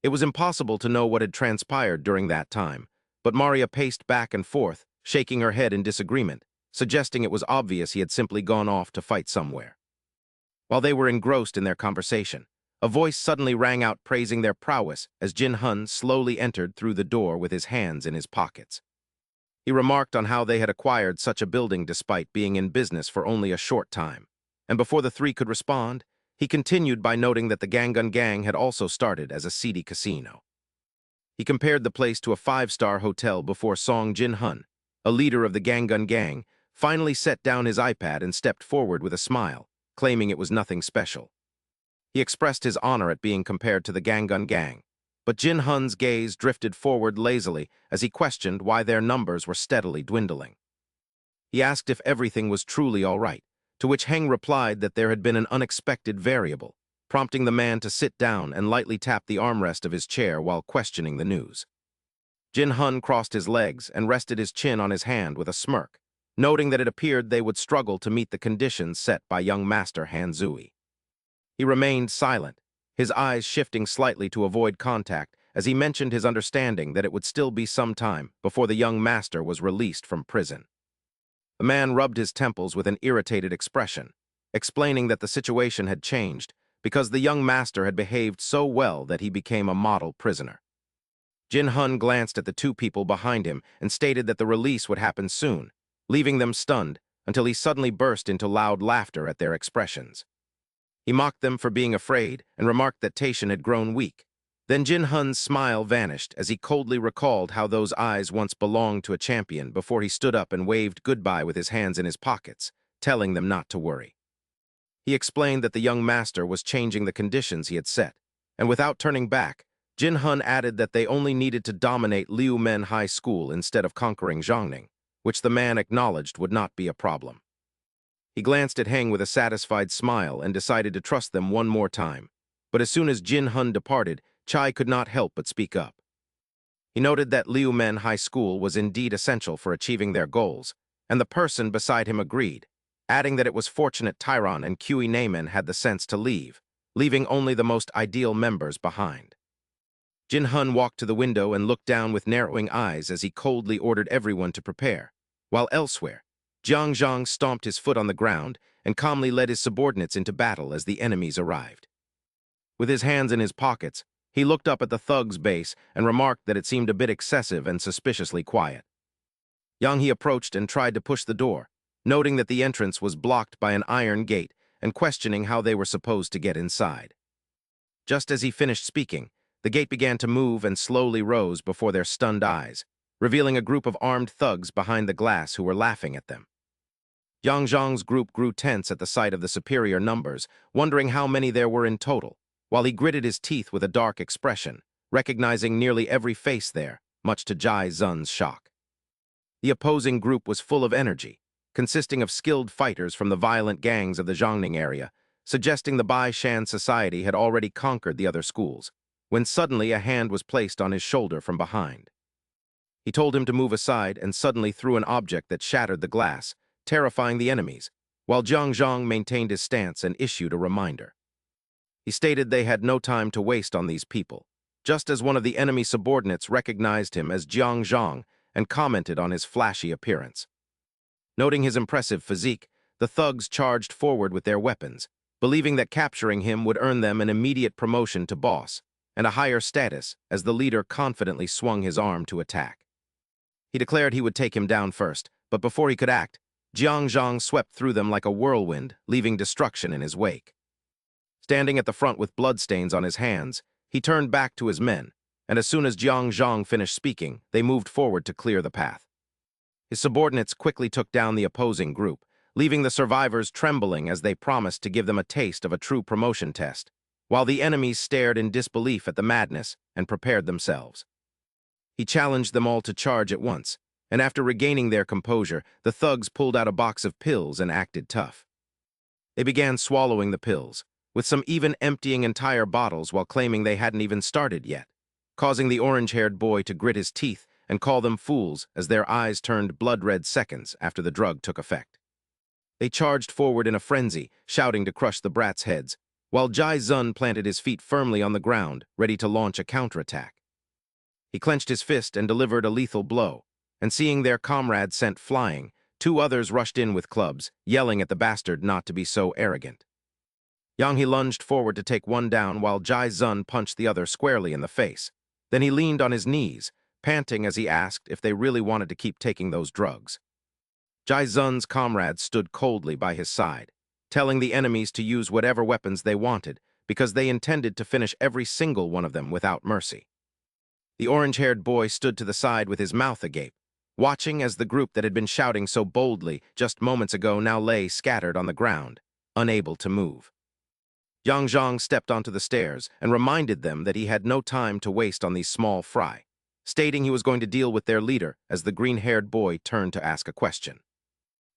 It was impossible to know what had transpired during that time, but Maria paced back and forth, shaking her head in disagreement, suggesting it was obvious he had simply gone off to fight somewhere. While they were engrossed in their conversation, a voice suddenly rang out praising their prowess as Jin Hun slowly entered through the door with his hands in his pockets. He remarked on how they had acquired such a building despite being in business for only a short time, and before the three could respond, he continued by noting that the Gangun Gang had also started as a seedy casino. He compared the place to a five-star hotel before Song Jin Hun, a leader of the Gangun Gang, finally set down his iPad and stepped forward with a smile, claiming it was nothing special. He expressed his honor at being compared to the Gangun Gang, but Jin Hun's gaze drifted forward lazily as he questioned why their numbers were steadily dwindling. He asked if everything was truly all right, to which Heng replied that there had been an unexpected variable, prompting the man to sit down and lightly tap the armrest of his chair while questioning the news. Jin Hun crossed his legs and rested his chin on his hand with a smirk, noting that it appeared they would struggle to meet the conditions set by young master Han Zui. He remained silent, his eyes shifting slightly to avoid contact as he mentioned his understanding that it would still be some time before the young master was released from prison. The man rubbed his temples with an irritated expression, explaining that the situation had changed because the young master had behaved so well that he became a model prisoner. Jin Hun glanced at the two people behind him and stated that the release would happen soon, leaving them stunned until he suddenly burst into loud laughter at their expressions. He mocked them for being afraid and remarked that Taishan had grown weak. Then Jin Hun's smile vanished as he coldly recalled how those eyes once belonged to a champion before he stood up and waved goodbye with his hands in his pockets, telling them not to worry. He explained that the young master was changing the conditions he had set, and without turning back, Jin Hun added that they only needed to dominate Liu Men High School instead of conquering Jiangning, which the man acknowledged would not be a problem. He glanced at Heng with a satisfied smile and decided to trust them one more time, but as soon as Jin Hun departed, Chai could not help but speak up. He noted that Liu Men High School was indeed essential for achieving their goals, and the person beside him agreed, adding that it was fortunate Tyron and Kui Naiman had the sense to leave, leaving only the most ideal members behind. Jin Hun walked to the window and looked down with narrowing eyes as he coldly ordered everyone to prepare, while elsewhere, Jang stomped his foot on the ground and calmly led his subordinates into battle as the enemies arrived. With his hands in his pockets, he looked up at the thug's base and remarked that it seemed a bit excessive and suspiciously quiet. He approached and tried to push the door, noting that the entrance was blocked by an iron gate and questioning how they were supposed to get inside. Just as he finished speaking, the gate began to move and slowly rose before their stunned eyes, revealing a group of armed thugs behind the glass who were laughing at them. Zhang's group grew tense at the sight of the superior numbers, wondering how many there were in total, while he gritted his teeth with a dark expression, recognizing nearly every face there, much to Jai Zun's shock. The opposing group was full of energy, consisting of skilled fighters from the violent gangs of the Jiangning area, suggesting the Bashan society had already conquered the other schools, when suddenly a hand was placed on his shoulder from behind. He told him to move aside and suddenly threw an object that shattered the glass, terrifying the enemies, while Zhang maintained his stance and issued a reminder. He stated they had no time to waste on these people, just as one of the enemy subordinates recognized him as Zhang and commented on his flashy appearance. Noting his impressive physique, the thugs charged forward with their weapons, believing that capturing him would earn them an immediate promotion to boss and a higher status as the leader confidently swung his arm to attack. He declared he would take him down first, but before he could act, Zhang swept through them like a whirlwind, leaving destruction in his wake. Standing at the front with bloodstains on his hands, he turned back to his men, and as soon as Zhang finished speaking, they moved forward to clear the path. His subordinates quickly took down the opposing group, leaving the survivors trembling as they promised to give them a taste of a true promotion test, while the enemies stared in disbelief at the madness and prepared themselves. He challenged them all to charge at once, and after regaining their composure, the thugs pulled out a box of pills and acted tough. They began swallowing the pills, with some even emptying entire bottles while claiming they hadn't even started yet, causing the orange-haired boy to grit his teeth and call them fools as their eyes turned blood-red seconds after the drug took effect. They charged forward in a frenzy, shouting to crush the brats' heads, while Jai Zun planted his feet firmly on the ground, ready to launch a counterattack. He clenched his fist and delivered a lethal blow, and seeing their comrade sent flying, two others rushed in with clubs, yelling at the bastard not to be so arrogant. Yang He lunged forward to take one down while Jai Zun punched the other squarely in the face. Then he leaned on his knees, panting as he asked if they really wanted to keep taking those drugs. Jai Zun's comrades stood coldly by his side, telling the enemies to use whatever weapons they wanted because they intended to finish every single one of them without mercy. The orange-haired boy stood to the side with his mouth agape, watching as the group that had been shouting so boldly just moments ago now lay scattered on the ground, unable to move. Zhang stepped onto the stairs and reminded them that he had no time to waste on these small fry, stating he was going to deal with their leader as the green-haired boy turned to ask a question.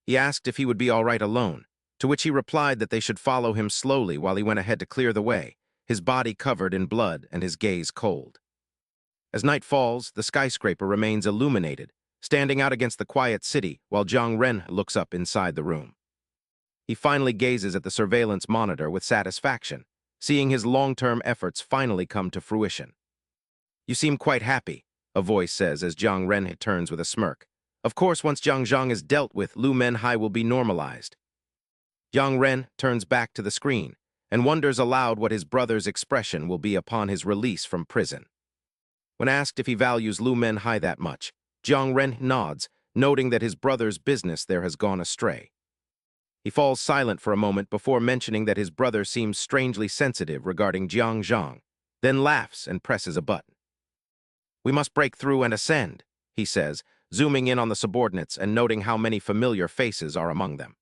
He asked if he would be all right alone, to which he replied that they should follow him slowly while he went ahead to clear the way, his body covered in blood and his gaze cold. As night falls, the skyscraper remains illuminated, standing out against the quiet city while Kang Ren looks up inside the room. He finally gazes at the surveillance monitor with satisfaction, seeing his long-term efforts finally come to fruition. "You seem quite happy," a voice says as Kang Ren turns with a smirk. "Of course, once Zhang is dealt with, Lu Menhai will be normalized." Kang Ren turns back to the screen and wonders aloud what his brother's expression will be upon his release from prison. When asked if he values Lu Menhai that much, Kang Ren nods, noting that his brother's business there has gone astray. He falls silent for a moment before mentioning that his brother seems strangely sensitive regarding Zhang, then laughs and presses a button. "We must break through and ascend," he says, zooming in on the subordinates and noting how many familiar faces are among them.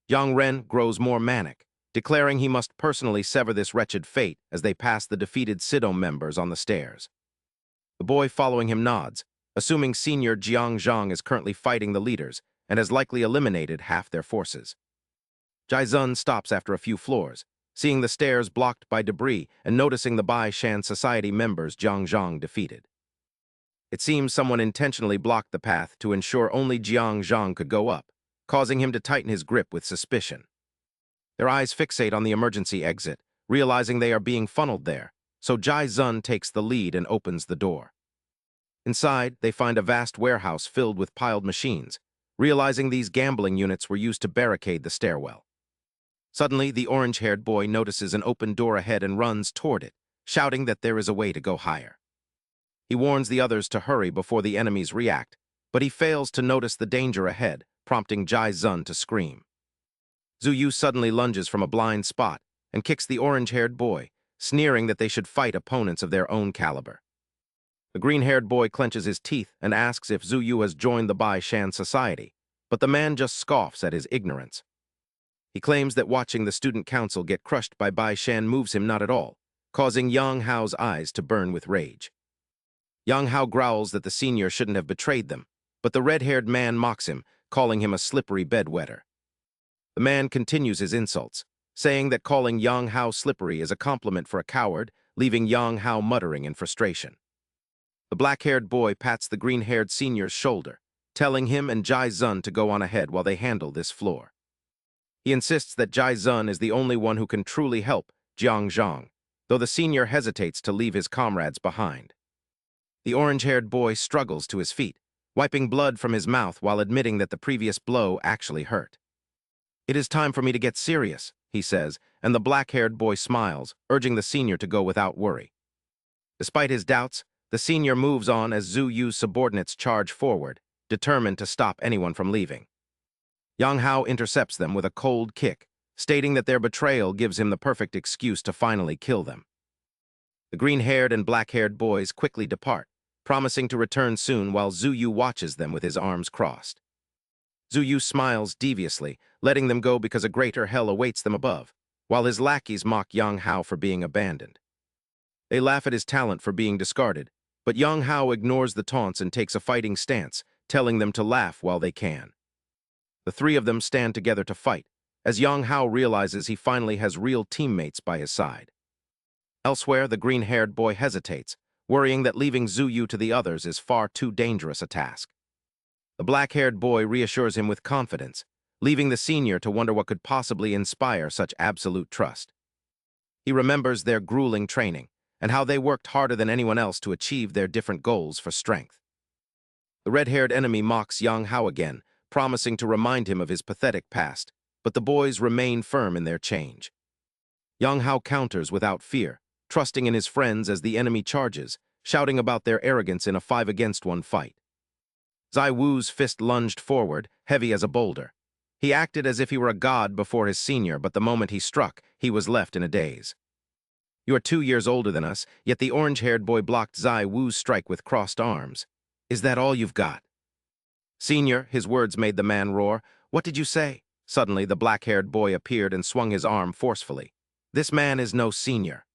Kang Ren grows more manic, declaring he must personally sever this wretched fate as they pass the defeated Sidom members on the stairs. The boy following him nods, assuming senior Zhang is currently fighting the leaders and has likely eliminated half their forces. Jai Zun stops after a few floors, seeing the stairs blocked by debris and noticing the Bashan Society members Zhang defeated. It seems someone intentionally blocked the path to ensure only Zhang could go up, causing him to tighten his grip with suspicion. Their eyes fixate on the emergency exit, realizing they are being funneled there, so Jai Zun takes the lead and opens the door. Inside, they find a vast warehouse filled with piled machines, realizing these gambling units were used to barricade the stairwell. Suddenly, the orange-haired boy notices an open door ahead and runs toward it, shouting that there is a way to go higher. He warns the others to hurry before the enemies react, but he fails to notice the danger ahead, prompting Jai Zun to scream. Zhu Yu suddenly lunges from a blind spot and kicks the orange-haired boy, sneering that they should fight opponents of their own caliber. The green-haired boy clenches his teeth and asks if Zhu Yu has joined the Bashan Society, but the man just scoffs at his ignorance. He claims that watching the student council get crushed by Bashan moves him not at all, causing Yang Hao's eyes to burn with rage. Yang Hao growls that the senior shouldn't have betrayed them, but the red-haired man mocks him, calling him a slippery bedwetter. The man continues his insults, saying that calling Yang Hao slippery is a compliment for a coward, leaving Yang Hao muttering in frustration. The black-haired boy pats the green-haired senior's shoulder, telling him and Jai Zun to go on ahead while they handle this floor. He insists that Jai Zun is the only one who can truly help Zhang, though the senior hesitates to leave his comrades behind. The orange-haired boy struggles to his feet, wiping blood from his mouth while admitting that the previous blow actually hurt. "It is time for me to get serious," he says, and the black-haired boy smiles, urging the senior to go without worry. Despite his doubts, the senior moves on as Zhu Yu's subordinates charge forward, determined to stop anyone from leaving. Yang Hao intercepts them with a cold kick, stating that their betrayal gives him the perfect excuse to finally kill them. The green-haired and black-haired boys quickly depart, promising to return soon while Zhu Yu watches them with his arms crossed. Zhu Yu smiles deviously, letting them go because a greater hell awaits them above, while his lackeys mock Yang Hao for being abandoned. They laugh at his talent for being discarded, but Yang Hao ignores the taunts and takes a fighting stance, telling them to laugh while they can. The three of them stand together to fight, as Yang Hao realizes he finally has real teammates by his side. Elsewhere, the green-haired boy hesitates, worrying that leaving Zuyu to the others is far too dangerous a task. The black-haired boy reassures him with confidence, leaving the senior to wonder what could possibly inspire such absolute trust. He remembers their grueling training and how they worked harder than anyone else to achieve their different goals for strength. The red-haired enemy mocks Yang Hao again, promising to remind him of his pathetic past, but the boys remain firm in their change. Yang Hao counters without fear, trusting in his friends as the enemy charges, shouting about their arrogance in a 5-against-1 fight. Zai Wu's fist lunged forward, heavy as a boulder. He acted as if he were a god before his senior, but the moment he struck, he was left in a daze. You are 2 years older than us, yet the orange-haired boy blocked Zai Wu's strike with crossed arms. Is that all you've got? Senior, his words made the man roar. What did you say? Suddenly, the black-haired boy appeared and swung his arm forcefully. This man is no senior.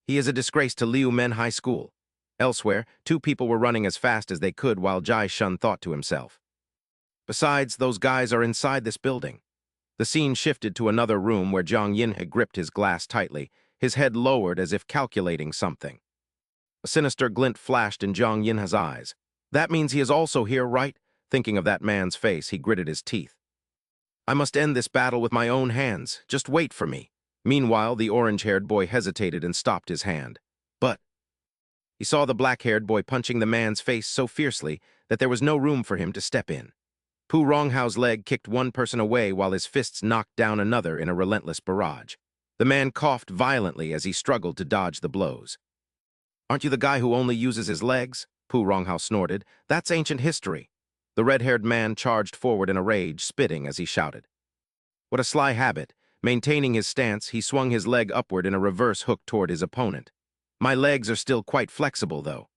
He is a disgrace to Liu Men High School. Elsewhere, 2 people were running as fast as they could while Jai Shun thought to himself. Besides, those guys are inside this building. The scene shifted to another room where Jiang Yin had gripped his glass tightly, his head lowered as if calculating something. A sinister glint flashed in Jiang Yin's eyes. That means he is also here, right? Thinking of that man's face, he gritted his teeth. I must end this battle with my own hands. Just wait for me. Meanwhile, the orange-haired boy hesitated and stopped his hand. But he saw the black-haired boy punching the man's face so fiercely that there was no room for him to step in. Pu Ronghao's leg kicked one person away while his fists knocked down another in a relentless barrage. The man coughed violently as he struggled to dodge the blows. Aren't you the guy who only uses his legs? Pu Ronghao snorted. That's ancient history. The red-haired man charged forward in a rage, spitting as he shouted. What a sly habit. Maintaining his stance, he swung his leg upward in a reverse hook toward his opponent. My legs are still quite flexible, though.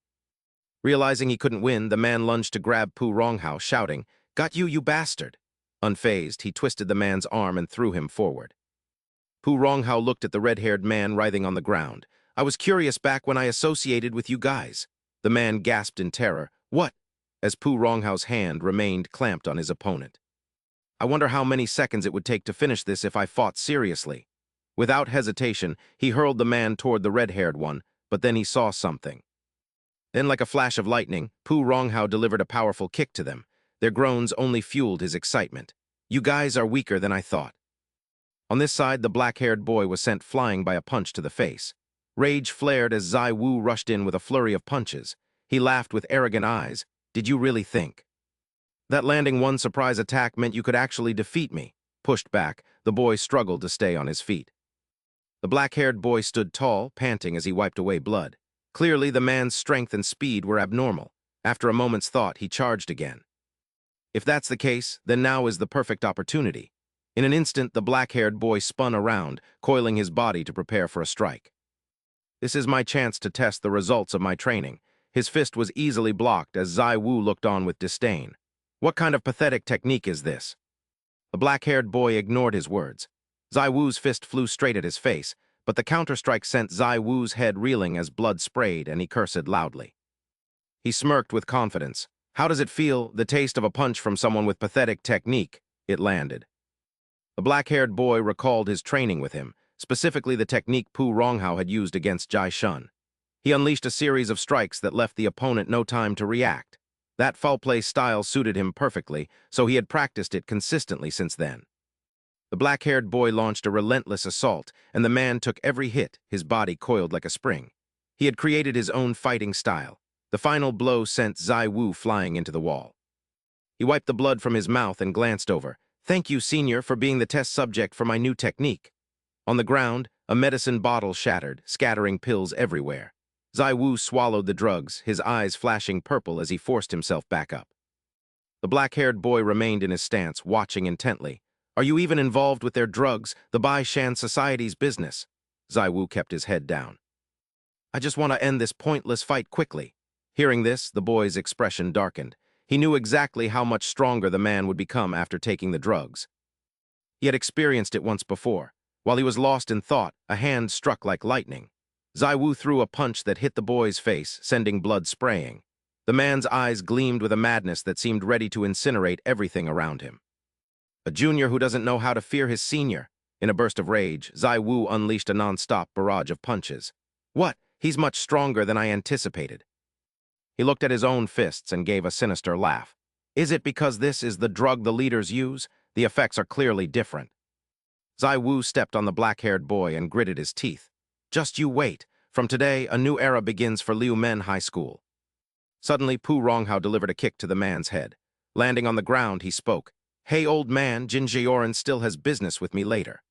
Realizing he couldn't win, the man lunged to grab Pu Ronghao, shouting, Got you, you bastard! Unfazed, he twisted the man's arm and threw him forward. Pu Ronghao looked at the red-haired man writhing on the ground. I was curious back when I associated with you guys. The man gasped in terror. What? As Pu Ronghao's hand remained clamped on his opponent. I wonder how many seconds it would take to finish this if I fought seriously. Without hesitation, he hurled the man toward the red-haired one, but then he saw something. Then, like a flash of lightning, Pu Ronghao delivered a powerful kick to them. Their groans only fueled his excitement. You guys are weaker than I thought. On this side, the black-haired boy was sent flying by a punch to the face. Rage flared as Zai Wu rushed in with a flurry of punches. He laughed with arrogant eyes. Did you really think that landing one surprise attack meant you could actually defeat me? Pushed back, the boy struggled to stay on his feet. The black-haired boy stood tall, panting as he wiped away blood. Clearly, the man's strength and speed were abnormal. After a moment's thought, he charged again. If that's the case, then now is the perfect opportunity. In an instant, the black-haired boy spun around, coiling his body to prepare for a strike. This is my chance to test the results of my training. His fist was easily blocked as Zai Wu looked on with disdain. What kind of pathetic technique is this? The black-haired boy ignored his words. Zai Wu's fist flew straight at his face, but the counterstrike sent Zai Wu's head reeling as blood sprayed and he cursed loudly. He smirked with confidence. How does it feel, the taste of a punch from someone with pathetic technique? It landed. The black-haired boy recalled his training with him, specifically the technique Pu Ronghao had used against Jai Shun. He unleashed a series of strikes that left the opponent no time to react. That foul play style suited him perfectly, so he had practiced it consistently since then. The black-haired boy launched a relentless assault, and the man took every hit, his body coiled like a spring. He had created his own fighting style. The final blow sent Zai Wu flying into the wall. He wiped the blood from his mouth and glanced over. Thank you, Senior, for being the test subject for my new technique. On the ground, a medicine bottle shattered, scattering pills everywhere. Zai Wu swallowed the drugs, his eyes flashing purple as he forced himself back up. The black-haired boy remained in his stance, watching intently. Are you even involved with their drugs, the Bashan Society's business? Zai Wu kept his head down. I just want to end this pointless fight quickly. Hearing this, the boy's expression darkened. He knew exactly how much stronger the man would become after taking the drugs. He had experienced it once before. While he was lost in thought, a hand struck like lightning. Zai Wu threw a punch that hit the boy's face, sending blood spraying. The man's eyes gleamed with a madness that seemed ready to incinerate everything around him. A junior who doesn't know how to fear his senior. In a burst of rage, Zai Wu unleashed a non-stop barrage of punches. What? He's much stronger than I anticipated. He looked at his own fists and gave a sinister laugh. Is it because this is the drug the leaders use? The effects are clearly different. Zai Wu stepped on the black-haired boy and gritted his teeth. Just you wait. From today, a new era begins for Liu Men High School. Suddenly, Pu Ronghao delivered a kick to the man's head. Landing on the ground, he spoke. Hey, old man, Jin Jioran still has business with me later.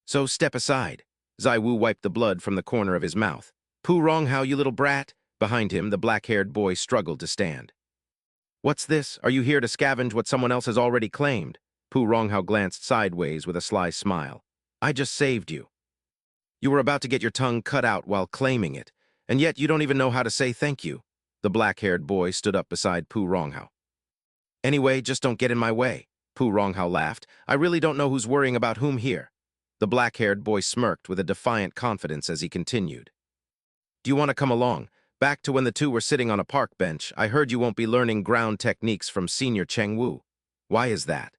So step aside. Zai Wu wiped the blood from the corner of his mouth. Pu Ronghao, you little brat. Behind him, the black-haired boy struggled to stand. What's this? Are you here to scavenge what someone else has already claimed? Pu Ronghao glanced sideways with a sly smile. I just saved you. You were about to get your tongue cut out while claiming it, and yet you don't even know how to say thank you. The black-haired boy stood up beside Pu Ronghao. Anyway, just don't get in my way. Pu Ronghao laughed. I really don't know who's worrying about whom here. The black-haired boy smirked with a defiant confidence as he continued. Do you want to come along? Back to when the two were sitting on a park bench, I heard you won't be learning ground techniques from Senior Cheng Wu. Why is that?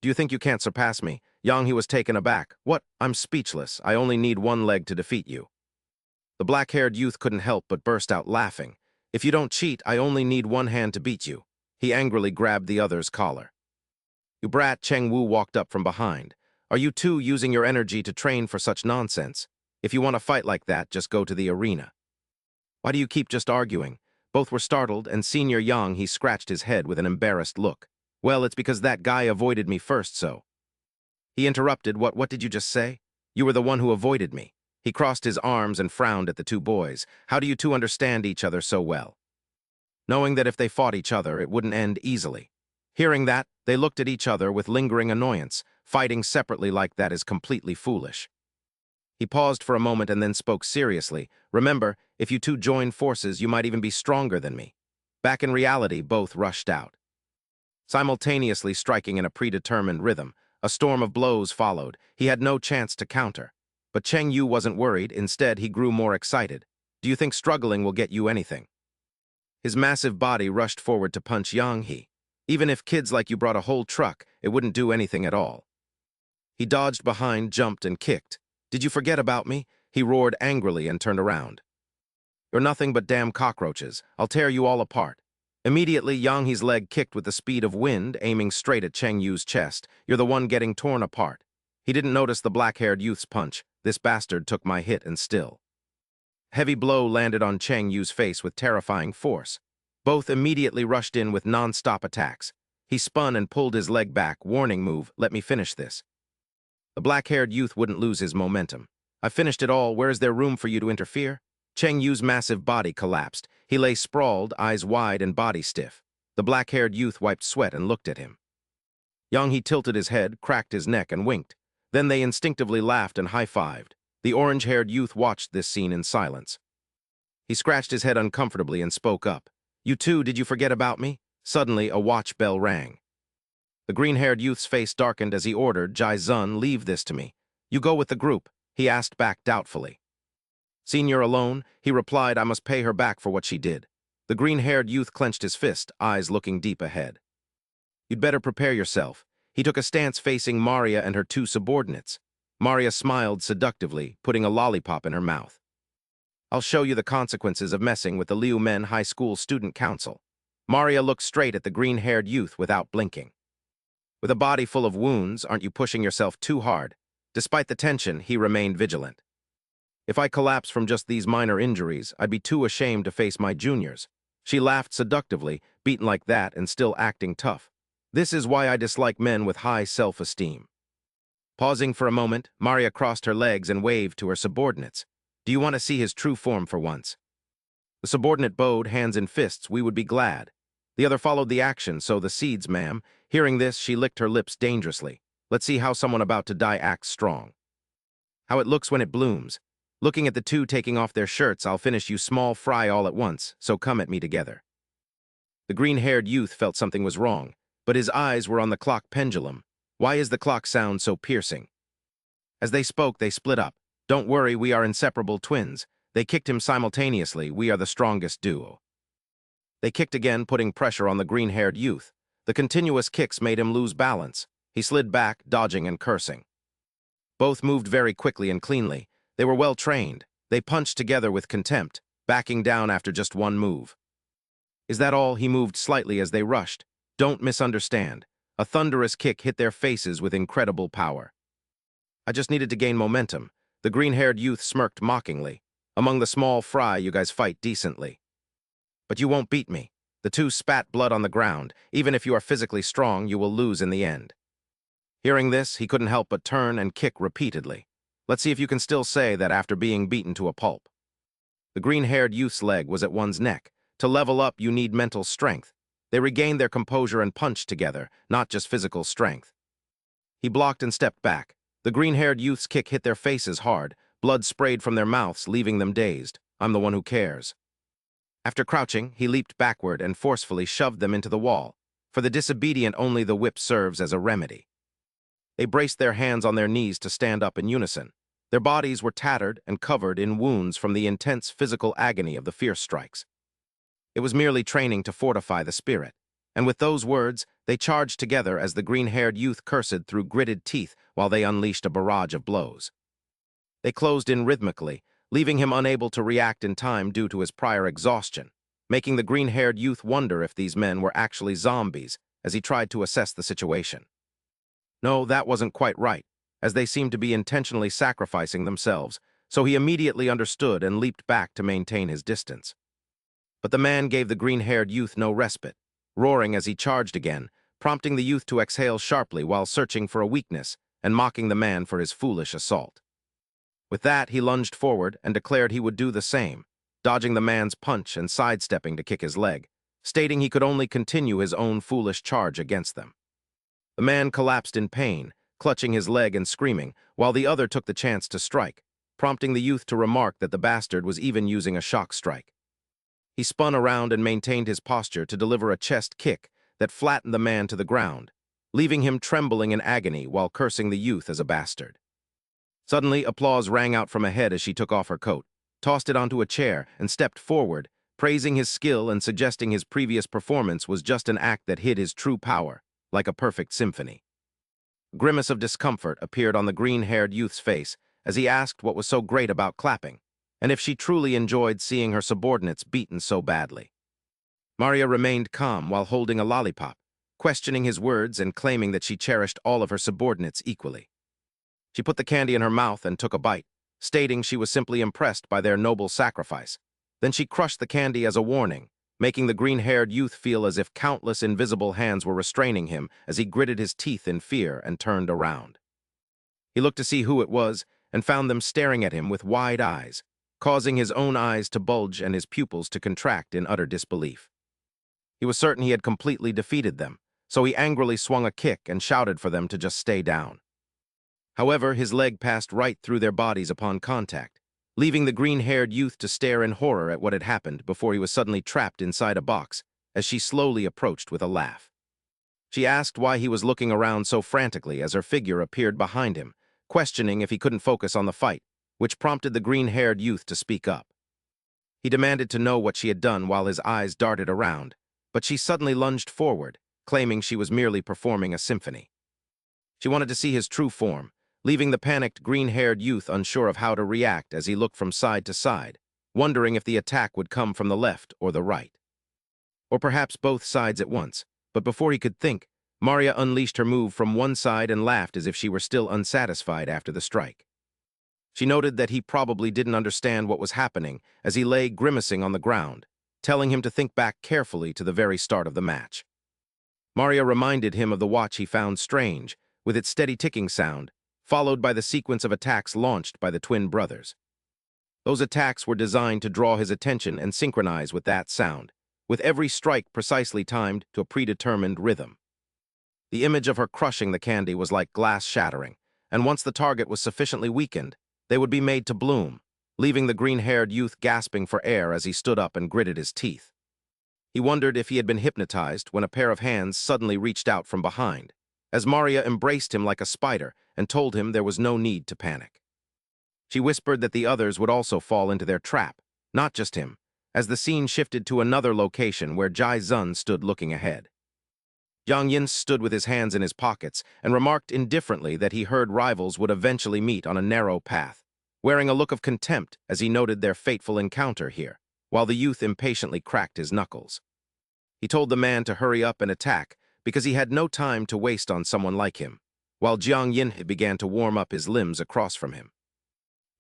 Do you think you can't surpass me? Yang He was taken aback. What? I'm speechless. I only need one leg to defeat you. The black-haired youth couldn't help but burst out laughing. If you don't cheat, I only need one hand to beat you. He angrily grabbed the other's collar. You brat, Cheng Wu walked up from behind. Are you two using your energy to train for such nonsense? If you want to fight like that, just go to the arena. Why do you keep just arguing? Both were startled, and Senior Yang He scratched his head with an embarrassed look. Well, it's because that guy avoided me first, so. He interrupted. What did you just say? You were the one who avoided me. He crossed his arms and frowned at the two boys. How do you two understand each other so well? Knowing that if they fought each other, it wouldn't end easily. Hearing that, they looked at each other with lingering annoyance. Fighting separately like that is completely foolish. He paused for a moment and then spoke seriously. Remember, if you two join forces, you might even be stronger than me. Back in reality, both rushed out. Simultaneously striking in a predetermined rhythm, a storm of blows followed. He had no chance to counter. But Cheng Yu wasn't worried. Instead, he grew more excited. Do you think struggling will get you anything? His massive body rushed forward to punch Yang He. Even if kids like you brought a whole truck, it wouldn't do anything at all. He dodged behind, jumped, and kicked. Did you forget about me? He roared angrily and turned around. You're nothing but damn cockroaches. I'll tear you all apart. Immediately, Yang He's leg kicked with the speed of wind, aiming straight at Cheng Yu's chest. You're the one getting torn apart. He didn't notice the black-haired youth's punch. This bastard took my hit and still. Heavy blow landed on Cheng Yu's face with terrifying force. Both immediately rushed in with non-stop attacks. He spun and pulled his leg back. Warning move, let me finish this. The black-haired youth wouldn't lose his momentum. I finished it all. Where is there room for you to interfere? Cheng Yu's massive body collapsed. He lay sprawled, eyes wide and body stiff. The black-haired youth wiped sweat and looked at him. Yang He tilted his head, cracked his neck, and winked. Then they instinctively laughed and high-fived. The orange-haired youth watched this scene in silence. He scratched his head uncomfortably and spoke up. You two, did you forget about me? Suddenly, a watch bell rang. The green-haired youth's face darkened as he ordered, Jai Zun, leave this to me. You go with the group, he asked back doubtfully. Senior alone, he replied, I must pay her back for what she did. The green-haired youth clenched his fist, eyes looking deep ahead. You'd better prepare yourself. He took a stance facing Maria and her two subordinates. Maria smiled seductively, putting a lollipop in her mouth. I'll show you the consequences of messing with the Liu Men High School Student Council. Maria looked straight at the green-haired youth without blinking. With a body full of wounds, aren't you pushing yourself too hard? Despite the tension, he remained vigilant. If I collapse from just these minor injuries, I'd be too ashamed to face my juniors. She laughed seductively, beaten like that and still acting tough. This is why I dislike men with high self-esteem. Pausing for a moment, Maria crossed her legs and waved to her subordinates. Do you want to see his true form for once? The subordinate bowed, hands in fists. We would be glad. The other followed the action, so the seeds, ma'am. Hearing this, she licked her lips dangerously. Let's see how someone about to die acts strong. How it looks when it blooms. Looking at the two taking off their shirts, I'll finish you small fry all at once, so come at me together. The green-haired youth felt something was wrong, but his eyes were on the clock pendulum. Why is the clock sound so piercing? As they spoke, they split up. Don't worry, we are inseparable twins. They kicked him simultaneously. We are the strongest duo. They kicked again, putting pressure on the green-haired youth. The continuous kicks made him lose balance. He slid back, dodging and cursing. Both moved very quickly and cleanly. They were well trained. They punched together with contempt, backing down after just one move. Is that all? He moved slightly as they rushed. Don't misunderstand. A thunderous kick hit their faces with incredible power. I just needed to gain momentum. The green-haired youth smirked mockingly. Among the small fry, you guys fight decently. But you won't beat me. The two spat blood on the ground. Even if you are physically strong, you will lose in the end. Hearing this, he couldn't help but turn and kick repeatedly. Let's see if you can still say that after being beaten to a pulp. The green-haired youth's leg was at one's neck. To level up, you need mental strength. They regained their composure and punched together, not just physical strength. He blocked and stepped back. The green-haired youth's kick hit their faces hard. Blood sprayed from their mouths, leaving them dazed. I'm the one who cares. After crouching, he leaped backward and forcefully shoved them into the wall. For the disobedient, only the whip serves as a remedy. They braced their hands on their knees to stand up in unison. Their bodies were tattered and covered in wounds from the intense physical agony of the fierce strikes. It was merely training to fortify the spirit. And with those words, they charged together as the green-haired youth cursed through gritted teeth while they unleashed a barrage of blows. They closed in rhythmically, leaving him unable to react in time due to his prior exhaustion, making the green-haired youth wonder if these men were actually zombies as he tried to assess the situation. No, that wasn't quite right, as they seemed to be intentionally sacrificing themselves, so he immediately understood and leaped back to maintain his distance. But the man gave the green-haired youth no respite, roaring as he charged again, prompting the youth to exhale sharply while searching for a weakness and mocking the man for his foolish assault. With that, he lunged forward and declared he would do the same, dodging the man's punch and sidestepping to kick his leg, stating he could only continue his own foolish charge against them. The man collapsed in pain, clutching his leg and screaming, while the other took the chance to strike, prompting the youth to remark that the bastard was even using a shock strike. He spun around and maintained his posture to deliver a chest kick that flattened the man to the ground, leaving him trembling in agony while cursing the youth as a bastard. Suddenly, applause rang out from ahead as she took off her coat, tossed it onto a chair, and stepped forward, praising his skill and suggesting his previous performance was just an act that hid his true power, like a perfect symphony. A grimace of discomfort appeared on the green-haired youth's face as he asked what was so great about clapping, and if she truly enjoyed seeing her subordinates beaten so badly. Maria remained calm while holding a lollipop, questioning his words and claiming that she cherished all of her subordinates equally. She put the candy in her mouth and took a bite, stating she was simply impressed by their noble sacrifice. Then she crushed the candy as a warning, making the green-haired youth feel as if countless invisible hands were restraining him as he gritted his teeth in fear and turned around. He looked to see who it was and found them staring at him with wide eyes, causing his own eyes to bulge and his pupils to contract in utter disbelief. He was certain he had completely defeated them, so he angrily swung a kick and shouted for them to just stay down. However, his leg passed right through their bodies upon contact, leaving the green-haired youth to stare in horror at what had happened before he was suddenly trapped inside a box as she slowly approached with a laugh. She asked why he was looking around so frantically as her figure appeared behind him, questioning if he couldn't focus on the fight, which prompted the green-haired youth to speak up. He demanded to know what she had done while his eyes darted around, but she suddenly lunged forward, claiming she was merely performing a symphony. She wanted to see his true form, leaving the panicked green-haired youth unsure of how to react as he looked from side to side, wondering if the attack would come from the left or the right. Or perhaps both sides at once, but before he could think, Maria unleashed her move from one side and laughed as if she were still unsatisfied after the strike. She noted that he probably didn't understand what was happening as he lay grimacing on the ground, telling him to think back carefully to the very start of the match. Maria reminded him of the watch he found strange, with its steady ticking sound, followed by the sequence of attacks launched by the twin brothers. Those attacks were designed to draw his attention and synchronize with that sound, with every strike precisely timed to a predetermined rhythm. The image of her crushing the candy was like glass shattering, and once the target was sufficiently weakened, they would be made to bloom, leaving the green-haired youth gasping for air as he stood up and gritted his teeth. He wondered if he had been hypnotized when a pair of hands suddenly reached out from behind, as Maria embraced him like a spider and told him there was no need to panic. She whispered that the others would also fall into their trap, not just him, as the scene shifted to another location where Jai Zun stood looking ahead. Yang Yin stood with his hands in his pockets and remarked indifferently that he heard rivals would eventually meet on a narrow path, wearing a look of contempt as he noted their fateful encounter here, while the youth impatiently cracked his knuckles. He told the man to hurry up and attack because he had no time to waste on someone like him, while Jiang Yin began to warm up his limbs across from him.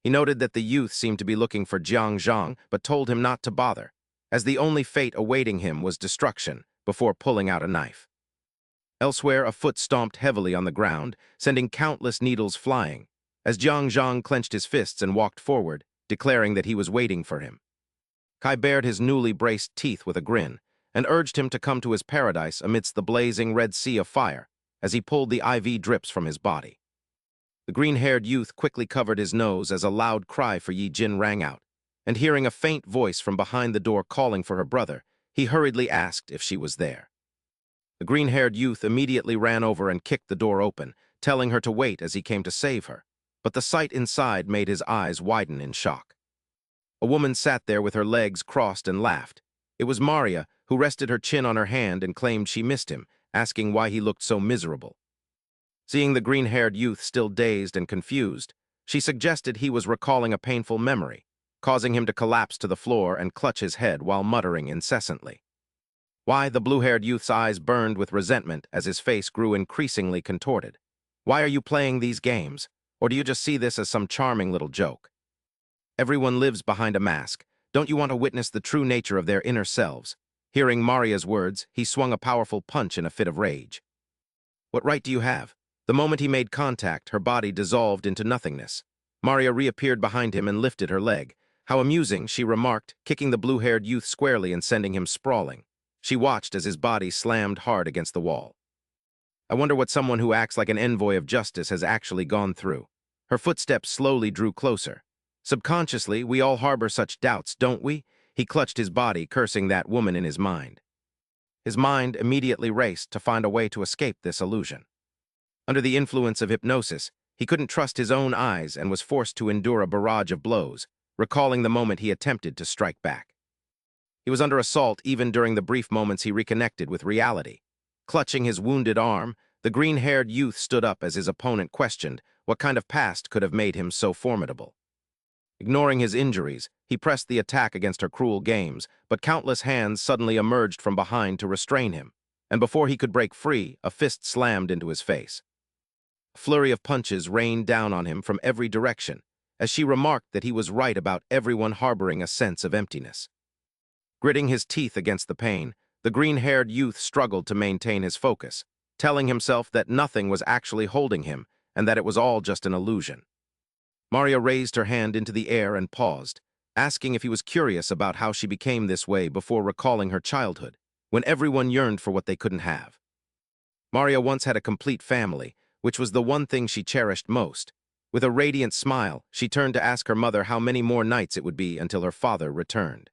He noted that the youth seemed to be looking for Jiang Zhang, but told him not to bother, as the only fate awaiting him was destruction, before pulling out a knife. Elsewhere, a foot stomped heavily on the ground, sending countless needles flying, as Jiang Zhang clenched his fists and walked forward, declaring that he was waiting for him. Kai bared his newly braced teeth with a grin, and urged him to come to his paradise amidst the blazing red sea of fire, as he pulled the IV drips from his body. The green-haired youth quickly covered his nose as a loud cry for Yi Jin rang out, and hearing a faint voice from behind the door calling for her brother, he hurriedly asked if she was there. The green-haired youth immediately ran over and kicked the door open, telling her to wait as he came to save her, but the sight inside made his eyes widen in shock. A woman sat there with her legs crossed and laughed. It was Maria, who rested her chin on her hand and claimed she missed him, asking why he looked so miserable. Seeing the green-haired youth still dazed and confused, she suggested he was recalling a painful memory, causing him to collapse to the floor and clutch his head while muttering incessantly. Why, the blue-haired youth's eyes burned with resentment as his face grew increasingly contorted. Why are you playing these games? Or do you just see this as some charming little joke? Everyone lives behind a mask. Don't you want to witness the true nature of their inner selves? Hearing Maria's words, he swung a powerful punch in a fit of rage. What right do you have? The moment he made contact, her body dissolved into nothingness. Maria reappeared behind him and lifted her leg. How amusing, she remarked, kicking the blue-haired youth squarely and sending him sprawling. She watched as his body slammed hard against the wall. I wonder what someone who acts like an envoy of justice has actually gone through. Her footsteps slowly drew closer. Subconsciously, we all harbor such doubts, don't we? He clutched his body, cursing that woman in his mind. His mind immediately raced to find a way to escape this illusion. Under the influence of hypnosis, he couldn't trust his own eyes and was forced to endure a barrage of blows, recalling the moment he attempted to strike back. He was under assault even during the brief moments he reconnected with reality. Clutching his wounded arm, the green-haired youth stood up as his opponent questioned what kind of past could have made him so formidable. Ignoring his injuries, he pressed the attack against her cruel games, but countless hands suddenly emerged from behind to restrain him, and before he could break free, a fist slammed into his face. A flurry of punches rained down on him from every direction, as she remarked that he was right about everyone harboring a sense of emptiness. Gritting his teeth against the pain, the green-haired youth struggled to maintain his focus, telling himself that nothing was actually holding him and that it was all just an illusion. Maria raised her hand into the air and paused, asking if he was curious about how she became this way before recalling her childhood, when everyone yearned for what they couldn't have. Maria once had a complete family, which was the one thing she cherished most. With a radiant smile, she turned to ask her mother how many more nights it would be until her father returned.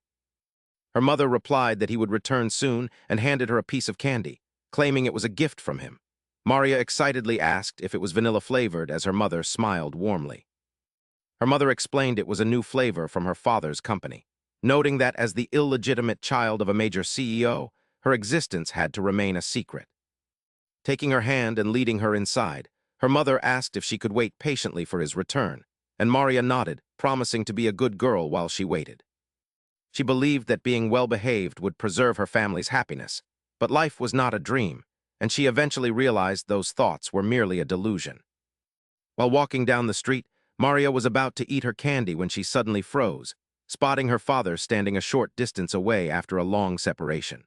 Her mother replied that he would return soon and handed her a piece of candy, claiming it was a gift from him. Maria excitedly asked if it was vanilla-flavored as her mother smiled warmly. Her mother explained it was a new flavor from her father's company, noting that as the illegitimate child of a major CEO, her existence had to remain a secret. Taking her hand and leading her inside, her mother asked if she could wait patiently for his return, and Maria nodded, promising to be a good girl while she waited. She believed that being well-behaved would preserve her family's happiness, but life was not a dream, and she eventually realized those thoughts were merely a delusion. While walking down the street, Maria was about to eat her candy when she suddenly froze, spotting her father standing a short distance away after a long separation.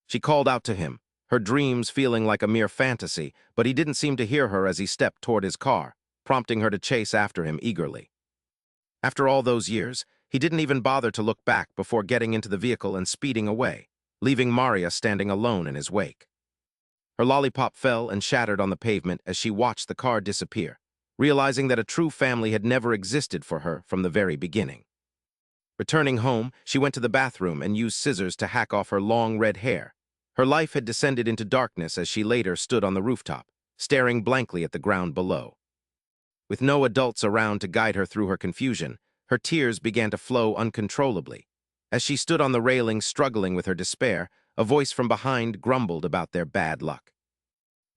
She called out to him, her dreams feeling like a mere fantasy, but he didn't seem to hear her as he stepped toward his car, prompting her to chase after him eagerly. After all those years, he didn't even bother to look back before getting into the vehicle and speeding away, leaving Maria standing alone in his wake. Her lollipop fell and shattered on the pavement as she watched the car disappear, realizing that a true family had never existed for her from the very beginning. Returning home, she went to the bathroom and used scissors to hack off her long red hair. Her life had descended into darkness as she later stood on the rooftop, staring blankly at the ground below. With no adults around to guide her through her confusion, her tears began to flow uncontrollably. As she stood on the railing struggling with her despair, a voice from behind grumbled about their bad luck.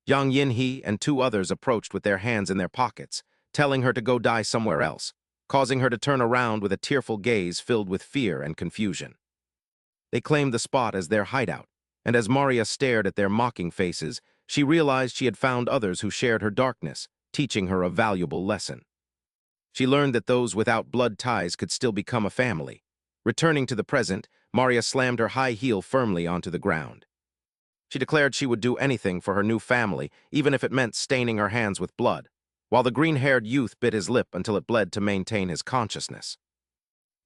Yang Yinhe and two others approached with their hands in their pockets, telling her to go die somewhere else, causing her to turn around with a tearful gaze filled with fear and confusion. They claimed the spot as their hideout, and as Maria stared at their mocking faces, she realized she had found others who shared her darkness, teaching her a valuable lesson. She learned that those without blood ties could still become a family. Returning to the present, Maria slammed her high heel firmly onto the ground. She declared she would do anything for her new family, even if it meant staining her hands with blood, while the green-haired youth bit his lip until it bled to maintain his consciousness.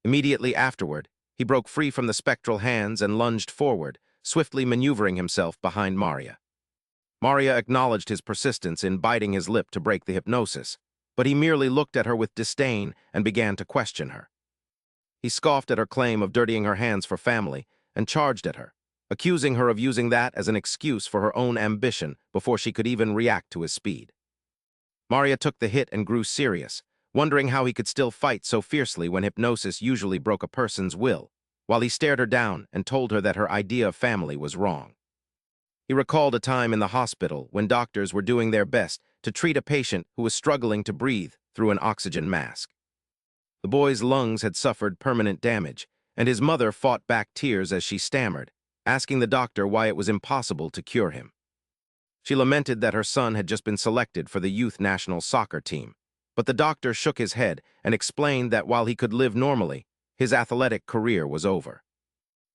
Immediately afterward, he broke free from the spectral hands and lunged forward, swiftly maneuvering himself behind Maria. Maria acknowledged his persistence in biting his lip to break the hypnosis, but he merely looked at her with disdain and began to question her. He scoffed at her claim of dirtying her hands for family and charged at her, accusing her of using that as an excuse for her own ambition before she could even react to his speed. Maria took the hit and grew serious, wondering how he could still fight so fiercely when hypnosis usually broke a person's will, while he stared her down and told her that her idea of family was wrong. He recalled a time in the hospital when doctors were doing their best to treat a patient who was struggling to breathe through an oxygen mask. The boy's lungs had suffered permanent damage, and his mother fought back tears as she stammered, asking the doctor why it was impossible to cure him. She lamented that her son had just been selected for the youth national soccer team, but the doctor shook his head and explained that while he could live normally, his athletic career was over.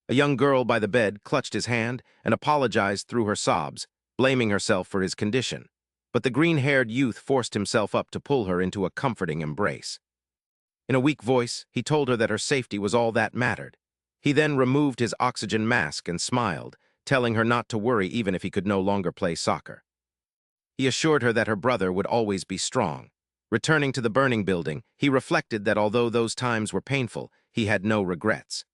A young girl by the bed clutched his hand and apologized through her sobs, blaming herself for his condition, but the green-haired youth forced himself up to pull her into a comforting embrace. In a weak voice, he told her that her safety was all that mattered. He then removed his oxygen mask and smiled, telling her not to worry even if he could no longer play soccer. He assured her that her brother would always be strong. Returning to the burning building, he reflected that although those times were painful, he had no regrets.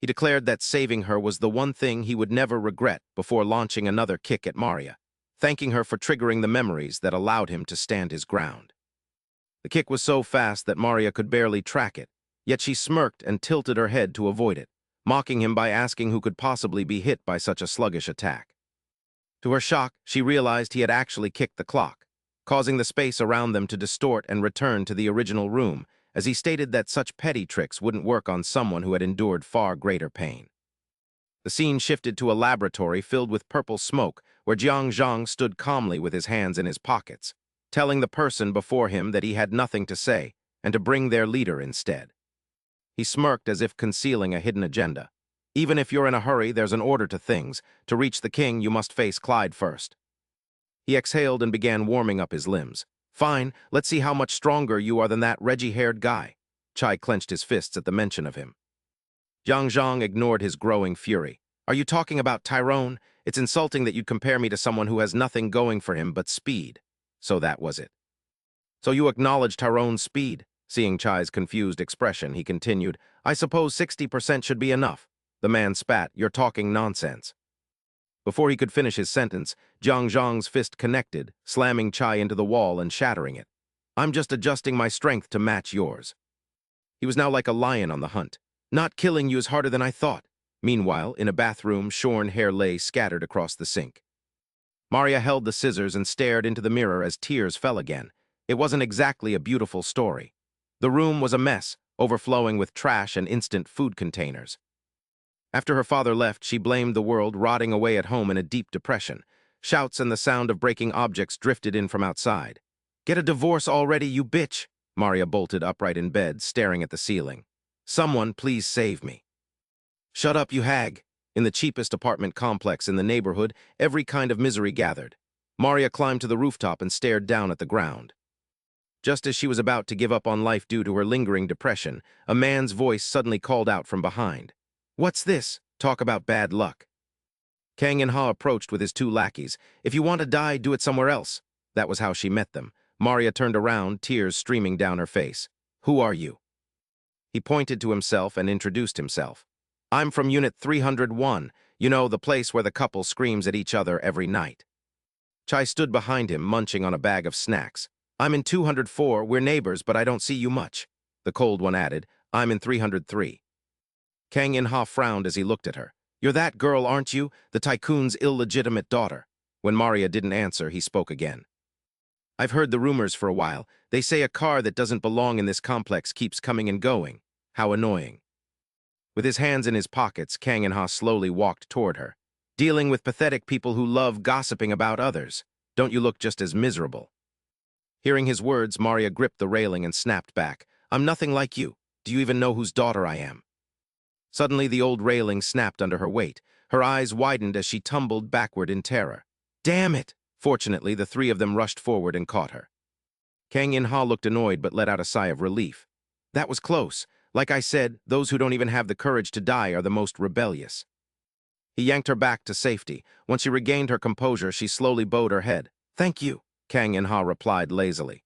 He declared that saving her was the one thing he would never regret before launching another kick at Maria, thanking her for triggering the memories that allowed him to stand his ground. The kick was so fast that Maria could barely track it, yet she smirked and tilted her head to avoid it, mocking him by asking who could possibly be hit by such a sluggish attack. To her shock, she realized he had actually kicked the clock, causing the space around them to distort and return to the original room, as he stated that such petty tricks wouldn't work on someone who had endured far greater pain. The scene shifted to a laboratory filled with purple smoke, where Jang stood calmly with his hands in his pockets, telling the person before him that he had nothing to say and to bring their leader instead. He smirked as if concealing a hidden agenda. Even if you're in a hurry, there's an order to things. To reach the king, you must face Clyde first. He exhaled and began warming up his limbs. Fine, let's see how much stronger you are than that Reggie-haired guy. Chai clenched his fists at the mention of him. Jang ignored his growing fury. Are you talking about Tyrone? It's insulting that you'd compare me to someone who has nothing going for him but speed. So that was it. So you acknowledge Tyrone's speed? Seeing Chai's confused expression, he continued, I suppose 60% should be enough. The man spat, you're talking nonsense. Before he could finish his sentence, Zhang's fist connected, slamming Chai into the wall and shattering it. I'm just adjusting my strength to match yours. He was now like a lion on the hunt. Not killing you is harder than I thought. Meanwhile, in a bathroom, shorn hair lay scattered across the sink. Maria held the scissors and stared into the mirror as tears fell again. It wasn't exactly a beautiful story. The room was a mess, overflowing with trash and instant food containers. After her father left, she blamed the world, rotting away at home in a deep depression. Shouts and the sound of breaking objects drifted in from outside. Get a divorce already, you bitch! Maria bolted upright in bed, staring at the ceiling. Someone, please save me. Shut up, you hag! In the cheapest apartment complex in the neighborhood, every kind of misery gathered. Maria climbed to the rooftop and stared down at the ground. Just as she was about to give up on life due to her lingering depression, a man's voice suddenly called out from behind. What's this? Talk about bad luck. Kang Ren approached with his two lackeys. If you want to die, do it somewhere else. That was how she met them. Maria turned around, tears streaming down her face. Who are you? He pointed to himself and introduced himself. I'm from Unit 301, you know, the place where the couple screams at each other every night. Chai stood behind him, munching on a bag of snacks. I'm in 204, we're neighbors, but I don't see you much. The cold one added, I'm in 303. Kang Ren frowned as he looked at her. You're that girl, aren't you? The tycoon's illegitimate daughter. When Maria didn't answer, he spoke again. I've heard the rumors for a while. They say a car that doesn't belong in this complex keeps coming and going. How annoying. With his hands in his pockets, Kang In-ha slowly walked toward her. Dealing with pathetic people who love gossiping about others. Don't you look just as miserable? Hearing his words, Maria gripped the railing and snapped back. I'm nothing like you. Do you even know whose daughter I am? Suddenly, the old railing snapped under her weight. Her eyes widened as she tumbled backward in terror. Damn it! Fortunately, the three of them rushed forward and caught her. Kang In-ha looked annoyed but let out a sigh of relief. That was close. Like I said, those who don't even have the courage to die are the most rebellious. He yanked her back to safety. Once she regained her composure, she slowly bowed her head. Thank you, Kang In-ha replied lazily.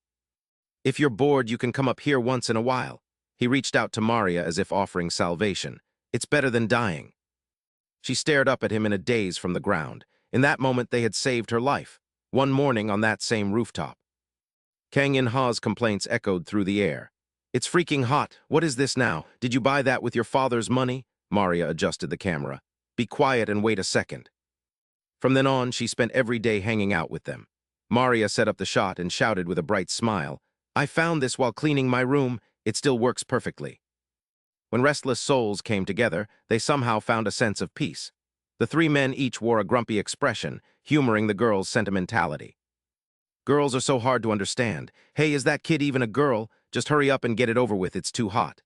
If you're bored, you can come up here once in a while. He reached out to Maria as if offering salvation. It's better than dying. She stared up at him in a daze from the ground. In that moment, they had saved her life. One morning on that same rooftop. Kang In-ha's complaints echoed through the air. It's freaking hot. What is this now? Did you buy that with your father's money? Maria adjusted the camera. Be quiet and wait a second. From then on, she spent every day hanging out with them. Maria set up the shot and shouted with a bright smile, I found this while cleaning my room. It still works perfectly. When restless souls came together, they somehow found a sense of peace. The three men each wore a grumpy expression, humoring the girl's sentimentality. Girls are so hard to understand. Hey, is that kid even a girl? Just hurry up and get it over with, it's too hot.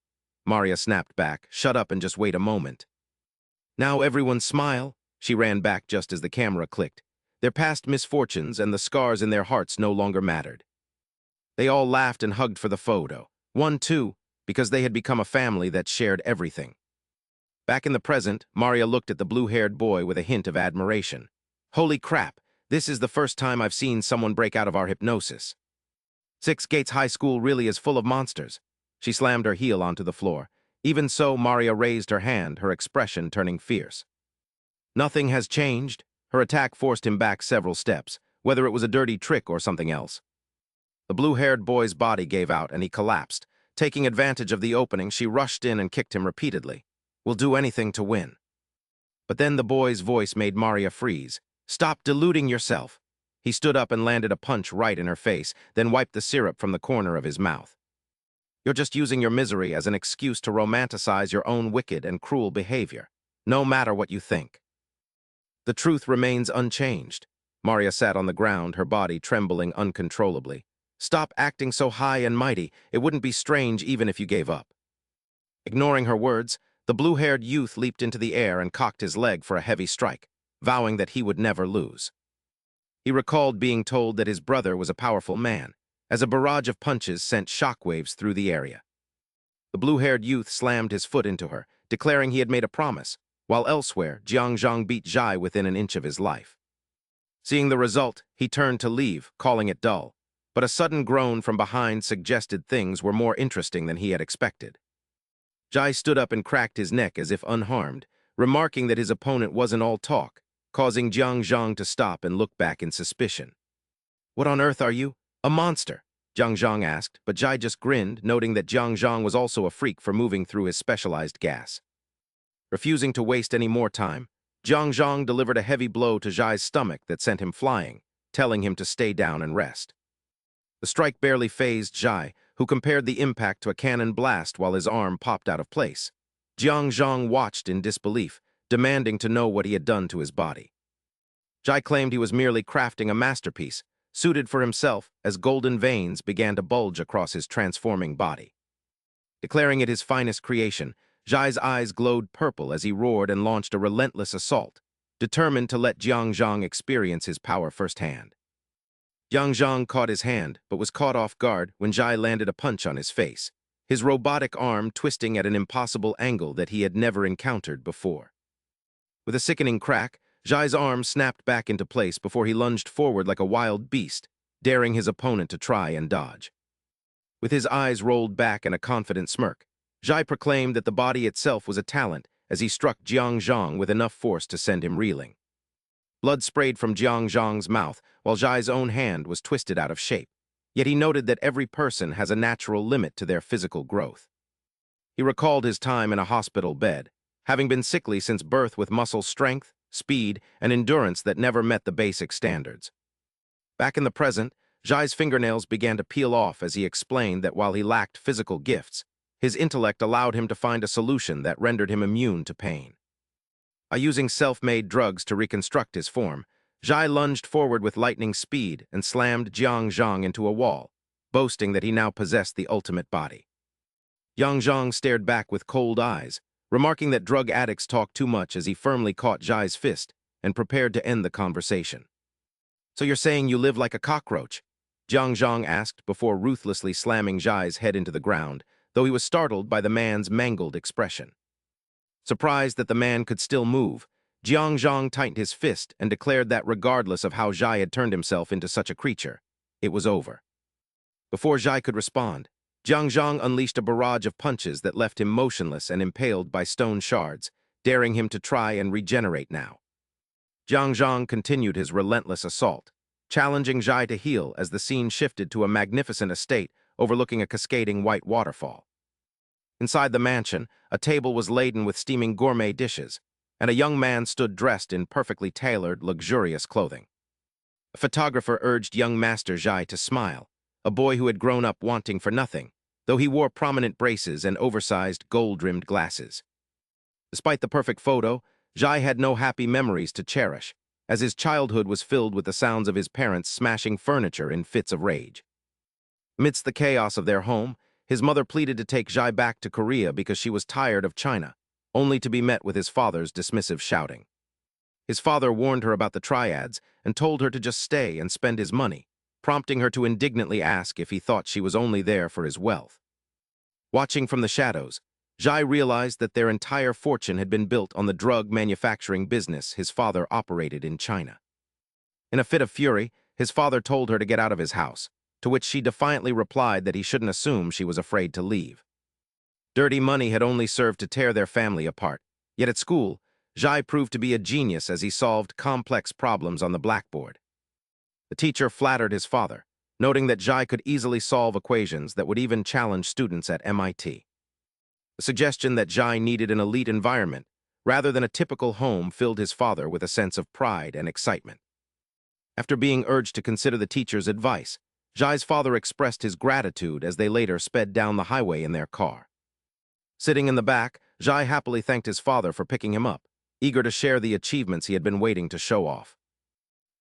Maria snapped back, shut up and just wait a moment. Now everyone smile. She ran back just as the camera clicked. Their past misfortunes and the scars in their hearts no longer mattered. They all laughed and hugged for the photo. One, too, because they had become a family that shared everything. Back in the present, Maria looked at the blue-haired boy with a hint of admiration. Holy crap, this is the first time I've seen someone break out of our hypnosis. Six Gates High School really is full of monsters. She slammed her heel onto the floor. Even so, Maria raised her hand, her expression turning fierce. Nothing has changed. Her attack forced him back several steps, whether it was a dirty trick or something else. The blue-haired boy's body gave out and he collapsed. Taking advantage of the opening, she rushed in and kicked him repeatedly. We'll do anything to win. But then the boy's voice made Maria freeze. Stop deluding yourself. He stood up and landed a punch right in her face, then wiped the syrup from the corner of his mouth. You're just using your misery as an excuse to romanticize your own wicked and cruel behavior, no matter what you think. The truth remains unchanged. Maria sat on the ground, her body trembling uncontrollably. Stop acting so high and mighty. It wouldn't be strange even if you gave up. Ignoring her words, the blue-haired youth leaped into the air and cocked his leg for a heavy strike, vowing that he would never lose. He recalled being told that his brother was a powerful man, as a barrage of punches sent shockwaves through the area. The blue-haired youth slammed his foot into her, declaring he had made a promise, while elsewhere, Jang beat Jai within an inch of his life. Seeing the result, he turned to leave, calling it dull, but a sudden groan from behind suggested things were more interesting than he had expected. Jai stood up and cracked his neck as if unharmed, remarking that his opponent wasn't all talk, causing Jang to stop and look back in suspicion. What on earth are you? A monster? Jang asked, but Jai just grinned, noting that Jang was also a freak for moving through his specialized gas. Refusing to waste any more time, Jang delivered a heavy blow to Jai's stomach that sent him flying, telling him to stay down and rest. The strike barely fazed Jai, who compared the impact to a cannon blast while his arm popped out of place. Jang watched in disbelief, demanding to know what he had done to his body. Jai claimed he was merely crafting a masterpiece, suited for himself as golden veins began to bulge across his transforming body. Declaring it his finest creation, Jai's eyes glowed purple as he roared and launched a relentless assault, determined to let Jang experience his power firsthand. Jang caught his hand, but was caught off guard when Jai landed a punch on his face, his robotic arm twisting at an impossible angle that he had never encountered before. With a sickening crack, Jai's arm snapped back into place before he lunged forward like a wild beast, daring his opponent to try and dodge. With his eyes rolled back and a confident smirk, Jai proclaimed that the body itself was a talent as he struck Jang with enough force to send him reeling. Blood sprayed from Jang's mouth, while Jai's own hand was twisted out of shape. Yet he noted that every person has a natural limit to their physical growth. He recalled his time in a hospital bed, having been sickly since birth with muscle strength, speed, and endurance that never met the basic standards. Back in the present, Jai's fingernails began to peel off as he explained that while he lacked physical gifts, his intellect allowed him to find a solution that rendered him immune to pain. By using self-made drugs to reconstruct his form, Jai lunged forward with lightning speed and slammed Zhang into a wall, boasting that he now possessed the ultimate body. Zhang stared back with cold eyes, remarking that drug addicts talk too much as he firmly caught Jai's fist and prepared to end the conversation. "So you're saying you live like a cockroach?" Zhang asked before ruthlessly slamming Jai's head into the ground, though he was startled by the man's mangled expression. Surprised that the man could still move, Zhang tightened his fist and declared that regardless of how Jai had turned himself into such a creature, it was over. Before Jai could respond, Zhang unleashed a barrage of punches that left him motionless and impaled by stone shards, daring him to try and regenerate now. Zhang continued his relentless assault, challenging Jai to heal as the scene shifted to a magnificent estate overlooking a cascading white waterfall. Inside the mansion, a table was laden with steaming gourmet dishes, and a young man stood dressed in perfectly tailored, luxurious clothing. A photographer urged young Master Jai to smile, a boy who had grown up wanting for nothing, though he wore prominent braces and oversized gold-rimmed glasses. Despite the perfect photo, Jai had no happy memories to cherish, as his childhood was filled with the sounds of his parents smashing furniture in fits of rage. Amidst the chaos of their home, his mother pleaded to take Jai back to Korea because she was tired of China, only to be met with his father's dismissive shouting. His father warned her about the triads and told her to just stay and spend his money, prompting her to indignantly ask if he thought she was only there for his wealth. Watching from the shadows, Jai realized that their entire fortune had been built on the drug manufacturing business his father operated in China. In a fit of fury, his father told her to get out of his house, to which she defiantly replied that he shouldn't assume she was afraid to leave. Dirty money had only served to tear their family apart, yet at school, Jai proved to be a genius as he solved complex problems on the blackboard. The teacher flattered his father, noting that Jai could easily solve equations that would even challenge students at MIT. The suggestion that Jai needed an elite environment, rather than a typical home, filled his father with a sense of pride and excitement. After being urged to consider the teacher's advice, Jai's father expressed his gratitude as they later sped down the highway in their car. Sitting in the back, Jai happily thanked his father for picking him up, eager to share the achievements he had been waiting to show off.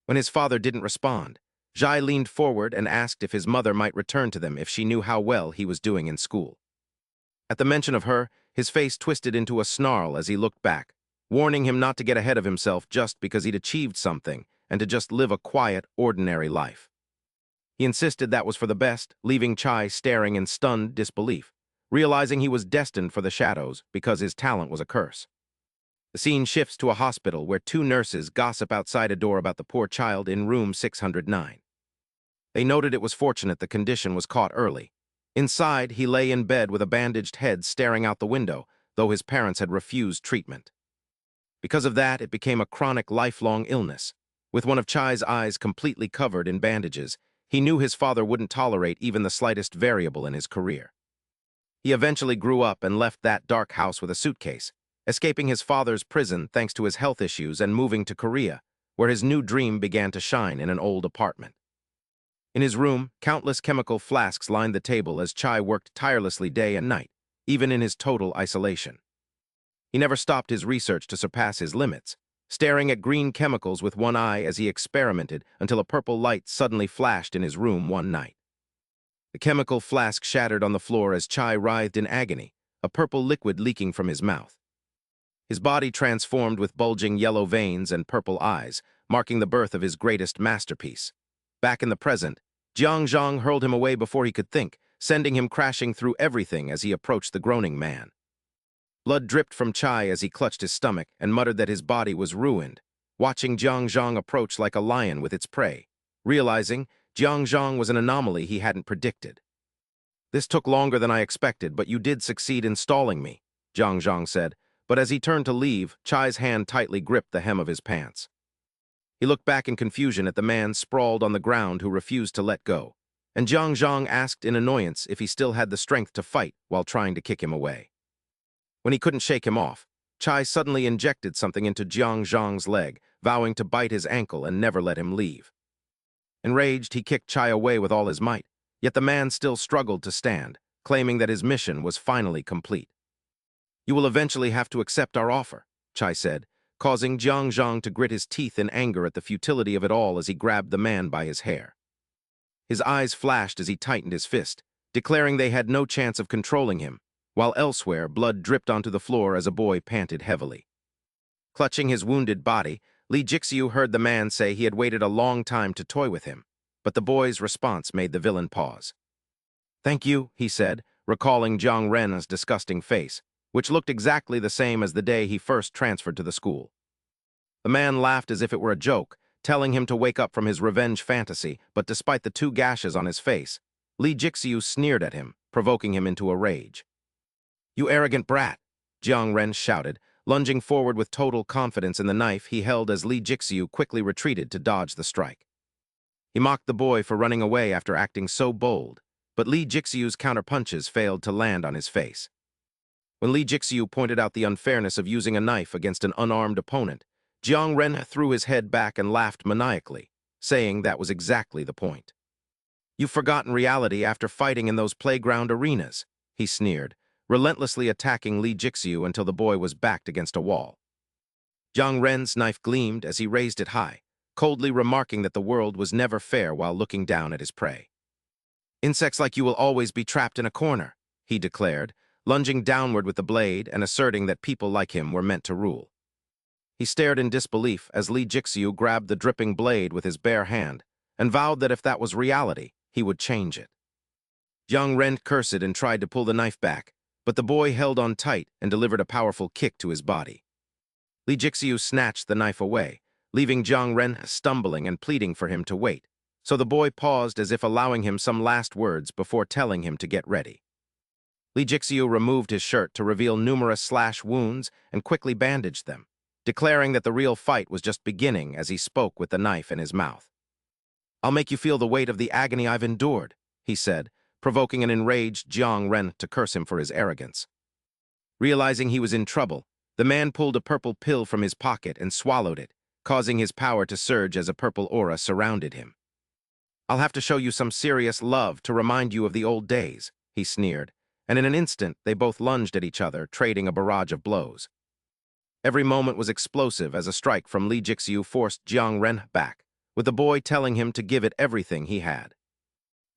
When his father didn't respond, Jai leaned forward and asked if his mother might return to them if she knew how well he was doing in school. At the mention of her, his face twisted into a snarl as he looked back, warning him not to get ahead of himself just because he'd achieved something and to just live a quiet, ordinary life. He insisted that was for the best, leaving Chai staring in stunned disbelief, realizing he was destined for the shadows because his talent was a curse. The scene shifts to a hospital where two nurses gossip outside a door about the poor child in room 609. They noted it was fortunate the condition was caught early. Inside, he lay in bed with a bandaged head staring out the window, though his parents had refused treatment. Because of that, it became a chronic, lifelong illness. With one of Chai's eyes completely covered in bandages, he knew his father wouldn't tolerate even the slightest variable in his career. He eventually grew up and left that dark house with a suitcase, escaping his father's prison thanks to his health issues and moving to Korea, where his new dream began to shine in an old apartment. In his room, countless chemical flasks lined the table as Chai worked tirelessly day and night, even in his total isolation. He never stopped his research to surpass his limits, staring at green chemicals with one eye as he experimented until a purple light suddenly flashed in his room one night. The chemical flask shattered on the floor as Chai writhed in agony, a purple liquid leaking from his mouth. His body transformed with bulging yellow veins and purple eyes, marking the birth of his greatest masterpiece. Back in the present, Zhang hurled him away before he could think, sending him crashing through everything as he approached the groaning man. Blood dripped from Chai as he clutched his stomach and muttered that his body was ruined, watching Zhang approach like a lion with its prey, realizing Zhang was an anomaly he hadn't predicted. "This took longer than I expected, but you did succeed in stalling me," Zhang said, but as he turned to leave, Chai's hand tightly gripped the hem of his pants. He looked back in confusion at the man sprawled on the ground who refused to let go, and Zhang asked in annoyance if he still had the strength to fight while trying to kick him away. When he couldn't shake him off, Chai suddenly injected something into Zhang's leg, vowing to bite his ankle and never let him leave. Enraged, he kicked Chai away with all his might, yet the man still struggled to stand, claiming that his mission was finally complete. "You will eventually have to accept our offer," Chai said, causing Jang to grit his teeth in anger at the futility of it all as he grabbed the man by his hair. His eyes flashed as he tightened his fist, declaring they had no chance of controlling him, while elsewhere blood dripped onto the floor as a boy panted heavily. Clutching his wounded body, Lee Jixiu heard the man say he had waited a long time to toy with him, but the boy's response made the villain pause. "Thank you," he said, recalling Kang Ren's disgusting face, which looked exactly the same as the day he first transferred to the school. The man laughed as if it were a joke, telling him to wake up from his revenge fantasy, but despite the 2 gashes on his face, Lee Jixiu sneered at him, provoking him into a rage. "You arrogant brat!" Kang Ren shouted, lunging forward with total confidence in the knife he held as Lee Jixiu quickly retreated to dodge the strike. He mocked the boy for running away after acting so bold, but Lee Jixiu's counterpunches failed to land on his face. When Lee Jixiu pointed out the unfairness of using a knife against an unarmed opponent, Kang Ren threw his head back and laughed maniacally, saying that was exactly the point. "You've forgotten reality after fighting in those playground arenas," he sneered, relentlessly attacking Lee Jixiu until the boy was backed against a wall. Kang Ren's knife gleamed as he raised it high, coldly remarking that the world was never fair while looking down at his prey. "Insects like you will always be trapped in a corner," he declared, lunging downward with the blade and asserting that people like him were meant to rule. He stared in disbelief as Lee Jixiu grabbed the dripping blade with his bare hand and vowed that if that was reality, he would change it. Kang Ren cursed and tried to pull the knife back, but the boy held on tight and delivered a powerful kick to his body. Lee Jixiu snatched the knife away, leaving Kang Ren stumbling and pleading for him to wait, so the boy paused as if allowing him some last words before telling him to get ready. Lee Jixiu removed his shirt to reveal numerous slash wounds and quickly bandaged them, declaring that the real fight was just beginning as he spoke with the knife in his mouth. "I'll make you feel the weight of the agony I've endured," he said, provoking an enraged Kang Ren to curse him for his arrogance. Realizing he was in trouble, the man pulled a purple pill from his pocket and swallowed it, causing his power to surge as a purple aura surrounded him. "I'll have to show you some serious love to remind you of the old days," he sneered, and in an instant they both lunged at each other, trading a barrage of blows. Every moment was explosive as a strike from Lee Jixiu forced Kang Ren back, with the boy telling him to give it everything he had.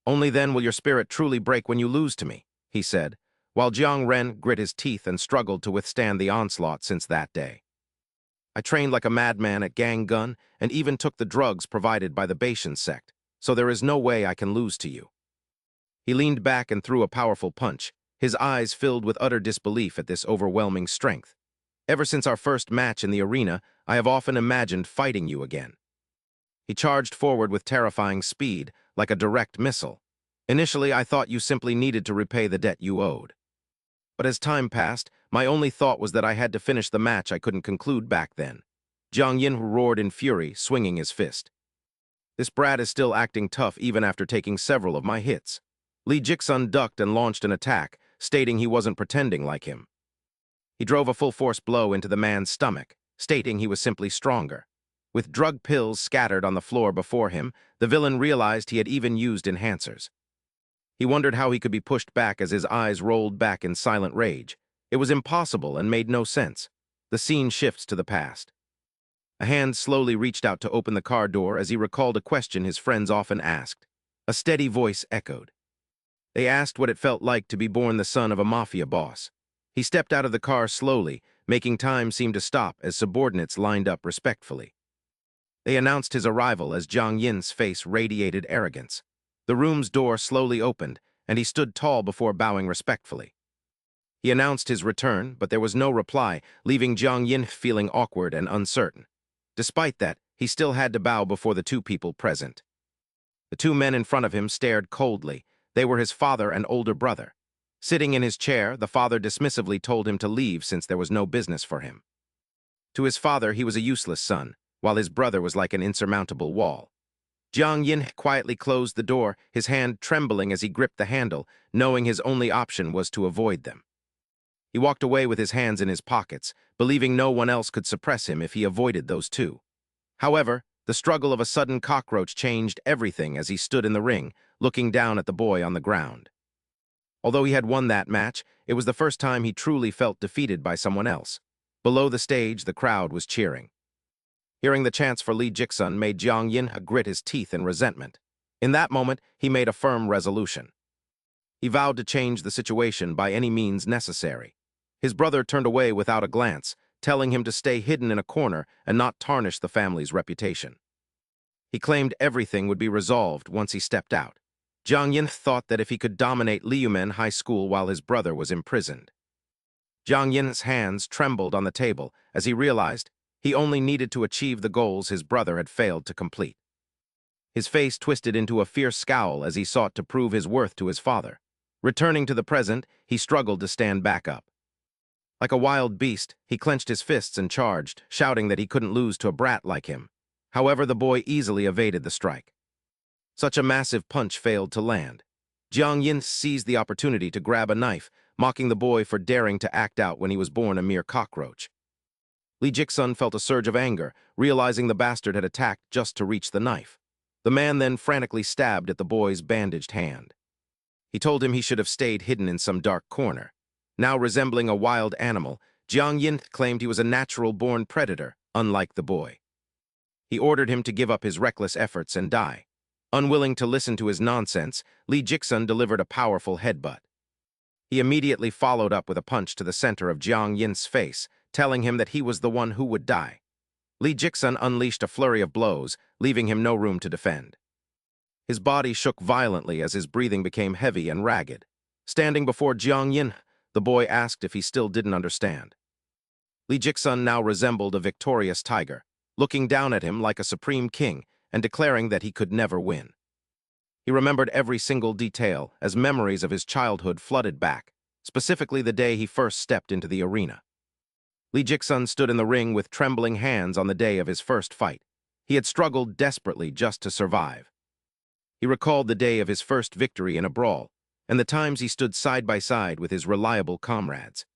"Only then will your spirit truly break when you lose to me," he said, while Kang Ren grit his teeth and struggled to withstand the onslaught since that day. "I trained like a madman at Gang Gun and even took the drugs provided by the Bashan sect, so there is no way I can lose to you." He leaned back and threw a powerful punch, his eyes filled with utter disbelief at this overwhelming strength. "Ever since our first match in the arena, I have often imagined fighting you again." He charged forward with terrifying speed, like a direct missile. "Initially, I thought you simply needed to repay the debt you owed. But as time passed, my only thought was that I had to finish the match I couldn't conclude back then." Jiang Yin roared in fury, swinging his fist. "This brat is still acting tough even after taking several of my hits." Lee Jixiu ducked and launched an attack, stating he wasn't pretending like him. He drove a full-force blow into the man's stomach, stating he was simply stronger. With drug pills scattered on the floor before him, the villain realized he had even used enhancers. He wondered how he could be pushed back as his eyes rolled back in silent rage. It was impossible and made no sense. The scene shifts to the past. A hand slowly reached out to open the car door as he recalled a question his friends often asked. A steady voice echoed. They asked what it felt like to be born the son of a mafia boss. He stepped out of the car slowly, making time seem to stop as subordinates lined up respectfully. They announced his arrival as Jiang Yin's face radiated arrogance. The room's door slowly opened, and he stood tall before bowing respectfully. He announced his return, but there was no reply, leaving Jiang Yin feeling awkward and uncertain. Despite that, he still had to bow before the 2 people present. The 2 men in front of him stared coldly. They were his father and older brother. Sitting in his chair, the father dismissively told him to leave since there was no business for him. To his father, he was a useless son, while his brother was like an insurmountable wall. Jiang Yin quietly closed the door, his hand trembling as he gripped the handle, knowing his only option was to avoid them. He walked away with his hands in his pockets, believing no one else could suppress him if he avoided those 2. However, The struggle of a sudden cockroach changed everything as he stood in the ring, looking down at the boy on the ground. Although he had won that match, it was the first time he truly felt defeated by someone else. Below the stage, the crowd was cheering. Hearing the chants for Lee Jiksun made Jiang Yin grit his teeth in resentment. In that moment, he made a firm resolution. He vowed to change the situation by any means necessary. His brother turned away without a glance, telling him to stay hidden in a corner and not tarnish the family's reputation. He claimed everything would be resolved once he stepped out. Jiang Yin thought that if he could dominate Liumen High School while his brother was imprisoned. Jiang Yin's hands trembled on the table as he realized he only needed to achieve the goals his brother had failed to complete. His face twisted into a fierce scowl as he sought to prove his worth to his father. Returning to the present, he struggled to stand back up. Like a wild beast, he clenched his fists and charged, shouting that he couldn't lose to a brat like him. However, the boy easily evaded the strike. Such a massive punch failed to land. Jiang Yin seized the opportunity to grab a knife, mocking the boy for daring to act out when he was born a mere cockroach. Lee Jiksun felt a surge of anger, realizing the bastard had attacked just to reach the knife. The man then frantically stabbed at the boy's bandaged hand. He told him he should have stayed hidden in some dark corner. Now resembling a wild animal, Jiang Yin claimed he was a natural-born predator, unlike the boy. He ordered him to give up his reckless efforts and die. Unwilling to listen to his nonsense, Lee Jiksun delivered a powerful headbutt. He immediately followed up with a punch to the center of Jiang Yin's face, telling him that he was the one who would die. Lee Jiksun unleashed a flurry of blows, leaving him no room to defend. His body shook violently as his breathing became heavy and ragged. Standing before Jiang Yin, the boy asked if he still didn't understand. Lee Jiksun now resembled a victorious tiger, looking down at him like a supreme king and declaring that he could never win. He remembered every single detail as memories of his childhood flooded back, specifically the day he first stepped into the arena. Lee Jiksun stood in the ring with trembling hands on the day of his first fight. He had struggled desperately just to survive. He recalled the day of his first victory in a brawl, and the times he stood side by side with his reliable comrades.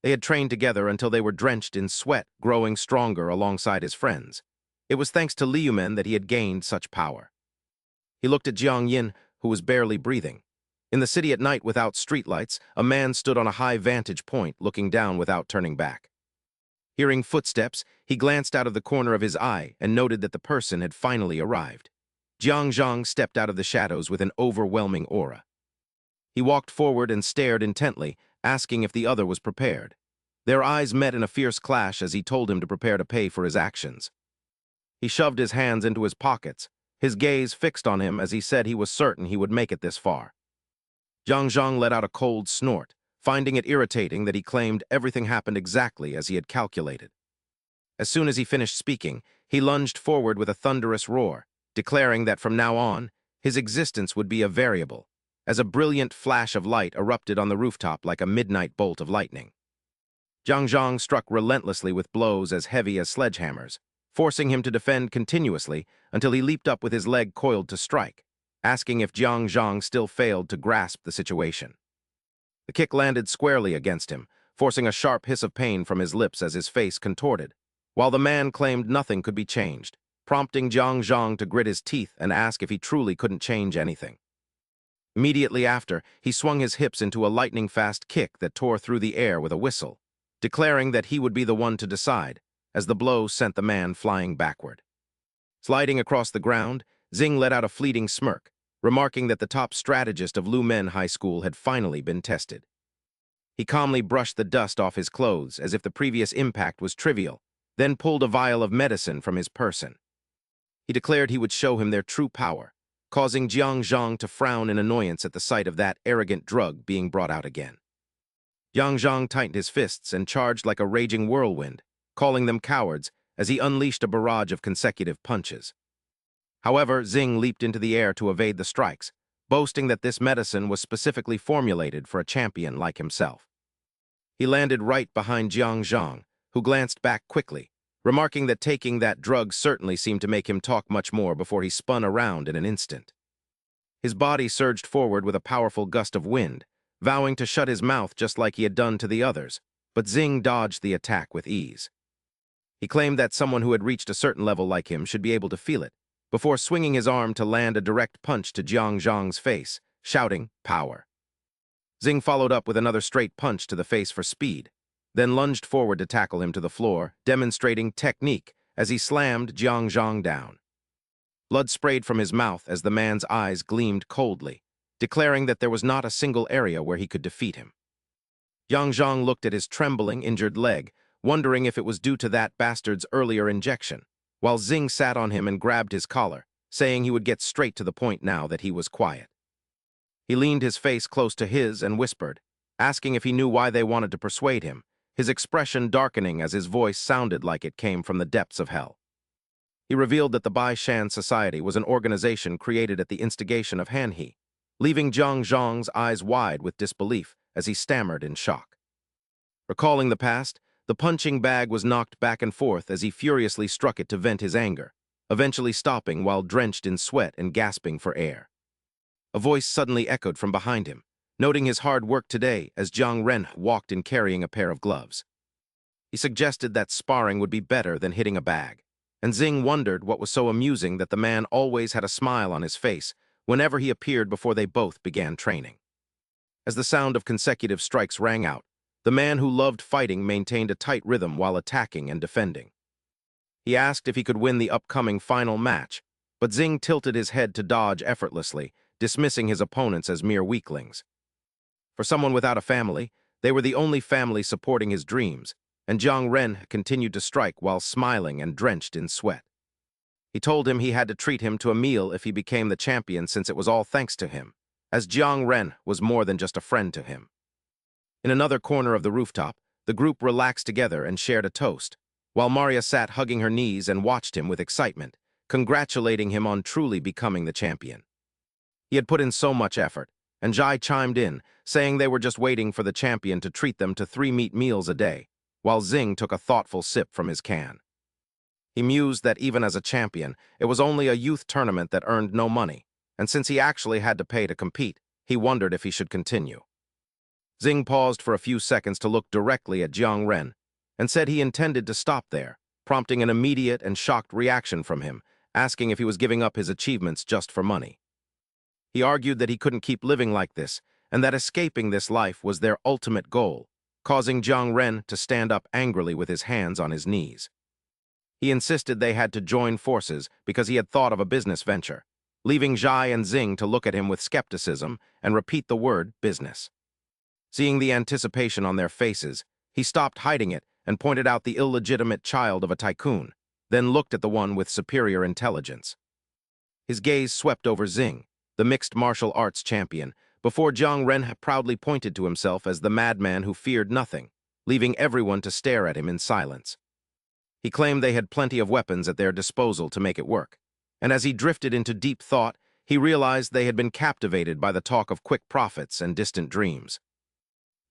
They had trained together until they were drenched in sweat, growing stronger alongside his friends. It was thanks to Liumen that he had gained such power. He looked at Jiang Yin, who was barely breathing. In the city at night without streetlights, a man stood on a high vantage point, looking down without turning back. Hearing footsteps, he glanced out of the corner of his eye and noted that the person had finally arrived. Zhang stepped out of the shadows with an overwhelming aura. He walked forward and stared intently, asking if the other was prepared. Their eyes met in a fierce clash as he told him to prepare to pay for his actions. He shoved his hands into his pockets, his gaze fixed on him as he said he was certain he would make it this far. Zhang let out a cold snort, finding it irritating that he claimed everything happened exactly as he had calculated. As soon as he finished speaking, he lunged forward with a thunderous roar, declaring that from now on, his existence would be a variable, as a brilliant flash of light erupted on the rooftop like a midnight bolt of lightning. Zhang struck relentlessly with blows as heavy as sledgehammers, forcing him to defend continuously until he leaped up with his leg coiled to strike, asking if Zhang still failed to grasp the situation. The kick landed squarely against him, forcing a sharp hiss of pain from his lips as his face contorted, while the man claimed nothing could be changed, prompting Zhang to grit his teeth and ask if he truly couldn't change anything. Immediately after, he swung his hips into a lightning-fast kick that tore through the air with a whistle, declaring that he would be the one to decide, as the blow sent the man flying backward. Sliding across the ground, Xing let out a fleeting smirk, remarking that the top strategist of Liumen High School had finally been tested. He calmly brushed the dust off his clothes as if the previous impact was trivial, then pulled a vial of medicine from his person. He declared he would show him their true power, causing Zhang to frown in annoyance at the sight of that arrogant drug being brought out again. Zhang tightened his fists and charged like a raging whirlwind, calling them cowards as he unleashed a barrage of consecutive punches. However, Xing leaped into the air to evade the strikes, boasting that this medicine was specifically formulated for a champion like himself. He landed right behind Zhang, who glanced back quickly, remarking that taking that drug certainly seemed to make him talk much more before he spun around in an instant. His body surged forward with a powerful gust of wind, vowing to shut his mouth just like he had done to the others, but Xing dodged the attack with ease. He claimed that someone who had reached a certain level like him should be able to feel it, before swinging his arm to land a direct punch to Zhang's face, shouting, "Power." Jing followed up with another straight punch to the face for speed, then lunged forward to tackle him to the floor, demonstrating technique as he slammed Zhang down. Blood sprayed from his mouth as the man's eyes gleamed coldly, declaring that there was not a single area where he could defeat him. Zhang looked at his trembling, injured leg, wondering if it was due to that bastard's earlier injection, while Jing sat on him and grabbed his collar, saying he would get straight to the point now that he was quiet. He leaned his face close to his and whispered, asking if he knew why they wanted to persuade him, his expression darkening as his voice sounded like it came from the depths of hell. He revealed that the Bashan Society was an organization created at the instigation of Han-He, leaving Zhang's eyes wide with disbelief as he stammered in shock. Recalling the past, the punching bag was knocked back and forth as he furiously struck it to vent his anger, eventually stopping while drenched in sweat and gasping for air. A voice suddenly echoed from behind him, noting his hard work today as Kang Ren walked in carrying a pair of gloves. He suggested that sparring would be better than hitting a bag, and Jing wondered what was so amusing that the man always had a smile on his face whenever he appeared before they both began training. As the sound of consecutive strikes rang out, the man who loved fighting maintained a tight rhythm while attacking and defending. He asked if he could win the upcoming final match, but Jing tilted his head to dodge effortlessly, dismissing his opponents as mere weaklings. For someone without a family, they were the only family supporting his dreams, and Kang Ren continued to strike while smiling and drenched in sweat. He told him he had to treat him to a meal if he became the champion since it was all thanks to him, as Kang Ren was more than just a friend to him. In another corner of the rooftop, the group relaxed together and shared a toast, while Maria sat hugging her knees and watched him with excitement, congratulating him on truly becoming the champion. He had put in so much effort, and Jai chimed in, saying they were just waiting for the champion to treat them to 3 meat meals a day, while Jing took a thoughtful sip from his can. He mused that even as a champion, it was only a youth tournament that earned no money, and since he actually had to pay to compete, he wondered if he should continue. Jing paused for a few seconds to look directly at Kang Ren, and said he intended to stop there, prompting an immediate and shocked reaction from him, asking if he was giving up his achievements just for money. He argued that he couldn't keep living like this, and that escaping this life was their ultimate goal, causing Kang Ren to stand up angrily with his hands on his knees. He insisted they had to join forces because he had thought of a business venture, leaving Jai and Jing to look at him with skepticism and repeat the word business. Seeing the anticipation on their faces, he stopped hiding it and pointed out the illegitimate child of a tycoon, then looked at the one with superior intelligence. His gaze swept over Jing, the mixed martial arts champion, before Kang Ren proudly pointed to himself as the madman who feared nothing, leaving everyone to stare at him in silence. He claimed they had plenty of weapons at their disposal to make it work, and as he drifted into deep thought, he realized they had been captivated by the talk of quick profits and distant dreams.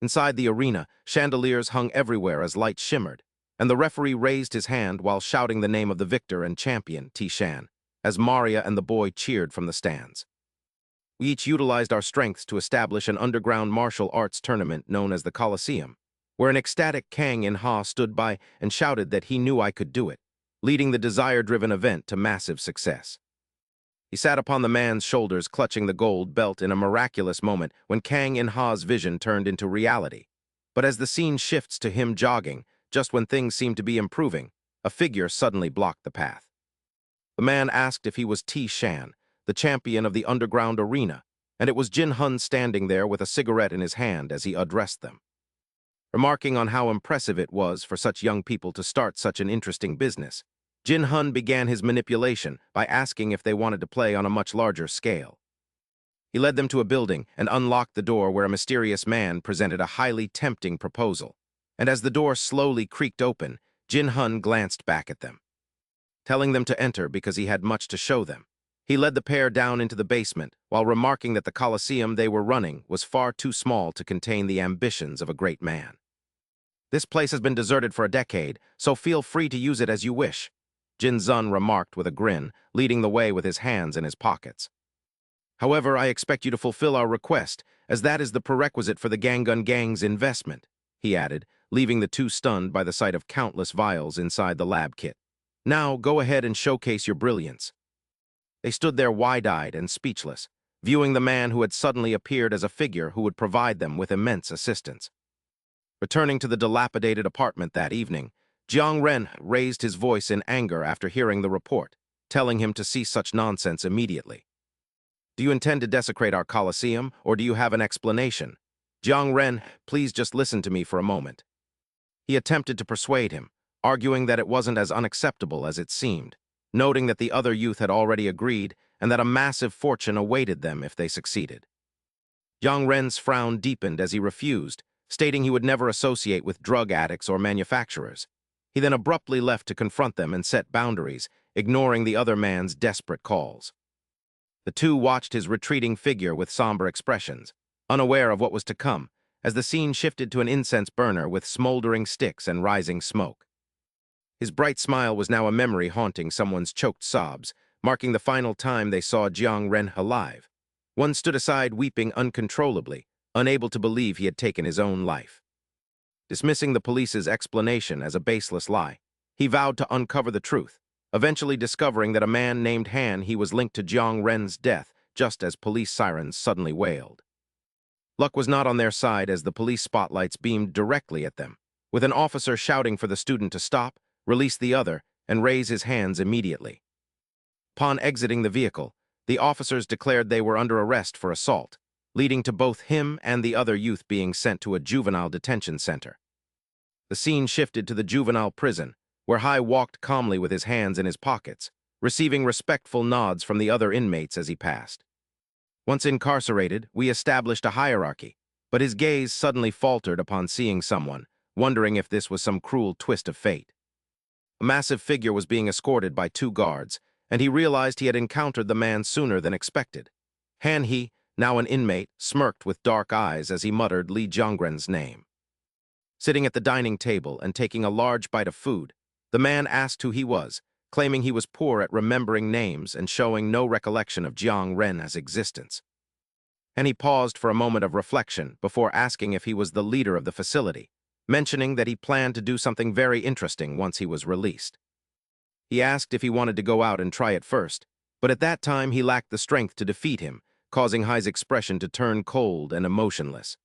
Inside the arena, chandeliers hung everywhere as light shimmered, and the referee raised his hand while shouting the name of the victor and champion, Shan, as Maria and the boy cheered from the stands. We each utilized our strengths to establish an underground martial arts tournament known as the Coliseum, where an ecstatic Kang In-ha stood by and shouted that he knew I could do it, leading the desire-driven event to massive success. He sat upon the man's shoulders clutching the gold belt in a miraculous moment when Kang In-ha's vision turned into reality. But as the scene shifts to him jogging, just when things seem to be improving, a figure suddenly blocked the path. The man asked if he was Shan, the champion of the underground arena, and it was Jin Hun standing there with a cigarette in his hand as he addressed them. Remarking on how impressive it was for such young people to start such an interesting business, Jin Hun began his manipulation by asking if they wanted to play on a much larger scale. He led them to a building and unlocked the door where a mysterious man presented a highly tempting proposal, and as the door slowly creaked open, Jin Hun glanced back at them. Telling them to enter because he had much to show them, he led the pair down into the basement while remarking that the Coliseum they were running was far too small to contain the ambitions of a great man. "This place has been deserted for a decade, so feel free to use it as you wish," Jin Zun remarked with a grin, leading the way with his hands in his pockets. "However, I expect you to fulfill our request, as that is the prerequisite for the Gangun Gang's investment," he added, leaving the two stunned by the sight of countless vials inside the lab kit. "Now, go ahead and showcase your brilliance." They stood there wide-eyed and speechless, viewing the man who had suddenly appeared as a figure who would provide them with immense assistance. Returning to the dilapidated apartment that evening, Kang Ren raised his voice in anger after hearing the report, telling him to cease such nonsense immediately. "Do you intend to desecrate our Colosseum, or do you have an explanation? Kang Ren, please just listen to me for a moment." He attempted to persuade him, arguing that it wasn't as unacceptable as it seemed, noting that the other youth had already agreed and that a massive fortune awaited them if they succeeded. Kang Ren's frown deepened as he refused, stating he would never associate with drug addicts or manufacturers. He then abruptly left to confront them and set boundaries, ignoring the other man's desperate calls. The two watched his retreating figure with somber expressions, unaware of what was to come, as the scene shifted to an incense burner with smoldering sticks and rising smoke. His bright smile was now a memory haunting someone's choked sobs, marking the final time they saw Kang Ren alive. One stood aside weeping uncontrollably, unable to believe he had taken his own life. Dismissing the police's explanation as a baseless lie, he vowed to uncover the truth, eventually discovering that a man named Han he was linked to Kang Ren's death just as police sirens suddenly wailed. Luck was not on their side as the police spotlights beamed directly at them, with an officer shouting for the student to stop, release the other, and raise his hands immediately. Upon exiting the vehicle, the officers declared they were under arrest for assault, leading to both him and the other youth being sent to a juvenile detention center. The scene shifted to the juvenile prison, where Hai walked calmly with his hands in his pockets, receiving respectful nods from the other inmates as he passed. Once incarcerated, we established a hierarchy, but his gaze suddenly faltered upon seeing someone, wondering if this was some cruel twist of fate. A massive figure was being escorted by two guards, and he realized he had encountered the man sooner than expected. Han He, now an inmate, smirked with dark eyes as he muttered Lee Jongren's name. Sitting at the dining table and taking a large bite of food, the man asked who he was, claiming he was poor at remembering names and showing no recollection of Kang Ren's existence. And he paused for a moment of reflection before asking if he was the leader of the facility, mentioning that he planned to do something very interesting once he was released. He asked if he wanted to go out and try it first, but at that time he lacked the strength to defeat him, causing Hai's expression to turn cold and emotionless.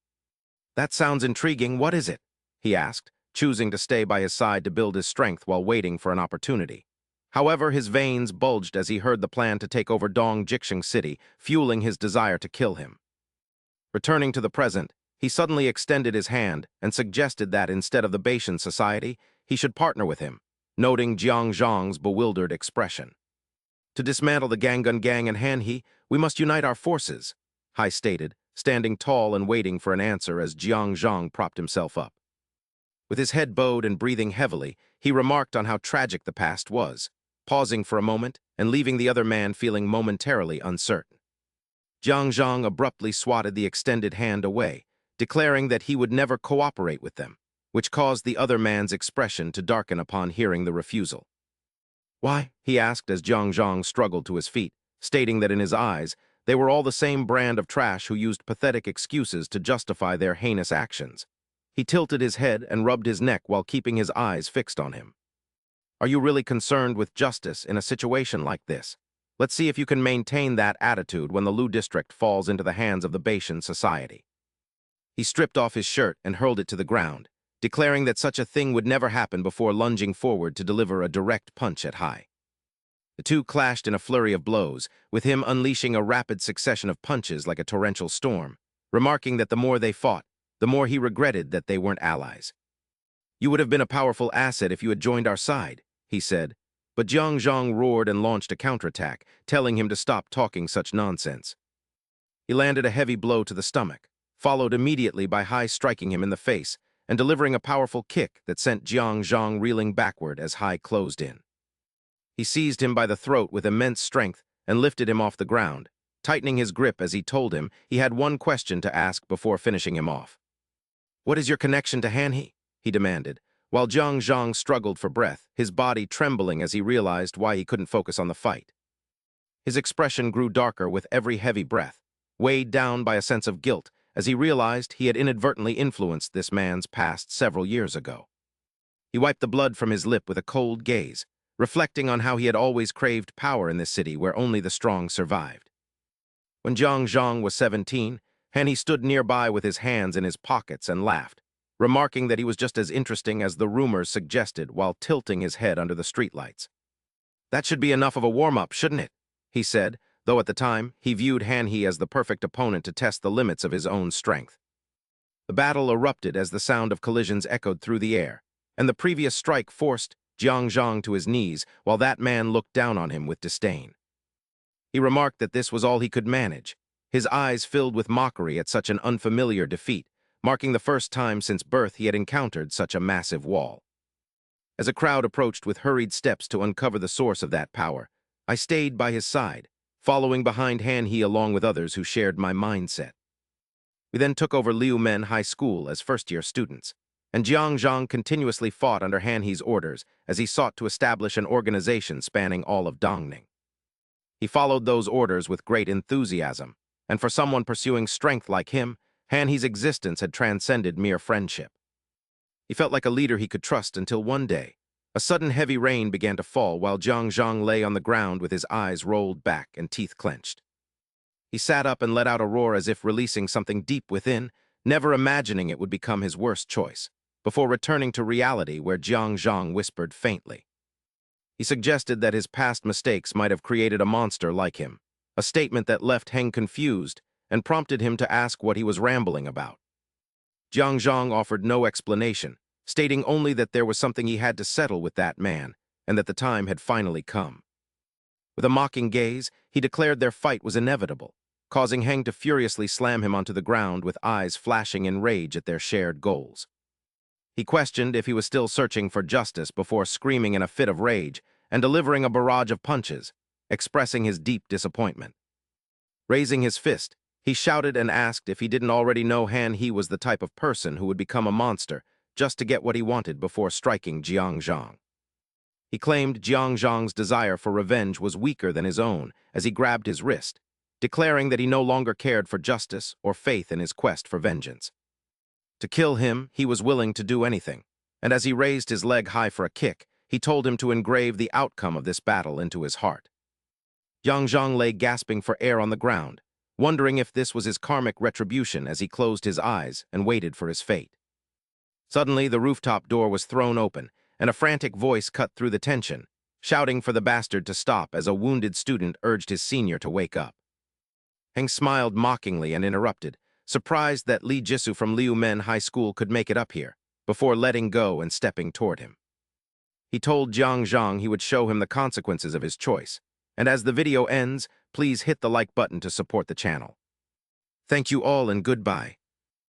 "That sounds intriguing. What is it?" he asked, choosing to stay by his side to build his strength while waiting for an opportunity. However, his veins bulged as he heard the plan to take over Dong Jiksheng City, fueling his desire to kill him. Returning to the present, he suddenly extended his hand and suggested that instead of the Bashan society, he should partner with him, noting Jiang Zhang's bewildered expression. "To dismantle the Gangun Gang and Han He, we must unite our forces," Hai stated, standing tall and waiting for an answer as Jiang Zhang propped himself up. With his head bowed and breathing heavily, he remarked on how tragic the past was, pausing for a moment and leaving the other man feeling momentarily uncertain. Jiang Zhang abruptly swatted the extended hand away, declaring that he would never cooperate with them, which caused the other man's expression to darken upon hearing the refusal. "Why?" he asked as Jiang Zhang struggled to his feet, stating that in his eyes, they were all the same brand of trash who used pathetic excuses to justify their heinous actions. He tilted his head and rubbed his neck while keeping his eyes fixed on him. "Are you really concerned with justice in a situation like this? Let's see if you can maintain that attitude when the Lu district falls into the hands of the Bashan society." He stripped off his shirt and hurled it to the ground, declaring that such a thing would never happen before lunging forward to deliver a direct punch at Hai. The two clashed in a flurry of blows, with him unleashing a rapid succession of punches like a torrential storm, remarking that the more they fought, the more he regretted that they weren't allies. "You would have been a powerful asset if you had joined our side," he said, but Jiang Zhang roared and launched a counterattack, telling him to stop talking such nonsense. He landed a heavy blow to the stomach, followed immediately by Hai striking him in the face and delivering a powerful kick that sent Jiang Zhang reeling backward as Hai closed in. He seized him by the throat with immense strength and lifted him off the ground, tightening his grip as he told him he had one question to ask before finishing him off. "What is your connection to Han He?" he demanded, while Jiang Zhang struggled for breath, his body trembling as he realized why he couldn't focus on the fight. His expression grew darker with every heavy breath, weighed down by a sense of guilt as he realized he had inadvertently influenced this man's past several years ago. He wiped the blood from his lip with a cold gaze, reflecting on how he had always craved power in this city where only the strong survived. When Jang was 17, Han He stood nearby with his hands in his pockets and laughed, remarking that he was just as interesting as the rumors suggested while tilting his head under the streetlights. "That should be enough of a warm-up, shouldn't it?" he said, though at the time he viewed Han He as the perfect opponent to test the limits of his own strength. The battle erupted as the sound of collisions echoed through the air, and the previous strike forced Jang to his knees while that man looked down on him with disdain. He remarked that this was all he could manage, his eyes filled with mockery at such an unfamiliar defeat, marking the first time since birth he had encountered such a massive wall. As a crowd approached with hurried steps to uncover the source of that power, I stayed by his side, following behind Han He along with others who shared my mindset. We then took over Liu Men High School as first-year students, and Jang continuously fought under Han He's orders as he sought to establish an organization spanning all of Dongning. He followed those orders with great enthusiasm, and for someone pursuing strength like him, Han He's existence had transcended mere friendship. He felt like a leader he could trust until one day, a sudden heavy rain began to fall while Jang lay on the ground with his eyes rolled back and teeth clenched. He sat up and let out a roar as if releasing something deep within, never imagining it would become his worst choice, before returning to reality where Jang whispered faintly. He suggested that his past mistakes might have created a monster like him, a statement that left Heng confused and prompted him to ask what he was rambling about. Jang offered no explanation, stating only that there was something he had to settle with that man, and that the time had finally come. With a mocking gaze, he declared their fight was inevitable, causing Heng to furiously slam him onto the ground with eyes flashing in rage at their shared goals. He questioned if he was still searching for justice before screaming in a fit of rage and delivering a barrage of punches, expressing his deep disappointment. Raising his fist, he shouted and asked if he didn't already know Han He was the type of person who would become a monster just to get what he wanted before striking Jang. He claimed Jang's desire for revenge was weaker than his own as he grabbed his wrist, declaring that he no longer cared for justice or faith in his quest for vengeance. To kill him, he was willing to do anything, and as he raised his leg high for a kick, he told him to engrave the outcome of this battle into his heart. Jang lay gasping for air on the ground, wondering if this was his karmic retribution as he closed his eyes and waited for his fate. Suddenly, the rooftop door was thrown open, and a frantic voice cut through the tension, shouting for the bastard to stop as a wounded student urged his senior to wake up. Heng smiled mockingly and interrupted, surprised that Li Jisoo from Liu Men High School could make it up here, before letting go and stepping toward him. He told Jang he would show him the consequences of his choice, and as the video ends, please hit the like button to support the channel. Thank you all and goodbye.